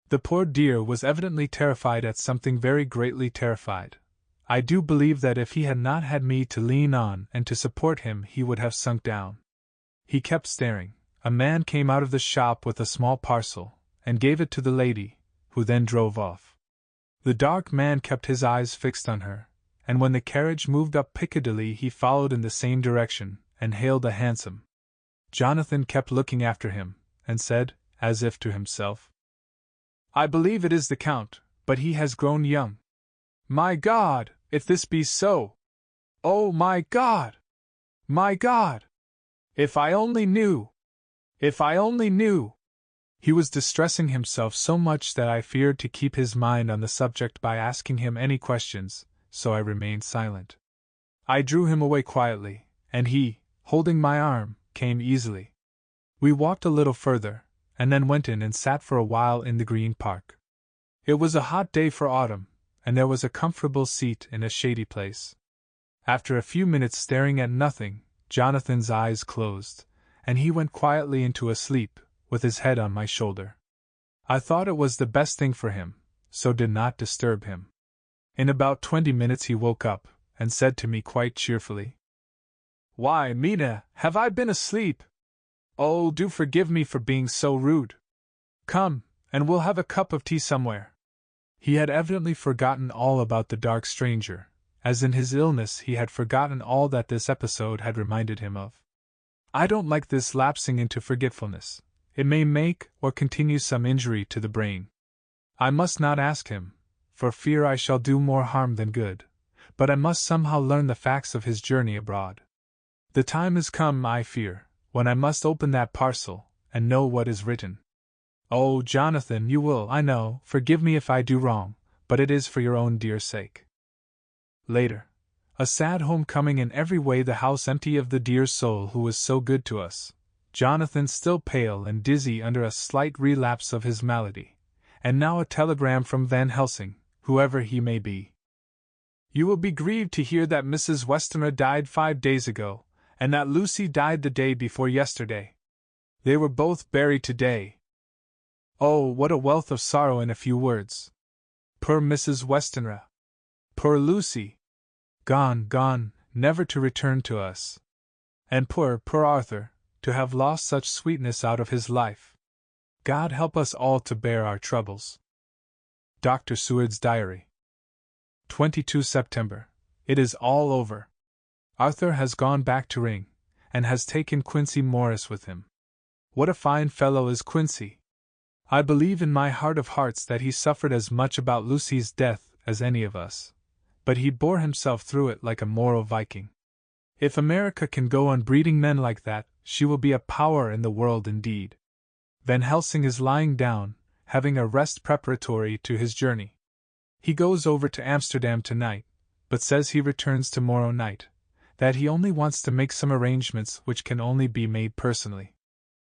The poor dear was evidently terrified at something, very greatly terrified. I do believe that if he had not had me to lean on and to support him he would have sunk down. He kept staring. A man came out of the shop with a small parcel, and gave it to the lady, who then drove off. The dark man kept his eyes fixed on her, and when the carriage moved up Piccadilly he followed in the same direction, and hailed a hansom. Jonathan kept looking after him, and said, as if to himself, "I believe it is the Count, but he has grown young. My God, if this be so! Oh, my God! My God! If I only knew! If I only knew!" He was distressing himself so much that I feared to keep his mind on the subject by asking him any questions, so I remained silent. I drew him away quietly, and he, holding my arm, came easily. We walked a little further, and then went in and sat for a while in the Green Park. It was a hot day for autumn, and there was a comfortable seat in a shady place. After a few minutes staring at nothing, Jonathan's eyes closed, and he went quietly into a sleep, with his head on my shoulder. I thought it was the best thing for him, so did not disturb him. In about 20 minutes he woke up, and said to me quite cheerfully, "Why, Mina, have I been asleep? Oh, do forgive me for being so rude. Come, and we'll have a cup of tea somewhere." He had evidently forgotten all about the dark stranger, as in his illness he had forgotten all that this episode had reminded him of. I don't like this lapsing into forgetfulness. It may make or continue some injury to the brain. I must not ask him, for fear I shall do more harm than good, but I must somehow learn the facts of his journey abroad. The time has come, I fear, when I must open that parcel, and know what is written. Oh, Jonathan, you will, I know, forgive me if I do wrong, but it is for your own dear sake. Later. A sad homecoming in every way, the house empty of the dear soul who was so good to us. Jonathan still pale and dizzy under a slight relapse of his malady. And now a telegram from Van Helsing, whoever he may be. "You will be grieved to hear that Mrs. Westenra died 5 days ago, and that Lucy died the day before yesterday. They were both buried today. Oh, what a wealth of sorrow in a few words. Poor Mrs. Westenra. Poor Lucy. Gone, gone, never to return to us. And poor Arthur, to have lost such sweetness out of his life. God help us all to bear our troubles." Dr. Seward's Diary. 22 September. It is all over. Arthur has gone back to Ring, and has taken Quincy Morris with him. What a fine fellow is Quincy! I believe in my heart of hearts that he suffered as much about Lucy's death as any of us, but he bore himself through it like a moral Viking. If America can go on breeding men like that, she will be a power in the world indeed. Van Helsing is lying down, having a rest preparatory to his journey. He goes over to Amsterdam tonight, but says he returns tomorrow night, that he only wants to make some arrangements which can only be made personally.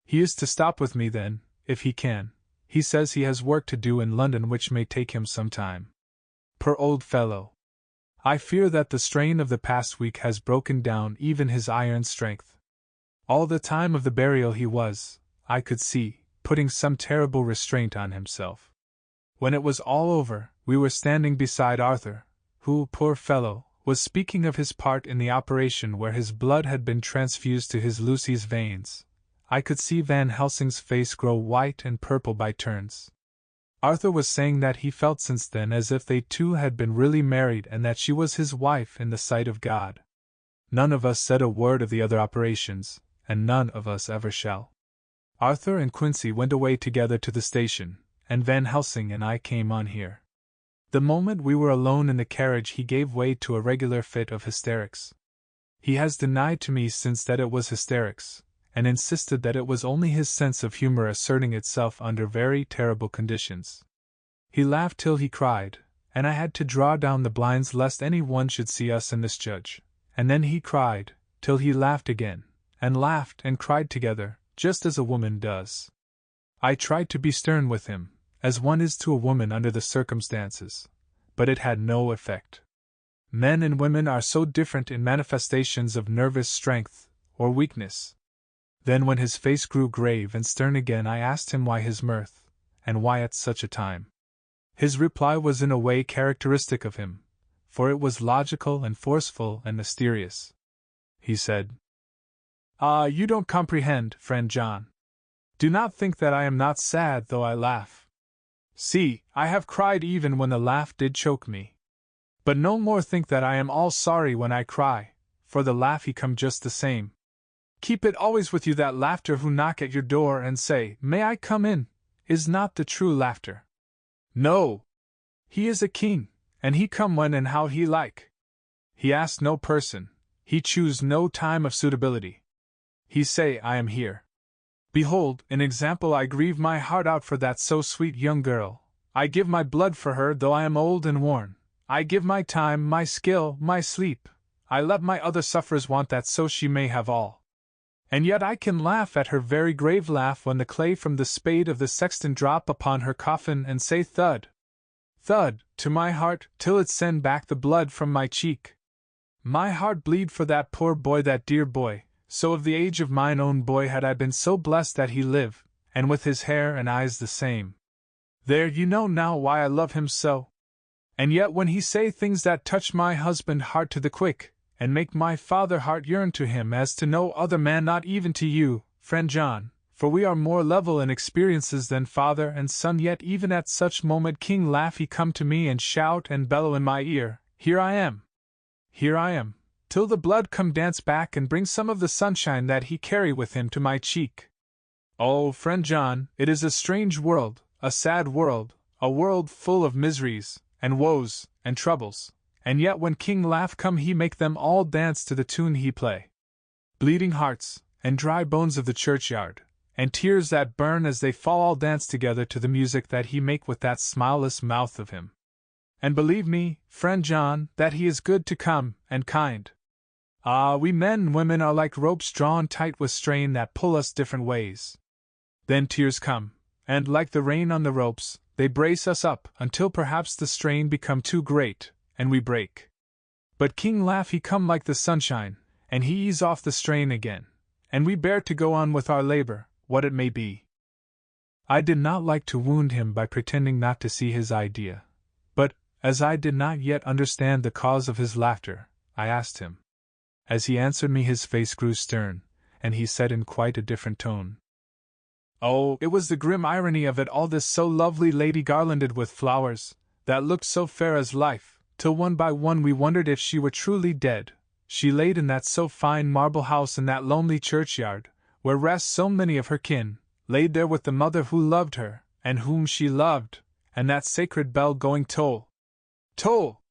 He is to stop with me then, if he can. He says he has work to do in London which may take him some time. Poor old fellow! I fear that the strain of the past week has broken down even his iron strength. All the time of the burial he was, I could see, putting some terrible restraint on himself. When it was all over, we were standing beside Arthur, who, poor fellow, was speaking of his part in the operation where his blood had been transfused to his Lucy's veins. I could see Van Helsing's face grow white and purple by turns. Arthur was saying that he felt since then as if they two had been really married and that she was his wife in the sight of God. None of us said a word of the other operations, and none of us ever shall. Arthur and Quincy went away together to the station, and Van Helsing and I came on here. The moment we were alone in the carriage he gave way to a regular fit of hysterics. He has denied to me since that it was hysterics, and insisted that it was only his sense of humor asserting itself under very terrible conditions. He laughed till he cried, and I had to draw down the blinds lest any one should see us and misjudge, and then he cried, till he laughed again, and laughed and cried together, just as a woman does. I tried to be stern with him, as one is to a woman under the circumstances, but it had no effect. Men and women are so different in manifestations of nervous strength, or weakness. Then when his face grew grave and stern again I asked him why his mirth, and why at such a time. His reply was in a way characteristic of him, for it was logical and forceful and mysterious. He said, "Ah, you don't comprehend, friend John. Do not think that I am not sad though I laugh. See, I have cried even when the laugh did choke me. But no more think that I am all sorry when I cry, for the laugh he come just the same. Keep it always with you that laughter who knock at your door and say, 'May I come in?' is not the true laughter. No! He is a king, and he come when and how he like. He ask no person, he choose no time of suitability. He say, 'I am here.' Behold, an example. I grieve my heart out for that so sweet young girl. I give my blood for her though I am old and worn. I give my time, my skill, my sleep. I let my other sufferers want that so she may have all. And yet I can laugh at her very grave laugh when the clay from the spade of the sexton drop upon her coffin and say thud, thud, to my heart, till it send back the blood from my cheek. My heart bleed for that poor boy, that dear boy, so of the age of mine own boy had I been so blessed that he live, and with his hair and eyes the same. There you know now why I love him so. And yet when he say things that touch my husband heart to the quick, and make my father heart yearn to him as to no other man, not even to you, friend John, for we are more level in experiences than father and son, yet even at such moment King laugh he come to me and shout and bellow in my ear, Here I am! Here I am! Till the blood come dance back and bring some of the sunshine that he carry with him to my cheek. Oh, friend John, it is a strange world, a sad world, a world full of miseries, and woes, and troubles, and yet when King laugh come he make them all dance to the tune he play. Bleeding hearts, and dry bones of the churchyard, and tears that burn as they fall all dance together to the music that he make with that smileless mouth of him. And believe me, friend John, that he is good to come, and kind. Ah, we men and women are like ropes drawn tight with strain that pull us different ways. Then tears come, and like the rain on the ropes, they brace us up until perhaps the strain become too great, and we break. But King laugh he come like the sunshine, and he ease off the strain again, and we bear to go on with our labor, what it may be. I did not like to wound him by pretending not to see his idea, but, as I did not yet understand the cause of his laughter, I asked him. As he answered me his face grew stern, and he said in quite a different tone, Oh, it was the grim irony of it all, this so lovely lady garlanded with flowers, that looked so fair as life, till one by one we wondered if she were truly dead. She laid in that so fine marble house in that lonely churchyard, where rest so many of her kin, laid there with the mother who loved her, and whom she loved, and that sacred bell going toll, toll,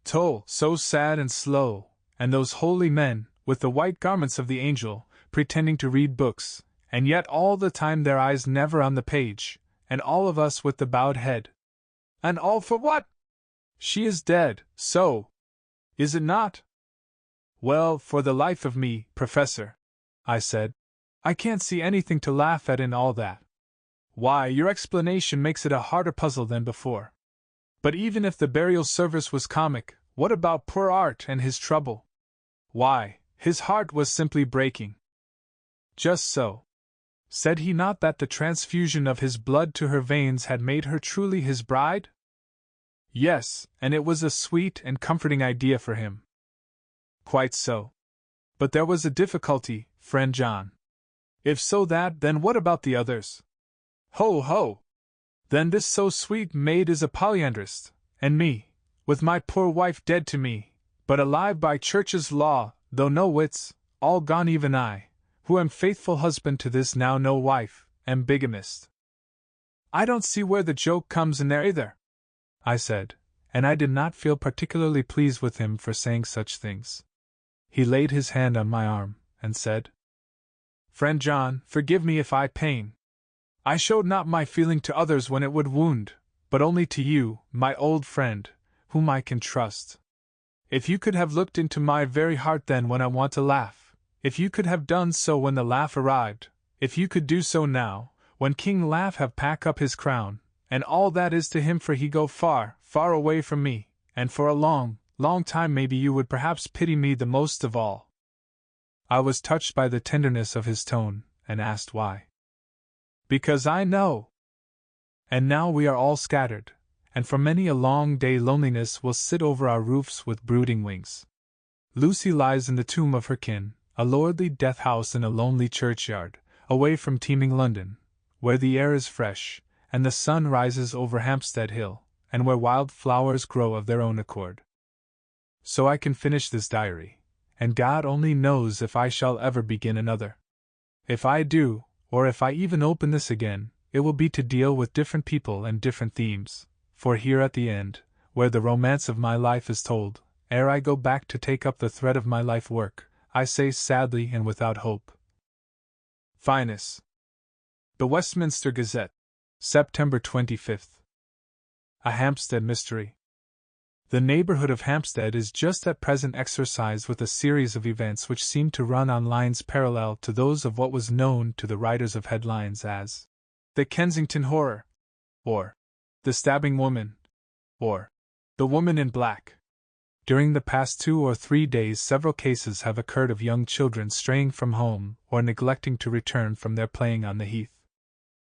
toll, so sad and slow, and those holy men, with the white garments of the angel, pretending to read books, and yet all the time their eyes never on the page, and all of us with the bowed head. And all for what? She is dead, so. Is it not? Well, for the life of me, Professor, I said, I can't see anything to laugh at in all that. Why, your explanation makes it a harder puzzle than before. But even if the burial service was comic, what about poor Art and his trouble? Why, his heart was simply breaking. Just so. Said he not that the transfusion of his blood to her veins had made her truly his bride? Yes, and it was a sweet and comforting idea for him. Quite so. But there was a difficulty, friend John. If so then what about the others? Ho ho! Then this so sweet maid is a polyandrist, and me, with my poor wife dead to me, but alive by Church's law, though no wits, all gone even I, who am faithful husband to this now no wife, am bigamist. I don't see where the joke comes in there either, I said, and I did not feel particularly pleased with him for saying such things. He laid his hand on my arm, and said, Friend John, forgive me if I pain. I showed not my feeling to others when it would wound, but only to you, my old friend, whom I can trust. If you could have looked into my very heart then when I want to laugh, if you could have done so when the laugh arrived, if you could do so now, when King Laugh have pack up his crown, and all that is to him, for he go far, far away from me, and for a long, long time maybe you would perhaps pity me the most of all. I was touched by the tenderness of his tone, and asked why. Because I know. And now we are all scattered, and for many a long day loneliness will sit over our roofs with brooding wings. Lucy lies in the tomb of her kin, a lordly death house in a lonely churchyard, away from teeming London, where the air is fresh, and the sun rises over Hampstead Hill, and where wild flowers grow of their own accord. So I can finish this diary, and God only knows if I shall ever begin another. If I do, or if I even open this again, it will be to deal with different people and different themes, for here at the end, where the romance of my life is told, ere I go back to take up the thread of my life work, I say sadly and without hope. Finus. The Westminster Gazette, September 25th. A Hampstead Mystery. The neighborhood of Hampstead is just at present exercised with a series of events which seem to run on lines parallel to those of what was known to the writers of headlines as the Kensington Horror, or the Stabbing Woman, or the Woman in Black. During the past 2 or 3 days several cases have occurred of young children straying from home or neglecting to return from their playing on the heath.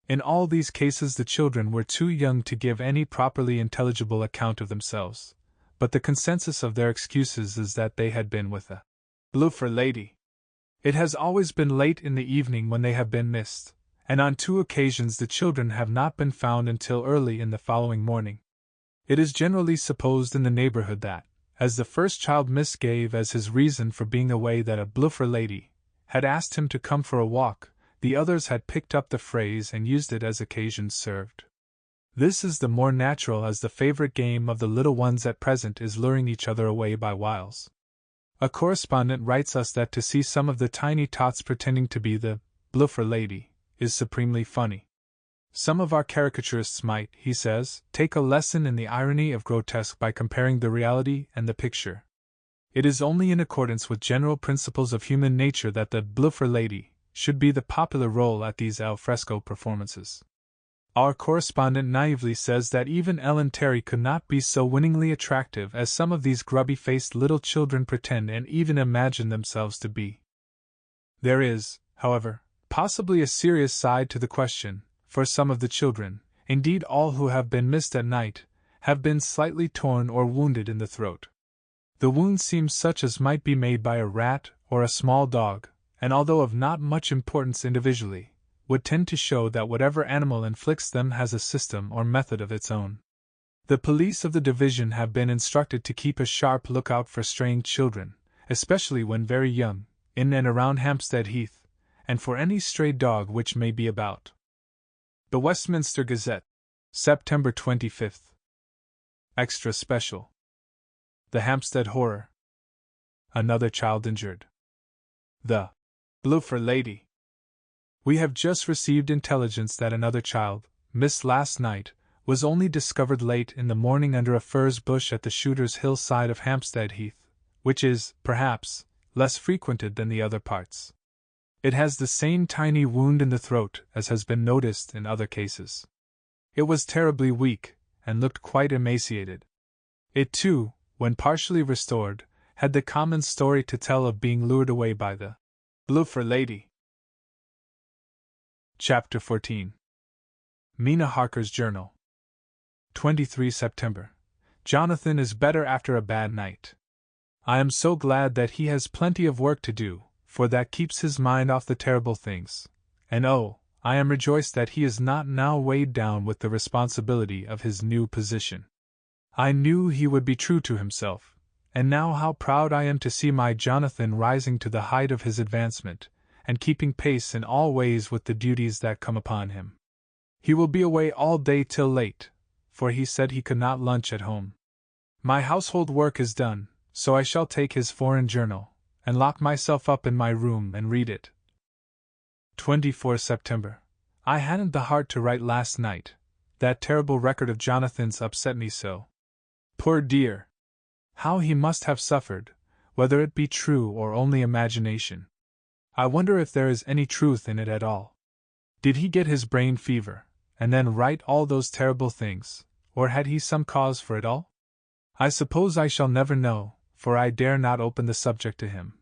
In all these cases the children were too young to give any properly intelligible account of themselves, but the consensus of their excuses is that they had been with a bloofer lady. It has always been late in the evening when they have been missed, and on 2 occasions the children have not been found until early in the following morning. It is generally supposed in the neighborhood that, as the first child Miss gave as his reason for being away that a bloofer lady had asked him to come for a walk, the others had picked up the phrase and used it as occasion served. This is the more natural as the favorite game of the little ones at present is luring each other away by wiles. A correspondent writes us that to see some of the tiny tots pretending to be the bloofer lady is supremely funny. Some of our caricaturists might, he says, take a lesson in the irony of grotesque by comparing the reality and the picture. It is only in accordance with general principles of human nature that the bloofer lady should be the popular role at these al fresco performances. Our correspondent naively says that even Ellen Terry could not be so winningly attractive as some of these grubby-faced little children pretend and even imagine themselves to be. There is, however, possibly a serious side to the question, for some of the children, indeed all who have been missed at night, have been slightly torn or wounded in the throat. The wound seems such as might be made by a rat or a small dog, and although of not much importance individually, would tend to show that whatever animal inflicts them has a system or method of its own. The police of the division have been instructed to keep a sharp lookout for straying children, especially when very young, in and around Hampstead Heath, and for any stray dog which may be about. The Westminster Gazette, September 25th. Extra Special. The Hampstead Horror. Another child injured. The bloofer lady. We have just received intelligence that another child, missed last night, was only discovered late in the morning under a furze bush at the Shooter's Hill side of Hampstead Heath, which is, perhaps, less frequented than the other parts. It has the same tiny wound in the throat as has been noticed in other cases. It was terribly weak, and looked quite emaciated. It too, when partially restored, had the common story to tell of being lured away by the bloofer lady. Chapter 14. Mina Harker's Journal. 23 September. Jonathan is better after a bad night. I am so glad that he has plenty of work to do, for that keeps his mind off the terrible things, and oh, I am rejoiced that he is not now weighed down with the responsibility of his new position. I knew he would be true to himself, and now how proud I am to see my Jonathan rising to the height of his advancement, and keeping pace in all ways with the duties that come upon him. He will be away all day till late, for he said he could not lunch at home. My household work is done, so I shall take his foreign journal, and lock myself up in my room and read it. 24 September. I hadn't the heart to write last night. That terrible record of Jonathan's upset me so. Poor dear! How he must have suffered, whether it be true or only imagination. I wonder if there is any truth in it at all. Did he get his brain fever, and then write all those terrible things, or had he some cause for it all? I suppose I shall never know, for I dare not open the subject to him.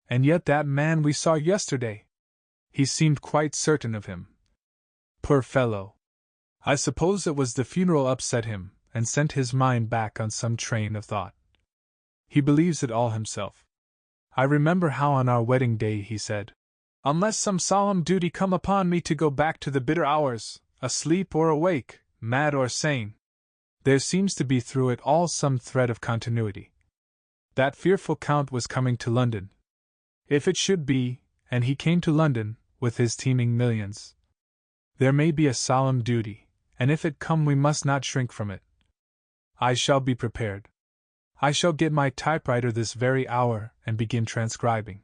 And yet that man we saw yesterday! He seemed quite certain of him. Poor fellow! I suppose it was the funeral upset him, and sent his mind back on some train of thought. He believes it all himself. I remember how on our wedding day he said, "Unless some solemn duty come upon me to go back to the bitter hours, asleep or awake, mad or sane." There seems to be through it all some thread of continuity. That fearful Count was coming to London. If it should be, and he came to London, with his teeming millions, there may be a solemn duty, and if it come we must not shrink from it. I shall be prepared. I shall get my typewriter this very hour and begin transcribing.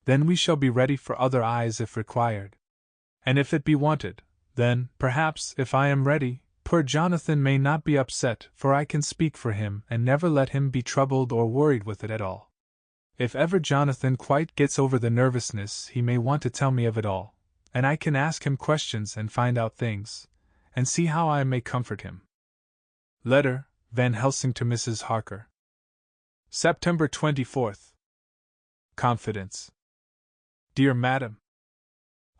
Then we shall be ready for other eyes if required. And if it be wanted, then, perhaps, if I am ready, poor Jonathan may not be upset, for I can speak for him and never let him be troubled or worried with it at all. If ever Jonathan quite gets over the nervousness, he may want to tell me of it all, and I can ask him questions and find out things, and see how I may comfort him. Letter, Van Helsing to Mrs. Harker. September 24th. Confidence. Dear Madam,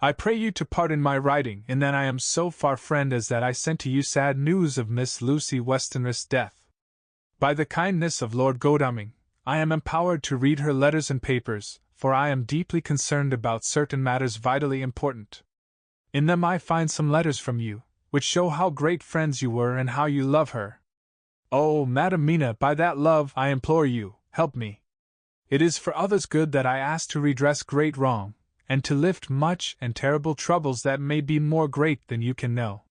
I pray you to pardon my writing, in that I am so far friend as that I sent to you sad news of Miss Lucy Westenra's death. By the kindness of Lord Godalming, I am empowered to read her letters and papers, for I am deeply concerned about certain matters vitally important. In them I find some letters from you, which show how great friends you were and how you love her. Oh, Madam Mina, by that love I implore you, help me. It is for others' good that I ask to redress great wrong, and to lift much and terrible troubles that may be more great than you can know.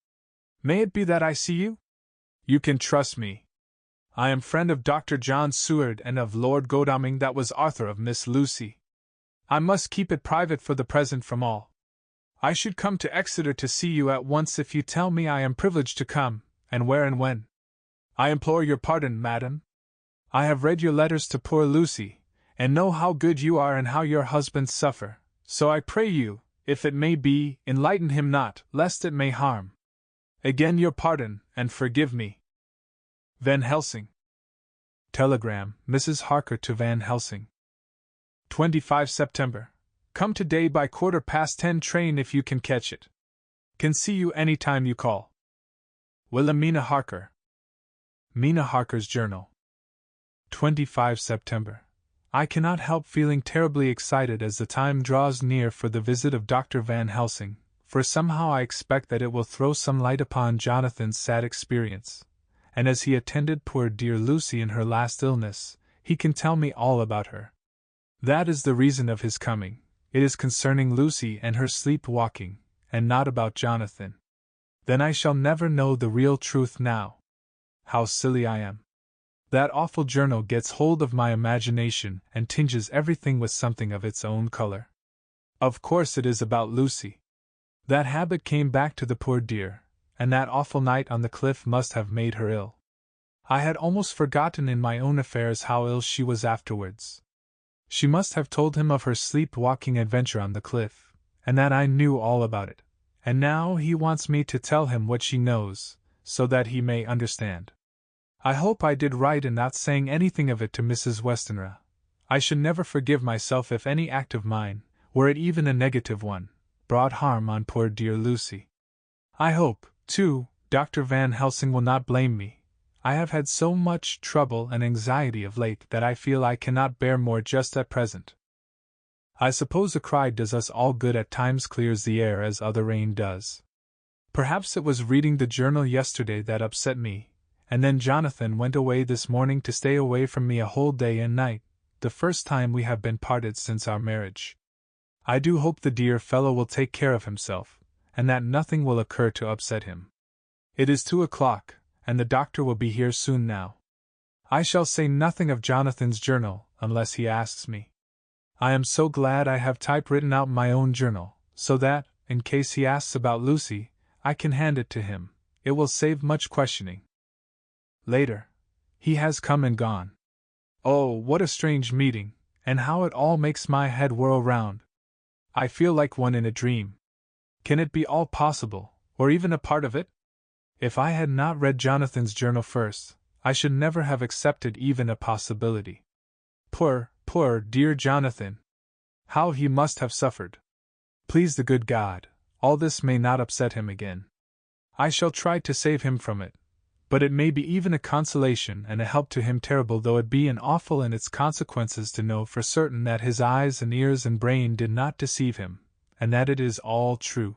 May it be that I see you? You can trust me. I am friend of Dr. John Seward and of Lord Godalming, that was author of Miss Lucy. I must keep it private for the present from all. I should come to Exeter to see you at once if you tell me I am privileged to come, and where and when. I implore your pardon, madam. I have read your letters to poor Lucy, and know how good you are and how your husbands suffer, so I pray you, if it may be, enlighten him not, lest it may harm. Again your pardon, and forgive me. Van Helsing. Telegram, Mrs. Harker to Van Helsing. 25 September. Come today by 10:15 train if you can catch it. Can see you any time you call. Wilhelmina Harker. Mina Harker's Journal. 25 September. I cannot help feeling terribly excited as the time draws near for the visit of Dr. Van Helsing, for somehow I expect that it will throw some light upon Jonathan's sad experience, and as he attended poor dear Lucy in her last illness, he can tell me all about her. That is the reason of his coming. It is concerning Lucy and her sleepwalking, and not about Jonathan. Then I shall never know the real truth now. How silly I am. That awful journal gets hold of my imagination and tinges everything with something of its own color. Of course it is about Lucy. That habit came back to the poor dear, and that awful night on the cliff must have made her ill. I had almost forgotten in my own affairs how ill she was afterwards. She must have told him of her sleep-walking adventure on the cliff, and that I knew all about it, and now he wants me to tell him what she knows, so that he may understand. I hope I did right in not saying anything of it to Mrs. Westenra. I should never forgive myself if any act of mine, were it even a negative one, brought harm on poor dear Lucy. I hope, too, Dr. Van Helsing will not blame me. I have had so much trouble and anxiety of late that I feel I cannot bear more just at present. I suppose a cry does us all good at times, clears the air as other rain does. Perhaps it was reading the journal yesterday that upset me, and then Jonathan went away this morning to stay away from me a whole day and night, the first time we have been parted since our marriage. I do hope the dear fellow will take care of himself, and that nothing will occur to upset him. It is 2 o'clock, and the doctor will be here soon now. I shall say nothing of Jonathan's journal, unless he asks me. I am so glad I have typewritten out my own journal, so that, in case he asks about Lucy, I can hand it to him. It will save much questioning. Later. He has come and gone. Oh, what a strange meeting, and how it all makes my head whirl round. I feel like one in a dream. Can it be all possible, or even a part of it? If I had not read Jonathan's journal first, I should never have accepted even a possibility. Poor dear Jonathan! How he must have suffered! Please the good God, all this may not upset him again. I shall try to save him from it, but it may be even a consolation and a help to him, terrible though it be and awful in its consequences, to know for certain that his eyes and ears and brain did not deceive him, and that it is all true.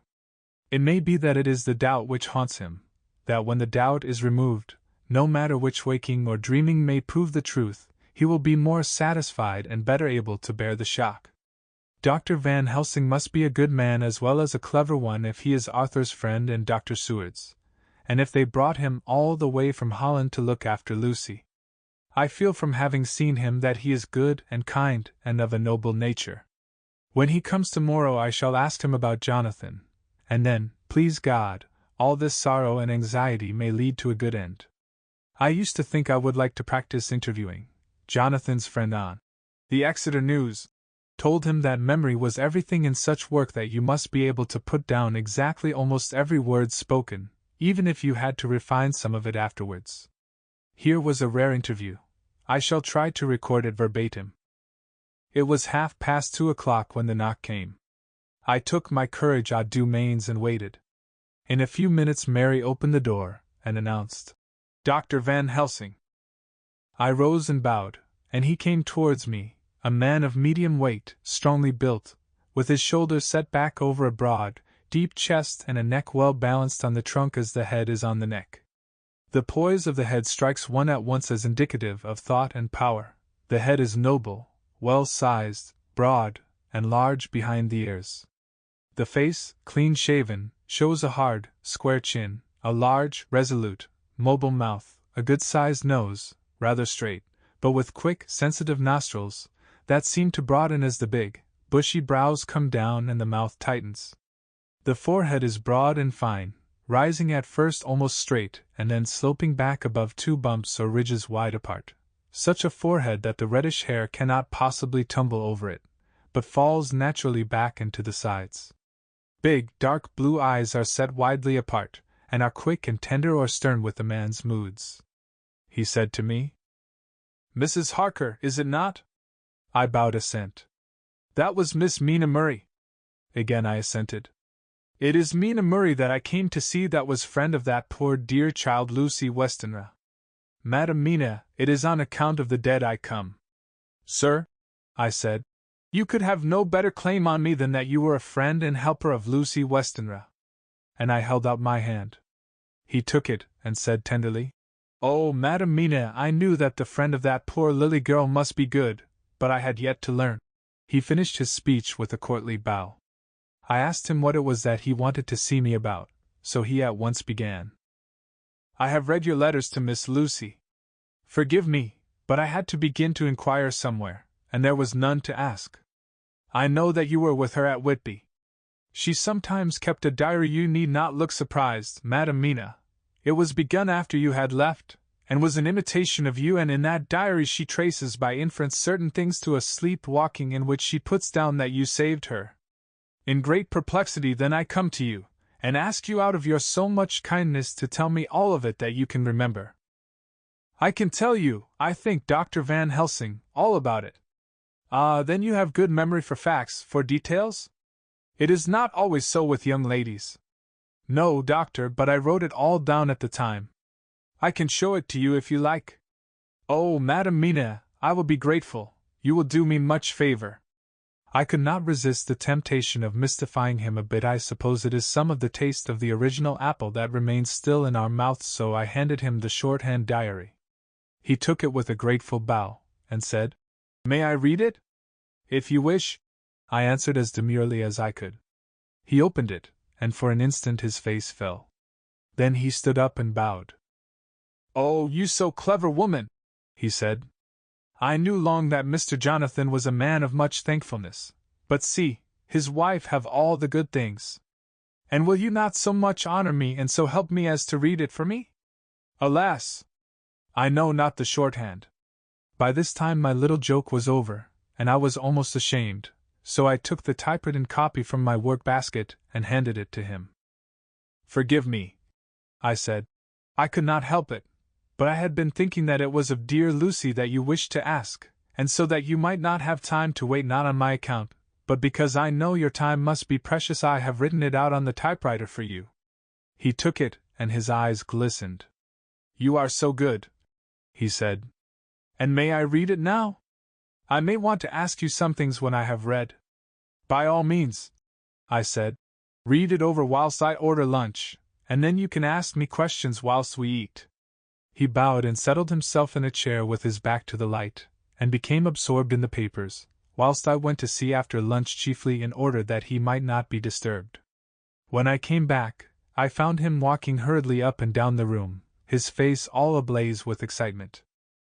It may be that it is the doubt which haunts him, that when the doubt is removed, no matter which waking or dreaming may prove the truth, he will be more satisfied and better able to bear the shock. Dr. Van Helsing must be a good man as well as a clever one if he is Arthur's friend and Dr. Seward's, and if they brought him all the way from Holland to look after Lucy. I feel from having seen him that he is good and kind and of a noble nature. When he comes tomorrow I shall ask him about Jonathan, and then, please God, all this sorrow and anxiety may lead to a good end. I used to think I would like to practice interviewing Jonathan's friend on the Exeter News. Told him that memory was everything in such work, that you must be able to put down exactly almost every word spoken, even if you had to refine some of it afterwards. Here was a rare interview. I shall try to record it verbatim. It was 2:30 when the knock came. I took my courage à deux mains and waited. In a few minutes Mary opened the door, and announced, "Dr. Van Helsing." I rose and bowed, and he came towards me, a man of medium weight, strongly built, with his shoulders set back over a broad, deep chest and a neck well balanced on the trunk as the head is on the neck. The poise of the head strikes one at once as indicative of thought and power. The head is noble, well-sized, broad, and large behind the ears. The face, clean-shaven, shows a hard, square chin, a large, resolute, mobile mouth, a good-sized nose, rather straight, but with quick, sensitive nostrils, that seem to broaden as the big, bushy brows come down and the mouth tightens. The forehead is broad and fine, rising at first almost straight and then sloping back above two bumps or ridges wide apart. Such a forehead that the reddish hair cannot possibly tumble over it, but falls naturally back and to the sides. Big, dark blue eyes are set widely apart, and are quick and tender or stern with a man's moods. He said to me, "Mrs. Harker, is it not?" I bowed assent. "That was Miss Mina Murray." Again I assented. "It is Mina Murray that I came to see, that was friend of that poor dear child Lucy Westenra." "Madam Mina, it is on account of the dead I come." "Sir," I said, "you could have no better claim on me than that you were a friend and helper of Lucy Westenra." And I held out my hand. He took it, and said tenderly, "Oh, Madam Mina, I knew that the friend of that poor Lily girl must be good, but I had yet to learn." He finished his speech with a courtly bow. I asked him what it was that he wanted to see me about, so he at once began. "I have read your letters to Miss Lucy. Forgive me, but I had to begin to inquire somewhere, and there was none to ask. I know that you were with her at Whitby. She sometimes kept a diary. You need not look surprised, Madam Mina. It was begun after you had left, and was an imitation of you, and in that diary she traces by inference certain things to a sleep-walking in which she puts down that you saved her. In great perplexity then I come to you, and ask you out of your so much kindness to tell me all of it that you can remember." "I can tell you, I think, Dr. Van Helsing, all about it." "Ah, then you have good memory for facts, for details? It is not always so with young ladies." "No, doctor, but I wrote it all down at the time. I can show it to you if you like." "Oh, Madam Mina, I will be grateful, you will do me much favor." I could not resist the temptation of mystifying him a bit. I suppose it is some of the taste of the original apple that remains still in our mouths, so I handed him the shorthand diary. He took it with a grateful bow, and said, "May I read it?" "If you wish," I answered as demurely as I could. He opened it, and for an instant his face fell. Then he stood up and bowed. "Oh, you so clever woman," he said. "I knew long that Mr. Jonathan was a man of much thankfulness, but see, his wife have all the good things. And will you not so much honor me and so help me as to read it for me? Alas! I know not the shorthand." By this time my little joke was over, and I was almost ashamed, so I took the typewritten copy from my work-basket and handed it to him. "Forgive me," I said. "I could not help it, but I had been thinking that it was of dear Lucy that you wished to ask, and so that you might not have time to wait, not on my account, but because I know your time must be precious, I have written it out on the typewriter for you." He took it, and his eyes glistened. "You are so good," he said. "And may I read it now? I may want to ask you some things when I have read." "By all means," I said. "Read it over whilst I order lunch, and then you can ask me questions whilst we eat." He bowed and settled himself in a chair with his back to the light, and became absorbed in the papers, whilst I went to see after lunch, chiefly in order that he might not be disturbed. When I came back, I found him walking hurriedly up and down the room, his face all ablaze with excitement.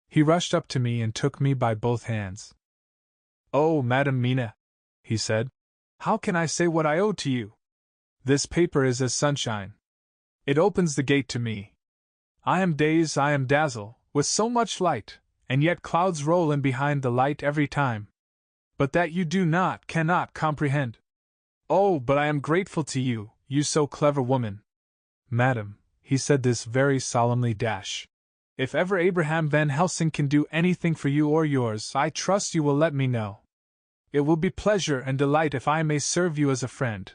He rushed up to me and took me by both hands. "Oh, Madam Mina," he said, "how can I say what I owe to you? This paper is as sunshine. It opens the gate to me. I am dazed, I am dazzled, with so much light, and yet clouds roll in behind the light every time. But that you do not, cannot comprehend. Oh, but I am grateful to you, you so clever woman." "Madam," he said this very solemnly, If ever Abraham Van Helsing can do anything for you or yours, I trust you will let me know. It will be pleasure and delight if I may serve you as a friend,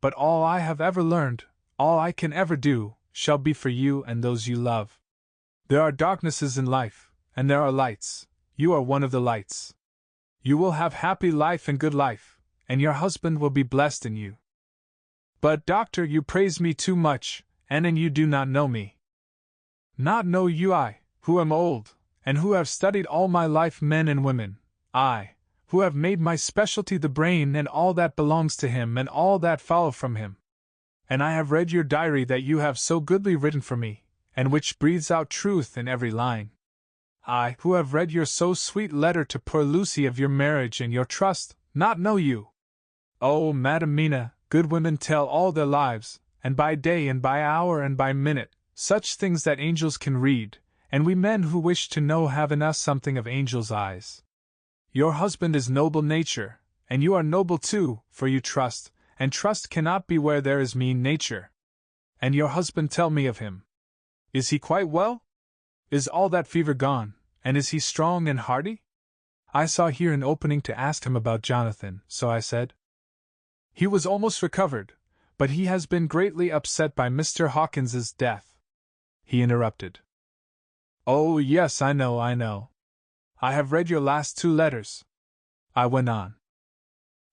but all I have ever learned, all I can ever do, shall be for you and those you love. There are darknesses in life, and there are lights. You are one of the lights. You will have happy life and good life, and your husband will be blessed in you. But, doctor, you praise me too much, and you do not know me. Not know you, I, who am old, and who have studied all my life men and women, I, who have made my specialty the brain and all that belongs to him and all that follow from him. And I have read your diary that you have so goodly written for me, and which breathes out truth in every line. I, who have read your so sweet letter to poor Lucy of your marriage and your trust, not know you. Oh, Madam Mina, good women tell all their lives, and by day and by hour and by minute, such things that angels can read, and we men who wish to know have in us something of angels' eyes. Your husband is noble nature, and you are noble too, for you trust, and trust cannot be where there is mean nature. And your husband, tell me of him. Is he quite well? Is all that fever gone, and is he strong and hearty? I saw here an opening to ask him about Jonathan, so I said. He was almost recovered, but he has been greatly upset by Mr. Hawkins's death. He interrupted. Oh, yes, I know. I have read your last 2 letters. I went on.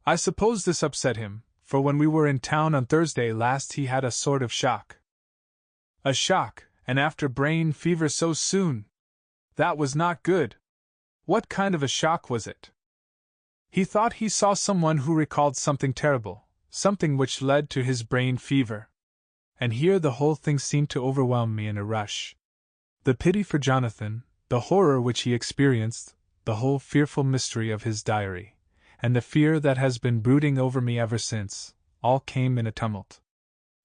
I suppose this upset him, for when we were in town on Thursday last he had a sort of shock. A shock, and after brain fever so soon. That was not good. What kind of a shock was it? He thought he saw someone who recalled something terrible, something which led to his brain fever. And here the whole thing seemed to overwhelm me in a rush. The pity for Jonathan, the horror which he experienced, the whole fearful mystery of his diary, and the fear that has been brooding over me ever since, all came in a tumult.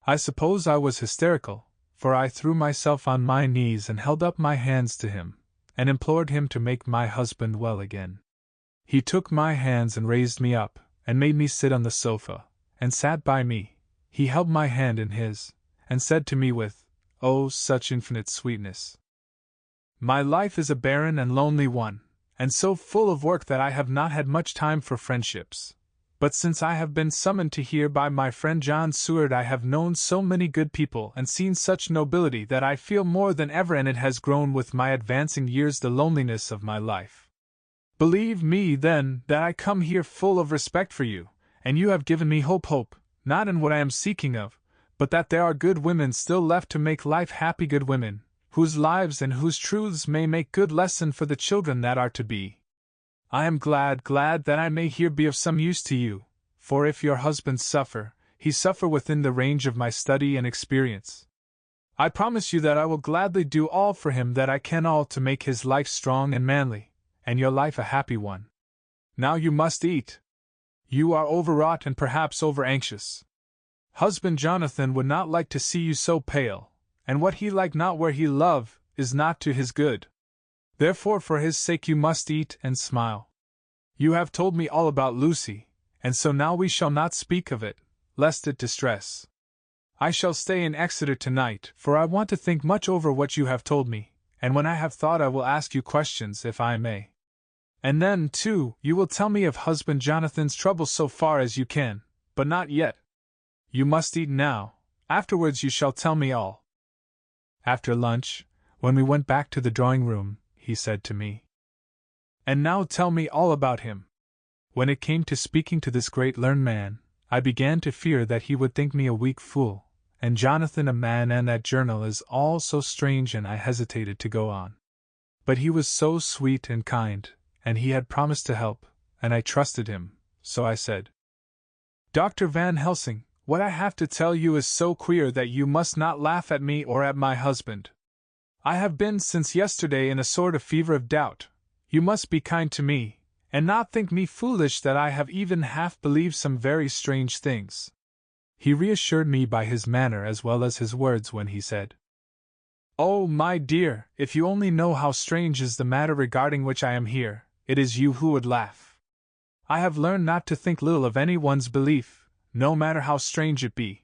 I suppose I was hysterical, for I threw myself on my knees and held up my hands to him, and implored him to make my husband well again. He took my hands and raised me up, and made me sit on the sofa, and sat by me. He held my hand in his, and said to me with, oh, such infinite sweetness, my life is a barren and lonely one, and so full of work that I have not had much time for friendships. But since I have been summoned to here by my friend John Seward, I have known so many good people and seen such nobility that I feel more than ever, and it has grown with my advancing years the loneliness of my life. Believe me, then, that I come here full of respect for you, and you have given me hope, not in what I am seeking of, but that there are good women still left to make life happy, good women, whose lives and whose truths may make good lesson for the children that are to be. I am glad that I may here be of some use to you, for if your husband suffer, he suffer within the range of my study and experience. I promise you that I will gladly do all for him that I can, all to make his life strong and manly, and your life a happy one. Now you must eat. You are overwrought and perhaps over-anxious. Husband Jonathan would not like to see you so pale, and what he like not where he love is not to his good. Therefore for his sake you must eat and smile. You have told me all about Lucy, and so now we shall not speak of it, lest it distress. I shall stay in Exeter tonight, for I want to think much over what you have told me, and when I have thought I will ask you questions if I may. And then, too, you will tell me of husband Jonathan's trouble so far as you can, but not yet. You must eat now, afterwards you shall tell me all. After lunch, when we went back to the drawing-room, he said to me, and now tell me all about him. When it came to speaking to this great learned man, I began to fear that he would think me a weak fool, and Jonathan a man, and that journal is all so strange, and I hesitated to go on. But he was so sweet and kind, and he had promised to help, and I trusted him, so I said, Dr. Van Helsing, what I have to tell you is so queer that you must not laugh at me or at my husband. I have been since yesterday in a sort of fever of doubt. You must be kind to me, and not think me foolish that I have even half believed some very strange things. He reassured me by his manner as well as his words when he said, Oh, my dear, if you only know how strange is the matter regarding which I am here, it is you who would laugh. I have learned not to think little of any one's belief, no matter how strange it be.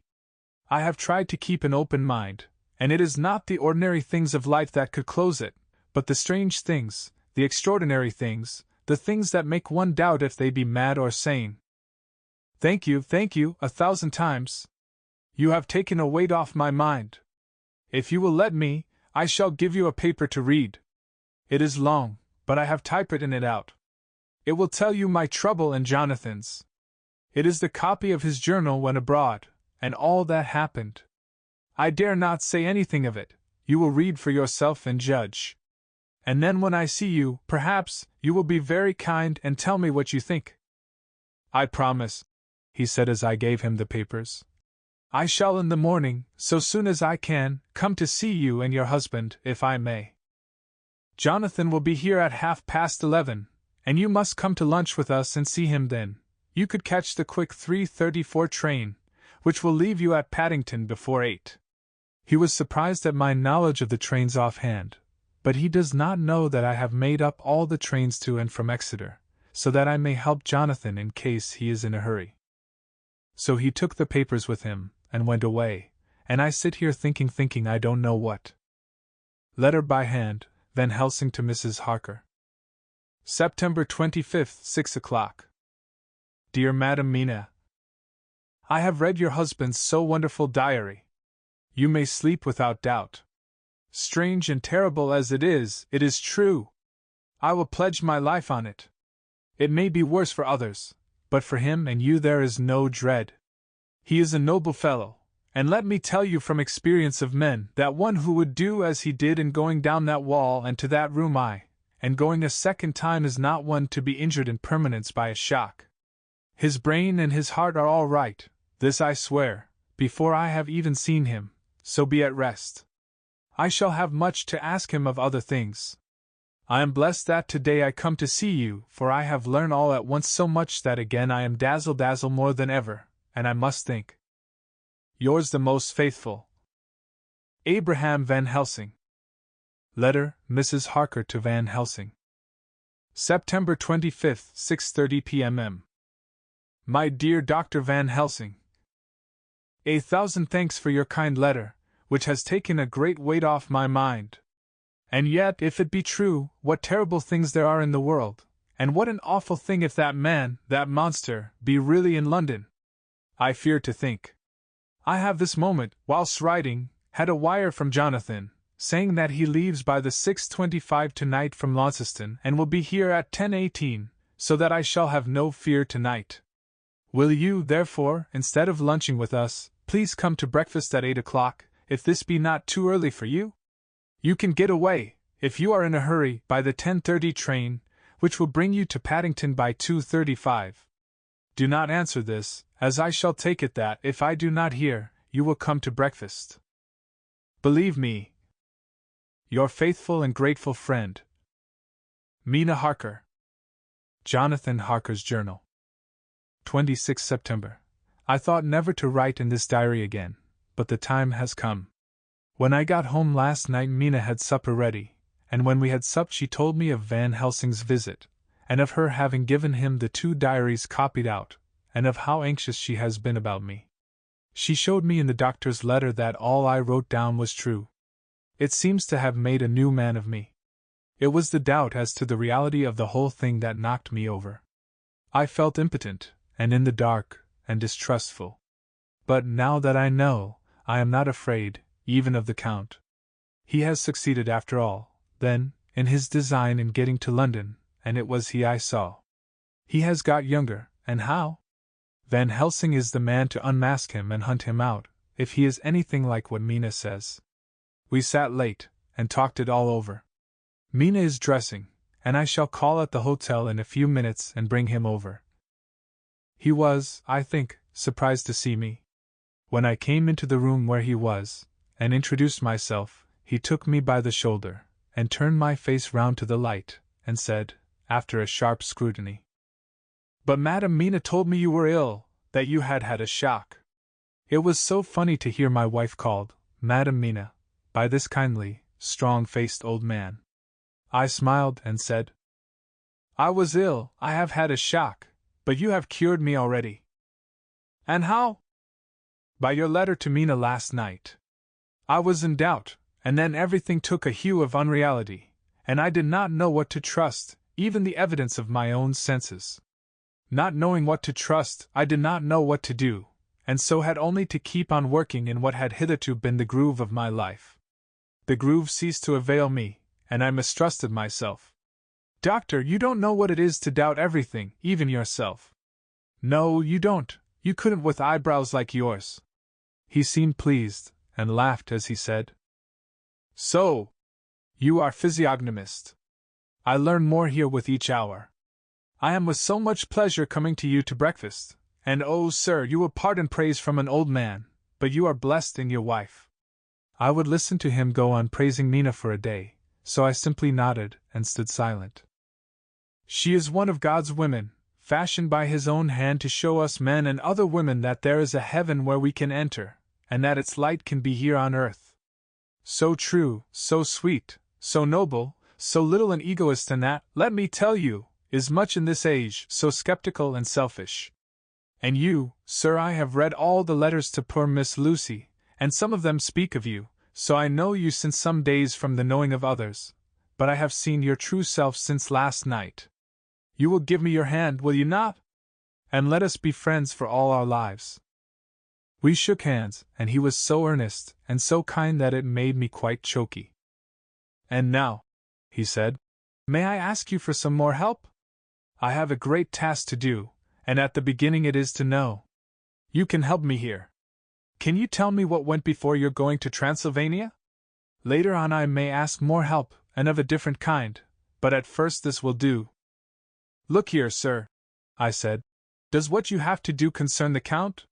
I have tried to keep an open mind, And it is not the ordinary things of life that could close it, but the strange things, the extraordinary things, the things that make one doubt if they be mad or sane. Thank you, 1,000 times. You have taken a weight off my mind. If you will let me, I shall give you a paper to read. It is long, but I have typewritten it out. It will tell you my trouble and Jonathan's. It is the copy of his journal when abroad, and all that happened. I dare not say anything of it. You will read for yourself and judge. And then when I see you, perhaps, you will be very kind and tell me what you think. I promise, he said as I gave him the papers. I shall in the morning, so soon as I can, come to see you and your husband, if I may. Jonathan will be here at 11:30, and you must come to lunch with us and see him then. You could catch the quick 3:34 train, which will leave you at Paddington before 8. He was surprised at my knowledge of the trains offhand, but he does not know that I have made up all the trains to and from Exeter, so that I may help Jonathan in case he is in a hurry. So he took the papers with him, and went away, and I sit here thinking I don't know what. Letter by hand, Van Helsing to Mrs. Harker. September 25th, 6 o'clock. Dear Madam Mina, I have read your husband's so wonderful diary. You may sleep without doubt. Strange and terrible as it is true. I will pledge my life on it. It may be worse for others, but for him and you there is no dread. He is a noble fellow, and let me tell you from experience of men that one who would do as he did in going down that wall and to that room and going a second time is not one to be injured in permanence by a shock. His brain and his heart are all right, this I swear, before I have even seen him, so be at rest. I shall have much to ask him of other things. I am blessed that today I come to see you, for I have learned all at once so much that again I am dazzled more than ever, and I must think. Yours the most faithful, Abraham Van Helsing. Letter, Mrs. Harker to Van Helsing. September 25th, 6:30 p.m. My dear Dr. Van Helsing, 1,000 thanks for your kind letter, which has taken a great weight off my mind. And yet, if it be true, what terrible things there are in the world, and what an awful thing if that man, that monster, be really in London. I fear to think. I have this moment, whilst writing, had a wire from Jonathan, saying that he leaves by the 6:25 tonight from Launceston and will be here at 10:18, so that I shall have no fear tonight. Will you, therefore, instead of lunching with us, please come to breakfast at 8 o'clock, if this be not too early for you? You can get away, if you are in a hurry, by the 10:30 train, which will bring you to Paddington by 2:35. Do not answer this, as I shall take it that, if I do not hear, you will come to breakfast. Believe me, your faithful and grateful friend, Mina Harker. Jonathan Harker's Journal. 26 September. I thought never to write in this diary again, but the time has come. When I got home last night Mina had supper ready, and when we had supped she told me of Van Helsing's visit, and of her having given him the 2 diaries copied out, and of how anxious she has been about me. She showed me in the doctor's letter that all I wrote down was true. It seems to have made a new man of me. It was the doubt as to the reality of the whole thing that knocked me over. I felt impotent, and in the dark, and distrustful. But now that I know, I am not afraid, even of the Count. He has succeeded after all, then, in his design in getting to London, and it was he I saw. He has got younger, and how? Van Helsing is the man to unmask him and hunt him out, if he is anything like what Mina says. We sat late, and talked it all over. Mina is dressing, and I shall call at the hotel in a few minutes and bring him over. He was, I think, surprised to see me. When I came into the room where he was, and introduced myself, he took me by the shoulder, and turned my face round to the light, and said, after a sharp scrutiny, "But Madam Mina told me you were ill, that you had had a shock." It was so funny to hear my wife called Madam Mina by this kindly, strong-faced old man. I smiled and said, "I was ill, I have had a shock, but you have cured me already." "And how?" "By your letter to Mina last night. I was in doubt, and then everything took a hue of unreality, and I did not know what to trust, even the evidence of my own senses. Not knowing what to trust, I did not know what to do, and so had only to keep on working in what had hitherto been the groove of my life. The groove ceased to avail me, and I mistrusted myself. Doctor, you don't know what it is to doubt everything, even yourself. No, you don't. You couldn't with eyebrows like yours. He seemed pleased, and laughed as he said, So, you are physiognomist. I learn more here with each hour. I am with so much pleasure coming to you to breakfast, and oh, sir, you will pardon praise from an old man, but you are blessed in your wife. I would listen to him go on praising Mina for a day, so I simply nodded and stood silent. She is one of God's women, fashioned by His own hand to show us men and other women that there is a heaven where we can enter, and that its light can be here on earth. So true, so sweet, so noble, so little an egoist, and that, let me tell you, is much in this age, so skeptical and selfish. And you, sir, I have read all the letters to poor Miss Lucy, and some of them speak of you, so I know you since some days from the knowing of others, but I have seen your true self since last night. You will give me your hand, will you not? And let us be friends for all our lives. We shook hands, and he was so earnest and so kind that it made me quite choky. And now, he said, may I ask you for some more help? I have a great task to do, and at the beginning it is to know. You can help me here. Can you tell me what went before your going to Transylvania? Later on I may ask more help, and of a different kind, but at first this will do. Look here, sir, I said. Does what you have to do concern the Count?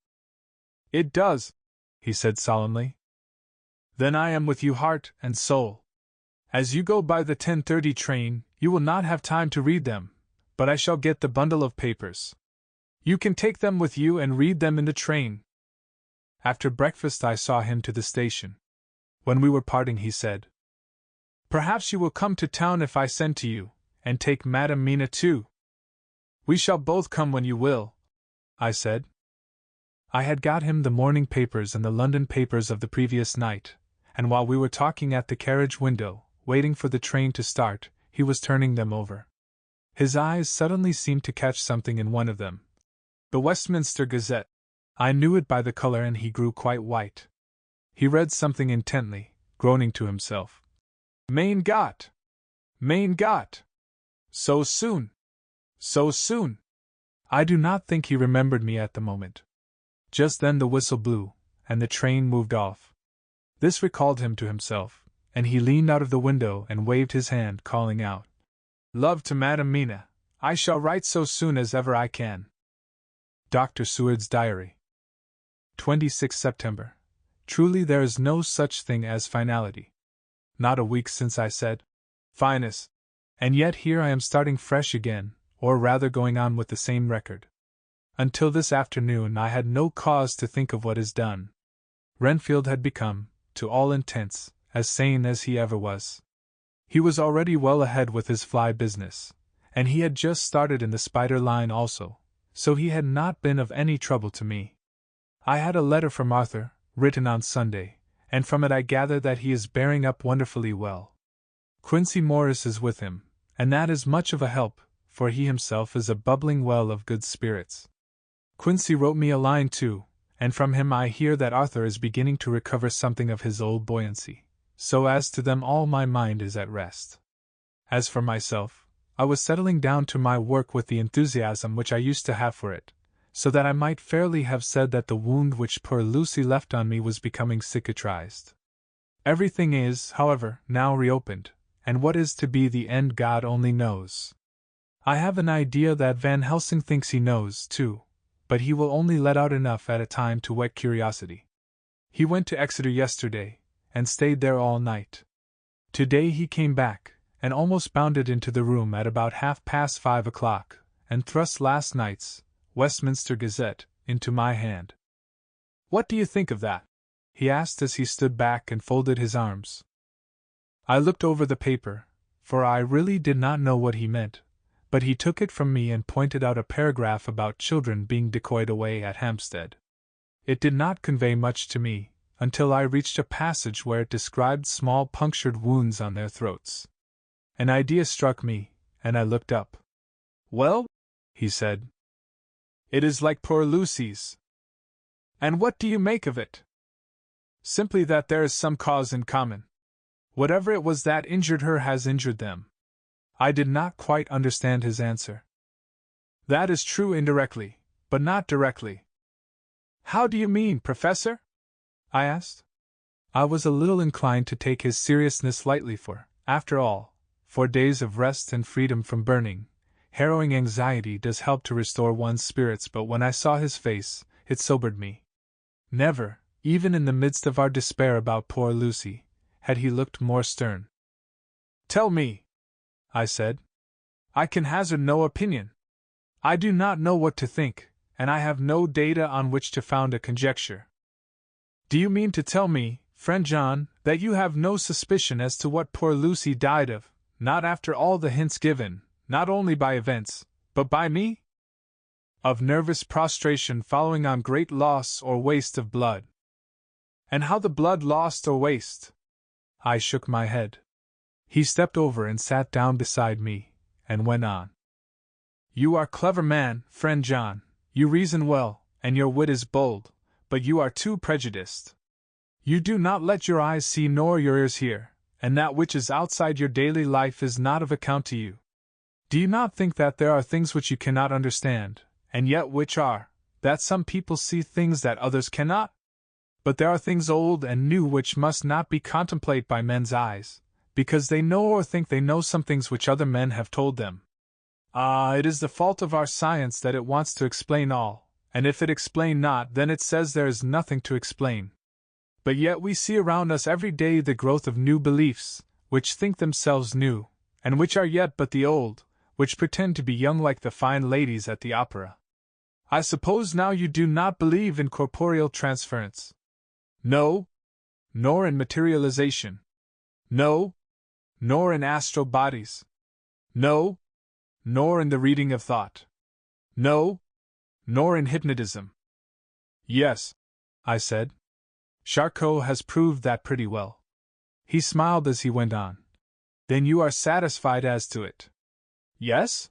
It does, he said solemnly. Then I am with you heart and soul. As you go by the 10:30 train, you will not have time to read them, but I shall get the bundle of papers. You can take them with you and read them in the train. After breakfast I saw him to the station. When we were parting he said, Perhaps you will come to town if I send to you, and take Madam Mina too. We shall both come when you will, I said. I had got him the morning papers and the London papers of the previous night, and while we were talking at the carriage window, waiting for the train to start, he was turning them over. His eyes suddenly seemed to catch something in one of them. The Westminster Gazette. I knew it by the color, and he grew quite white. He read something intently, groaning to himself. Mein Gott! Mein Gott! So soon! So soon! I do not think he remembered me at the moment. Just then the whistle blew, and the train moved off. This recalled him to himself, and he leaned out of the window and waved his hand, calling out, Love to Madam Mina, I shall write so soon as ever I can. Dr. Seward's Diary. 26 September. Truly there is no such thing as finality. Not a week since I said, Finus, and yet here I am starting fresh again, or rather going on with the same record. Until this afternoon I had no cause to think of what is done. Renfield had become, to all intents, as sane as he ever was. He was already well ahead with his fly business, and he had just started in the spider line also, so he had not been of any trouble to me. I had a letter from Arthur, written on Sunday, and from it I gather that he is bearing up wonderfully well. Quincy Morris is with him, and that is much of a help, for he himself is a bubbling well of good spirits. Quincy wrote me a line too, and from him I hear that Arthur is beginning to recover something of his old buoyancy, so as to them all my mind is at rest. As for myself, I was settling down to my work with the enthusiasm which I used to have for it, so that I might fairly have said that the wound which poor Lucy left on me was becoming cicatrized. Everything is, however, now reopened, and what is to be the end God only knows. I have an idea that Van Helsing thinks he knows, too, but he will only let out enough at a time to whet curiosity. He went to Exeter yesterday, and stayed there all night. Today he came back, and almost bounded into the room at about 5:30, and thrust last night's Westminster Gazette into my hand. What do you think of that? He asked as he stood back and folded his arms. I looked over the paper, for I really did not know what he meant, but he took it from me and pointed out a paragraph about children being decoyed away at Hampstead. It did not convey much to me, until I reached a passage where it described small punctured wounds on their throats. An idea struck me, and I looked up. "Well," he said, "it is like poor Lucy's." "And what do you make of it?" "Simply that there is some cause in common. Whatever it was that injured her has injured them." I did not quite understand his answer. "That is true indirectly, but not directly." "How do you mean, Professor?" I asked. I was a little inclined to take his seriousness lightly, for, after all, 4 days of rest and freedom from burning, harrowing anxiety does help to restore one's spirits, but when I saw his face, it sobered me. Never, even in the midst of our despair about poor Lucy, had he looked more stern. "Tell me," I said. "I can hazard no opinion. I do not know what to think, and I have no data on which to found a conjecture." "Do you mean to tell me, friend John, that you have no suspicion as to what poor Lucy died of, not after all the hints given, not only by events, but by me?" "Of nervous prostration following on great loss or waste of blood." "And how the blood lost or waste?" I shook my head. He stepped over and sat down beside me, and went on. "You are a clever man, friend John, you reason well, and your wit is bold, but you are too prejudiced. You do not let your eyes see nor your ears hear, and that which is outside your daily life is not of account to you. Do you not think that there are things which you cannot understand, and yet which are, that some people see things that others cannot? But there are things old and new which must not be contemplated by men's eyes, because they know or think they know some things which other men have told them. Ah, it is the fault of our science that it wants to explain all, and if it explain not, then it says there is nothing to explain. But yet we see around us every day the growth of new beliefs, which think themselves new, and which are yet but the old, which pretend to be young like the fine ladies at the opera. I suppose now you do not believe in corporeal transference?" "No." "Nor in materialization?" "No." "Nor in astral bodies?" "No." "Nor in the reading of thought?" "No." "Nor in hypnotism?" "Yes," I said. "Charcot has proved that pretty well." He smiled as he went on. "Then you are satisfied as to it?" "Yes."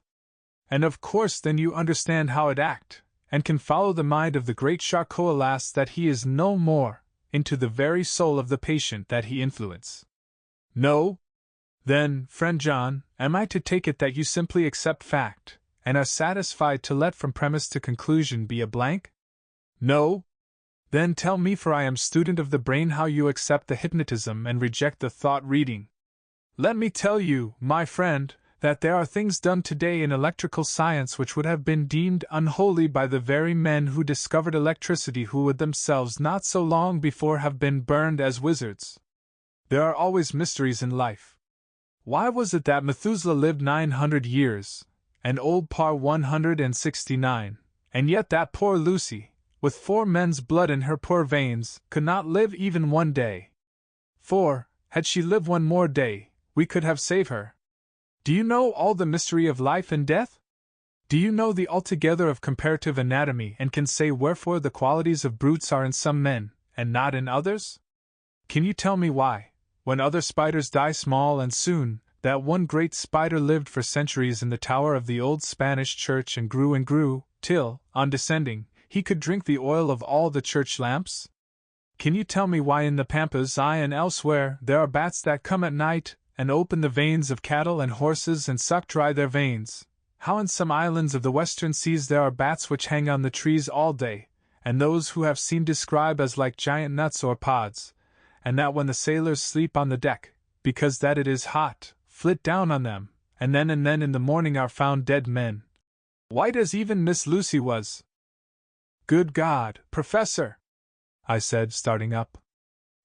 "And of course then you understand how it acts, and can follow the mind of the great Charcot. Alas that he is no more, into the very soul of the patient that he influence." "No." "Then, friend John, am I to take it that you simply accept fact, and are satisfied to let from premise to conclusion be a blank?" "No." "Then tell me, for I am student of the brain, how you accept the hypnotism and reject the thought-reading." "Let me tell you, my friend, that there are things done today in electrical science which would have been deemed unholy by the very men who discovered electricity, who would themselves not so long before have been burned as wizards. There are always mysteries in life. Why was it that Methuselah lived 900 years, and old Parr 169, and yet that poor Lucy, with 4 men's blood in her poor veins, could not live even 1 day? For, had she lived 1 more day, we could have saved her. Do you know all the mystery of life and death? Do you know the altogether of comparative anatomy, and can say wherefore the qualities of brutes are in some men, and not in others? Can you tell me why, when other spiders die small and soon, that one great spider lived for centuries in the tower of the old Spanish church and grew, till, on descending, he could drink the oil of all the church lamps? Can you tell me why in the Pampas and elsewhere there are bats that come at night, and open the veins of cattle and horses and suck dry their veins? How in some islands of the western seas there are bats which hang on the trees all day, and those who have seen describe as like giant nuts or pods, and that when the sailors sleep on the deck, because that it is hot, flit down on them, and then in the morning are found dead men, white as even Miss Lucy was." "Good God, Professor!" I said, starting up.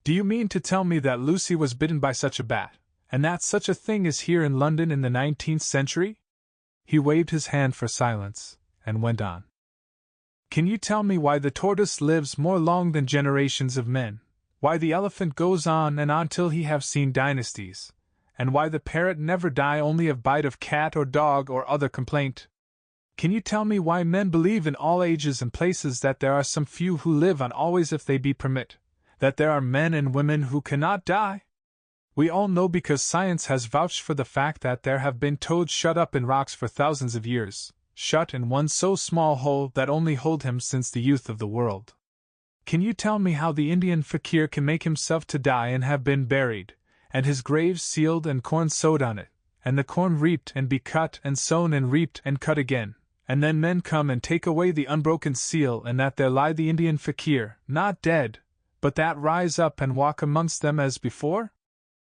"Do you mean to tell me that Lucy was bitten by such a bat, and that such a thing is here in London in the 19th century? He waved his hand for silence, and went on. "Can you tell me why the tortoise lives more long than generations of men, why the elephant goes on and on till he have seen dynasties, and why the parrot never die only of bite of cat or dog or other complaint? Can you tell me why men believe in all ages and places that there are some few who live on always if they be permit, That there are men and women who cannot die? We all know because science has vouched for the fact that there have been toads shut up in rocks for thousands of years, shut in one so small hole that only hold him since the youth of the world. Can you tell me how the Indian fakir can make himself to die and have been buried, and his grave sealed and corn sowed on it, and the corn reaped and be cut and sown and reaped and cut again, and then men come and take away the unbroken seal, and that there lie the Indian fakir, not dead, but that rise up and walk amongst them as before?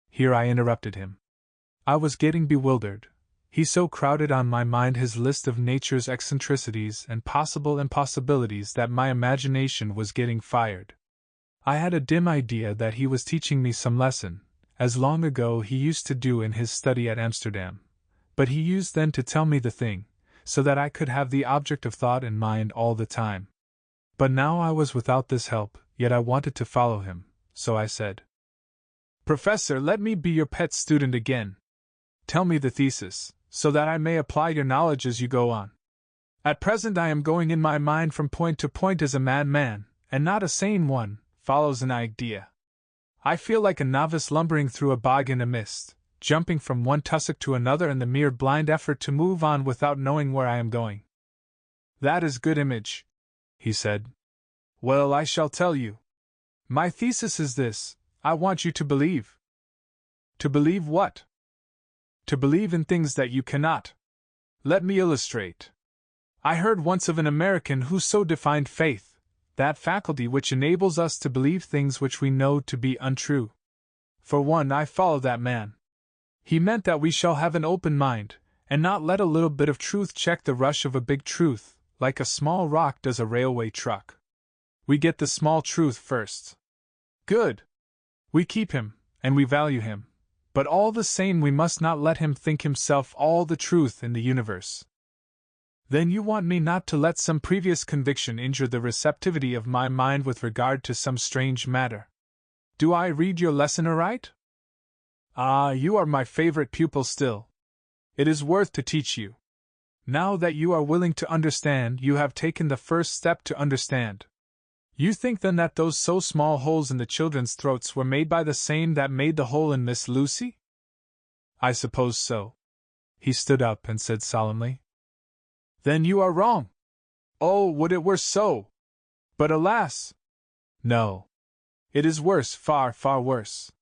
Here I interrupted him. I was getting bewildered. He so crowded on my mind his list of nature's eccentricities and possible impossibilities that my imagination was getting fired. I had a dim idea that he was teaching me some lesson, as long ago he used to do in his study at Amsterdam, but he used then to tell me the thing, so that I could have the object of thought in mind all the time. But now I was without this help, yet I wanted to follow him, so I said, "Professor, let me be your pet student again. Tell me the thesis, so that I may apply your knowledge as you go on. At present I am going in my mind from point to point as a madman, and not a sane one, follows an idea. I feel like a novice lumbering through a bog in a mist, jumping from one tussock to another in the mere blind effort to move on without knowing where I am going." "That is good image," he said. "Well, I shall tell you. My thesis is this: I want you to believe." "To believe what?" "To believe in things that you cannot. Let me illustrate. I heard once of an American who so defined faith, that faculty which enables us to believe things which we know to be untrue. For one, I follow that man. He meant that we shall have an open mind, and not let a little bit of truth check the rush of a big truth, like a small rock does a railway truck. We get the small truth first. Good. We keep him, and we value him, but all the same we must not let him think himself all the truth in the universe. Then you want me not to let some previous conviction injure the receptivity of my mind with regard to some strange matter. Do I read your lesson aright? Ah, you are my favorite pupil still. It is worth to teach you. Now that you are willing to understand, you have taken the first step to understand. You think then that those so small holes in the children's throats were made by the same that made the hole in Miss Lucy? I suppose so. He stood up and said solemnly, "Then you are wrong. Oh, would it were so! But alas! No. It is worse, far, far worse."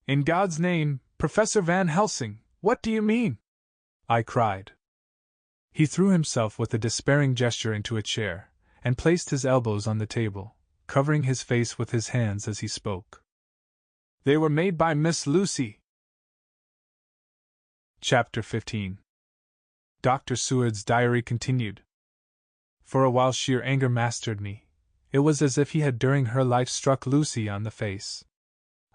"In God's name, Professor Van Helsing, what do you mean?" I cried. He threw himself with a despairing gesture into a chair, and placed his elbows on the table, covering his face with his hands as he spoke. "They were made by Miss Lucy." Chapter 15. Dr. Seward's diary continued. For a while sheer anger mastered me. It was as if he had during her life struck Lucy on the face.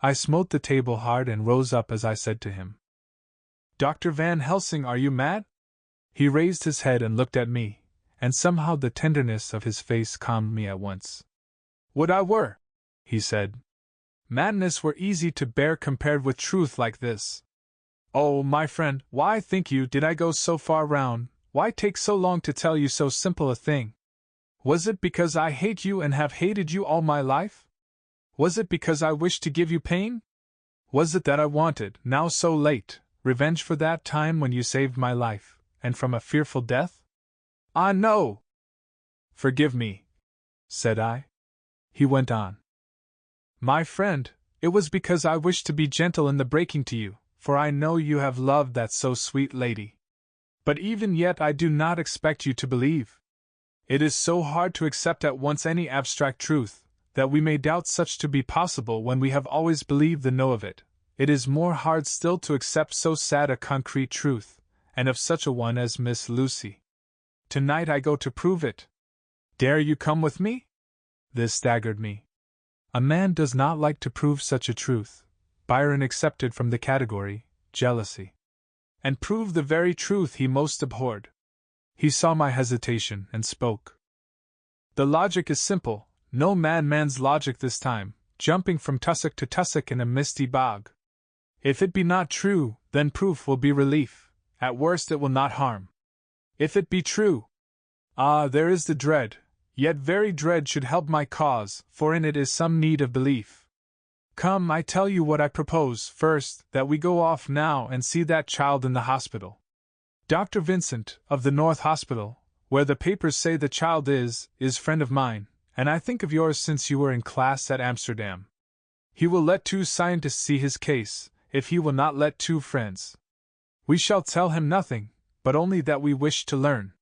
I smote the table hard and rose up as I said to him, "Dr. Van Helsing, are you mad?" He raised his head and looked at me, and somehow the tenderness of his face calmed me at once. "Would I were," he said. "Madness were easy to bear compared with truth like this. Oh, my friend, why, think you, did I go so far round, why take so long to tell you so simple a thing? Was it because I hate you and have hated you all my life? Was it because I wished to give you pain? Was it that I wanted, now so late, revenge for that time when you saved my life, and from a fearful death? Ah, no!" "Forgive me," said I. He went on. "My friend, it was because I wished to be gentle in the breaking to you, for I know you have loved that so sweet lady. But even yet I do not expect you to believe. It is so hard to accept at once any abstract truth, that we may doubt such to be possible when we have always believed the know of it. It is more hard still to accept so sad a concrete truth, and of such a one as Miss Lucy. Tonight I go to prove it. Dare you come with me?" This staggered me. A man does not like to prove such a truth, Byron excepted from the category, jealousy. And prove the very truth he most abhorred. He saw my hesitation and spoke. "The logic is simple, no madman's logic this time, jumping from tussock to tussock in a misty bog. If it be not true, then proof will be relief, at worst it will not harm. If it be true, ah, there is the dread, Yet very dread should help my cause, for in it is some need of belief. Come, I tell you what I propose, first, that we go off now and see that child in the hospital. Dr. Vincent, of the North Hospital, where the papers say the child is friend of mine, and I think of yours since you were in class at Amsterdam. He will let 2 scientists see his case, if he will not let 2 friends. We shall tell him nothing, but only that we wish to learn.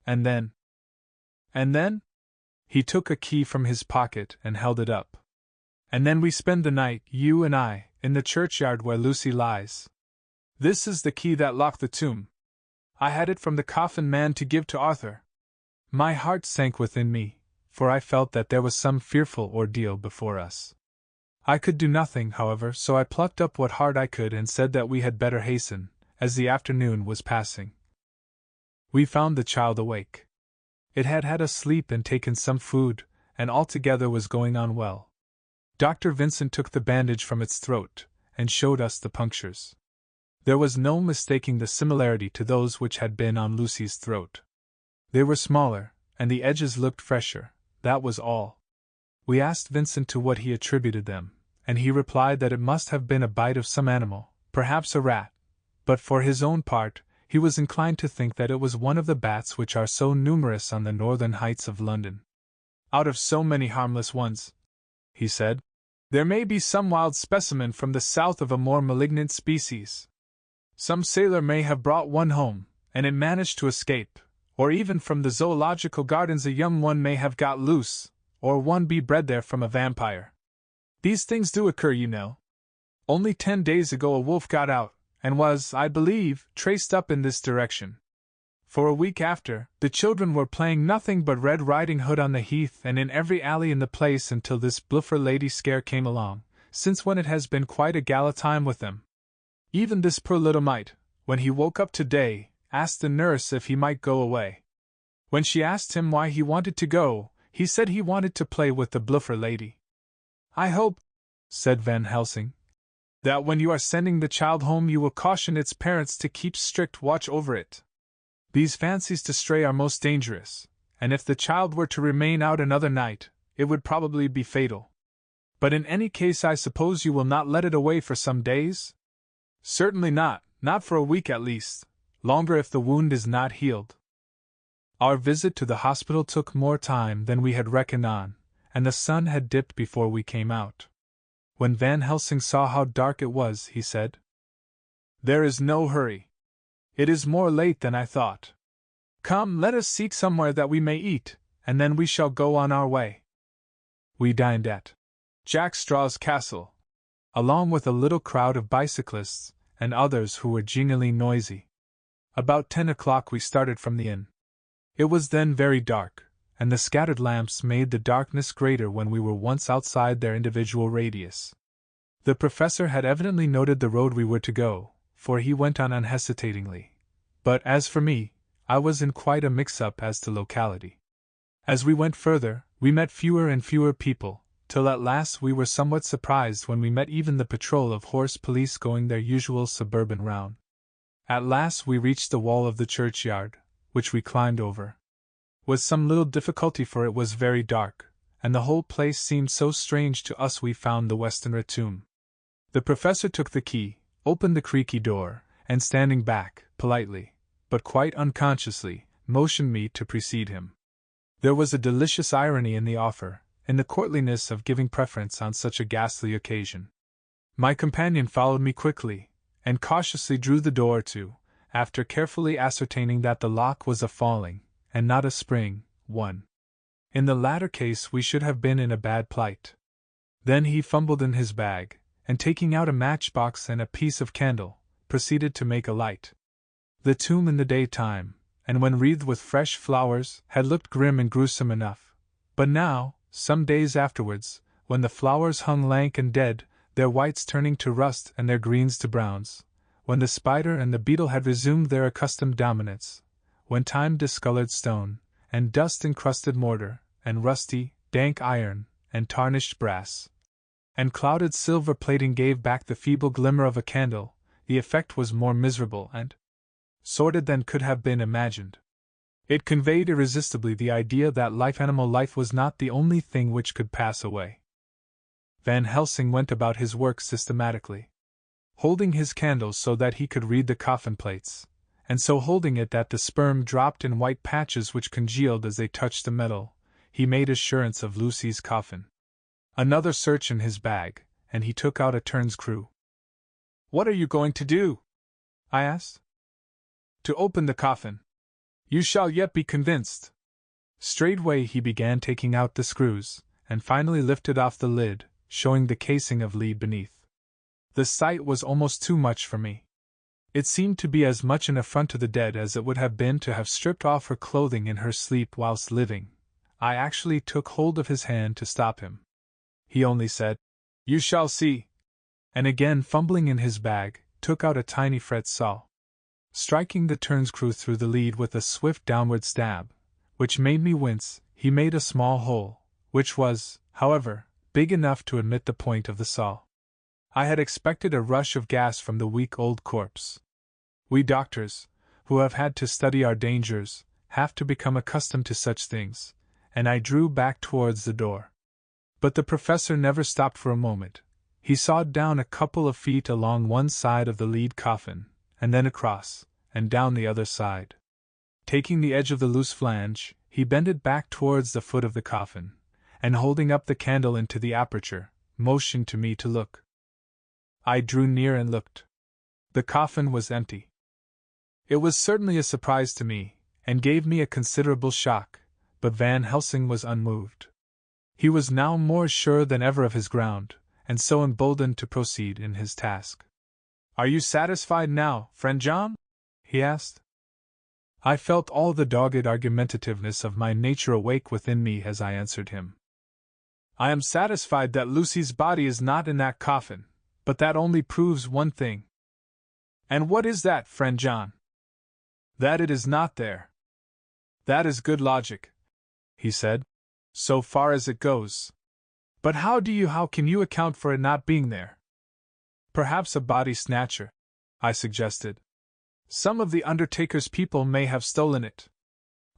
And then? And then? He took a key from his pocket and held it up. And then we spend the night, you and I, in the churchyard where Lucy lies. This is the key that locked the tomb. I had it from the coffin man to give to Arthur. My heart sank within me, for I felt that there was some fearful ordeal before us. I could do nothing, however, so I plucked up what heart I could and said that we had better hasten, as the afternoon was passing. We found the child awake. It had had a sleep and taken some food, and altogether was going on well. Dr. Vincent took the bandage from its throat, and showed us the punctures. There was no mistaking the similarity to those which had been on Lucy's throat. They were smaller, and the edges looked fresher, that was all. We asked Vincent to what he attributed them, and he replied that it must have been a bite of some animal, perhaps a rat, but for his own part, he was inclined to think that it was one of the bats which are so numerous on the northern heights of London. Out of so many harmless ones, he said, there may be some wild specimen from the south of a more malignant species. Some sailor may have brought one home, and it managed to escape, or even from the zoological gardens a young one may have got loose, or one be bred there from a vampire. These things do occur, you know. Only 10 days ago a wolf got out, and was, I believe, traced up in this direction. For a week after, the children were playing nothing but Red Riding Hood on the heath and in every alley in the place until this bluffer lady scare came along, since when it has been quite a gala time with them. Even this poor little mite, when he woke up today, asked the nurse if he might go away. When she asked him why he wanted to go, he said he wanted to play with the bluffer lady. I hope, said Van Helsing, that when you are sending the child home you will caution its parents to keep strict watch over it. These fancies to stray are most dangerous, and if the child were to remain out another night, it would probably be fatal. But in any case I suppose you will not let it away for some days? Certainly not for a week at least, longer if the wound is not healed. Our visit to the hospital took more time than we had reckoned on, and the sun had dipped before we came out. When Van Helsing saw how dark it was, he said, "There is no hurry. It is more late than I thought. Come, let us seek somewhere that we may eat, and then we shall go on our way." We dined at Jack Straw's Castle, along with a little crowd of bicyclists and others who were genially noisy. About 10 o'clock we started from the inn. It was then very dark, and the scattered lamps made the darkness greater when we were once outside their individual radius. The professor had evidently noted the road we were to go, for he went on unhesitatingly. But as for me, I was in quite a mix-up as to locality. As we went further, we met fewer and fewer people, till at last we were somewhat surprised when we met even the patrol of horse police going their usual suburban round. At last we reached the wall of the churchyard, which we climbed over. With some little difficulty, for it was very dark, and the whole place seemed so strange to us. We found the Westenra tomb. The professor took the key, opened the creaky door, and standing back, politely, but quite unconsciously, motioned me to precede him. There was a delicious irony in the offer, in the courtliness of giving preference on such a ghastly occasion. My companion followed me quickly, and cautiously drew the door to, after carefully ascertaining that the lock was a falling, and not a spring, one. In the latter case we should have been in a bad plight. Then he fumbled in his bag, and taking out a matchbox and a piece of candle, proceeded to make a light. The tomb in the daytime, and when wreathed with fresh flowers, had looked grim and gruesome enough. But now, some days afterwards, when the flowers hung lank and dead, their whites turning to rust and their greens to browns, when the spider and the beetle had resumed their accustomed dominance, when time-discolored stone, and dust-encrusted mortar, and rusty, dank iron, and tarnished brass, and clouded silver plating gave back the feeble glimmer of a candle, the effect was more miserable and sordid than could have been imagined. It conveyed irresistibly the idea that animal life was not the only thing which could pass away. Van Helsing went about his work systematically, holding his candle so that he could read the coffin plates, and so holding it that the sperm dropped in white patches which congealed as they touched the metal. He made assurance of Lucy's coffin. Another search in his bag, and he took out a turnscrew. "What are you going to do?" I asked. "To open the coffin. You shall yet be convinced." Straightway he began taking out the screws, and finally lifted off the lid, showing the casing of lead beneath. The sight was almost too much for me. It seemed to be as much an affront to the dead as it would have been to have stripped off her clothing in her sleep whilst living. I actually took hold of his hand to stop him. He only said, "You shall see," and again fumbling in his bag, took out a tiny fret saw. Striking the turnscrew through the lead with a swift downward stab, which made me wince, he made a small hole, which was, however, big enough to admit the point of the saw. I had expected a rush of gas from the weak old corpse. We doctors, who have had to study our dangers, have to become accustomed to such things, and I drew back towards the door. But the professor never stopped for a moment. He sawed down a couple of feet along one side of the lead coffin, and then across, and down the other side. Taking the edge of the loose flange, he bent it back towards the foot of the coffin, and holding up the candle into the aperture, motioned to me to look. I drew near and looked. The coffin was empty. It was certainly a surprise to me, and gave me a considerable shock, but Van Helsing was unmoved. He was now more sure than ever of his ground, and so emboldened to proceed in his task. "Are you satisfied now, friend John?" he asked. I felt all the dogged argumentativeness of my nature awake within me as I answered him. "I am satisfied that Lucy's body is not in that coffin, but that only proves one thing." "And what is that, friend John?" "That it is not there." "That is good logic," he said, "so far as it goes. But how can you account for it not being there?" "Perhaps a body snatcher," I suggested. "Some of the undertaker's people may have stolen it."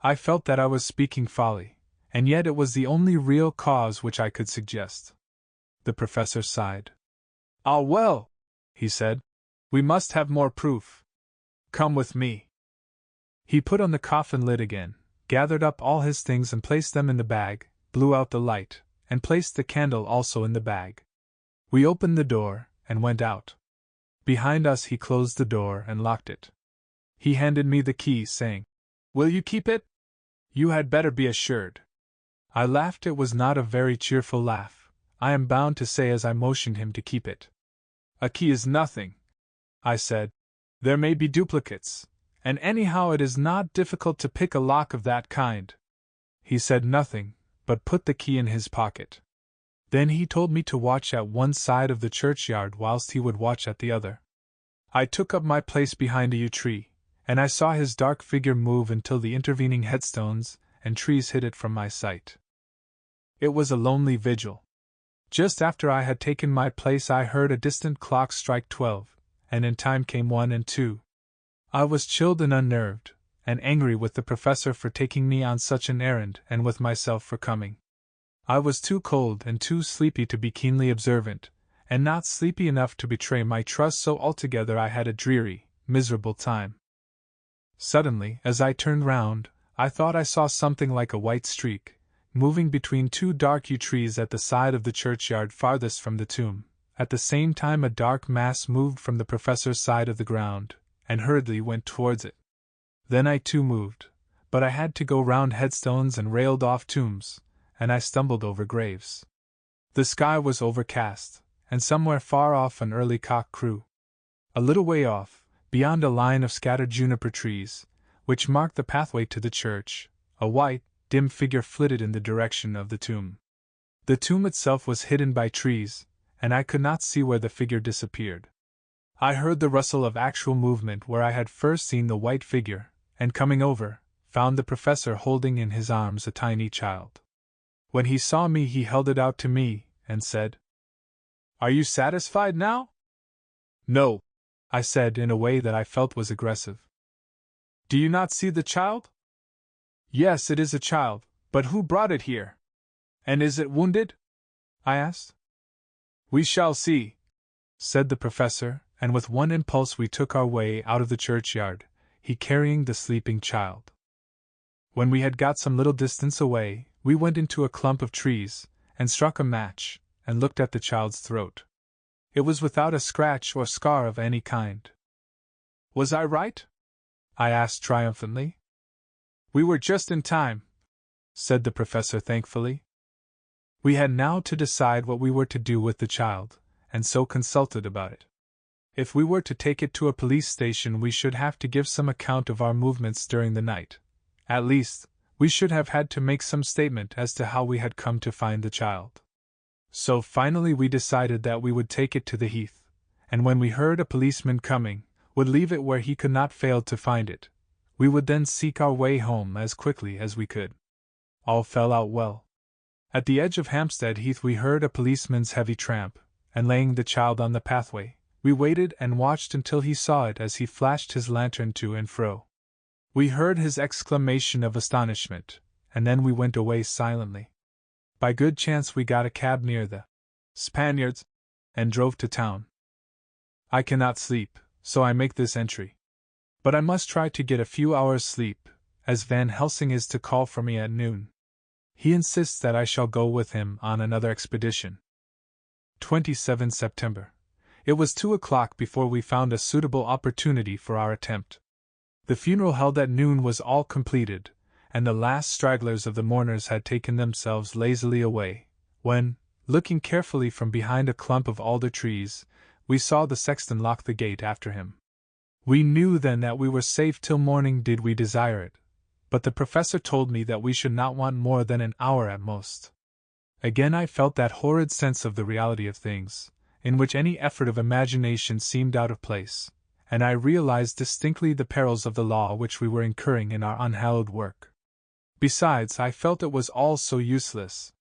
I felt that I was speaking folly, and yet it was the only real cause which I could suggest. The professor sighed. "Ah, well," he said, "we must have more proof. Come with me." He put on the coffin lid again, gathered up all his things and placed them in the bag, blew out the light, and placed the candle also in the bag. We opened the door, and went out. Behind us he closed the door and locked it. He handed me the key, saying, "Will you keep it? You had better be assured." I laughed. It was not a very cheerful laugh, I am bound to say, as I motioned him to keep it. "A key is nothing," I said. "There may be duplicates, and anyhow it is not difficult to pick a lock of that kind." He said nothing, but put the key in his pocket. Then he told me to watch at one side of the churchyard whilst he would watch at the other. I took up my place behind a yew tree, and I saw his dark figure move until the intervening headstones and trees hid it from my sight. It was a lonely vigil. Just after I had taken my place I heard a distant clock strike 12, and in time came 1 and 2. I was chilled and unnerved, and angry with the professor for taking me on such an errand and with myself for coming. I was too cold and too sleepy to be keenly observant, and not sleepy enough to betray my trust, so altogether I had a dreary, miserable time. Suddenly, as I turned round, I thought I saw something like a white streak, moving between two dark yew trees at the side of the churchyard farthest from the tomb. At the same time a dark mass moved from the professor's side of the ground, and hurriedly went towards it. Then I too moved, but I had to go round headstones and railed off tombs, and I stumbled over graves. The sky was overcast, and somewhere far off an early cock crew. A little way off, beyond a line of scattered juniper trees, which marked the pathway to the church, a white, dim figure flitted in the direction of the tomb. The tomb itself was hidden by trees, and I could not see where the figure disappeared. I heard the rustle of actual movement where I had first seen the white figure, and coming over, found the professor holding in his arms a tiny child. When he saw me he held it out to me, and said, "Are you satisfied now?" "No," I said in a way that I felt was aggressive. "Do you not see the child?" Yes, it is a child, but who brought it here? And is it wounded? I asked. We shall see, said the professor, and with one impulse we took our way out of the churchyard, he carrying the sleeping child. When we had got some little distance away, we went into a clump of trees, and struck a match, and looked at the child's throat. It was without a scratch or scar of any kind. Was I right? I asked triumphantly. We were just in time, said the professor thankfully. We had now to decide what we were to do with the child, and so consulted about it. If we were to take it to a police station, we should have to give some account of our movements during the night. At least, we should have had to make some statement as to how we had come to find the child. So finally we decided that we would take it to the heath, and when we heard a policeman coming, would leave it where he could not fail to find it. We would then seek our way home as quickly as we could. All fell out well. At the edge of Hampstead Heath we heard a policeman's heavy tramp, and laying the child on the pathway, we waited and watched until he saw it as he flashed his lantern to and fro. We heard his exclamation of astonishment, and then we went away silently. By good chance we got a cab near the Spaniards, and drove to town. I cannot sleep, so I make this entry. But I must try to get a few hours' sleep, as Van Helsing is to call for me at noon. He insists that I shall go with him on another expedition. 27 September. It was 2 o'clock before we found a suitable opportunity for our attempt. The funeral held at noon was all completed, and the last stragglers of the mourners had taken themselves lazily away, when, looking carefully from behind a clump of alder trees, we saw the sexton lock the gate after him. We knew then that we were safe till morning did we desire it, but the professor told me that we should not want more than an hour at most. Again I felt that horrid sense of the reality of things, in which any effort of imagination seemed out of place, and I realized distinctly the perils of the law which we were incurring in our unhallowed work. Besides, I felt it was all so useless.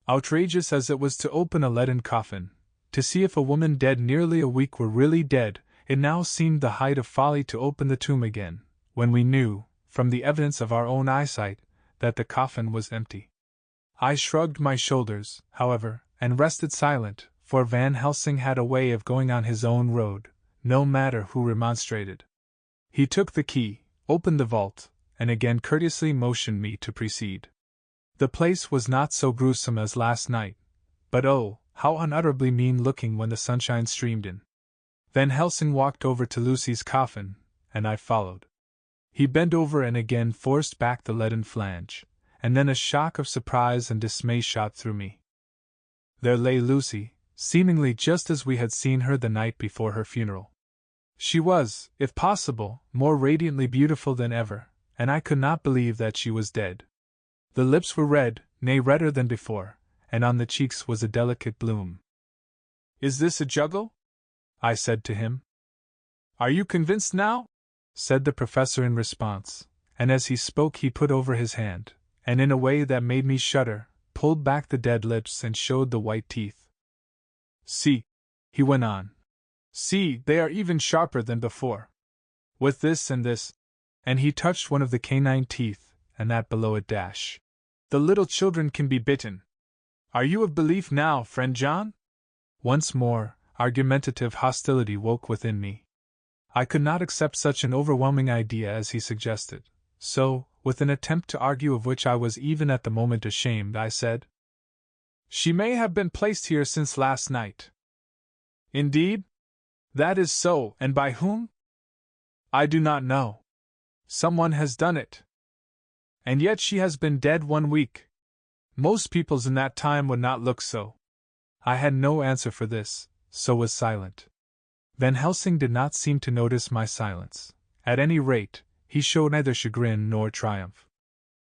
Outrageous as it was to open a leaden coffin, to see if a woman dead nearly a week were really dead, it now seemed the height of folly to open the tomb again, when we knew, from the evidence of our own eyesight, that the coffin was empty. I shrugged my shoulders, however, and rested silent, for Van Helsing had a way of going on his own road, no matter who remonstrated. He took the key, opened the vault, and again courteously motioned me to precede. The place was not so gruesome as last night, but oh, how unutterably mean-looking when the sunshine streamed in. Van Helsing walked over to Lucy's coffin, and I followed. He bent over and again forced back the leaden flange, and then a shock of surprise and dismay shot through me. There lay Lucy, seemingly just as we had seen her the night before her funeral. She was, if possible, more radiantly beautiful than ever, and I could not believe that she was dead. The lips were red, nay redder than before, and on the cheeks was a delicate bloom. "Is this a juggle?" I said to him. "Are you convinced now?" said the professor in response, and as he spoke he put over his hand, and in a way that made me shudder, pulled back the dead lips and showed the white teeth. "See," he went on. "See, they are even sharper than before. With this and this," and he touched one of the canine teeth, and that below it "the little children can be bitten. Are you of belief now, friend John?" Once more, argumentative hostility woke within me. I could not accept such an overwhelming idea as he suggested, so, with an attempt to argue of which I was even at the moment ashamed, I said, "She may have been placed here since last night." "Indeed? That is so, and by whom?" "I do not know. Someone has done it. And yet she has been dead 1 week. Most peoples in that time would not look so." I had no answer for this, so was silent. Van Helsing did not seem to notice my silence. At any rate, he showed neither chagrin nor triumph.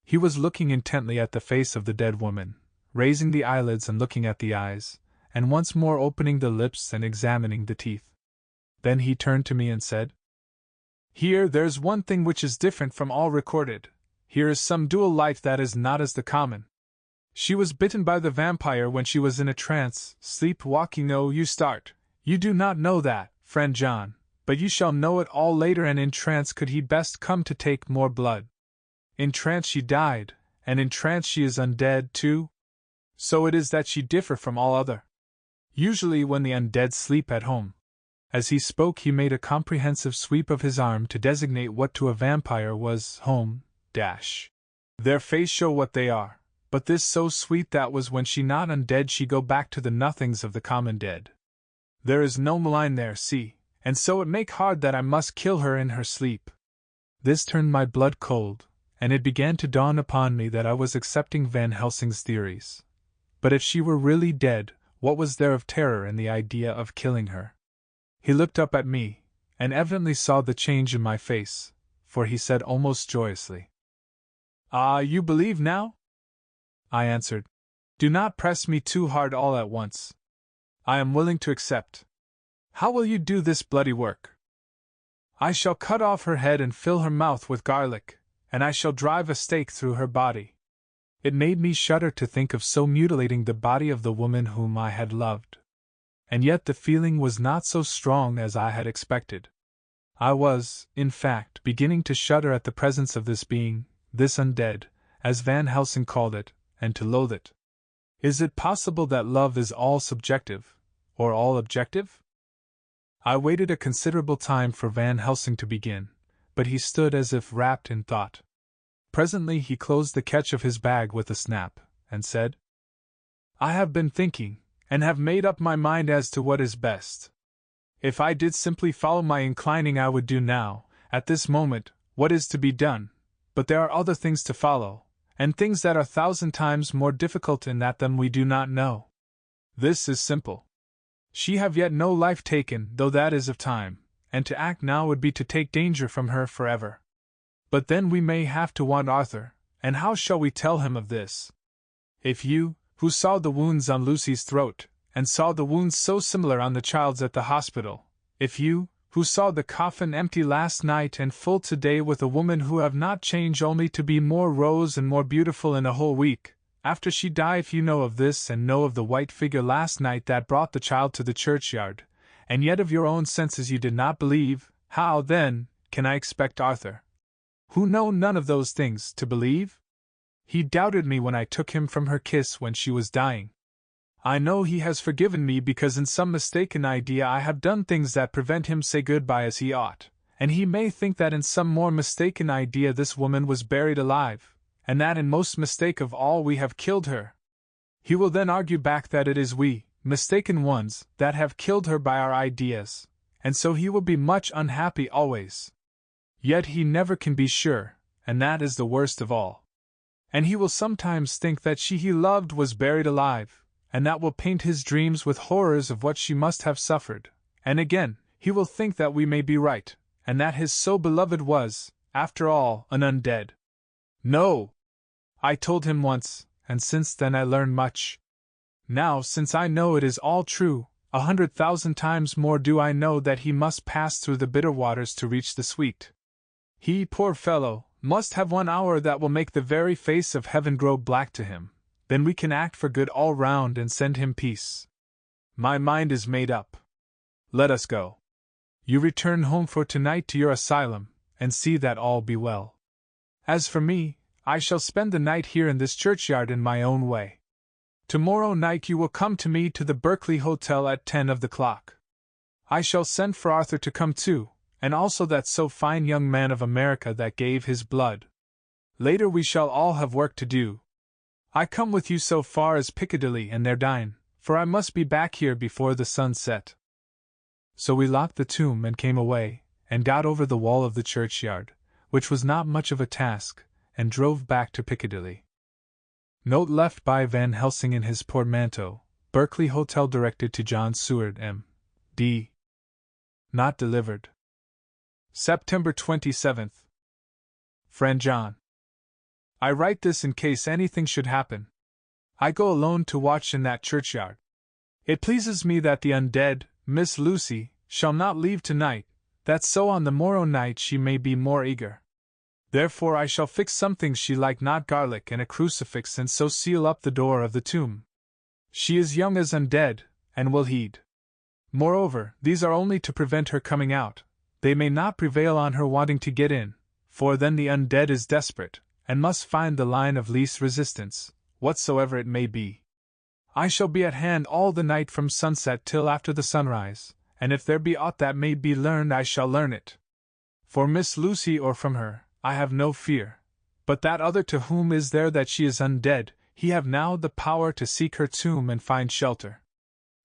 He was looking intently at the face of the dead woman, raising the eyelids and looking at the eyes, and once more opening the lips and examining the teeth. Then he turned to me and said, "Here there's one thing which is different from all recorded. Here is some dual life that is not as the common. She was bitten by the vampire when she was in a trance, sleep-walking. No, you start. You do not know that, friend John, but you shall know it all later, and in trance could he best come to take more blood. In trance she died, and in trance she is undead too? So it is that she differ from all other. Usually when the undead sleep at home. As he spoke he made a comprehensive sweep of his arm to designate what to a vampire was home, Their face show what they are, but this so sweet that was when she not undead she go back to the nothings of the common dead. There is no malign there, see, and so it make hard that I must kill her in her sleep. This turned my blood cold, and it began to dawn upon me that I was accepting Van Helsing's theories. But if she were really dead, what was there of terror in the idea of killing her? He looked up at me, and evidently saw the change in my face, for he said almost joyously, "Ah, you believe now?" I answered, "Do not press me too hard all at once. I am willing to accept. How will you do this bloody work?" "I shall cut off her head and fill her mouth with garlic, and I shall drive a stake through her body." It made me shudder to think of so mutilating the body of the woman whom I had loved. And yet the feeling was not so strong as I had expected. I was, in fact, beginning to shudder at the presence of this being, this undead, as Van Helsing called it, and to loathe it. Is it possible that love is all subjective, or all objective? I waited a considerable time for Van Helsing to begin, but he stood as if wrapped in thought. Presently he closed the catch of his bag with a snap, and said, "I have been thinking, and have made up my mind as to what is best. If I did simply follow my inclining I would do now, at this moment, what is to be done, but there are other things to follow, and things that are 1,000 times more difficult in that them we do not know. This is simple. She have yet no life taken, though that is of time, and to act now would be to take danger from her forever. But then we may have to want Arthur, and how shall we tell him of this? If you, who saw the wounds on Lucy's throat, and saw the wounds so similar on the child's at the hospital, if you, who saw the coffin empty last night and full today with a woman who have not changed only to be more rose and more beautiful in a whole week, after she died, if you know of this and know of the white figure last night that brought the child to the churchyard, and yet of your own senses you did not believe, how, then, can I expect Arthur, who know none of those things, to believe? He doubted me when I took him from her kiss when she was dying. I know he has forgiven me because in some mistaken idea I have done things that prevent him say goodbye as he ought, and he may think that in some more mistaken idea this woman was buried alive, and that in most mistake of all we have killed her. He will then argue back that it is we, mistaken ones, that have killed her by our ideas, and so he will be much unhappy always. Yet he never can be sure, and that is the worst of all. And he will sometimes think that she he loved was buried alive, and that will paint his dreams with horrors of what she must have suffered, and again, he will think that we may be right, and that his so beloved was, after all, an undead. No! I told him once, and since then I learned much. Now, since I know it is all true, 100,000 times more do I know that he must pass through the bitter waters to reach the sweet. He, poor fellow, must have 1 hour that will make the very face of heaven grow black to him. Then we can act for good all round and send him peace. My mind is made up. Let us go. You return home for tonight to your asylum, and see that all be well. As for me, I shall spend the night here in this churchyard in my own way. Tomorrow night you will come to me to the Berkeley Hotel at 10 of the clock. I shall send for Arthur to come too, and also that so fine young man of America that gave his blood. Later we shall all have work to do. I come with you so far as Piccadilly and there dine, for I must be back here before the sun set. So we locked the tomb and came away, and got over the wall of the churchyard, which was not much of a task, and drove back to Piccadilly. Note left by Van Helsing in his portmanteau, Berkeley Hotel directed to John Seward, M.D. Not delivered. September 27th. Friend John. I write this in case anything should happen. I go alone to watch in that churchyard. It pleases me that the undead, Miss Lucy, shall not leave tonight, that so on the morrow night she may be more eager. Therefore I shall fix something she like, not garlic and a crucifix, and so seal up the door of the tomb. She is young as undead, and will heed. Moreover, these are only to prevent her coming out. They may not prevail on her wanting to get in, for then the undead is desperate, and must find the line of least resistance, whatsoever it may be. I shall be at hand all the night from sunset till after the sunrise, and if there be aught that may be learned I shall learn it. For Miss Lucy or from her, I have no fear, but that other to whom is there that she is undead, he have now the power to seek her tomb and find shelter.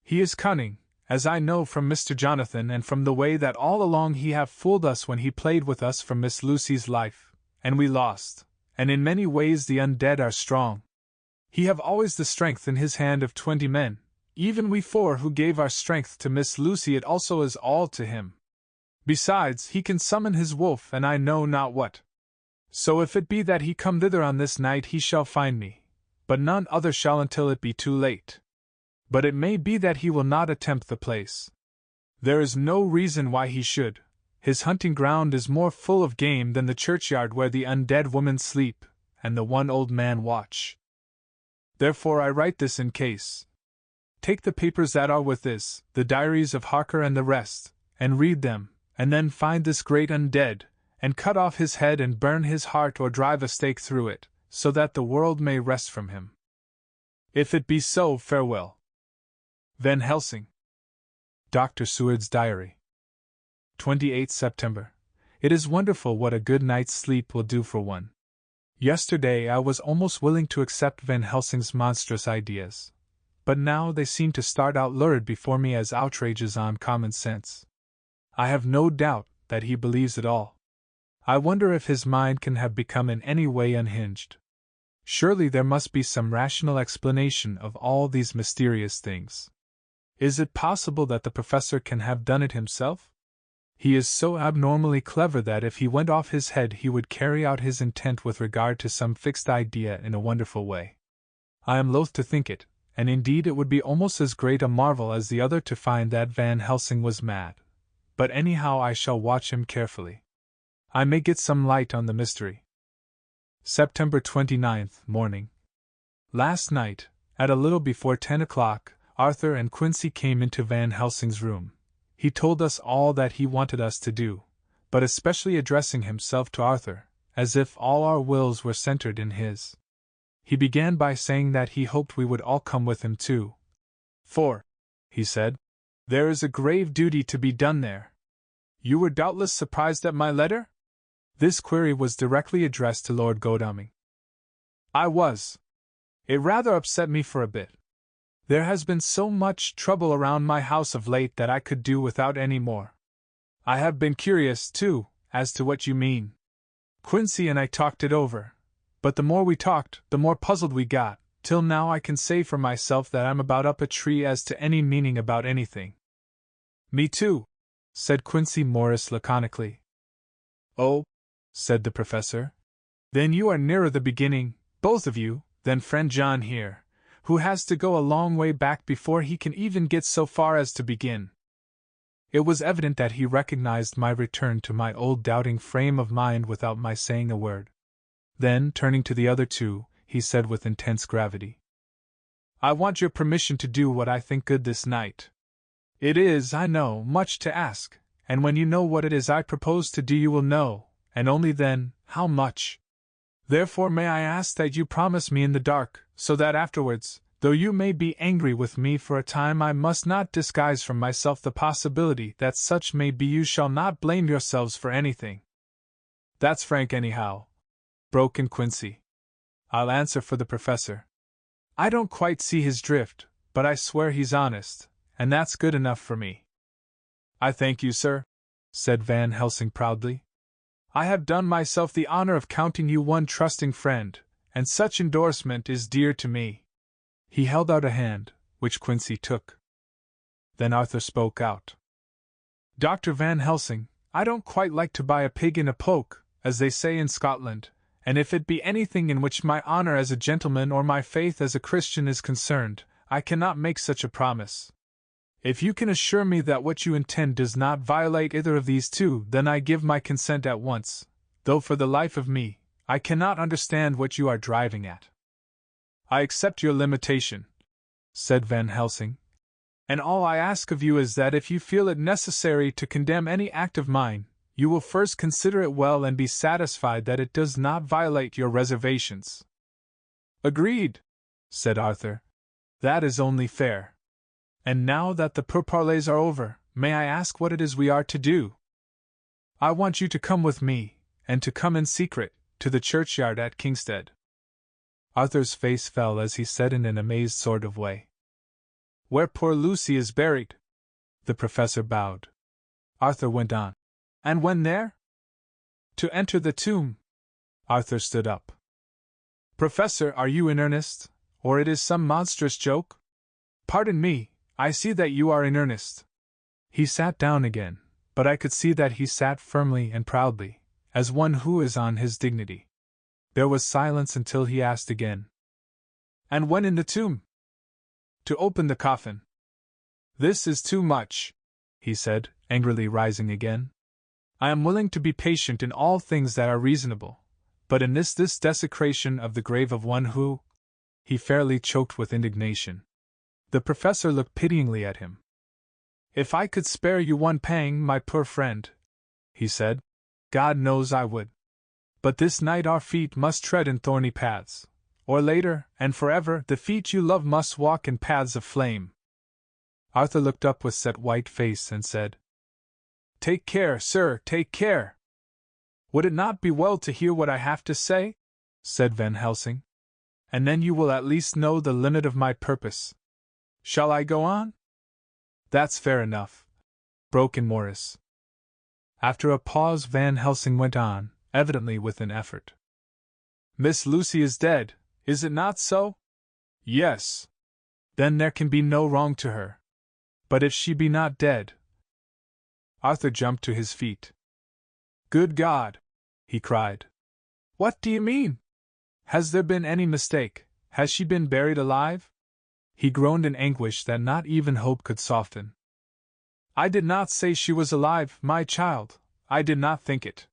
He is cunning, as I know from Mr. Jonathan and from the way that all along he have fooled us when he played with us for Miss Lucy's life, and we lost, and in many ways the undead are strong. He have always the strength in his hand of 20 men, even we 4 who gave our strength to Miss Lucy it also is all to him. Besides, he can summon his wolf and I know not what. So if it be that he come thither on this night he shall find me, but none other shall until it be too late. But it may be that he will not attempt the place. There is no reason why he should. His hunting ground is more full of game than the churchyard where the undead woman sleep, and the one old man watch. Therefore I write this in case. Take the papers that are with this, the diaries of Harker and the rest, and read them, and then find this great undead, and cut off his head and burn his heart or drive a stake through it, so that the world may rest from him. If it be so, farewell. Van Helsing. Dr. Seward's Diary. 28 September. It is wonderful what a good night's sleep will do for one. Yesterday I was almost willing to accept Van Helsing's monstrous ideas, but now they seem to start out lurid before me as outrages on common sense. I have no doubt that he believes it all. I wonder if his mind can have become in any way unhinged. Surely there must be some rational explanation of all these mysterious things. Is it possible that the professor can have done it himself? He is so abnormally clever that if he went off his head he would carry out his intent with regard to some fixed idea in a wonderful way. I am loath to think it, and indeed it would be almost as great a marvel as the other to find that Van Helsing was mad. But anyhow I shall watch him carefully. I may get some light on the mystery. September 29th, morning. Last night, at a little before 10 o'clock, Arthur and Quincy came into Van Helsing's room. He told us all that he wanted us to do, but especially addressing himself to Arthur, as if all our wills were centered in his. He began by saying that he hoped we would all come with him too. For, he said, there is a grave duty to be done there. You were doubtless surprised at my letter? This query was directly addressed to Lord Godalming. I was. It rather upset me for a bit. There has been so much trouble around my house of late that I could do without any more. I have been curious, too, as to what you mean. Quincy and I talked it over, but the more we talked, the more puzzled we got, till now I can say for myself that I'm about up a tree as to any meaning about anything. Me too, said Quincy Morris laconically. Oh, said the professor. Then you are nearer the beginning, both of you, than friend John here, who has to go a long way back before he can even get so far as to begin. It was evident that he recognized my return to my old doubting frame of mind without my saying a word. Then, turning to the other two, he said with intense gravity, I want your permission to do what I think good this night. It is, I know, much to ask, and when you know what it is I propose to do you will know, and only then, how much. Therefore may I ask that you promise me in the dark, so that afterwards, though you may be angry with me for a time, I must not disguise from myself the possibility that such may be you shall not blame yourselves for anything. That's frank anyhow, broke in Quincy. I'll answer for the professor. I don't quite see his drift, but I swear he's honest, and that's good enough for me. I thank you, sir, said Van Helsing proudly. I have done myself the honor of counting you one trusting friend, and such endorsement is dear to me. He held out a hand, which Quincy took. Then Arthur spoke out. Dr. Van Helsing, I don't quite like to buy a pig in a poke, as they say in Scotland, and if it be anything in which my honor as a gentleman or my faith as a Christian is concerned, I cannot make such a promise. If you can assure me that what you intend does not violate either of these two, then I give my consent at once, though for the life of me, I cannot understand what you are driving at. I accept your limitation, said Van Helsing, and all I ask of you is that if you feel it necessary to condemn any act of mine, you will first consider it well and be satisfied that it does not violate your reservations." "Agreed," said Arthur. "That is only fair. And now that the pourparlers are over, may I ask what it is we are to do?" "I want you to come with me, and to come in secret, to the churchyard at Kingstead." Arthur's face fell as he said in an amazed sort of way, "Where poor Lucy is buried." The professor bowed. Arthur went on, "And when there?" "To enter the tomb." Arthur stood up. "Professor, are you in earnest, or it is some monstrous joke?" "Pardon me, I see that you are in earnest." He sat down again, but I could see that he sat firmly and proudly, as one who is on his dignity. There was silence until he asked again, "And when in the tomb?" "To open the coffin." "This is too much," he said, angrily rising again. "I am willing to be patient in all things that are reasonable, but in this desecration of the grave of one who—" He fairly choked with indignation. The professor looked pityingly at him. "If I could spare you one pang, my poor friend," he said, "God knows I would. But this night our feet must tread in thorny paths, or later, and forever, the feet you love must walk in paths of flame." Arthur looked up with set white face and said, "Take care, sir, take care." "Would it not be well to hear what I have to say?" said Van Helsing. "And then you will at least know the limit of my purpose. Shall I go on?" "That's fair enough," broke in Morris. After a pause Van Helsing went on, evidently with an effort. "Miss Lucy is dead, is it not so?" "Yes." "Then there can be no wrong to her. But if she be not dead—" Arthur jumped to his feet. "Good God!" he cried. "What do you mean? Has there been any mistake? Has she been buried alive?" He groaned in anguish that not even hope could soften. "I did not say she was alive, my child, I did not think it.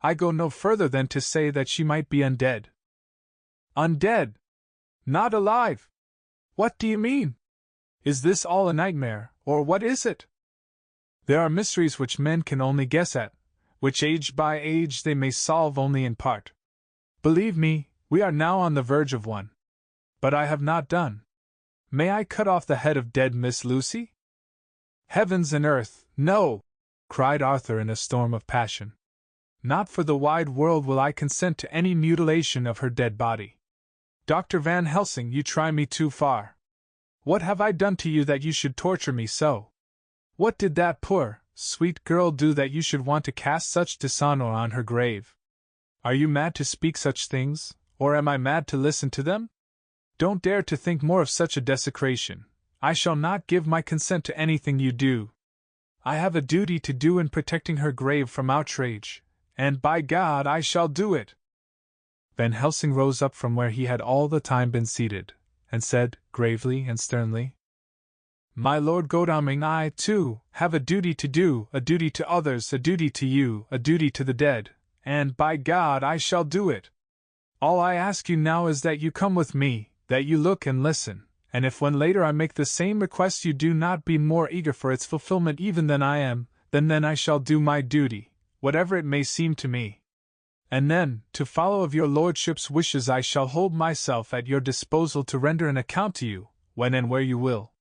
I go no further than to say that she might be undead." "Undead? Not alive? What do you mean? Is this all a nightmare, or what is it?" "There are mysteries which men can only guess at, which age by age they may solve only in part. Believe me, we are now on the verge of one. But I have not done. May I cut off the head of dead Miss Lucy?" "Heavens and earth, no!" cried Arthur in a storm of passion. "Not for the wide world will I consent to any mutilation of her dead body. Dr. Van Helsing, you try me too far. What have I done to you that you should torture me so? What did that poor, sweet girl do that you should want to cast such dishonor on her grave? Are you mad to speak such things, or am I mad to listen to them? Don't dare to think more of such a desecration. I shall not give my consent to anything you do. I have a duty to do in protecting her grave from outrage, and by God I shall do it." Van Helsing rose up from where he had all the time been seated, and said, gravely and sternly, "My Lord Godalming, I, too, have a duty to do, a duty to others, a duty to you, a duty to the dead, and by God I shall do it. All I ask you now is that you come with me, that you look and listen, and if when later I make the same request you do not be more eager for its fulfillment even than I am, then I shall do my duty, whatever it may seem to me. And then, to follow of your lordship's wishes I shall hold myself at your disposal to render an account to you, when and where you will."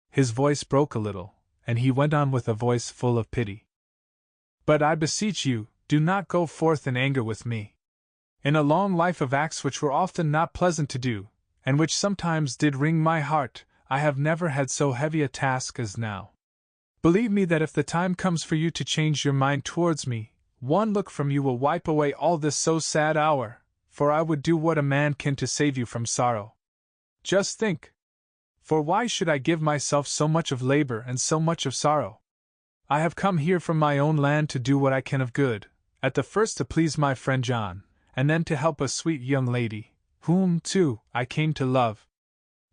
His voice broke a little, and he went on with a voice full of pity. "But I beseech you, do not go forth in anger with me. In a long life of acts which were often not pleasant to do, and which sometimes did wring my heart, I have never had so heavy a task as now. Believe me that if the time comes for you to change your mind towards me, one look from you will wipe away all this so sad hour, for I would do what a man can to save you from sorrow. Just think! For why should I give myself so much of labor and so much of sorrow? I have come here from my own land to do what I can of good, at the first to please my friend John, and then to help a sweet young lady, whom, too, I came to love.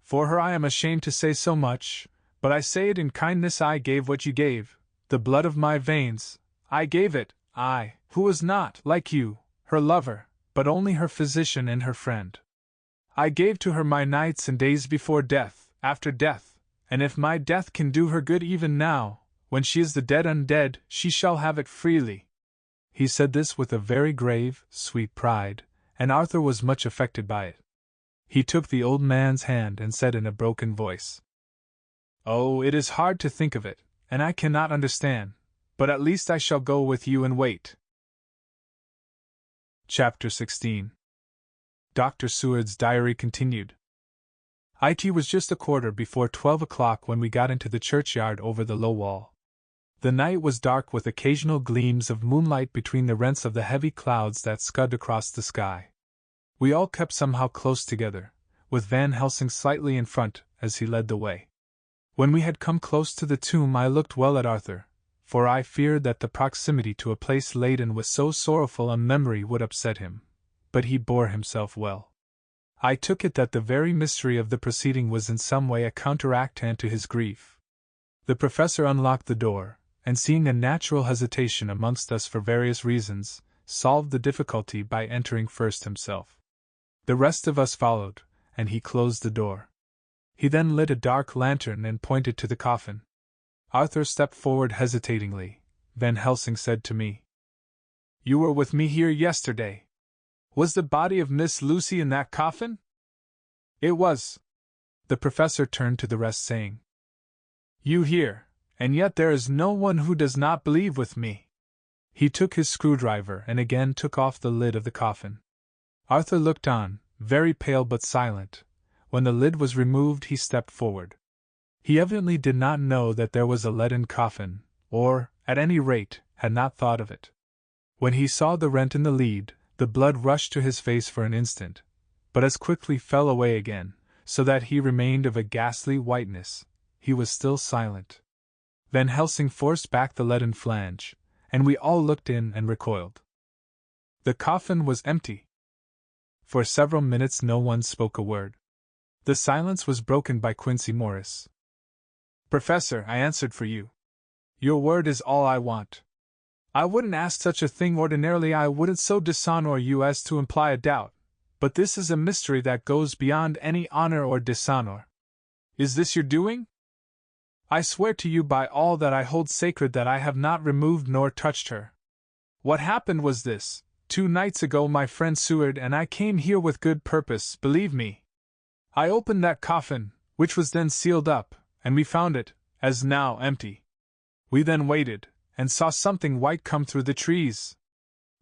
For her I am ashamed to say so much, but I say it in kindness. I gave what you gave, the blood of my veins, I gave it, I, who was not, like you, her lover, but only her physician and her friend. I gave to her my nights and days before death, after death, and if my death can do her good even now, when she is the dead undead, she shall have it freely. He said this with a very grave, sweet pride, and Arthur was much affected by it. He took the old man's hand and said in a broken voice, "Oh, it is hard to think of it, and I cannot understand, but at least I shall go with you and wait." Chapter 16. Dr. Seward's diary continued. It was just a quarter before 12 o'clock when we got into the churchyard over the low wall. The night was dark with occasional gleams of moonlight between the rents of the heavy clouds that scud across the sky. We all kept somehow close together, with Van Helsing slightly in front as he led the way. When we had come close to the tomb I looked well at Arthur, for I feared that the proximity to a place laden with so sorrowful a memory would upset him, but he bore himself well. I took it that the very mystery of the proceeding was in some way a counteractant to his grief. The professor unlocked the door, and seeing a natural hesitation amongst us for various reasons, solved the difficulty by entering first himself. The rest of us followed, and he closed the door. He then lit a dark lantern and pointed to the coffin. Arthur stepped forward hesitatingly. Van Helsing said to me, "You were with me here yesterday. Was the body of Miss Lucy in that coffin?" "It was." The professor turned to the rest saying, "You hear, and yet there is no one who does not believe with me." He took his screwdriver and again took off the lid of the coffin. Arthur looked on, very pale but silent. When the lid was removed he stepped forward. He evidently did not know that there was a leaden coffin, or, at any rate, had not thought of it. When he saw the rent in the lid, the blood rushed to his face for an instant, but as quickly fell away again, so that he remained of a ghastly whiteness. He was still silent. Van Helsing forced back the leaden flange, and we all looked in and recoiled. The coffin was empty. For several minutes no one spoke a word. The silence was broken by Quincy Morris. "Professor," I answered for you. "Your word is all I want. I wouldn't ask such a thing ordinarily, I wouldn't so dishonor you as to imply a doubt, but this is a mystery that goes beyond any honor or dishonor. Is this your doing? I swear to you by all that I hold sacred that I have not removed nor touched her. What happened was this: 2 nights ago my friend Seward and I came here with good purpose, believe me. I opened that coffin, which was then sealed up, and we found it, as now, empty. We then waited, and saw something white come through the trees.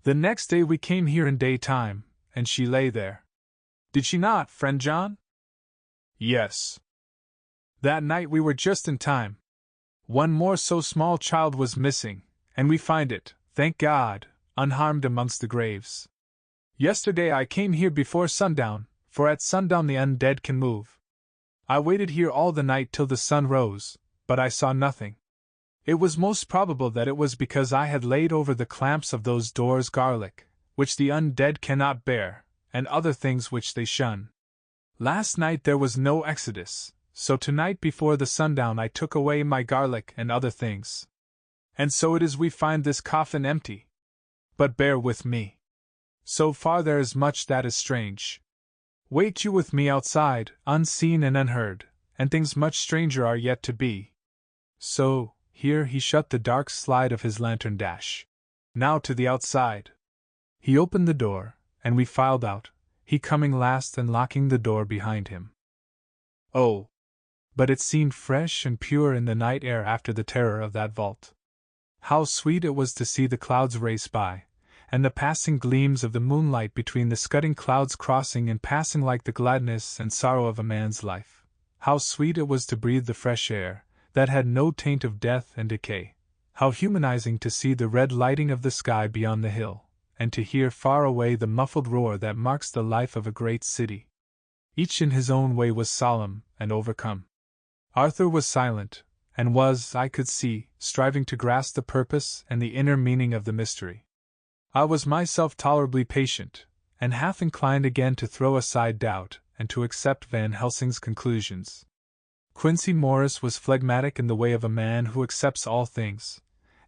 The next day we came here in daytime, and she lay there. Did she not, friend John?" "Yes." "That night we were just in time. One more so small child was missing, and we find it, thank God, unharmed amongst the graves. Yesterday I came here before sundown, for at sundown the undead can move. I waited here all the night till the sun rose, but I saw nothing. It was most probable that it was because I had laid over the clamps of those doors garlic, which the undead cannot bear, and other things which they shun. Last night there was no exodus, so tonight before the sundown I took away my garlic and other things. And so it is we find this coffin empty. But bear with me. So far there is much that is strange. Wait you with me outside, unseen and unheard, and things much stranger are yet to be. So, here he shut the dark slide of his lantern dash. Now to the outside." He opened the door, and we filed out, he coming last and locking the door behind him. Oh! But it seemed fresh and pure in the night air after the terror of that vault. How sweet it was to see the clouds race by, and the passing gleams of the moonlight between the scudding clouds crossing and passing like the gladness and sorrow of a man's life. How sweet it was to breathe the fresh air, that had no taint of death and decay. How humanizing to see the red lighting of the sky beyond the hill, and to hear far away the muffled roar that marks the life of a great city. Each in his own way was solemn and overcome. Arthur was silent, and was, I could see, striving to grasp the purpose and the inner meaning of the mystery. I was myself tolerably patient, and half inclined again to throw aside doubt, and to accept Van Helsing's conclusions. Quincy Morris was phlegmatic in the way of a man who accepts all things,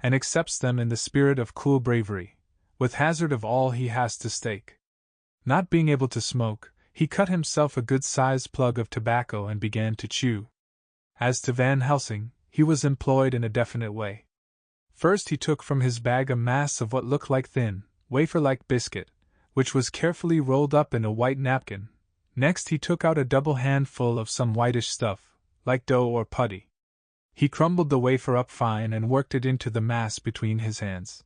and accepts them in the spirit of cool bravery, with hazard of all he has to stake. Not being able to smoke, he cut himself a good-sized plug of tobacco and began to chew. As to Van Helsing, he was employed in a definite way. First he took from his bag a mass of what looked like thin, wafer-like biscuit, which was carefully rolled up in a white napkin. Next he took out a double handful of some whitish stuff, like dough or putty. He crumbled the wafer up fine and worked it into the mass between his hands.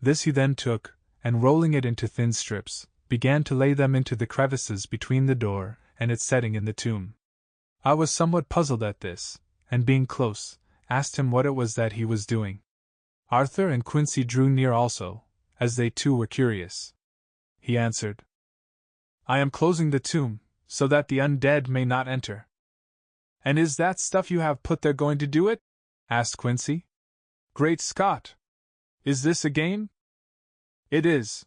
This he then took, and rolling it into thin strips, began to lay them into the crevices between the door and its setting in the tomb. I was somewhat puzzled at this, and being close, asked him what it was that he was doing. Arthur and Quincy drew near also, as they too were curious. He answered, "I am closing the tomb, so that the undead may not enter." "And is that stuff you have put there going to do it?" asked Quincy. "Great Scott! Is this a game?" "It is."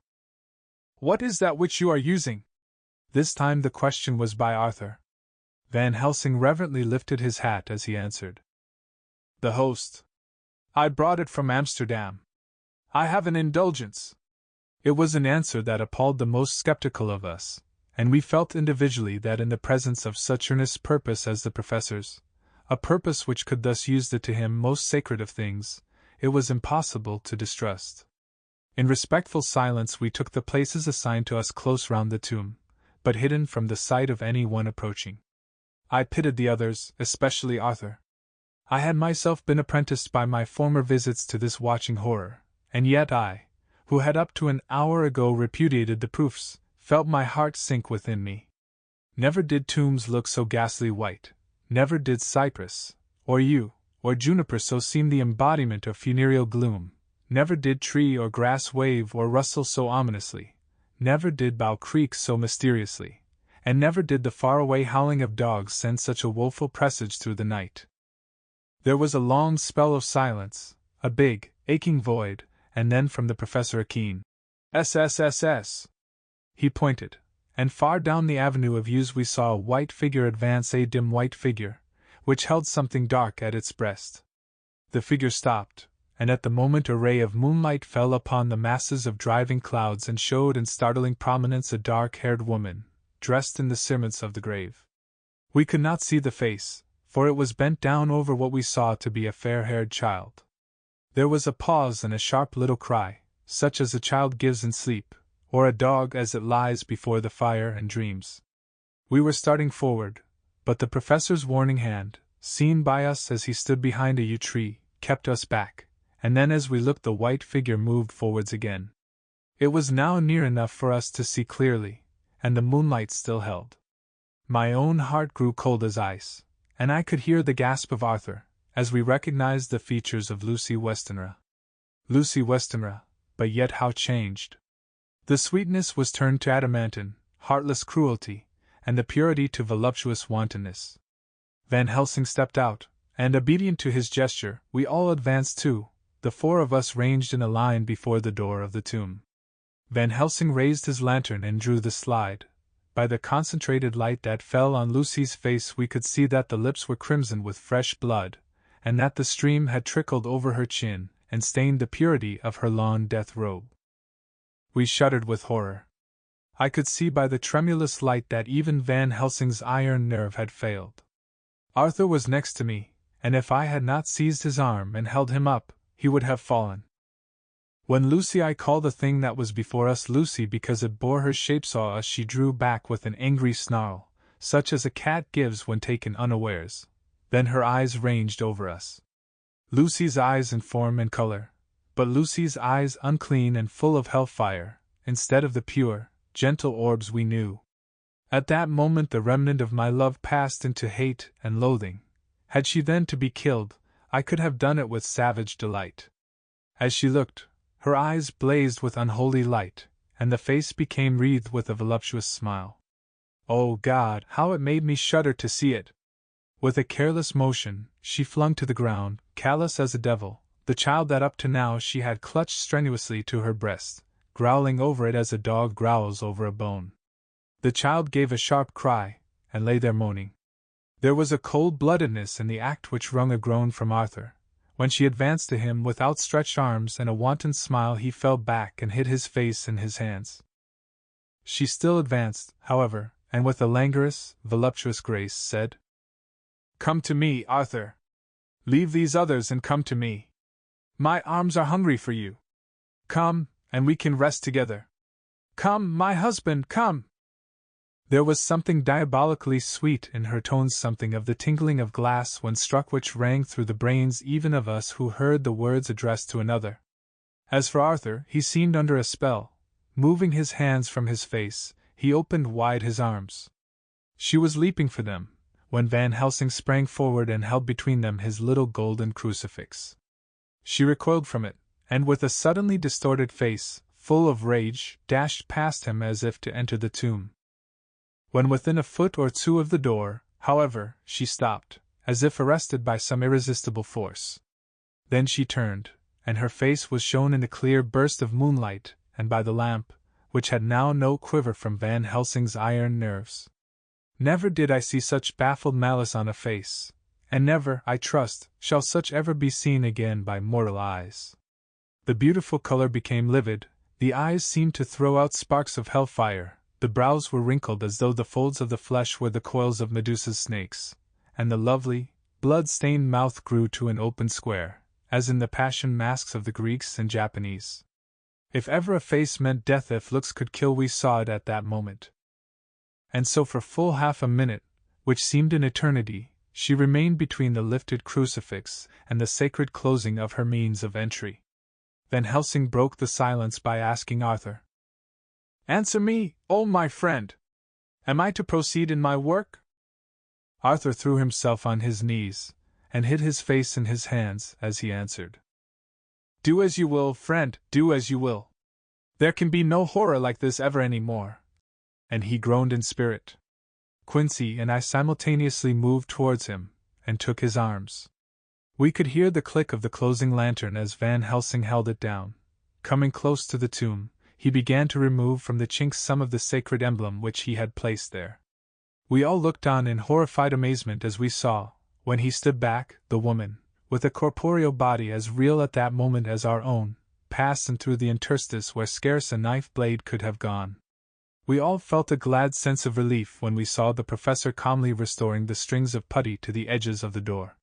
"What is that which you are using?" This time the question was by Arthur. Van Helsing reverently lifted his hat as he answered, "The host. I brought it from Amsterdam. I have an indulgence." It was an answer that appalled the most skeptical of us, and we felt individually that in the presence of such earnest purpose as the professor's, a purpose which could thus use the to him most sacred of things, it was impossible to distrust. In respectful silence we took the places assigned to us close round the tomb, but hidden from the sight of any one approaching. I pitied the others, especially Arthur. I had myself been apprenticed by my former visits to this watching horror, and yet I, who had up to an hour ago repudiated the proofs, felt my heart sink within me. Never did tombs look so ghastly white, never did cypress, or yew, or juniper so seem the embodiment of funereal gloom, never did tree or grass wave or rustle so ominously, never did bough creak so mysteriously, and never did the faraway howling of dogs send such a woeful presage through the night. There was a long spell of silence, a big, aching void, and then from the professor a keen SSSS. He pointed, and far down the avenue of yews we saw a white figure advance, a dim white figure, which held something dark at its breast. The figure stopped, and at the moment a ray of moonlight fell upon the masses of driving clouds and showed in startling prominence a dark-haired woman, dressed in the cerements of the grave. We could not see the face, for it was bent down over what we saw to be a fair-haired child. There was a pause and a sharp little cry, such as a child gives in sleep, or a dog as it lies before the fire and dreams. We were starting forward, but the professor's warning hand, seen by us as he stood behind a yew tree, kept us back, and then as we looked the white figure moved forwards again. It was now near enough for us to see clearly, and the moonlight still held. My own heart grew cold as ice, and I could hear the gasp of Arthur, as we recognized the features of Lucy Westenra. Lucy Westenra, but yet how changed! The sweetness was turned to adamantine, heartless cruelty, and the purity to voluptuous wantonness. Van Helsing stepped out, and obedient to his gesture, we all advanced too, the four of us ranged in a line before the door of the tomb. Van Helsing raised his lantern and drew the slide. By the concentrated light that fell on Lucy's face we could see that the lips were crimson with fresh blood, and that the stream had trickled over her chin and stained the purity of her lawn death robe. We shuddered with horror. I could see by the tremulous light that even Van Helsing's iron nerve had failed. Arthur was next to me, and if I had not seized his arm and held him up, he would have fallen. When Lucy, I call the thing that was before us Lucy because it bore her shape, saw us, she drew back with an angry snarl, such as a cat gives when taken unawares. Then her eyes ranged over us. Lucy's eyes in form and color, but Lucy's eyes unclean and full of hellfire, instead of the pure, gentle orbs we knew. At that moment the remnant of my love passed into hate and loathing. Had she then to be killed, I could have done it with savage delight. As she looked, her eyes blazed with unholy light, and the face became wreathed with a voluptuous smile. Oh God, how it made me shudder to see it! With a careless motion, she flung to the ground, callous as a devil, the child that up to now she had clutched strenuously to her breast, growling over it as a dog growls over a bone. The child gave a sharp cry, and lay there moaning. There was a cold-bloodedness in the act which wrung a groan from Arthur. When she advanced to him with outstretched arms and a wanton smile, he fell back and hid his face in his hands. She still advanced, however, and with a languorous, voluptuous grace said, "Come to me, Arthur. Leave these others and come to me." My arms are hungry for you. Come, and we can rest together. Come, my husband, come! There was something diabolically sweet in her tones, something of the tinkling of glass when struck, which rang through the brains even of us who heard the words addressed to another. As for Arthur, he seemed under a spell. Moving his hands from his face, he opened wide his arms. She was leaping for them, when Van Helsing sprang forward and held between them his little golden crucifix. She recoiled from it, and with a suddenly distorted face, full of rage, dashed past him as if to enter the tomb. When within a foot or two of the door, however, she stopped, as if arrested by some irresistible force. Then she turned, and her face was shown in a clear burst of moonlight, and by the lamp, which had now no quiver from Van Helsing's iron nerves. Never did I see such baffled malice on a face, and never, I trust, shall such ever be seen again by mortal eyes. The beautiful color became livid, the eyes seemed to throw out sparks of hellfire, the brows were wrinkled as though the folds of the flesh were the coils of Medusa's snakes, and the lovely, blood-stained mouth grew to an open square, as in the passion masks of the Greeks and Japanese. If ever a face meant death, if looks could kill, we saw it at that moment. And so for full half a minute, which seemed an eternity, she remained between the lifted crucifix and the sacred closing of her means of entry. Van Helsing broke the silence by asking Arthur, "Answer me, oh my friend! Am I to proceed in my work?" Arthur threw himself on his knees, and hid his face in his hands as he answered, "Do as you will, friend, do as you will. There can be no horror like this ever any more." And he groaned in spirit. Quincy and I simultaneously moved towards him, and took his arms. We could hear the click of the closing lantern as Van Helsing held it down. Coming close to the tomb, he began to remove from the chinks some of the sacred emblem which he had placed there. We all looked on in horrified amazement as we saw, when he stood back, the woman, with a corporeal body as real at that moment as our own, pass and through the interstice where scarce a knife blade could have gone. We all felt a glad sense of relief when we saw the professor calmly restoring the strings of putty to the edges of the door.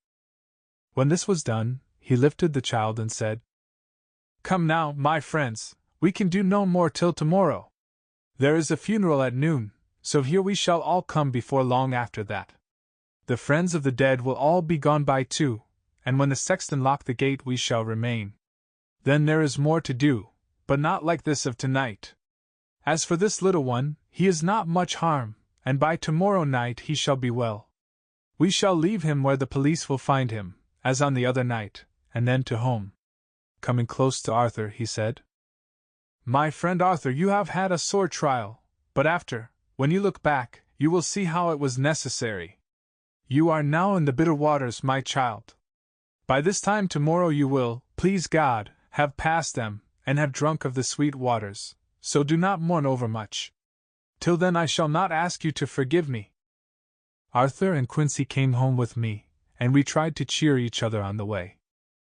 When this was done, he lifted the child and said, "Come now, my friends, we can do no more till tomorrow. There is a funeral at noon, so here we shall all come before long after that. The friends of the dead will all be gone by too, and when the sexton lock the gate we shall remain. Then there is more to do, but not like this of tonight. As for this little one, he is not much harm, and by tomorrow night he shall be well. We shall leave him where the police will find him, as on the other night, and then to home." Coming close to Arthur, he said, "My friend Arthur, you have had a sore trial, but after, when you look back, you will see how it was necessary. You are now in the bitter waters, my child. By this time tomorrow you will, please God, have passed them, and have drunk of the sweet waters, so do not mourn overmuch. Till then I shall not ask you to forgive me." Arthur and Quincy came home with me, and we tried to cheer each other on the way.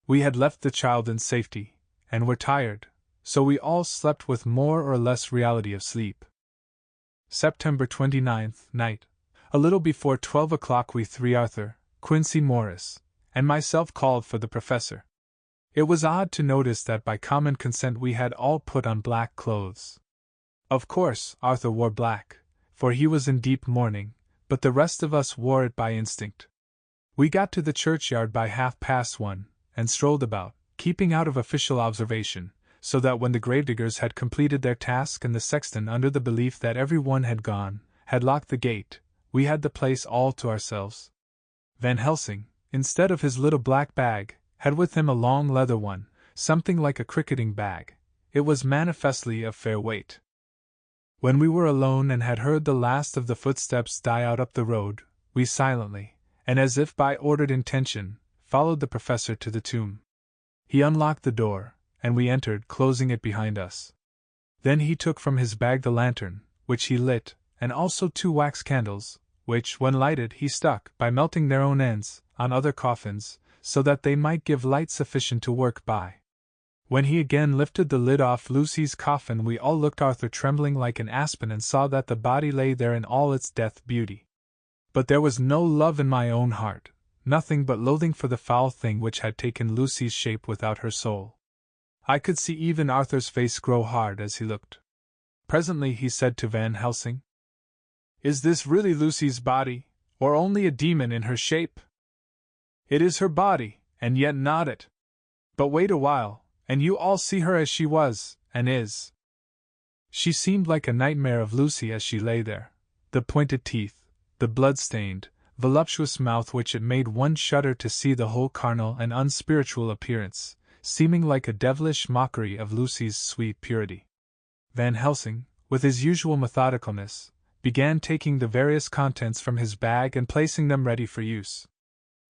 We had left the child in safety, and were tired, so we all slept with more or less reality of sleep. September 29th, night. A little before 12 o'clock we three, Arthur, Quincy Morris, and myself, called for the professor. It was odd to notice that by common consent we had all put on black clothes. Of course, Arthur wore black, for he was in deep mourning, but the rest of us wore it by instinct. We got to the churchyard by 1:30, and strolled about, keeping out of official observation, so that when the gravediggers had completed their task and the sexton, under the belief that every one had gone, had locked the gate, we had the place all to ourselves. Van Helsing, instead of his little black bag, had with him a long leather one, something like a cricketing bag. It was manifestly of fair weight. When we were alone and had heard the last of the footsteps die out up the road, we silently, and as if by ordered intention, followed the professor to the tomb. He unlocked the door, and we entered, closing it behind us. Then he took from his bag the lantern, which he lit, and also 2 wax candles, which, when lighted, he stuck, by melting their own ends, on other coffins, so that they might give light sufficient to work by. When he again lifted the lid off Lucy's coffin, we all looked, Arthur trembling like an aspen, and saw that the body lay there in all its death beauty. But there was no love in my own heart, nothing but loathing for the foul thing which had taken Lucy's shape without her soul. I could see even Arthur's face grow hard as he looked. Presently he said to Van Helsing, "Is this really Lucy's body, or only a demon in her shape?" "It is her body, and yet not it. But wait a while, and you all see her as she was, and is." She seemed like a nightmare of Lucy as she lay there, the pointed teeth, the blood-stained, voluptuous mouth which it made one shudder to see the whole carnal and unspiritual appearance, seeming like a devilish mockery of Lucy's sweet purity. Van Helsing, with his usual methodicalness, began taking the various contents from his bag and placing them ready for use.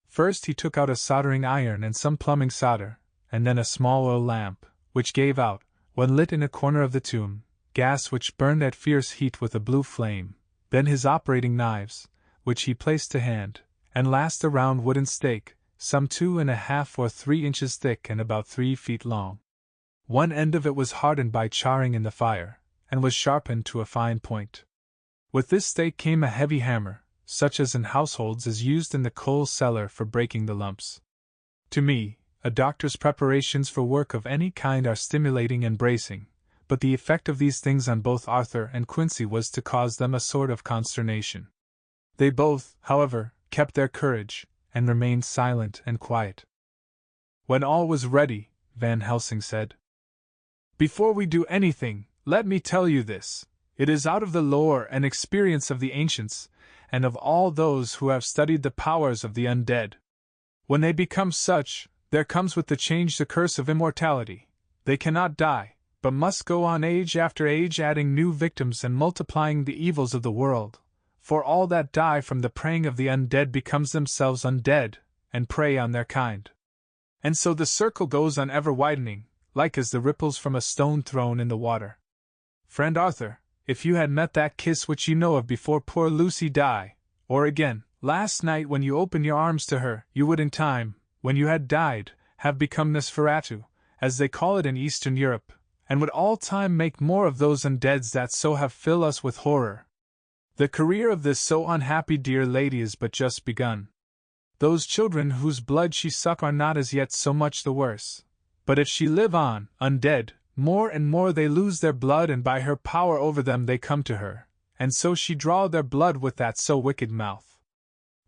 First he took out a soldering iron and some plumbing solder, and then a small oil lamp, which gave out, when lit in a corner of the tomb, gas which burned at fierce heat with a blue flame, then his operating knives, which he placed to hand, and last a round wooden stake, some 2½ or 3 inches thick and about 3 feet long. One end of it was hardened by charring in the fire, and was sharpened to a fine point. With this stake came a heavy hammer, such as in households is used in the coal cellar for breaking the lumps. To me, a doctor's preparations for work of any kind are stimulating and bracing, but the effect of these things on both Arthur and Quincy was to cause them a sort of consternation. They both, however, kept their courage, and remained silent and quiet. When all was ready, Van Helsing said, "Before we do anything, let me tell you this. It is out of the lore and experience of the ancients, and of all those who have studied the powers of the undead. When they become such, there comes with the change the curse of immortality. They cannot die, but must go on age after age adding new victims and multiplying the evils of the world, for all that die from the preying of the undead becomes themselves undead, and prey on their kind. And so the circle goes on ever widening, like as the ripples from a stone thrown in the water. Friend Arthur, if you had met that kiss which you know of before poor Lucy died, or again, last night when you opened your arms to her, you would in time, when you had died, have become Nosferatu, as they call it in Eastern Europe, and would all time make more of those undeads that so have filled us with horror. The career of this so unhappy dear lady is but just begun. Those children whose blood she suck are not as yet so much the worse, but if she live on, undead, more and more they lose their blood, and by her power over them they come to her, and so she draw their blood with that so wicked mouth.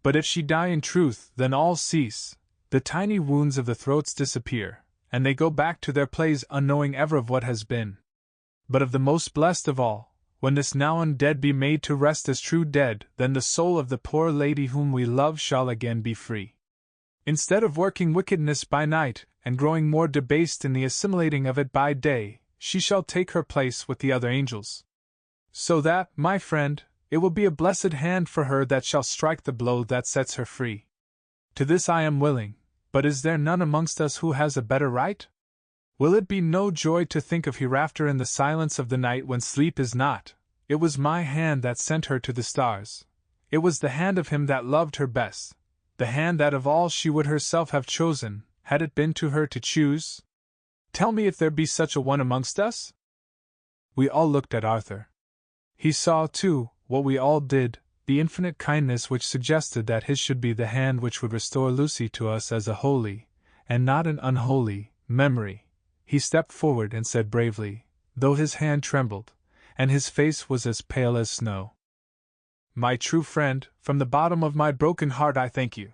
But if she die in truth, then all cease, the tiny wounds of the throats disappear, and they go back to their place unknowing ever of what has been. But of the most blessed of all, when this now undead be made to rest as true dead, then the soul of the poor lady whom we love shall again be free. Instead of working wickedness by night, and growing more debased in the assimilating of it by day, she shall take her place with the other angels. So that, my friend, it will be a blessed hand for her that shall strike the blow that sets her free. To this I am willing, but is there none amongst us who has a better right? Will it be no joy to think of hereafter in the silence of the night when sleep is not? It was my hand that sent her to the stars. It was the hand of him that loved her best, the hand that of all she would herself have chosen, had it been to her to choose? Tell me if there be such a one amongst us? We all looked at Arthur. He saw, too, what we all did, the infinite kindness which suggested that his should be the hand which would restore Lucy to us as a holy, and not an unholy, memory. He stepped forward and said bravely, though his hand trembled, and his face was as pale as snow, "My true friend, from the bottom of my broken heart I thank you.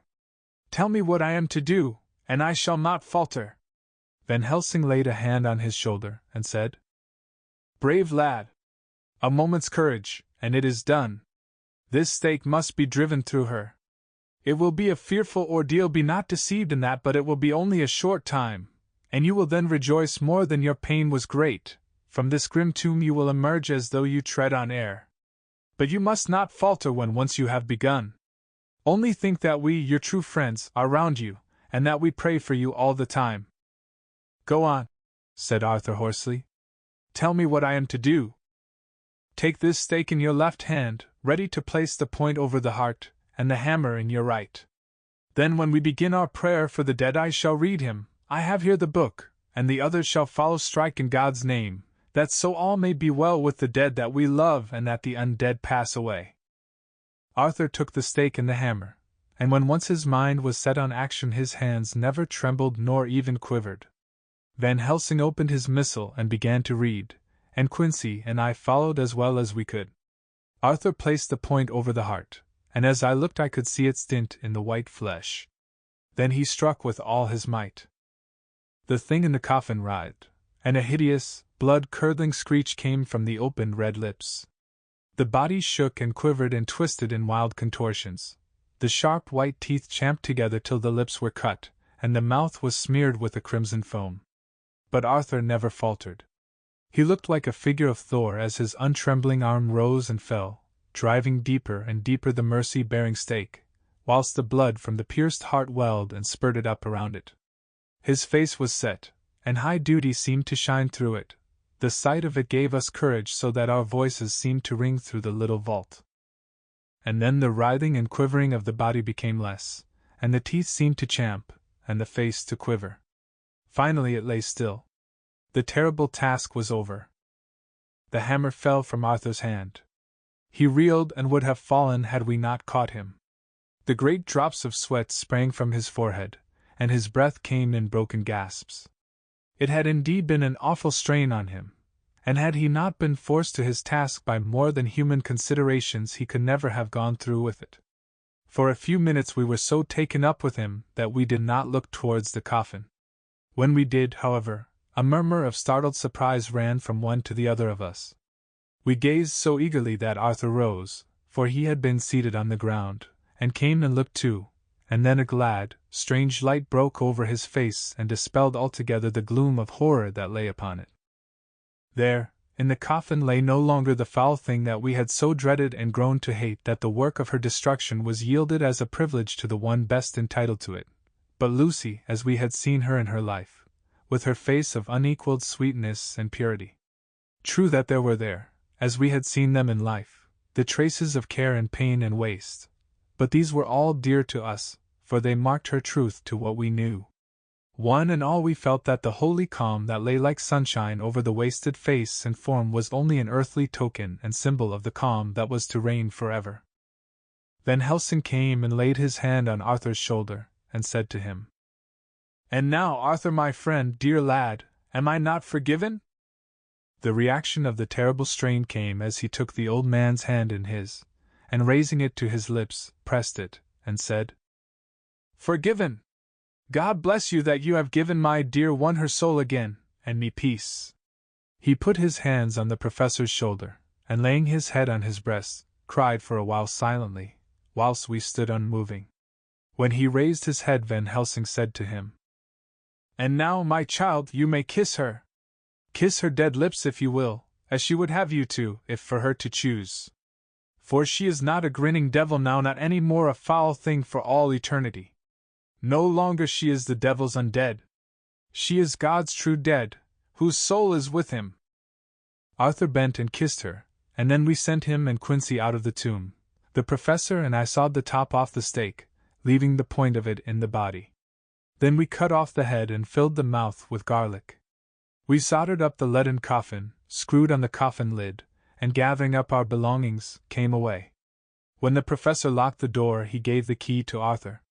Tell me what I am to do, and I shall not falter." Van Helsing laid a hand on his shoulder, and said, "Brave lad! A moment's courage, and it is done. This stake must be driven through her. It will be a fearful ordeal, be not deceived in that, but it will be only a short time, and you will then rejoice more than your pain was great. From this grim tomb you will emerge as though you tread on air. But you must not falter when once you have begun. Only think that we, your true friends, are round you, and that we pray for you all the time." "Go on," said Arthur hoarsely. "Tell me what I am to do." "Take this stake in your left hand, ready to place the point over the heart, and the hammer in your right. Then when we begin our prayer for the dead I shall read him, I have here the book, and the others shall follow. Strike in God's name, that so all may be well with the dead that we love and that the undead pass away." Arthur took the stake and the hammer, and when once his mind was set on action his hands never trembled nor even quivered. Van Helsing opened his missal and began to read, and Quincy and I followed as well as we could. Arthur placed the point over the heart, and as I looked I could see its dint in the white flesh. Then he struck with all his might. The thing in the coffin writhed, and a hideous, blood-curdling screech came from the opened red lips. The body shook and quivered and twisted in wild contortions. The sharp white teeth champed together till the lips were cut, and the mouth was smeared with a crimson foam. But Arthur never faltered. He looked like a figure of Thor as his untrembling arm rose and fell, driving deeper and deeper the mercy-bearing stake, whilst the blood from the pierced heart welled and spurted up around it. His face was set, and high duty seemed to shine through it. The sight of it gave us courage so that our voices seemed to ring through the little vault. And then the writhing and quivering of the body became less, and the teeth seemed to champ, and the face to quiver. Finally it lay still. The terrible task was over. The hammer fell from Arthur's hand. He reeled and would have fallen had we not caught him. The great drops of sweat sprang from his forehead, and his breath came in broken gasps. It had indeed been an awful strain on him, and had he not been forced to his task by more than human considerations he could never have gone through with it. For a few minutes we were so taken up with him that we did not look towards the coffin. When we did, however, a murmur of startled surprise ran from one to the other of us. We gazed so eagerly that Arthur rose, for he had been seated on the ground, and came and looked too, and then a glad, strange light broke over his face and dispelled altogether the gloom of horror that lay upon it. There, in the coffin lay no longer the foul thing that we had so dreaded and grown to hate that the work of her destruction was yielded as a privilege to the one best entitled to it, but Lucy as we had seen her in her life, with her face of unequaled sweetness and purity. True that there were there, as we had seen them in life, the traces of care and pain and waste, but these were all dear to us, for they marked her truth to what we knew. One and all we felt that the holy calm that lay like sunshine over the wasted face and form was only an earthly token and symbol of the calm that was to reign forever. Van Helsing came and laid his hand on Arthur's shoulder, and said to him, "And now, Arthur, my friend, dear lad, am I not forgiven?" The reaction of the terrible strain came as he took the old man's hand in his, and raising it to his lips, pressed it, and said, "Forgiven! God bless you that you have given my dear one her soul again, and me peace." He put his hands on the professor's shoulder, and laying his head on his breast, cried for a while silently, whilst we stood unmoving. When he raised his head, Van Helsing said to him, "And now, my child, you may kiss her. Kiss her dead lips if you will, as she would have you to, if for her to choose. For she is not a grinning devil now, not any more a foul thing for all eternity. No longer she is the devil's undead. She is God's true dead, whose soul is with him." Arthur bent and kissed her, and then we sent him and Quincy out of the tomb. The professor and I sawed the top off the stake, leaving the point of it in the body. Then we cut off the head and filled the mouth with garlic. We soldered up the leaden coffin, screwed on the coffin lid, and gathering up our belongings, came away. When the professor locked the door, he gave the key to Arthur.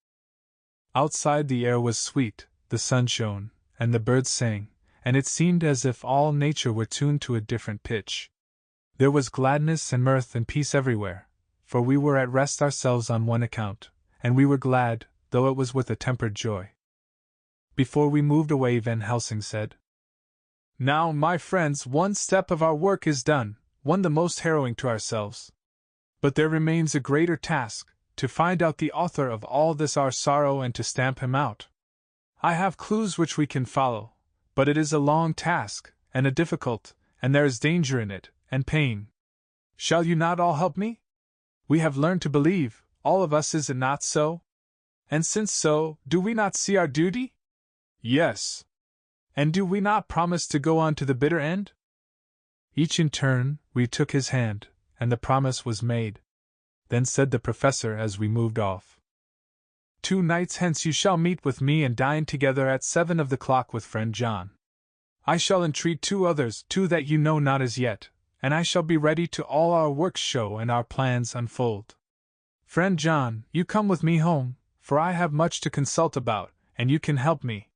Outside the air was sweet, the sun shone, and the birds sang, and it seemed as if all nature were tuned to a different pitch. There was gladness and mirth and peace everywhere, for we were at rest ourselves on one account, and we were glad, though it was with a tempered joy. Before we moved away, Van Helsing said, "Now, my friends, one step of our work is done, one the most harrowing to ourselves. But there remains a greater task, to find out the author of all this our sorrow and to stamp him out. I have clues which we can follow, but it is a long task, and a difficult, and there is danger in it, and pain. Shall you not all help me? We have learned to believe, all of us, is it not so? And since so, do we not see our duty? Yes. And do we not promise to go on to the bitter end?" Each in turn, we took his hand, and the promise was made. Then said the professor as we moved off, "2 nights hence you shall meet with me and dine together at 7 of the clock with friend John. I shall entreat 2 others, 2 that you know not as yet, and I shall be ready to all our works show and our plans unfold. Friend John, you come with me home, for I have much to consult about, and you can help me.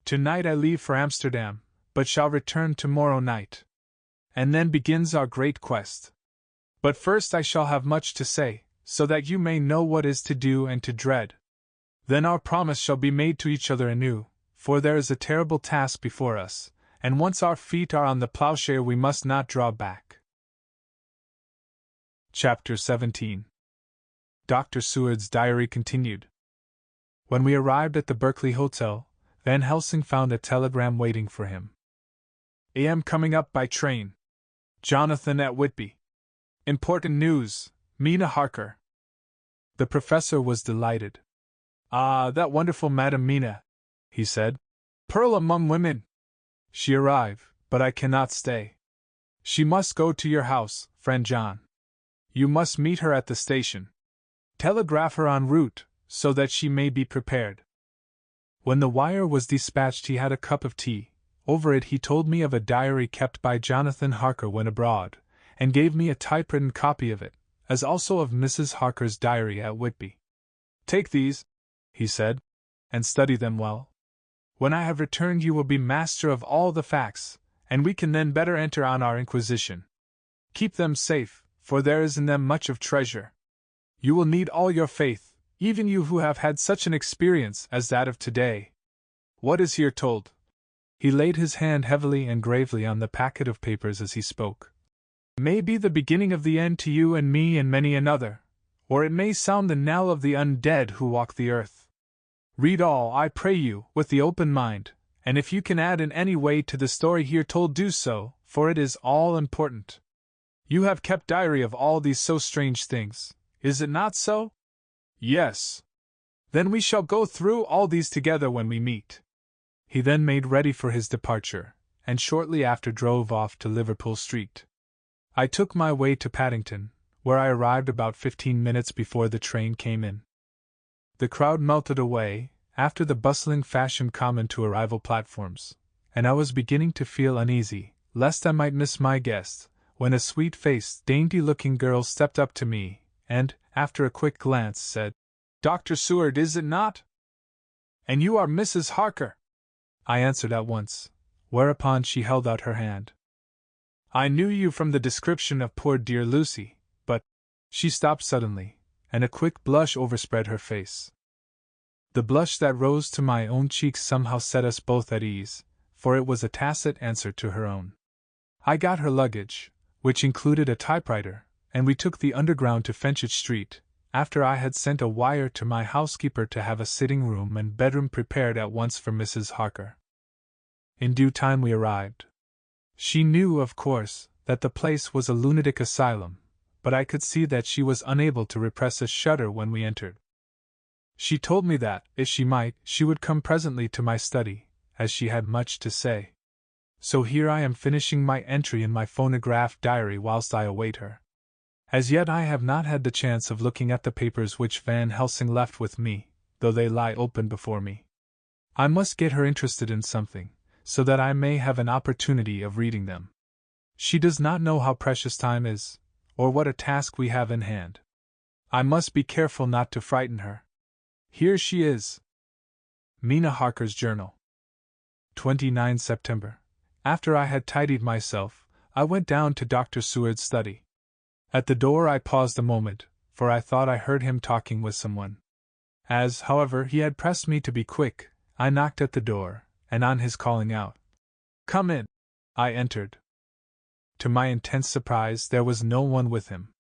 Tonight I leave for Amsterdam, but shall return tomorrow night. And then begins our great quest. But first I shall have much to say, so that you may know what is to do and to dread. Then our promise shall be made to each other anew, for there is a terrible task before us, and once our feet are on the plowshare we must not draw back. Chapter 17. Dr. Seward's diary continued. When we arrived at the Berkeley Hotel, Van Helsing found a telegram waiting for him. I am coming up by train. Jonathan at Whitby. Important news, Mina Harker. The professor was delighted. Ah, that wonderful Madam Mina, he said. Pearl among women. She arrived, but I cannot stay. She must go to your house, friend John. You must meet her at the station. Telegraph her en route, so that she may be prepared. When the wire was dispatched, he had a cup of tea. Over it he told me of a diary kept by Jonathan Harker when abroad, and gave me a typewritten copy of it, as also of Mrs. Harker's diary at Whitby. Take these, he said, and study them well. When I have returned you will be master of all the facts, and we can then better enter on our inquisition. Keep them safe, for there is in them much of treasure. You will need all your faith, even you who have had such an experience as that of today. What is here told? He laid his hand heavily and gravely on the packet of papers as he spoke. May be the beginning of the end to you and me and many another, or it may sound the knell of the undead who walk the earth. Read all, I pray you, with the open mind, and if you can add in any way to the story here told, do so, for it is all important. You have kept diary of all these so strange things, is it not so? Yes. Then we shall go through all these together when we meet. He then made ready for his departure, and shortly after drove off to Liverpool Street. I took my way to Paddington, where I arrived about 15 minutes before the train came in. The crowd melted away, after the bustling fashion common to arrival platforms, and I was beginning to feel uneasy, lest I might miss my guest, when a sweet-faced, dainty-looking girl stepped up to me, and, after a quick glance, said, "Dr. Seward, is it not? And you are Mrs. Harker?" I answered at once, whereupon she held out her hand. "I knew you from the description of poor dear Lucy, but—" She stopped suddenly, and a quick blush overspread her face. The blush that rose to my own cheeks somehow set us both at ease, for it was a tacit answer to her own. I got her luggage, which included a typewriter, and we took the Underground to Fenchurch Street, after I had sent a wire to my housekeeper to have a sitting room and bedroom prepared at once for Mrs. Harker. In due time we arrived. She knew, of course, that the place was a lunatic asylum, but I could see that she was unable to repress a shudder when we entered. She told me that, if she might, she would come presently to my study, as she had much to say. So here I am finishing my entry in my phonograph diary whilst I await her. As yet I have not had the chance of looking at the papers which Van Helsing left with me, though they lie open before me. I must get her interested in something, so that I may have an opportunity of reading them. She does not know how precious time is, or what a task we have in hand. I must be careful not to frighten her. Here she is. Mina Harker's Journal. 29 September. After I had tidied myself, I went down to Dr. Seward's study. At the door I paused a moment, for I thought I heard him talking with someone. As, however, he had pressed me to be quick, I knocked at the door, and on his calling out, "Come in," I entered. To my intense surprise, there was no one with him.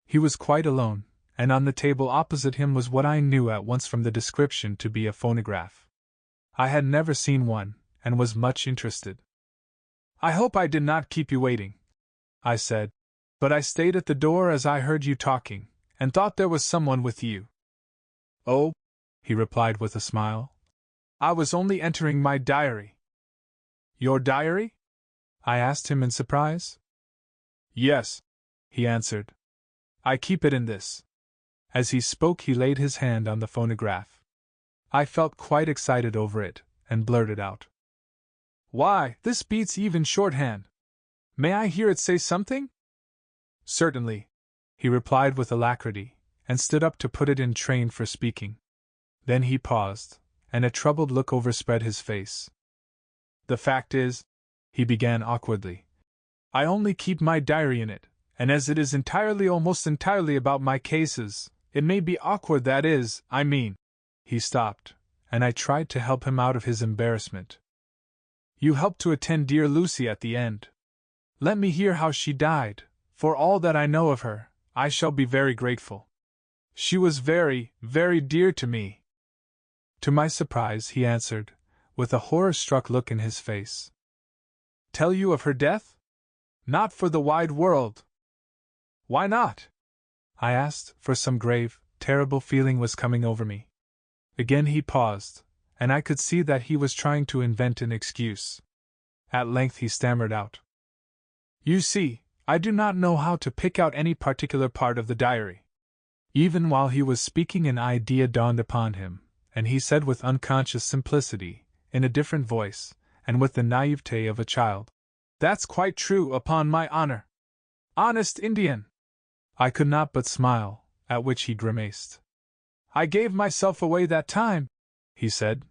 He was quite alone, and on the table opposite him was what I knew at once from the description to be a phonograph. I had never seen one, and was much interested. "I hope I did not keep you waiting," I said, "but I stayed at the door as I heard you talking, and thought there was someone with you." "Oh," he replied with a smile, "I was only entering my diary." "Your diary?" I asked him in surprise. "Yes," he answered. "I keep it in this." As he spoke, he laid his hand on the phonograph. I felt quite excited over it, and blurted out, "Why, this beats even shorthand. May I hear it say something?" "Certainly," he replied with alacrity, and stood up to put it in train for speaking. Then he paused, and a troubled look overspread his face. "The fact is," he began awkwardly, "I only keep my diary in it, and as it is almost entirely about my cases, it may be awkward, that is, I mean." He stopped, and I tried to help him out of his embarrassment. "You helped to attend dear Lucy at the end. Let me hear how she died. For all that I know of her, I shall be very grateful. She was very, very dear to me." To my surprise, he answered, with a horror-struck look in his face. "Tell you of her death? Not for the wide world." "Why not?" I asked, for some grave, terrible feeling was coming over me. Again he paused, and I could see that he was trying to invent an excuse. At length he stammered out, "You see, I do not know how to pick out any particular part of the diary." Even while he was speaking, an idea dawned upon him, and he said with unconscious simplicity, in a different voice, and with the naivete of a child, "That's quite true, upon my honor. Honest Indian!" I could not but smile, at which he grimaced. "I gave myself away that time," he said.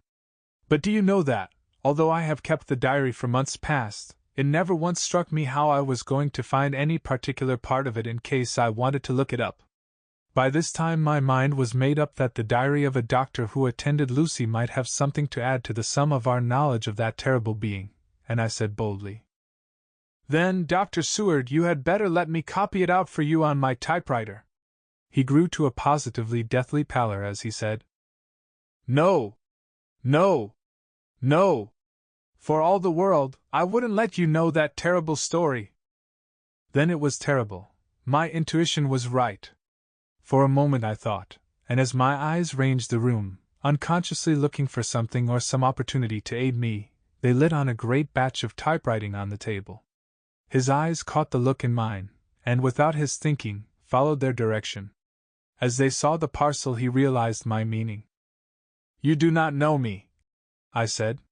"But do you know that, although I have kept the diary for months past, it never once struck me how I was going to find any particular part of it in case I wanted to look it up. By this time my mind was made up that the diary of a doctor who attended Lucy might have something to add to the sum of our knowledge of that terrible being, and I said boldly, "Then, Dr. Seward, you had better let me copy it out for you on my typewriter." He grew to a positively deathly pallor as he said, "No! No! No! For all the world, I wouldn't let you know that terrible story." Then it was terrible. My intuition was right. For a moment I thought, and as my eyes ranged the room, unconsciously looking for something or some opportunity to aid me, they lit on a great batch of typewriting on the table. His eyes caught the look in mine, and without his thinking, followed their direction. As they saw the parcel, he realized my meaning. "You do not know me," I said.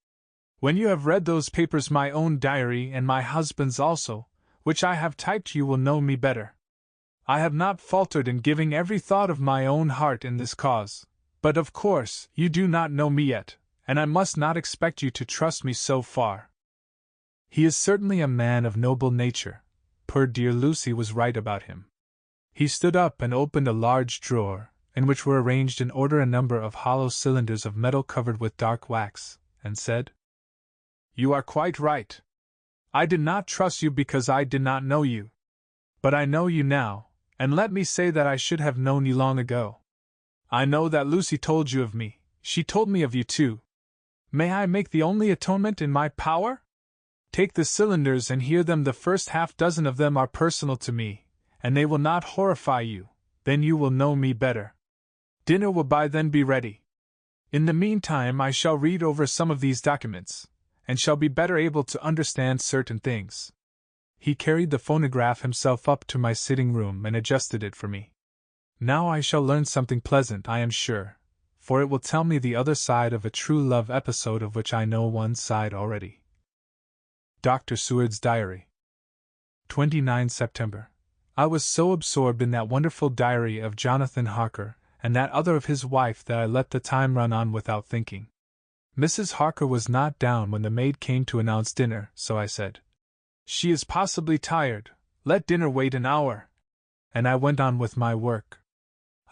"When you have read those papers, my own diary and my husband's also, which I have typed, you will know me better. I have not faltered in giving every thought of my own heart in this cause, but of course you do not know me yet, and I must not expect you to trust me so far." He is certainly a man of noble nature. Poor dear Lucy was right about him. He stood up and opened a large drawer, in which were arranged in order a number of hollow cylinders of metal covered with dark wax, and said, "You are quite right. I did not trust you because I did not know you. But I know you now, and let me say that I should have known you long ago. I know that Lucy told you of me, she told me of you too. May I make the only atonement in my power? Take the cylinders and hear them. The first half-dozen of them are personal to me, and they will not horrify you. Then you will know me better. Dinner will by then be ready. In the meantime I shall read over some of these documents, and shall be better able to understand certain things." He carried the phonograph himself up to my sitting room and adjusted it for me. "Now I shall learn something pleasant, I am sure, for it will tell me the other side of a true love episode of which I know one side already." Dr. Seward's Diary. 29 September. I was so absorbed in that wonderful diary of Jonathan Harker, and that other of his wife, that I let the time run on without thinking. Mrs. Harker was not down when the maid came to announce dinner, so I said, "She is possibly tired, let dinner wait an hour." And I went on with my work.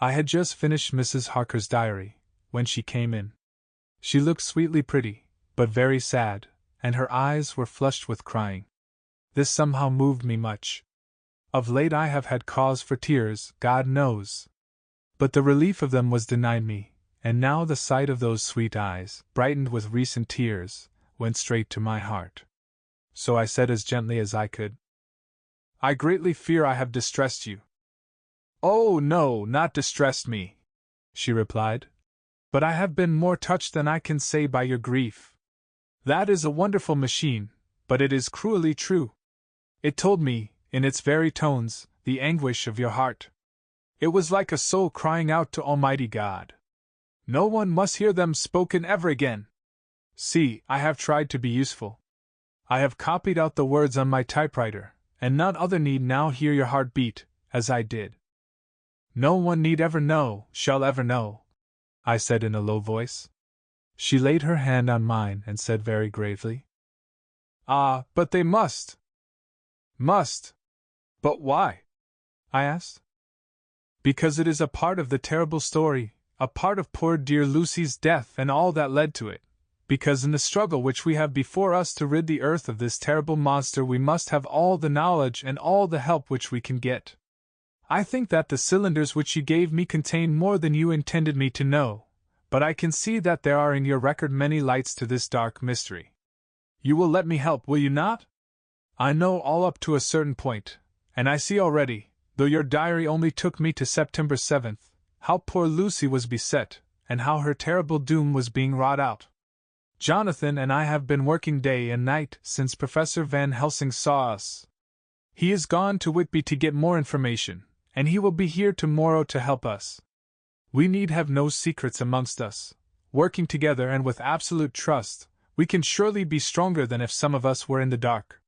I had just finished Mrs. Harker's diary, when she came in. She looked sweetly pretty, but very sad, and her eyes were flushed with crying. This somehow moved me much. Of late I have had cause for tears, God knows. But the relief of them was denied me, and now the sight of those sweet eyes, brightened with recent tears, went straight to my heart. So I said as gently as I could, "I greatly fear I have distressed you." "Oh, no, not distressed me," she replied. "But I have been more touched than I can say by your grief. That is a wonderful machine, but it is cruelly true. It told me, in its very tones, the anguish of your heart. It was like a soul crying out to Almighty God. No one must hear them spoken ever again. See, I have tried to be useful. I have copied out the words on my typewriter, and none other need now hear your heart beat, as I did. No one need ever know, shall ever know. I said in a low voice. She laid her hand on mine and said very gravely, "Ah, but they must." "Must? But why?" I asked. "Because it is a part of the terrible story, a part of poor dear Lucy's death and all that led to it. Because in the struggle which we have before us to rid the earth of this terrible monster we must have all the knowledge and all the help which we can get. I think that the cylinders which you gave me contain more than you intended me to know, but I can see that there are in your record many lights to this dark mystery. You will let me help, will you not? I know all up to a certain point, and I see already, though your diary only took me to September 7th, how poor Lucy was beset, and how her terrible doom was being wrought out. Jonathan and I have been working day and night since Professor Van Helsing saw us. He is gone to Whitby to get more information, and he will be here tomorrow to help us. We need have no secrets amongst us. Working together and with absolute trust, we can surely be stronger than if some of us were in the dark."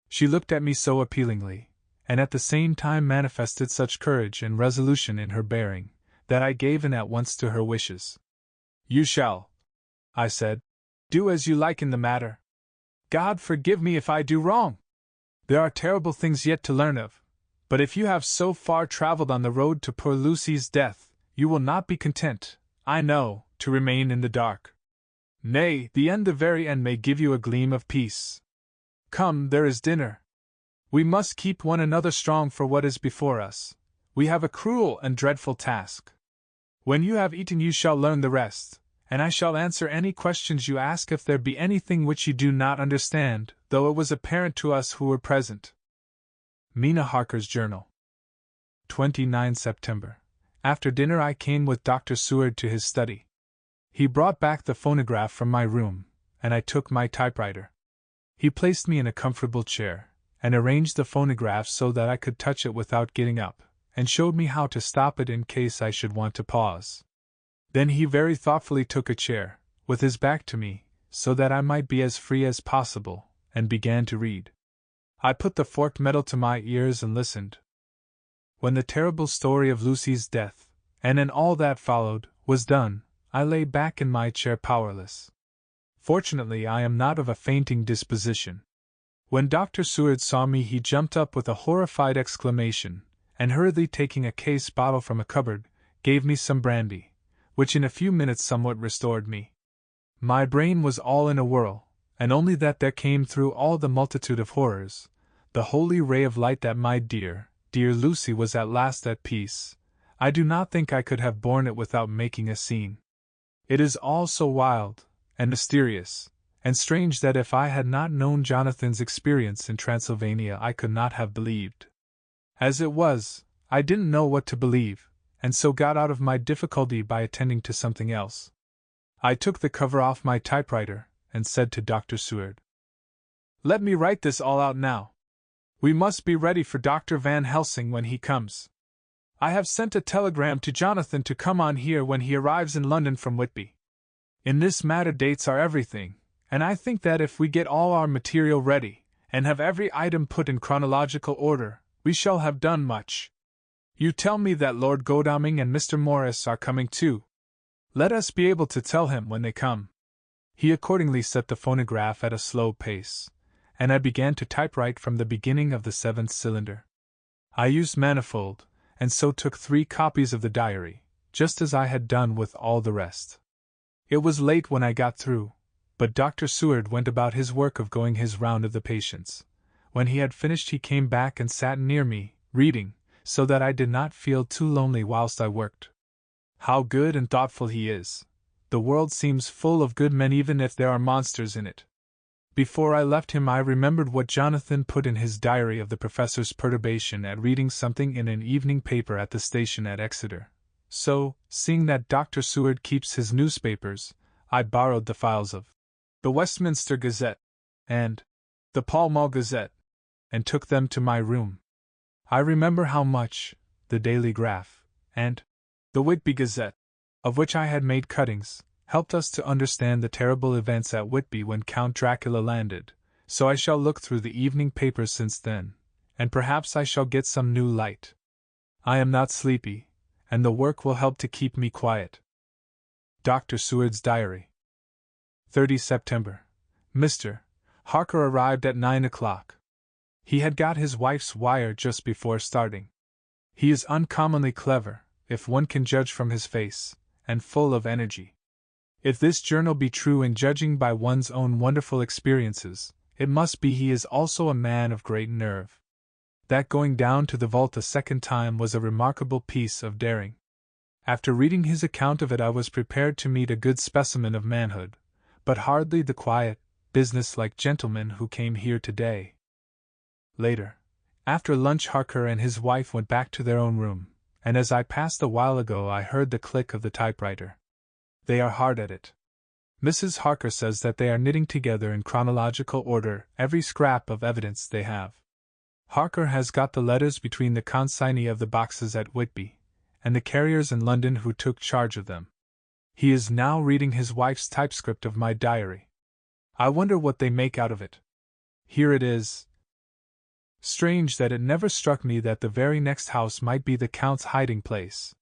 She looked at me so appealingly, and at the same time manifested such courage and resolution in her bearing, that I gave in at once to her wishes. "You shall," I said, "do as you like in the matter. God forgive me if I do wrong! There are terrible things yet to learn of, but if you have so far traveled on the road to poor Lucy's death, you will not be content, I know, to remain in the dark. Nay, the very end may give you a gleam of peace. Come, there is dinner. We must keep one another strong for what is before us. We have a cruel and dreadful task. When you have eaten you shall learn the rest, and I shall answer any questions you ask if there be anything which you do not understand, though it was apparent to us who were present." Mina Harker's Journal. 29 September. After dinner I came with Dr. Seward to his study. He brought back the phonograph from my room, and I took my typewriter. He placed me in a comfortable chair, and arranged the phonograph so that I could touch it without getting up, and showed me how to stop it in case I should want to pause. Then he very thoughtfully took a chair, with his back to me, so that I might be as free as possible, and began to read. I put the forked metal to my ears and listened. When the terrible story of Lucy's death, and in all that followed, was done, I lay back in my chair powerless. Fortunately I am not of a fainting disposition. When Dr. Seward saw me he jumped up with a horrified exclamation, and hurriedly taking a case bottle from a cupboard, gave me some brandy, which in a few minutes somewhat restored me. My brain was all in a whirl, and only that there came through all the multitude of horrors, the holy ray of light that my dear, dear Lucy was at last at peace. I do not think I could have borne it without making a scene. It is all so wild, and mysterious, and strange that if I had not known Jonathan's experience in Transylvania I could not have believed. As it was, I didn't know what to believe, and so got out of my difficulty by attending to something else. I took the cover off my typewriter, and said to Dr. Seward, "Let me write this all out now. We must be ready for Dr. Van Helsing when he comes. I have sent a telegram to Jonathan to come on here when he arrives in London from Whitby. In this matter dates are everything, and I think that if we get all our material ready, and have every item put in chronological order, we shall have done much. You tell me that Lord Godalming and Mr. Morris are coming too. Let us be able to tell him when they come." He accordingly set the phonograph at a slow pace, and I began to typewrite from the beginning of the 7th cylinder. I used manifold, and so took 3 copies of the diary, just as I had done with all the rest. It was late when I got through, but Dr. Seward went about his work of going his round of the patients. When he had finished he came back and sat near me, reading, so that I did not feel too lonely whilst I worked. How good and thoughtful he is! The world seems full of good men even if there are monsters in it. Before I left him I remembered what Jonathan put in his diary of the professor's perturbation at reading something in an evening paper at the station at Exeter. So, seeing that Dr. Seward keeps his newspapers, I borrowed the files of the Westminster Gazette and the Pall Mall Gazette, and took them to my room. I remember how much the Daily Graph and the Whitby Gazette, of which I had made cuttings, helped us to understand the terrible events at Whitby when Count Dracula landed, so I shall look through the evening papers since then, and perhaps I shall get some new light. I am not sleepy, and the work will help to keep me quiet. Dr. Seward's Diary. 30 September. Mr. Harker arrived at 9 o'clock. He had got his wife's wire just before starting. He is uncommonly clever, if one can judge from his face, and full of energy. If this journal be true in judging by one's own wonderful experiences, it must be he is also a man of great nerve. That going down to the vault a second time was a remarkable piece of daring. After reading his account of it, I was prepared to meet a good specimen of manhood, but hardly the quiet, business-like gentleman who came here today. Later, after lunch, Harker and his wife went back to their own room, and as I passed a while ago I heard the click of the typewriter. They are hard at it. Mrs. Harker says that they are knitting together in chronological order every scrap of evidence they have. Harker has got the letters between the consignee of the boxes at Whitby and the carriers in London who took charge of them. He is now reading his wife's typescript of my diary. I wonder what they make out of it. Here it is. Strange that it never struck me that the very next house might be the Count's hiding place.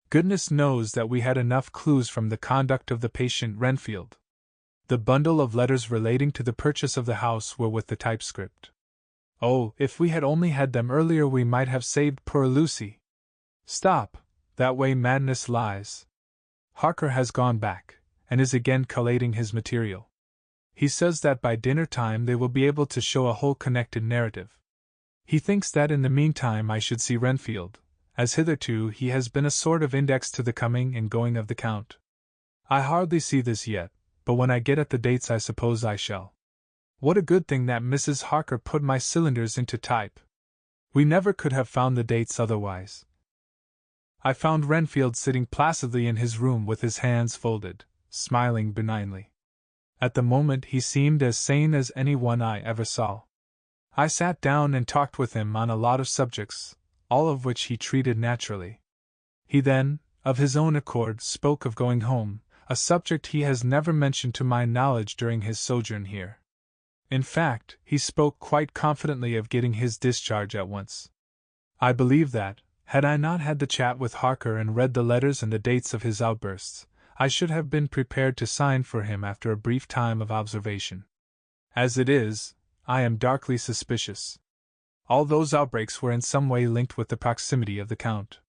Goodness knows that we had enough clues from the conduct of the patient Renfield. The bundle of letters relating to the purchase of the house were with the typescript. Oh, if we had only had them earlier we might have saved poor Lucy. Stop, that way madness lies. Harker has gone back, and is again collating his material. He says that by dinner time they will be able to show a whole connected narrative. He thinks that in the meantime I should see Renfield, as hitherto he has been a sort of index to the coming and going of the Count. I hardly see this yet, but when I get at the dates I suppose I shall. What a good thing that Mrs. Harker put my cylinders into type. We never could have found the dates otherwise. I found Renfield sitting placidly in his room with his hands folded, smiling benignly. At the moment he seemed as sane as anyone I ever saw. I sat down and talked with him on a lot of subjects, all of which he treated naturally. He then, of his own accord, spoke of going home, a subject he has never mentioned to my knowledge during his sojourn here. In fact, he spoke quite confidently of getting his discharge at once. I believe that, had I not had the chat with Harker and read the letters and the dates of his outbursts, I should have been prepared to sign for him after a brief time of observation. As it is, I am darkly suspicious. All those outbreaks were in some way linked with the proximity of the Count.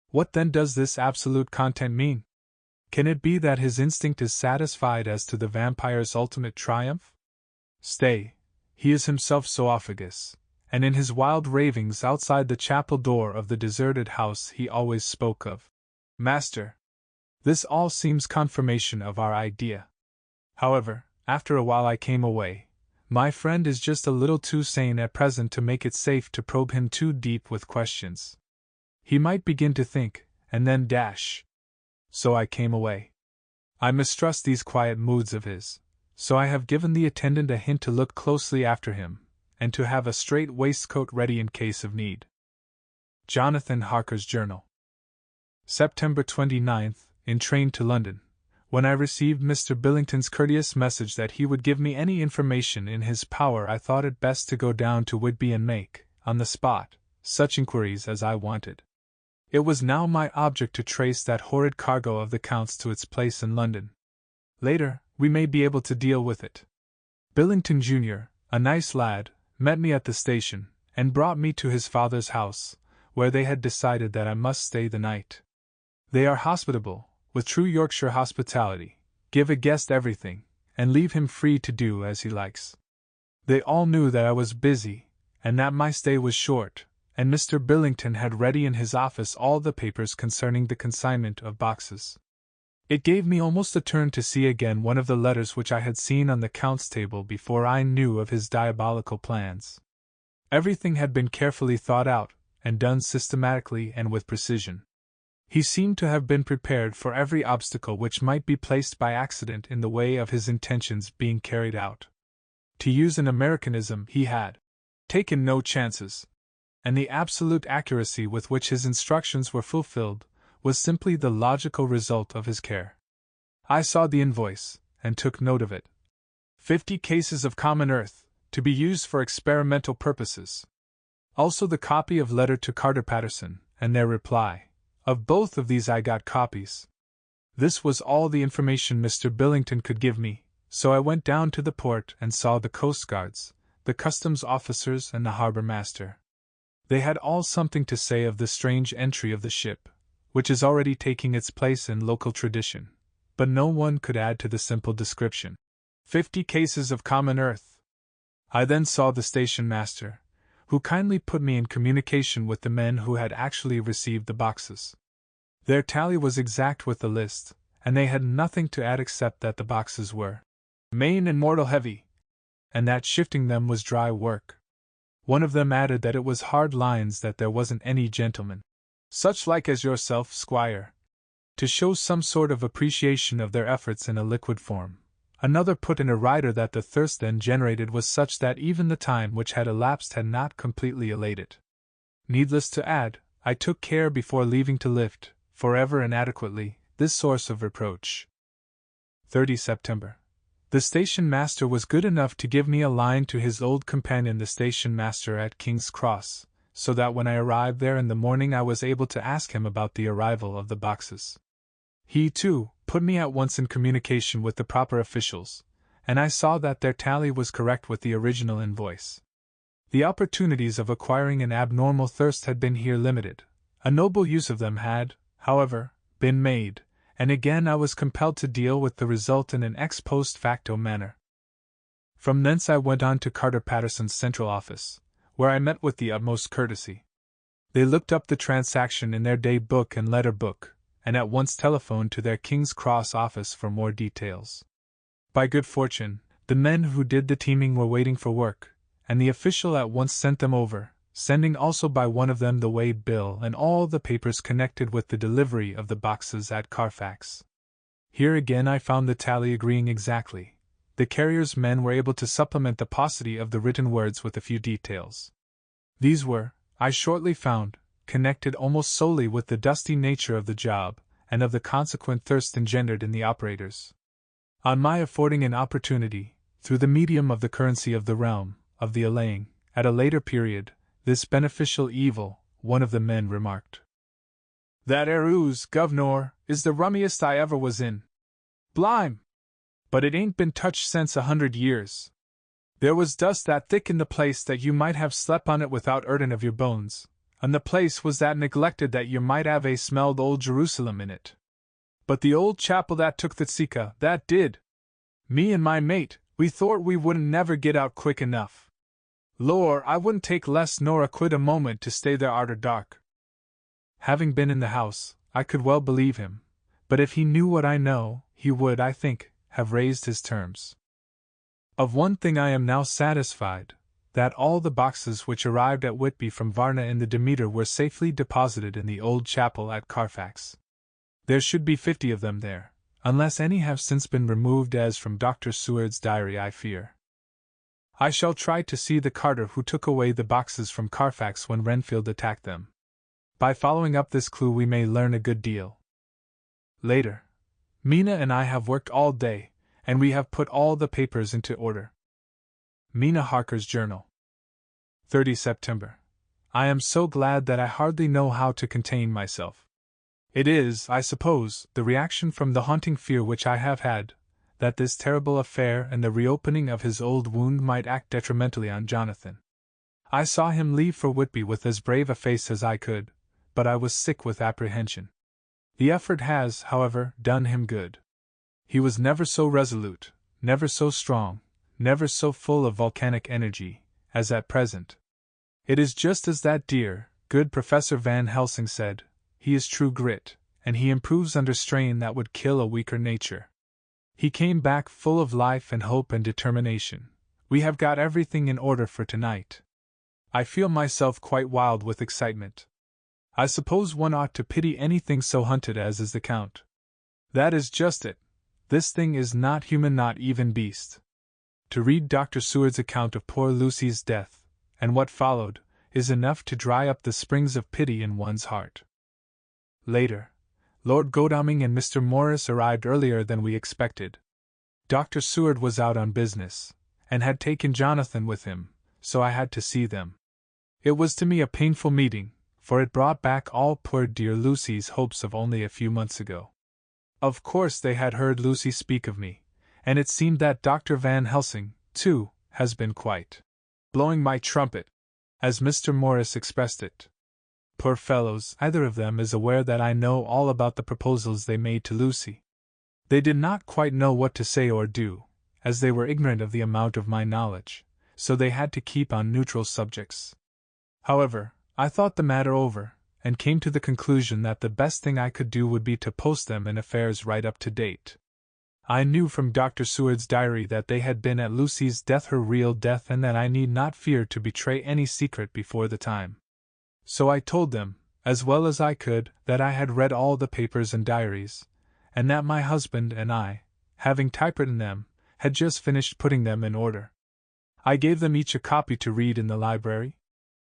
What then does this absolute content mean? Can it be that his instinct is satisfied as to the vampire's ultimate triumph? Stay, he is himself zoophagus, and in his wild ravings outside the chapel door of the deserted house he always spoke of Master. This all seems confirmation of our idea. However, after a while I came away. My friend is just a little too sane at present to make it safe to probe him too deep with questions. He might begin to think, and then dash. So I came away. I mistrust these quiet moods of his, so I have given the attendant a hint to look closely after him, and to have a strait waistcoat ready in case of need. Jonathan Harker's Journal. September 29th, in train to London. When I received Mr. Billington's courteous message that he would give me any information in his power, I thought it best to go down to Whitby and make, on the spot, such inquiries as I wanted. It was now my object to trace that horrid cargo of the Count's to its place in London. Later, we may be able to deal with it. Billington Jr., a nice lad, met me at the station, and brought me to his father's house, where they had decided that I must stay the night. They are hospitable, with true Yorkshire hospitality, give a guest everything, and leave him free to do as he likes. They all knew that I was busy, and that my stay was short, and Mr. Billington had ready in his office all the papers concerning the consignment of boxes. It gave me almost a turn to see again one of the letters which I had seen on the Count's table before I knew of his diabolical plans. Everything had been carefully thought out, and done systematically and with precision. He seemed to have been prepared for every obstacle which might be placed by accident in the way of his intentions being carried out. To use an Americanism, he had taken no chances, and the absolute accuracy with which his instructions were fulfilled was simply the logical result of his care. I saw the invoice, and took note of it. 50 cases of common earth, to be used for experimental purposes. Also the copy of letter to Carter Paterson, and their reply. Of both of these I got copies. This was all the information Mr. Billington could give me, so I went down to the port and saw the Coast Guards, the customs officers, and the harbor master. They had all something to say of the strange entry of the ship, which is already taking its place in local tradition, but no one could add to the simple description. 50 cases of common earth. I then saw the station master, who kindly put me in communication with the men who had actually received the boxes. Their tally was exact with the list, and they had nothing to add except that the boxes were main and mortal heavy, and that shifting them was dry work. One of them added that it was hard lines, that there wasn't any gentleman, such like as yourself, squire, to show some sort of appreciation of their efforts in a liquid form. Another put in a rider that the thirst then generated was such that even the time which had elapsed had not completely allayed it. Needless to add, I took care before leaving to lift, forever and adequately, this source of reproach. 30 September. The station master was good enough to give me a line to his old companion, the station master at King's Cross, so that when I arrived there in the morning I was able to ask him about the arrival of the boxes. He, too, put me at once in communication with the proper officials, and I saw that their tally was correct with the original invoice. The opportunities of acquiring an abnormal thirst had been here limited. A noble use of them had, however, been made, and again I was compelled to deal with the result in an ex post facto manner. From thence I went on to Carter Patterson's central office, where I met with the utmost courtesy. They looked up the transaction in their day book and letter book, and at once telephoned to their King's Cross office for more details. By good fortune, the men who did the teaming were waiting for work, and the official at once sent them over, sending also by one of them the way bill and all the papers connected with the delivery of the boxes at Carfax. Here again I found the tally agreeing exactly. The carrier's men were able to supplement the paucity of the written words with a few details. These were, I shortly found, connected almost solely with the dusty nature of the job, and of the consequent thirst engendered in the operators. On my affording an opportunity, through the medium of the currency of the realm, of the allaying, at a later period, this beneficial evil, one of the men remarked, "That 'ere ooze, guv'nor, is the rummiest I ever was in. Blime! But it ain't been touched since 100 years. There was dust that thick in the place that you might have slept on it without 'urtin' of your bones, and the place was that neglected that you might have smelled old Jerusalem in it. But the old chapel that took the tzika, that did. Me and my mate, we thort we wouldn't never get out quick enough. Lor, I wouldn't take less nor a quid a moment to stay there arter dark." Having been in the house, I could well believe him, but if he knew what I know, he would, I think, have raised his terms. Of one thing I am now satisfied, that all the boxes which arrived at Whitby from Varna in the Demeter were safely deposited in the old chapel at Carfax. There should be 50 of them there, unless any have since been removed, as from Dr. Seward's diary I fear. I shall try to see the carter who took away the boxes from Carfax when Renfield attacked them. By following up this clue we may learn a good deal. Later. Mina and I have worked all day, and we have put all the papers into order. Mina Harker's Journal. 30 September. I am so glad that I hardly know how to contain myself. It is, I suppose, the reaction from the haunting fear which I have had, that this terrible affair and the reopening of his old wound might act detrimentally on Jonathan. I saw him leave for Whitby with as brave a face as I could, but I was sick with apprehension. The effort has, however, done him good. He was never so resolute, never so strong, never so full of volcanic energy, as at present. It is just as that dear, good Professor Van Helsing said, he is true grit, and he improves under strain that would kill a weaker nature. He came back full of life and hope and determination. We have got everything in order for tonight. I feel myself quite wild with excitement. I suppose one ought to pity anything so hunted as is the Count. That is just it. This thing is not human, not even beast. To read Dr. Seward's account of poor Lucy's death, and what followed, is enough to dry up the springs of pity in one's heart. Later. Lord Godalming and Mr. Morris arrived earlier than we expected. Dr. Seward was out on business, and had taken Jonathan with him, so I had to see them. It was to me a painful meeting, for it brought back all poor dear Lucy's hopes of only a few months ago. Of course they had heard Lucy speak of me, and it seemed that Dr. Van Helsing, too, has been quite blowing my trumpet, as Mr. Morris expressed it. Poor fellows, either of them is aware that I know all about the proposals they made to Lucy. They did not quite know what to say or do, as they were ignorant of the amount of my knowledge, so they had to keep on neutral subjects. However, I thought the matter over, and came to the conclusion that the best thing I could do would be to post them in affairs right up to date. I knew from Dr. Seward's diary that they had been at Lucy's death her real death, and that I need not fear to betray any secret before the time. So I told them, as well as I could, that I had read all the papers and diaries, and that my husband and I, having typewritten them, had just finished putting them in order. I gave them each a copy to read in the library.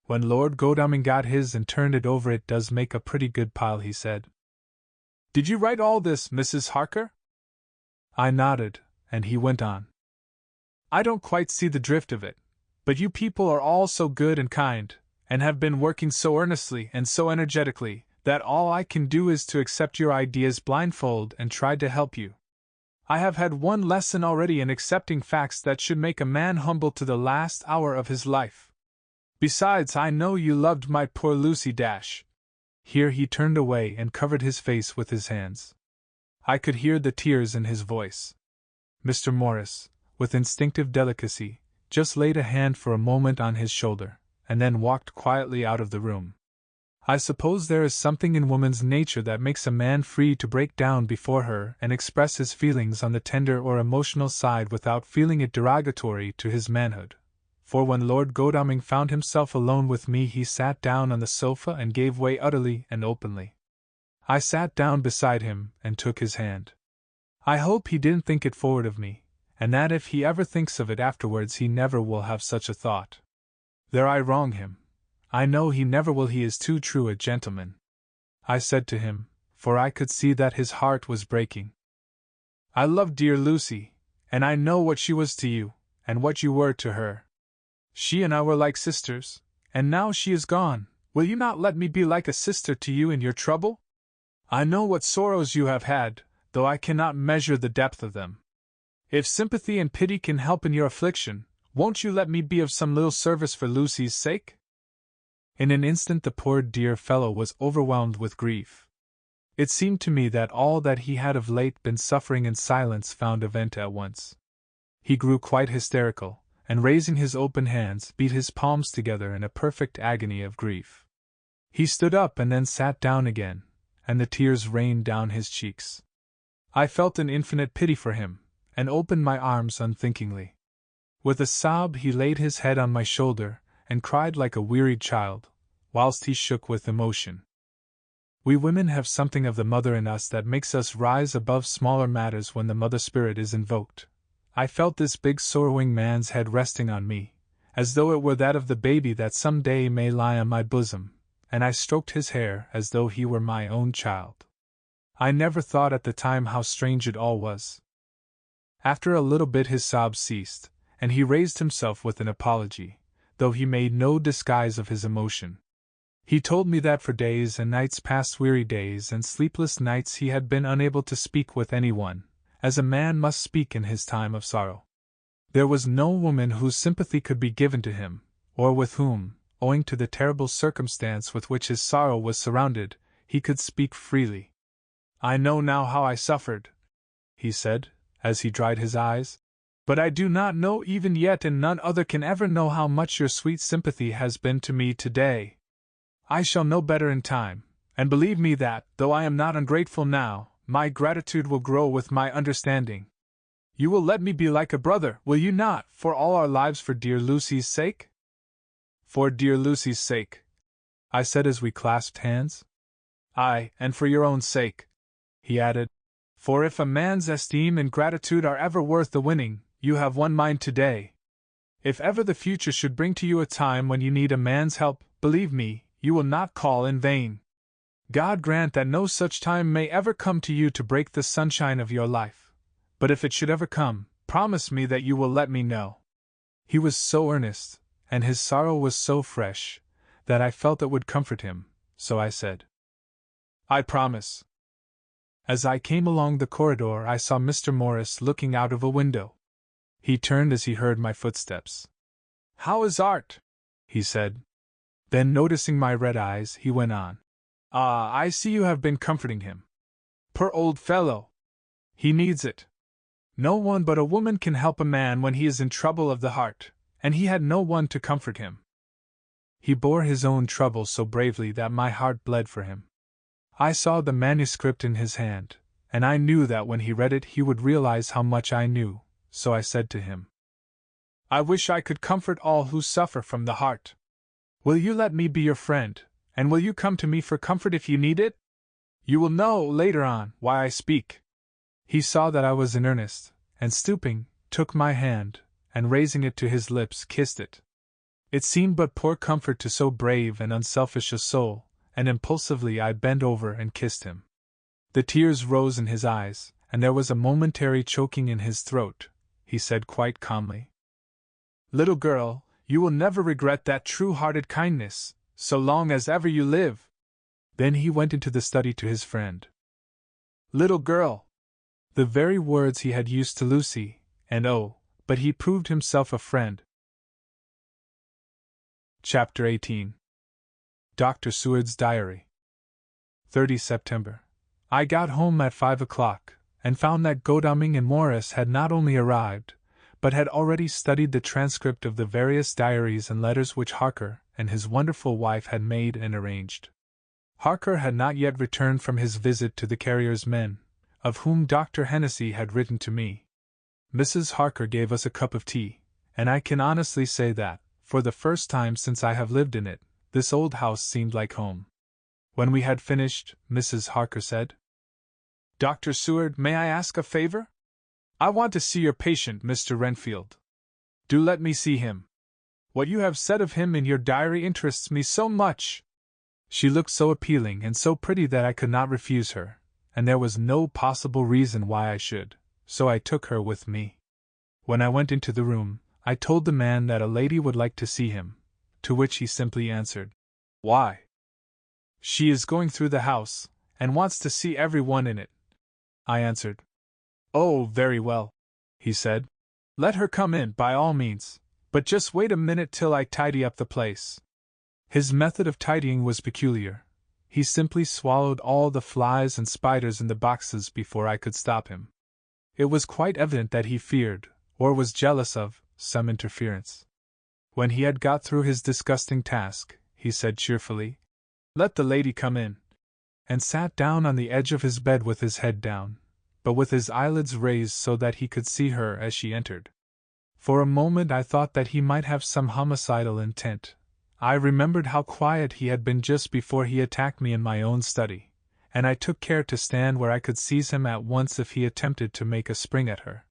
When Lord Godalming got his and turned it over, it does make a pretty good pile, he said. Did you write all this, Mrs. Harker? I nodded, and he went on. I don't quite see the drift of it, but you people are all so good and kind, and have been working so earnestly and so energetically, that all I can do is to accept your ideas blindfold and try to help you. I have had one lesson already in accepting facts that should make a man humble to the last hour of his life. Besides, I know you loved my poor Lucy Dash. Here he turned away and covered his face with his hands. I could hear the tears in his voice. Mr. Morris, with instinctive delicacy, just laid a hand for a moment on his shoulder, and then walked quietly out of the room. I suppose there is something in woman's nature that makes a man free to break down before her and express his feelings on the tender or emotional side without feeling it derogatory to his manhood. For when Lord Godalming found himself alone with me, he sat down on the sofa and gave way utterly and openly. I sat down beside him and took his hand. I hope he didn't think it forward of me, and that if he ever thinks of it afterwards he never will have such a thought. There I wrong him. I know he never will, he is too true a gentleman. I said to him, for I could see that his heart was breaking. I love dear Lucy, and I know what she was to you, and what you were to her. She and I were like sisters, and now she is gone. Will you not let me be like a sister to you in your trouble? I know what sorrows you have had, though I cannot measure the depth of them. If sympathy and pity can help in your affliction, won't you let me be of some little service for Lucy's sake? In an instant the poor dear fellow was overwhelmed with grief. It seemed to me that all that he had of late been suffering in silence found a vent at once. He grew quite hysterical, and raising his open hands, beat his palms together in a perfect agony of grief. He stood up and then sat down again, and the tears rained down his cheeks. I felt an infinite pity for him, and opened my arms unthinkingly. With a sob he laid his head on my shoulder, and cried like a wearied child, whilst he shook with emotion. We women have something of the mother in us that makes us rise above smaller matters when the mother spirit is invoked. I felt this big sorrowing man's head resting on me, as though it were that of the baby that some day may lie on my bosom, and I stroked his hair as though he were my own child. I never thought at the time how strange it all was. After a little bit his sobs ceased, and he raised himself with an apology, though he made no disguise of his emotion. He told me that for days and nights, past weary days and sleepless nights, he had been unable to speak with anyone, as a man must speak in his time of sorrow. There was no woman whose sympathy could be given to him, or with whom, owing to the terrible circumstance with which his sorrow was surrounded, he could speak freely. I know now how I suffered, he said, as he dried his eyes, but I do not know even yet, and none other can ever know, how much your sweet sympathy has been to me today. I shall know better in time, and believe me that, though I am not ungrateful now, my gratitude will grow with my understanding. You will let me be like a brother, will you not, for all our lives, for dear Lucy's sake? For dear Lucy's sake, I said as we clasped hands. Aye, and for your own sake, he added, for if a man's esteem and gratitude are ever worth the winning, you have won mine today. If ever the future should bring to you a time when you need a man's help, believe me, you will not call in vain. God grant that no such time may ever come to you to break the sunshine of your life. But if it should ever come, promise me that you will let me know. He was so earnest, and his sorrow was so fresh, that I felt it would comfort him, so I said, I promise. As I came along the corridor, I saw Mr. Morris looking out of a window. He turned as he heard my footsteps. "How is Art?" he said. Then, noticing my red eyes, he went on. "Ah, I see you have been comforting him. Poor old fellow! He needs it. No one but a woman can help a man when he is in trouble of the heart, and he had no one to comfort him." He bore his own trouble so bravely that my heart bled for him. I saw the manuscript in his hand, and I knew that when he read it he would realize how much I knew, so I said to him, "I wish I could comfort all who suffer from the heart. Will you let me be your friend, and will you come to me for comfort if you need it? You will know, later on, why I speak." He saw that I was in earnest, and stooping, took my hand, and raising it to his lips, kissed it. It seemed but poor comfort to so brave and unselfish a soul, and impulsively I bent over and kissed him. The tears rose in his eyes, and there was a momentary choking in his throat. He said quite calmly, "Little girl, you will never regret that true-hearted kindness, so long as ever you live." Then he went into the study to his friend. "Little girl!" The very words he had used to Lucy, and oh, but he proved himself a friend. Chapter 18. Dr. Seward's Diary. 30 September. I got home at 5 o'clock, and found that Godalming and Morris had not only arrived, but had already studied the transcript of the various diaries and letters which Harker and his wonderful wife had made and arranged. Harker had not yet returned from his visit to the carrier's men, of whom Dr. Hennessy had written to me. Mrs. Harker gave us a cup of tea, and I can honestly say that, for the first time since I have lived in it, this old house seemed like home. When we had finished, Mrs. Harker said, "Dr. Seward, may I ask a favor? I want to see your patient, Mr. Renfield. Do let me see him. What you have said of him in your diary interests me so much." She looked so appealing and so pretty that I could not refuse her, and there was no possible reason why I should, so I took her with me. When I went into the room, I told the man that a lady would like to see him, to which he simply answered, "Why?" "She is going through the house, and wants to see everyone in it." I answered, "Oh, very well," he said. "Let her come in by all means, but just wait a minute till I tidy up the place." His method of tidying was peculiar. He simply swallowed all the flies and spiders in the boxes before I could stop him. It was quite evident that he feared, or was jealous of, some interference. When he had got through his disgusting task, he said cheerfully, "Let the lady come in," and sat down on the edge of his bed with his head down, but with his eyelids raised so that he could see her as she entered. For a moment I thought that he might have some homicidal intent. I remembered how quiet he had been just before he attacked me in my own study, and I took care to stand where I could seize him at once if he attempted to make a spring at her.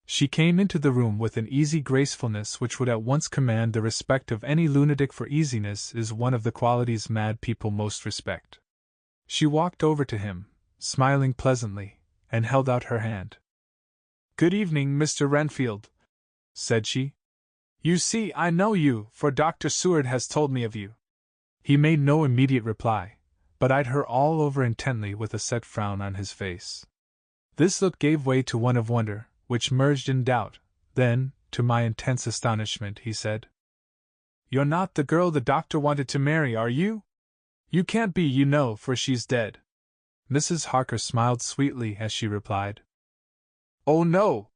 She came into the room with an easy gracefulness which would at once command the respect of any lunatic, for easiness is one of the qualities mad people most respect. She walked over to him, smiling pleasantly, and held out her hand. "Good evening, Mr. Renfield," said she. "You see, I know you, for Dr. Seward has told me of you." He made no immediate reply, but eyed her all over intently with a set frown on his face. This look gave way to one of wonder, which merged in doubt. Then, to my intense astonishment, he said, "You're not the girl the doctor wanted to marry, are you? You can't be, you know, for she's dead." Mrs. Harker smiled sweetly as she replied, "Oh no!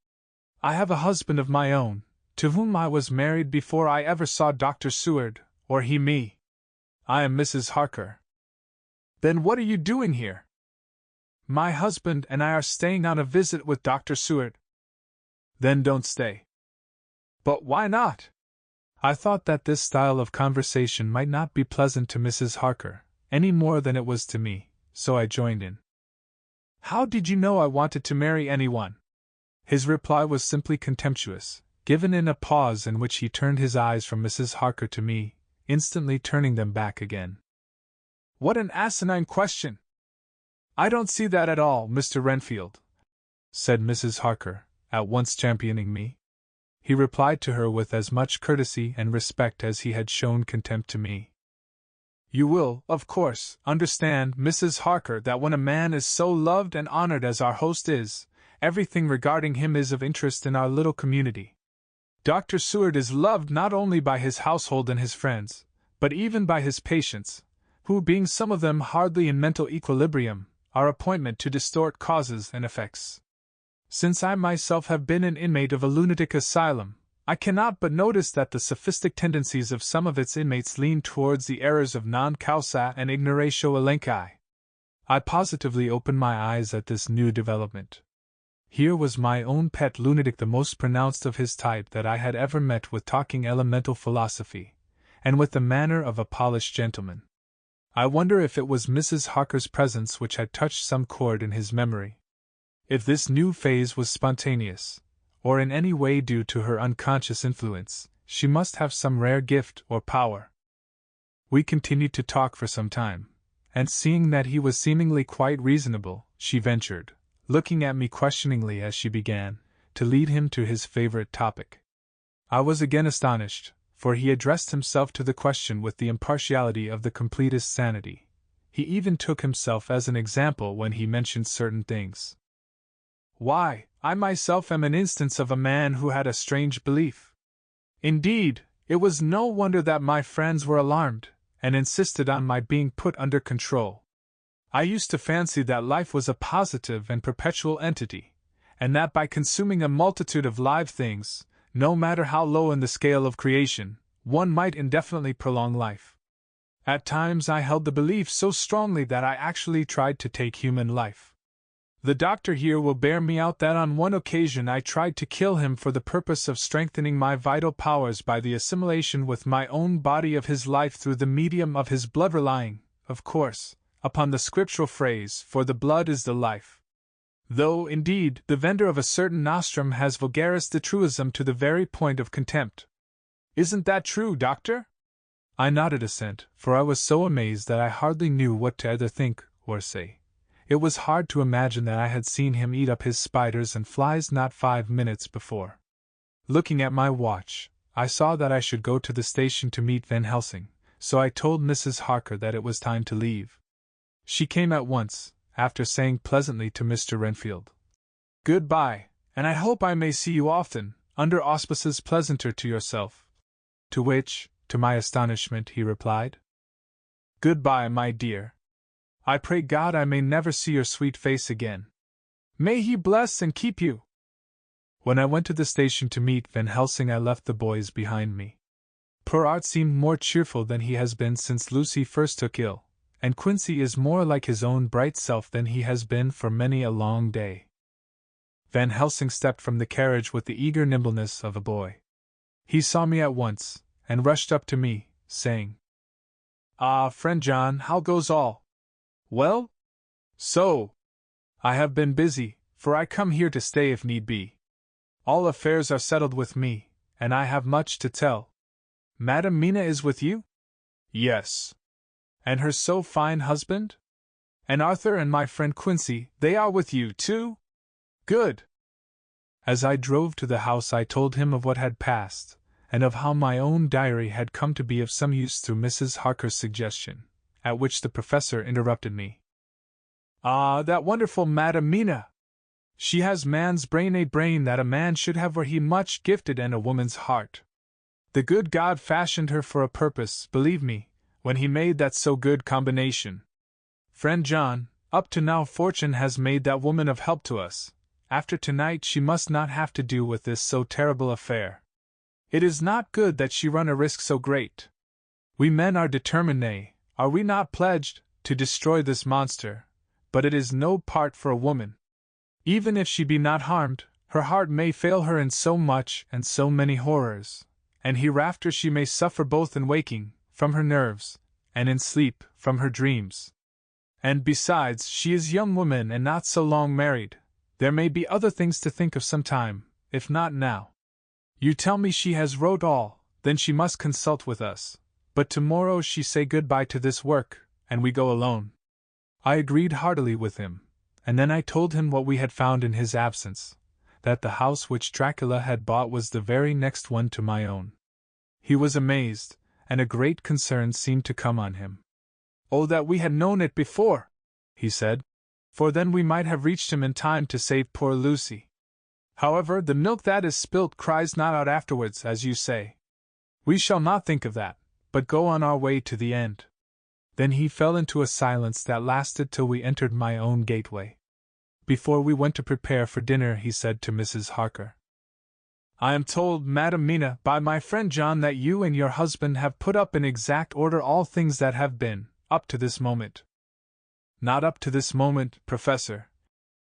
I have a husband of my own, to whom I was married before I ever saw Dr. Seward, or he me. I am Mrs. Harker." "Then what are you doing here?" "My husband and I are staying on a visit with Dr. Seward." "Then don't stay." "But why not?" I thought that this style of conversation might not be pleasant to Mrs. Harker, any more than it was to me, so I joined in. "How did you know I wanted to marry anyone?" His reply was simply contemptuous, given in a pause in which he turned his eyes from Mrs. Harker to me, instantly turning them back again. "What an asinine question!" "I don't see that at all, Mr. Renfield," said Mrs. Harker, at once championing me. He replied to her with as much courtesy and respect as he had shown contempt to me. You will, of course, understand, Mrs. Harker, that when a man is so loved and honored as our host is, everything regarding him is of interest in our little community. Dr. Seward is loved not only by his household and his friends, but even by his patients, who, being some of them hardly in mental equilibrium, are appointment to distort causes and effects. Since I myself have been an inmate of a lunatic asylum, I cannot but notice that the sophistic tendencies of some of its inmates lean towards the errors of non causa and ignoratio elenchi. I positively opened my eyes at this new development. Here was my own pet lunatic, the most pronounced of his type that I had ever met with, talking elemental philosophy, and with the manner of a polished gentleman. I wonder if it was Mrs. Harker's presence which had touched some chord in his memory. If this new phase was spontaneous, or in any way due to her unconscious influence, she must have some rare gift or power. We continued to talk for some time, and seeing that he was seemingly quite reasonable, she ventured, looking at me questioningly as she began, to lead him to his favorite topic. I was again astonished, for he addressed himself to the question with the impartiality of the completest sanity. He even took himself as an example when he mentioned certain things. Why, I myself am an instance of a man who had a strange belief. Indeed, it was no wonder that my friends were alarmed, and insisted on my being put under control. I used to fancy that life was a positive and perpetual entity, and that by consuming a multitude of live things, no matter how low in the scale of creation, one might indefinitely prolong life. At times I held the belief so strongly that I actually tried to take human life. The doctor here will bear me out that on one occasion I tried to kill him for the purpose of strengthening my vital powers by the assimilation with my own body of his life through the medium of his blood, relying, of course, upon the scriptural phrase, "For the blood is the life." Though, indeed, the vendor of a certain nostrum has vulgaris the truism to the very point of contempt. Isn't that true, doctor? I nodded assent, for I was so amazed that I hardly knew what to either think or say. It was hard to imagine that I had seen him eat up his spiders and flies not 5 minutes before. Looking at my watch, I saw that I should go to the station to meet Van Helsing, so I told Mrs. Harker that it was time to leave. She came at once, after saying pleasantly to Mr. Renfield, "Good-bye, and I hope I may see you often, under auspices pleasanter to yourself." To which, to my astonishment, he replied, "Good-bye, my dear. I pray God I may never see your sweet face again. May He bless and keep you." When I went to the station to meet Van Helsing, I left the boys behind me. Poor Art seemed more cheerful than he has been since Lucy first took ill, and Quincy is more like his own bright self than he has been for many a long day. Van Helsing stepped from the carriage with the eager nimbleness of a boy. He saw me at once, and rushed up to me, saying, "Ah, friend John, how goes all? Well? So, I have been busy, for I come here to stay if need be. All affairs are settled with me, and I have much to tell. Madam Mina is with you?" "Yes." "And her so fine husband? And Arthur and my friend Quincy, they are with you too? Good." As I drove to the house I told him of what had passed, and of how my own diary had come to be of some use through Mrs. Harker's suggestion, at which the professor interrupted me. "Ah, that wonderful Madam Mina! She has man's brain, a brain that a man should have were he much gifted, and a woman's heart. The good God fashioned her for a purpose, believe me, when He made that so good combination. Friend John, up to now fortune has made that woman of help to us. After tonight she must not have to do with this so terrible affair. It is not good that she run a risk so great. We men are determined, nay, are we not pledged, to destroy this monster, but it is no part for a woman. Even if she be not harmed, her heart may fail her in so much and so many horrors, and hereafter she may suffer both in waking, from her nerves, and in sleep, from her dreams. And besides, she is young woman and not so long married. There may be other things to think of some time, if not now. You tell me she has wrote all, then she must consult with us. But tomorrow she say good-bye to this work, and we go alone." I agreed heartily with him, and then I told him what we had found in his absence, that the house which Dracula had bought was the very next one to my own. He was amazed, and a great concern seemed to come on him. "Oh, that we had known it before," he said, "for then we might have reached him in time to save poor Lucy. However, the milk that is spilt cries not out afterwards, as you say. We shall not think of that, but go on our way to the end." Then he fell into a silence that lasted till we entered my own gateway. Before we went to prepare for dinner, he said to Mrs. Harker, "I am told, Madam Mina, by my friend John, that you and your husband have put up in exact order all things that have been, up to this moment." "Not up to this moment, Professor,"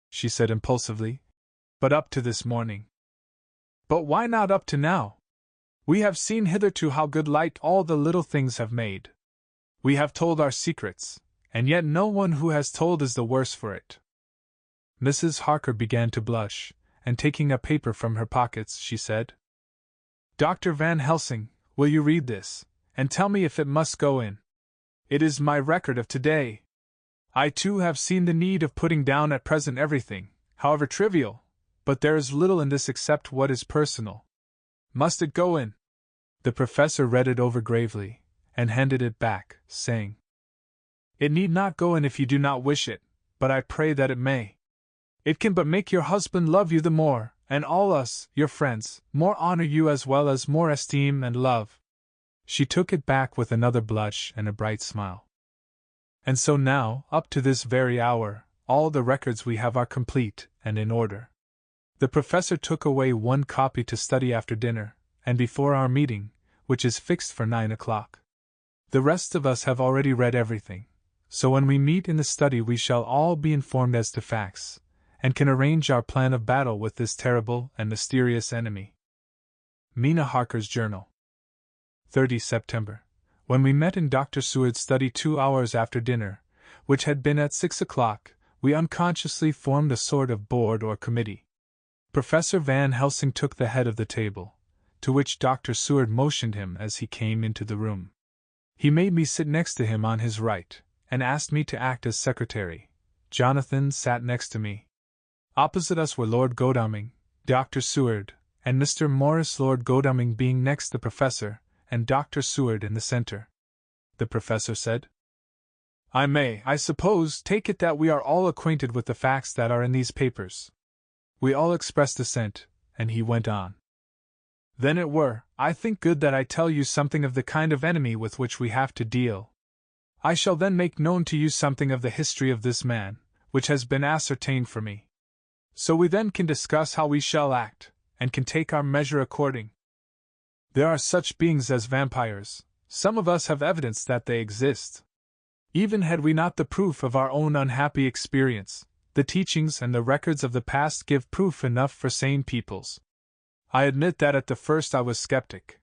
she said impulsively, "but up to this morning." "But why not up to now? We have seen hitherto how good light all the little things have made. We have told our secrets, and yet no one who has told is the worse for it." Mrs. Harker began to blush, and taking a paper from her pockets, she said, "Dr. Van Helsing, will you read this, and tell me if it must go in? It is my record of today. I too have seen the need of putting down at present everything, however trivial, but there is little in this except what is personal. Must it go in?" The professor read it over gravely, and handed it back, saying, "It need not go in if you do not wish it, but I pray that it may. It can but make your husband love you the more, and all us, your friends, more honor you as well as more esteem and love." She took it back with another blush and a bright smile. "And so now, up to this very hour, all the records we have are complete and in order. The professor took away one copy to study after dinner, and before our meeting, which is fixed for 9 o'clock. The rest of us have already read everything, so when we meet in the study we shall all be informed as to facts, and can arrange our plan of battle with this terrible and mysterious enemy." Mina Harker's Journal. 30 September. When we met in Dr. Seward's study 2 hours after dinner, which had been at 6 o'clock, we unconsciously formed a sort of board or committee. Professor Van Helsing took the head of the table, to which Dr. Seward motioned him as he came into the room. He made me sit next to him on his right, and asked me to act as secretary. Jonathan sat next to me. Opposite us were Lord Godalming, Dr. Seward, and Mr. Morris, Lord Godalming being next the professor, and Dr. Seward in the center. The professor said, "I may, I suppose, take it that we are all acquainted with the facts that are in these papers." We all expressed assent, and he went on. "Then it were, I think, good that I tell you something of the kind of enemy with which we have to deal. I shall then make known to you something of the history of this man, which has been ascertained for me. So we then can discuss how we shall act, and can take our measure according. There are such beings as vampires. Some of us have evidence that they exist. Even had we not the proof of our own unhappy experience, the teachings and the records of the past give proof enough for sane peoples. I admit that at the first I was skeptic.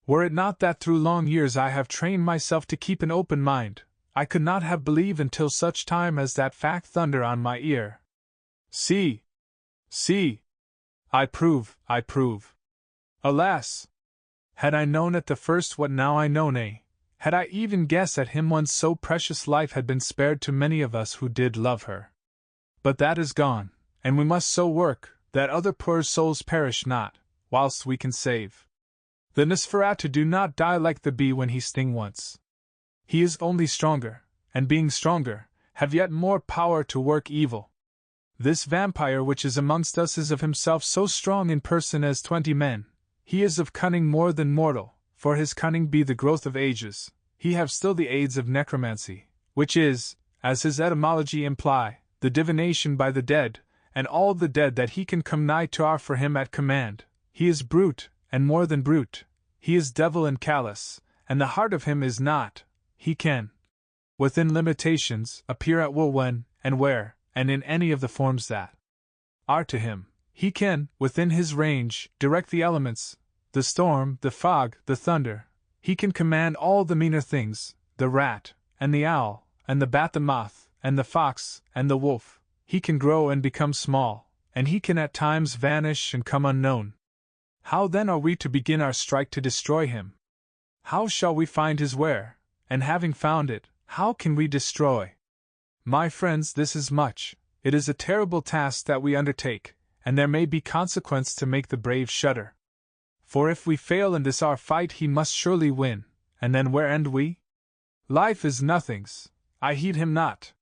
Were it not that through long years I have trained myself to keep an open mind, I could not have believed until such time as that fact thundered on my ear. See! See! I prove! Alas! Had I known at the first what now I know, nay, had I even guessed at him once so precious life had been spared to many of us who did love her. But that is gone, and we must so work, that other poor souls perish not, whilst we can save. The Nosferatu do not die like the bee when he sting once. He is only stronger, and being stronger, have yet more power to work evil. This vampire which is amongst us is of himself so strong in person as 20 men. He is of cunning more than mortal, for his cunning be the growth of ages. He have still the aids of necromancy, which is, as his etymology imply, the divination by the dead, and all the dead that he can come nigh to are for him at command. He is brute, and more than brute. He is devil and callous, and the heart of him is not. He can, within limitations, appear at will when, and where, and in any of the forms that are to him. He can, within his range, direct the elements, the storm, the fog, the thunder. He can command all the meaner things, the rat, and the owl, and the bat, the moth, and the fox, and the wolf. He can grow and become small, and he can at times vanish and come unknown. How then are we to begin our strike to destroy him? How shall we find his where, and having found it, how can we destroy? My friends, this is much. It is a terrible task that we undertake, and there may be consequence to make the brave shudder. For if we fail in this our fight he must surely win, and then where end we? Life is nothings, I heed him not.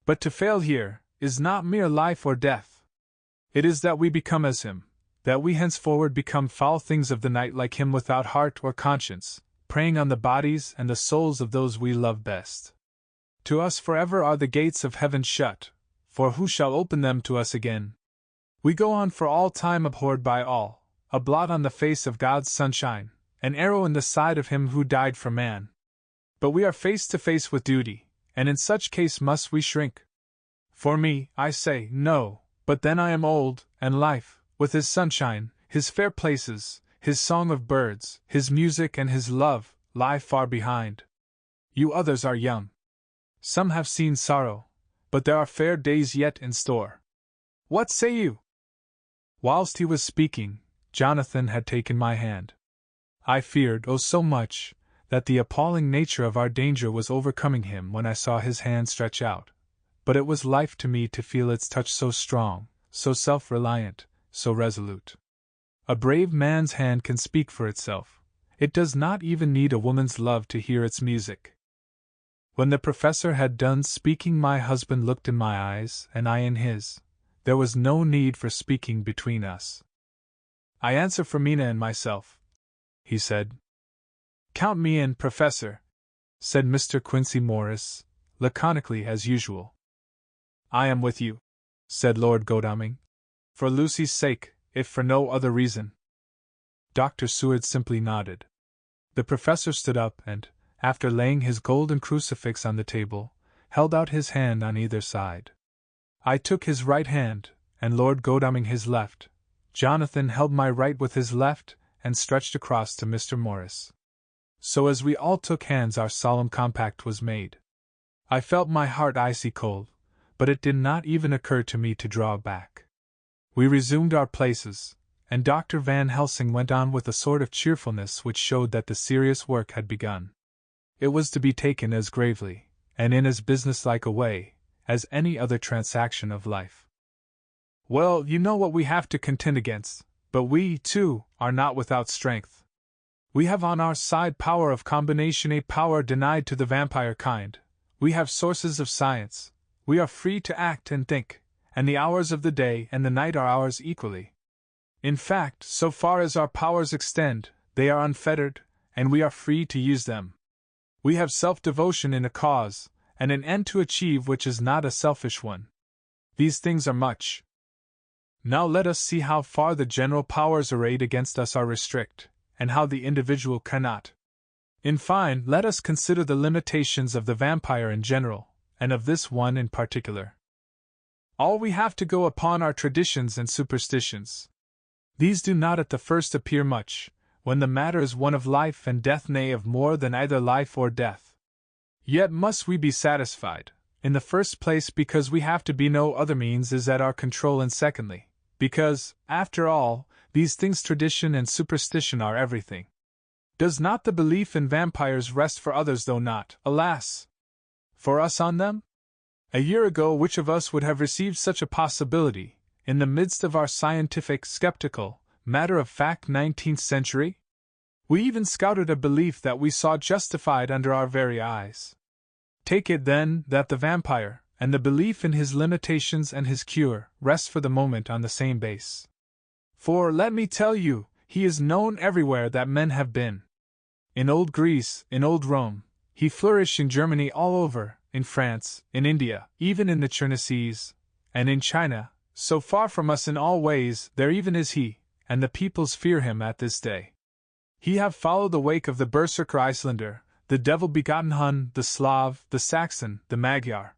But to fail here is not mere life or death. It is that we become as him, that we henceforward become foul things of the night like him without heart or conscience, preying on the bodies and the souls of those we love best. To us forever are the gates of heaven shut, for who shall open them to us again? We go on for all time abhorred by all, a blot on the face of God's sunshine, an arrow in the side of him who died for man. But we are face to face with duty, and in such case must we shrink. For me, I say, no, but then I am old, and life, with his sunshine, his fair places, his song of birds, his music and his love, lie far behind. You others are young. Some have seen sorrow, but there are fair days yet in store. What say you? Whilst he was speaking, Jonathan had taken my hand. I feared, oh so much, that the appalling nature of our danger was overcoming him when I saw his hand stretch out, but it was life to me to feel its touch so strong, so self-reliant, so resolute. A brave man's hand can speak for itself. It does not even need a woman's love to hear its music. When the professor had done speaking, my husband looked in my eyes and I in his. There was no need for speaking between us. I answer for Mina and myself, he said. Count me in, Professor, said Mr. Quincy Morris, laconically as usual. I am with you, said Lord Godalming. For Lucy's sake, if for no other reason. Dr. Seward simply nodded. The professor stood up and, after laying his golden crucifix on the table, held out his hand on either side. I took his right hand, and Lord Godalming his left. Jonathan held my right with his left, and stretched across to Mr. Morris. So as we all took hands, our solemn compact was made. I felt my heart icy cold, but it did not even occur to me to draw back. We resumed our places, and Dr. Van Helsing went on with a sort of cheerfulness which showed that the serious work had begun. It was to be taken as gravely, and in as businesslike a way, as any other transaction of life. Well, you know what we have to contend against, but we, too, are not without strength. We have on our side power of combination, a power denied to the vampire kind. We have sources of science. We are free to act and think, and the hours of the day and the night are ours equally. In fact, so far as our powers extend, they are unfettered, and we are free to use them. We have self-devotion in a cause, and an end to achieve which is not a selfish one. These things are much. Now let us see how far the general powers arrayed against us are restrict, and how the individual cannot. In fine, let us consider the limitations of the vampire in general, and of this one in particular. All we have to go upon are traditions and superstitions. These do not at the first appear much, when the matter is one of life and death, nay, of more than either life or death. Yet must we be satisfied, in the first place because we have to be, no other means is at our control, and secondly, because, after all, these things, tradition and superstition, are everything. Does not the belief in vampires rest for others, though not, alas, for us, on them? A year ago, which of us would have received such a possibility, in the midst of our scientific, skeptical, matter-of-fact 19th century? We even scouted a belief that we saw justified under our very eyes. Take it, then, that the vampire, and the belief in his limitations and his cure, rest for the moment on the same base. For, let me tell you, he is known everywhere that men have been. In old Greece, in old Rome, he flourished in Germany, all over, in France, in India, even in the Chernasese, and in China, so far from us in all ways, there even is he, and the peoples fear him at this day. He have followed the wake of the Berserker Icelander, the devil-begotten Hun, the Slav, the Saxon, the Magyar.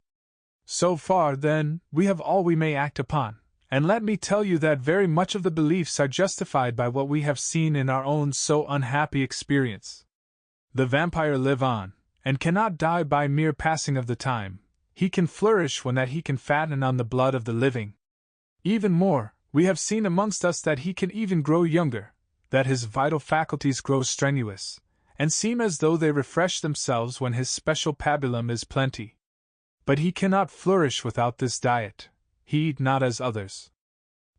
So far, then, we have all we may act upon, and let me tell you that very much of the beliefs are justified by what we have seen in our own so unhappy experience. The vampire live on, and cannot die by mere passing of the time. He can flourish when that he can fatten on the blood of the living. Even more, we have seen amongst us that he can even grow younger, that his vital faculties grow strenuous, and seem as though they refresh themselves when his special pabulum is plenty. But he cannot flourish without this diet. He eat not as others.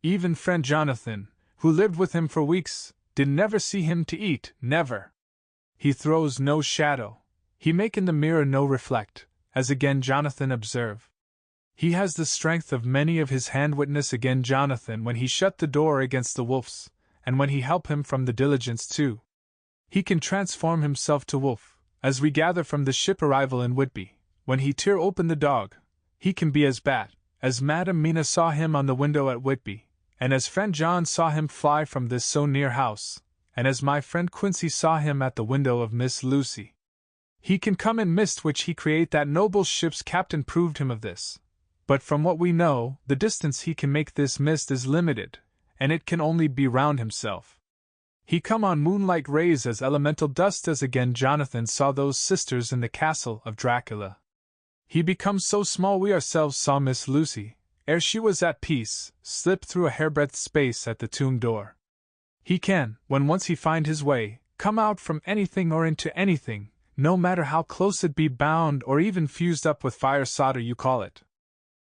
Even friend Jonathan, who lived with him for weeks, did never see him to eat, never. He throws no shadow, he make in the mirror no reflect, as again Jonathan observed. He has the strength of many of his hand witness again Jonathan when he shut the door against the wolves, and when he help him from the diligence too. He can transform himself to wolf, as we gather from the ship arrival in Whitby. When he tear open the dog, he can be as bat, as Madam Mina saw him on the window at Whitby, and as friend John saw him fly from this so near house, and as my friend Quincy saw him at the window of Miss Lucy. He can come in mist which he create that noble ship's captain proved him of this. But from what we know, the distance he can make this mist is limited, and it can only be round himself. He come on moonlight rays as elemental dust as again Jonathan saw those sisters in the castle of Dracula. He becomes so small we ourselves saw Miss Lucy, ere she was at peace, slip through a hairbreadth space at the tomb door. He can, when once he find his way, come out from anything or into anything, no matter how close it be bound or even fused up with fire solder you call it.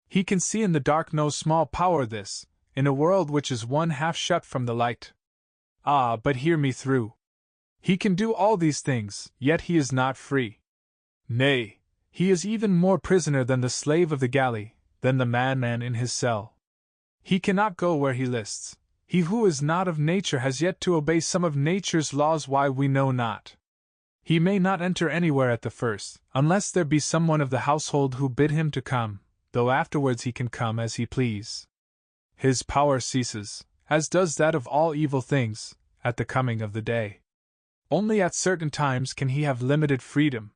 He can see in the dark no small power this, in a world which is one half shut from the light. Ah, but hear me through. He can do all these things, yet he is not free. Nay, he is even more prisoner than the slave of the galley, than the madman in his cell. He cannot go where he lists. He who is not of nature has yet to obey some of nature's laws why we know not. He may not enter anywhere at the first, unless there be someone of the household who bid him to come, though afterwards he can come as he please. His power ceases, as does that of all evil things, at the coming of the day. Only at certain times can he have limited freedom.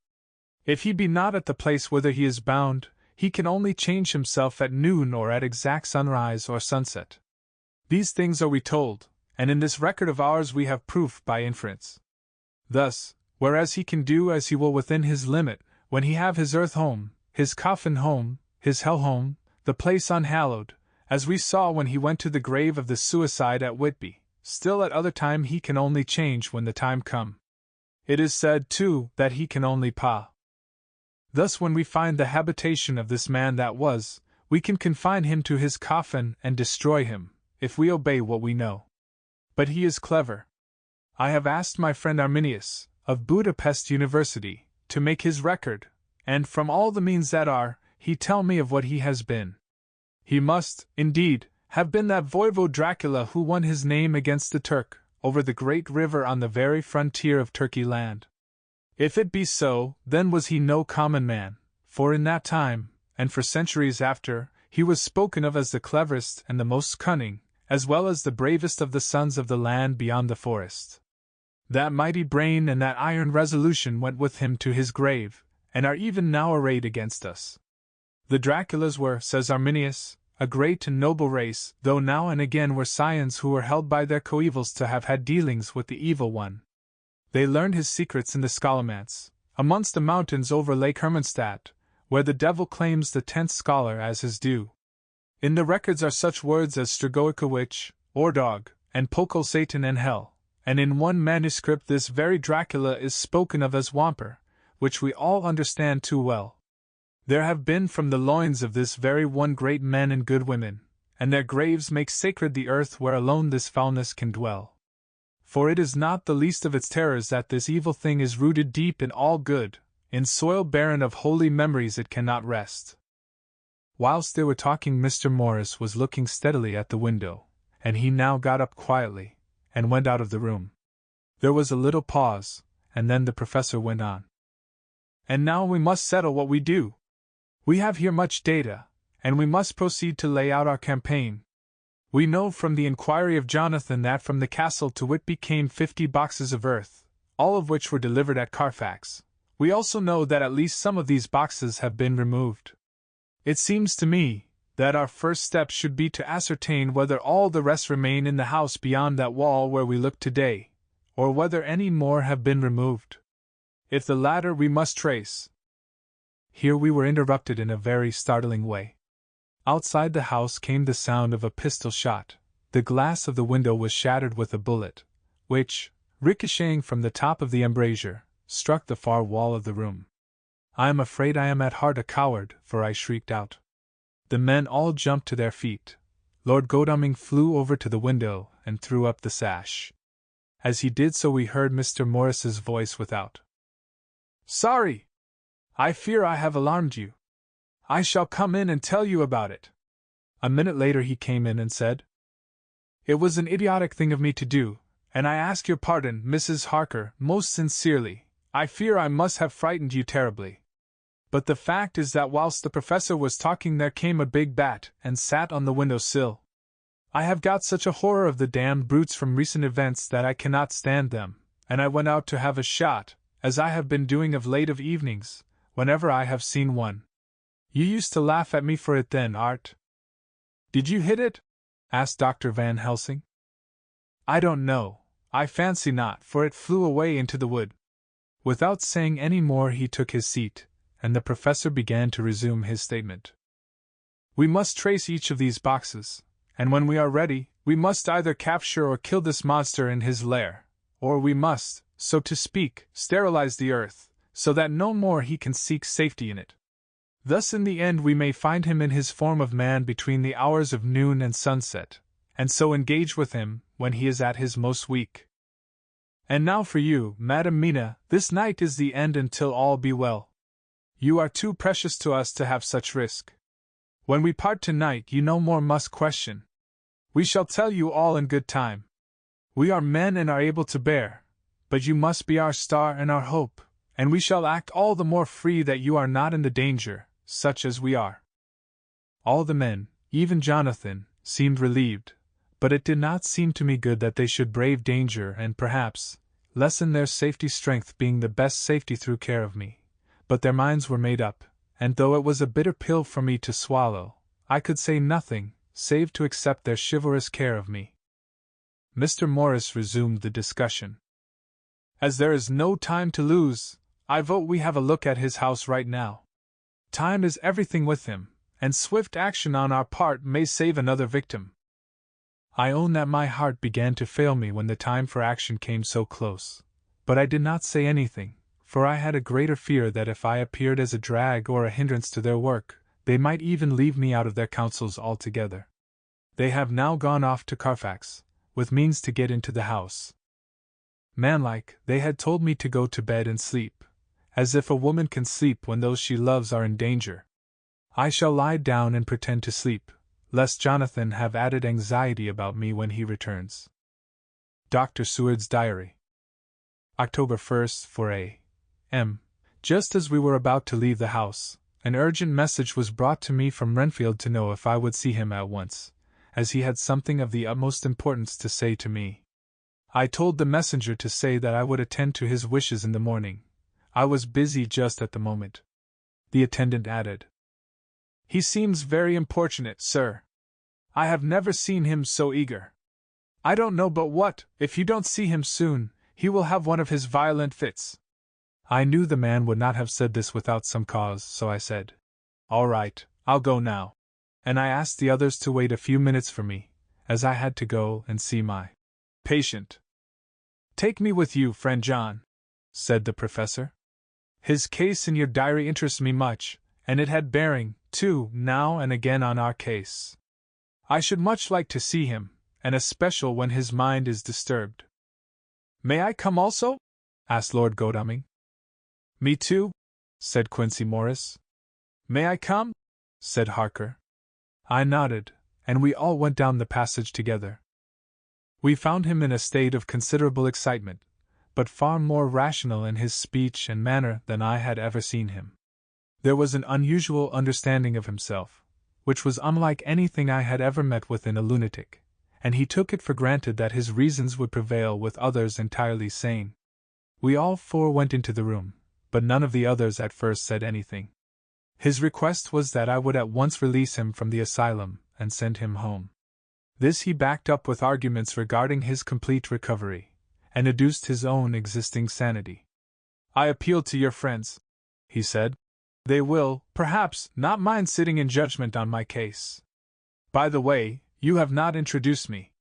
If he be not at the place whither he is bound, he can only change himself at noon or at exact sunrise or sunset. These things are we told, and in this record of ours we have proof by inference. Thus, whereas he can do as he will within his limit, when he have his earth home, his coffin home, his hell home, the place unhallowed, as we saw when he went to the grave of the suicide at Whitby, still at other time he can only change when the time come. It is said, too, that he can only pa. Thus when we find the habitation of this man that was, we can confine him to his coffin and destroy him, if we obey what we know. But he is clever. I have asked my friend Arminius, of Budapest University, to make his record, and from all the means that are, he tell me of what he has been. He must, indeed, have been that voivode Dracula who won his name against the Turk, over the great river on the very frontier of Turkey land. If it be so, then was he no common man, for in that time, and for centuries after, he was spoken of as the cleverest and the most cunning, as well as the bravest of the sons of the land beyond the forest. That mighty brain and that iron resolution went with him to his grave, and are even now arrayed against us. The Draculas were, says Arminius, a great and noble race, though now and again were scions who were held by their coevals to have had dealings with the evil one. They learned his secrets in the Scholomance, amongst the mountains over Lake Hermannstadt, where the devil claims the 10th scholar as his due. In the records are such words as Strigoi witch, or dog, and Pokol Satan and hell, and in one manuscript this very Dracula is spoken of as Wamper, which we all understand too well. There have been from the loins of this very one great men and good women, and their graves make sacred the earth where alone this foulness can dwell. For it is not the least of its terrors that this evil thing is rooted deep in all good, in soil barren of holy memories it cannot rest. Whilst they were talking, Mr. Morris was looking steadily at the window, and he now got up quietly, and went out of the room. There was a little pause, and then the professor went on. And now we must settle what we do. We have here much data, and we must proceed to lay out our campaign. We know from the inquiry of Jonathan that from the castle to Whitby came 50 boxes of earth, all of which were delivered at Carfax. We also know that at least some of these boxes have been removed. It seems to me that our first step should be to ascertain whether all the rest remain in the house beyond that wall where we look today, or whether any more have been removed. If the latter, we must trace. Here we were interrupted in a very startling way. Outside the house came the sound of a pistol shot. The glass of the window was shattered with a bullet, which, ricocheting from the top of the embrasure, struck the far wall of the room. I am afraid I am at heart a coward, for I shrieked out. The men all jumped to their feet. Lord Godalming flew over to the window and threw up the sash. As he did so we heard Mr. Morris's voice without. "Sorry! I fear I have alarmed you. I shall come in and tell you about it." A minute later he came in and said, "It was an idiotic thing of me to do, and I ask your pardon, Mrs. Harker, most sincerely. I fear I must have frightened you terribly. But the fact is that whilst the professor was talking there came a big bat and sat on the window sill. I have got such a horror of the damned brutes from recent events that I cannot stand them, and I went out to have a shot, as I have been doing of late of evenings, whenever I have seen one. You used to laugh at me for it then, Art." "Did you hit it?" asked Dr. Van Helsing. "I don't know. I fancy not, for it flew away into the wood." Without saying any more he took his seat, and the professor began to resume his statement. "We must trace each of these boxes, and when we are ready, we must either capture or kill this monster in his lair, or we must, so to speak, sterilize the earth, so that no more he can seek safety in it. Thus in the end we may find him in his form of man between the hours of noon and sunset, and so engage with him when he is at his most weak. And now for you, Madam Mina, this night is the end until all be well. You are too precious to us to have such risk. When we part tonight you no more must question. We shall tell you all in good time. We are men and are able to bear, but you must be our star and our hope, and we shall act all the more free that you are not in the danger, such as we are." All the men, even Jonathan, seemed relieved, but it did not seem to me good that they should brave danger and perhaps lessen their safety, strength being the best safety through care of me. But their minds were made up, and though it was a bitter pill for me to swallow, I could say nothing, save to accept their chivalrous care of me. Mr. Morris resumed the discussion. "As there is no time to lose, I vote we have a look at his house right now. Time is everything with him, and swift action on our part may save another victim." I own that my heart began to fail me when the time for action came so close, but I did not say anything, for I had a greater fear that if I appeared as a drag or a hindrance to their work, they might even leave me out of their counsels altogether. They have now gone off to Carfax, with means to get into the house. Manlike, they had told me to go to bed and sleep, as if a woman can sleep when those she loves are in danger. I shall lie down and pretend to sleep, lest Jonathan have added anxiety about me when he returns. Dr. Seward's Diary. October 1st, 4 a.m. Just as we were about to leave the house, an urgent message was brought to me from Renfield to know if I would see him at once, as he had something of the utmost importance to say to me. I told the messenger to say that I would attend to his wishes in the morning. I was busy just at the moment. The attendant added, "He seems very importunate, sir. I have never seen him so eager. I don't know but what, if you don't see him soon, he will have one of his violent fits." I knew the man would not have said this without some cause, so I said, "All right, I'll go now." And I asked the others to wait a few minutes for me, as I had to go and see my patient. "Take me with you, friend John," said the professor. "His case in your diary interests me much, and it had bearing, too, now and again on our case. I should much like to see him, and especially when his mind is disturbed." "May I come also?" asked Lord Godalming. "Me too," said Quincy Morris. "May I come?" said Harker. I nodded, and we all went down the passage together. We found him in a state of considerable excitement, but far more rational in his speech and manner than I had ever seen him. There was an unusual understanding of himself, which was unlike anything I had ever met with in a lunatic, and he took it for granted that his reasons would prevail with others entirely sane. We all four went into the room, but none of the others at first said anything. His request was that I would at once release him from the asylum and send him home. This he backed up with arguments regarding his complete recovery, and adduced his own existing sanity. "I appeal to your friends," he said. "They will, perhaps, not mind sitting in judgment on my case. By the way, you have not introduced me."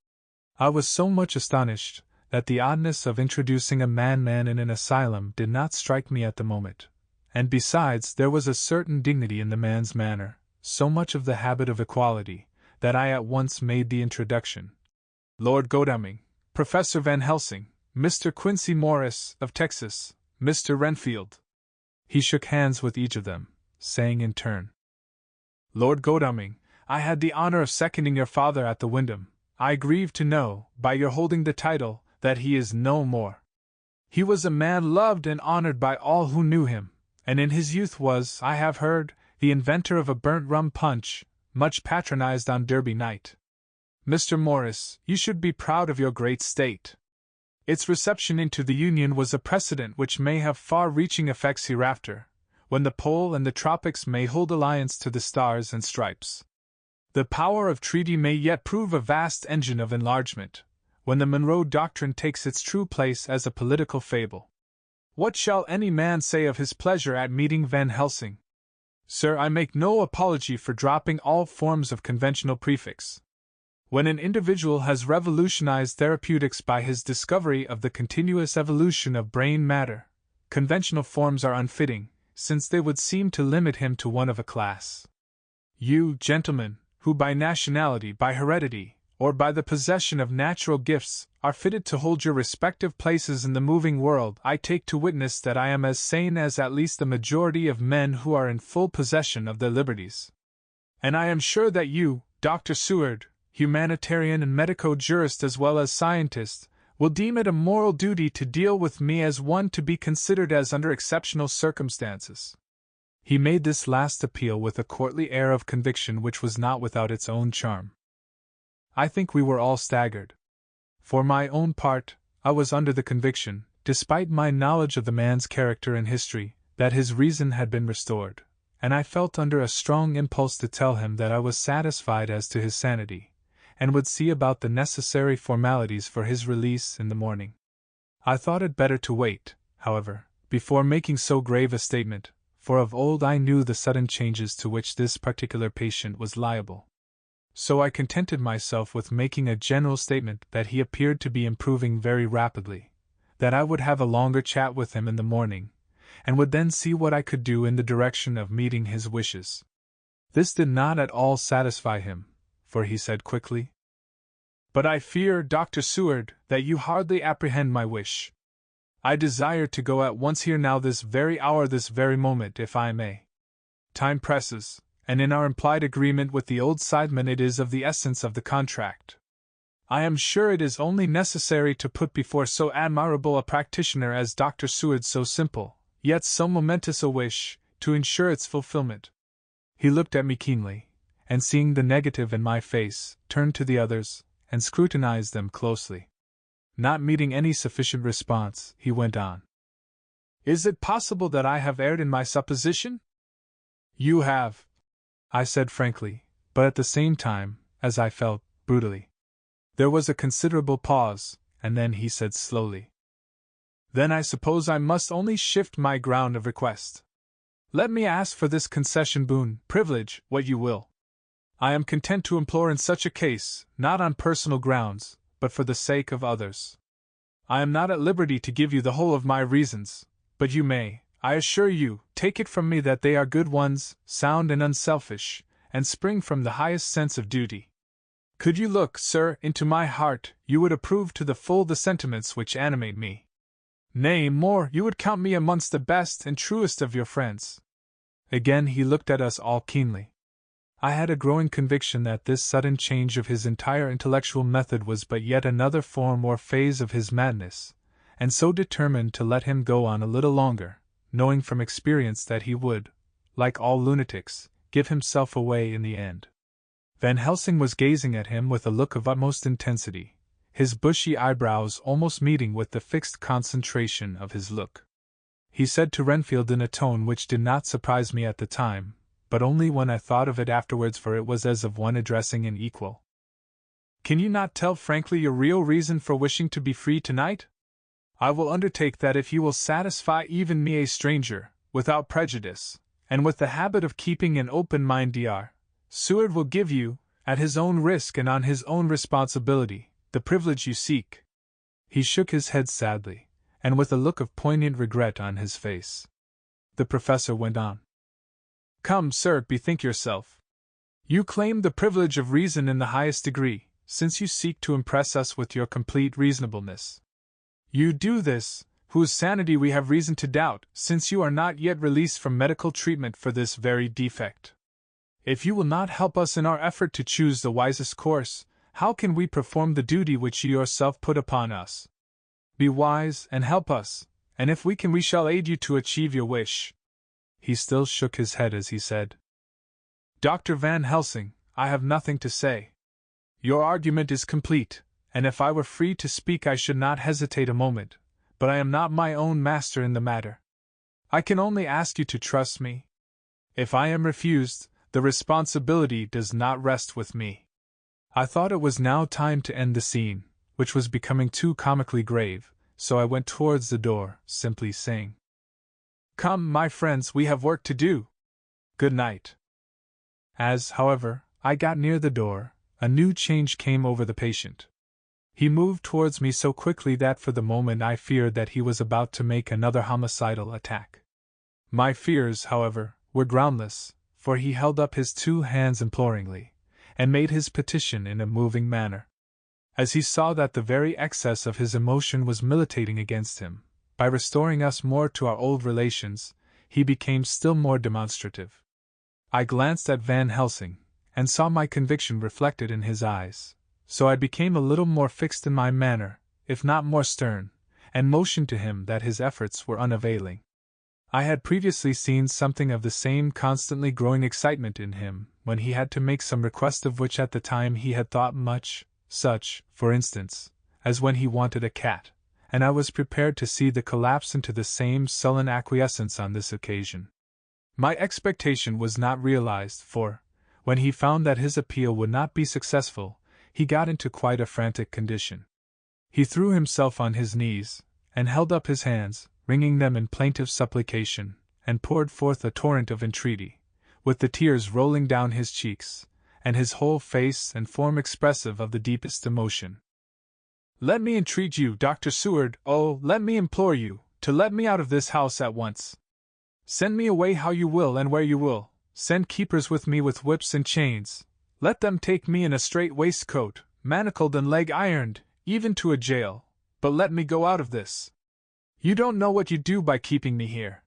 I was so much astonished that the oddness of introducing a man in an asylum did not strike me at the moment, and besides there was a certain dignity in the man's manner, so much of the habit of equality, that I at once made the introduction. "Lord Godalming, Professor Van Helsing, Mr. Quincy Morris, of Texas, Mr. Renfield." He shook hands with each of them, saying in turn, "Lord Godalming, I had the honor of seconding your father at the Wyndham. I grieve to know, by your holding the title, that he is no more. He was a man loved and honored by all who knew him, and in his youth was, I have heard, the inventor of a burnt rum punch, much patronized on Derby night. Mr. Morris, you should be proud of your great state. Its reception into the Union was a precedent which may have far-reaching effects hereafter, when the pole and the tropics may hold alliance to the stars and stripes. The power of treaty may yet prove a vast engine of enlargement, when the Monroe Doctrine takes its true place as a political fable. What shall any man say of his pleasure at meeting Van Helsing? Sir, I make no apology for dropping all forms of conventional prefix. When an individual has revolutionized therapeutics by his discovery of the continuous evolution of brain matter, conventional forms are unfitting, since they would seem to limit him to one of a class. You, gentlemen, who by nationality, by heredity, or by the possession of natural gifts, are fitted to hold your respective places in the moving world, I take to witness that I am as sane as at least the majority of men who are in full possession of their liberties. And I am sure that you, Dr. Seward, humanitarian and medico-jurist as well as scientist, will deem it a moral duty to deal with me as one to be considered as under exceptional circumstances." He made this last appeal with a courtly air of conviction which was not without its own charm. I think we were all staggered. For my own part, I was under the conviction, despite my knowledge of the man's character and history, that his reason had been restored, and I felt under a strong impulse to tell him that I was satisfied as to his sanity, and would see about the necessary formalities for his release in the morning. I thought it better to wait, however, before making so grave a statement, for of old I knew the sudden changes to which this particular patient was liable. So I contented myself with making a general statement that he appeared to be improving very rapidly, that I would have a longer chat with him in the morning, and would then see what I could do in the direction of meeting his wishes. This did not at all satisfy him, for he said quickly, "But I fear, Dr. Seward, that you hardly apprehend my wish. I desire to go at once here now, this very hour, this very moment, if I may. Time presses, and in our implied agreement with the old sideman it is of the essence of the contract. I am sure it is only necessary to put before so admirable a practitioner as Dr. Seward so simple, yet so momentous a wish, to ensure its fulfillment." He looked at me keenly, and seeing the negative in my face, turned to the others, and scrutinized them closely. Not meeting any sufficient response, he went on. "Is it possible that I have erred in my supposition?" "You have," I said frankly, but at the same time, as I felt, brutally. There was a considerable pause, and then he said slowly, "Then I suppose I must only shift my ground of request. Let me ask for this concession, boon, privilege, what you will. I am content to implore in such a case, not on personal grounds, but for the sake of others. I am not at liberty to give you the whole of my reasons, but you may, I assure you, take it from me that they are good ones, sound and unselfish, and spring from the highest sense of duty. Could you look, sir, into my heart, you would approve to the full the sentiments which animate me. Nay, more, you would count me amongst the best and truest of your friends." Again he looked at us all keenly. I had a growing conviction that this sudden change of his entire intellectual method was but yet another form or phase of his madness, and so determined to let him go on a little longer, knowing from experience that he would, like all lunatics, give himself away in the end. Van Helsing was gazing at him with a look of utmost intensity, his bushy eyebrows almost meeting with the fixed concentration of his look. He said to Renfield in a tone which did not surprise me at the time, but only when I thought of it afterwards, for it was as of one addressing an equal, "Can you not tell frankly your real reason for wishing to be free tonight? I will undertake that if you will satisfy even me, a stranger, without prejudice, and with the habit of keeping an open mind, Dr. Seward will give you, at his own risk and on his own responsibility, the privilege you seek." He shook his head sadly, and with a look of poignant regret on his face. The professor went on. "Come, sir, bethink yourself. You claim the privilege of reason in the highest degree, since you seek to impress us with your complete reasonableness. You do this, whose sanity we have reason to doubt, since you are not yet released from medical treatment for this very defect. If you will not help us in our effort to choose the wisest course, how can we perform the duty which you yourself put upon us? Be wise and help us, and if we can we shall aid you to achieve your wish." He still shook his head as he said, "Dr. Van Helsing, I have nothing to say. Your argument is complete, and if I were free to speak I should not hesitate a moment, but I am not my own master in the matter. I can only ask you to trust me. If I am refused, the responsibility does not rest with me." I thought it was now time to end the scene, which was becoming too comically grave, so I went towards the door, simply saying, "Come, my friends, we have work to do. Good night." As, however, I got near the door, a new change came over the patient. He moved towards me so quickly that for the moment I feared that he was about to make another homicidal attack. My fears, however, were groundless, for he held up his two hands imploringly, and made his petition in a moving manner. As he saw that the very excess of his emotion was militating against him, by restoring us more to our old relations, he became still more demonstrative. I glanced at Van Helsing, and saw my conviction reflected in his eyes, so I became a little more fixed in my manner, if not more stern, and motioned to him that his efforts were unavailing. I had previously seen something of the same constantly growing excitement in him when he had to make some request of which at the time he had thought much, such, for instance, as when he wanted a cat, and I was prepared to see the collapse into the same sullen acquiescence on this occasion. My expectation was not realized, for, when he found that his appeal would not be successful, he got into quite a frantic condition. He threw himself on his knees, and held up his hands, wringing them in plaintive supplication, and poured forth a torrent of entreaty, with the tears rolling down his cheeks, and his whole face and form expressive of the deepest emotion. "Let me entreat you, Dr. Seward, oh, let me implore you, to let me out of this house at once. Send me away how you will and where you will, send keepers with me with whips and chains, let them take me in a strait waistcoat, manacled and leg ironed, even to a jail, but let me go out of this. You don't know what you do by keeping me here.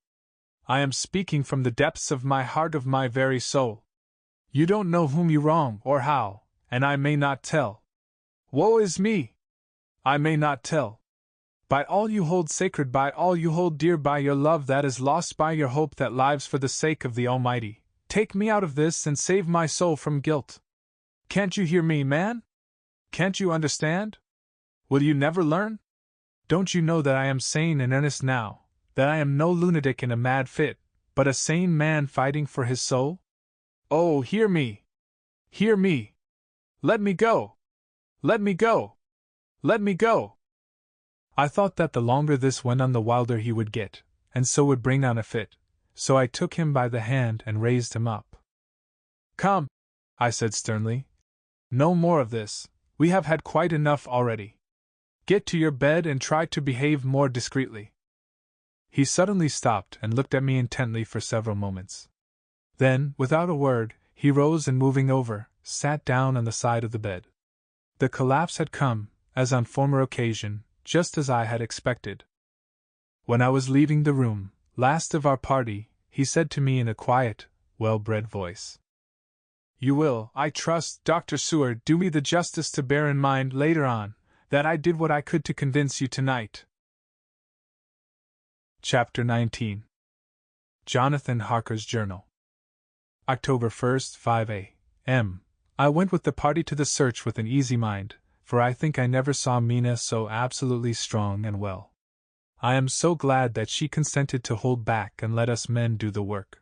I am speaking from the depths of my heart, of my very soul. You don't know whom you wrong or how, and I may not tell. Woe is me! I may not tell. By all you hold sacred, by all you hold dear, by your love that is lost, by your hope that lives for the sake of the Almighty, take me out of this and save my soul from guilt. Can't you hear me, man? Can't you understand? Will you never learn? Don't you know that I am sane and earnest now, that I am no lunatic in a mad fit, but a sane man fighting for his soul? Oh, hear me! Hear me! Let me go! Let me go! Let me go! I thought that the longer this went on the wilder he would get, and so would bring on a fit, so I took him by the hand and raised him up. "Come," I said sternly. "No more of this, we have had quite enough already. Get to your bed and try to behave more discreetly." He suddenly stopped and looked at me intently for several moments. Then, without a word, he rose and moving over, sat down on the side of the bed. The collapse had come, as on former occasion, just as I had expected. When I was leaving the room, last of our party, he said to me in a quiet, well-bred voice, "You will, I trust, Dr. Seward, do me the justice to bear in mind later on that I did what I could to convince you tonight." Chapter 19. Jonathan Harker's Journal. October 1st, 5 a.m. I went with the party to the search with an easy mind, for I think I never saw Mina so absolutely strong and well. I am so glad that she consented to hold back and let us men do the work.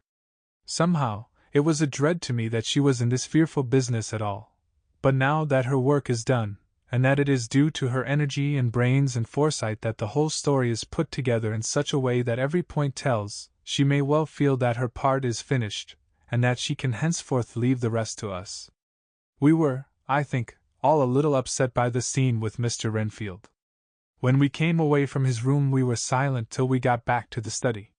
Somehow, it was a dread to me that she was in this fearful business at all, but now that her work is done, and that it is due to her energy and brains and foresight that the whole story is put together in such a way that every point tells, she may well feel that her part is finished, and that she can henceforth leave the rest to us. We were, I think, all a little upset by the scene with Mr. Renfield. When we came away from his room we were silent till we got back to the study.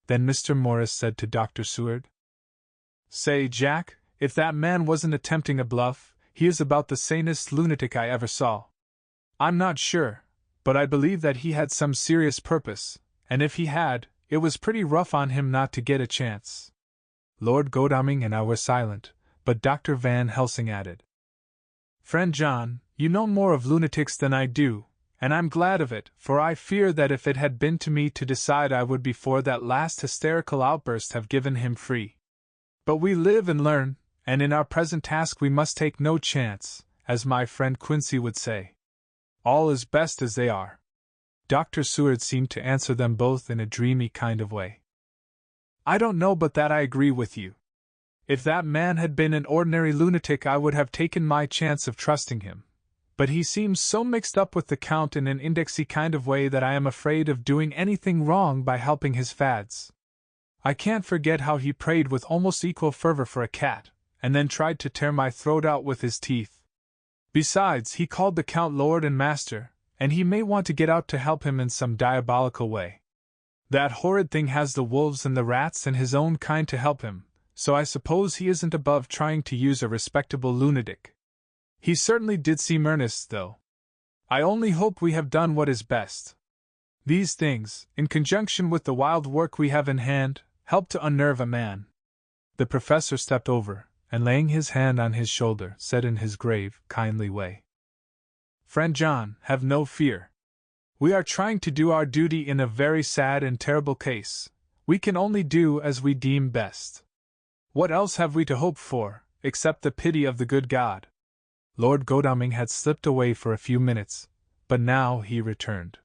Then Mr. Morris said to Dr. Seward, "Say, Jack, if that man wasn't attempting a bluff, he is about the sanest lunatic I ever saw. I'm not sure, but I believe that he had some serious purpose, and if he had, it was pretty rough on him not to get a chance. Lord Godalming and I were silent, but Dr. Van Helsing added, "Friend John, you know more of lunatics than I do, and I'm glad of it, for I fear that if it had been to me to decide I would before that last hysterical outburst have given him free. But we live and learn, and in our present task we must take no chance, as my friend Quincy would say. All is best as they are." Dr. Seward seemed to answer them both in a dreamy kind of way. "I don't know but that I agree with you. If that man had been an ordinary lunatic I would have taken my chance of trusting him. But he seems so mixed up with the Count in an indexy kind of way that I am afraid of doing anything wrong by helping his fads. I can't forget how he prayed with almost equal fervor for a cat, and then tried to tear my throat out with his teeth. Besides, he called the Count Lord and Master, and he may want to get out to help him in some diabolical way. That horrid thing has the wolves and the rats and his own kind to help him, so I suppose he isn't above trying to use a respectable lunatic. He certainly did seem earnest, though. I only hope we have done what is best. These things, in conjunction with the wild work we have in hand, help to unnerve a man." The professor stepped over, and laying his hand on his shoulder, said in his grave, kindly way, "Friend John, have no fear. We are trying to do our duty in a very sad and terrible case. We can only do as we deem best. What else have we to hope for, except the pity of the good God?" Lord Godalming had slipped away for a few minutes, but now he returned.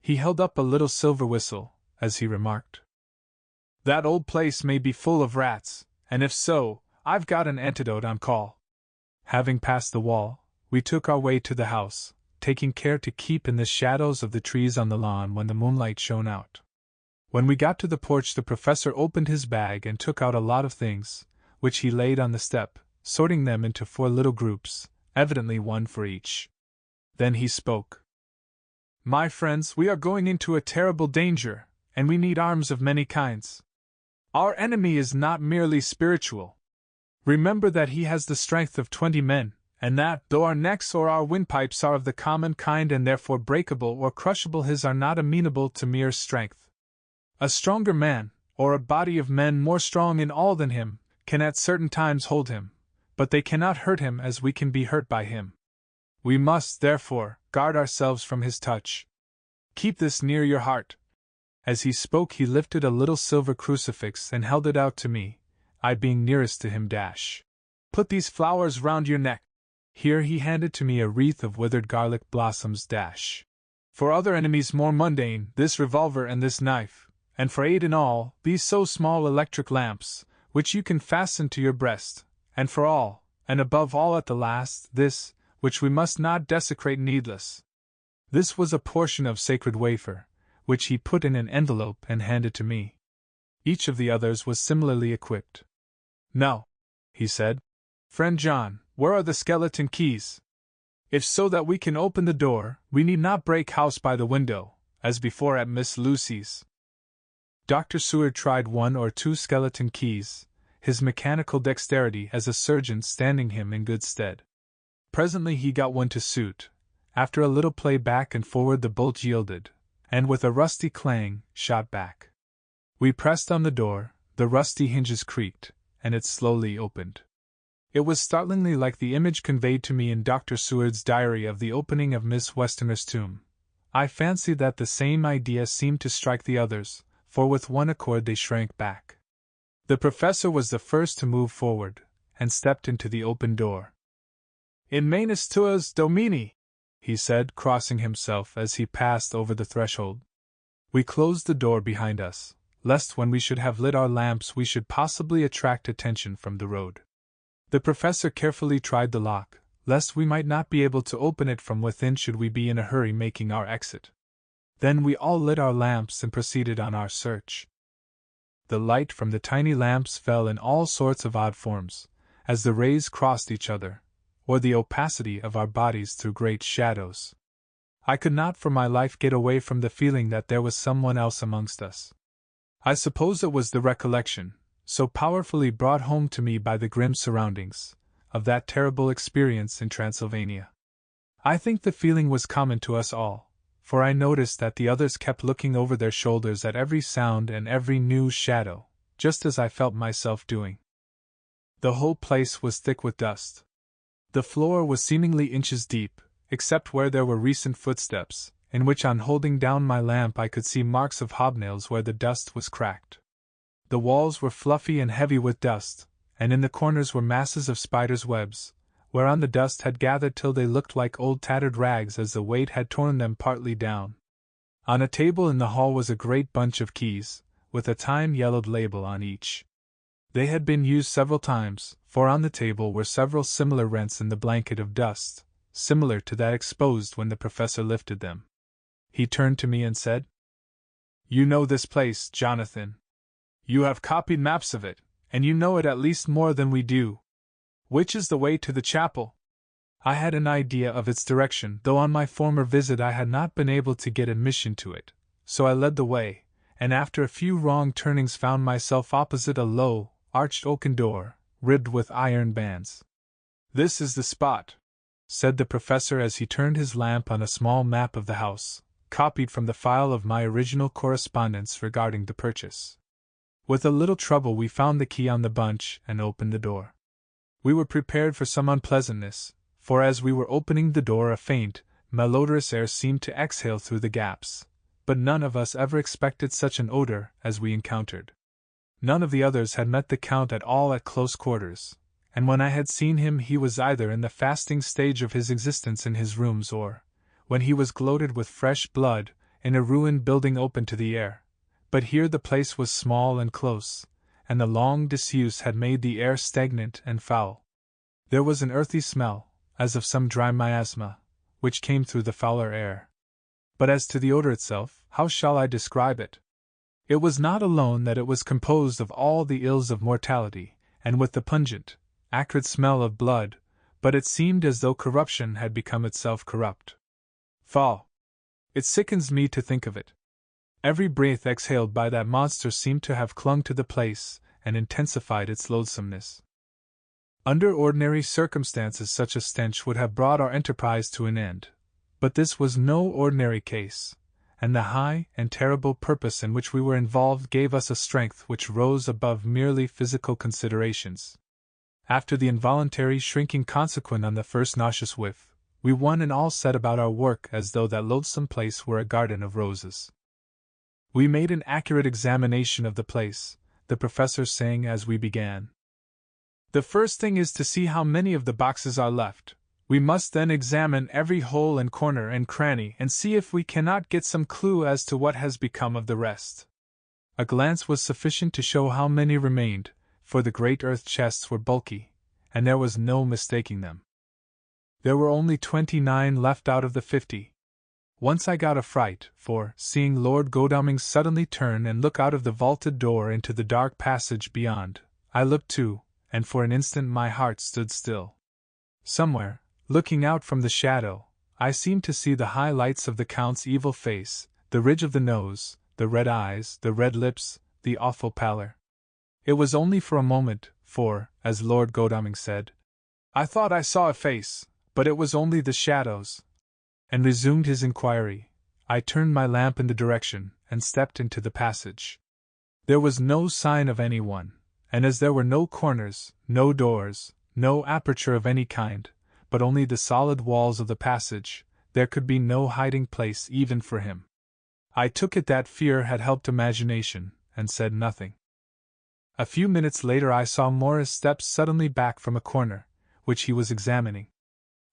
He held up a little silver whistle, as he remarked, "That old place may be full of rats, and if so, I've got an antidote on call." Having passed the wall, we took our way to the house, taking care to keep in the shadows of the trees on the lawn when the moonlight shone out. When we got to the porch, the professor opened his bag and took out a lot of things, which he laid on the step, sorting them into 4 little groups, evidently one for each. Then he spoke. "My friends, we are going into a terrible danger, and we need arms of many kinds. Our enemy is not merely spiritual. Remember that he has the strength of 20 men, and that, though our necks or our windpipes are of the common kind and therefore breakable or crushable, his are not amenable to mere strength. A stronger man, or a body of men more strong in all than him, can at certain times hold him, but they cannot hurt him as we can be hurt by him. We must, therefore, guard ourselves from his touch. Keep this near your heart." As he spoke he lifted a little silver crucifix and held it out to me, I being nearest to him. "Put these flowers round your neck." Here he handed to me a wreath of withered garlic blossoms. "For other enemies more mundane, this revolver and this knife, and for 8 in all, these so small electric lamps, which you can fasten to your breast, and for all, and above all at the last, this, which we must not desecrate needless." This was a portion of sacred wafer, which he put in an envelope and handed to me. Each of the others was similarly equipped. "Now," he said, "Friend John, where are the skeleton keys? If so that we can open the door, we need not break house by the window, as before at Miss Lucy's." Dr. Seward tried 1 or 2 skeleton keys, his mechanical dexterity as a surgeon standing him in good stead. Presently he got one to suit. After a little play back and forward the bolt yielded, and with a rusty clang, shot back. We pressed on the door, the rusty hinges creaked, and it slowly opened. It was startlingly like the image conveyed to me in Dr. Seward's diary of the opening of Miss Westenra's tomb. I fancy that the same idea seemed to strike the others, for with one accord they shrank back. The professor was the first to move forward, and stepped into the open door. "In manus tuas, Domini," he said, crossing himself as he passed over the threshold. We closed the door behind us, lest when we should have lit our lamps we should possibly attract attention from the road. The professor carefully tried the lock, lest we might not be able to open it from within should we be in a hurry making our exit. Then we all lit our lamps and proceeded on our search. The light from the tiny lamps fell in all sorts of odd forms, as the rays crossed each other, or the opacity of our bodies threw great shadows. I could not for my life get away from the feeling that there was someone else amongst us. I suppose it was the recollection, so powerfully brought home to me by the grim surroundings, of that terrible experience in Transylvania. I think the feeling was common to us all, for I noticed that the others kept looking over their shoulders at every sound and every new shadow, just as I felt myself doing. The whole place was thick with dust. The floor was seemingly inches deep, except where there were recent footsteps, in which on holding down my lamp I could see marks of hobnails where the dust was cracked. The walls were fluffy and heavy with dust, and in the corners were masses of spiders' webs, whereon the dust had gathered till they looked like old tattered rags as the weight had torn them partly down. On a table in the hall was a great bunch of keys, with a time-yellowed label on each. They had been used several times, for on the table were several similar rents in the blanket of dust, similar to that exposed when the professor lifted them. He turned to me and said, "You know this place, Jonathan. You have copied maps of it, and you know it at least more than we do. Which is the way to the chapel?" I had an idea of its direction, though on my former visit I had not been able to get admission to it, so I led the way, and after a few wrong turnings found myself opposite a low, arched oaken door, ribbed with iron bands. "This is the spot," said the professor as he turned his lamp on a small map of the house, copied from the file of my original correspondence regarding the purchase. With a little trouble we found the key on the bunch and opened the door. We were prepared for some unpleasantness, for as we were opening the door a faint, malodorous air seemed to exhale through the gaps, but none of us ever expected such an odor as we encountered. None of the others had met the Count at all at close quarters, and when I had seen him he was either in the fasting stage of his existence in his rooms or, when he was gloated with fresh blood, in a ruined building open to the air. But here the place was small and close, and the long disuse had made the air stagnant and foul. There was an earthy smell, as of some dry miasma, which came through the fouler air. But as to the odor itself, how shall I describe it? It was not alone that it was composed of all the ills of mortality, and with the pungent, acrid smell of blood, but it seemed as though corruption had become itself corrupt. Foul! It sickens me to think of it. Every breath exhaled by that monster seemed to have clung to the place and intensified its loathsomeness. Under ordinary circumstances such a stench would have brought our enterprise to an end, but this was no ordinary case, and the high and terrible purpose in which we were involved gave us a strength which rose above merely physical considerations. After the involuntary shrinking consequent on the first nauseous whiff, we one and all set about our work as though that loathsome place were a garden of roses. We made an accurate examination of the place, the professor saying as we began, "The first thing is to see how many of the boxes are left. We must then examine every hole and corner and cranny and see if we cannot get some clue as to what has become of the rest." A glance was sufficient to show how many remained, for the great earth chests were bulky, and there was no mistaking them. There were only 29 left out of the 50. Once I got a fright, for, seeing Lord Godalming suddenly turn and look out of the vaulted door into the dark passage beyond, I looked too, and for an instant my heart stood still. Somewhere, looking out from the shadow, I seemed to see the high lights of the Count's evil face, the ridge of the nose, the red eyes, the red lips, the awful pallor. It was only for a moment, for, as Lord Godalming said, "I thought I saw a face, but it was only the shadows," and resumed his inquiry. I turned my lamp in the direction, and stepped into the passage. There was no sign of anyone, and as there were no corners, no doors, no aperture of any kind, but only the solid walls of the passage, there could be no hiding place even for him. I took it that fear had helped imagination, and said nothing. A few minutes later I saw Morris step suddenly back from a corner, which he was examining.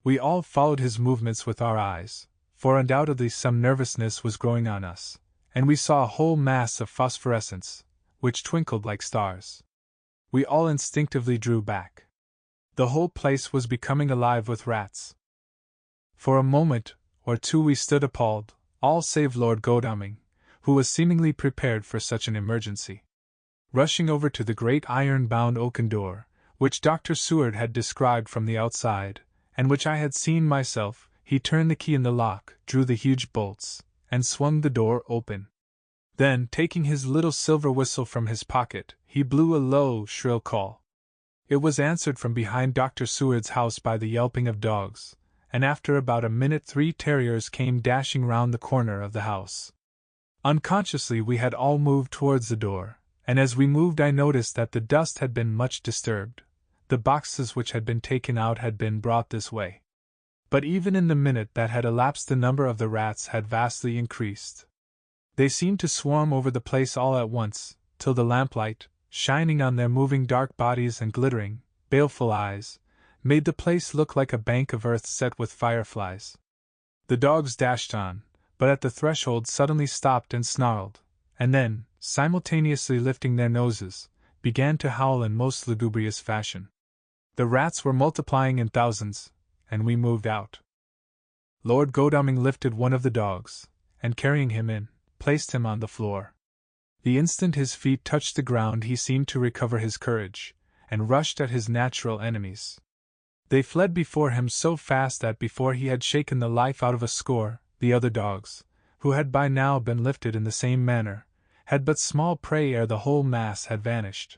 We all followed his movements with our eyes, for undoubtedly some nervousness was growing on us, and we saw a whole mass of phosphorescence, which twinkled like stars. We all instinctively drew back. The whole place was becoming alive with rats. For a moment or two we stood appalled, all save Lord Godalming, who was seemingly prepared for such an emergency. Rushing over to the great iron-bound oaken door, which Dr. Seward had described from the outside, and which I had seen myself, he turned the key in the lock, drew the huge bolts, and swung the door open. Then, taking his little silver whistle from his pocket, he blew a low, shrill call. It was answered from behind Dr. Seward's house by the yelping of dogs, and after about a minute 3 terriers came dashing round the corner of the house. Unconsciously we had all moved towards the door, and as we moved I noticed that the dust had been much disturbed. The boxes which had been taken out had been brought this way. But even in the minute that had elapsed the number of the rats had vastly increased. They seemed to swarm over the place all at once, till the lamplight, shining on their moving dark bodies and glittering, baleful eyes, made the place look like a bank of earth set with fireflies. The dogs dashed on, but at the threshold suddenly stopped and snarled, and then, simultaneously lifting their noses, began to howl in most lugubrious fashion. The rats were multiplying in thousands, and we moved out. Lord Godalming lifted one of the dogs, and carrying him in, placed him on the floor. The instant his feet touched the ground he seemed to recover his courage, and rushed at his natural enemies. They fled before him so fast that before he had shaken the life out of a score, the other dogs, who had by now been lifted in the same manner, had but small prey ere the whole mass had vanished.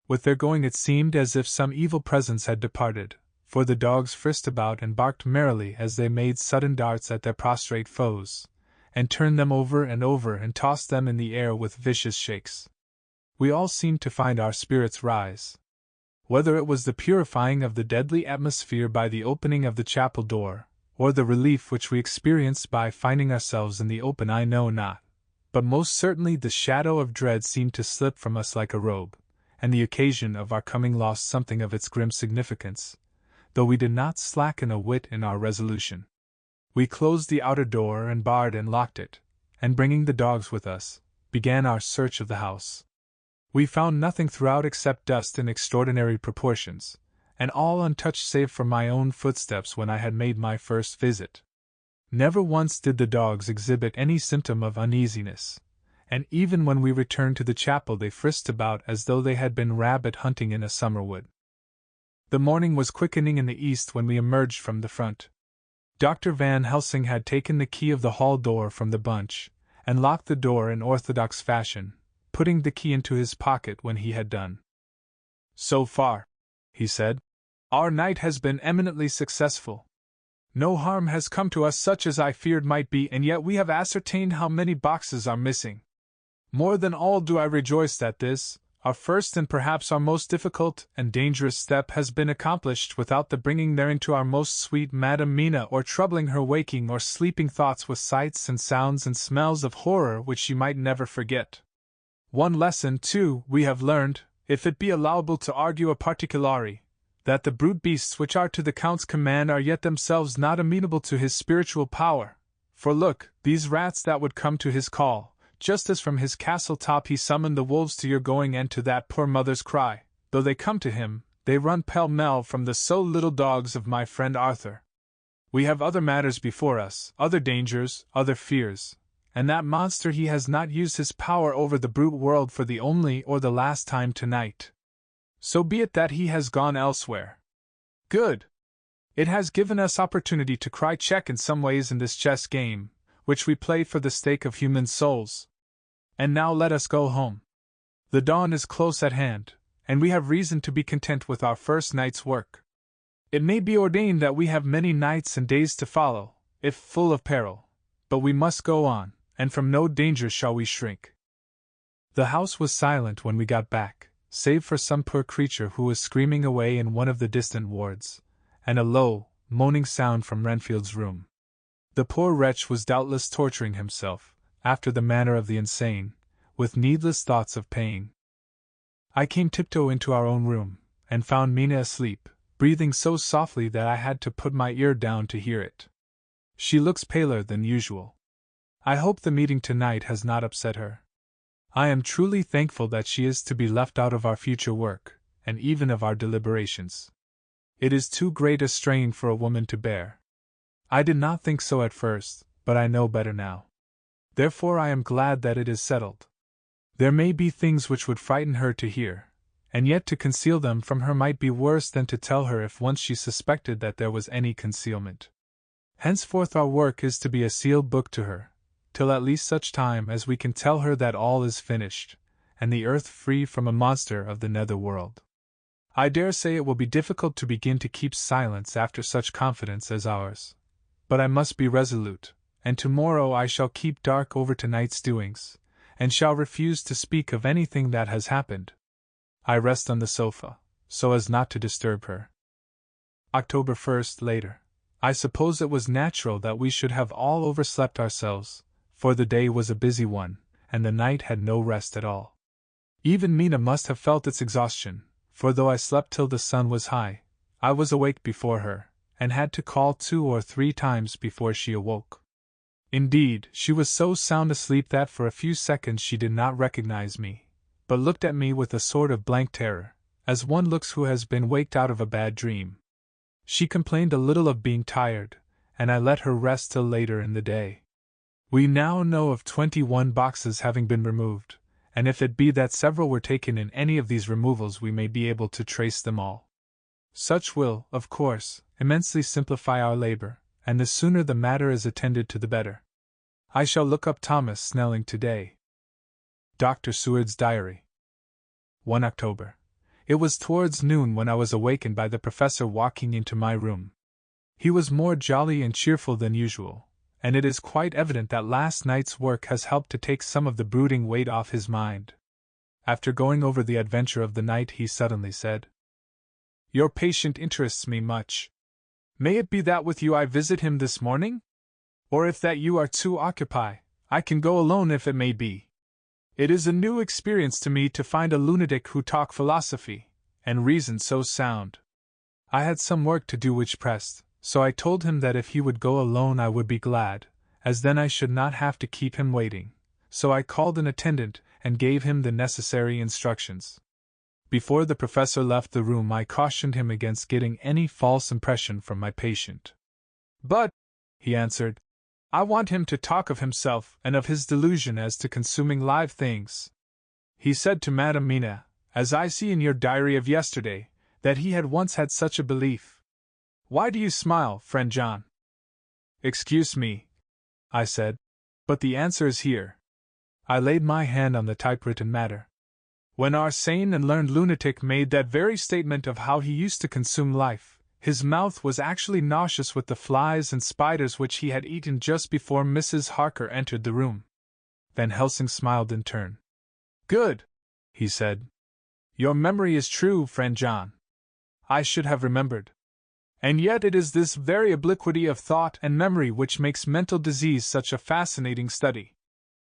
With their going it seemed as if some evil presence had departed, for the dogs frisked about and barked merrily as they made sudden darts at their prostrate foes, and turned them over and tossed them in the air with vicious shakes. We all seemed to find our spirits rise. Whether it was the purifying of the deadly atmosphere by the opening of the chapel door, or the relief which we experienced by finding ourselves in the open, I know not, but most certainly the shadow of dread seemed to slip from us like a robe, and the occasion of our coming lost something of its grim significance, though we did not slacken a whit in our resolution. We closed the outer door and barred and locked it, and bringing the dogs with us, began our search of the house. We found nothing throughout except dust in extraordinary proportions, and all untouched save for my own footsteps when I had made my first visit. Never once did the dogs exhibit any symptom of uneasiness, and even when we returned to the chapel they frisked about as though they had been rabbit hunting in a summer wood. The morning was quickening in the east when we emerged from the front. Dr. Van Helsing had taken the key of the hall door from the bunch, and locked the door in orthodox fashion, putting the key into his pocket when he had done. "So far," he said, "our night has been eminently successful. No harm has come to us such as I feared might be, and yet we have ascertained how many boxes are missing. More than all do I rejoice that this, our first and perhaps our most difficult and dangerous step has been accomplished without the bringing thereinto our most sweet Madam Mina or troubling her waking or sleeping thoughts with sights and sounds and smells of horror which she might never forget. One lesson, too, we have learned, if it be allowable to argue a particulari, that the brute beasts which are to the Count's command are yet themselves not amenable to his spiritual power. For look, these rats that would come to his call, just as from his castle top he summoned the wolves to your going and to that poor mother's cry, though they come to him, they run pell-mell from the so little dogs of my friend Arthur. We have other matters before us, other dangers, other fears, and that monster he has not used his power over the brute world for the only or the last time tonight. So be it that he has gone elsewhere. Good! It has given us opportunity to cry check in some ways in this chess game, which we play for the stake of human souls. And now let us go home. The dawn is close at hand, and we have reason to be content with our first night's work. It may be ordained that we have many nights and days to follow, if full of peril, but we must go on, and from no danger shall we shrink." The house was silent when we got back, save for some poor creature who was screaming away in one of the distant wards, and a low, moaning sound from Renfield's room. The poor wretch was doubtless torturing himself, after the manner of the insane, with needless thoughts of pain. I came tiptoe into our own room, and found Mina asleep, breathing so softly that I had to put my ear down to hear it. She looks paler than usual. I hope the meeting tonight has not upset her. I am truly thankful that she is to be left out of our future work, and even of our deliberations. It is too great a strain for a woman to bear. I did not think so at first, but I know better now. Therefore I am glad that it is settled. There may be things which would frighten her to hear, and yet to conceal them from her might be worse than to tell her if once she suspected that there was any concealment. Henceforth our work is to be a sealed book to her, till at least such time as we can tell her that all is finished, and the earth free from a monster of the nether world. I dare say it will be difficult to begin to keep silence after such confidence as ours. But I must be resolute, and tomorrow I shall keep dark over tonight's doings, and shall refuse to speak of anything that has happened. I rest on the sofa, so as not to disturb her. October 1st later. I suppose it was natural that we should have all overslept ourselves, for the day was a busy one, and the night had no rest at all. Even Mina must have felt its exhaustion, for though I slept till the sun was high, I was awake before her, and had to call 2 or 3 times before she awoke. Indeed, she was so sound asleep that for a few seconds she did not recognize me, but looked at me with a sort of blank terror, as one looks who has been waked out of a bad dream. She complained a little of being tired, and I let her rest till later in the day. We now know of 21 boxes having been removed, and if it be that several were taken in any of these removals we may be able to trace them all. Such will, of course, immensely simplify our labor, and the sooner the matter is attended to the better. I shall look up Thomas Snelling today. Dr. Seward's Diary. 1 October. It was towards noon when I was awakened by the professor walking into my room. He was more jolly and cheerful than usual, and it is quite evident that last night's work has helped to take some of the brooding weight off his mind. After going over the adventure of the night, he suddenly said, "Your patient interests me much. May it be that with you I visit him this morning? Or if that you are too occupied, I can go alone if it may be. It is a new experience to me to find a lunatic who talk philosophy, and reason so sound." I had some work to do which pressed, so I told him that if he would go alone I would be glad, as then I should not have to keep him waiting, so I called an attendant and gave him the necessary instructions. Before the professor left the room I cautioned him against getting any false impression from my patient. "But," he answered, "I want him to talk of himself and of his delusion as to consuming live things. He said to Madame Mina, as I see in your diary of yesterday, that he had once had such a belief. Why do you smile, friend John?" "Excuse me," I said, "but the answer is here." I laid my hand on the typewritten matter. When our sane and learned lunatic made that very statement of how he used to consume life, his mouth was actually nauseous with the flies and spiders which he had eaten just before Mrs. Harker entered the room. Van Helsing smiled in turn. "Good," he said. "Your memory is true, friend John. I should have remembered. And yet it is this very obliquity of thought and memory which makes mental disease such a fascinating study.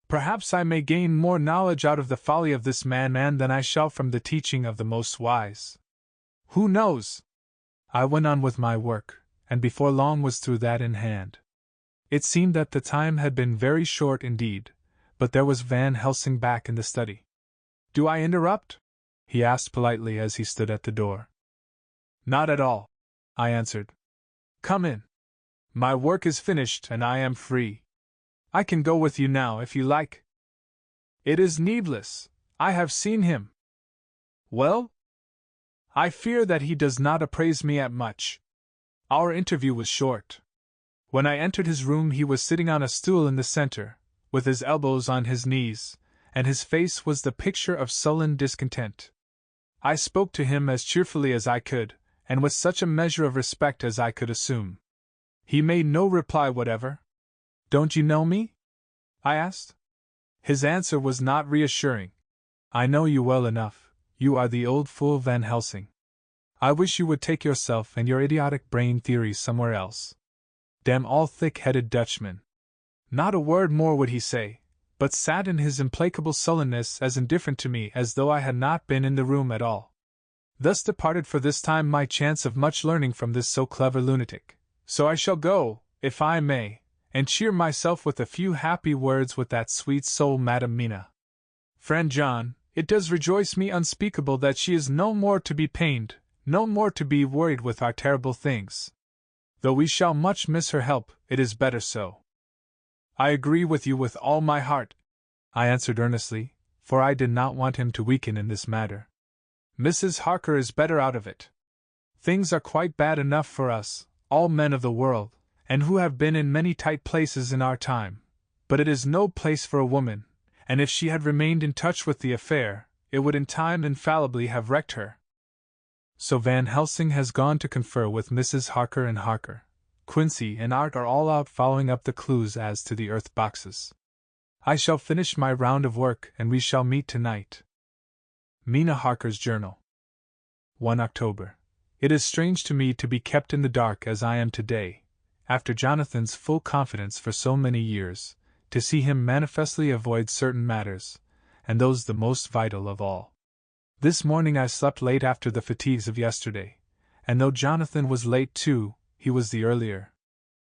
Perhaps I may gain more knowledge out of the folly of this man than I shall from the teaching of the most wise. Who knows?" I went on with my work, and before long was through that in hand. It seemed that the time had been very short indeed, but there was Van Helsing back in the study. "Do I interrupt?" he asked politely as he stood at the door. "Not at all," I answered. "Come in. My work is finished and I am free. I can go with you now if you like." "It is needless. I have seen him." "Well?" "I fear that he does not appraise me at much." Our interview was short. When I entered his room he was sitting on a stool in the center, with his elbows on his knees, and his face was the picture of sullen discontent. I spoke to him as cheerfully as I could, and with such a measure of respect as I could assume. He made no reply whatever. "Don't you know me?" I asked. His answer was not reassuring. "I know you well enough. You are the old fool Van Helsing. I wish you would take yourself and your idiotic brain theories somewhere else. Damn all thick-headed Dutchmen." Not a word more would he say, but sat in his implacable sullenness as indifferent to me as though I had not been in the room at all. Thus departed for this time my chance of much learning from this so clever lunatic. So I shall go, if I may, and cheer myself with a few happy words with that sweet soul Madame Mina. Friend John, it does rejoice me unspeakable that she is no more to be pained, no more to be worried with our terrible things. Though we shall much miss her help, it is better so. "I agree with you with all my heart," I answered earnestly, for I did not want him to weaken in this matter. "Mrs. Harker is better out of it. Things are quite bad enough for us, all men of the world, and who have been in many tight places in our time, but it is no place for a woman, and if she had remained in touch with the affair, it would in time infallibly have wrecked her." So Van Helsing has gone to confer with Mrs. Harker, and Harker, Quincy, and Art are all out following up the clues as to the earth boxes. I shall finish my round of work and we shall meet tonight. Mina Harker's Journal. 1 October. It is strange to me to be kept in the dark as I am today, after Jonathan's full confidence for so many years, to see him manifestly avoid certain matters, and those the most vital of all. This morning I slept late after the fatigues of yesterday, and though Jonathan was late too, he was the earlier.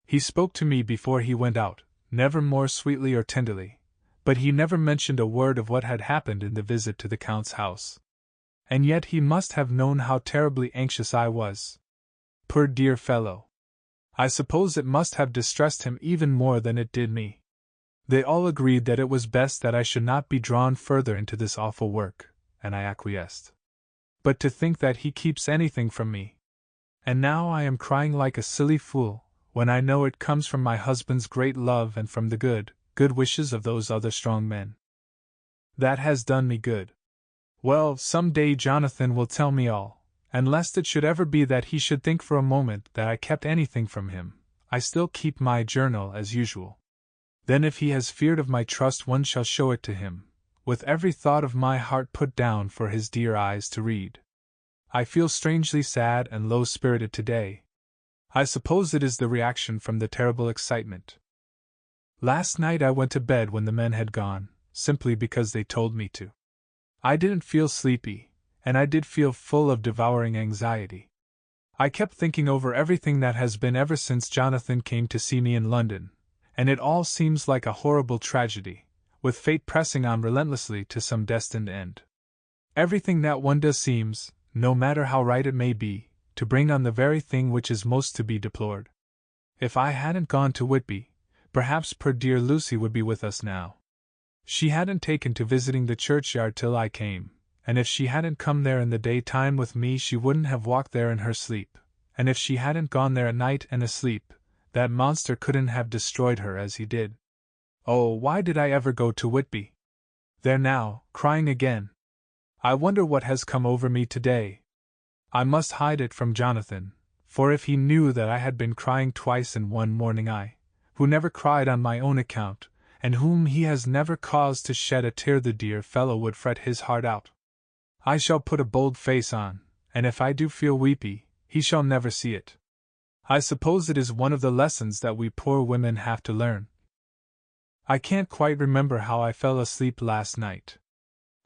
He spoke to me before he went out, never more sweetly or tenderly, but he never mentioned a word of what had happened in the visit to the Count's house. And yet he must have known how terribly anxious I was. Poor dear fellow! I suppose it must have distressed him even more than it did me. They all agreed that it was best that I should not be drawn further into this awful work, and I acquiesced. But to think that he keeps anything from me! And now I am crying like a silly fool, when I know it comes from my husband's great love and from the good wishes of those other strong men. That has done me good. Well, some day Jonathan will tell me all, and lest it should ever be that he should think for a moment that I kept anything from him, I still keep my journal as usual. Then if he has feared of my trust one shall show it to him, with every thought of my heart put down for his dear eyes to read. I feel strangely sad and low-spirited today. I suppose it is the reaction from the terrible excitement. Last night I went to bed when the men had gone, simply because they told me to. I didn't feel sleepy, and I did feel full of devouring anxiety. I kept thinking over everything that has been ever since Jonathan came to see me in London, and it all seems like a horrible tragedy, with fate pressing on relentlessly to some destined end. Everything that one does seems, no matter how right it may be, to bring on the very thing which is most to be deplored. If I hadn't gone to Whitby, perhaps poor dear Lucy would be with us now. She hadn't taken to visiting the churchyard till I came, and if she hadn't come there in the daytime with me she wouldn't have walked there in her sleep, and if she hadn't gone there at night and asleep, that monster couldn't have destroyed her as he did. Oh, why did I ever go to Whitby? There now, crying again. I wonder what has come over me today. I must hide it from Jonathan, for if he knew that I had been crying twice in one morning, I, who never cried on my own account, and whom he has never caused to shed a tear, the dear fellow would fret his heart out. I shall put a bold face on, and if I do feel weepy, he shall never see it. I suppose it is one of the lessons that we poor women have to learn. I can't quite remember how I fell asleep last night.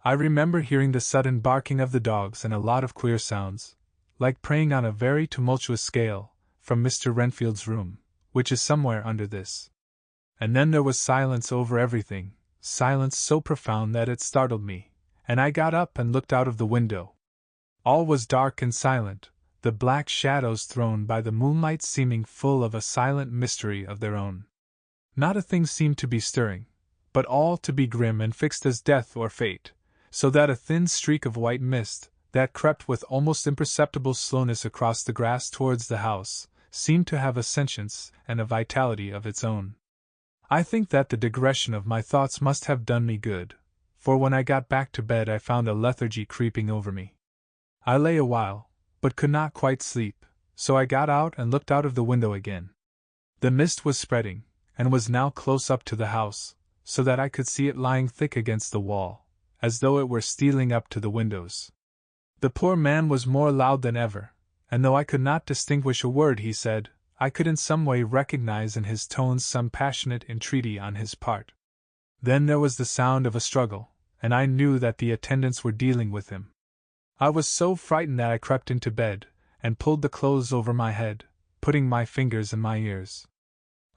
I remember hearing the sudden barking of the dogs and a lot of queer sounds, like praying on a very tumultuous scale, from Mr. Renfield's room, which is somewhere under this. And then there was silence over everything, silence so profound that it startled me, and I got up and looked out of the window. All was dark and silent, the black shadows thrown by the moonlight seeming full of a silent mystery of their own. Not a thing seemed to be stirring, but all to be grim and fixed as death or fate, so that a thin streak of white mist, that crept with almost imperceptible slowness across the grass towards the house, seemed to have a sentience and a vitality of its own. I think that the digression of my thoughts must have done me good, for when I got back to bed I found a lethargy creeping over me. I lay a while, but could not quite sleep, so I got out and looked out of the window again. The mist was spreading, and was now close up to the house, so that I could see it lying thick against the wall, as though it were stealing up to the windows. The poor man was more loud than ever, and though I could not distinguish a word he said, I could in some way recognize in his tones some passionate entreaty on his part. Then there was the sound of a struggle, and I knew that the attendants were dealing with him. I was so frightened that I crept into bed, and pulled the clothes over my head, putting my fingers in my ears.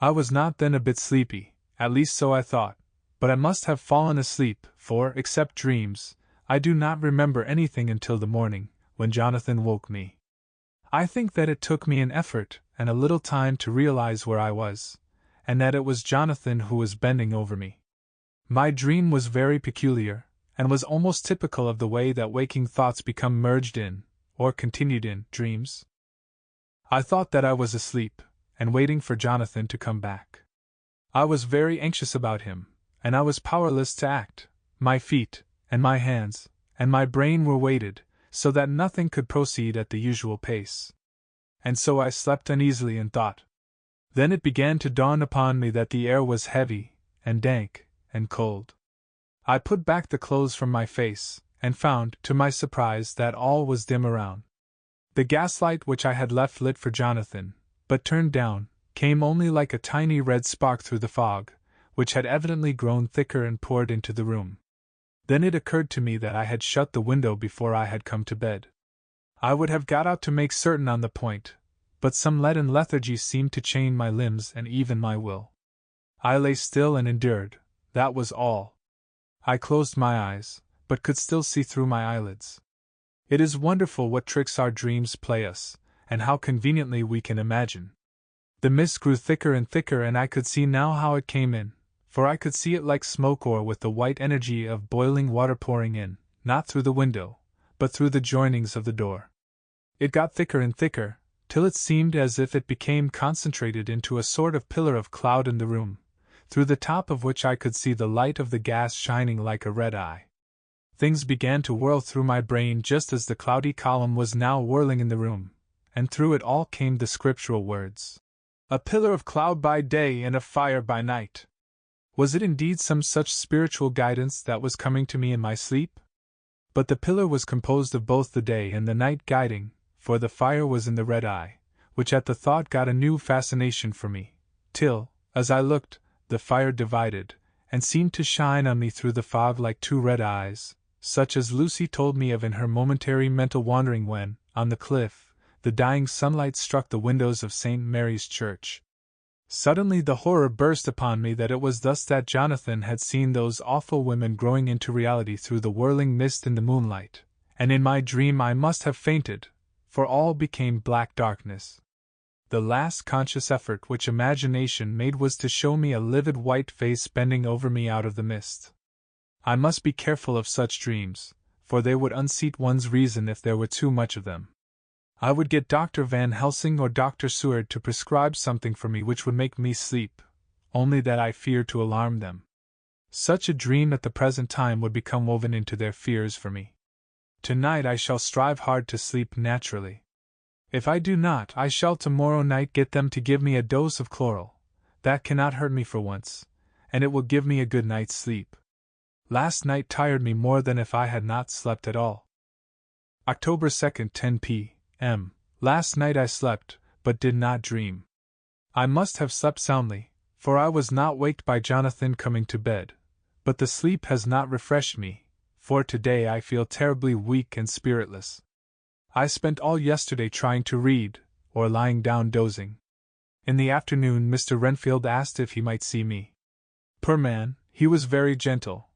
I was not then a bit sleepy, at least so I thought, but I must have fallen asleep, for, except dreams, I do not remember anything until the morning, when Jonathan woke me. I think that it took me an effort and a little time to realize where I was, and that it was Jonathan who was bending over me. My dream was very peculiar, and was almost typical of the way that waking thoughts become merged in, or continued in, dreams. I thought that I was asleep, and waiting for Jonathan to come back. I was very anxious about him, and I was powerless to act. My feet, and my hands, and my brain were weighted, so that nothing could proceed at the usual pace. And so I slept uneasily and thought. Then it began to dawn upon me that the air was heavy, and dank, and cold. I put back the clothes from my face, and found, to my surprise, that all was dim around. The gaslight which I had left lit for Jonathan, but turned down, came only like a tiny red spark through the fog, which had evidently grown thicker and poured into the room. Then it occurred to me that I had shut the window before I had come to bed. I would have got out to make certain on the point, but some leaden lethargy seemed to chain my limbs and even my will. I lay still and endured, that was all. I closed my eyes, but could still see through my eyelids. It is wonderful what tricks our dreams play us, and how conveniently we can imagine. The mist grew thicker and thicker, and I could see now how it came in, for I could see it like smoke or with the white energy of boiling water pouring in, not through the window, but through the joinings of the door. It got thicker and thicker, till it seemed as if it became concentrated into a sort of pillar of cloud in the room, through the top of which I could see the light of the gas shining like a red eye. Things began to whirl through my brain just as the cloudy column was now whirling in the room, and through it all came the scriptural words, "A pillar of cloud by day and of fire by night." Was it indeed some such spiritual guidance that was coming to me in my sleep? But the pillar was composed of both the day and the night guiding, for the fire was in the red eye, which at the thought got a new fascination for me, till, as I looked, the fire divided, and seemed to shine on me through the fog like two red eyes, such as Lucy told me of in her momentary mental wandering when, on the cliff, the dying sunlight struck the windows of St. Mary's Church. Suddenly the horror burst upon me that it was thus that Jonathan had seen those awful women growing into reality through the whirling mist in the moonlight, and in my dream I must have fainted, for all became black darkness. The last conscious effort which imagination made was to show me a livid white face bending over me out of the mist. I must be careful of such dreams, for they would unseat one's reason if there were too much of them. I would get Dr. Van Helsing or Dr. Seward to prescribe something for me which would make me sleep, only that I feared to alarm them. Such a dream at the present time would become woven into their fears for me. Tonight I shall strive hard to sleep naturally. If I do not, I shall tomorrow night get them to give me a dose of chloral. That cannot hurt me for once, and it will give me a good night's sleep. Last night tired me more than if I had not slept at all. October 2nd, 10 p.m. Last night I slept, but did not dream. I must have slept soundly, for I was not waked by Jonathan coming to bed, but the sleep has not refreshed me, for today I feel terribly weak and spiritless. I spent all yesterday trying to read, or lying down dozing. In the afternoon Mr. Renfield asked if he might see me. Poor man, he was very gentle,